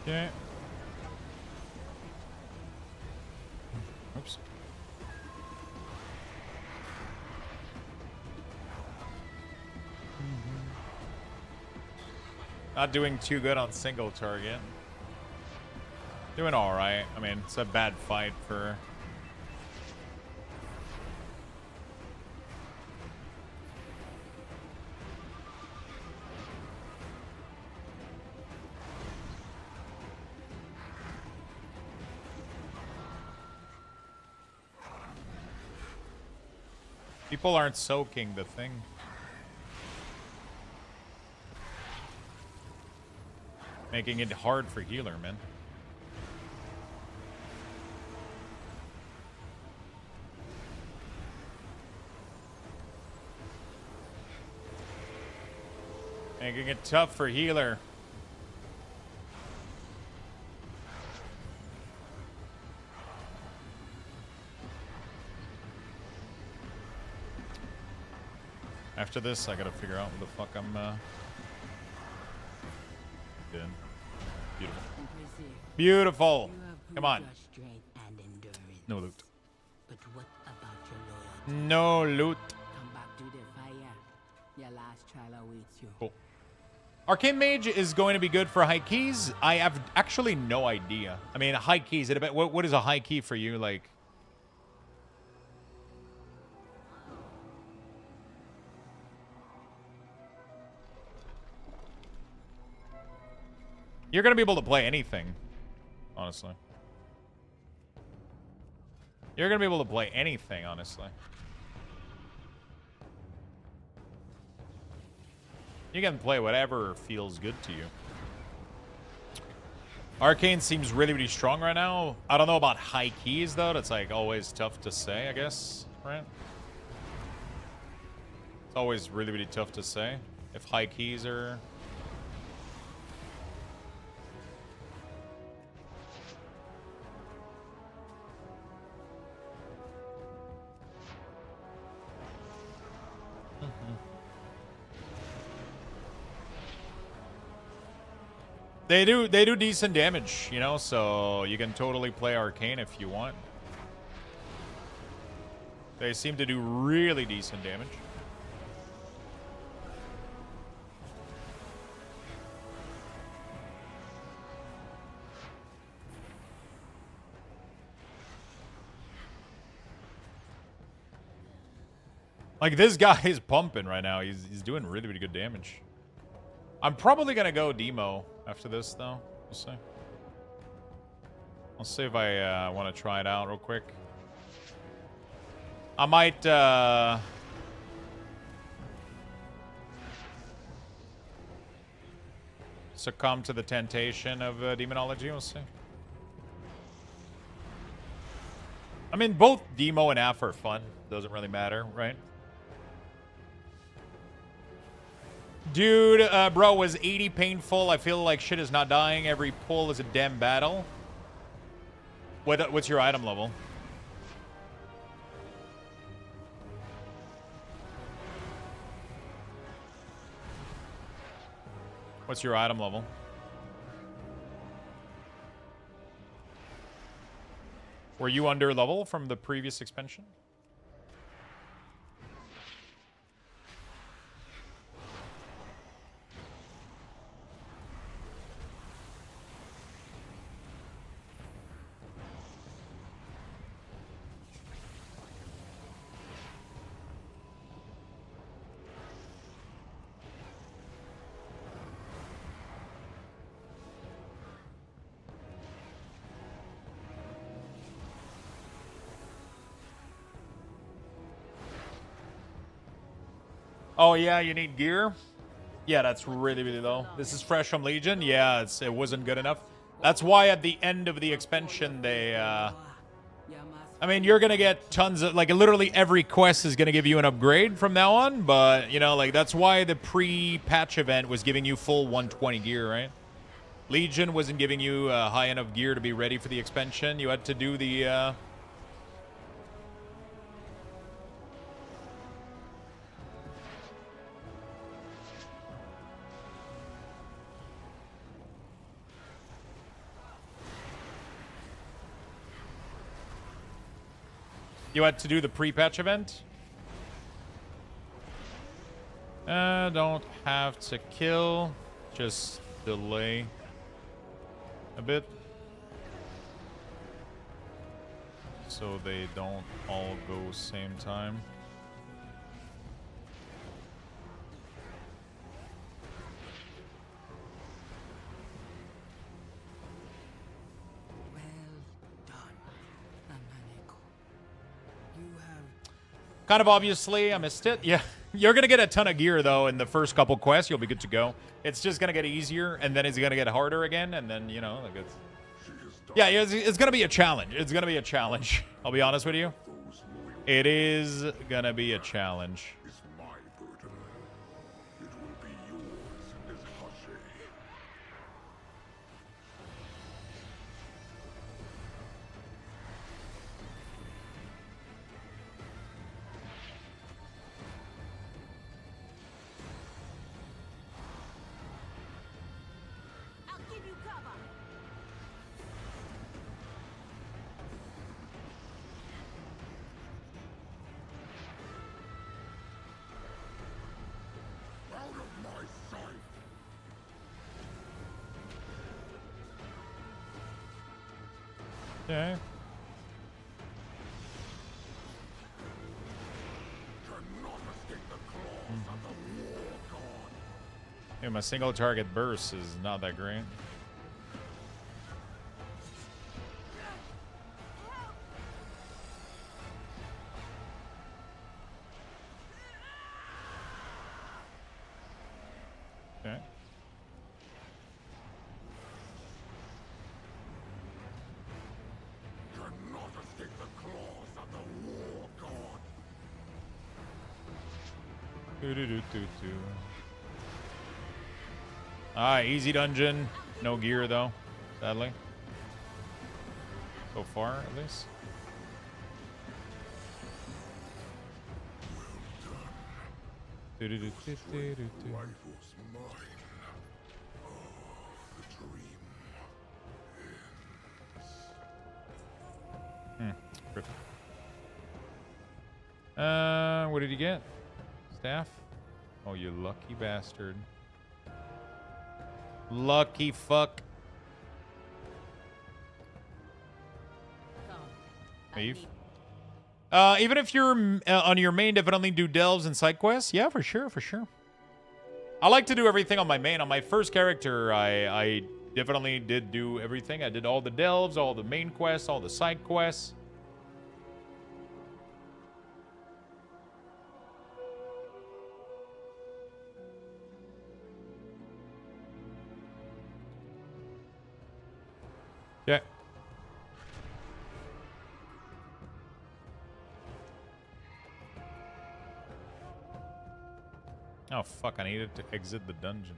Okay. Oops. Not doing too good on single target. Doing all right. I mean, it's a bad fight for... People aren't soaking the thing. Making it hard for healer, man. Making it tough for healer. After this, I gotta figure out what the fuck I'm doing. Beautiful. Beautiful. Come on. No loot. But what about your loyalty? No loot. Come back to the fire. Your last trial awaits you. Cool. Arcane Mage is going to be good for high keys. I have actually no idea. I mean, high keys. What is a high key for you? Like, you're going to be able to play anything, honestly. You're going to be able to play anything, honestly. You can play whatever feels good to you. Arcane seems really, really strong right now. I don't know about high keys, though. That's, like, always tough to say, I guess, right? It's always really, really tough to say if high keys are... They do decent damage, you know, so you can totally play Arcane if you want. They seem to do really decent damage. Like, this guy is pumping right now. He's doing really, really good damage. I'm probably going to go demo after this, though. We'll see. I'll see if I want to try it out real quick. I might... succumb to the temptation of demonology. We'll see. I mean, both demo and AF are fun. Doesn't really matter, right? Dude, bro, was 80 painful? I feel like shit is not dying. Every pull is a damn battle. What's your item level? What's your item level? Were you under level from the previous expansion? Oh, yeah, you need gear? Yeah, that's really, really low. This is fresh from Legion? Yeah, it wasn't good enough. That's why at the end of the expansion, they... I mean, you're going to get tons of... Like, literally every quest is going to give you an upgrade from now on. But, you know, like, that's why the pre-patch event was giving you full 120 gear, right? Legion wasn't giving you high enough gear to be ready for the expansion. You had to do the... You had to do the pre-patch event? Don't have to kill. Just delay a bit. So they don't all go same time. Kind of obviously, I missed it. Yeah. You're going to get a ton of gear, though, in the first couple quests. You'll be good to go. It's just going to get easier, and then it's going to get harder again, and then, you know, like it's... Yeah, it's going to be a challenge. It's going to be a challenge. I'll be honest with you. It is going to be a challenge. Okay. Yeah, my single target burst is not that great. Okay. Easy dungeon. No gear, though, sadly. So far, at least. What did you get? Staff? Oh, you lucky bastard. Lucky fuck. Leave. Even if you're on your main, definitely do delves and side quests. Yeah, for sure, for sure. I like to do everything on my main. On my first character, I definitely did do everything. I did all the delves, all the main quests, all the side quests. Yeah. Oh, fuck. I needed to exit the dungeon.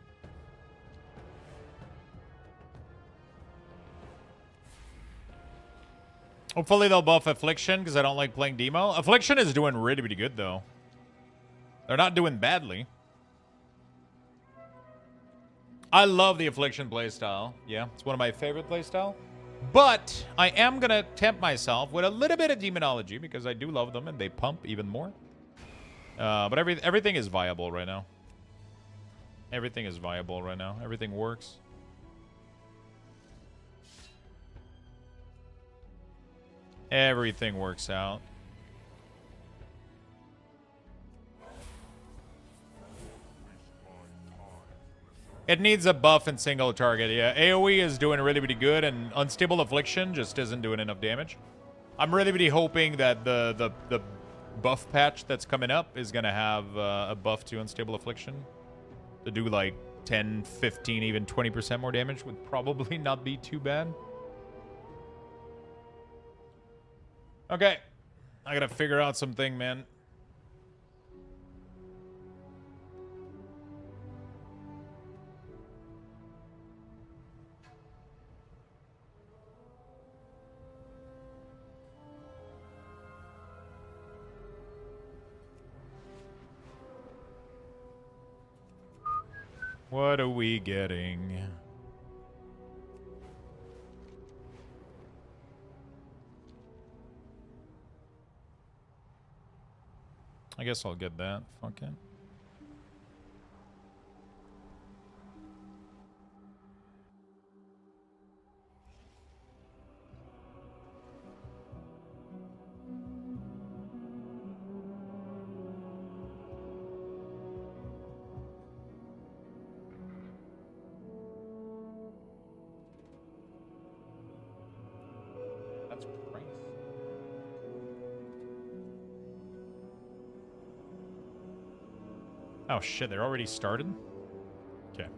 Hopefully they'll buff Affliction, because I don't like playing Demo. Affliction is doing really, really good, though. They're not doing badly. I love the Affliction playstyle. Yeah, it's one of my favorite playstyle. But I am going to tempt myself with a little bit of Demonology, because I do love them, and they pump even more. But everything is viable right now. Everything is viable right now. Everything works. Everything works out. It needs a buff and single target. Yeah, AoE is doing really, really good, and Unstable Affliction just isn't doing enough damage. I'm really, really hoping that the buff patch that's coming up is going to have a buff to Unstable Affliction to do like 10, 15, even 20% more damage would probably not be too bad. Okay. I got to figure out something, man. What are we getting? I guess I'll get that. Fuck it. Oh shit, they're already started? Okay.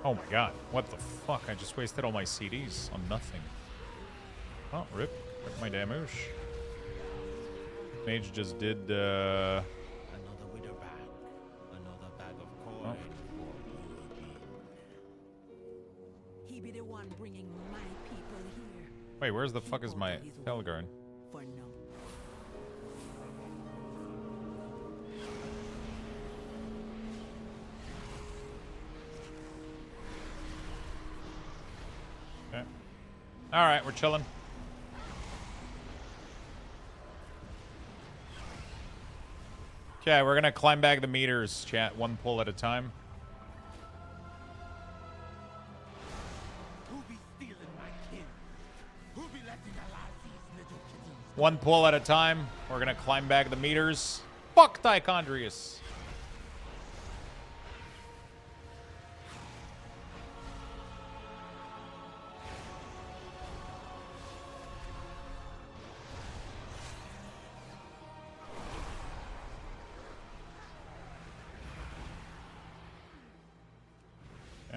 Oh my god, what the fuck? I just wasted all my CDs on nothing. Oh, rip my damage. Mage just did, Another widow bag. Another bag of coin for Eugene. He be the one bringing my people here. Wait, where's the fuck is my Felguard? For now. Okay. Alright, we're chilling. Okay, we're gonna climb back the meters, chat. One pull at a time. Who be stealing my kin? Who be letting alive these little kitties? One pull at a time. We're gonna climb back the meters. Fuck Tichondrius.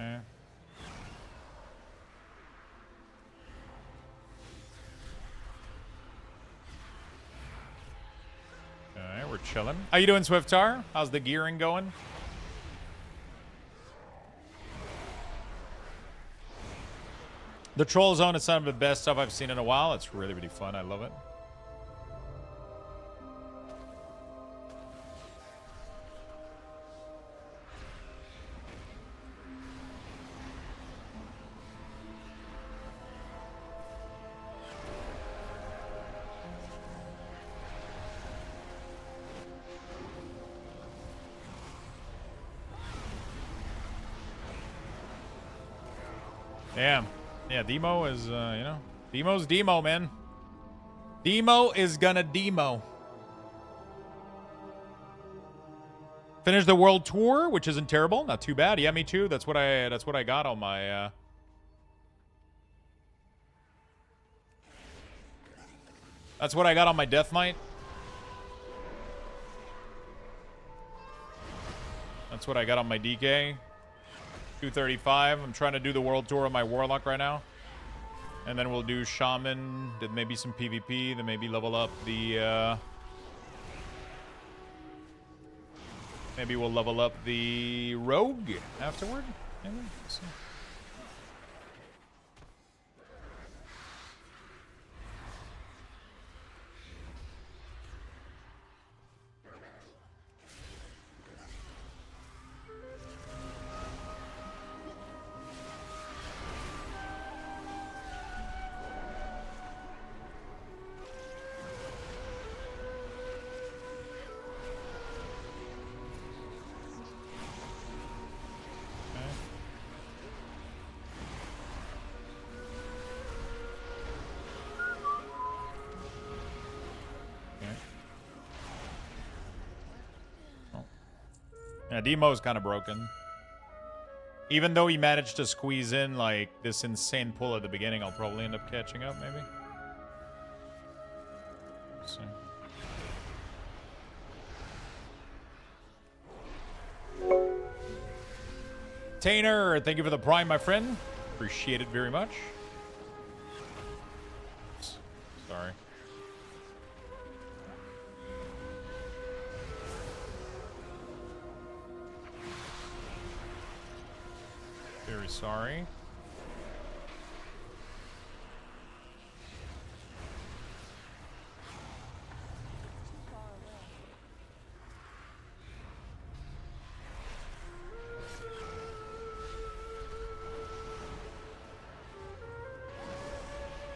Okay. Alright, we're chilling. How you doing, Swiftar? How's the gearing going? The Troll Zone is some of the best stuff I've seen in a while. It's really, really fun. I love it. Damn. Yeah, Demo is, you know. Demo's Demo, man. Demo is gonna Demo. Finished the world tour, which isn't terrible. Not too bad. Yeah, me too. That's what I got on my, That's what I got on my Death Knight. That's what I got on my DK. 235. I'm trying to do the world tour of my Warlock right now. And then we'll do Shaman, then maybe some PvP, then maybe level up the, maybe we'll level up the Rogue afterward. Maybe? Let's see. Yeah, Demo's kind of broken. Even though he managed to squeeze in, like, this insane pull at the beginning, I'll probably end up catching up, maybe. Let's see. Tainer, thank you for the Prime, my friend. Appreciate it very much. Sorry. Very sorry.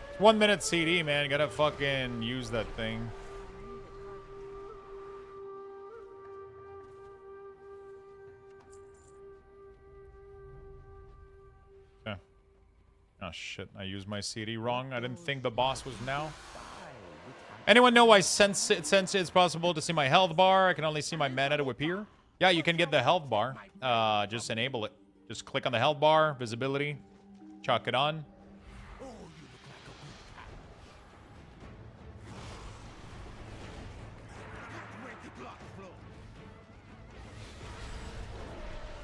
It's 1 minute CD, man. You gotta fucking use that thing. Oh shit, I used my CD wrong. I didn't think the boss was now. Anyone know why since it's possible to see my health bar? I can only see my mana to appear. Yeah, you can get the health bar. Just enable it. Just click on the health bar, visibility, chuck it on.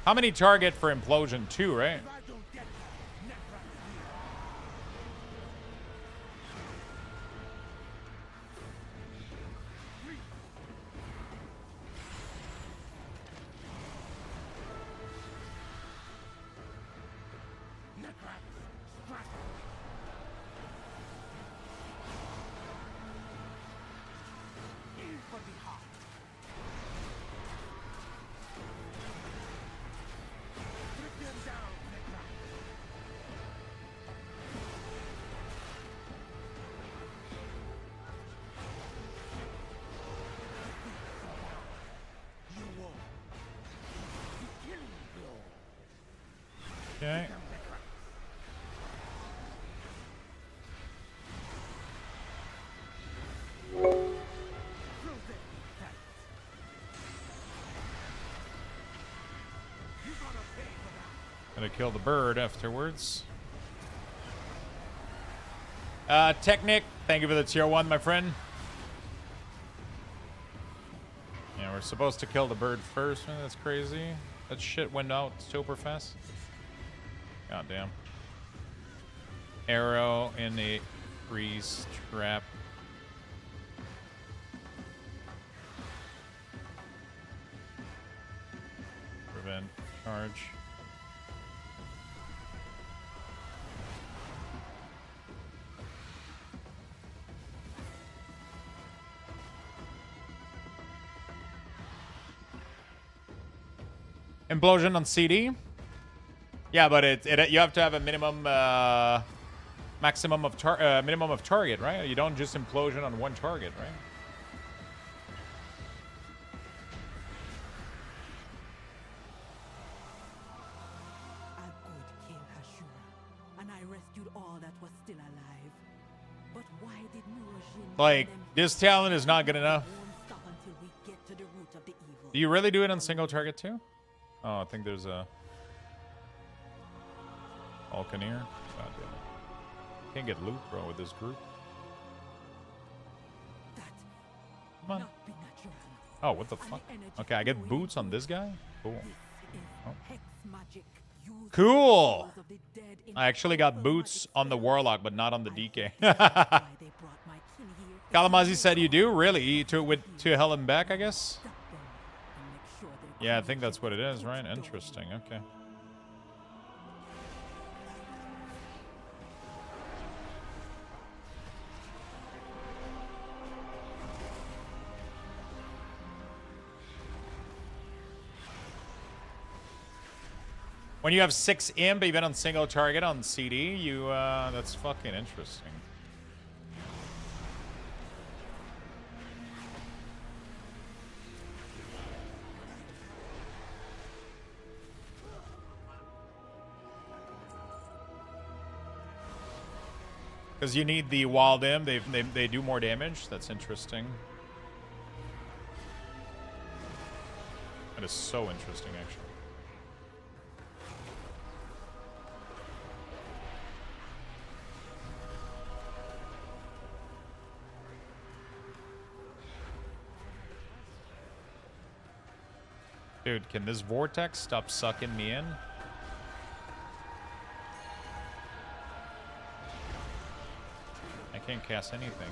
How many target for implosion? 2, right? Okay. Gonna kill the bird afterwards. Technic, thank you for the tier 1, my friend. Yeah, we're supposed to kill the bird first, man. That's crazy. That shit went out super fast. God damn. Arrow in a freeze trap. Prevent charge. Implosion on CD. Yeah, but you have to have a minimum maximum of minimum of target, right? You don't just implosion on one target, right? A good King Ashura, and I rescued all that was still alive. But why did Murojin Like, this talent is not good enough. stop until we get to the root of the evil? Do you really do it on single target too? Oh, I think there's a Falconeer. God damn it. Can't get loot, bro, with this group. Come on. Oh, what the fuck? Okay, I get boots on this guy? Cool. Oh. Cool! I actually got boots on the Warlock, but not on the DK. Kalamazi said you do? Really? To hell and back, I guess? Yeah, I think that's what it is, right? Interesting, okay. When you have 6 imp, even on single target on CD, you that's fucking interesting. Because you need the wild imp, they do more damage. That's interesting. That is so interesting, actually. Dude, can this vortex stop sucking me in? I can't cast anything.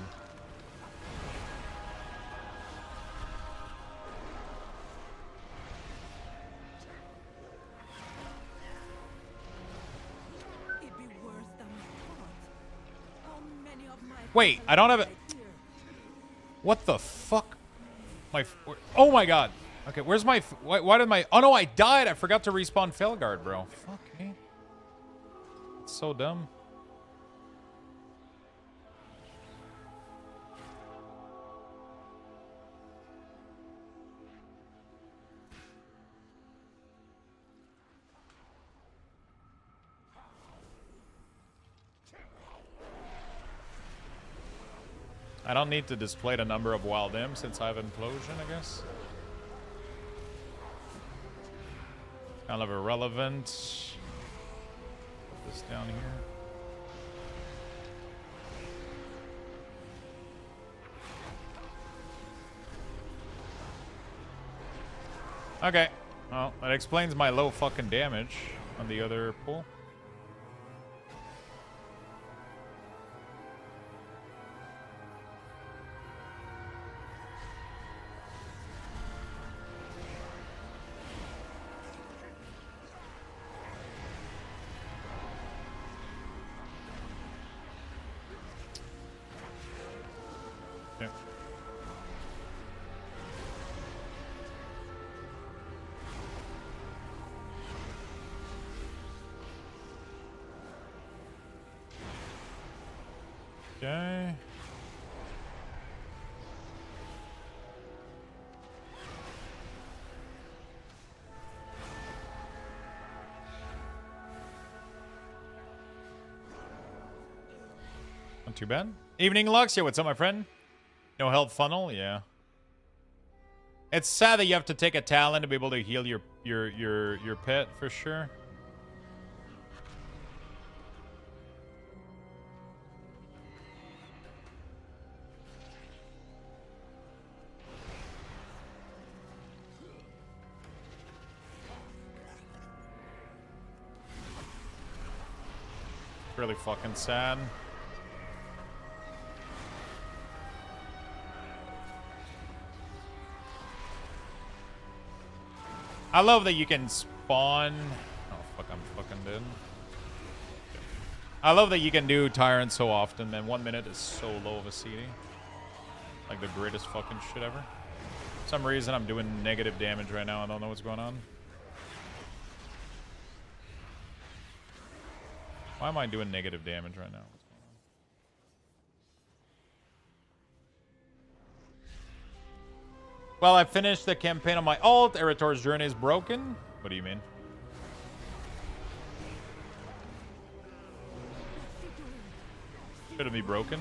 Wait, I don't have it. What the fuck? Oh my god. Okay, where's my... Why did my... Oh no, I died. I forgot to respawn Felguard, bro. Fuck me. It's so dumb. I don't need to display the number of wild imps since I have implosion, I guess. Kind of irrelevant. Put this down here. Okay. Well, that explains my low fucking damage on the other pool. Okay. Okay. Not too bad. Evening, Luxia. What's up, my friend? No health funnel? Yeah. It's sad that you have to take a talent to be able to heal your pet, for sure. Really fucking sad. I love that you can spawn. Oh fuck, I'm fucking dead. I love that you can do Tyrant so often, man. 1 minute is so low of a CD. Like the greatest fucking shit ever. For some reason I'm doing negative damage right now. I don't know what's going on. Why am I doing negative damage right now? What's going on? Well, I finished the campaign on my alt. Erator's journey is broken. What do you mean? Should it be broken?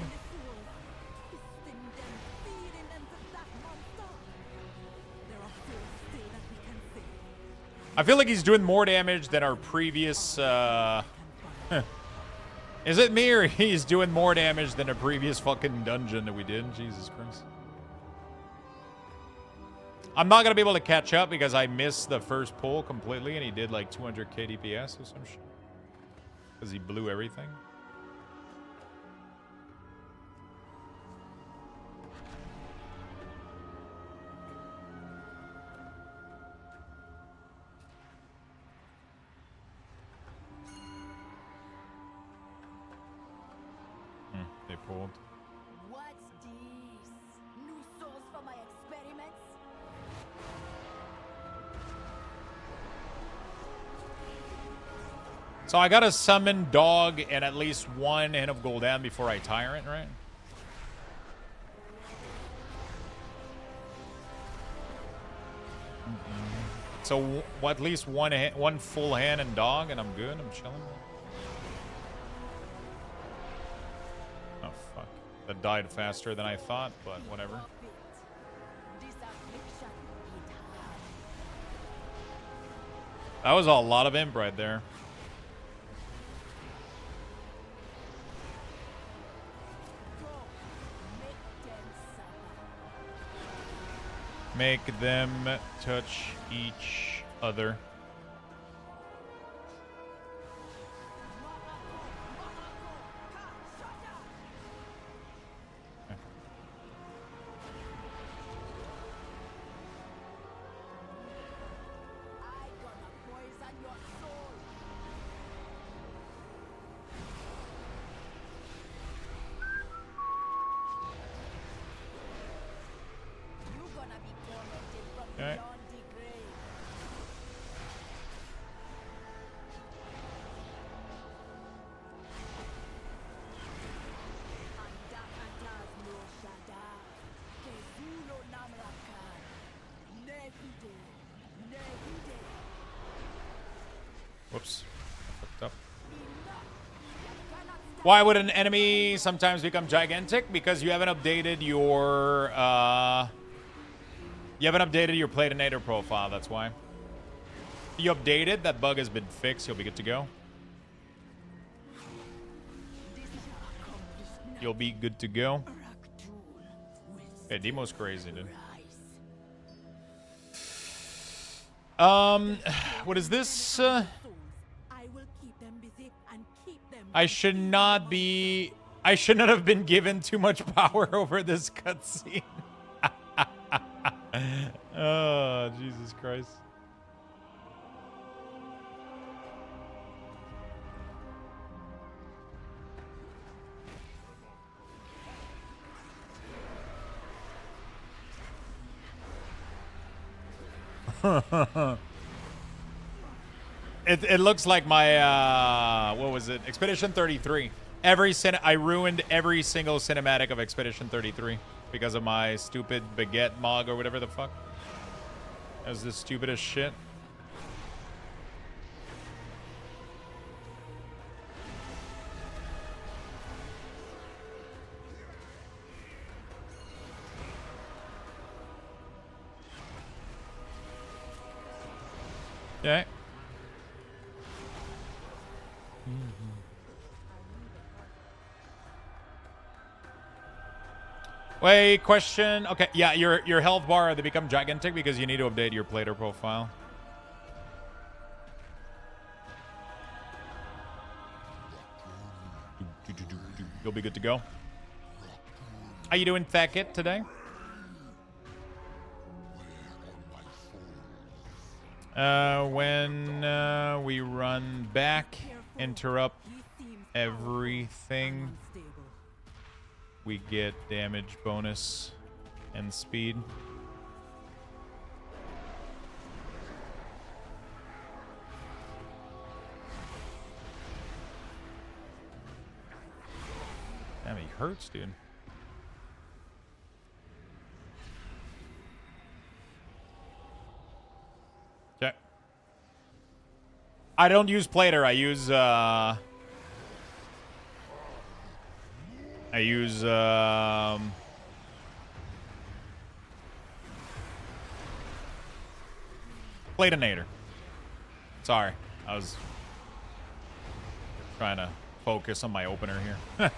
I feel like he's doing more damage than our previous... Is it me or he's doing more damage than a previous fucking dungeon that we did? Jesus Christ. I'm not going to be able to catch up because I missed the first pull completely and he did like 200k DPS or some shit. Because he blew everything. They pulled. What's this? New souls for my experiments? So I gotta summon dog and at least one hand of Gul'dan before I tyrant, right? So at least one full hand and dog, and I'm good. I'm chilling. Oh fuck! That died faster than I thought, but whatever. That was a lot of imp right there. Make them touch each other. Okay. Whoops. Fucked up. Why would an enemy sometimes become gigantic? Because you haven't updated your Platinator profile, that's why. You updated, that bug has been fixed, you'll be good to go. You'll be good to go. Hey, Demo's crazy, dude. What is this? I will keep them busy and keep them I should not be. I should not have been given too much power over this cutscene. Oh, Jesus Christ. It looks like my what was it? Expedition 33. I ruined every single cinematic of Expedition 33 because of my stupid baguette mog or whatever the fuck. That was the stupidest shit. Okay. Wait, question. Okay, yeah, your health bar, they become gigantic because you need to update your player profile. You'll be good to go. How you doing, Thackett, today? When we run back, interrupt everything, we get damage bonus and speed. Damn, he hurts, dude. Okay. I don't use Plater. I use Platinator. Sorry, I was trying to focus on my opener here.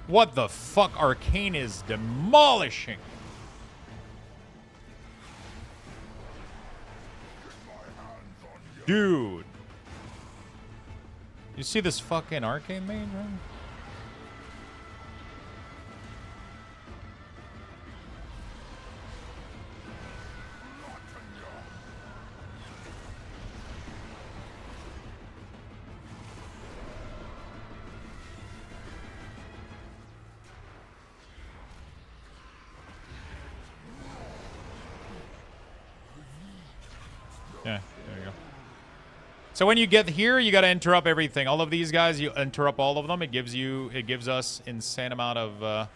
What the fuck? Arcane is demolishing. Dude. You see this fucking Arcane mage, right? Yeah, there you go. So when you get here, you got to interrupt everything. All of these guys, you interrupt all of them. It gives us insane amount of.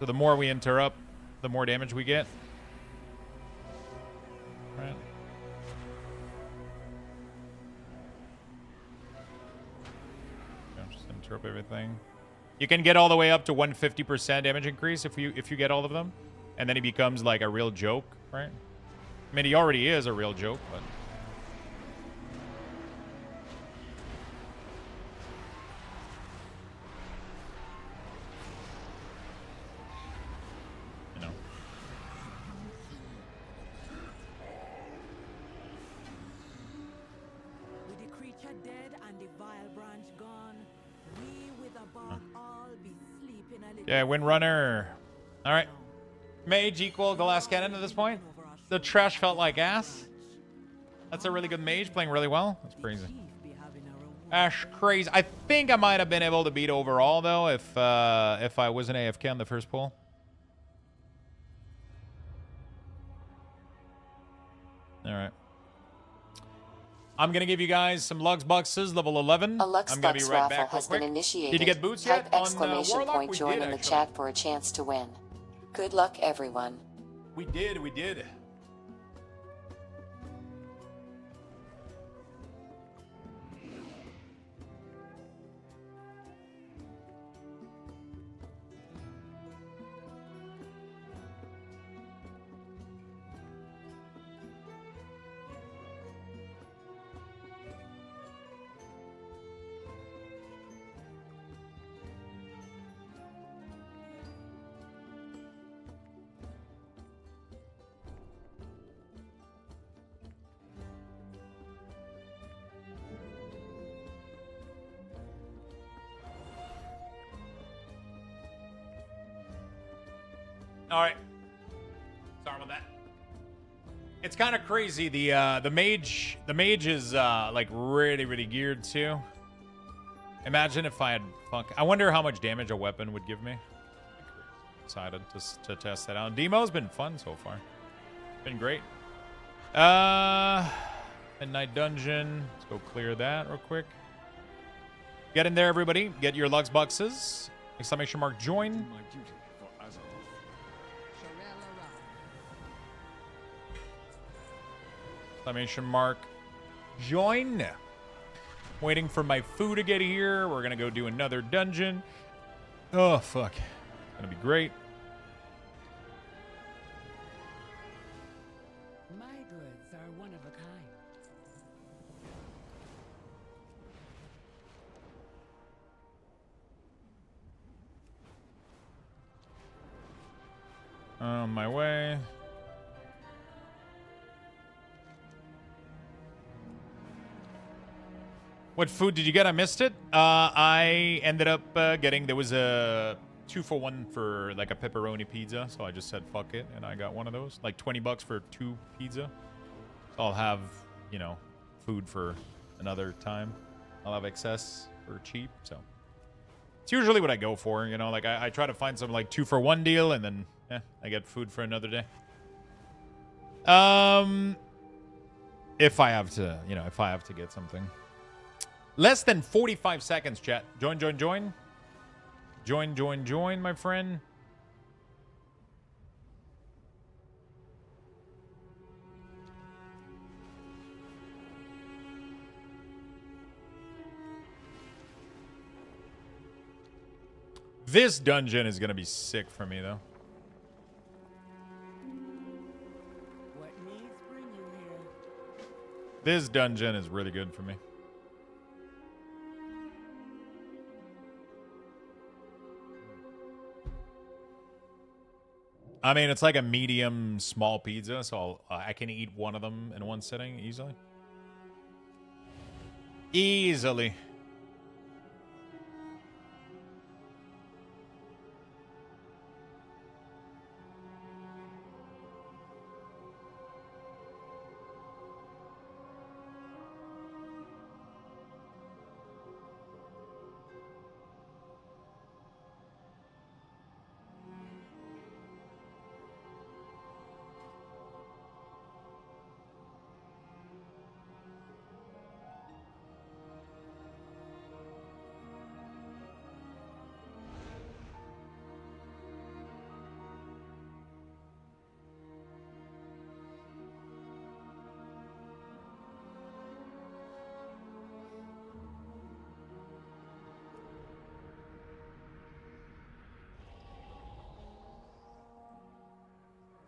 So the more we interrupt, the more damage we get. Right. Just interrupt everything. You can get all the way up to 150% damage increase if you get all of them, and then he becomes like a real joke, right? I mean, he already is a real joke, but... You know. With the creature dead and the vile branch gone, we with the bark all be sleeping a little. Yeah, Windrunner. All right. Mage equal Glass Cannon at this point. The trash felt like ass. That's a really good mage playing really well. That's crazy. Ash crazy. I think I might have been able to beat overall though if I wasn't AFK on the first pull. All right. I'm gonna give you guys some Lux boxes, level 11. A Lux I'm gonna be Box right raffle back real has quick. been initiated. Did you get boots Type yet? exclamation on, Warlock? point We join did, in the actually. chat for a chance to win. Good luck, everyone. We did. All right. Sorry about that. It's kind of crazy. The mage is like really geared too. Imagine if I had I wonder how much damage a weapon would give me. Excited to test that out. Demo's been fun so far. Been great. Midnight Dungeon. Let's go clear that real quick. Get in there, everybody. Get your Lux boxes. Exclamation mark join. Exclamation mark join. Waiting for my food to get here. We're gonna go do another dungeon. Oh fuck. It's gonna be great. My goods are one of a kind. On my way. What food did you get? I missed it. I ended up getting, there was a 2-for-1 for like a pepperoni pizza. So I just said, fuck it. And I got one of those. Like $20 for 2 pizza. So I'll have, you know, food for another time. I'll have excess for cheap. So it's usually what I go for. You know, like I try to find some like 2-for-1 deal. And then I get food for another day. If I have to, you know, if I have to get something. Less than 45 seconds, chat. Join. Join, my friend. This dungeon is going to be sick for me, though. What needs bring you here? This dungeon is really good for me. I mean, it's like a medium small pizza, so I can eat one of them in one sitting easily. Easily.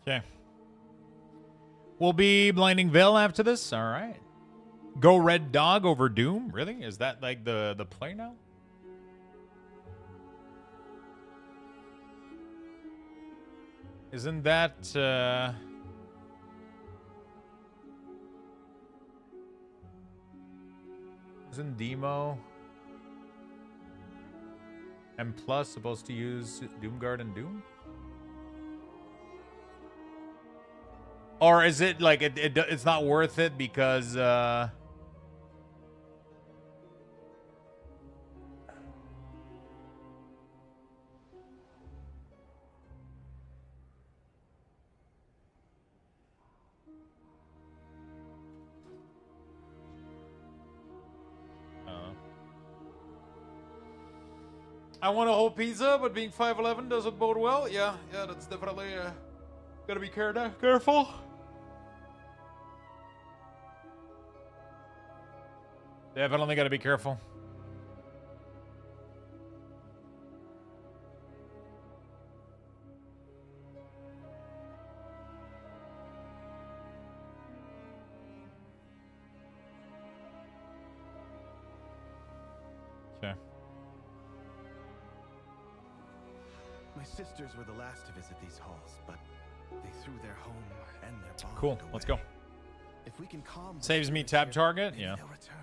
Okay. We'll be Blinding Veil after this. All right. Go Red Dog over Doom. Really? Is that like the play now? Isn't that isn't Demo and Plus supposed to use Doomguard and Doom? Or is it like it's not worth it because I want a whole pizza, but being 5'11" doesn't bode well. Yeah, that's definitely gotta be careful. Definitely got to be careful. Okay. My sisters were the last to visit these halls, but they threw their home and their bond Cool. away. Let's go. If we can calm Saves me tab target. Yeah. they'll return.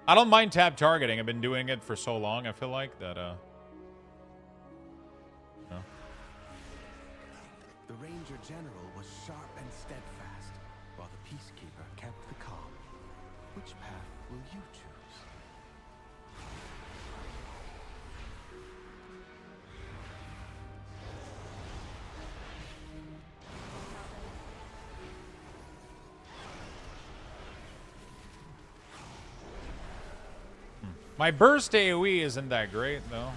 I don't mind tab targeting. I've been doing it for so long. I feel like that. No. Ranger General was sharp and steadfast, while the Peacekeeper kept the calm. Which path will you choose? My burst AoE isn't that great, though.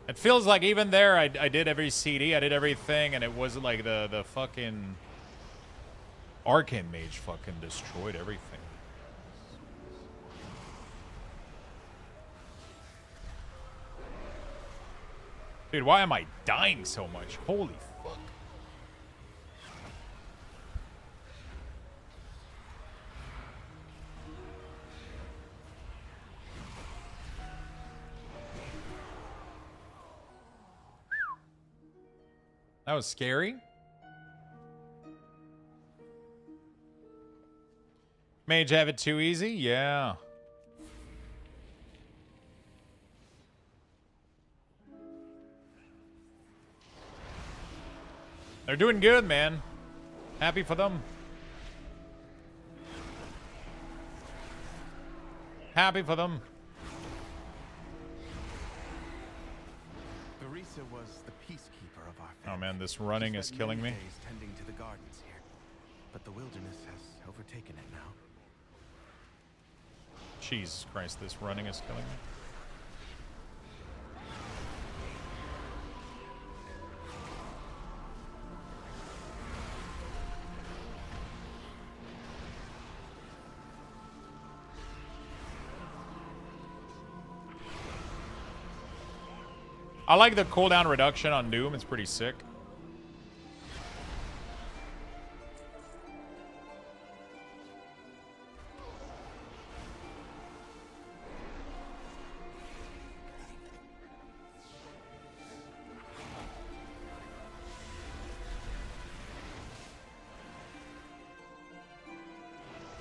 It feels like even there, I did every CD, I did everything, and it wasn't like the fucking Arcane Mage fucking destroyed everything. Dude, why am I dying so much? Holy fuck. That was scary. Mage have it too easy? Yeah. They're doing good, man. Happy for them. Happy for them. Barisa was the peacekeeper of our family. Oh man, this running is killing me. Days tending to the gardens here, but the wilderness has overtaken it now. Jesus Christ, this running is killing me. I like the cooldown reduction on Doom. It's pretty sick.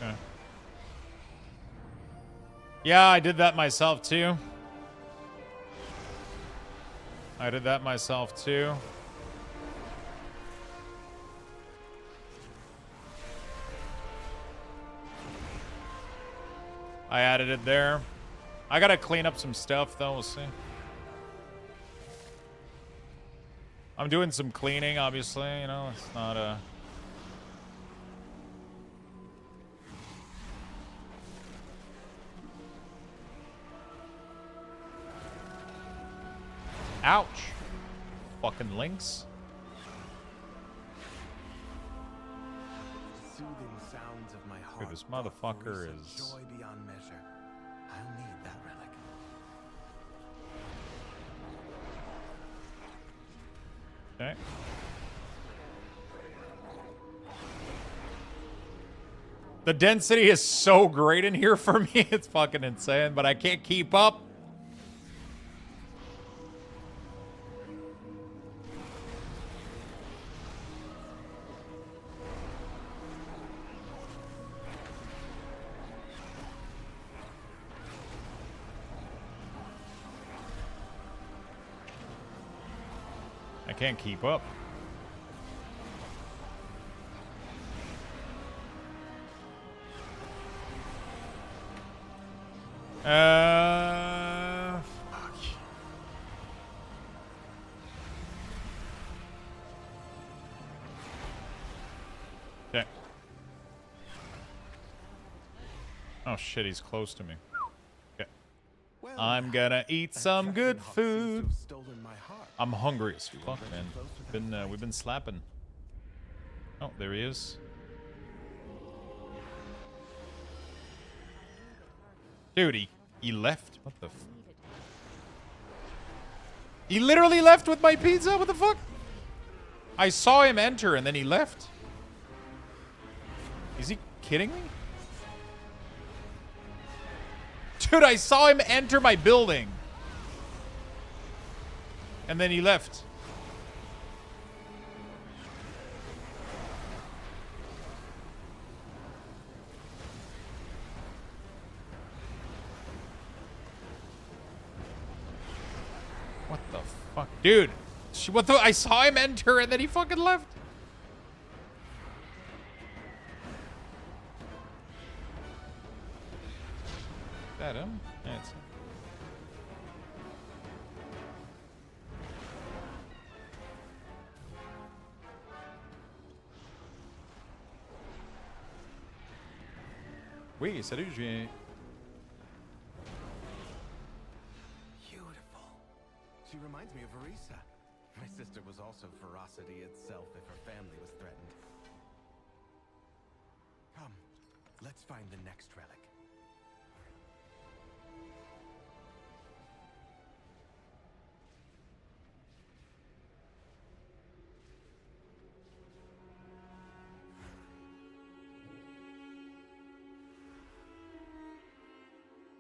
Okay. Yeah, I did that myself too. I did that myself too. I added it there. I gotta clean up some stuff though, we'll see. I'm doing some cleaning, obviously, you know, it's not a... Ouch. Fucking links. Soothing sounds of my heart. Dude, this motherfucker is... Joy beyond measure. I'll need that relic. Okay. The density is so great in here for me. It's fucking insane, but I can't keep up. I can't keep up. Fuck. Okay. Oh shit, he's close to me. Okay. I'm gonna eat some good food. I'm hungry as fuck, man. We've been slapping. Oh, there he is. Dude, he left. What the f... He literally left with my pizza? What the fuck? I saw him enter and then he left. Is he kidding me? Dude, I saw him enter my building. And then he left. What the fuck? Dude, What the? I saw him enter and then he fucking left. Is that him? Yeah, it's him. Oui, salut, je viens. Beautiful. She reminds me of Arisa. My sister was also ferocity itself if her family was threatened. Come, let's find the next relic.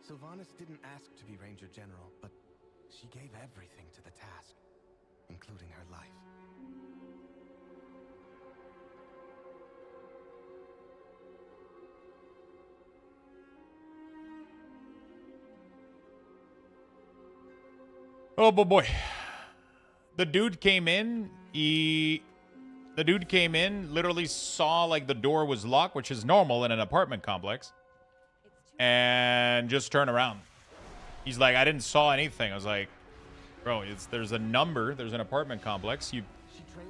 Sylvanas didn't ask to be Ranger General, but she gave everything to the task, including her life. Oh boy. The dude came in, literally saw like the door was locked, which is normal in an apartment complex. And just turn around. He's like, I didn't saw anything. I was like, bro, there's a number. There's an apartment complex.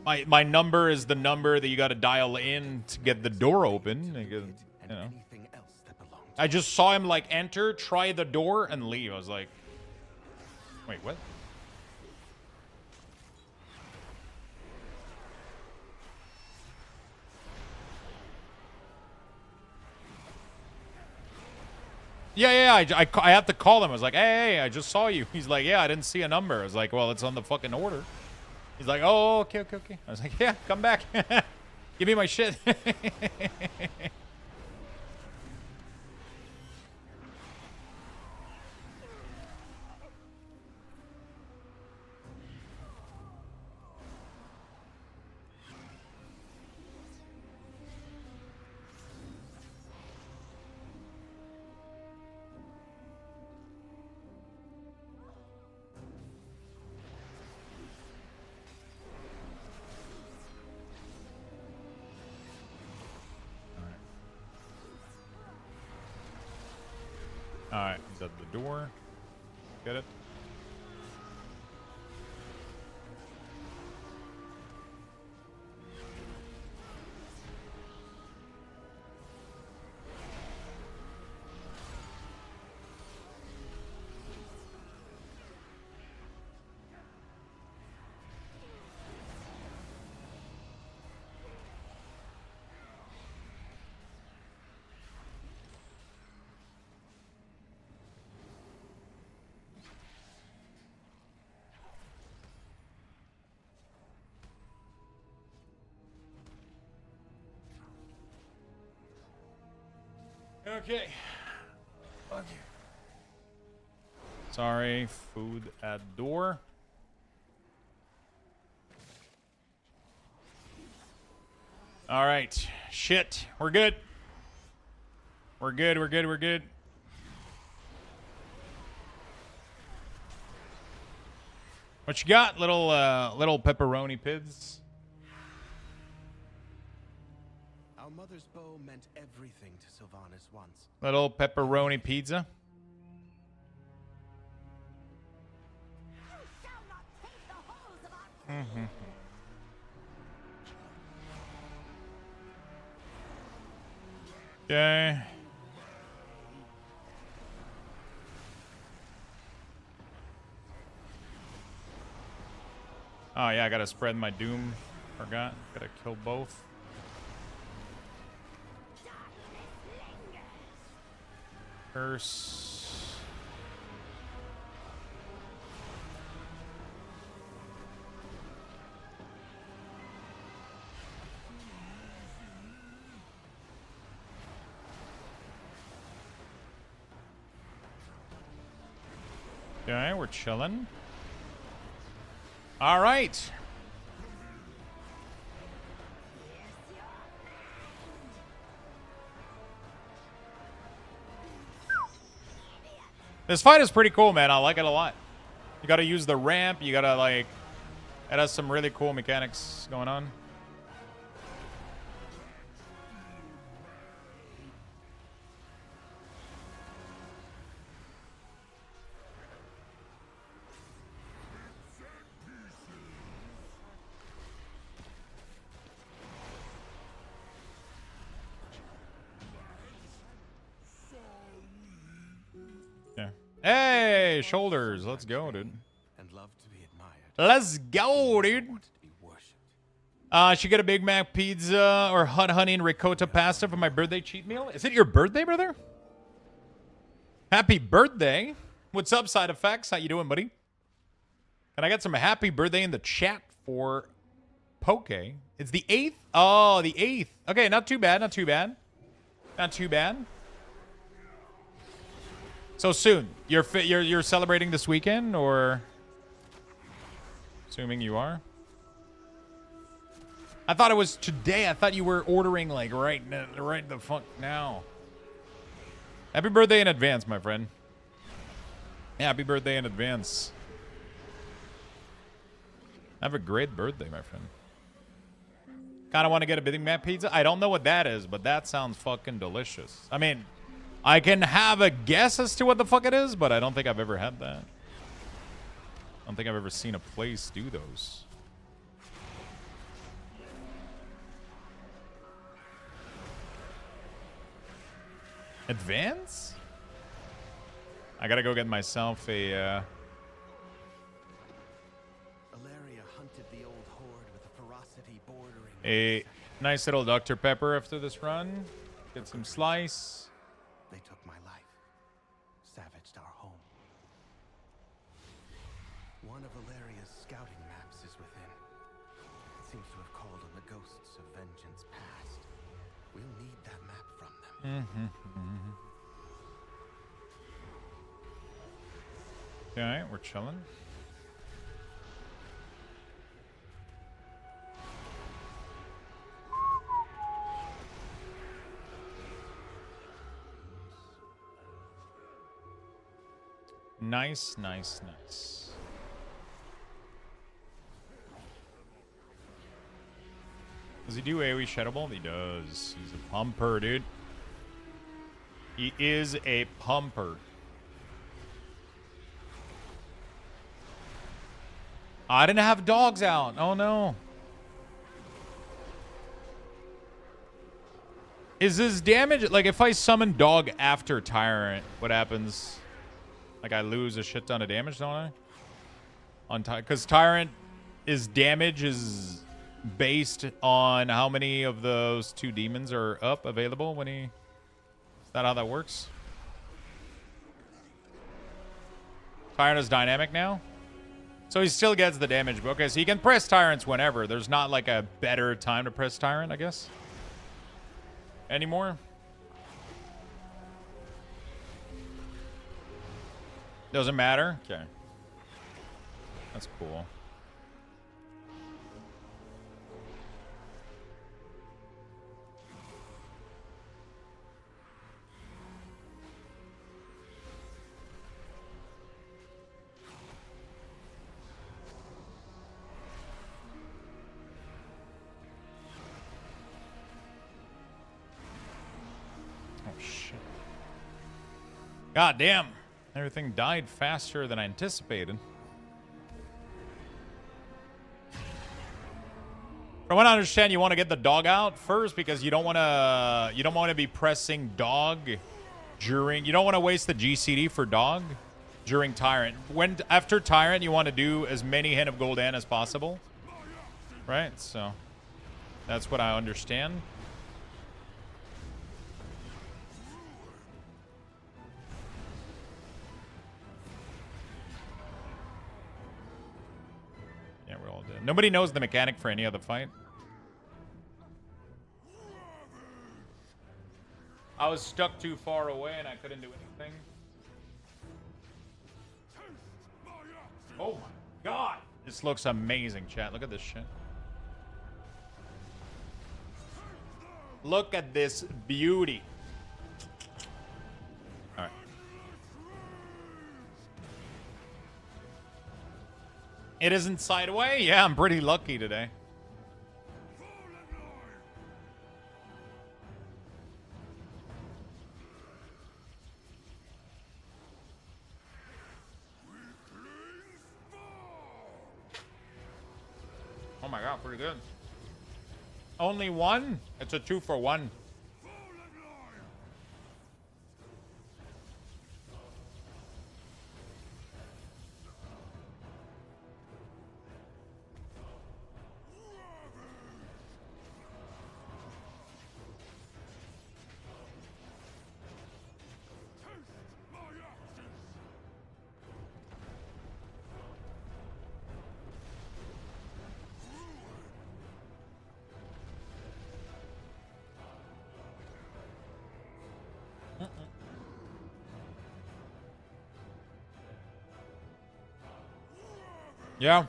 My number is the number that you got to dial in to get the door open. You know. I just saw him like enter, try the door, and leave. I was like, wait, what? Yeah, I have to call him. I was like, hey, I just saw you. He's like, yeah, I didn't see a number. I was like, well, it's on the fucking order. He's like, oh, okay. I was like, yeah, come back. Give me my shit. Alright, he's at the door. Get it? Okay. Sorry, food at door. All right. Shit. We're good. We're good. What you got, little pepperoni pids? Our mother's bow meant everything to Sylvanas once. Little pepperoni pizza. Okay. Oh yeah, I gotta spread my doom. Forgot. Gotta kill both. Curse. Okay, we're chilling. All right. This fight is pretty cool, man. I like it a lot. You gotta use the ramp. You gotta, like, It has some really cool mechanics going on. Yeah. Hey, shoulders. Let's go, dude. And love to be admired. Let's go, dude. Should get a Big Mac pizza or hot honey and ricotta pasta for my birthday cheat meal. Is it your birthday, brother? Happy birthday. What's up, Side Effects? How you doing, buddy? Can I get some happy birthday in the chat for Poke? It's the 8th? Oh, the 8th. Okay, not too bad, not too bad. Not too bad. So soon. You're celebrating this weekend, or assuming you are? I thought it was today. I thought you were ordering like right the fuck now. Happy birthday in advance, my friend. Happy birthday in advance. Have a great birthday, my friend. Kind of want to get a Big Mac pizza. I don't know what that is, but that sounds fucking delicious. I mean, I can have a guess as to what the fuck it is, but I don't think I've ever had that. I don't think I've ever seen a place do those. Advance? I gotta go get myself a Alaria hunted the old horde with a ferocity bordering a nice little Dr. Pepper after this run. Get some slice. They took my life, savaged our home. One of Alaria's scouting maps is within. It seems to have called on the ghosts of vengeance past. We'll need that map from them. Okay, we're chilling. Nice, nice, nice. Does he do AoE Shadowball? He does. He's a pumper, dude. He is a pumper. I didn't have dogs out. Oh, no. Is this damage? Like, if I summon dog after Tyrant, what happens? Like, I lose a shit ton of damage, don't I? On because Tyrant, his damage is based on how many of those two demons are up available when he... Is that how that works? Tyrant is dynamic now? So he still gets the damage. Okay, so he can press Tyrants whenever. There's not like a better time to press Tyrant, I guess. Anymore? Doesn't matter? Okay. That's cool. God damn. Everything died faster than I anticipated. From what I understand, you want to get the dog out first because you don't want to be pressing dog during, you don't want to waste the GCD for dog during Tyrant. After Tyrant, you want to do as many Hen of Gul'dan as possible. Right? So that's what I understand. Yeah, we're all dead. Nobody knows the mechanic for any other fight. I was stuck too far away and I couldn't do anything. Oh my god! This looks amazing, chat. Look at this shit. Look at this beauty. Alright. It isn't Sideway? Yeah, I'm pretty lucky today. Oh my god, pretty good. Only one? It's a 2-for-1. Yeah.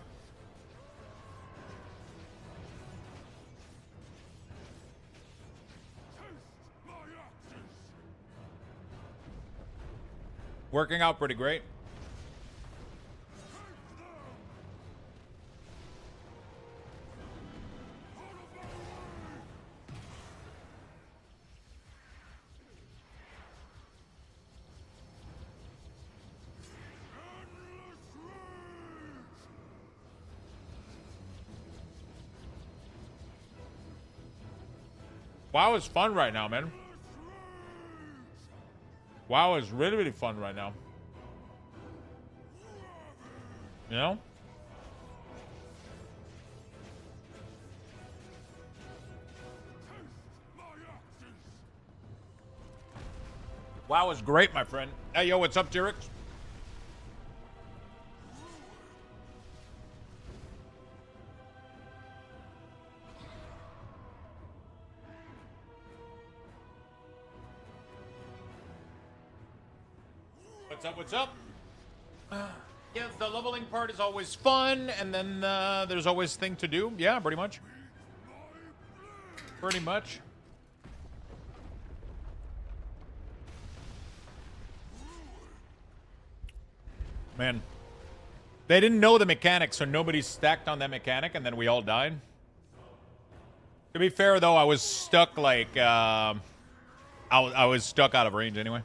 Working out pretty great. WoW is fun right now, man. WoW is really, really fun right now. You know? WoW is great, my friend. Hey, yo, what's up, Tyrix? What's up, what's up? Yeah, the leveling part is always fun, and then there's always thing to do. Yeah, pretty much. Pretty much. Man. They didn't know the mechanic, so nobody stacked on that mechanic, and then we all died. To be fair, though, I was stuck, like, I was stuck out of range anyway.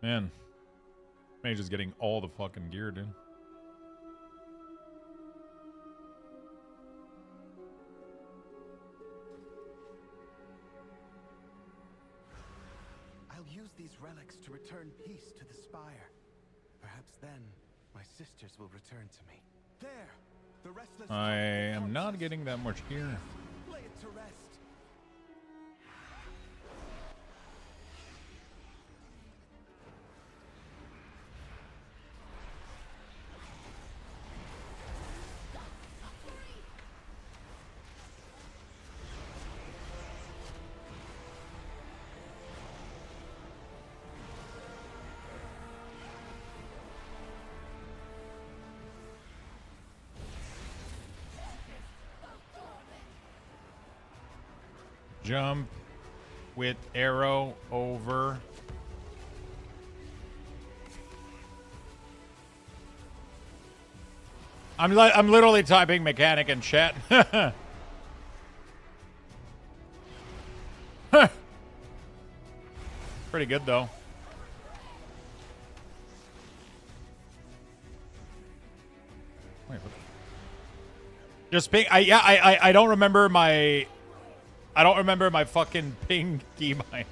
Man, Mage is getting all the fucking gear, dude. I'll use these relics to return peace to the spire. Perhaps then my sisters will return to me. There, the restless. I am not getting that much gear. Lay it to rest. Jump with arrow over. I'm literally typing mechanic in chat. Pretty good though. Wait, what? Just ping. I don't remember my. I don't remember my fucking ping keybind.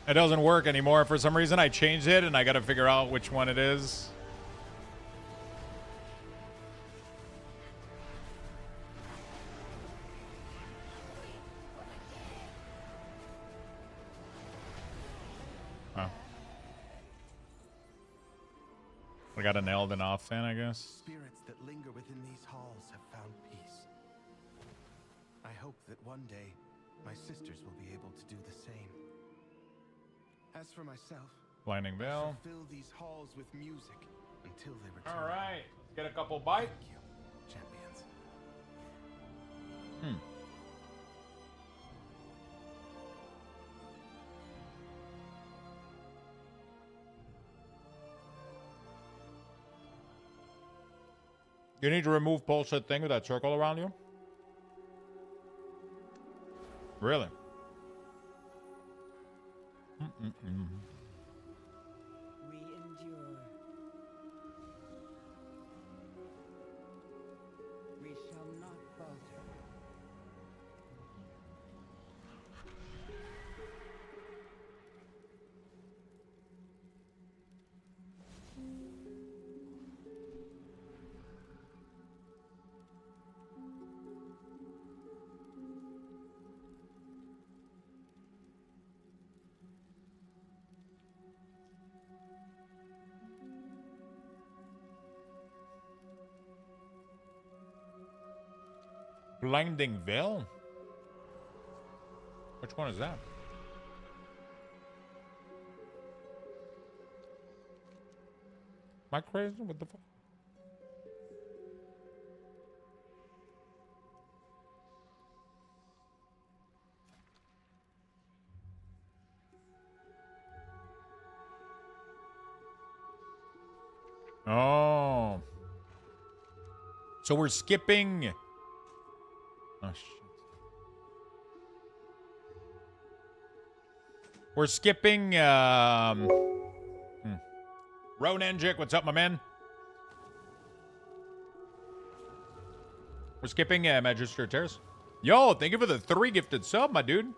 It doesn't work anymore for some reason. I changed it and I gotta figure out which one it is. Huh. We got an Elden off fan, I guess. Spirits that linger within these halls have found peace. I hope that one day my sisters will be able to do the same. As for myself, Blinding I Bell. shall fill these halls with music until they return. All right, let's get a couple bites. Thank you, champions. You need to remove bullshit thing with that circle around you? Really? We endure. We shall not falter. Blinding Veil? Which one is that? Am I crazy? What the fuck? Oh. So we're skipping. Oh, shit. We're skipping, Ronanjik, what's up, my man? We're skipping, Magister Terrace. Yo, thank you for the 3 gifted sub, my dude.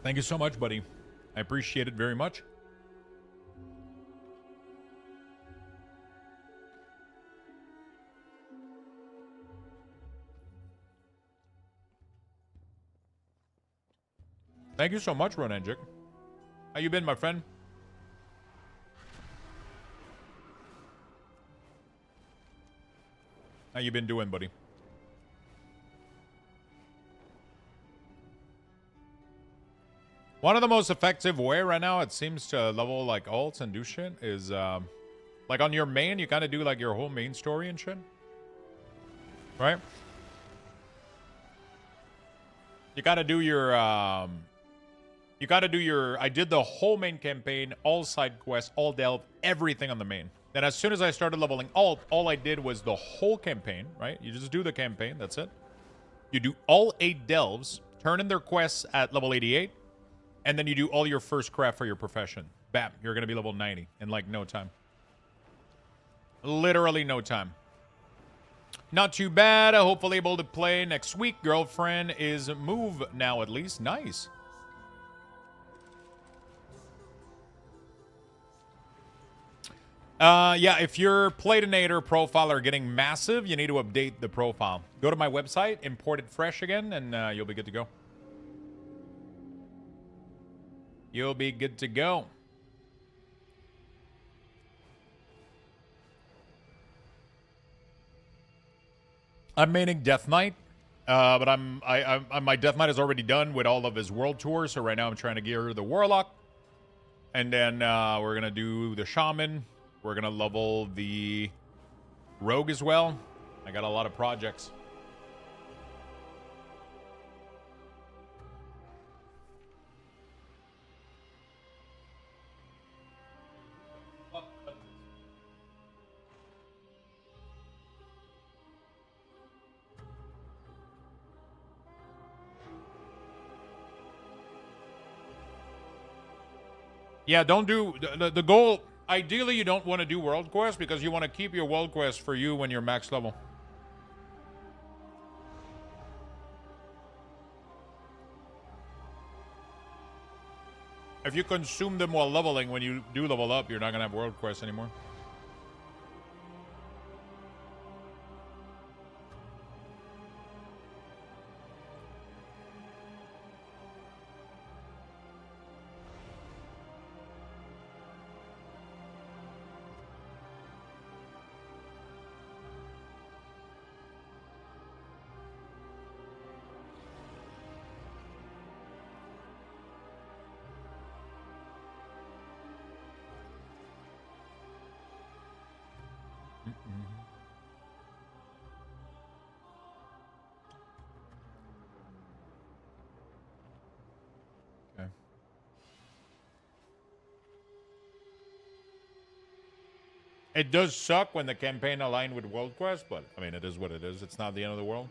Thank you so much, buddy. I appreciate it very much. Thank you so much, Ronanjik. How you been, my friend? How you been doing, buddy? One of the most effective way right now, it seems, to level like alts and do shit is like on your main, you kind of do like your whole main story and shit. Right? You gotta do your I did the whole main campaign, all side quests, all delve, everything on the main. Then as soon as I started leveling alt, all I did was the whole campaign, right? You just do the campaign, that's it. You do all 8 delves, turn in their quests at level 88, and then you do all your first craft for your profession. Bam, you're gonna be level 90 in like no time. Literally no time. Not too bad. Hopefully able to play next week. Girlfriend is move now at least. Nice. Yeah, if your Platinator profile are getting massive, you need to update the profile. Go to my website, import it fresh again, and you'll be good to go. You'll be good to go. I'm maining Death Knight, but my Death Knight is already done with all of his world tours. So right now I'm trying to gear the Warlock, and then we're gonna do the Shaman. We're gonna level the Rogue as well. I got a lot of projects. Yeah, don't do the goal. Ideally, you don't want to do world quest because you want to keep your world quest for you when you're max level. If you consume them while leveling, when you do level up, you're not gonna have world quests anymore. It does suck when the campaign aligned with World Quest, but I mean, it is what it is. It's not the end of the world.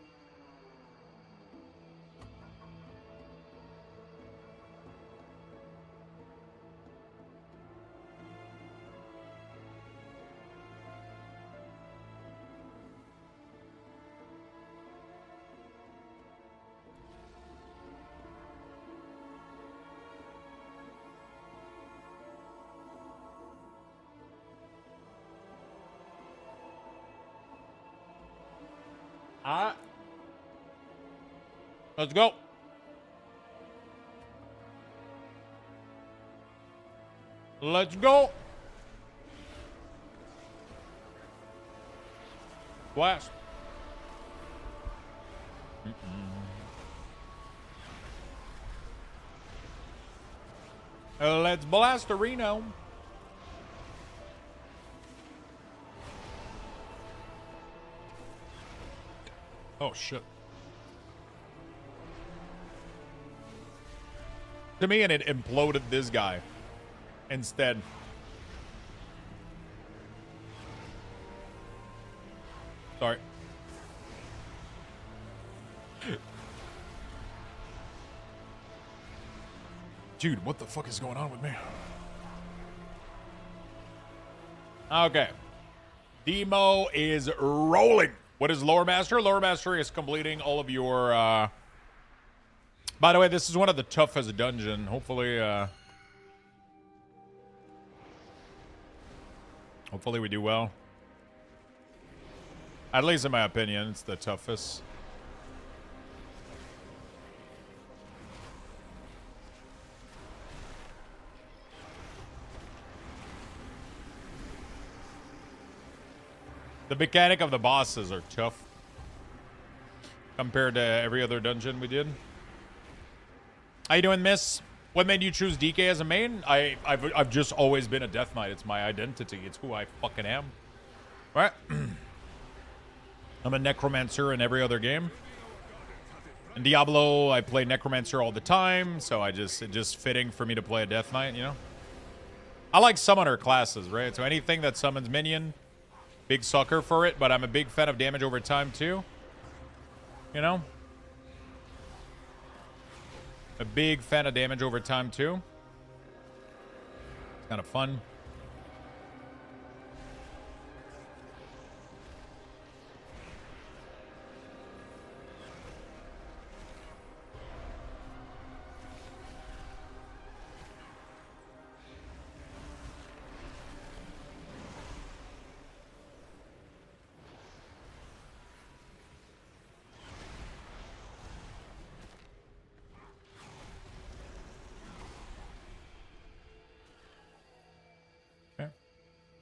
Let's go. Let's go. Blast. Let's blast Reno. Oh, shit. To me, and it imploded this guy instead. Sorry. Dude, what the fuck is going on with me? Okay. Demo is rolling. What is Lore Master? Lore Master is completing all of your... By the way, this is one of the toughest dungeon. Hopefully, hopefully we do well. At least in my opinion, it's the toughest. The mechanic of the bosses are tough compared to every other dungeon we did. How you doing, miss? What made you choose DK as a main? I've just always been a Death Knight. It's my identity. It's who I fucking am. Right? I'm a Necromancer in every other game. In Diablo, I play Necromancer all the time, so it's just fitting for me to play a Death Knight, you know? I like summoner classes, right? So anything that summons minion, big sucker for it, but I'm a big fan of damage over time too. You know? A big fan of damage over time too. It's kind of fun.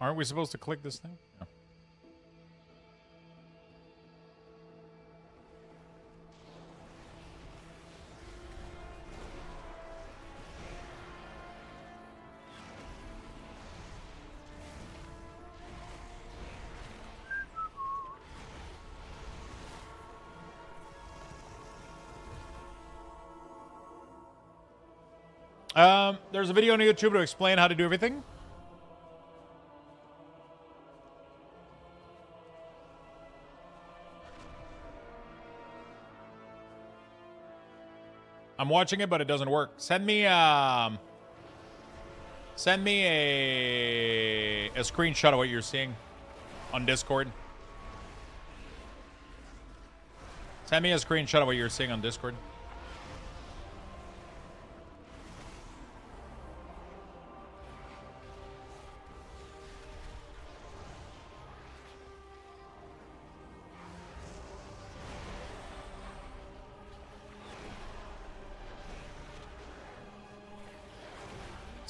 Aren't we supposed to click this thing? No. There's a video on YouTube to explain how to do everything. I'm watching it, but it doesn't work. Send me a screenshot of what you're seeing on Discord. Send me a screenshot of what you're seeing on Discord.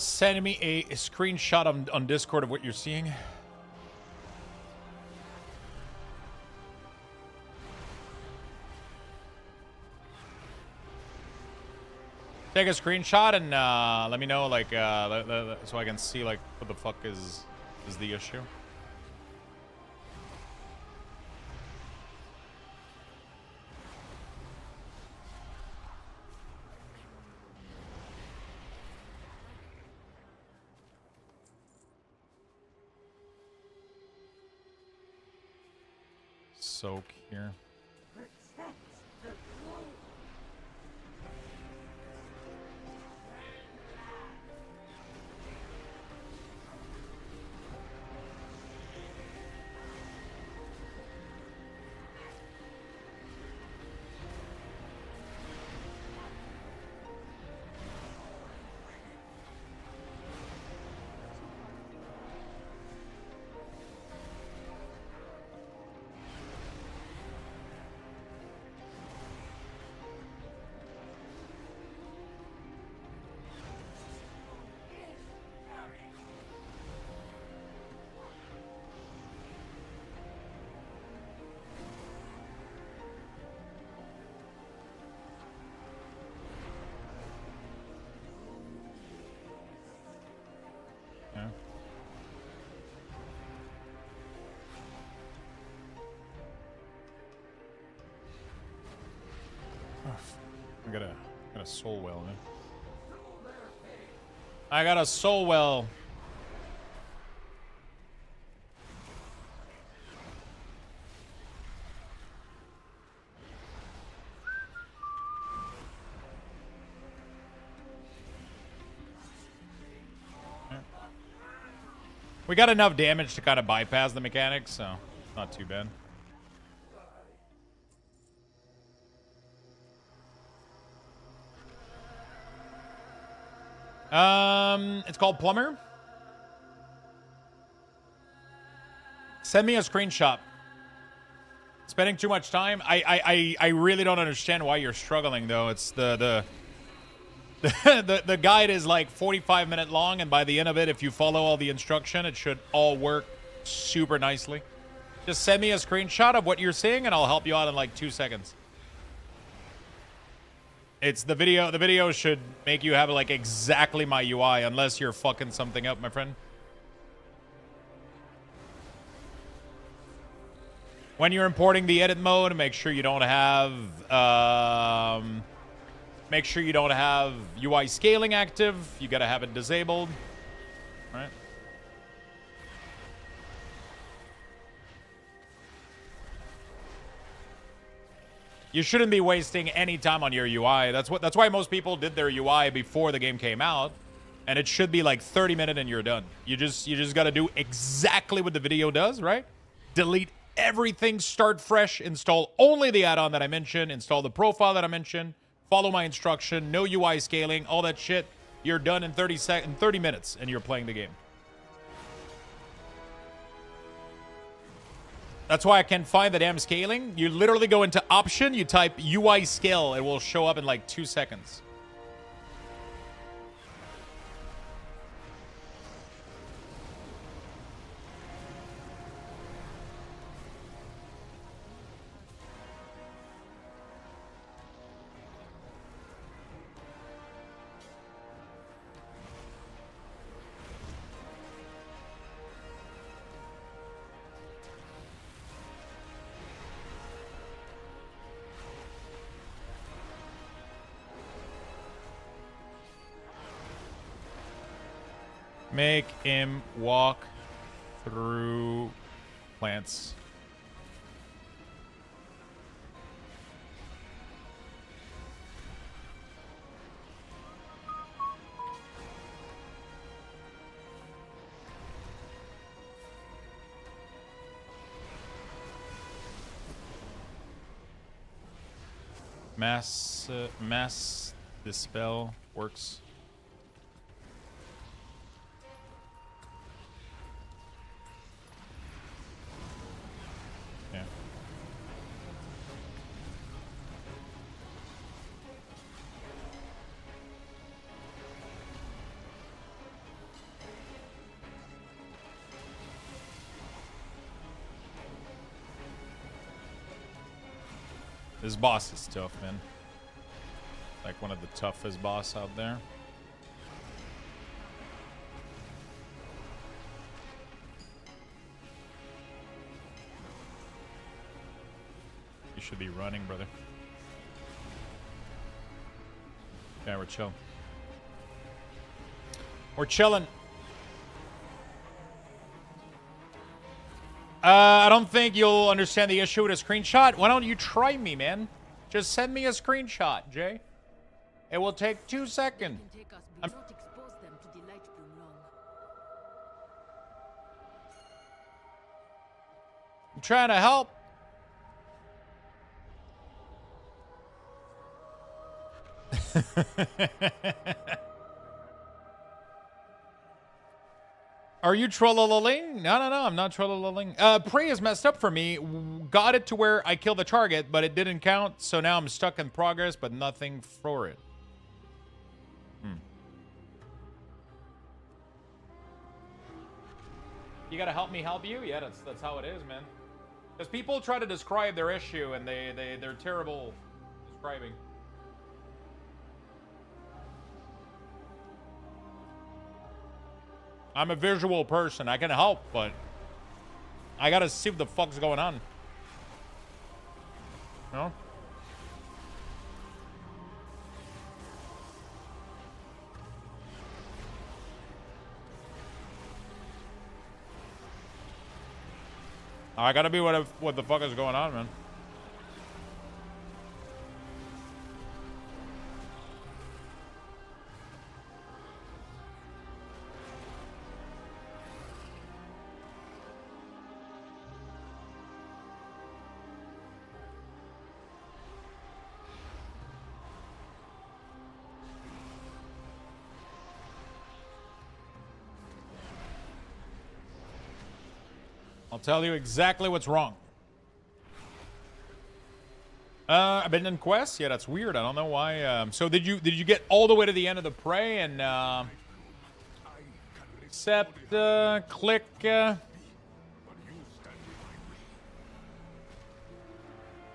Send me a screenshot on Discord of what you're seeing. Take a screenshot and let me know, like, so I can see, like, what the fuck is the issue. soak here. I got a soul well, man. I got a soul well. We got enough damage to kind of bypass the mechanics, so not too bad. It's called Plumber. Send me a screenshot. Spending too much time. I really don't understand why you're struggling though. It's the guide is like 45-minute long, and by the end of it, if you follow all the instruction, it should all work super nicely. Just send me a screenshot of what you're seeing, and I'll help you out in like 2 seconds. It's the video. The video should make you have like exactly my UI, unless you're fucking something up, my friend. When you're importing the edit mode, make sure you don't have UI scaling active. You gotta have it disabled. All right. You shouldn't be wasting any time on your UI. That's why most people did their UI before the game came out, and it should be like 30 minutes and you're done. You just got to do exactly what the video does, right? Delete everything, start fresh, install only the add-on that I mentioned, install the profile that I mentioned, follow my instruction, no UI scaling, all that shit. You're done in 30 minutes and you're playing the game. That's why I can't find the damn scaling. You literally go into option, you type UI scale, it will show up in like 2 seconds. Make him walk through plants. Mass dispel works. This boss is tough, man. Like one of the toughest boss out there. You should be running, brother. Okay, we're chilling. We're chilling. I don't think you'll understand the issue with a screenshot. Why don't you try me, man? Just send me a screenshot, Jay. It will take 2 seconds. I'm trying to help. Are you trollolaling? No, I'm not trollolaling. Prey is messed up for me. Got it to where I killed the target, but it didn't count, so now I'm stuck in progress, but nothing for it. You gotta help me help you? Yeah, that's how it is, man. Because people try to describe their issue, and they're terrible describing. I'm a visual person. I can help, but I gotta see what the fuck's going on. No? I gotta be what the fuck is going on, man. I'll tell you exactly what's wrong. Abandoned quest? Yeah, that's weird. I don't know why. So did you get all the way to the end of the prey and accept click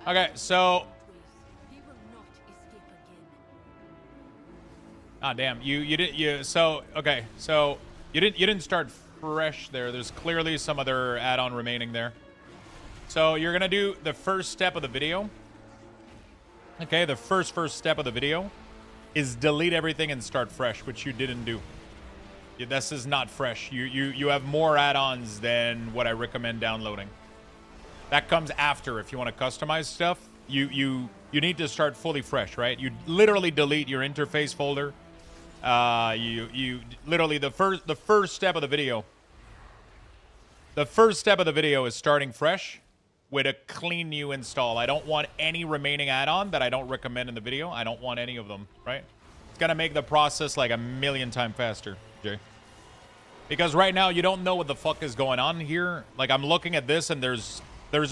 Okay, so damn, you didn't start fresh there. There's clearly some other add-on remaining there. So you're gonna do the first step of the video. Okay, the first step of the video is delete everything and start fresh, which you didn't do. This is not fresh. You have more add-ons than what I recommend downloading. That comes after. If you want to customize stuff, you need to start fully fresh, right? You literally delete your interface folder. You literally the first step of the video. The first step of the video is starting fresh with a clean new install. I don't want any remaining add-on that I don't recommend in the video. I don't want any of them, right? It's gonna make the process like a million times faster, Jay. Because right now you don't know what the fuck is going on here. Like I'm looking at this and there's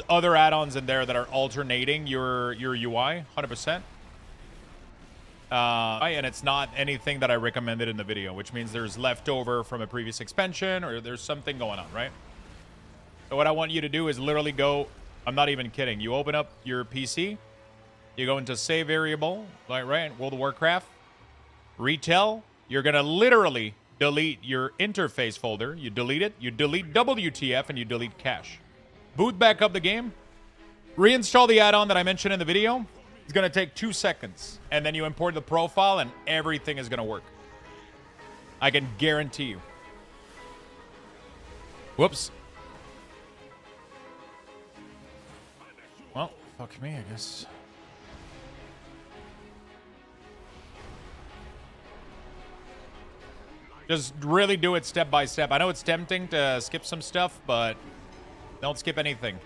other add-ons in there that are alternating your UI 100%. And it's not anything that I recommended in the video, which means there's leftover from a previous expansion or there's something going on, right? So what I want you to do is literally go, I'm not even kidding. You open up your PC, you go into save variable, right? World of Warcraft, retail. You're going to literally delete your interface folder. You delete it, you delete WTF, and you delete cache. Boot back up the game, reinstall the add-on that I mentioned in the video. It's going to take 2 seconds. And then you import the profile and everything is going to work. I can guarantee you. Whoops. Well, fuck me, I guess. Just really do it step by step. I know it's tempting to skip some stuff, but don't skip anything.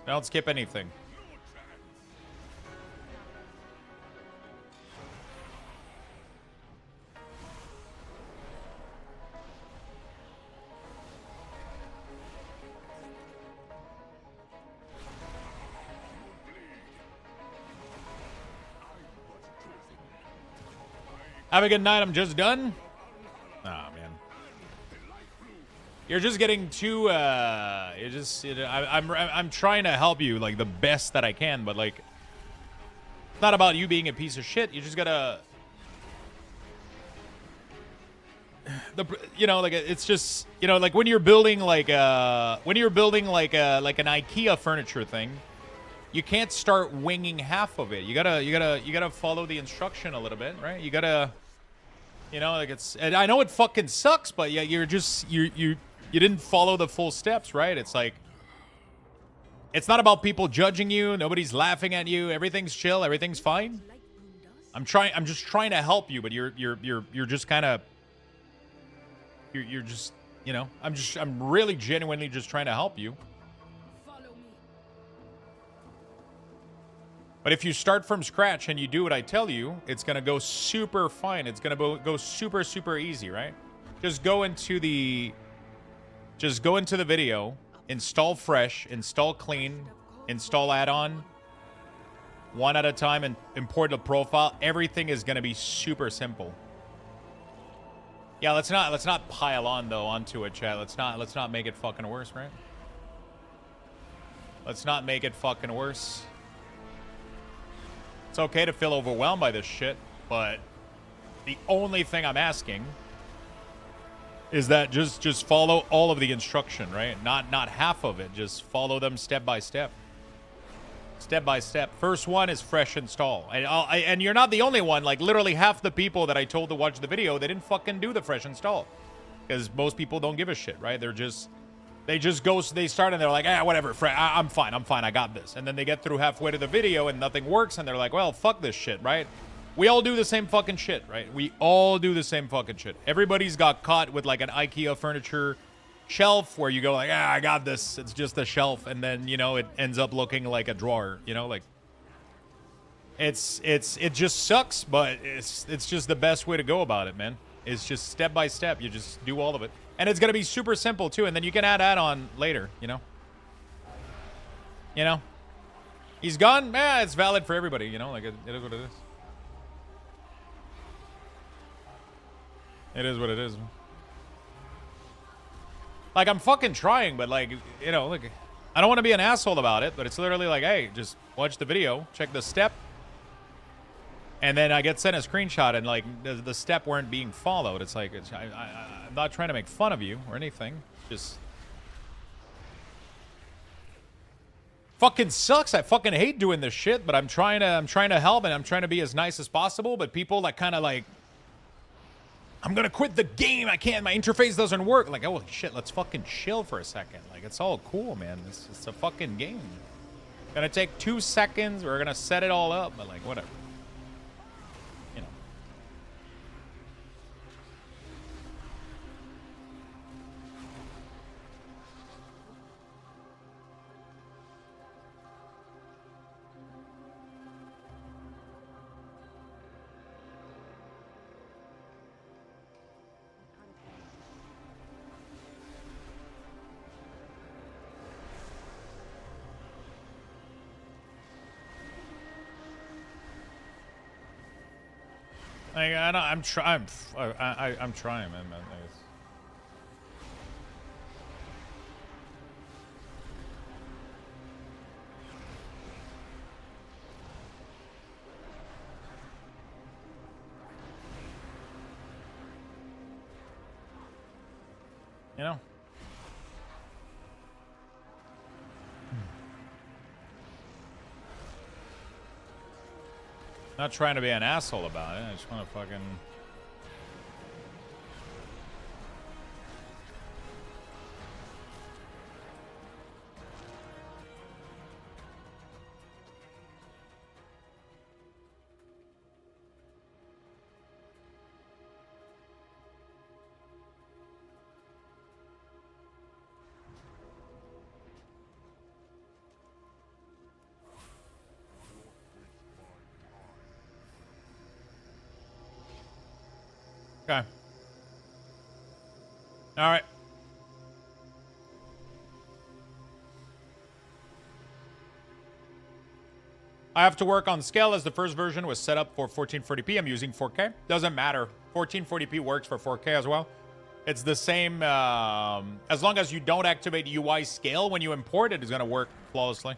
Don't skip anything. Have a good night. I'm just done. Oh, man. You're just getting too, I'm trying to help you, like, the best that I can, but, like, it's not about you being a piece of shit. You just gotta, it's just, like, when you're building, like, an IKEA furniture thing, you can't start winging half of it. You gotta follow the instruction a little bit, right? You gotta You know, like it's, and I know it fucking sucks, but yeah, you're just, you didn't follow the full steps, right? It's like, it's not about people judging you. Nobody's laughing at you. Everything's chill. Everything's fine. I'm just trying to help you, but you're just kind of, you're just, you know, I'm really genuinely just trying to help you. But if you start from scratch and you do what I tell you, it's going to go super fine. It's going to go super, super easy, right? Just go into the video, install fresh, install clean, install add-on, one at a time, and import the profile. Everything is going to be super simple. Yeah, let's not pile on though onto it, chat. Let's not make it fucking worse, right? Let's not make it fucking worse. It's okay to feel overwhelmed by this shit, but the only thing I'm asking is that just follow all of the instruction, right? Not half of it. Just follow them step by step. Step by step. First one is fresh install. And you're not the only one. Like, literally half the people that I told to watch the video, they didn't fucking do the fresh install. Because most people don't give a shit, right? They start and they're like, whatever, I'm fine, I got this. And then they get through halfway to the video and nothing works, and they're like, well, fuck this shit, right? We all do the same fucking shit, right? We all do the same fucking shit. Everybody's got caught with like an IKEA furniture shelf where you go like, I got this, it's just a shelf, and then, you know, it ends up looking like a drawer, you know, like it just sucks, but it's just the best way to go about it, man. It's just step by step. You just do all of it. And it's going to be super simple, too. And then you can add add-on later, you know? You know? He's gone? Yeah, it's valid for everybody, you know? Like, it is what it is. It is what it is. Like, I'm fucking trying, but, like, you know, like, I don't want to be an asshole about it, but it's literally like, hey, just watch the video, check the step, and then I get sent a screenshot, and, like, the step weren't being followed. It's like, I'm not trying to make fun of you or anything. Just fucking sucks. I fucking hate doing this shit, but I'm trying to help, and I'm trying to be as nice as possible. But people that kind of like, I'm gonna quit the game. I can't. My interface doesn't work. Like, oh shit, let's fucking chill for a second. Like, it's all cool, man. It's a fucking game. Gonna take 2 seconds. We're gonna set it all up, but like, whatever. Like, I'm trying, man. You know? Not trying to be an asshole about it. I just want to fucking... Okay. All right. I have to work on scale as the first version was set up for 1440p. I'm using 4K. Doesn't matter. 1440p works for 4K as well. It's the same. As long as you don't activate UI scale when you import it, it's going to work flawlessly.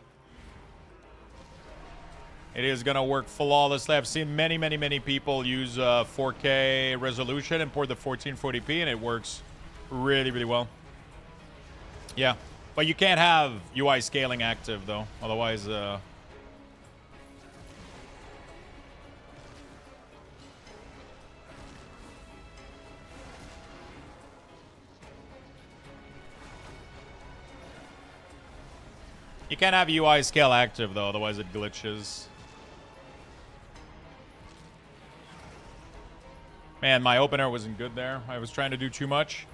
It is going to work flawlessly. I've seen many people use 4K resolution and port the 1440p, and it works really, really well. Yeah. But you can't have UI scaling active, though. Otherwise, You can't have UI scale active, though, otherwise it glitches. Man, my opener wasn't good there. I was trying to do too much.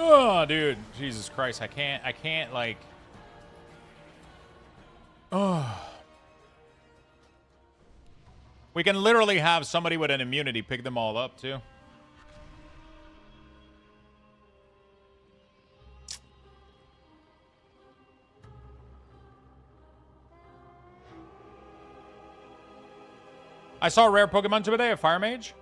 Oh, dude. Jesus Christ. I can't, like... Oh. We can literally have somebody with an immunity pick them all up, too. I saw a rare Pokemon today, a Fire Mage.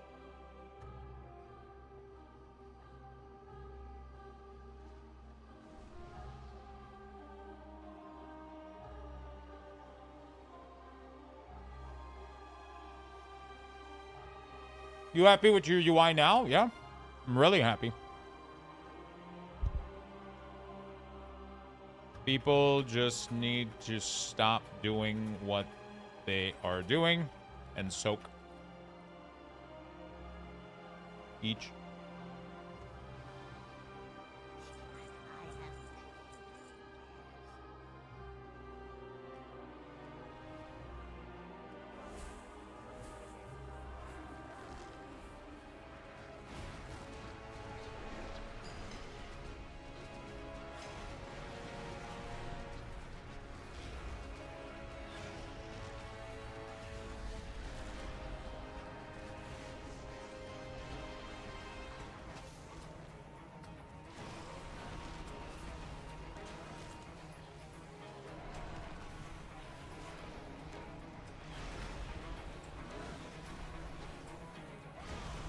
You happy with your UI now? Yeah. I'm really happy. People just need to stop doing what they are doing and soak. Each.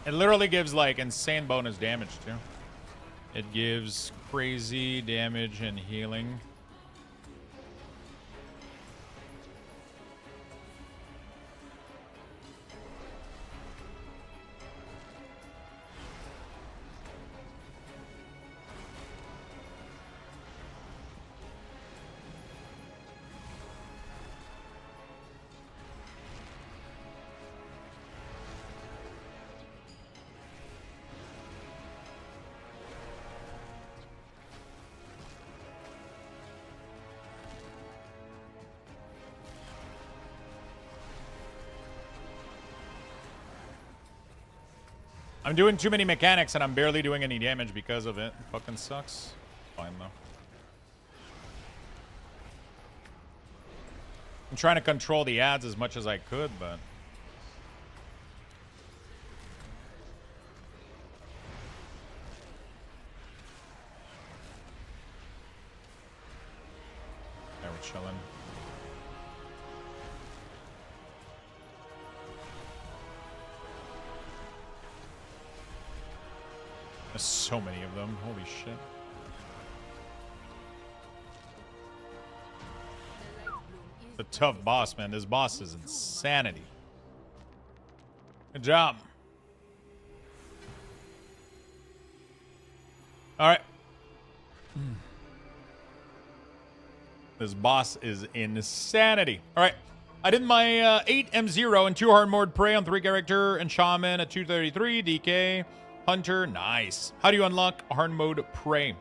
It literally gives, like, insane bonus damage, too. It gives crazy damage and healing. I'm doing too many mechanics and I'm barely doing any damage because of it. Fucking sucks. Fine though. I'm trying to control the ads as much as I could, but yeah, we're chilling. There's so many of them. Holy shit. The tough boss, man. This boss is insanity. Good job. All right. This boss is insanity. All right. I did my 8 M0 and 2 hard mode prey on 3 character and Shaman at 233 DK. Hunter, nice. How do you unlock hard mode prey?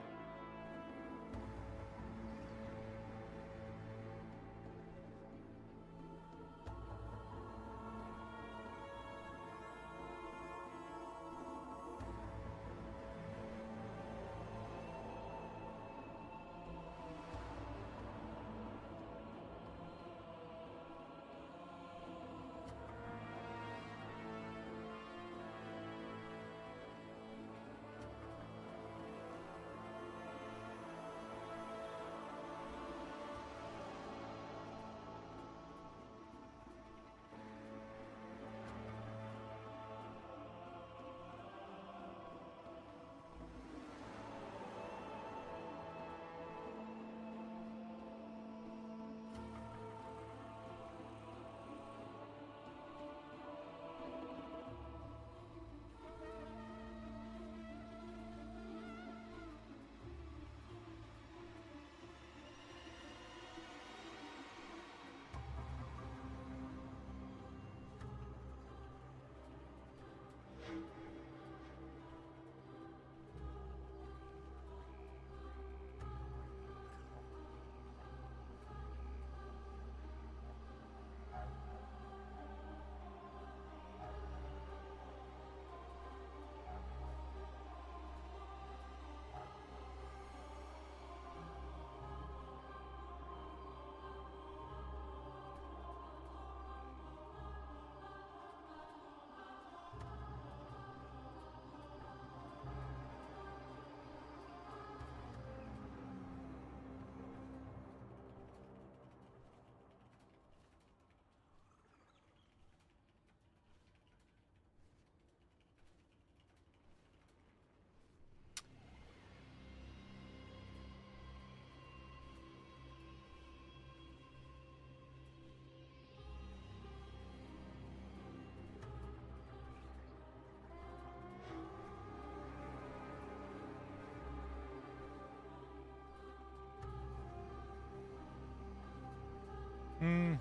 Hmm.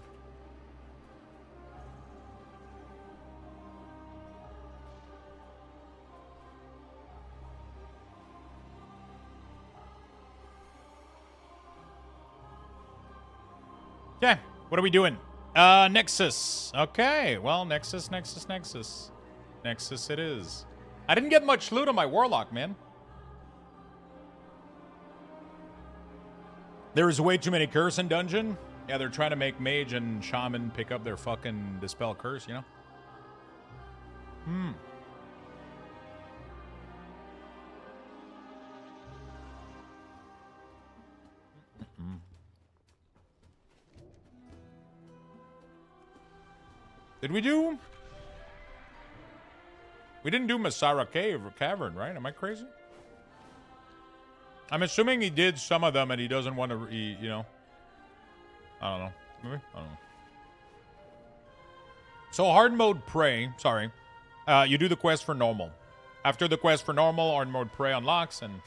Okay, what are we doing? Nexus. Okay, well, Nexus. Nexus it is. I didn't get much loot on my Warlock, man. There is way too many curse in dungeon. Yeah, they're trying to make Mage and Shaman pick up their fucking Dispel Curse, you know? Hmm. Did we do? We didn't do Masara Cave or Cavern, right? Am I crazy? I'm assuming he did some of them and he doesn't want to, you know. I don't know. Maybe? I don't know. So hard mode Prey, sorry. You do the quest for normal. After the quest for normal, hard mode Prey unlocks and...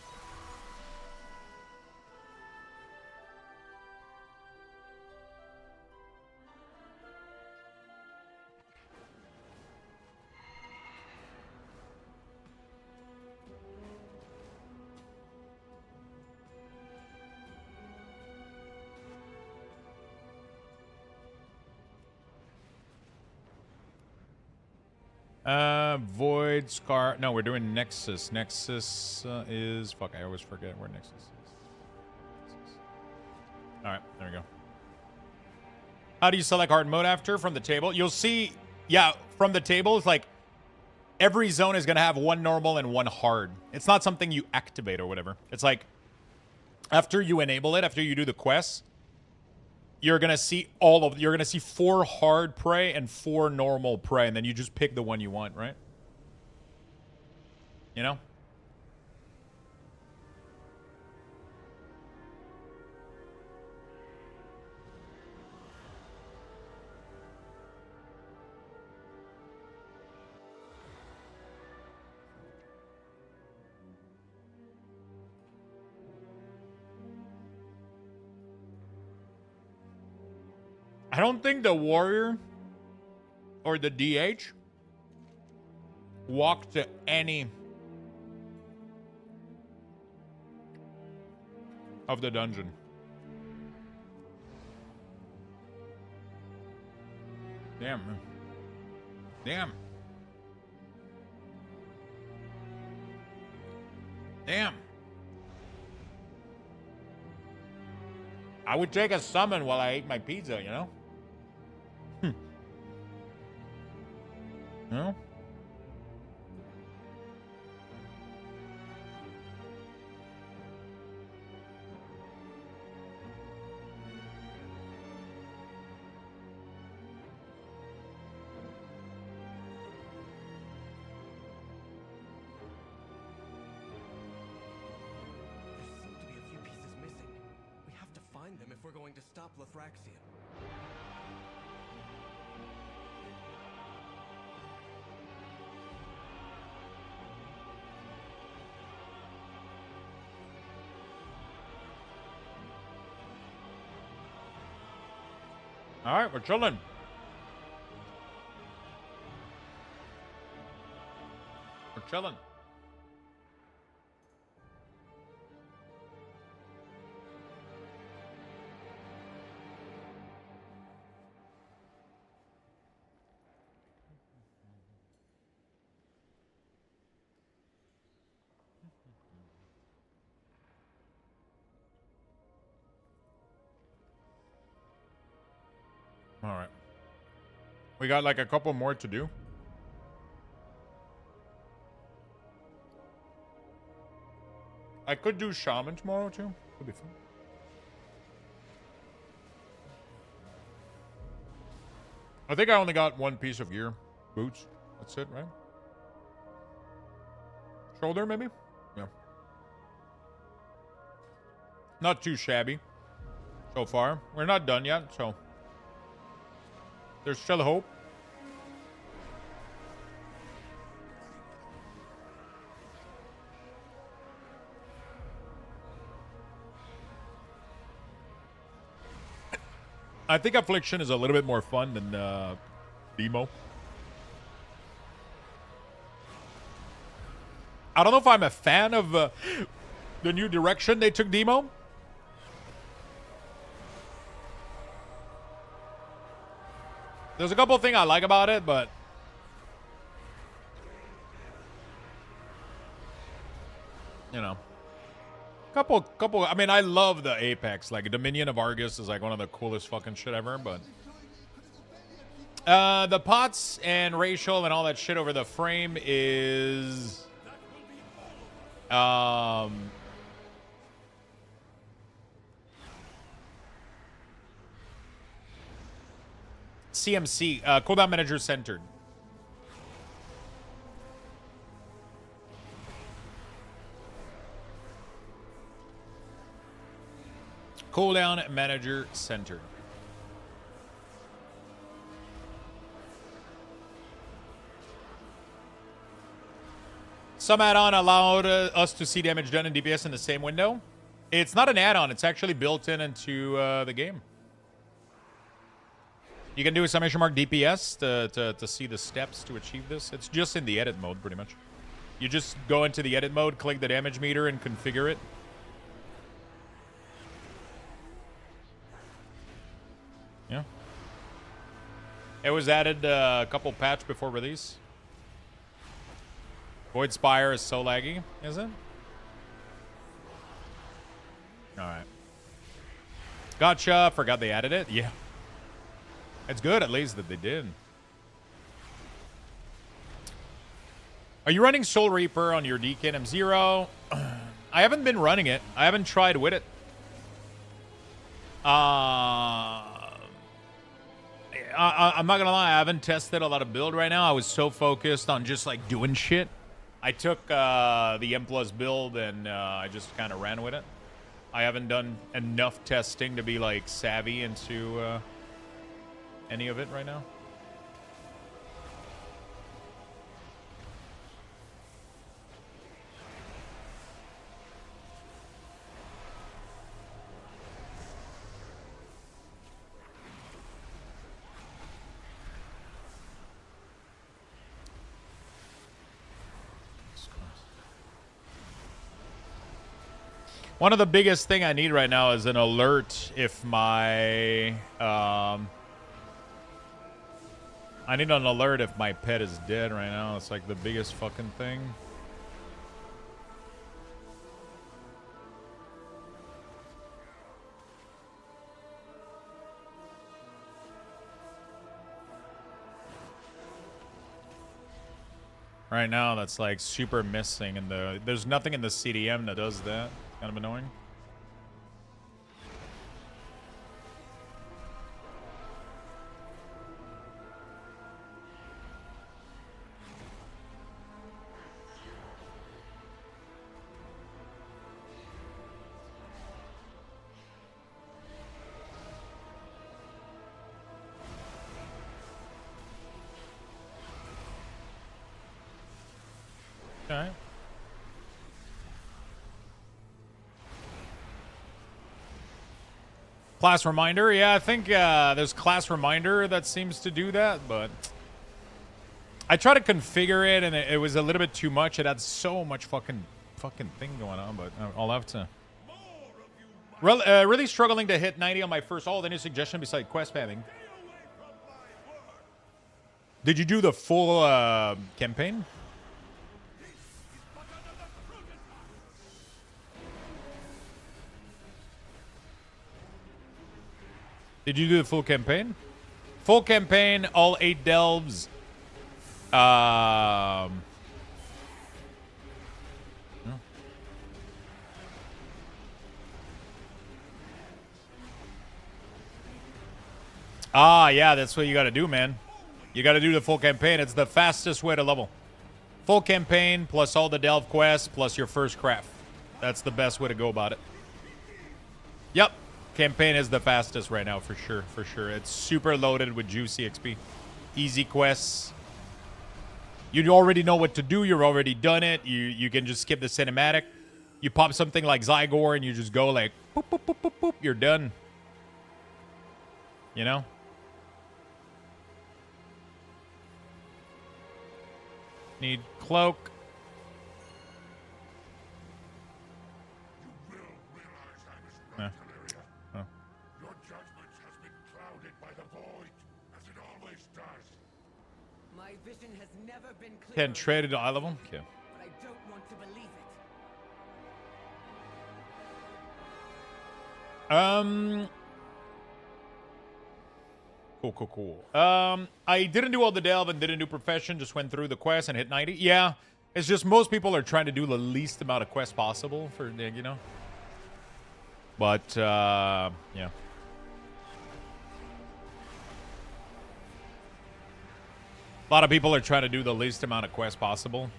Void Scar. No, we're doing Nexus. Nexus is... Fuck, I always forget where Nexus is. Alright, there we go. How do you select hard mode after? From the table? You'll see... Yeah, from the table, it's like... Every zone is going to have one normal and one hard. It's not something you activate or whatever. It's like... After you enable it, after you do the quest... You're gonna see you're gonna see 4 hard prey and 4 normal prey, and then you just pick the one you want, right? You know? I don't think the warrior or the DH walk to any of the dungeon. Damn, man. Damn. Damn. I would take a summon while I ate my pizza, you know? No? Them if we're going to stop Lothraxion. All right, we're chilling. We're chilling. All right. We got like a couple more to do. I could do Shaman tomorrow too. Could be fun. I think I only got one piece of gear. Boots. That's it, right? Shoulder, maybe? Yeah. Not too shabby so far. We're not done yet, so... There's still hope. I think Affliction is a little bit more fun than Demo. I don't know if I'm a fan of the new direction they took Demo. There's a couple of things I like about it, but you know, couple. I mean, I love the Apex. Like Dominion of Argus is like one of the coolest fucking shit ever. But the pots and racial and all that shit over the frame is CMC, cooldown manager centered. Cooldown manager centered. Some add-on allowed us to see damage done in DPS in the same window. It's not an add-on. It's actually built into the game. You can do a summation mark DPS to see the steps to achieve this. It's just in the edit mode, pretty much. You just go into the edit mode, click the damage meter, and configure it. Yeah. It was added a couple patch before release. Void Spire is so laggy, is it? Alright. Gotcha. Forgot they added it. Yeah. It's good, at least, that they did. Are you running Soul Reaper on your DK and M0? I haven't been running it. I haven't tried with it. I'm not gonna lie, I haven't tested a lot of build right now. I was so focused on just like doing shit. I took the M+ build and I just kind of ran with it. I haven't done enough testing to be like savvy into any of it right now. One of the biggest thing I need right now is an alert if my I need an alert if my pet is dead right now. It's like the biggest fucking thing. Right now that's like super missing, and there's nothing in the CDM that does that. Kind of annoying. All right. Class reminder, yeah, I think there's class reminder that seems to do that, but I tried to configure it and it was a little bit too much. It had so much fucking thing going on, but I'll have to. Really struggling to hit 90 on my first ult. Any suggestion besides quest spamming? Did you do the full campaign? Did you do the full campaign? Full campaign, all 8 delves. Yeah, that's what you got to do, man. You got to do the full campaign. It's the fastest way to level. Full campaign plus all the delve quests plus your first craft. That's the best way to go about it. Yep. Campaign is the fastest right now, for sure, for sure. It's super loaded with juicy XP. Easy quests. You already know what to do. You've already done it. You can just skip the cinematic. You pop something like Zygor and you just go like, boop, boop, boop, boop, boop. You're done. You know? Need cloak. Yeah. Oh. Your judgment has been clouded by the void, as it always does. My vision has never been clear. Can trade it to eye level? Okay. But I don't want to believe it. Cool. I didn't do all the delve and didn't do profession, just went through the quest and hit 90. Yeah, it's just most people are trying to do the least amount of quests possible for, you know. But, yeah. A lot of people are trying to do the least amount of quests possible.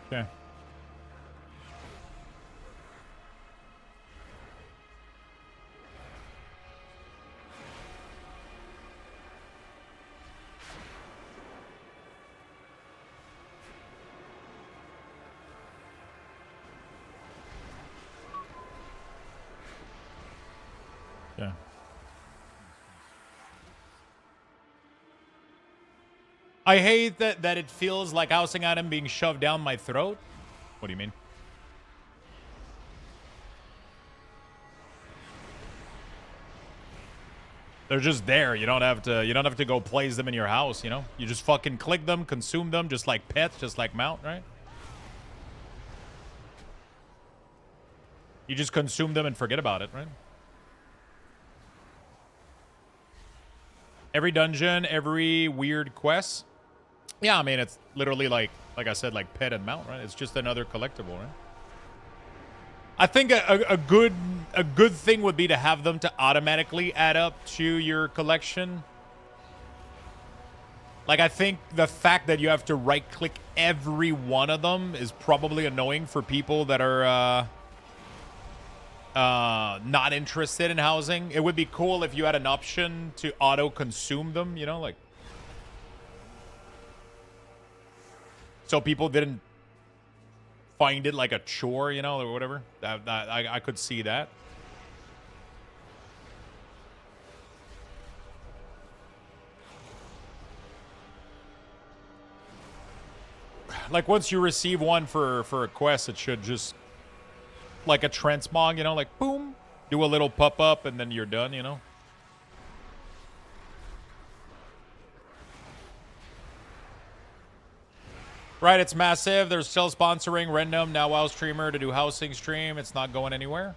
Okay. Yeah. I hate that it feels like housing item being shoved down my throat. What do you mean? They're just there. You don't have to go place them in your house, you know? You just fucking click them, consume them, just like pets, just like mount, right? You just consume them and forget about it, right? Every dungeon, every weird quest. Yeah, I mean, it's literally like I said, like pet and mount, right? It's just another collectible, right? I think a good thing would be to have them to automatically add up to your collection. Like, I think the fact that you have to right-click every one of them is probably annoying for people that are not interested in housing. It would be cool if you had an option to auto-consume them, you know, like, so people didn't find it like a chore, you know, or whatever. I could see that. Like, once you receive one for a quest, it should just, like a transmog, you know, like, boom, do a little pop-up, and then you're done, you know? Right, it's massive. They're still sponsoring Random, now WoW streamer, to do housing stream. It's not going anywhere.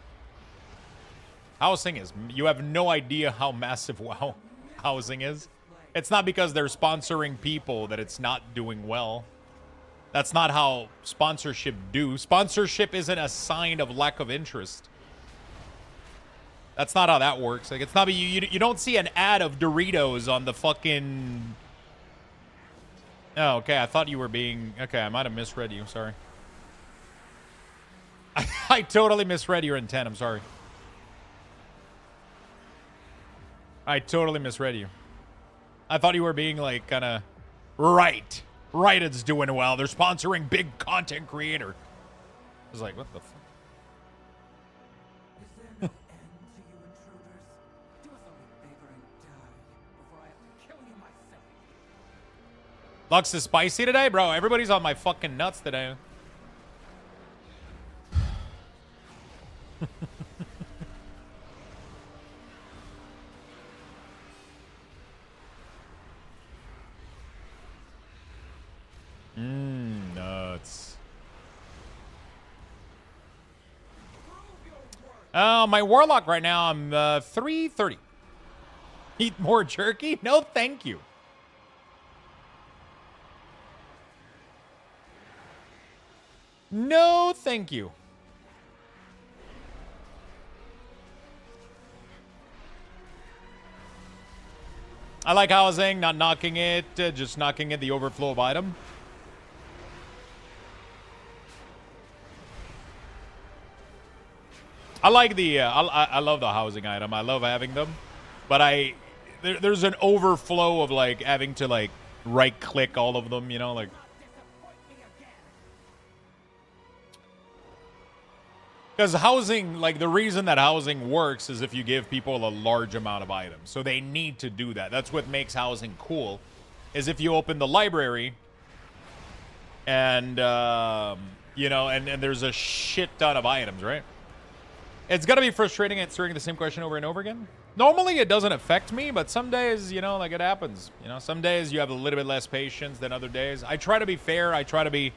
Housing is... You have no idea how massive WoW housing is. It's not because they're sponsoring people that it's not doing well. That's not how sponsorship do. Sponsorship isn't a sign of lack of interest. That's not how that works. Like, it's not... You don't see an ad of Doritos on the fucking... Oh, okay. I thought you were being... Okay, I might have misread you. Sorry. I totally misread your intent. I'm sorry. I totally misread you. I thought you were being, like, kind of... Right. Right, it's doing well. They're sponsoring big content creator. I was like, what the fuck? Is there no end to you intruders? Do us a favor and die before I have to kill you myself. Lux is spicy today? Bro, everybody's on my fucking nuts today. Nuts. My Warlock right now, I'm 330. Eat more jerky? No, thank you. No, thank you. I like housing, not knocking it, just knocking it the overflow of item. I like the, I love the housing item. I love having them. But there's an overflow of, like, having to, like, right-click all of them, you know, like. Because housing, like, the reason that housing works is if you give people a large amount of items. So they need to do that. That's what makes housing cool, is if you open the library and, you know, and there's a shit ton of items, right? It's got to be frustrating answering the same question over and over again. Normally, it doesn't affect me, but some days, you know, like, it happens. You know, some days you have a little bit less patience than other days. I try to be fair. I try to be...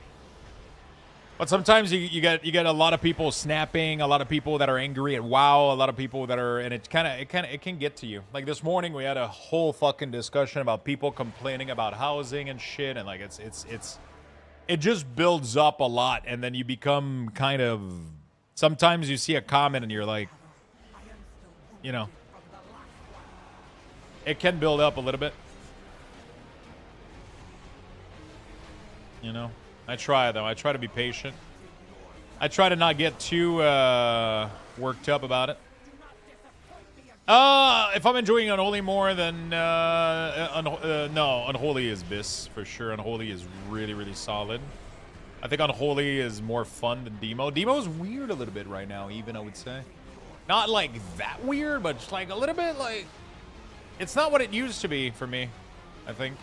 But sometimes you get a lot of people snapping, a lot of people that are angry at WoW, a lot of people that are... And it can get to you. Like, this morning, we had a whole fucking discussion about people complaining about housing and shit. And, like, it just builds up a lot. And then you become kind of... Sometimes you see a comment and you're like, you know, it can build up a little bit. You know, I try, though. I try to be patient. I try to not get too worked up about it. If I'm enjoying Unholy more than, no, Unholy is Biss, for sure. Unholy is really, really solid. I think Unholy is more fun than Demo. Demo's weird a little bit right now, even, I would say. Not, like, that weird, but just, like, a little bit, like... It's not what it used to be for me, I think.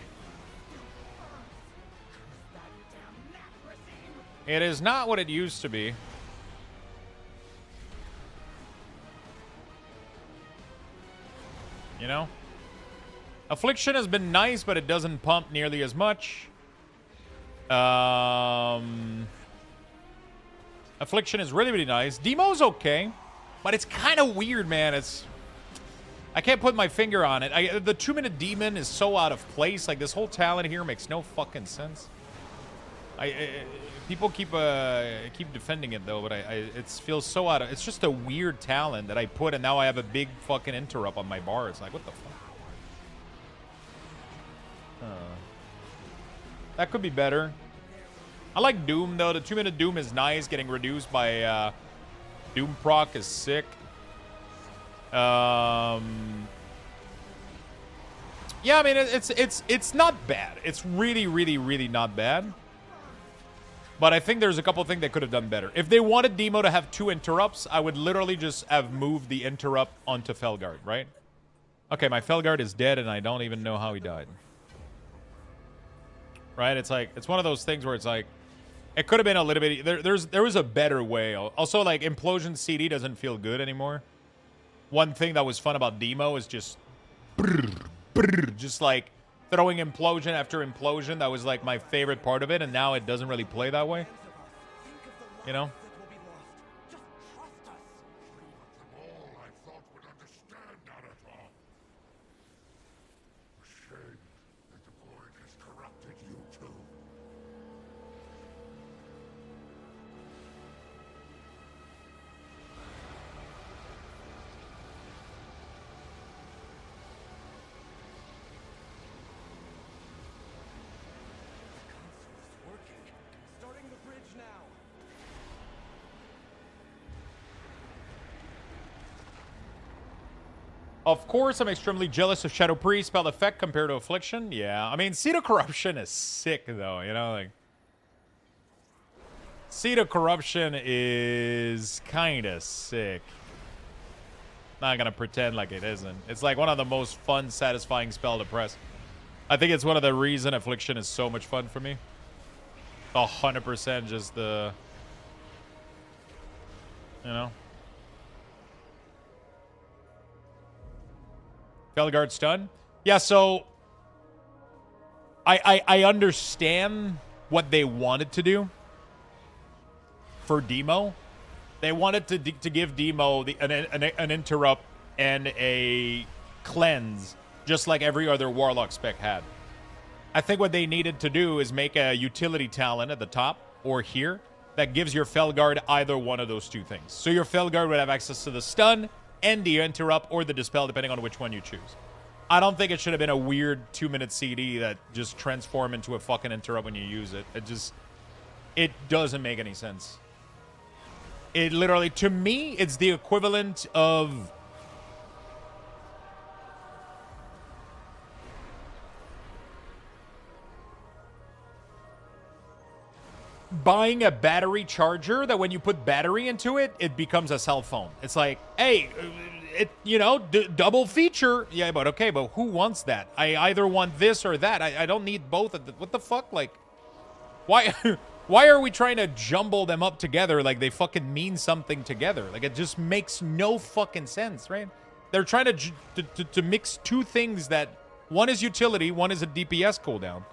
It is not what it used to be. You know? Affliction has been nice, but it doesn't pump nearly as much. Affliction is really, really nice. Demo's okay, but it's kind of weird, man. I can't put my finger on it. The 2-minute demon is so out of place. Like, this whole talent here makes no fucking sense. People keep defending it though, but it feels so out of. It's just a weird talent that I put, and now I have a big fucking interrupt on my bar. It's like, what the fuck? That could be better. I like Doom, though. The 2-minute Doom is nice. Getting reduced by Doom proc is sick. Yeah, I mean, it's not bad. It's really, really, really not bad. But I think there's a couple things they could have done better. If they wanted Demo to have 2 interrupts, I would literally just have moved the interrupt onto Felguard, right? Okay, my Felguard is dead, and I don't even know how he died. Right? It's like, it's one of those things where it's like, it could have been a little bit... There was a better way. Also, like, Implosion CD doesn't feel good anymore. One thing that was fun about Demo is just... just, like, throwing Implosion after Implosion. That was, like, my favorite part of it, and now it doesn't really play that way. You know? Of course, I'm extremely jealous of Shadow Priest spell effect compared to Affliction. Yeah, I mean, Seed of Corruption is sick, though, you know, like... Seed of Corruption is kind of sick. Not gonna pretend like it isn't. It's like one of the most fun, satisfying spell to press. I think it's one of the reason Affliction is so much fun for me. 100% just the... You know? Felguard stun? Yeah, so... I understand what they wanted to do for Demo. They wanted to give Demo an interrupt and a cleanse, just like every other Warlock spec had. I think what they needed to do is make a utility talent at the top, or here, that gives your Felguard either one of those two things. So your Felguard would have access to the stun and the interrupt or the dispel, depending on which one you choose. I don't think it should have been a weird 2-minute CD that just transform into a fucking interrupt when you use it. It doesn't make any sense. It literally, to me, it's the equivalent of buying a battery charger that when you put battery into it, it becomes a cell phone. It's like, hey, double feature. Yeah, but okay, but who wants that? I either want this or that. I don't need both of them. What the fuck? Like, why why are we trying to jumble them up together like they fucking mean something together? Like, it just makes no fucking sense, right? They're trying to mix two things that one is utility, one is a DPS cooldown.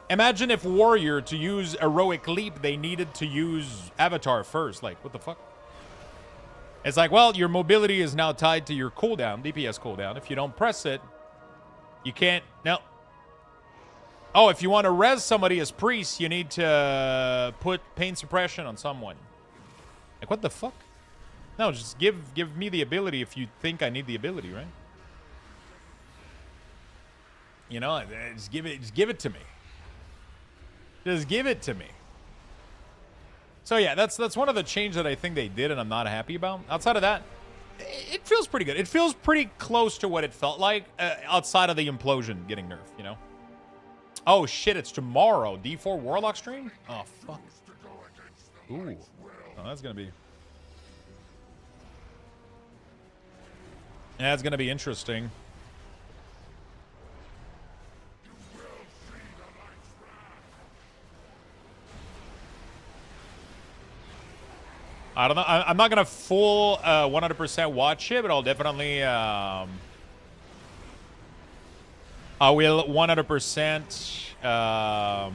Imagine if Warrior, to use Heroic Leap, they needed to use Avatar first. Like, what the fuck? It's like, well, your mobility is now tied to your cooldown, DPS cooldown. If you don't press it, you can't. No. Oh, if you want to res somebody as priest, you need to put pain suppression on someone. Like, what the fuck? No, just give me the ability if you think I need the ability, right? You know, just give it to me. Just give it to me. So yeah, that's one of the changes that I think they did and I'm not happy about. Outside of that, it feels pretty good. It feels pretty close to what it felt like outside of the implosion getting nerfed, you know? Oh shit, it's tomorrow. D4 Warlock stream? Oh fuck. Ooh. Oh, that's gonna be... That's gonna be interesting. I don't know. I'm not gonna full 100% watch it, but I'll definitely I will 100%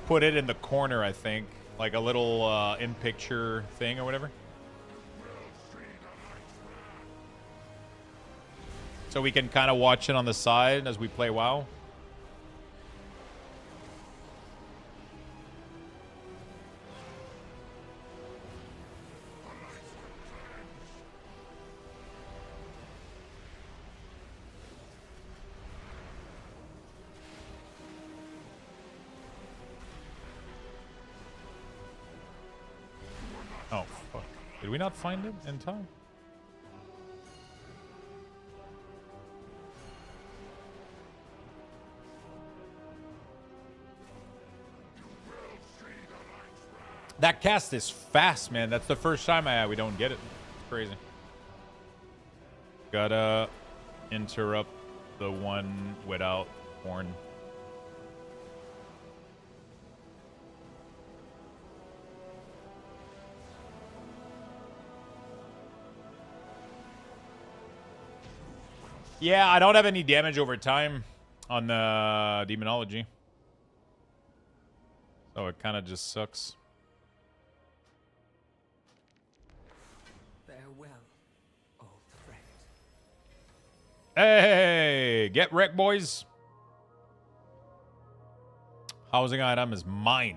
put it in the corner, I think, like a little in-picture thing or whatever, so we can kind of watch it on the side as we play WoW. Oh, fuck. Did we not find it in time? That cast is fast, man. That's the first time we don't get it. It's crazy. Gotta interrupt the one without horn. Yeah, I don't have any damage over time on the demonology. So it kind of just sucks. Farewell, old friend. Hey, get wrecked, boys. Housing item is mine.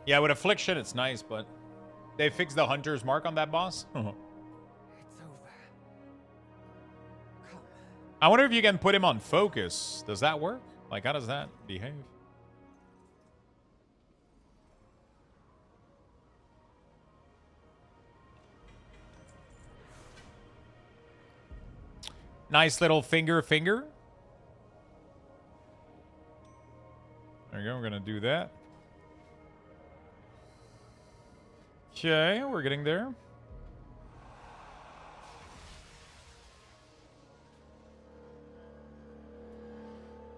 Yeah, with Affliction, it's nice, but they fixed the Hunter's Mark on that boss. I wonder if you can put him on focus. Does that work? Like, how does that behave? Nice little finger. There you go. We're going to do that. Okay, we're getting there.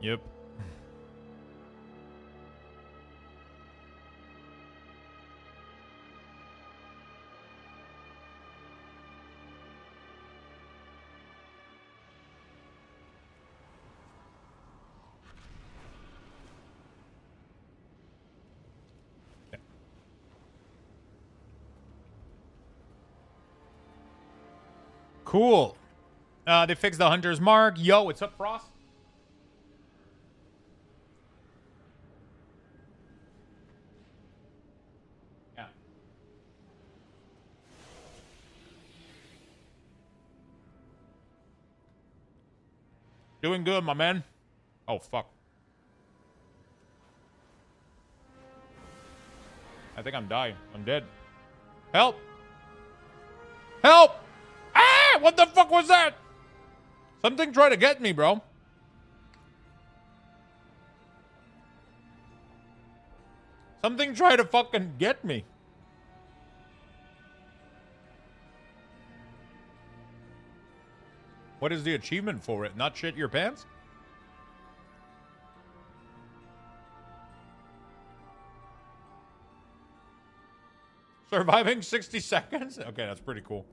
Yep. Okay. Cool. They fixed the Hunter's Mark. Yo, what's up, Frost? Doing good, my man. Oh, fuck. I think I'm dying. I'm dead. Help! Help! Ah! What the fuck was that? Something tried to get me, bro. Something tried to fucking get me. What is the achievement for it? Not shit your pants? Surviving 60 seconds? Okay, that's pretty cool.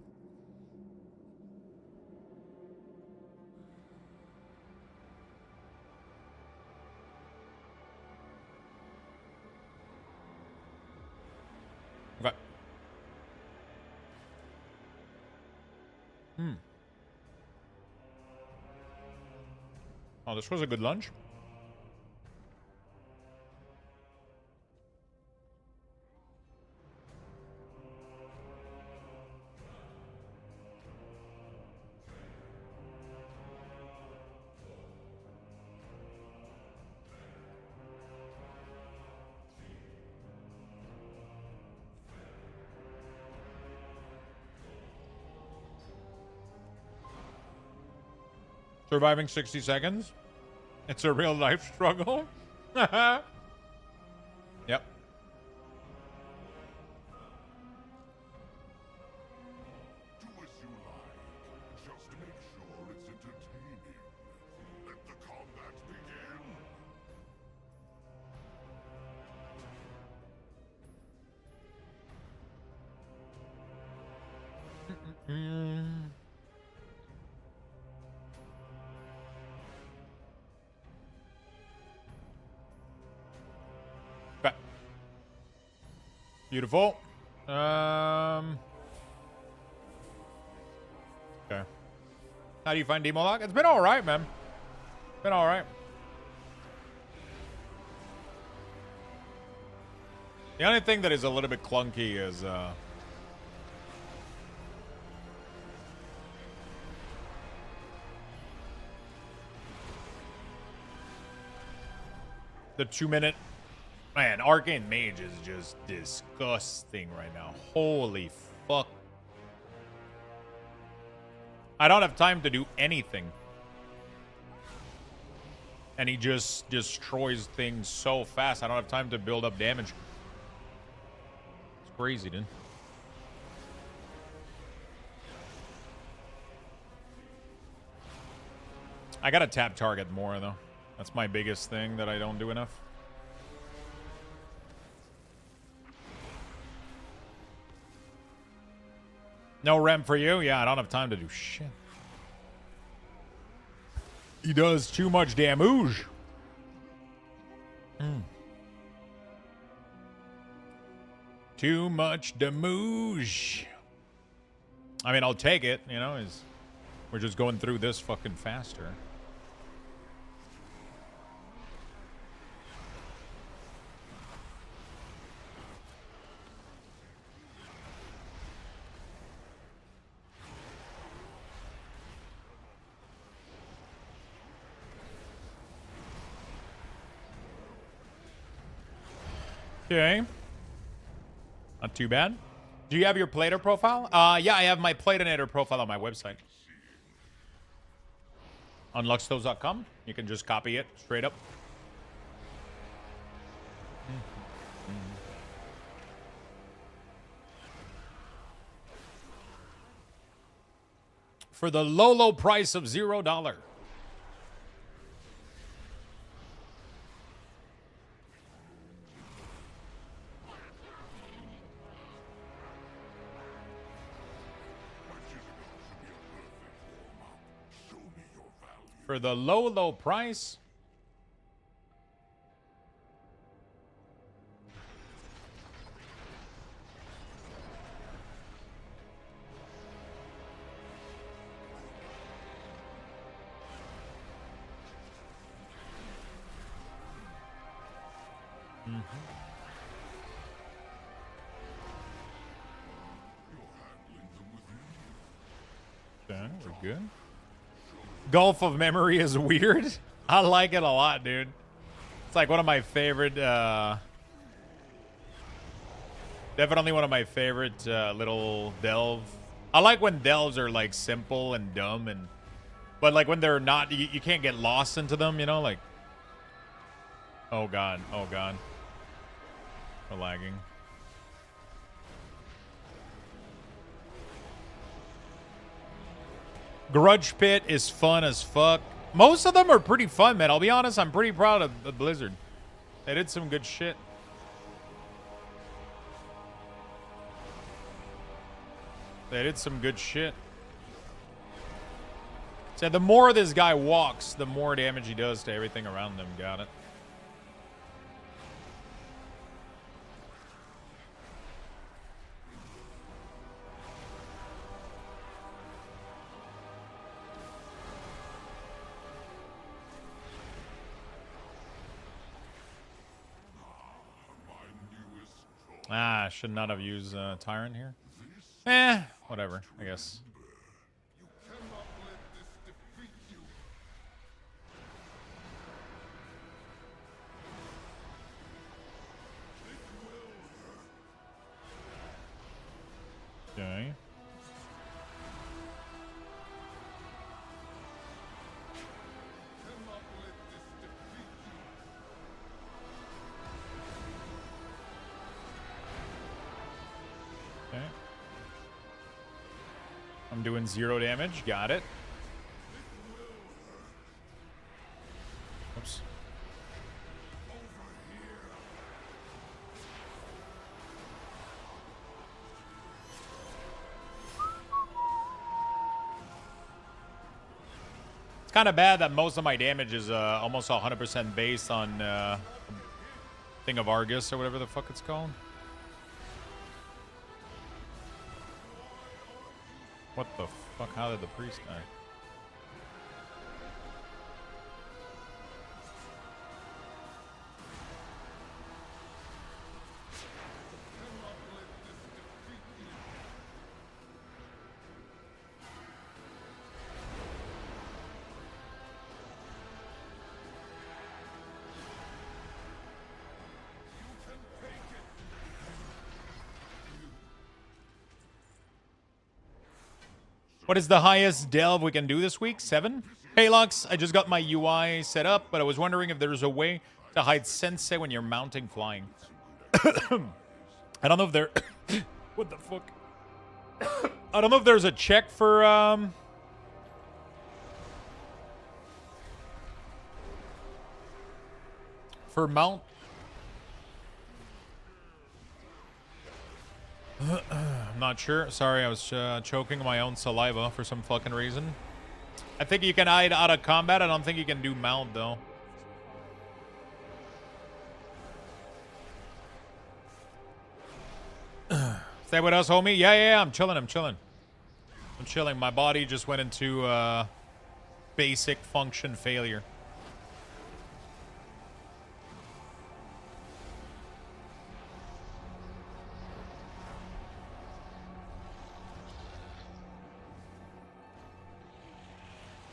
Okay. Oh, this was a good lunch. Surviving 60 seconds? It's a real life struggle? Yep. Do as you like. Just make sure it's entertaining. Let the combat begin. Okay. Beautiful. Okay. How do you find Demo Lock? It's been alright, man. Been alright. The only thing that is a little bit clunky is the 2-minute. Man, Arcane Mage is just disgusting right now. Holy fuck. I don't have time to do anything. And he just destroys things so fast. I don't have time to build up damage. It's crazy, dude. I gotta tap target more, though. That's my biggest thing that I don't do enough. No rem for you? Yeah, I don't have time to do shit. He does too much damage. Too much damage. I mean, I'll take it, you know, we're just going through this fucking faster. Okay. Not too bad. Do you have your Plater profile? Yeah, I have my Platinator profile on my website. On Luxthos.com. You can just copy it straight up. For the low, low price of $0. For the low, low price. Okay, we're good. Gulf of Memory is weird. I like it a lot, dude. It's like one of my favorite, definitely one of my favorite little delve. I like when delves are like simple and dumb, but like when they're not, you can't get lost into them, you know, like. Oh god, oh god. We're lagging. Grudge Pit is fun as fuck. Most of them are pretty fun, man. I'll be honest, I'm pretty proud of Blizzard. They did some good shit. They did some good shit. So the more this guy walks, the more damage he does to everything around him. Got it. Ah, I should not have used Tyrant here. Eh, whatever, I guess. Okay. Okay. I'm doing 0 damage. Got it. Oops. It's kind of bad that most of my damage is almost 100% based on Thing of Argus or whatever the fuck it's called. What the fuck? How did the priest die? What is the highest delve we can do this week? 7? Hey, Lux, I just got my UI set up, but I was wondering if there's a way to hide Sensei when you're mounting flying. I don't know if there... What the fuck? I don't know if there's a check for mount. I'm not sure. Sorry, I was choking my own saliva for some fucking reason. I think you can hide out of combat. I don't think you can do mount, though. Stay with us, homie. Yeah, I'm chilling. I'm chilling. My body just went into basic function failure.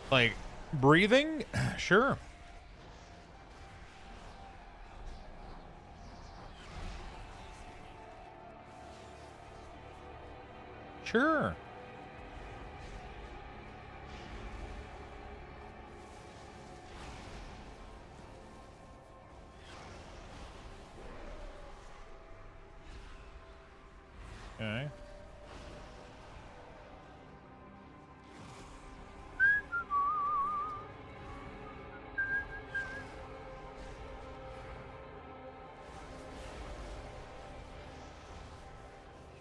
Like, breathing? Sure. Sure. Okay.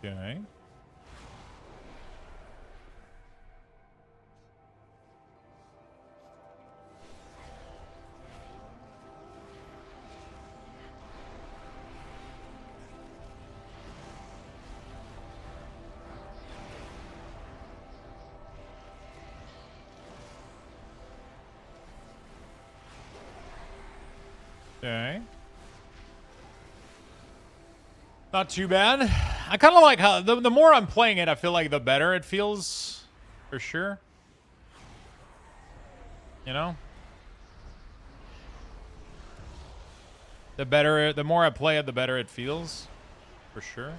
Okay. Okay. Not too bad. I kind of like how the more I'm playing it, I feel like the better it feels, for sure. You know? The more I play it, the better it feels. For sure.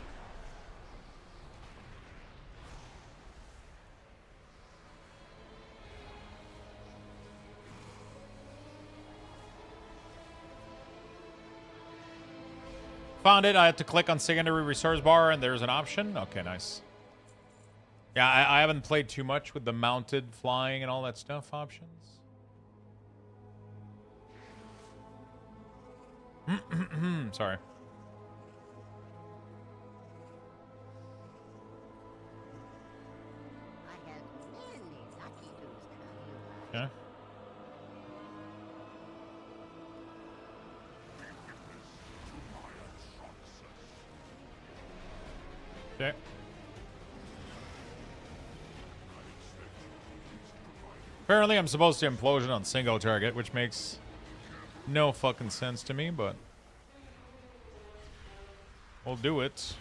Found it. I had to click on secondary resource bar and there's an option. Okay, nice. Yeah, I haven't played too much with the mounted flying and all that stuff options. Sorry. Okay. Okay. Apparently I'm supposed to implosion on single target, which makes no fucking sense to me, but we'll do it.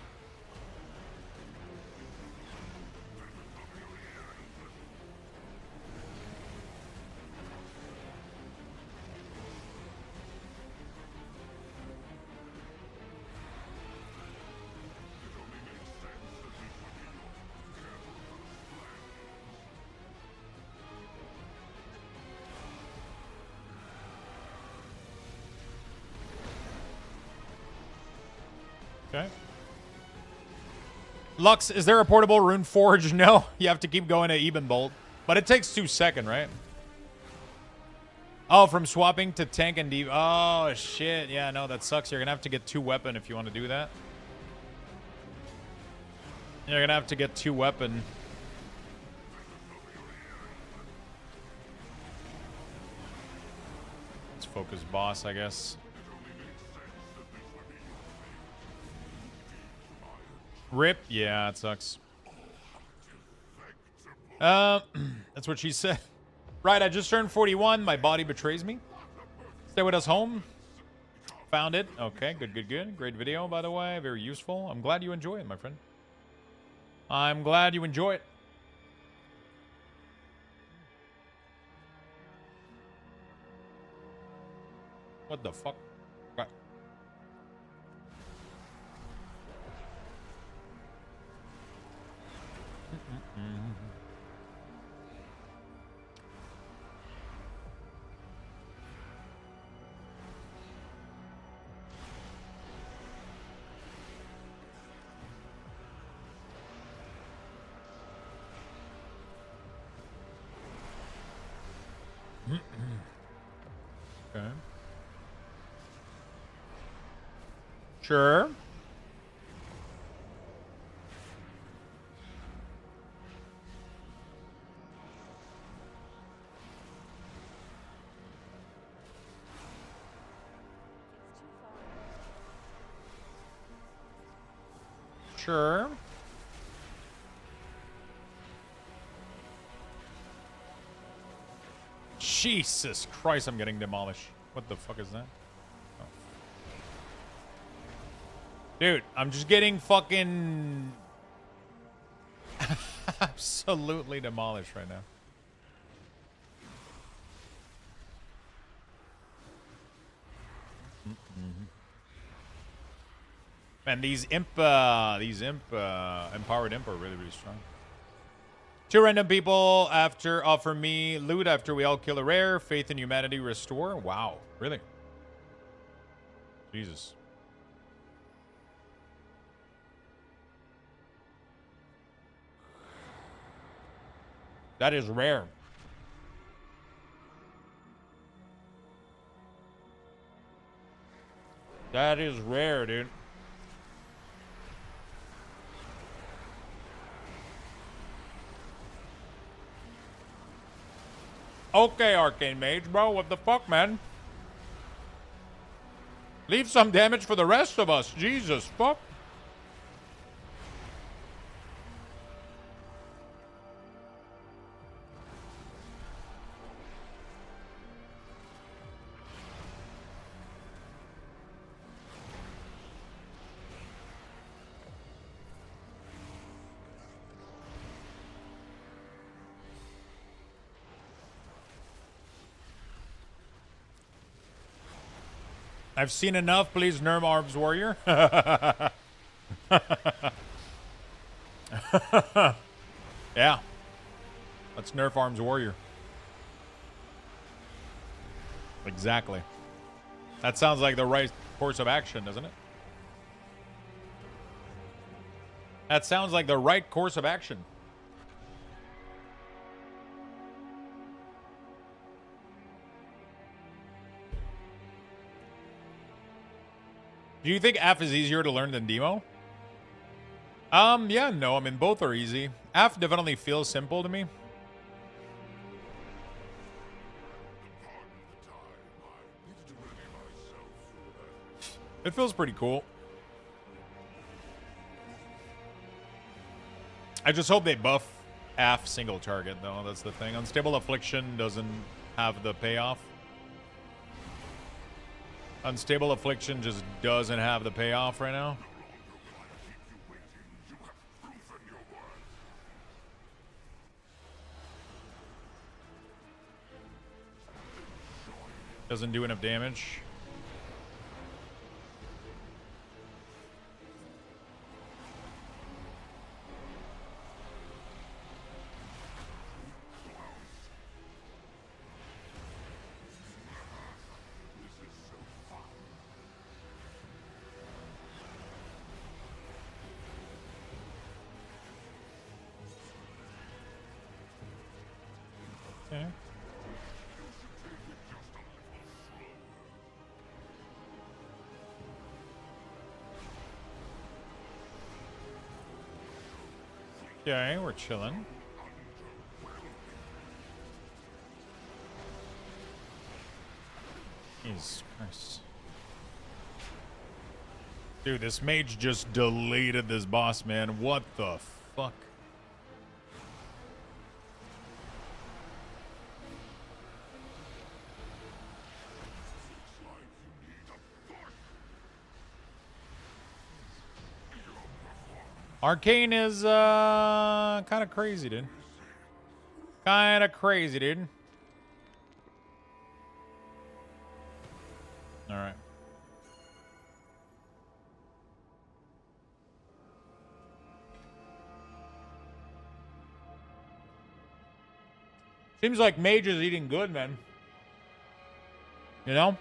Okay. Lux, is there a portable rune forge? No, you have to keep going to even bolt. But it takes 2 seconds, right? Oh, from swapping to tank and deep. Oh, shit. Yeah, no, that sucks. You're going to have to get 2 weapon if you want to do that. You're going to have to get 2 weapon. Let's focus boss, I guess. Rip? Yeah, it sucks. That's what she said. Right, I just turned 41. My body betrays me. Stay with us home. Found it. Okay, good, good, good. Great video, by the way. Very useful. I'm glad you enjoy it, my friend. I'm glad you enjoy it. What the fuck? What? Okay. Sure. Sure. Jesus Christ, I'm getting demolished. What the fuck is that? Oh. Dude, I'm just getting fucking absolutely demolished right now. Man, these empowered imp are really, really strong. 2 random people after offer me loot after we all kill a rare. Faith in humanity restore. Wow, really? Jesus. That is rare. That is rare, dude. Okay, Arcane Mage, bro. What the fuck, man? Leave some damage for the rest of us. Jesus, fuck. I've seen enough. Please nerf Arms Warrior. Yeah. Let's nerf Arms Warrior. Exactly. That sounds like the right course of action, doesn't it? That sounds like the right course of action. Do you think F is easier to learn than Demo? Yeah, no. I mean, both are easy. F definitely feels simple to me. It feels pretty cool. I just hope they buff F single target, though. That's the thing. Unstable Affliction doesn't have the payoff. Unstable Affliction just doesn't have the payoff right now. Doesn't do enough damage. Okay. Okay, we're chilling. Jesus Christ. Dude, this mage just deleted this boss, man. What the fuck? Arcane is kind of crazy, dude. Kind of crazy, dude. All right. Seems like Mage is eating good, man. You know?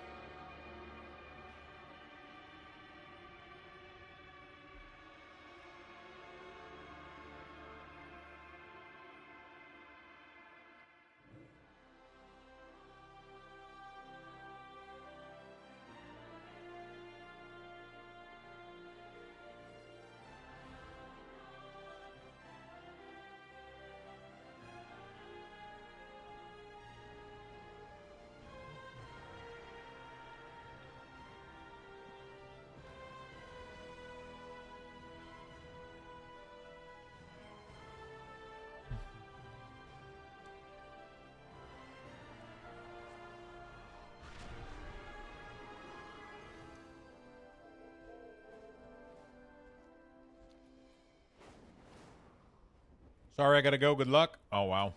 Sorry, I gotta go. Good luck. Oh, wow.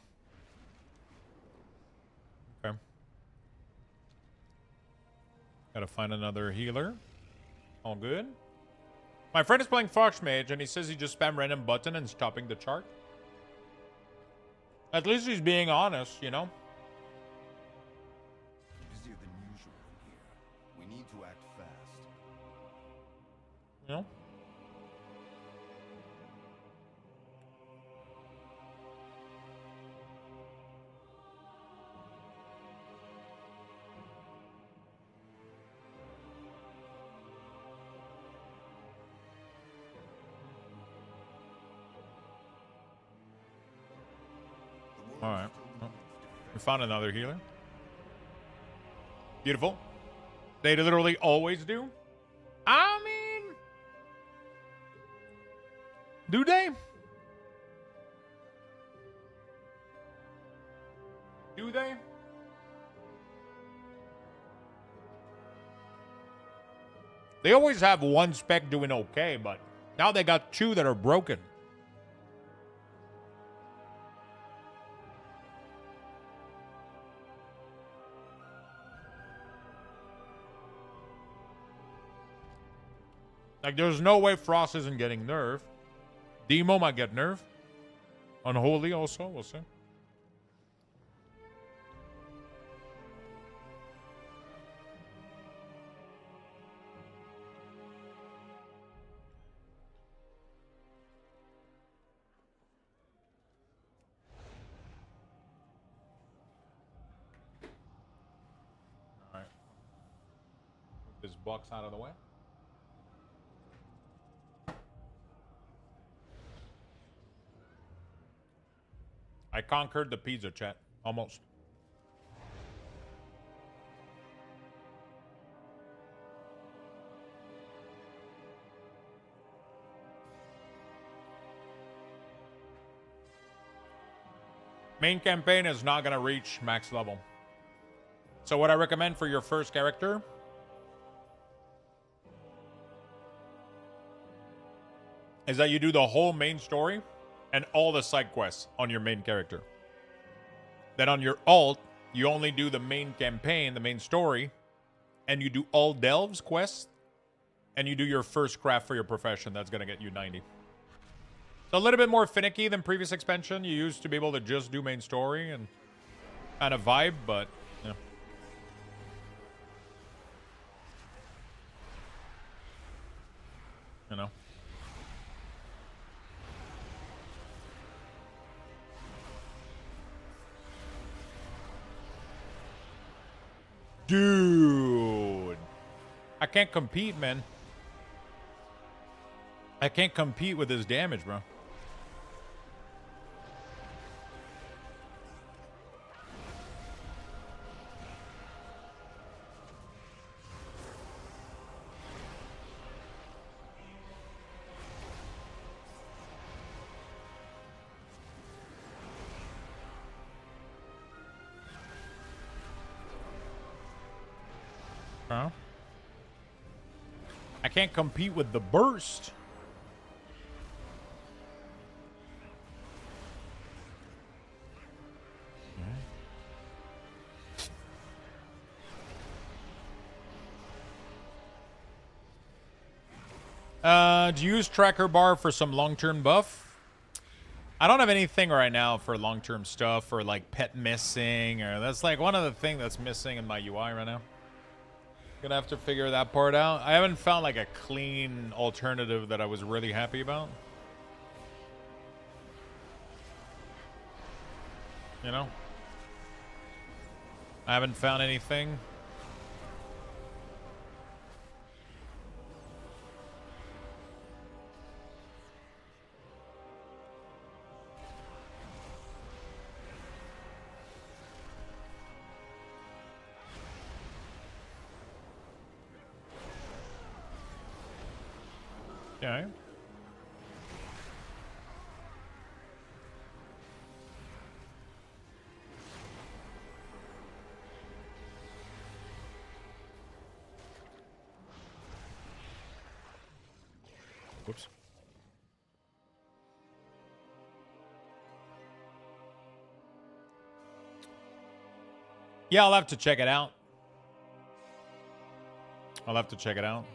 Okay. Gotta find another healer. All good. My friend is playing Fox Mage, and he says he just spammed random button and stopping the chart. At least he's being honest, you know? Busier than usual in here. We need to act fast. You know? Alright. Oh, we found another healer. Beautiful. They literally always do. I mean... Do they? Do they? They always have one spec doing okay, but now they got two that are broken. Like, there's no way Frost isn't getting nerfed. Demo might get nerfed. Unholy also, we'll see. All right. Move this box out of the way. I conquered the pizza, chat. Almost. Main campaign is not going to reach max level. So what I recommend for your first character is that you do the whole main story and all the side quests on your main character. Then on your alt, you only do the main campaign, the main story, and you do all delves quests, and you do your first craft for your profession. That's going to get you 90. So a little bit more finicky than previous expansion. You used to be able to just do main story and kind of vibe, but yeah. You know. Dude. I can't compete, man. I can't compete with this damage, bro. Huh? I can't compete with the burst. Do you use tracker bar for some long-term buff? I don't have anything right now for long-term stuff or like pet missing, or that's like one of the things that's missing in my UI right now. Gonna have to figure that part out. I haven't found like a clean alternative that I was really happy about. You know? I haven't found anything. Okay. Whoops. Yeah, I'll have to check it out. I'll have to check it out.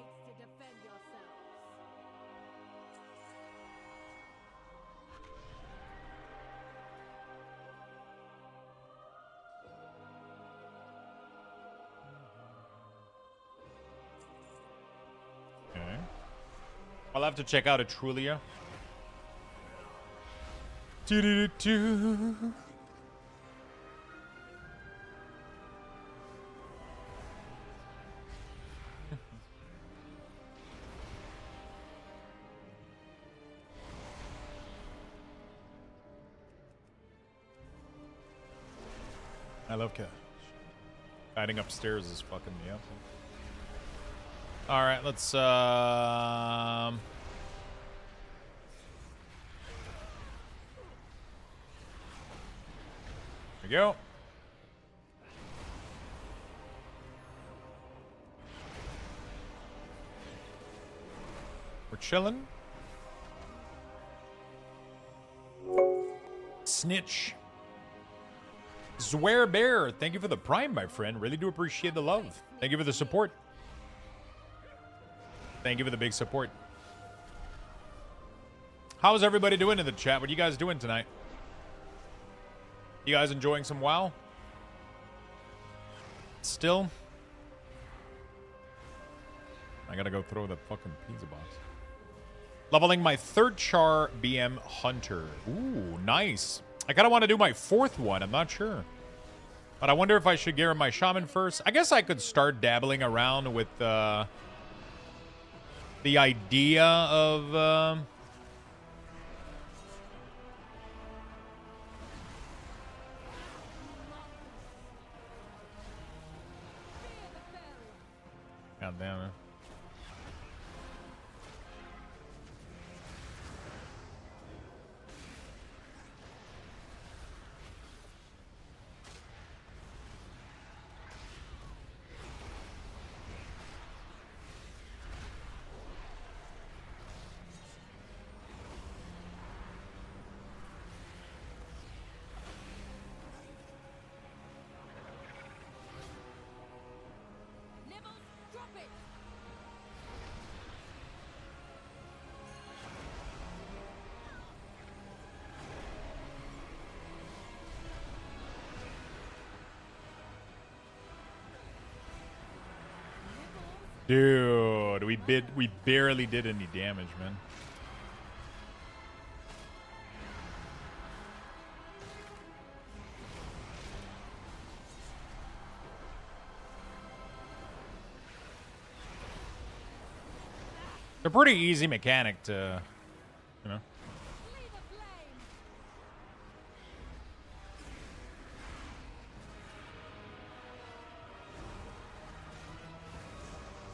I'll have to check out Etrulia. Do-do-do-do. I love cash. Hiding upstairs is fucking me up. All right, let's there we go. We're chilling. Snitch. Swear Bear, thank you for the prime, my friend. Really do appreciate the love. Thank you for the support. Thank you for the big support. How's everybody doing in the chat? What are you guys doing tonight? You guys enjoying some WoW? Still? I gotta go throw the fucking pizza box. Leveling my 3rd char BM Hunter. Ooh, nice. I kind of want to do my 4th one. I'm not sure. But I wonder if I should gear in my Shaman first. I guess I could start dabbling around with the idea of... God damn it. Dude, we barely did any damage, man. They're pretty easy mechanic to, you know.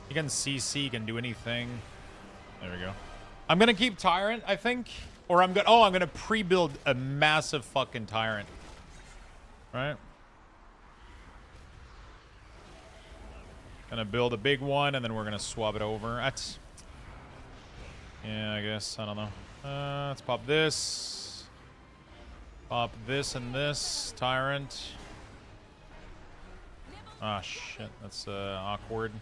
You can CC, you can do anything. There we go. I'm gonna keep Tyrant, I think. Or I'm gonna pre-build a massive fucking Tyrant. Right? Gonna build a big one and then we're gonna swap it over. That's... Yeah, I guess. I don't know. Let's pop this. Pop this and this. Tyrant. Ah, shit. That's awkward.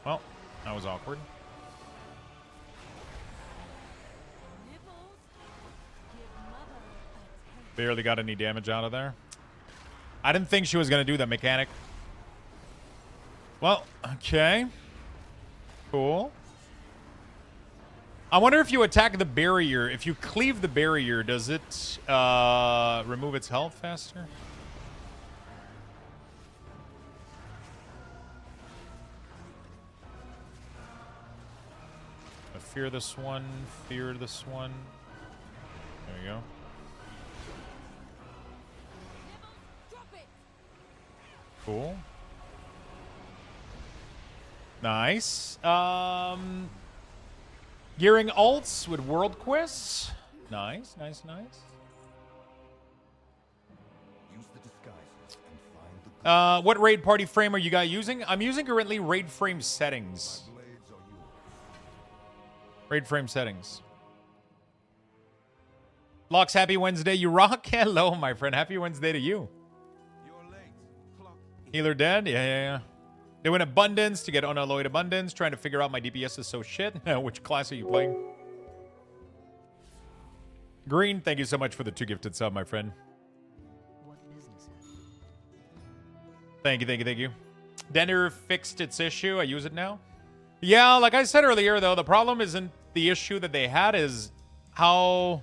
Well, that was awkward. Barely got any damage out of there. I didn't think she was going to do that mechanic. Well, okay. Cool. I wonder if you attack the barrier, if you cleave the barrier, does it remove its health faster? Fear this one, fear this one. There we go. Cool. Nice. Gearing alts with world quests. Nice, nice, nice. Use the disguises and find the what raid party frame are you guys using? I'm using currently raid frame settings. Raid frame settings. Locks, happy Wednesday. You rock. Hello, my friend. Happy Wednesday to you. Healer dead? Yeah. Doing abundance to get unalloyed abundance. Trying to figure out my DPS is so shit. Which class are you playing? Green, thank you so much for the 2 gifted sub, my friend. Thank you. Denner fixed its issue. I use it now. Yeah, like I said earlier, though, the problem isn't the issue that they had, is how...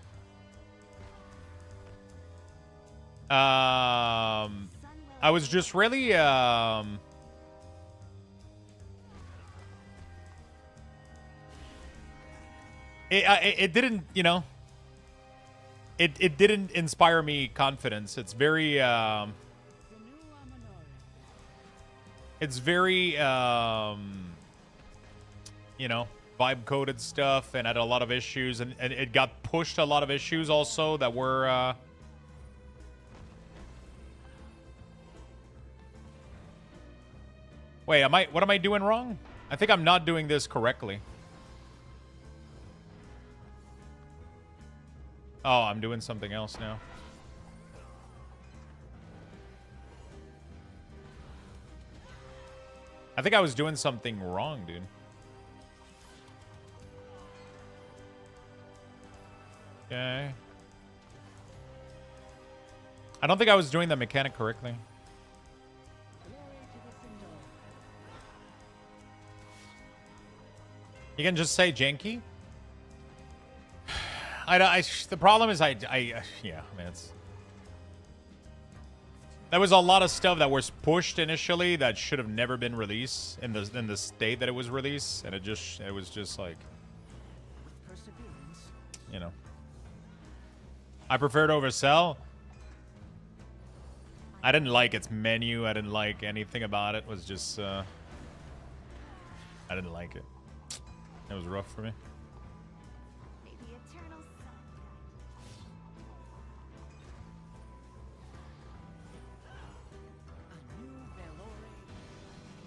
I was just really... It didn't, you know... It didn't inspire me confidence. It's very... It's very... you know, vibe-coded stuff, and had a lot of issues, and it got pushed a lot of issues also that were... Wait, what am I doing wrong? I think I'm not doing this correctly. Oh, I'm doing something else now. I think I was doing something wrong, dude. Okay. I don't think I was doing the mechanic correctly. You can just say janky. The problem is yeah, I mean, there was a lot of stuff that was pushed initially that should have never been released in the state that it was released, and it was just like, you know. I preferred oversell. I didn't like its menu. I didn't like anything about it. It was just I didn't like it. It was rough for me.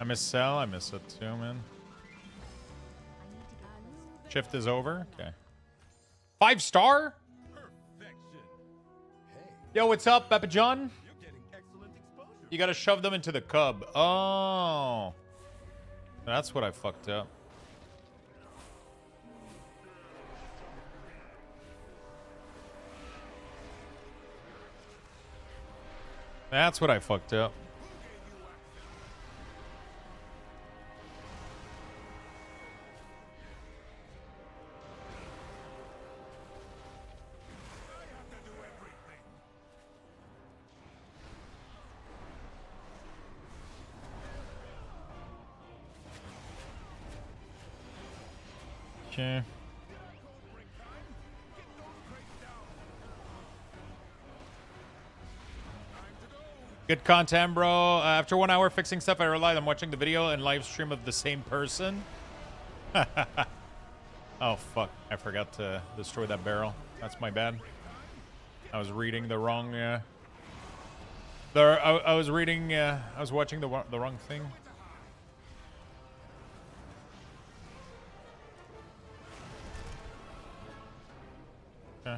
I miss Cell. I miss it too, man. Shift is over. Okay. 5-star? Yo, what's up, Peppa John? You gotta shove them into the cub. Oh. That's what I fucked up. That's what I fucked up. Okay. Good content, bro. After 1 hour fixing stuff, I realized I'm watching the video and live stream of the same person. Oh, fuck. I forgot to destroy that barrel. That's my bad. I was reading the wrong... I was reading... I was watching the wrong thing. Okay.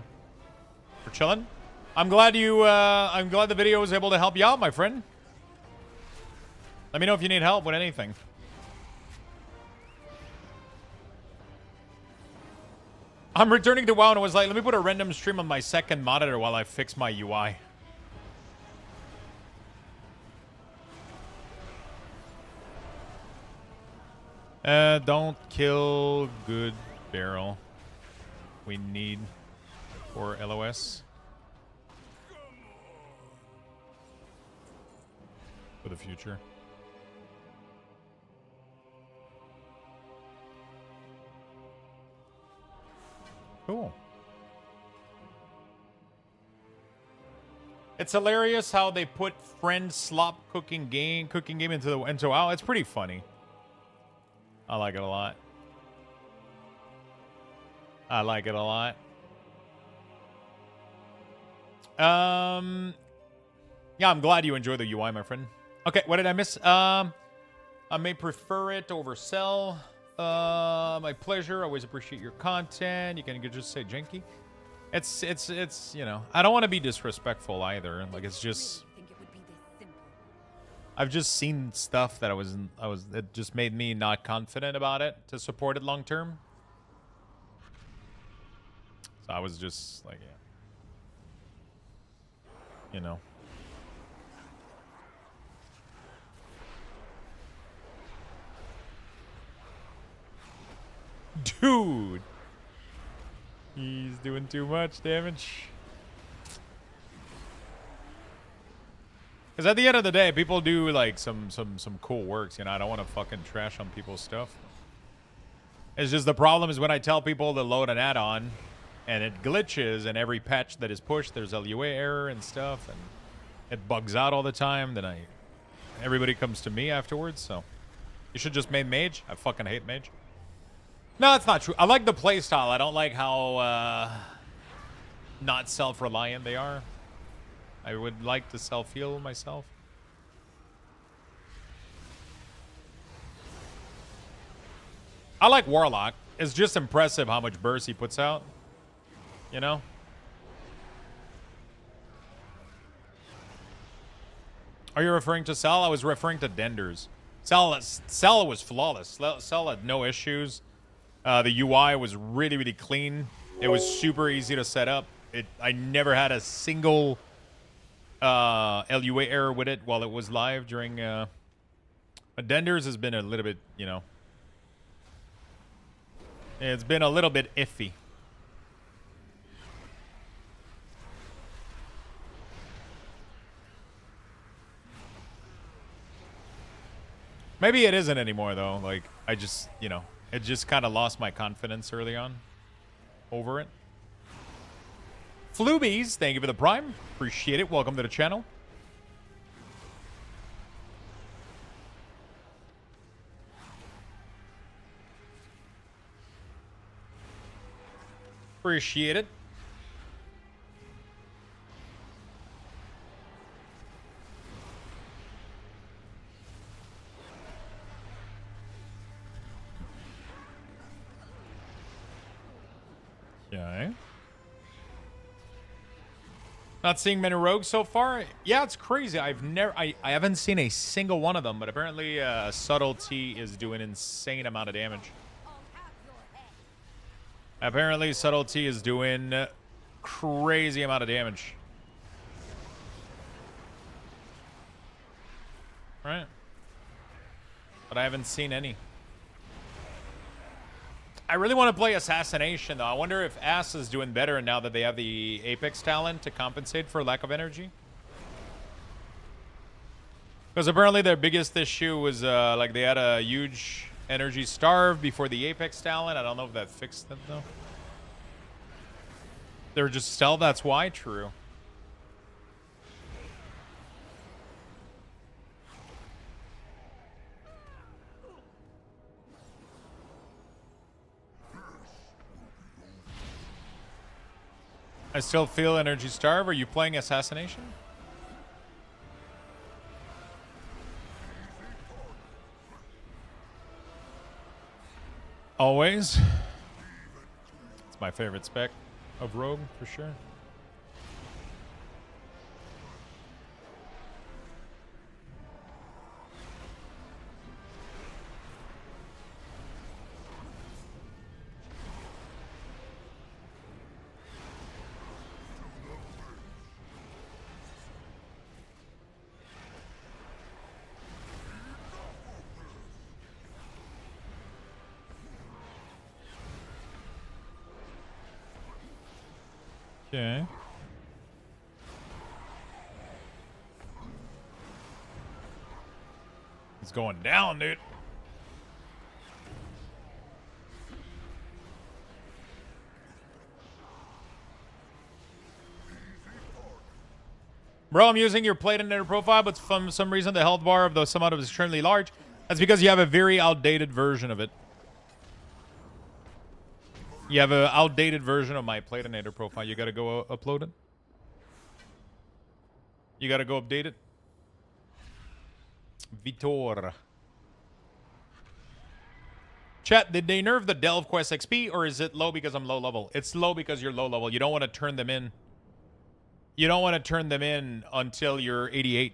We're chilling. I'm glad the video was able to help you out, my friend. Let me know if you need help with anything. I'm returning to WoW and was like, let me put a random stream on my second monitor while I fix my UI. Don't kill good barrel. We need for LOS. For the future. Cool. It's hilarious how they put friend slop cooking game into WoW. It's pretty funny. I like it a lot. I like it a lot. Yeah, I'm glad you enjoy the UI, my friend. Okay, what did I miss? I may prefer it over Cell. My pleasure. Always appreciate your content. You can just say janky. It's you know, I don't want to be disrespectful either. Like, it's just, I've just seen stuff that it just made me not confident about it to support it long term. So I was just like, yeah. You know. Dude. He's doing too much damage. Because at the end of the day, people do like some cool works, you know. I don't want to fucking trash on people's stuff. It's just the problem is when I tell people to load an add-on and it glitches, and every patch that is pushed there's LUA error and stuff, and it bugs out all the time, then everybody comes to me afterwards. So you should just main mage. I fucking hate mage. No, it's not true. I like the playstyle. I don't like how not self-reliant they are. I would like to self-heal myself. I like Warlock. It's just impressive how much burst he puts out. You know? Are you referring to Cell? I was referring to Denders. Sala was flawless. Sala had no issues. The UI was really, really clean. It was super easy to set up. I never had a single LUA error with it while it was live during... Addenders has been a little bit, you know... It's been a little bit iffy. Maybe it isn't anymore, though. Like, I just, you know, it just kind of lost my confidence early on over it. Floobies, thank you for the prime. Appreciate it. Welcome to the channel. Appreciate it. Okay. Not seeing many rogues so far. Yeah, it's crazy. I haven't seen a single one of them, but apparently subtlety is doing insane amount of damage. Apparently subtlety is doing crazy amount of damage. Right. But I haven't seen any. I really want to play Assassination, though. I wonder if Ass is doing better now that they have the Apex talent to compensate for lack of energy. Because apparently their biggest issue was, like, they had a huge energy starve before the Apex talent. I don't know if that fixed it, though. They're just stealth, that's why? True. I still feel energy starve. Are you playing Assassination? Always. It's my favorite spec of Rogue, for sure. Okay. It's going down, dude. Bro, I'm using your plate and profile, but for some reason the health bar of the some out of is extremely large. That's because you have a very outdated version of it. You have an outdated version of my Platinator profile. You gotta go upload it. You gotta go update it. Vitor. Chat, did they nerf the Delve Quest XP, or is it low because I'm low level? It's low because you're low level. You don't want to turn them in. You don't want to turn them in until you're 88.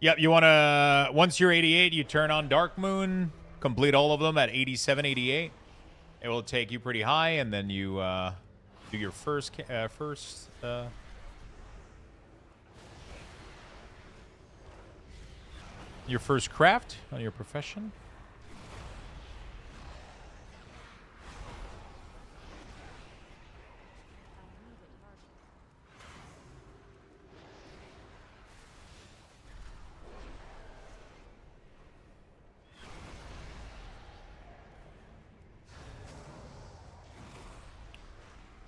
Yep, you want to, once you're 88, you turn on Dark Moon, complete all of them at 87, 88. It will take you pretty high, and then you do your first craft on your profession.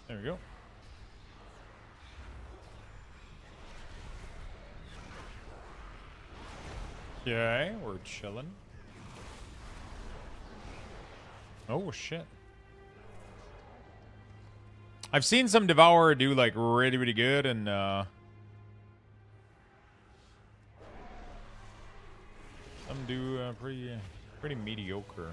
There we go. Okay, we're chilling. Oh, shit. I've seen some Devourer do, like, really, really good, and, some do, pretty mediocre.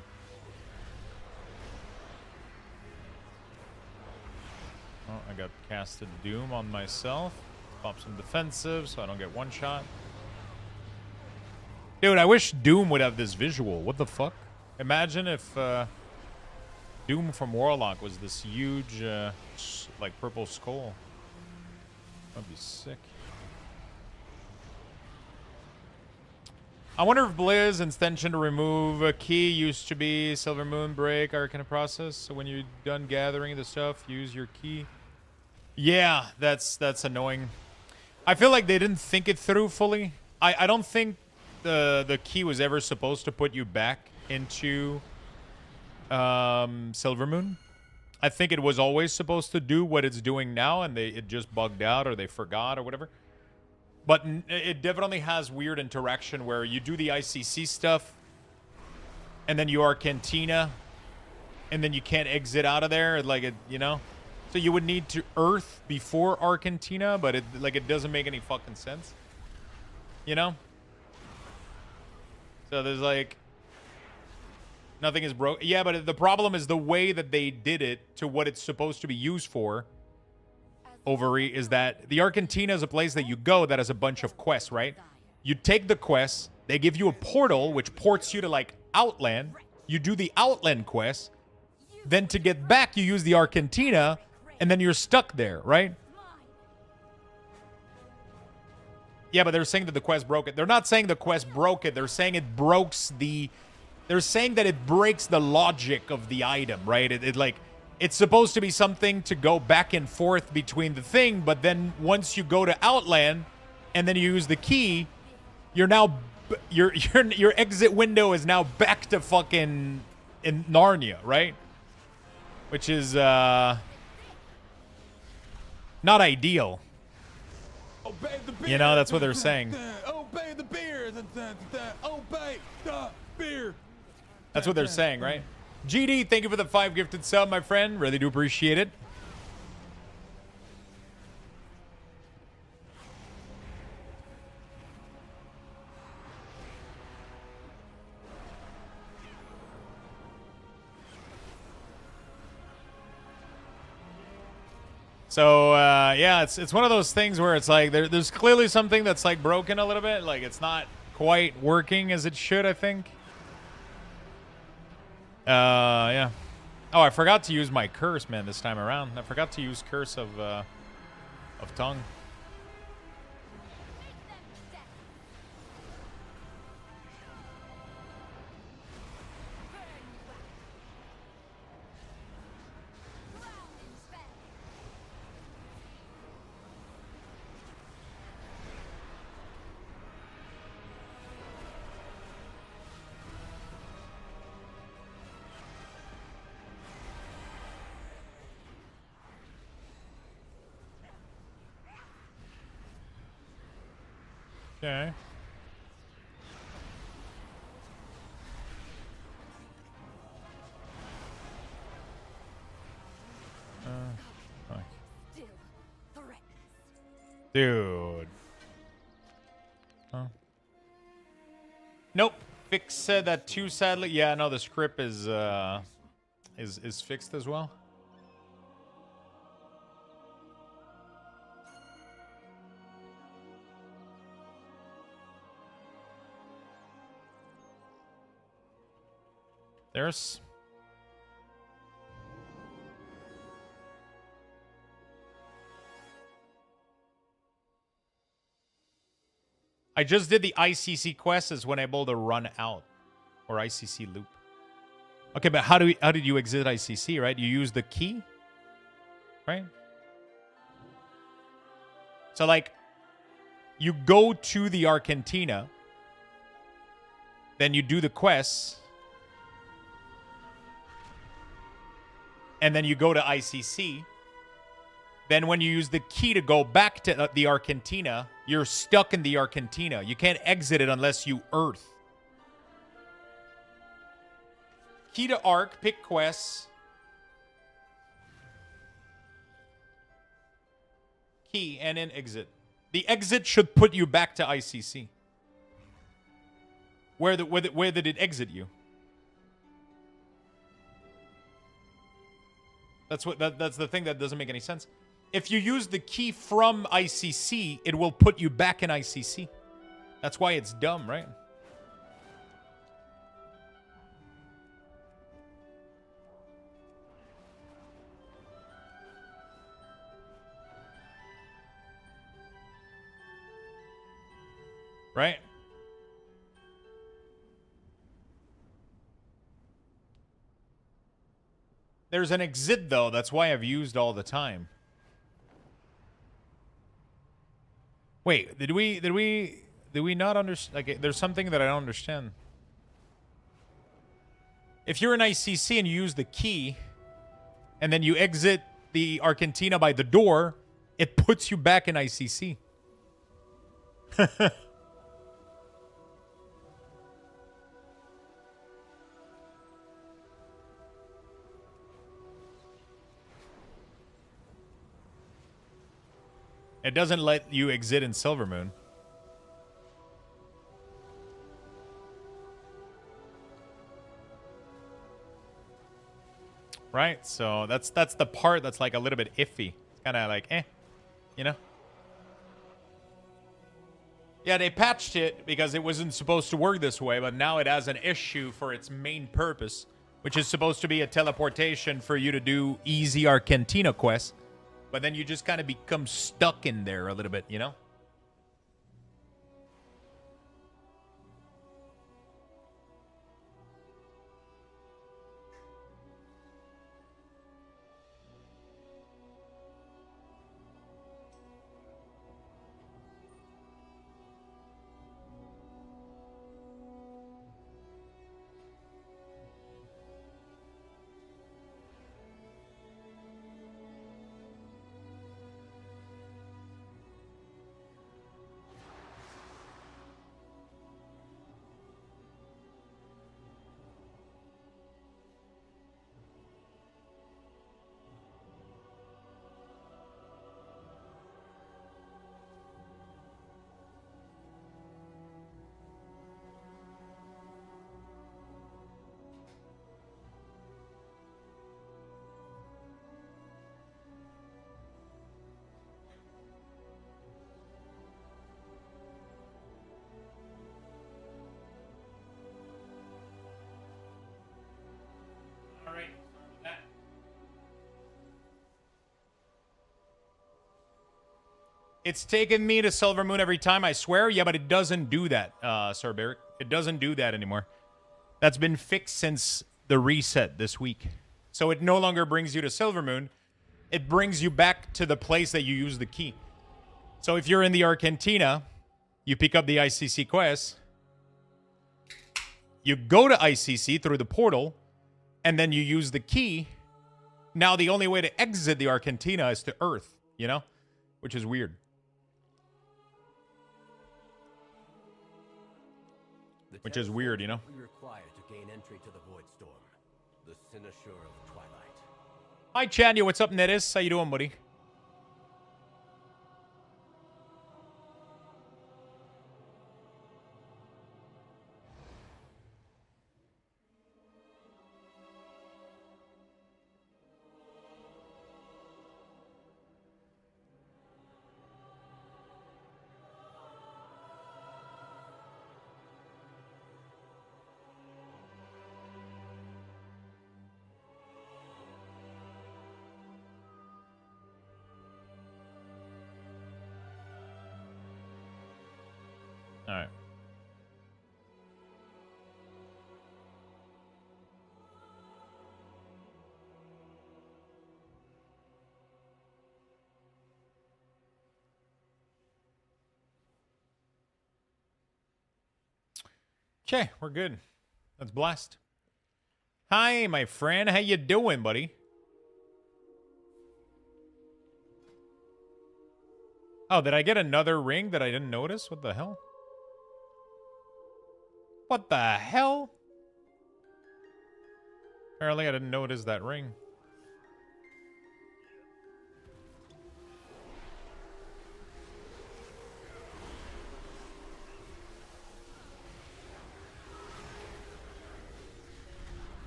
Oh, I got casted Doom on myself. Pop some defensive so I don't get one shot. Dude, I wish Doom would have this visual. What the fuck? Imagine if Doom from Warlock was this huge, like, purple skull. That'd be sick. I wonder if Blizz intention to remove a key used to be Silver Moon Break Arcana Process. So when you're done gathering the stuff, use your key. Yeah, that's annoying. I feel like they didn't think it through fully. I don't think the key was ever supposed to put you back into Silver Moon. I think it was always supposed to do what it's doing now, and it just bugged out or they forgot or whatever. But it definitely has weird interaction where you do the ICC stuff, and then you are Cantina, and then you can't exit out of there, like it, you know. So you would need to Earth before Argentina, but it doesn't make any fucking sense, you know. So there's like nothing is broke. Yeah, but the problem is the way that they did it to what it's supposed to be used for. Overy is that the Argentina is a place that you go that has a bunch of quests, right? You take the quests, they give you a portal which ports you to like Outland. You do the Outland quest, then to get back you use the Argentina, and then you're stuck there, right? Yeah, but they're saying that the quest broke it. They're not saying the quest broke it. They're saying it breaks the. They're saying that it breaks the logic of the item, right? It's supposed to be something to go back and forth between the thing, but then once you go to Outland and then you use the key, you're now your exit window is now back to fucking in Narnia, right? Which is not ideal. You know, that's what they're saying. Obey the beer. Obey the beer. That's what they're saying, right? GD, thank you for the 5 gifted sub, my friend. Really do appreciate it. So, yeah, it's one of those things where it's like there's clearly something that's like broken a little bit. Like it's not quite working as it should, I think. Yeah. Oh, I forgot to use my curse, man, this time around. I forgot to use Curse of Tongue. Okay. Fuck. Dude. Huh? Nope. Fix said that too, sadly. Yeah, no, the script is fixed as well. There's... I just did the ICC quest as when able to run out. Or ICC loop. Okay, but how did you exit ICC, right? You use the key? Right? So, like, you go to the Argentina. Then you do the quests. And then you go to ICC. Then when you use the key to go back to the Argentina, you're stuck in the Argentina. You can't exit it unless you Earth. Key to Arc, pick quests. Key and then exit. The exit should put you back to ICC. Where did it exit you? That's the thing that doesn't make any sense. If you use the key from ICC, it will put you back in ICC. That's why it's dumb, right? Right? There's an exit, though. That's why I've used all the time. Wait, did we not understand? Like, there's something that I don't understand. If you're in ICC and you use the key, and then you exit the Argentina by the door, it puts you back in ICC. It doesn't let you exit in Silvermoon. Right? So that's the part that's like a little bit iffy. It's kind of like, you know? Yeah, they patched it because it wasn't supposed to work this way, but now it has an issue for its main purpose, which is supposed to be a teleportation for you to do easy Argentina quests. But then you just kind of become stuck in there a little bit, you know? It's taken me to Silvermoon every time, I swear. Yeah, but it doesn't do that, Sir Barrick. It doesn't do that anymore. That's been fixed since the reset this week. So it no longer brings you to Silvermoon. It brings you back to the place that you use the key. So if you're in the Argentina, you pick up the ICC quest, you go to ICC through the portal, and then you use the key. Now the only way to exit the Argentina is to Earth, you know? Which is weird. Which is weird, you know? Required to gain entry to the Void Storm, the Cynosure of Twilight. Hi, Chanya. What's up, Nettis? How you doing, buddy? All right. Okay, we're good. Let's blast. Hi, my friend. How you doing, buddy? Oh, did I get another ring that I didn't notice? What the hell? What the hell? Apparently, I didn't notice that ring.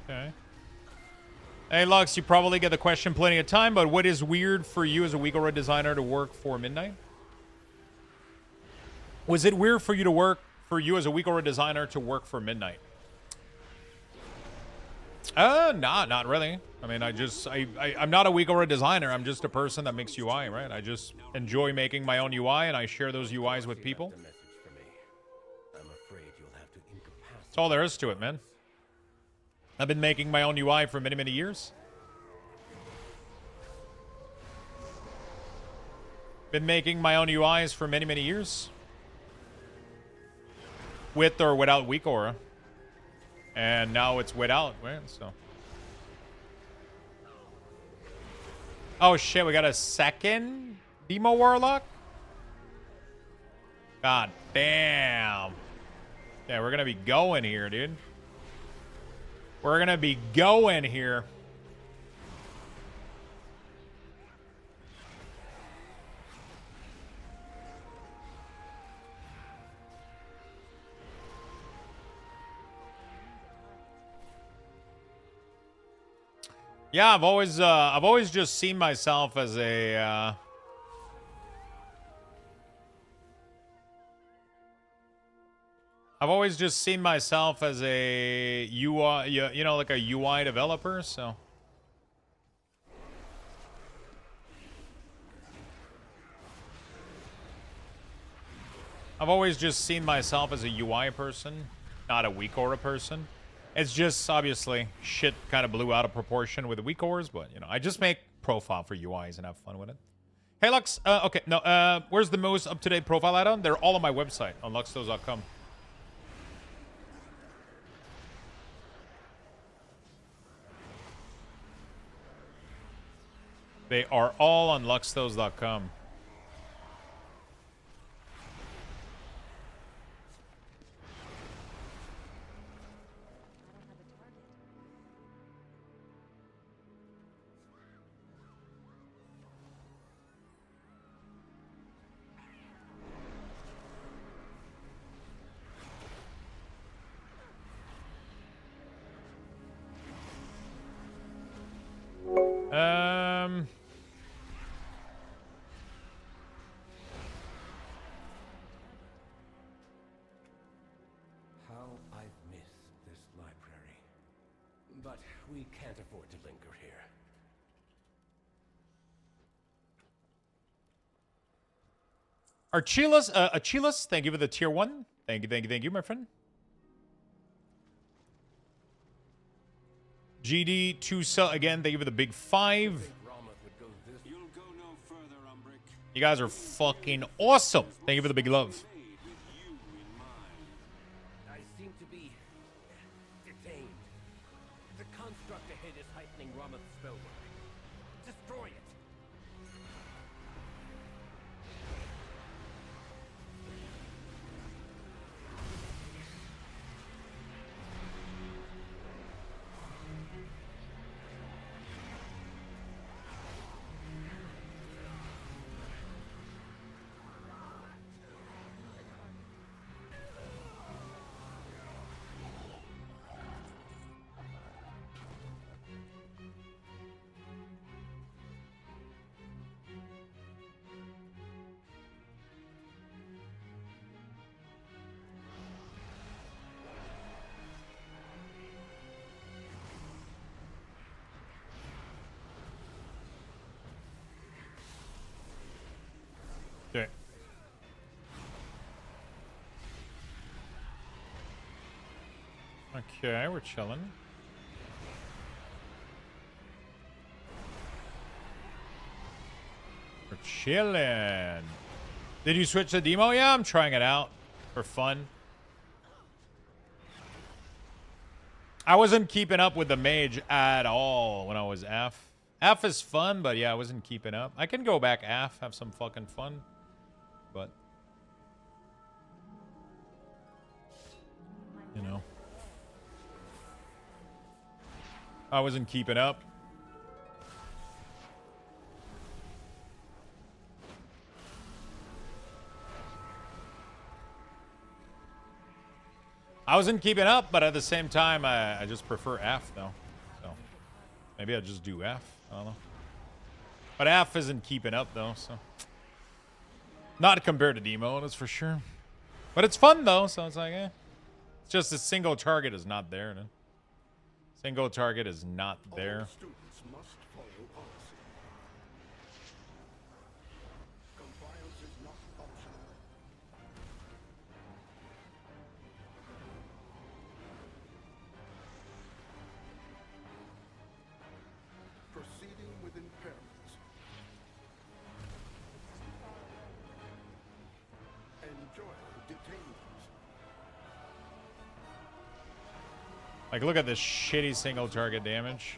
Okay. Hey, Lux, you probably get the question plenty of time, but what is weird for you as a Uyghur designer to work for midnight? Was it weird for you as a Uyghur designer to work for midnight? Not really. I mean, I'm not a Uyghur designer. I'm just a person that makes UI, right? I just enjoy making my own UI, and I share those UIs with people. That's all there is to it, man. I've been making my own UI for many, many years. Been making my own UIs for many, many years. With or without Uyghur. And now it's without, right? So. Oh shit, we got a second demo Warlock? God damn. Yeah, we're gonna be going here, dude. We're gonna be going here. Yeah, I've always just seen myself as a I've always just seen myself as a UI, you know, like a UI developer, so. I've always just seen myself as a UI person, not a Uyghur person. It's just, obviously, shit kind of blew out of proportion with the Uyghurs, but, you know, I just make profile for UIs and have fun with it. Hey, Lux, okay, no, where's the most up-to-date profile add-on? They're all on my website, on luxthos.com. They are all on luxthos.com. How I've missed this library. But we can't afford to linger here. Achilles, thank you for the tier 1. Thank you, my friend. GD2 again, thank you for the big 5. You guys are fucking awesome. Thank you for the big love. I seem to be detained. The construct ahead is heightening Rama's spell work. Destroy it. Okay. Okay, we're chilling. We're chilling. Did you switch the demo? Yeah, I'm trying it out for fun. I wasn't keeping up with the mage at all when I was F. F is fun, but yeah, I wasn't keeping up. I can go back F, have some fucking fun. But, you know. I wasn't keeping up. I wasn't keeping up, but at the same time, I just prefer F though. So maybe I'll just do F. I don't know. But F isn't keeping up though, so not compared to Demo, that's for sure. But it's fun though, so it's like, eh. It's just a single target is not there. Then. Single target is not there. All students must follow policy. Compliance is not optional. Proceeding with impairment. Enjoy detainment. Like, look at this shitty single target damage.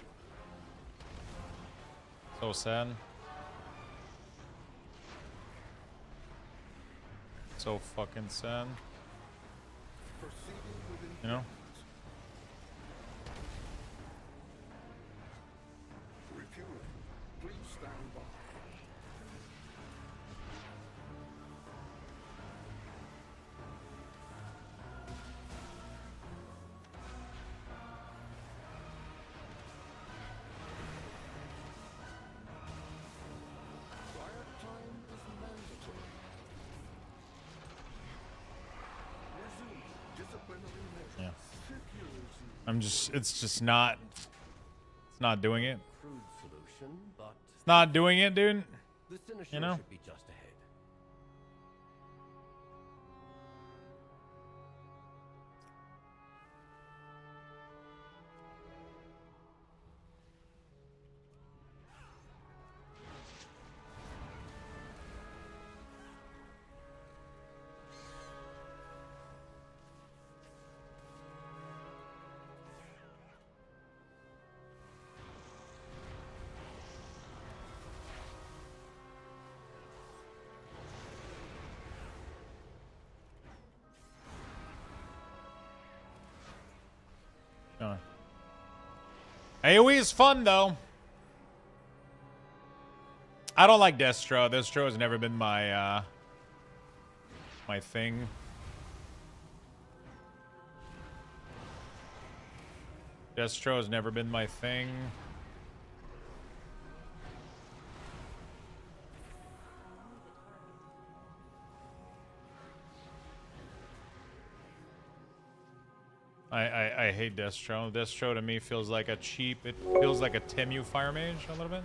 So sad. So fucking sad. You know? Refueling. Please stand by. Quiet time is mandatory. Resume disciplinary measures. Yeah. Security. I'm just, it's not doing it. Crude solution, but It's not doing it, dude. the Cynosure You know? should be just ahead. AoE is fun though. I don't like Destro. Destro has never been my my thing. Destro has never been my thing. I hate Destro. Destro to me feels like a cheap, it feels like a Temu Fire Mage a little bit.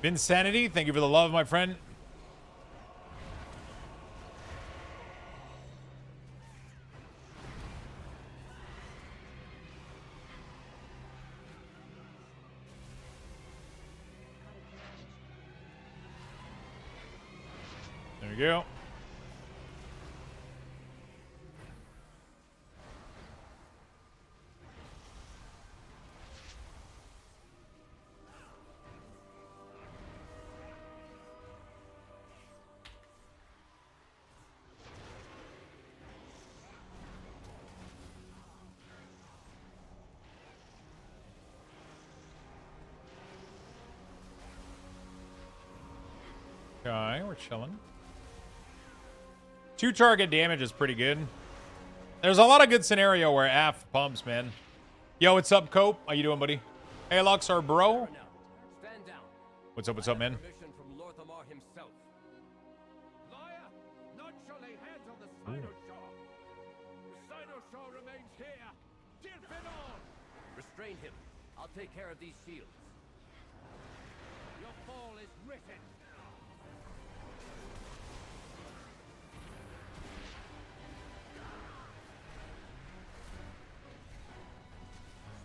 Vinsanity, thank you for the love, my friend. There we go. Okay, we're chilling. 2 target damage is pretty good. There's a lot of good scenario where AF pumps, man. Yo, what's up, Cope? How you doing, buddy? Hey, Luxthos, bro. Stand down. What's up, man? Permission from Lorthamar himself. Liar! None shall lay hands on the Cynosure. The Cynosure remains here. Dilphinor! Restrain him. I'll take care of these shields. Your fall is written.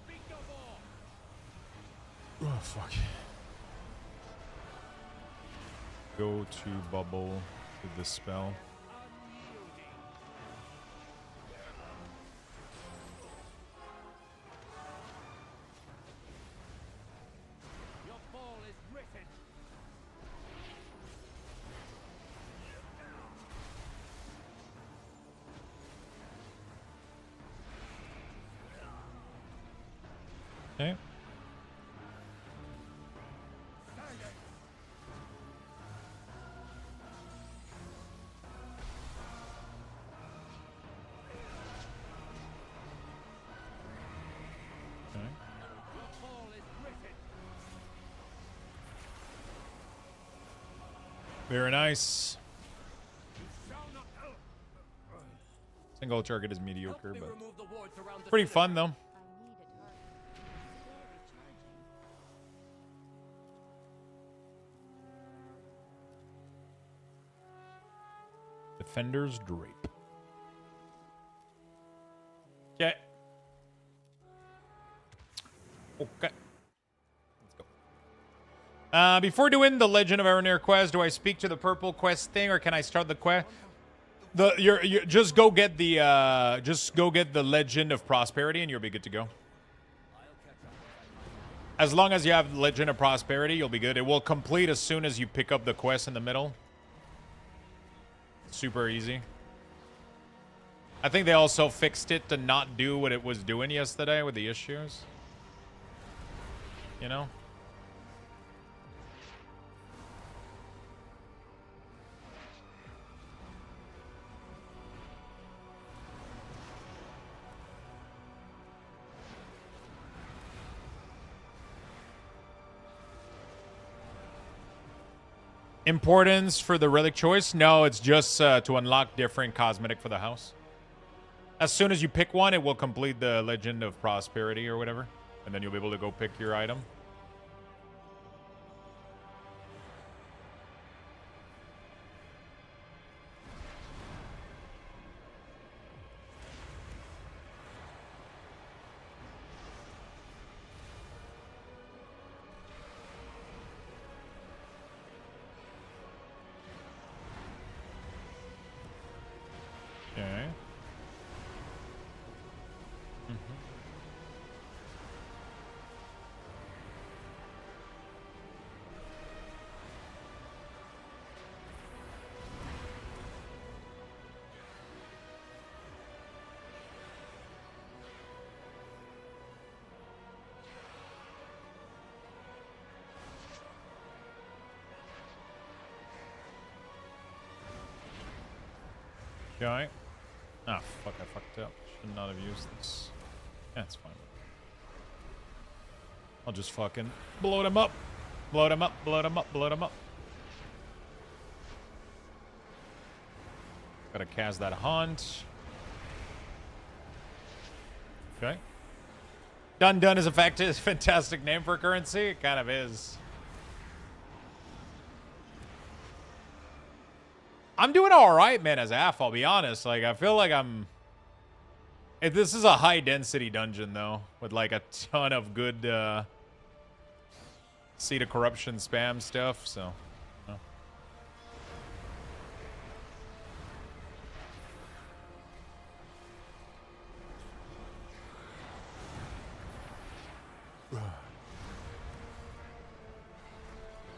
Speak no more. Oh, fuck. Go to bubble with the spell. Your fall is written. Okay. Very nice. Single target is mediocre, but pretty fun though. Defender's Drape. Okay. Okay. Before doing the Legend of Aranir quest, do I speak to the purple quest thing, or can I start the quest? Just go get the Legend of Prosperity, and you'll be good to go. As long as you have Legend of Prosperity, you'll be good. It will complete as soon as you pick up the quest in the middle. Super easy. I think they also fixed it to not do what it was doing yesterday with the issues. You know? Importance for the relic choice? No, it's just to unlock different cosmetic for the house. As soon as you pick one, it will complete the Legend of Prosperity or whatever. And then you'll be able to go pick your item. Okay. Okay. Ah, fuck, I fucked up. Should not have used this. Yeah, it's fine. I'll just fucking blow them up. Blow them up, blow them up, blow them up. Gotta cast that haunt. Okay. Dun Dun is a fantastic name for a currency. It kind of is. I'm doing all right, man, as AF, I'll be honest. Like, I feel like I'm... This is a high-density dungeon, though, with, like, a ton of good, Seed of Corruption spam stuff, so...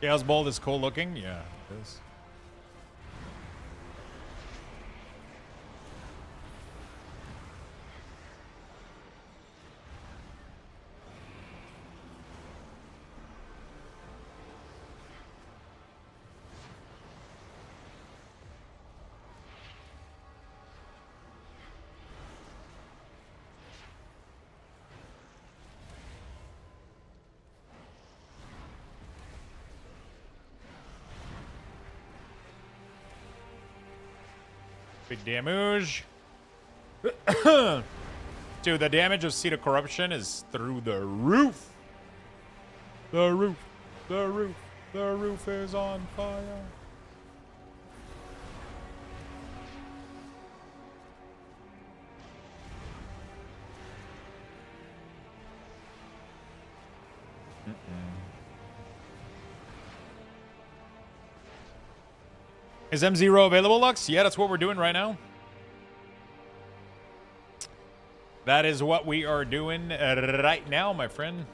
Chaos Bolt is cool looking? Yeah, it is. Big damage. Dude, the damage of Seed of Corruption is through the roof. The roof. The roof. The roof is on fire. Is M0 available, Lux? Yeah, that's what we're doing right now. That is what we are doing right now, my friend.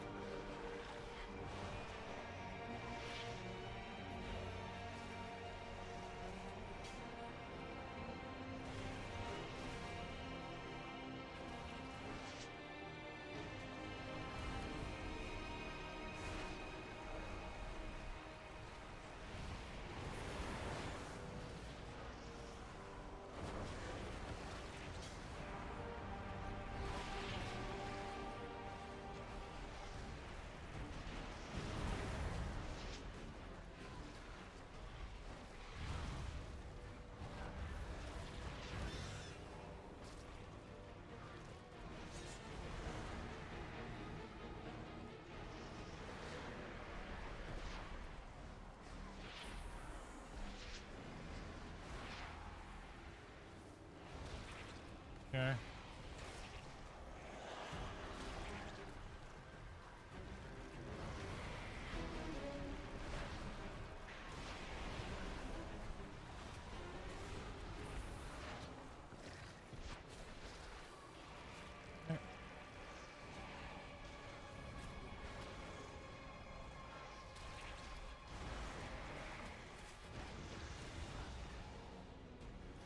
Okay.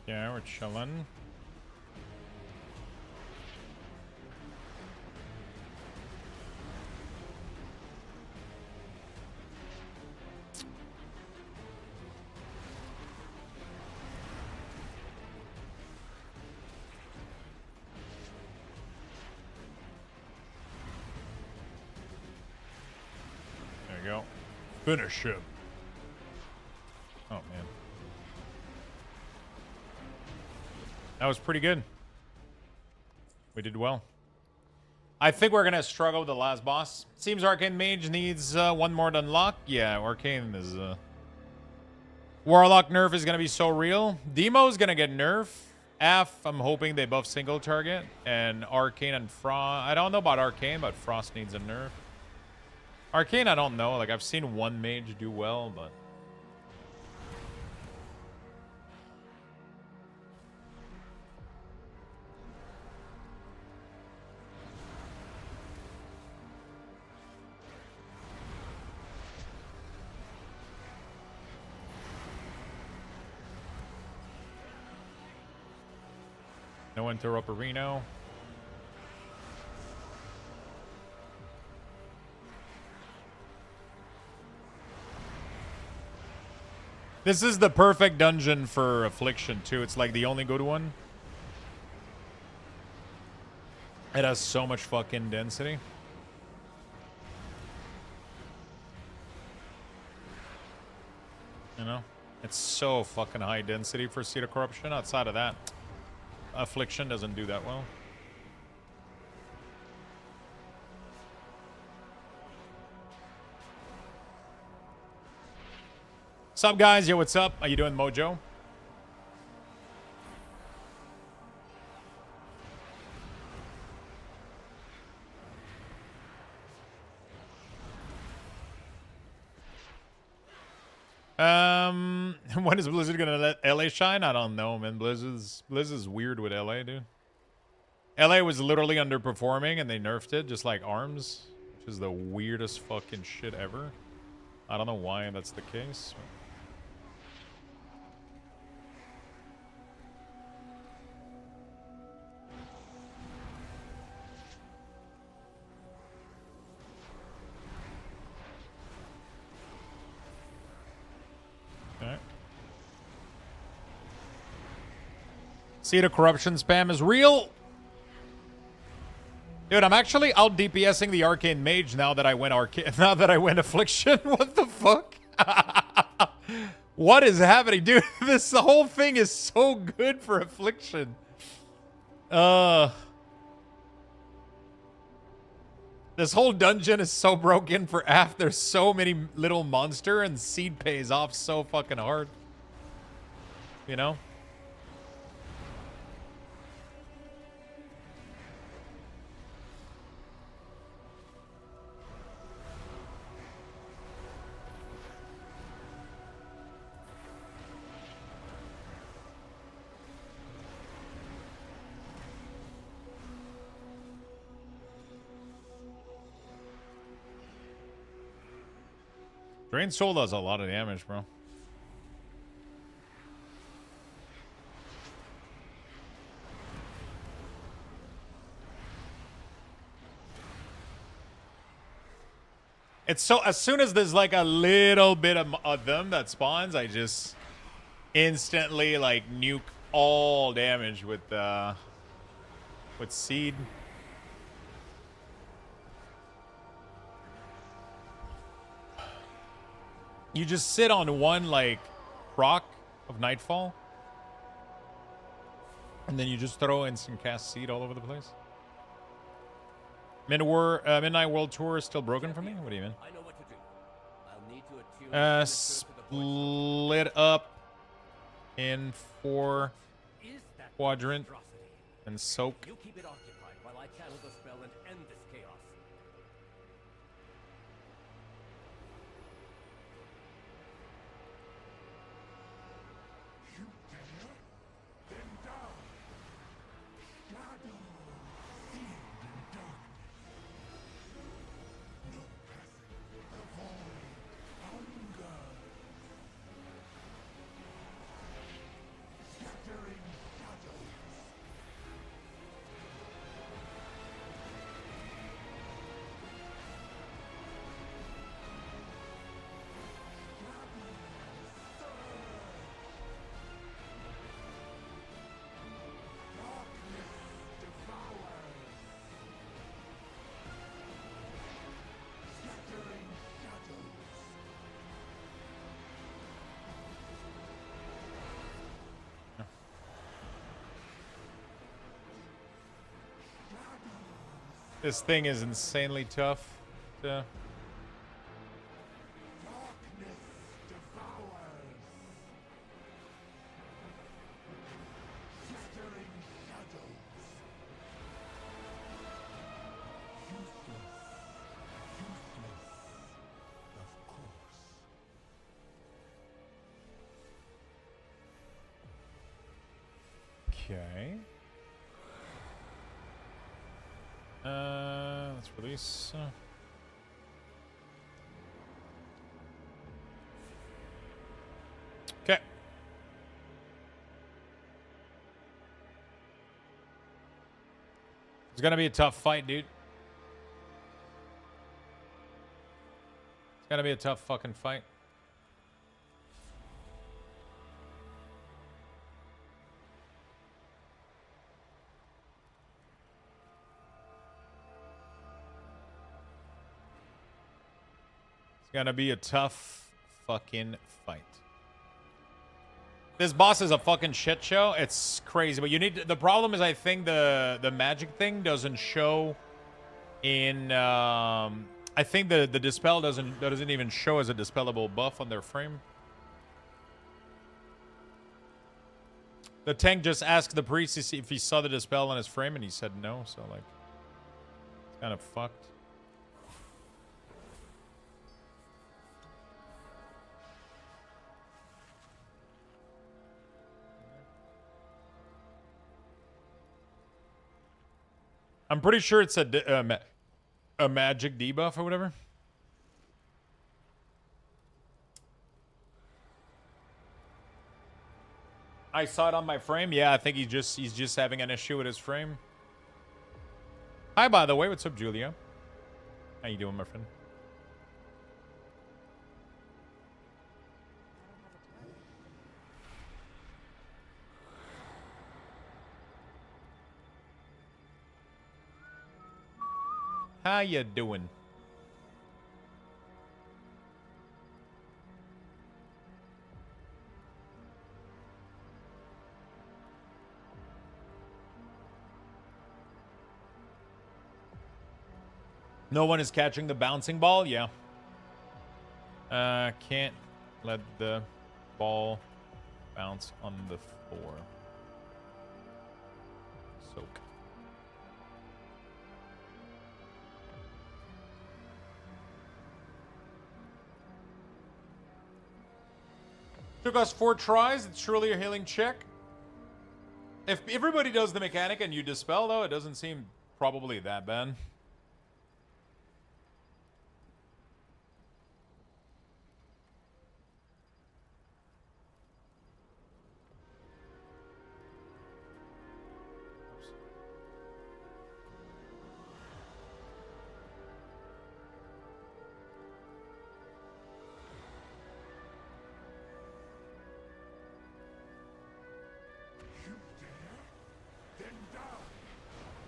Yeah, we're chilling. There you go. Finish him. Oh, man. That was pretty good. We did well. I think we're going to struggle with the last boss. Seems Arcane Mage needs one more to unlock. Yeah, Arcane is... Warlock nerf is going to be so real. Demo's going to get nerf. F, I'm hoping they buff single target. And Arcane and Frost... I don't know about Arcane, but Frost needs a nerf. Arcane, I don't know. Like, I've seen one mage do well, but... No Interruperino. This is the perfect dungeon for Affliction, too. It's like the only good one. It has so much fucking density. You know? It's so fucking high density for Seed of Corruption. Outside of that, Affliction doesn't do that well. What's up, guys? Yo, what's up? How you doing, Mojo? When is Blizzard gonna let LA shine? I don't know, man. Blizzard's weird with LA, dude. LA was literally underperforming and they nerfed it, just like ARMS, which is the weirdest fucking shit ever. I don't know why that's the case. Okay. See, the corruption spam is real. Dude, I'm actually out DPSing the Arcane Mage now that I went Affliction. What the fuck? What is happening, dude? The whole thing is so good for Affliction. This whole dungeon is so broken for AF. There's so many little monster and Seed pays off so fucking hard. You know? Drain Soul does a lot of damage, bro. It's so, as soon as there's like a little bit of them that spawns, I just instantly like nuke all damage with Seed. You just sit on one, like, proc of Nightfall. And then you just throw instant cast Seed all over the place. Midnight World Tour is still broken for me? What do you mean? I know what to do. I'll need to attune Split up in 4 quadrant. And soak. You keep it occupied while I channel the spell and end this chaos. You dare? Then down. Shadow, sealed in darkness. No passing. The void. Hunger. Scattering shadows. This thing is insanely tough. To... Okay. Let's release. Okay. It's gonna be a tough fight, dude. It's gonna be a tough fucking fight. Gonna be a tough fucking fight. This boss is a fucking shit show. It's crazy, but you need to, the problem is I think the magic thing doesn't show in I think the dispel doesn't even show as a dispellable buff on their frame. The tank just asked the priest to see if he saw the dispel on his frame and he said no, so like it's kind of fucked. I'm pretty sure it's a magic debuff or whatever. I saw it on my frame. Yeah, I think he's just having an issue with his frame. Hi, by the way. What's up, Julia? How you doing, my friend? How you doing? No one is catching the bouncing ball? Yeah. Can't let the ball bounce on the floor. Soak. Took us 4 tries. It's surely a healing check. If everybody does the mechanic and you dispel, though, it doesn't seem probably that bad.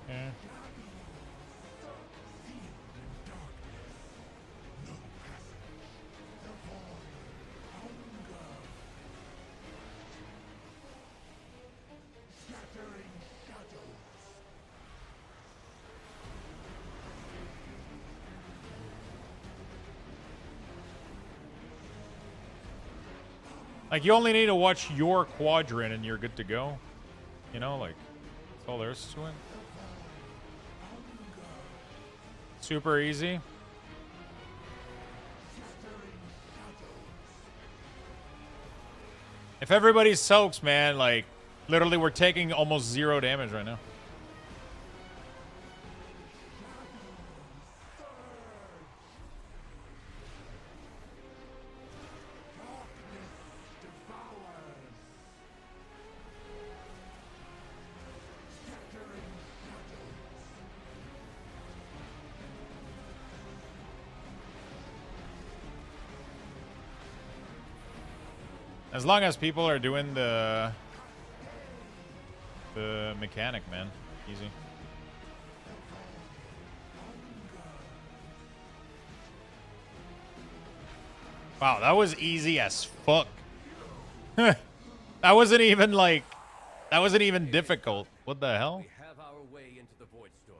Yeah. Like, you only need to watch your quadrant and you're good to go. You know, like, it's That's all there is to it. Super easy. If everybody soaks, man, like, literally we're taking almost 0 damage right now. As long as people are doing the mechanic, man. Easy. Wow, that was easy as fuck. That wasn't even like, that wasn't even difficult. What the hell? We have our way into the Void Storm.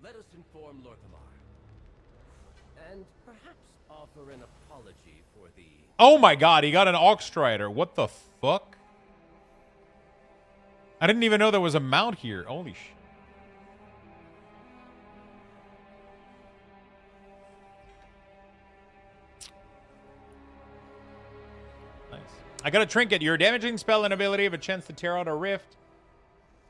Let us inform Lorthamar. And perhaps offer an apology for the... Oh my god, he got an Oxstrider. What the fuck? I didn't even know there was a mount here. Holy shit. Nice. I got a trinket. Your damaging spell and ability have a chance to tear out a rift.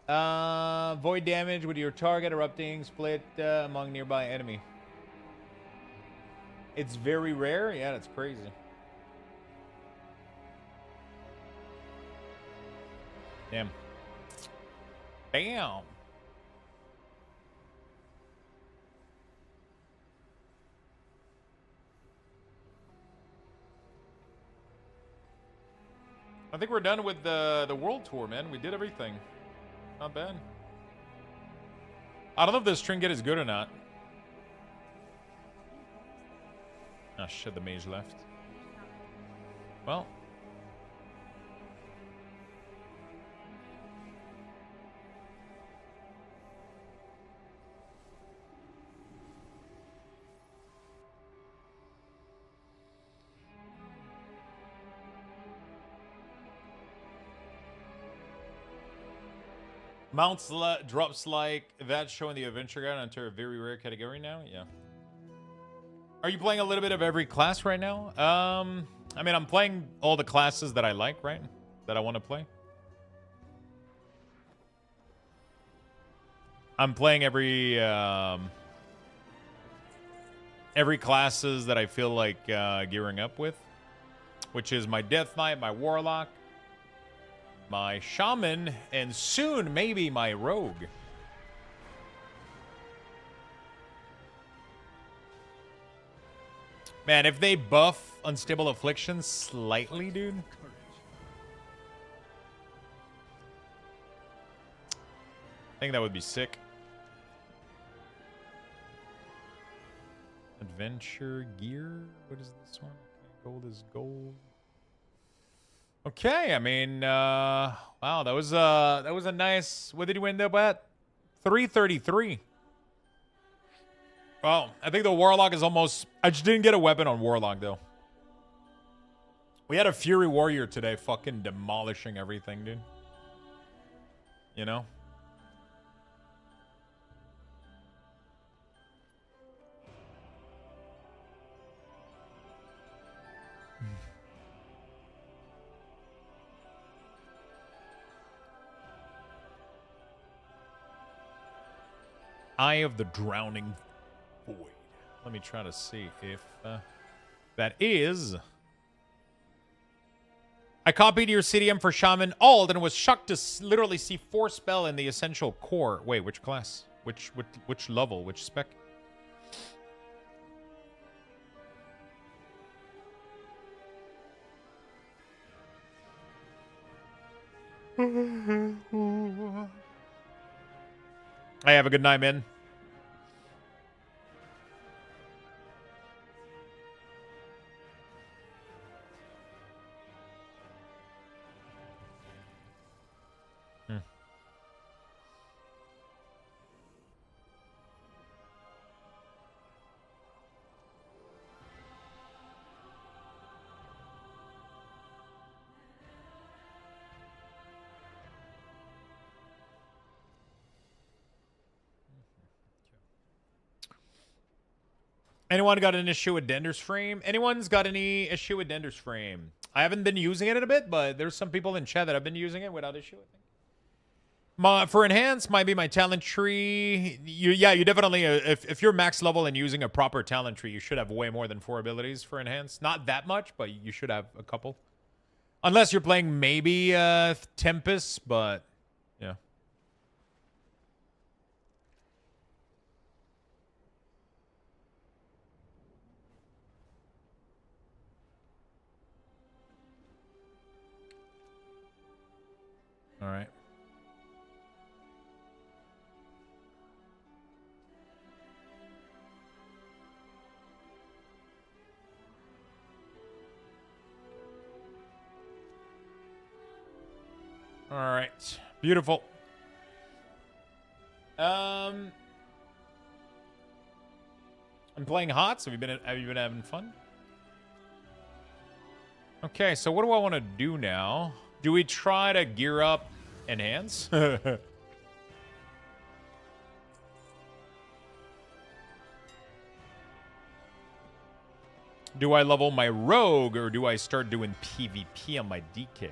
Void damage with your target erupting split among nearby enemy. It's very rare? Yeah, that's crazy. Damn. Bam. I think we're done with the world tour, man. We did everything. Not bad. I don't know if this trinket is good or not. Oh shit, the mage left. Well. Mounts drops like that showing the adventure guide onto a very rare category now. Yeah. Are you playing a little bit of every class right now? I mean, I'm playing all the classes that I like, right? That I want to play. I'm playing every classes that I feel like gearing up with, which is my Death Knight, my Warlock, my Shaman, and soon maybe my Rogue. Man, if they buff Unstable Affliction slightly, dude. I think that would be sick. Adventure gear? What is this one? Okay, gold is gold. Okay, I mean, wow, that was a nice. What did you end up at? 333. Well, I think the Warlock is almost. I just didn't get a weapon on Warlock though. We had a Fury Warrior today, fucking demolishing everything, dude. You know. Eye of the Drowning Void. Let me try to see if that is. I copied your CDM for Shaman Ald and was shocked to literally see 4 spell in the Essential Core. Wait, which class? Which level? Which spec? Hey, have a good night, man. Anyone got an issue with Dender's frame? Anyone's got any issue with Dender's frame? I haven't been using it in a bit, but there's some people in chat that have been using it without issue, I think. For enhance, might be my talent tree. You definitely, if you're max level and using a proper talent tree, you should have way more than 4 abilities for enhance. Not that much, but you should have a couple. Unless you're playing maybe Tempest, but yeah. All right. All right. Beautiful. I'm playing HOTS. Have you been having fun? Okay, so what do I want to do now? Do we try to gear up enhance? Do I level my rogue or do I start doing PvP on my DK?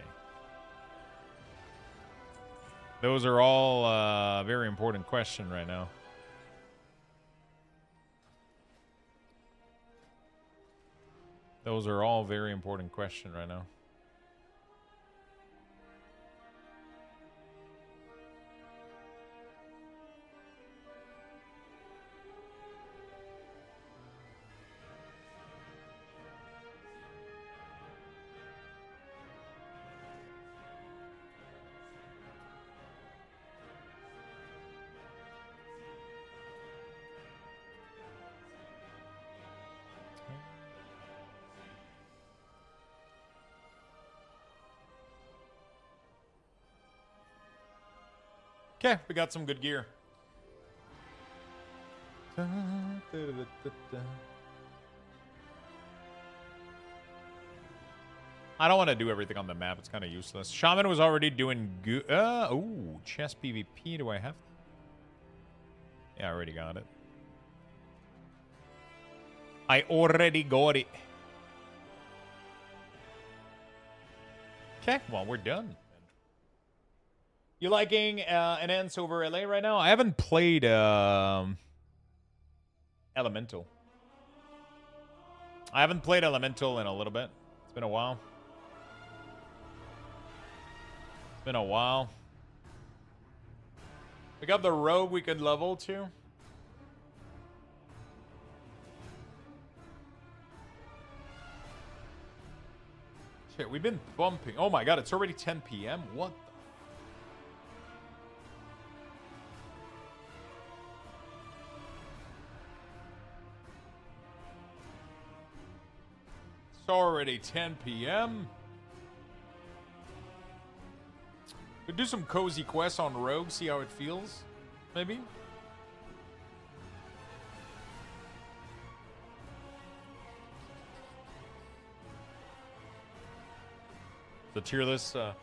Those are all very important questions right now. Those are all very important questions right now. Okay, we got some good gear. I don't want to do everything on the map. It's kind of useless. Shaman was already doing good. Ooh, chess PvP. Do I have? Yeah, I already got it. I already got it. Okay, well, we're done. You liking Enhance over LA right now? I haven't played Elemental. I haven't played Elemental in a little bit. It's been a while. It's been a while. We got the rogue we could level too. Shit, we've been bumping. Oh my god, it's already 10 p.m. What the? It's already 10 p.m. Could do some cozy quests on Rogue, see how it feels, maybe? The tier list, yeah,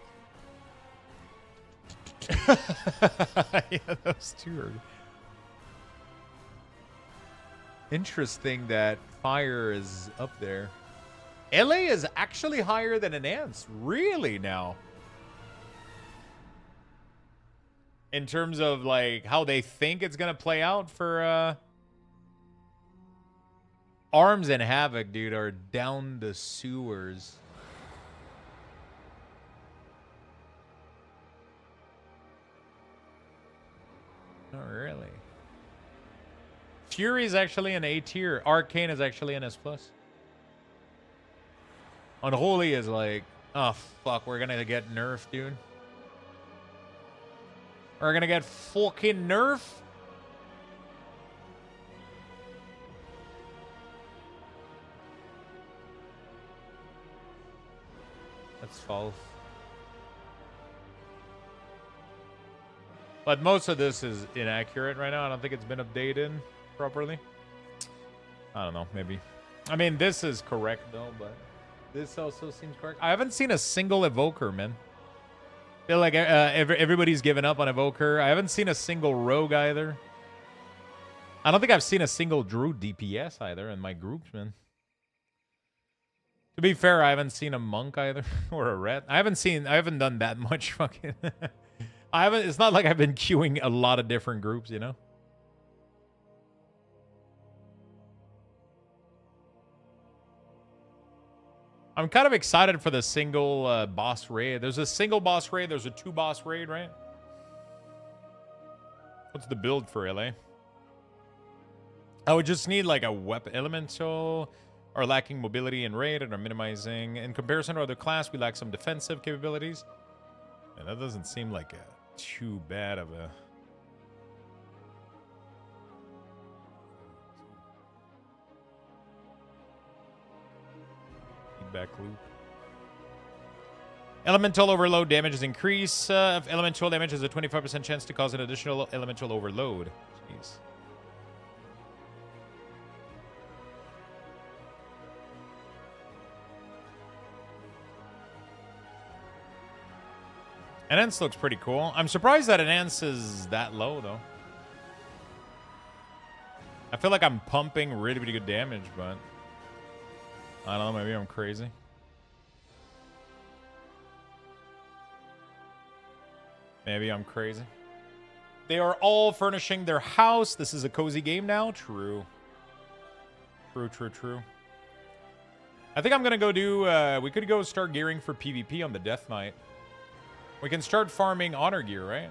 those two are interesting that fire is up there. LA is actually higher than Enhance. Really now? In terms of like how they think it's gonna play out for Arms and Havoc, dude, are down the sewers. Not really. Fury is actually an A tier. Arcane is actually an S+. Unholy is like, oh fuck, we're gonna get nerfed, dude. We're gonna get fucking nerfed. That's false. But most of this is inaccurate right now. I don't think it's been updated properly. I don't know, maybe. I mean, this is correct though, but this also seems correct. I haven't seen a single evoker, man. I feel like everybody's given up on evoker. I haven't seen a single rogue either. I don't think I've seen a single druid DPS either in my groups, man. To be fair, I haven't seen a monk either or a ret. I haven't done that much fucking. It's not like I've been queuing a lot of different groups, you know. I'm kind of excited for the single boss raid. There's a single boss raid. There's a 2 boss raid, right? What's the build for LA? I would just need like a weapon elemental, are lacking mobility and raid and are minimizing. In comparison to other class, we lack some defensive capabilities. And that doesn't seem like too bad of a... feedback loop. Elemental overload damages increase. If elemental damage has a 25% chance to cause an additional elemental overload. Jeez. Enhance looks pretty cool. I'm surprised that Enhance is that low, though. I feel like I'm pumping really, really good damage, but... I don't know, maybe I'm crazy. Maybe I'm crazy. They are all furnishing their house. This is a cozy game now. True. True. I think I'm going to go do... we could go start gearing for PvP on the Death Knight. We can start farming honor gear, right?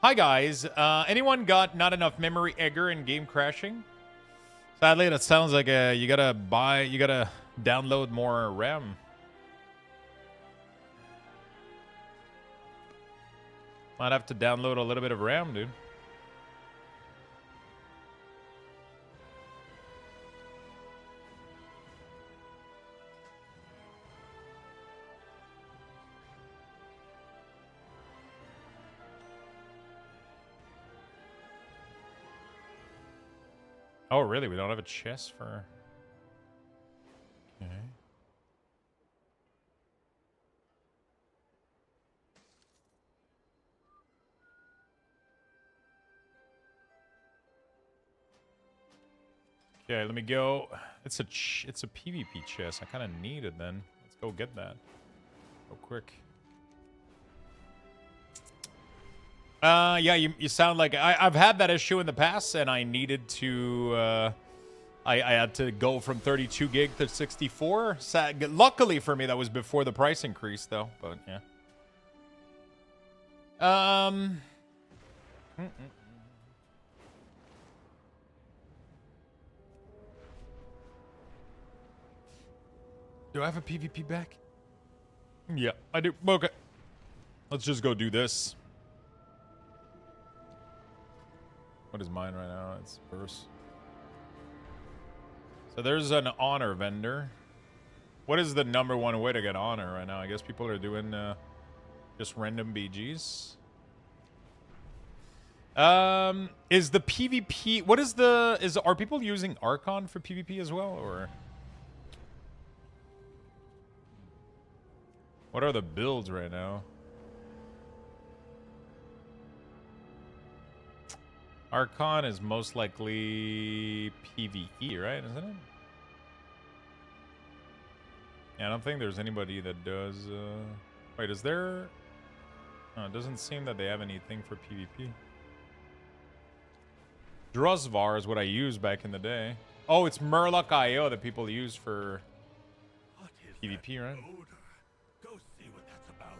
Hi guys, anyone got not enough memory egger in game crashing? Sadly, that sounds like you gotta download more RAM. Might have to download a little bit of RAM, dude. Oh, really? We don't have a chest for... Okay. Okay, let me go. It's a PvP chest. I kind of need it then. Let's go get that. Go quick. Yeah, you sound like I've had that issue in the past, and I needed to. I had to go from 32 gig to 64. Luckily for me, that was before the price increase, though. But yeah. Do I have a PvP back? Yeah, I do. Okay. Let's just go do this. What is mine right now? It's burst. So there's an honor vendor. What is the #1 way to get honor right now? I guess people are doing just random BGs. Is the PvP... What is the... Are people using Archon for PvP as well, or... What are the builds right now? Archon is most likely PvE, right? Isn't it? Yeah, I don't think there's anybody that does... Wait, is there... No, it doesn't seem that they have anything for PvP. Drosvar is what I used back in the day. Oh, it's Murloc.io that people use for PvP, right? Go see what that's about.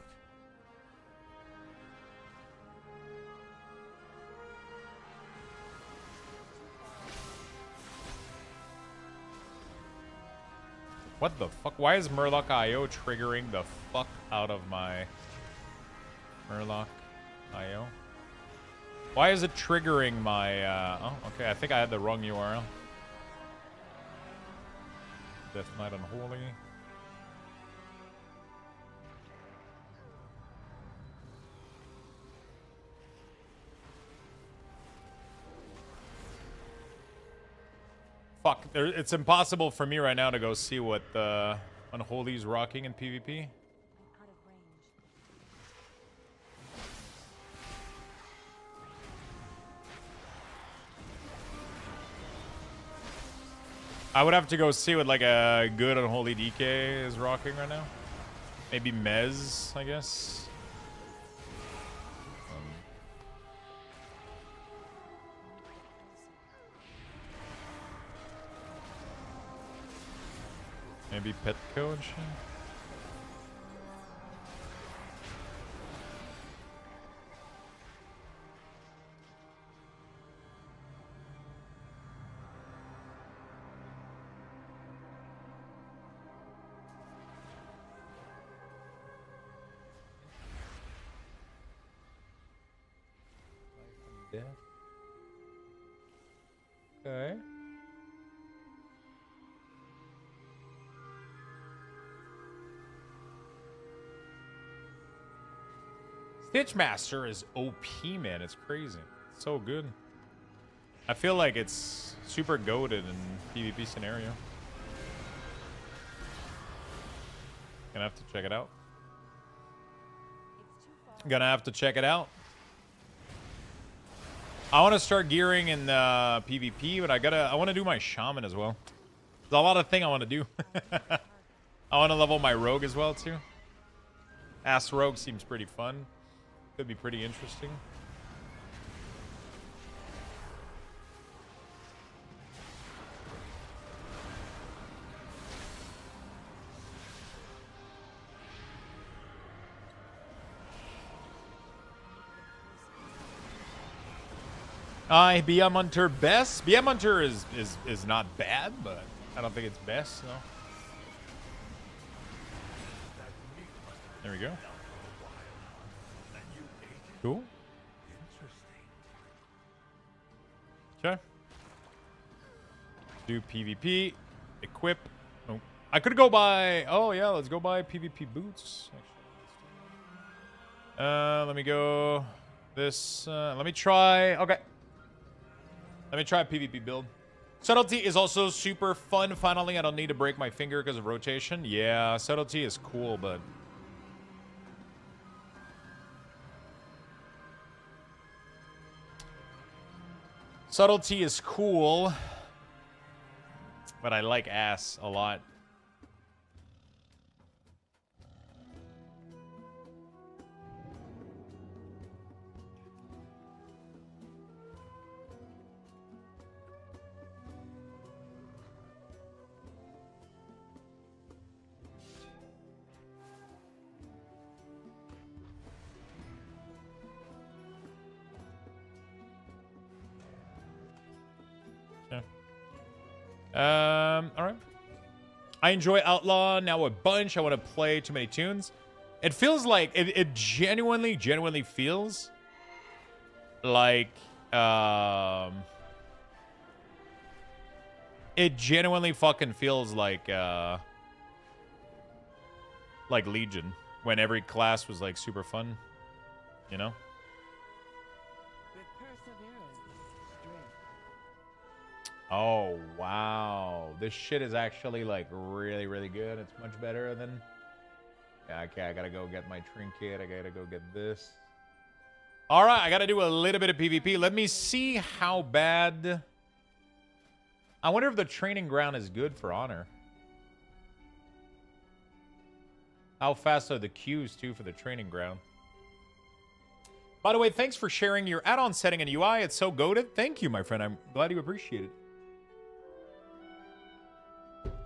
What the fuck? Why is Murloc.io triggering the fuck out of my Murloc.io? Why is it triggering my, oh, okay, I think I had the wrong URL. Death Knight Unholy. Fuck, it's impossible for me right now to go see what Unholy's rocking in PvP. I would have to go see what like a good Unholy DK is rocking right now. Maybe Mez, I guess. Maybe Petco and shit. Death. Okay. Stitchmaster is OP, man. It's crazy. It's so good. I feel like it's super goated in PvP scenario. Gonna have to check it out. Gonna have to check it out. I want to start gearing in PvP, but I want to do my Shaman as well. There's a lot of things I want to do. I want to level my Rogue as well, too. Ass Rogue seems pretty fun. Could be pretty interesting. BM Hunter best. BM Hunter is not bad, but I don't think it's best. No. There we go. Cool. Okay. Do PvP. Equip. Oh. I could go buy. Oh yeah, let's go buy PvP boots. Let me go. This. Let me try. Okay. Let me try a PvP build. Subtlety is also super fun. Finally, I don't need to break my finger because of rotation. Yeah, subtlety is cool, but subtlety is cool, but I like ass a lot. All right. I enjoy Outlaw now a bunch. I want to play too many tunes. It feels like it genuinely feels like it genuinely fucking feels like Legion when every class was like super fun, you know? Oh, wow. This shit is actually, like, really, really good. It's much better than... Yeah, okay, I gotta go get my trinket. I gotta go get this. All right, I gotta do a little bit of PvP. Let me see how bad... I wonder if the training ground is good for Honor. How fast are the queues, too, for the training ground? By the way, thanks for sharing your add-on setting and UI. It's so goated. Thank you, my friend. I'm glad you appreciate it.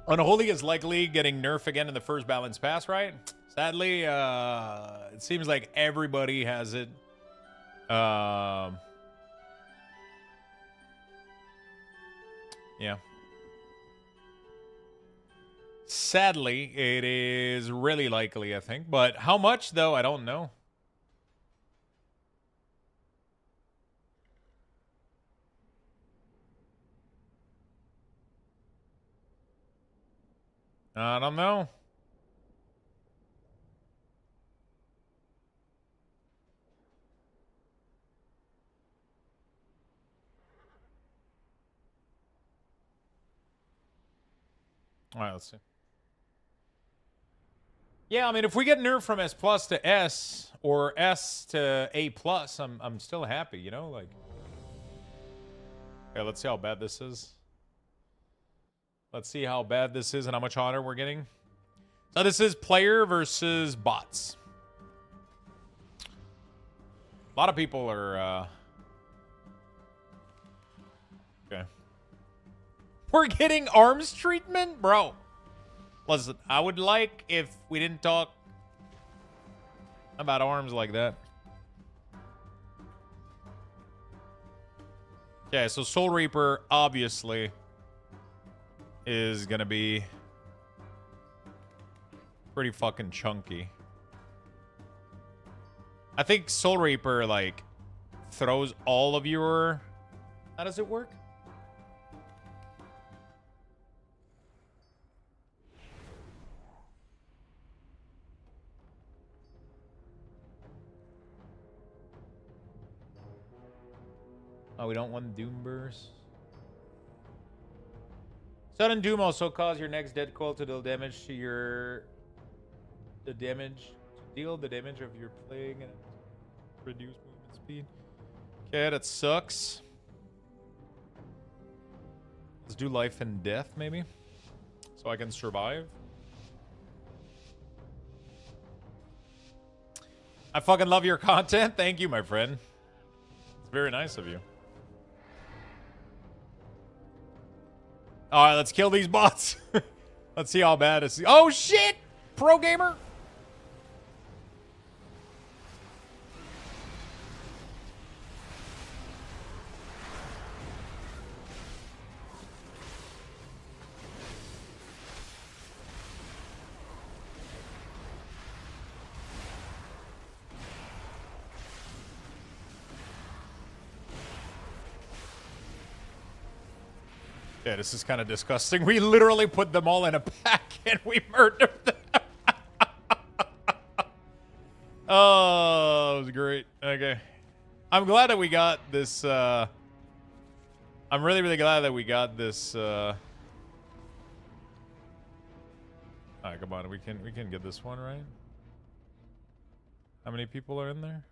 Unholy is likely getting nerfed again in the first balance pass, right? Sadly, it seems like everybody has it. Yeah. Sadly, it is really likely, I think. But how much, though, I don't know. I don't know. All right, let's see. Yeah, I mean, if we get nerfed from S plus to S or S to A plus, I'm still happy, you know? Like, okay, let's see how bad this is. Let's see how bad this is and how much honor we're getting. So this is player versus bots. A lot of people are, okay. We're getting arms treatment? Bro. Listen, I would like if we didn't talk about arms like that. Okay, so Soul Reaper, obviously, is gonna be pretty fucking chunky. I think Soul Reaper, like, throws all of your... How does it work? Oh, we don't want Doom Burst. Sudden Doom also cause your next dead coil to deal damage to your... Deal the damage of your plague and reduce movement speed. Okay, that sucks. Let's do life and death, maybe. So I can survive. I fucking love your content. Thank you, my friend. It's very nice of you. Alright, let's kill these bots. Let's see how bad it is. Oh, shit! Pro gamer! Yeah, this is kind of disgusting. We literally put them all in a pack and we murdered them. Oh, it was great. Okay. I'm glad that we got this, I'm really, really glad that we got this, Alright, come on. We can get this one, right? How many people are in there?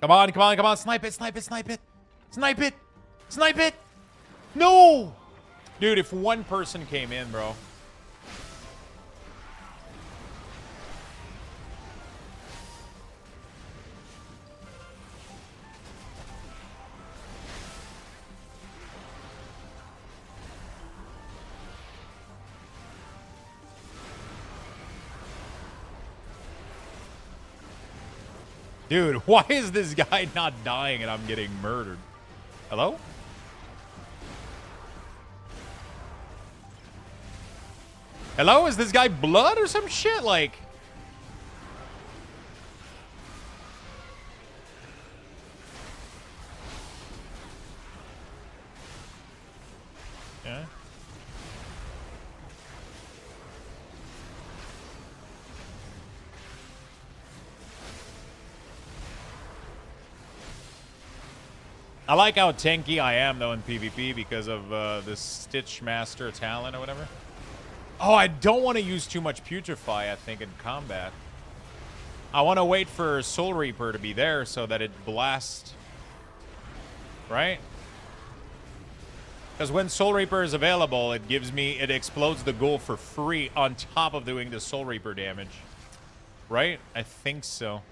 Come on, come on, come on. Snipe it, snipe it, snipe it. Snipe it. Snipe it. No! Dude, if one person came in, bro. Dude, why is this guy not dying and I'm getting murdered? Hello? Hello? Is this guy blood or some shit? Like... Yeah. I like how tanky I am, though, in PvP because of this Stitch Master talent or whatever. Oh, I don't want to use too much Putrefy, I think, in combat. I want to wait for Soul Reaper to be there so that it blasts. Right? Because when Soul Reaper is available, it gives me... It explodes the ghoul for free on top of doing the Soul Reaper damage. Right? I think so.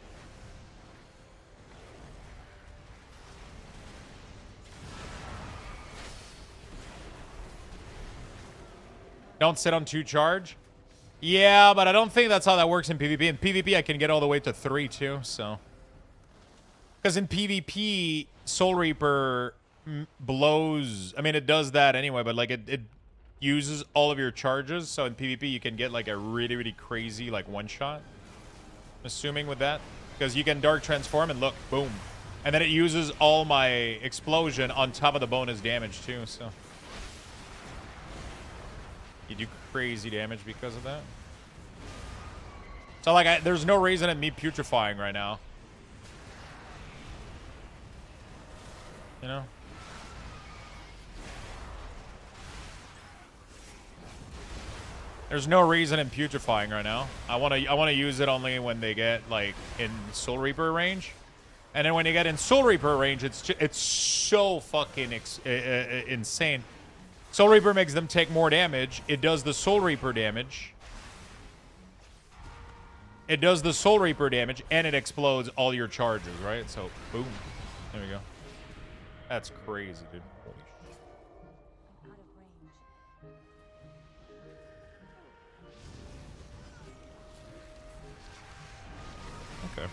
Don't sit on 2 charge? Yeah, but I don't think that's how that works in PvP. In PvP, I can get all the way to 3, too, so... Because in PvP, Soul Reaper blows... I mean, it does that anyway, but, like, it uses all of your charges. So in PvP, you can get, like, a really, really crazy, like, one-shot. I'm assuming with that. Because you can Dark Transform and look, boom. And then it uses all my explosion on top of the bonus damage, too, so... You do crazy damage because of that. So, like, there's no reason in me putrefying right now. You know? There's no reason in putrefying right now. I want to use it only when they get like in Soul Reaper range, and then when you get in Soul Reaper range, it's so fucking insane. Soul Reaper makes them take more damage. It does the Soul Reaper damage. It does the Soul Reaper damage, and it explodes all your charges, right? So boom, there we go. That's crazy, dude. Holy shit. Okay.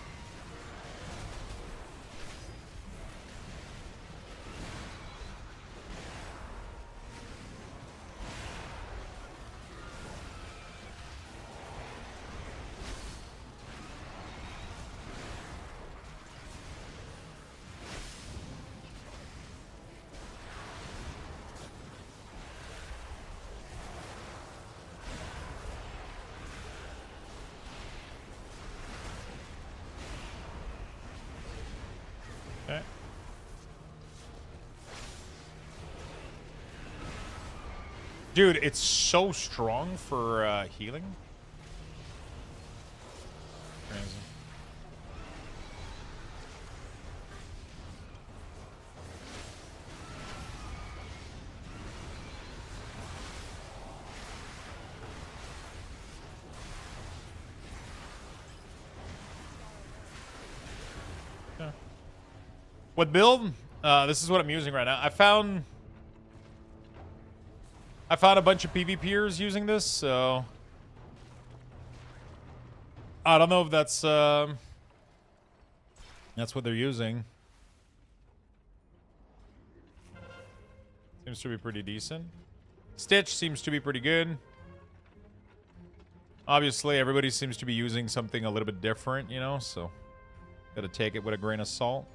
Okay. Dude, it's so strong for healing. Crazy. Yeah. What build? This is what I'm using right now. I found a bunch of PvPers using this, so I don't know if that's what they're using. Seems to be pretty decent. Stitch seems to be pretty good. Obviously, everybody seems to be using something a little bit different, you know, so gotta take it with a grain of salt.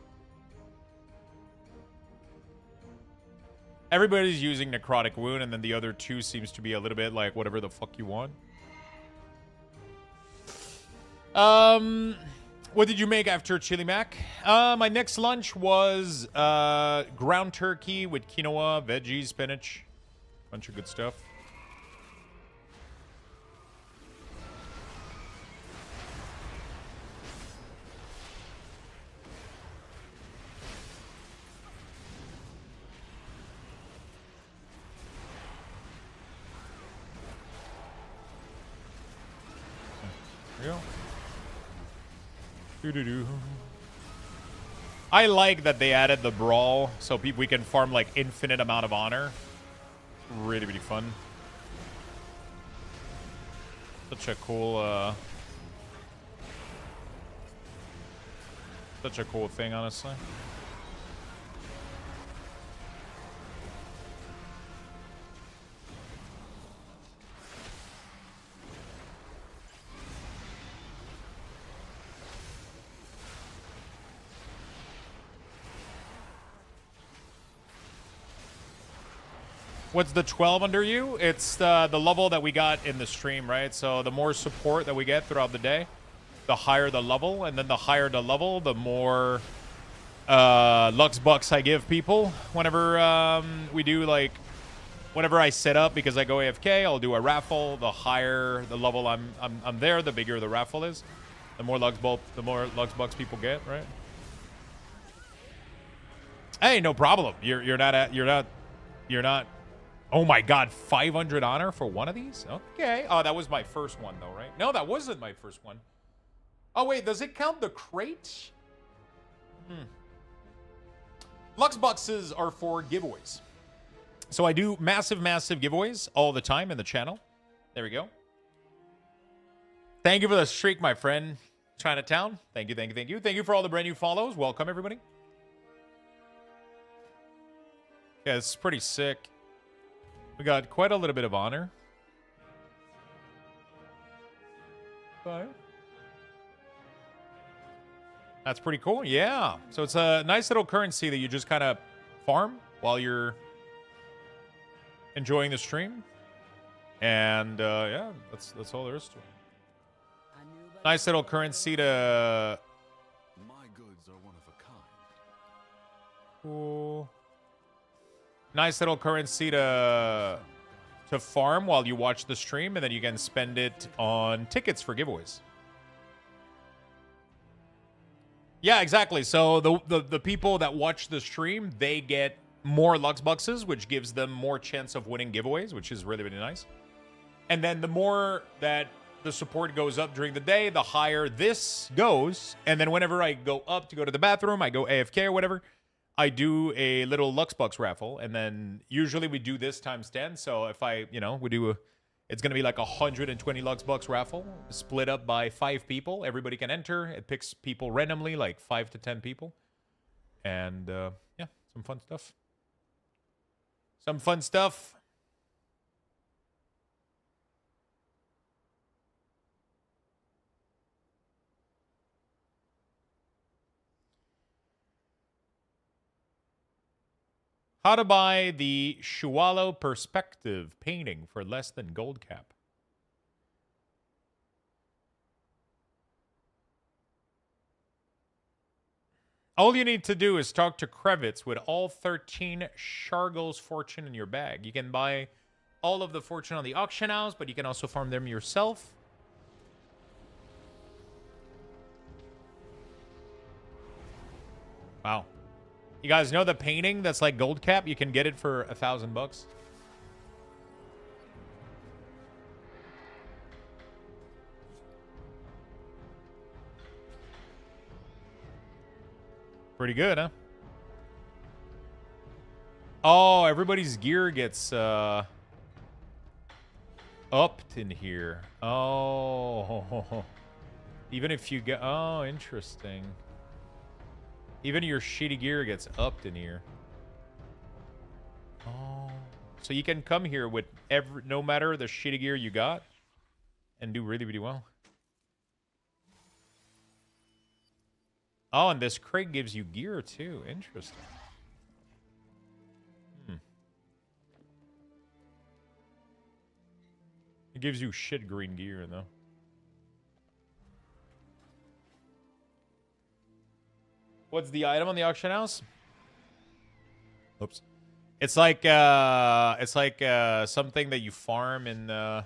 Everybody's using Necrotic Wound, and then the other two seems to be a little bit like whatever the fuck you want. What did you make after Chili Mac? My next lunch was ground turkey with quinoa, veggies, spinach. Bunch of good stuff. Doo-doo-doo. I like that they added the brawl, so we can farm like infinite amount of honor. Really, really fun. Such a cool, thing, honestly. What's the 12 under you? It's the level that we got in the stream, right? So the more support that we get throughout the day, the higher the level. And then the higher the level, the more Lux Bucks I give people. Whenever we do, like, whenever I set up, because I go AFK, I'll do a raffle. The higher the level I'm there, the bigger the raffle is. The more Lux Bucks people get, right? Hey, no problem. You're not. Oh my god, 500 honor for one of these? Okay. Oh, that was my first one, though, right? No, that wasn't my first one. Oh, wait, does it count the crate? Lux boxes are for giveaways. So I do massive giveaways all the time in the channel. There we go. Thank you for the streak, my friend. Chinatown. Thank you. Thank you for all the brand new follows. Welcome, everybody. Yeah, it's pretty sick. We got quite a little bit of honor. But that's pretty cool. Yeah. So it's a nice little currency that you just kind of farm while you're enjoying the stream. And yeah, that's all there is to it. Nice little currency to... My goods are one of a kind. Cool. Nice little currency to to farm while you watch the stream, and then you can spend it on tickets for giveaways. Yeah, exactly. So the people that watch the stream, they get more Lux Boxes, which gives them more chance of winning giveaways, which is really, really nice. And then the more that the support goes up during the day, the higher this goes. And then whenever I go up to go to the bathroom, I go AFK or whatever, I do a little Lux Box raffle. And then usually we do this times 10. So if I, we do it's going to be like 120 Lux Box raffle split up by 5 people. Everybody can enter. It picks people randomly, like 5 to 10 people. And yeah, some fun stuff. Some fun stuff. How to buy the Shualo Perspective painting for less than gold cap. All you need to do is talk to Krevitz with all 13 Shargle's fortune in your bag. You can buy all of the fortune on the auction house, but you can also farm them yourself. Wow. You guys know the painting that's like gold cap? You can get it for $1,000. Pretty good, huh? Oh, everybody's gear gets upped in here. Oh. Even if you get... Oh, interesting. Even your shitty gear gets upped in here. Oh. So you can come here with no matter the shitty gear you got and do really, really well. Oh, and this crate gives you gear too. Interesting. It gives you shit green gear though. What's the item on the auction house? Oops. It's like something that you farm in a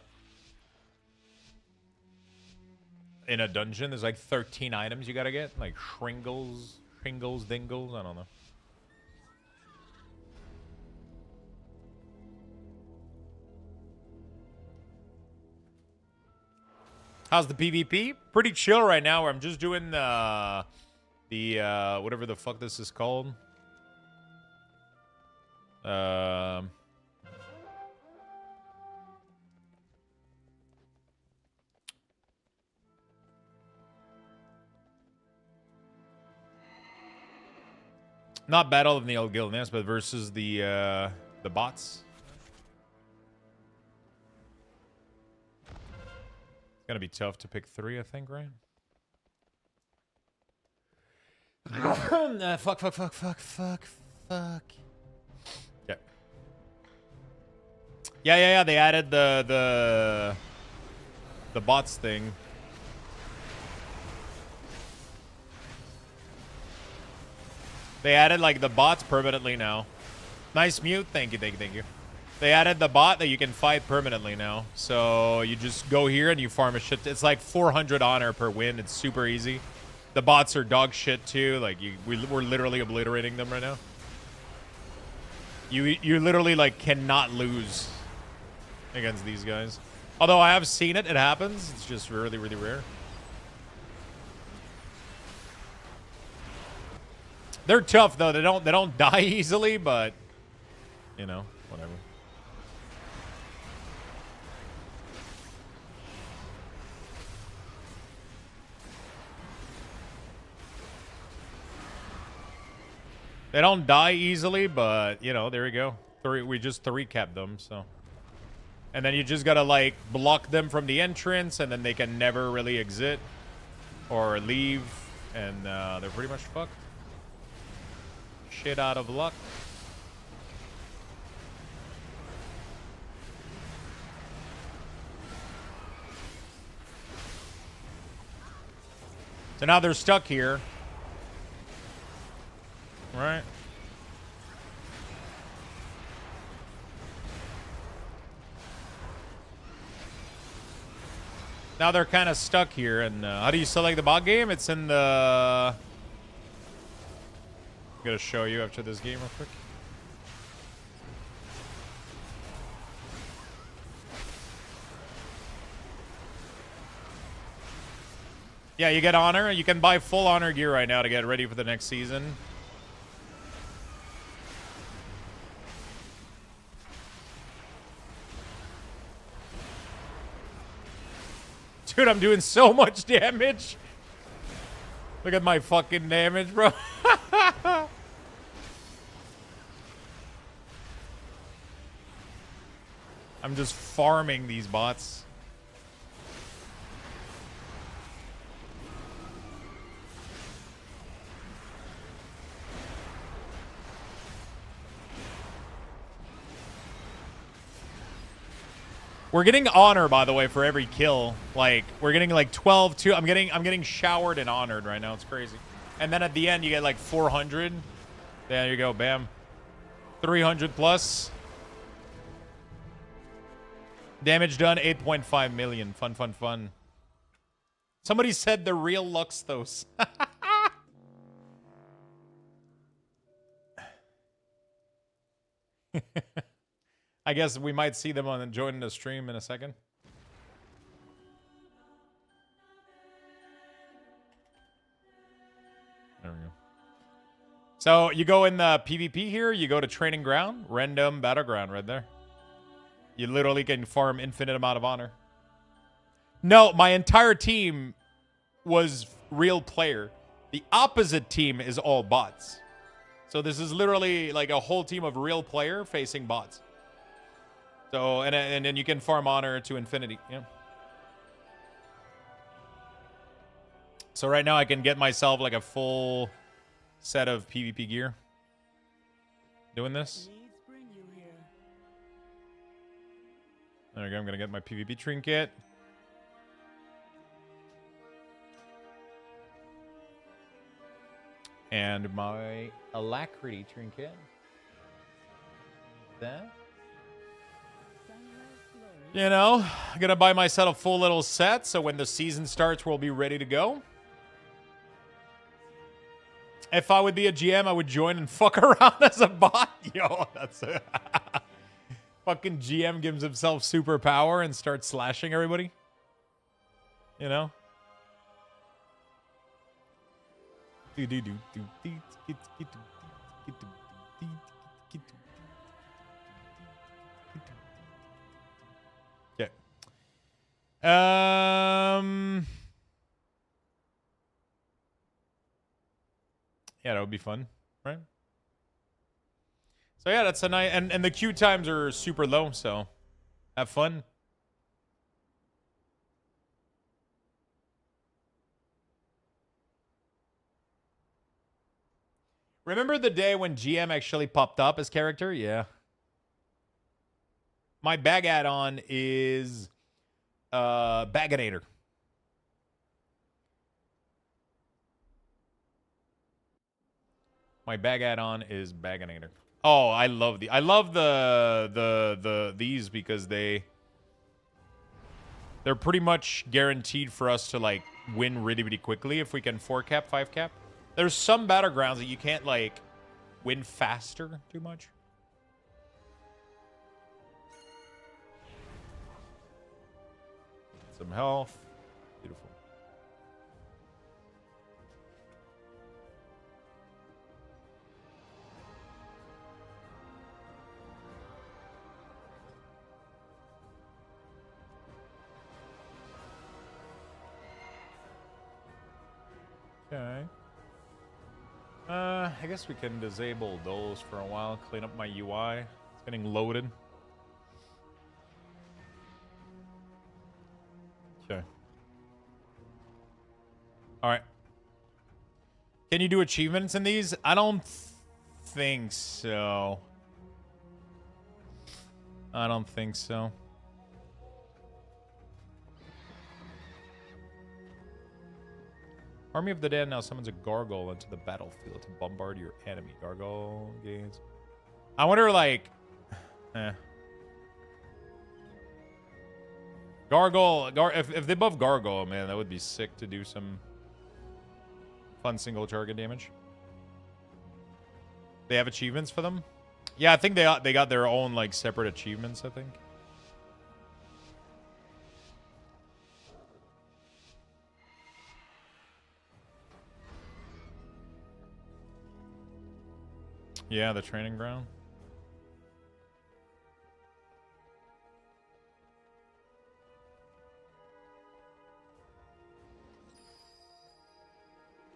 dungeon. There's like 13 items you gotta get, like shingles, dingles. I don't know. How's the PvP? Pretty chill right now. Where I'm just doing the whatever the fuck this is called. Not Battle of the Old Guildness, but versus the bots. It's gonna be tough to pick 3, I think, right? Fuck. Yeah. They added the bots thing. They added like the bots permanently now. Nice mute. Thank you. They added the bot that you can fight permanently now. So you just go here and you farm a shit. It's like 400 honor per win. It's super easy. The bots are dog shit too. Like we're literally obliterating them right now. You literally like cannot lose against these guys. Although I have seen it happens. It's just really, really rare. They're tough though. They don't die easily, but you know, whatever. They don't die easily, but you know, there we go. We just 3-capped them, so. And then you just gotta like block them from the entrance, and then they can never really exit or leave, and they're pretty much fucked. Shit out of luck. So now they're stuck here. Right. Now they're kind of stuck here. And how do you select the bot game? It's in the... I'm going to show you after this game real quick. Yeah, you get honor. You can buy full honor gear right now to get ready for the next season. Dude, I'm doing so much damage. Look at my fucking damage, bro. I'm just farming these bots. We're getting honor, by the way, for every kill. Like, we're getting like 12 too. I'm getting showered and honored right now. It's crazy. And then at the end you get like 400. There you go, bam. 300 plus. Damage done 8.5 million. Fun, fun, fun. Somebody said the real Luxthos. I guess we might see them on joining the stream in a second. There we go. So you go in the PvP here, you go to training ground, random battleground right there. You literally can farm infinite amount of honor. No, my entire team was real player. The opposite team is all bots. So this is literally like a whole team of real player facing bots. So, and then you can farm honor to infinity. Yeah. So right now I can get myself like a full set of PvP gear. Doing this. There we go. I'm going to get my PvP trinket. And my alacrity trinket. That. You know, I'm going to buy myself a full little set, so when the season starts, we'll be ready to go. If I would be a GM, I would join and fuck around as a bot. Yo, that's a... Fucking GM gives himself superpower and starts slashing everybody. You know? Okay. Yeah, that would be fun, right? So yeah, that's a nice, and the queue times are super low, so have fun. Remember the day when GM actually popped up as character? Yeah. My bag add-on is Baganator. My bag add-on is Baganator. Oh, I love these because they're pretty much guaranteed for us to like win really, really quickly if we can 4-cap, 5-cap. There's some battlegrounds that you can't like win faster too much. Some health. Beautiful. Okay. I guess we can disable those for a while, clean up my UI. It's getting loaded. Okay. Alright. Can you do achievements in these? I don't think so. I don't think so. Army of the Dead now summons a gargoyle into the battlefield to bombard your enemy. Gargoyle gains. I wonder, like... If they buff Gargoyle, man, that would be sick to do some fun single target damage. They have achievements for them? Yeah, I think they got their own like separate achievements, I think. Yeah, the training ground.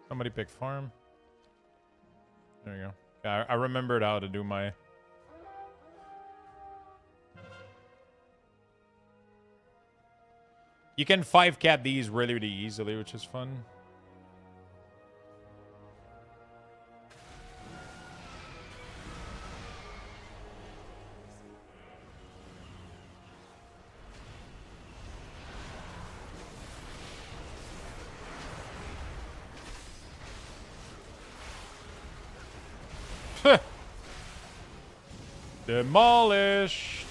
Somebody pick farm. There you go. Yeah, I remembered how to do my... You can 5-cap these really easily, which is fun. Demolished.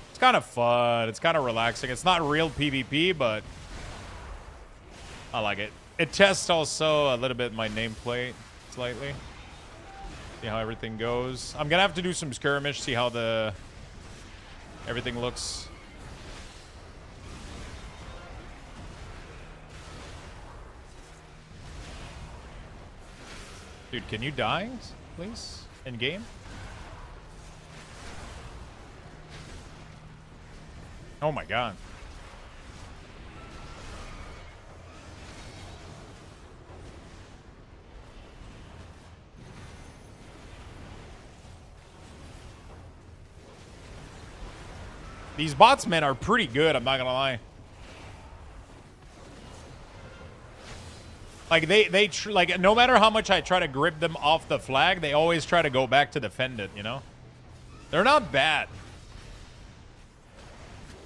It's kind of fun. It's kind of relaxing. It's not real PvP, but I like it. It tests also a little bit my nameplate slightly. See how everything goes. I'm gonna have to do some skirmish, see how everything looks. Dude, can you die, please? In game? Oh my god. These bots, man, are pretty good, I'm not gonna lie. Like, like, no matter how much I try to grip them off the flag, they always try to go back to defend it, you know? They're not bad.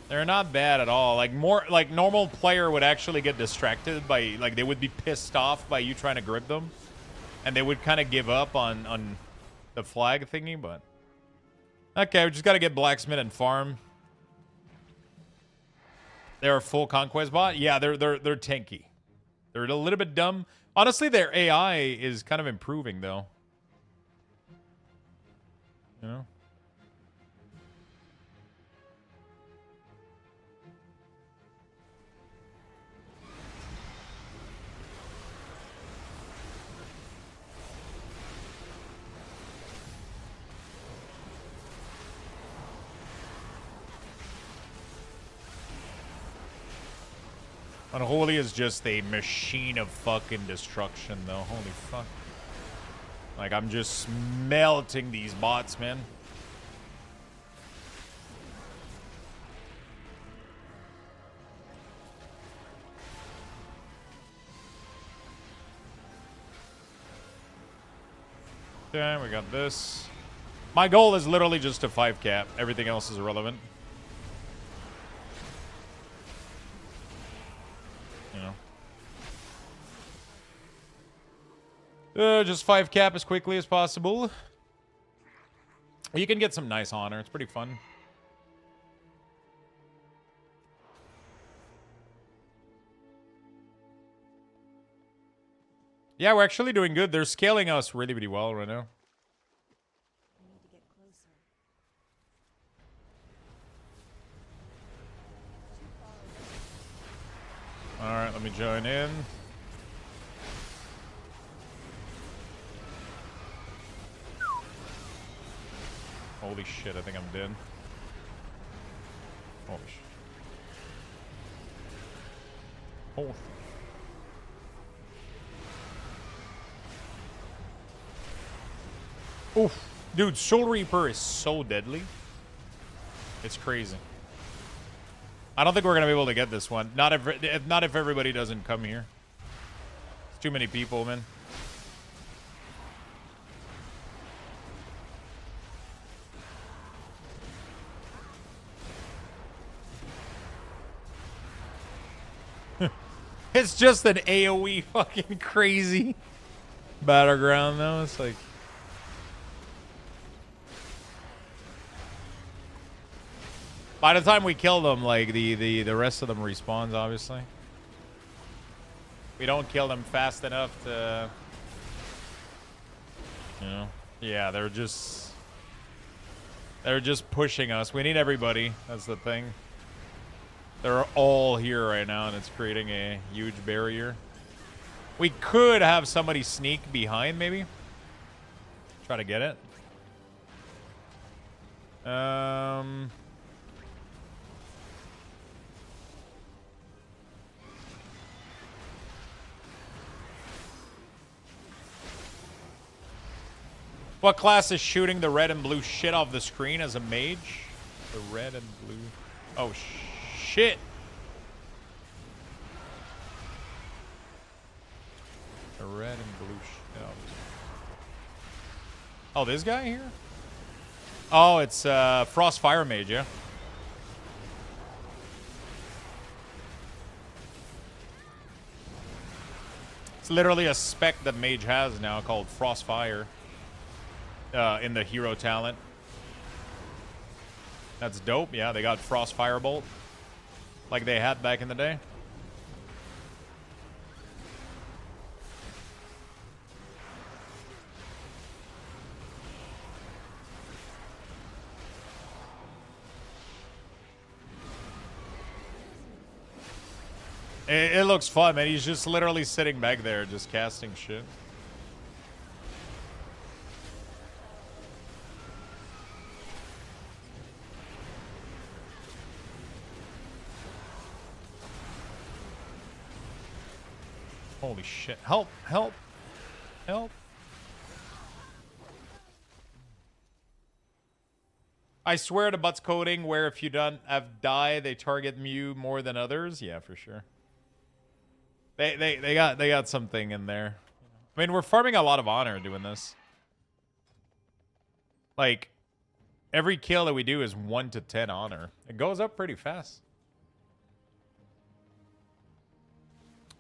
They're not bad at all. Like, normal player would actually get distracted by, like, they would be pissed off by you trying to grip them. And they would kind of give up on the flag thingy, but... Okay, we just gotta get Blacksmith and farm. They're a full Conquest bot? Yeah, they're tanky. They're a little bit dumb. Honestly, their AI is kind of improving, though. You know? Unholy is just a machine of fucking destruction, though. Holy fuck. Like, I'm just melting these bots, man. Okay, we got this. My goal is literally just to 5-cap. Everything else is irrelevant. Just 5-cap as quickly as possible. You can get some nice honor. It's pretty fun. Yeah, we're actually doing good. They're scaling us really, really well right now. Alright, let me join in. Holy shit, I think I'm dead. Holy shit. Holy. Oof. Dude, Soul Reaper is so deadly. It's crazy. I don't think we're gonna be able to get this one. Not if everybody doesn't come here. It's too many people, man. It's just an AoE fucking crazy battleground, though. It's like... By the time we kill them, like, the rest of them respawns, obviously. We don't kill them fast enough to... You know? Yeah, they're just pushing us. We need everybody. That's the thing. They're all here right now, and it's creating a huge barrier. We could have somebody sneak behind, maybe. Try to get it. What class is shooting the red and blue shit off the screen as a mage? The red and blue. Oh, shit. The red and blue shit off. Oh, this guy here? Oh, it's Frost Fire Mage, yeah. It's literally a spec that Mage has now called Frost Fire. In the hero talent. That's dope. Yeah, they got Frost Firebolt like they had back in the day. It looks fun, man. He's just literally sitting back there just casting shit. Holy shit. Help, help, help. I swear to butts coding where if you don't have die, they target you more than others. Yeah, for sure. They got something in there. I mean, we're farming a lot of honor doing this. Like, every kill that we do is 1 to 10 honor. It goes up pretty fast.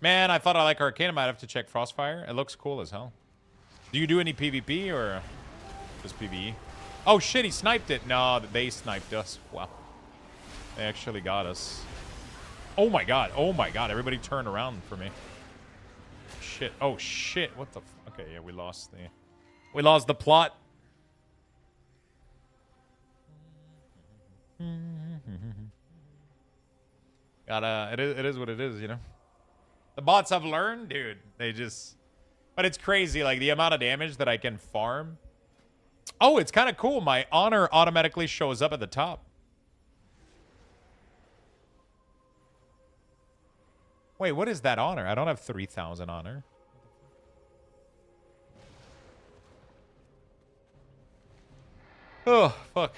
Man, I thought I like Arcane. I might have to check Frostfire. It looks cool as hell. Do you do any PvP or just PvE? Oh shit, he sniped it. No, they sniped us. Wow. They actually got us. Oh my god. Oh my god. Everybody turned around for me. Shit. Oh shit. What the okay, yeah, we lost the plot. It is what it is, you know. The bots have learned, dude. They just... But it's crazy, like, the amount of damage that I can farm. Oh, it's kind of cool. My honor automatically shows up at the top. Wait, what is that honor? I don't have 3,000 honor. Oh, fuck.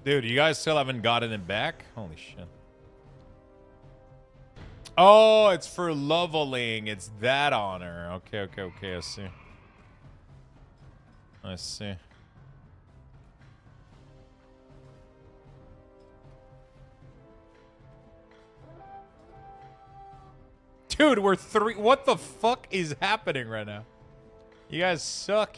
Dude, you guys still haven't gotten it back? Holy shit. Oh, it's for leveling. It's that honor. Okay, okay, okay. I see. I see. Dude, we're 3. What the fuck is happening right now? You guys suck.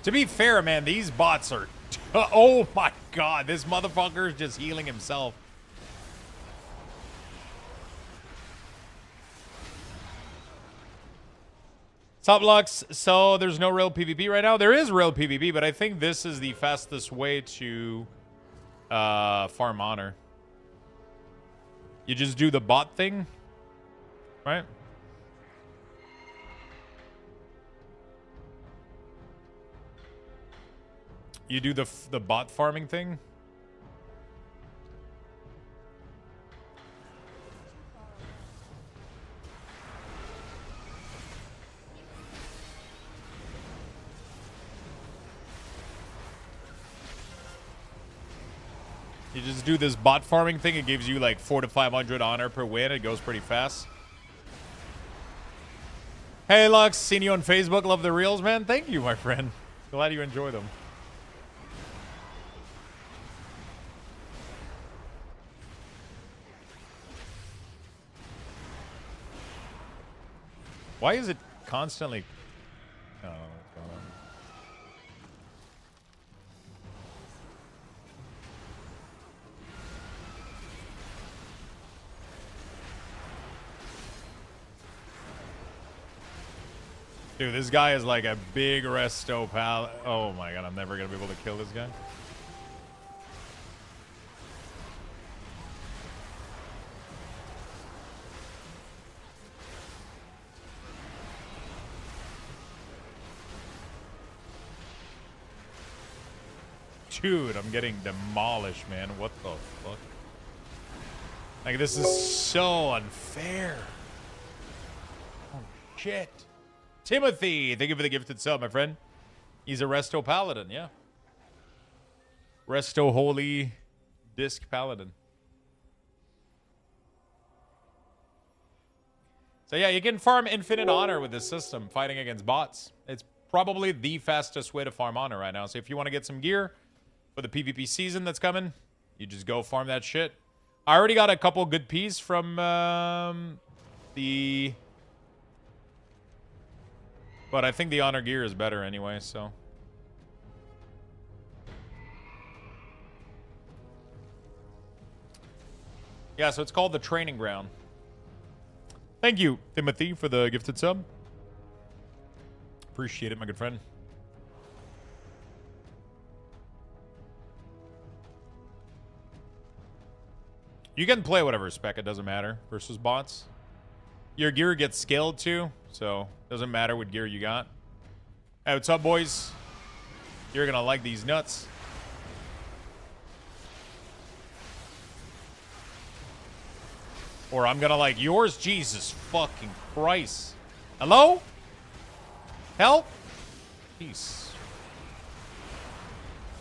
To be fair, man, these bots are... Oh my god, this motherfucker is just healing himself. Sup, Lux? So there's no real PvP right now? There is real PvP, but I think this is the fastest way to farm honor. You just do the bot thing, right? You do the bot farming thing? You just do this bot farming thing. It gives you like 400 to 500 honor per win. It goes pretty fast. Hey, Lux. Seen you on Facebook. Love the reels, man. Thank you, my friend. Glad you enjoy them. Why is it constantly... I don't know what's going on. Dude, this guy is like a big resto pal. Oh my god, I'm never gonna be able to kill this guy. Dude, I'm getting demolished, man. What the fuck? Like, this is so unfair. Oh, shit. Timothy, thank you for the gifted sub, my friend. He's a Resto Paladin, yeah. Resto Holy Disc Paladin. So yeah, you can farm infinite honor with this system, fighting against bots. It's probably the fastest way to farm honor right now. So if you want to get some gear for the PvP season that's coming, you just go farm that shit. I already got a couple good Ps from the... But I think the honor gear is better anyway, so... Yeah, so it's called the Training Ground. Thank you, Timothy, for the gifted sub. Appreciate it, my good friend. You can play whatever spec, it doesn't matter, versus bots. Your gear gets scaled too, so doesn't matter what gear you got. Hey, what's up, boys? You're gonna like these nuts. Or I'm gonna like yours. Jesus fucking Christ. Hello? Help? Peace.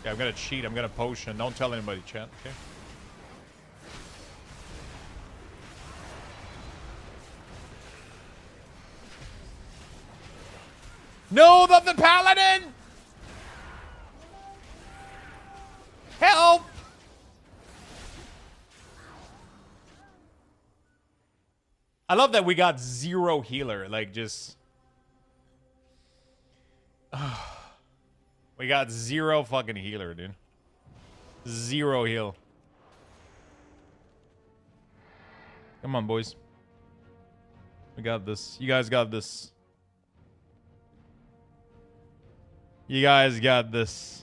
Yeah, I'm gonna cheat. I'm gonna potion. Don't tell anybody, chat, okay? No, the paladin! Help! I love that we got zero healer. Like, just... we got zero fucking healer, dude. Zero heal. Come on, boys. We got this. You guys got this. You guys got this.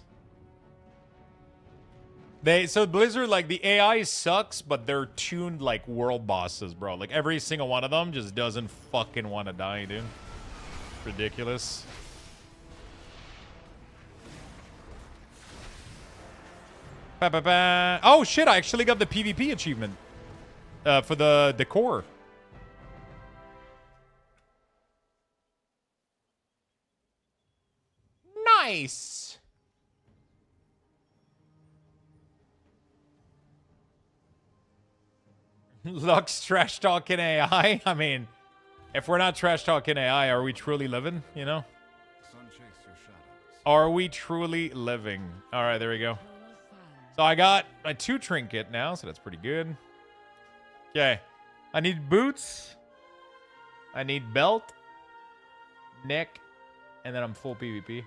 So Blizzard, like, the AI sucks, but they're tuned like world bosses, bro. Like, every single one of them just doesn't fucking want to die, dude. Ridiculous. Ba-ba-ba. Oh, shit, I actually got the PvP achievement for the decor. Nice. Lux trash talking AI. I mean, if we're not trash talking AI, are we truly living? You know? Are we truly living? All right, there we go. So I got my 2 trinket now, so that's pretty good. Okay, I need boots. I need belt, neck, and then I'm full PvP.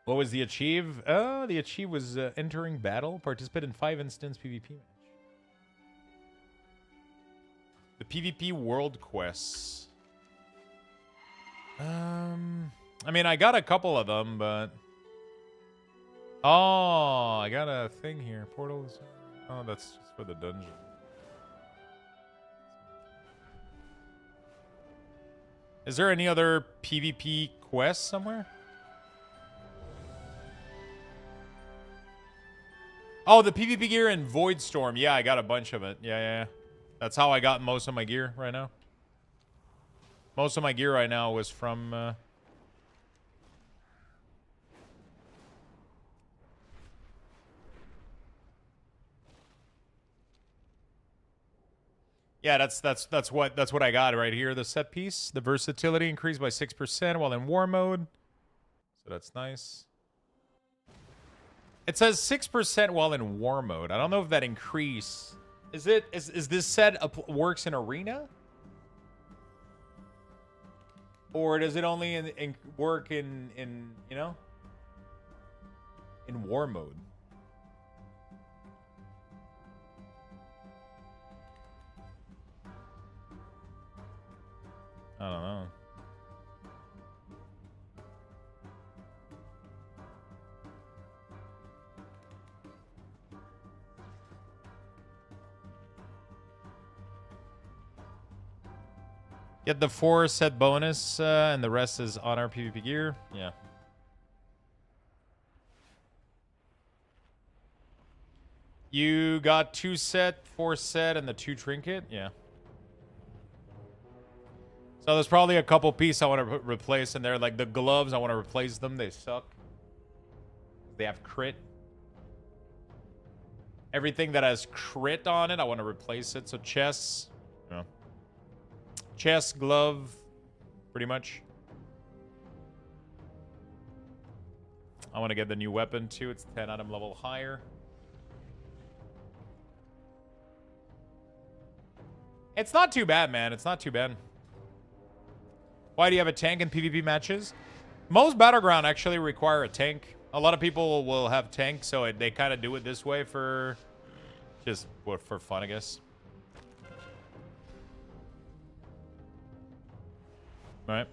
What was the achieve? The achieve was entering battle. Participate in 5 instance PvP match. The PvP world quests. I mean, I got a couple of them, but... Oh, I got a thing here. Portals. Oh, that's just for the dungeon. Is there any other PvP quests somewhere? Oh, the PvP gear in Voidstorm. Yeah, I got a bunch of it. Yeah. That's how I got most of my gear right now. Most of my gear right now was from... Yeah, that's what I got right here. The set piece, the versatility increased by 6% while in war mode. So that's nice. It says 6% while in war mode. I don't know if that increase is this set works in arena, or does it only work in you know, in war mode? I don't know. Get the 4 set bonus, and the rest is on our PvP gear. Yeah. You got 2 set, 4 set, and the 2 trinket? Yeah. So there's probably a couple pieces I want to replace in there. Like the gloves, I want to replace them. They suck. They have crit. Everything that has crit on it, I want to replace it. So chests, you know. Chest, glove, pretty much. I want to get the new weapon too. It's 10 item level higher. It's not too bad, man. It's not too bad. Why do you have a tank in PvP matches? Most Battleground actually require a tank. A lot of people will have tanks, so they kind of do it this way for just for fun, I guess. All right.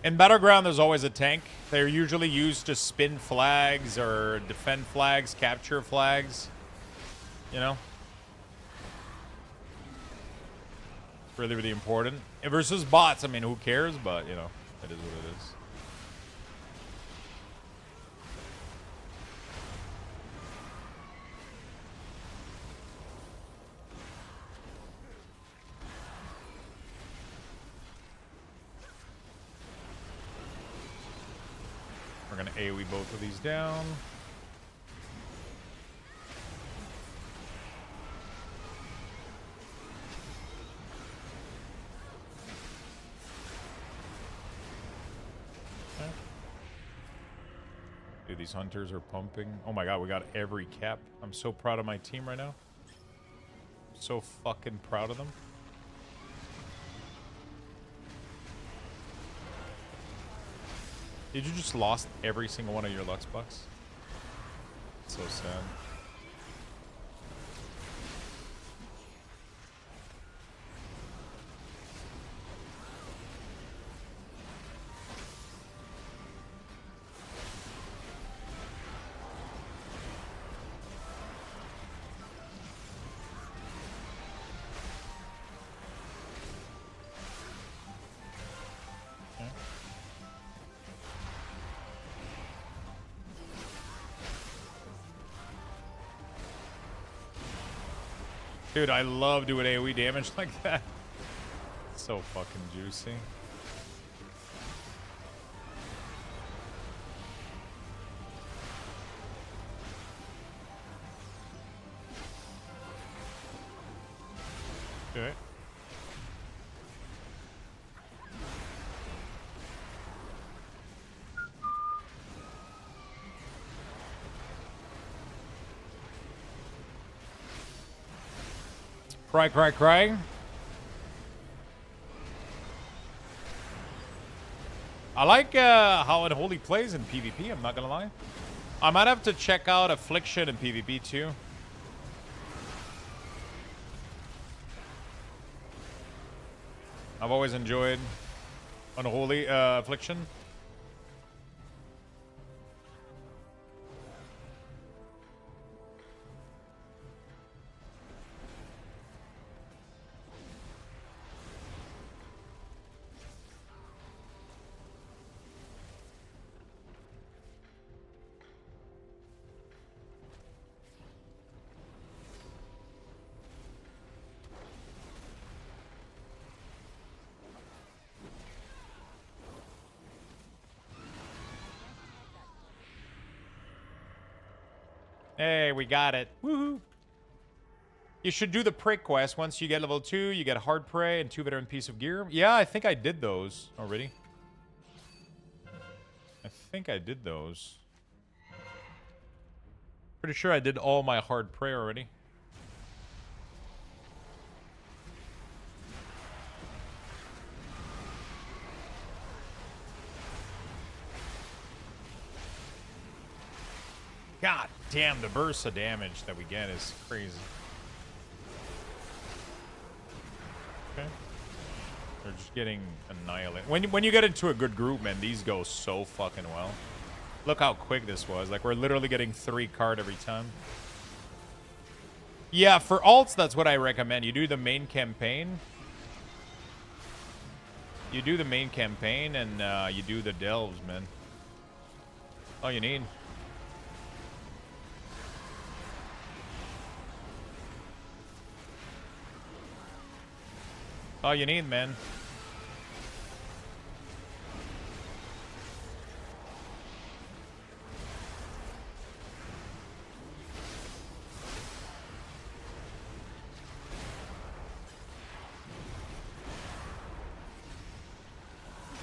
In Battleground, there's always a tank. They're usually used to spin flags or defend flags, capture flags. You know? It's really, really important. And versus bots, I mean, who cares? But, you know, it is what it is. We're going to AoE both of these down. Okay. Dude, these hunters are pumping. Oh my god, we got every cap. I'm so proud of my team right now. So fucking proud of them. Did you just lost every single one of your Lux bucks? It's so sad. Dude, I love doing AoE damage like that. It's so fucking juicy. Okay. Cry, cry, cry. I like how Unholy plays in PvP, I'm not gonna lie. I might have to check out Affliction in PvP too. I've always enjoyed Unholy Affliction. Hey, we got it. Woohoo. You should do the prick quest. Once you get level 2, you get a hard prey and 2 veteran piece of gear. Yeah, I think I did those already. I think I did those. Pretty sure I did all my hard prey already. God damn, the burst of damage that we get is crazy. Okay. They're just getting annihilated. When you get into a good group, man, these go so fucking well. Look how quick this was. Like, we're literally getting 3 card every time. Yeah, for alts, that's what I recommend. You do the main campaign. You do the main campaign, and you do the delves, man. All you need. All you need, man.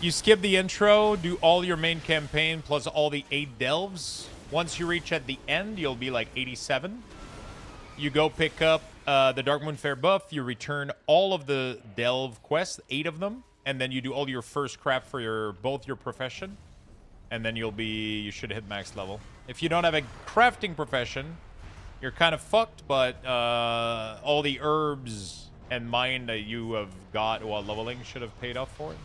You skip the intro, do all your main campaign plus all the 8 delves. Once you reach at the end, you'll be like 87. You go pick up the Darkmoon Fair buff. You return all of the delve quests, 8 of them, and then you do all your first crap for both your profession, and then you should hit max level. If you don't have a crafting profession, you're kind of fucked, but all the herbs and mine that you have got while leveling should have paid off for it.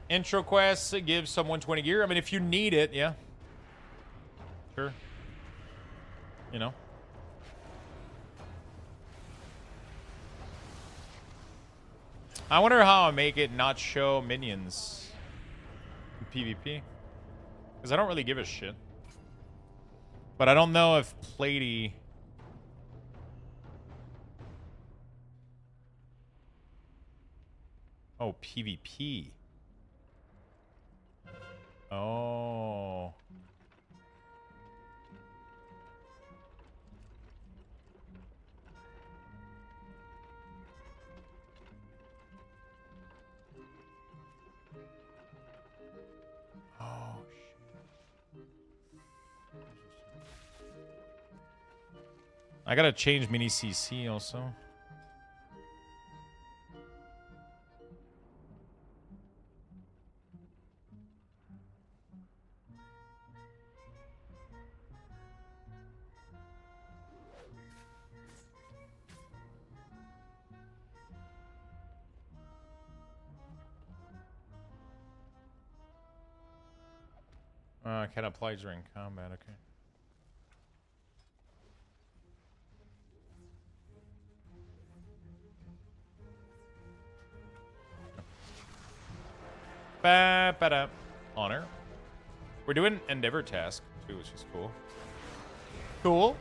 Intro quests give someone 20 gear. I mean, if you need it, yeah. Sure. You know. I wonder how I make it not show minions in PvP. Because I don't really give a shit. But I don't know if Plady... Oh, PvP. Oh. Oh, shit. I gotta change mini CC also. Can apply during combat, okay. Ba-ba-da. Honor. We're doing Endeavor task, too, which is cool. Cool.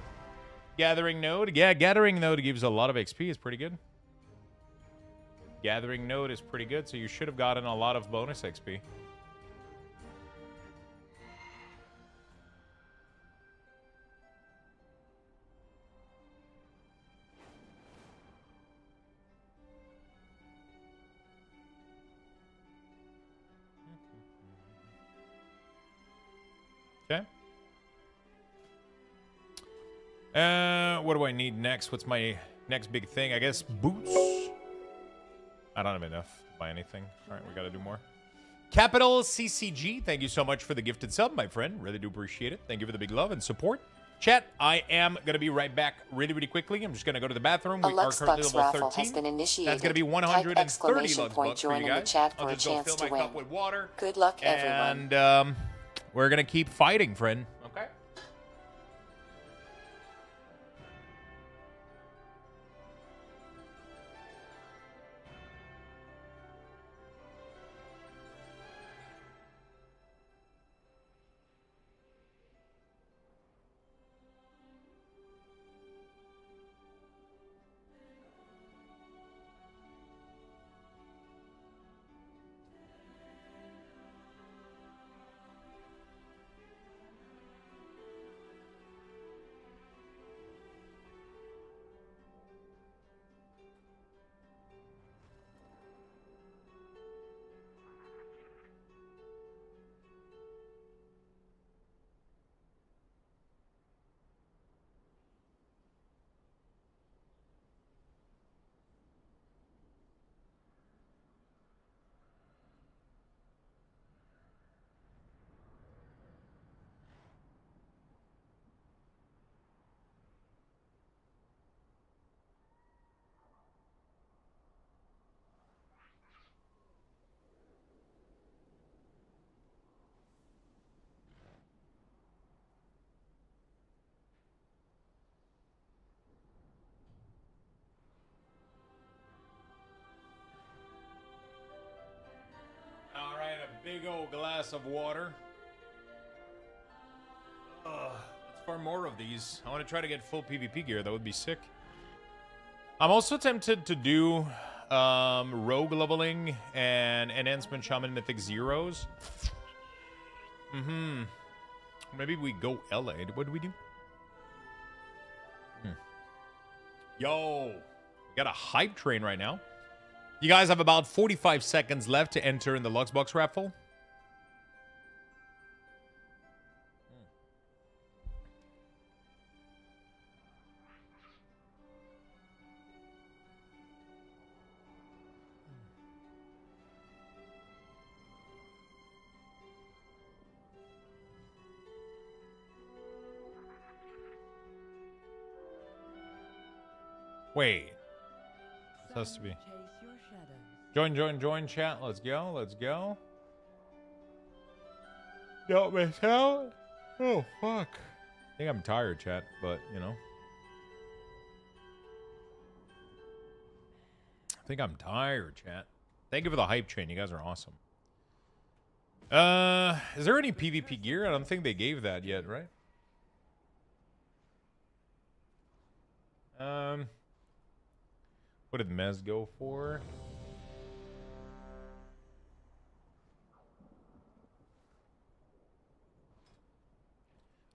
Gathering Node. Yeah, Gathering Node gives a lot of XP. It's pretty good. Gathering Node is pretty good, so you should have gotten a lot of bonus XP. Okay. What do I need next? What's my next big thing? I guess boots. I don't have enough to buy anything. All right, we got to do more. Capital CCG, thank you so much for the gifted sub, my friend. Really do appreciate it. Thank you for the big love and support. Chat, I am going to be right back really, really quickly. I'm just going to go to the bathroom. We are currently level 13. Has been initiated. That's going to be 130 Lux bucks for you guys. The chat for I'll a just go chance fill to my win. cup with water. Good luck, everyone. And we're going to keep fighting, friend. Okay? Big old glass of water. Let's farm more of these. I want to try to get full PvP gear. That would be sick. I'm also tempted to do rogue leveling and enhancement shaman mythic zeros. Maybe we go LA. What do we do? Yo, we got a hype train right now. You guys have about 45 seconds left to enter in the Luxbox raffle. Wait. This has to be. Join, chat. Let's go. Don't miss out. Oh, fuck. I think I'm tired, chat, but, you know. I think I'm tired, chat. Thank you for the hype train. You guys are awesome. Is there any PvP gear? I don't think they gave that yet, right? What did Mez go for?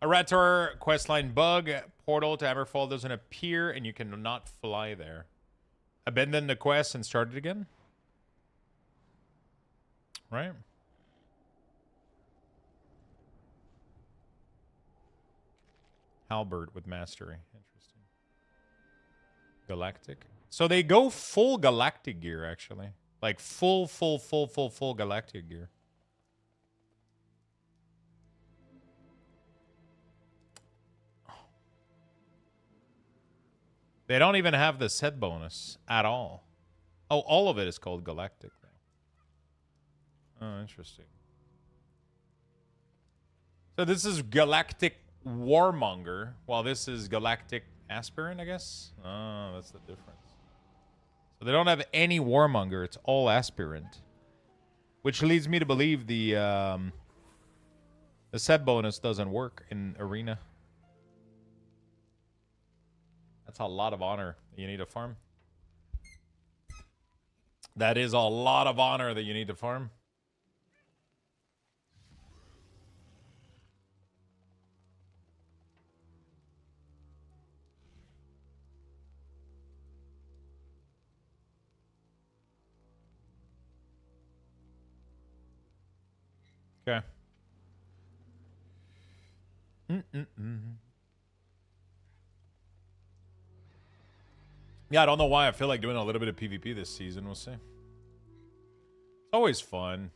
A Rator questline bug. Portal to Hammerfall doesn't appear and you cannot fly there. Abandon the quest and start it again? Right? Halberd with mastery. Interesting. Galactic. So they go full galactic gear, actually. Like full galactic gear. They don't even have the set bonus at all. Oh, all of it is called galactic, though. Oh, interesting. So this is galactic warmonger, while this is galactic aspirant, I guess? Oh, that's the difference. So they don't have any warmonger. It's all aspirant. Which leads me to believe the set bonus doesn't work in Arena. That's a lot of honor that you need to farm. That is a lot of honor that you need to farm. Okay. Yeah, I don't know why I feel like doing a little bit of PvP this season. We'll see. It's always fun.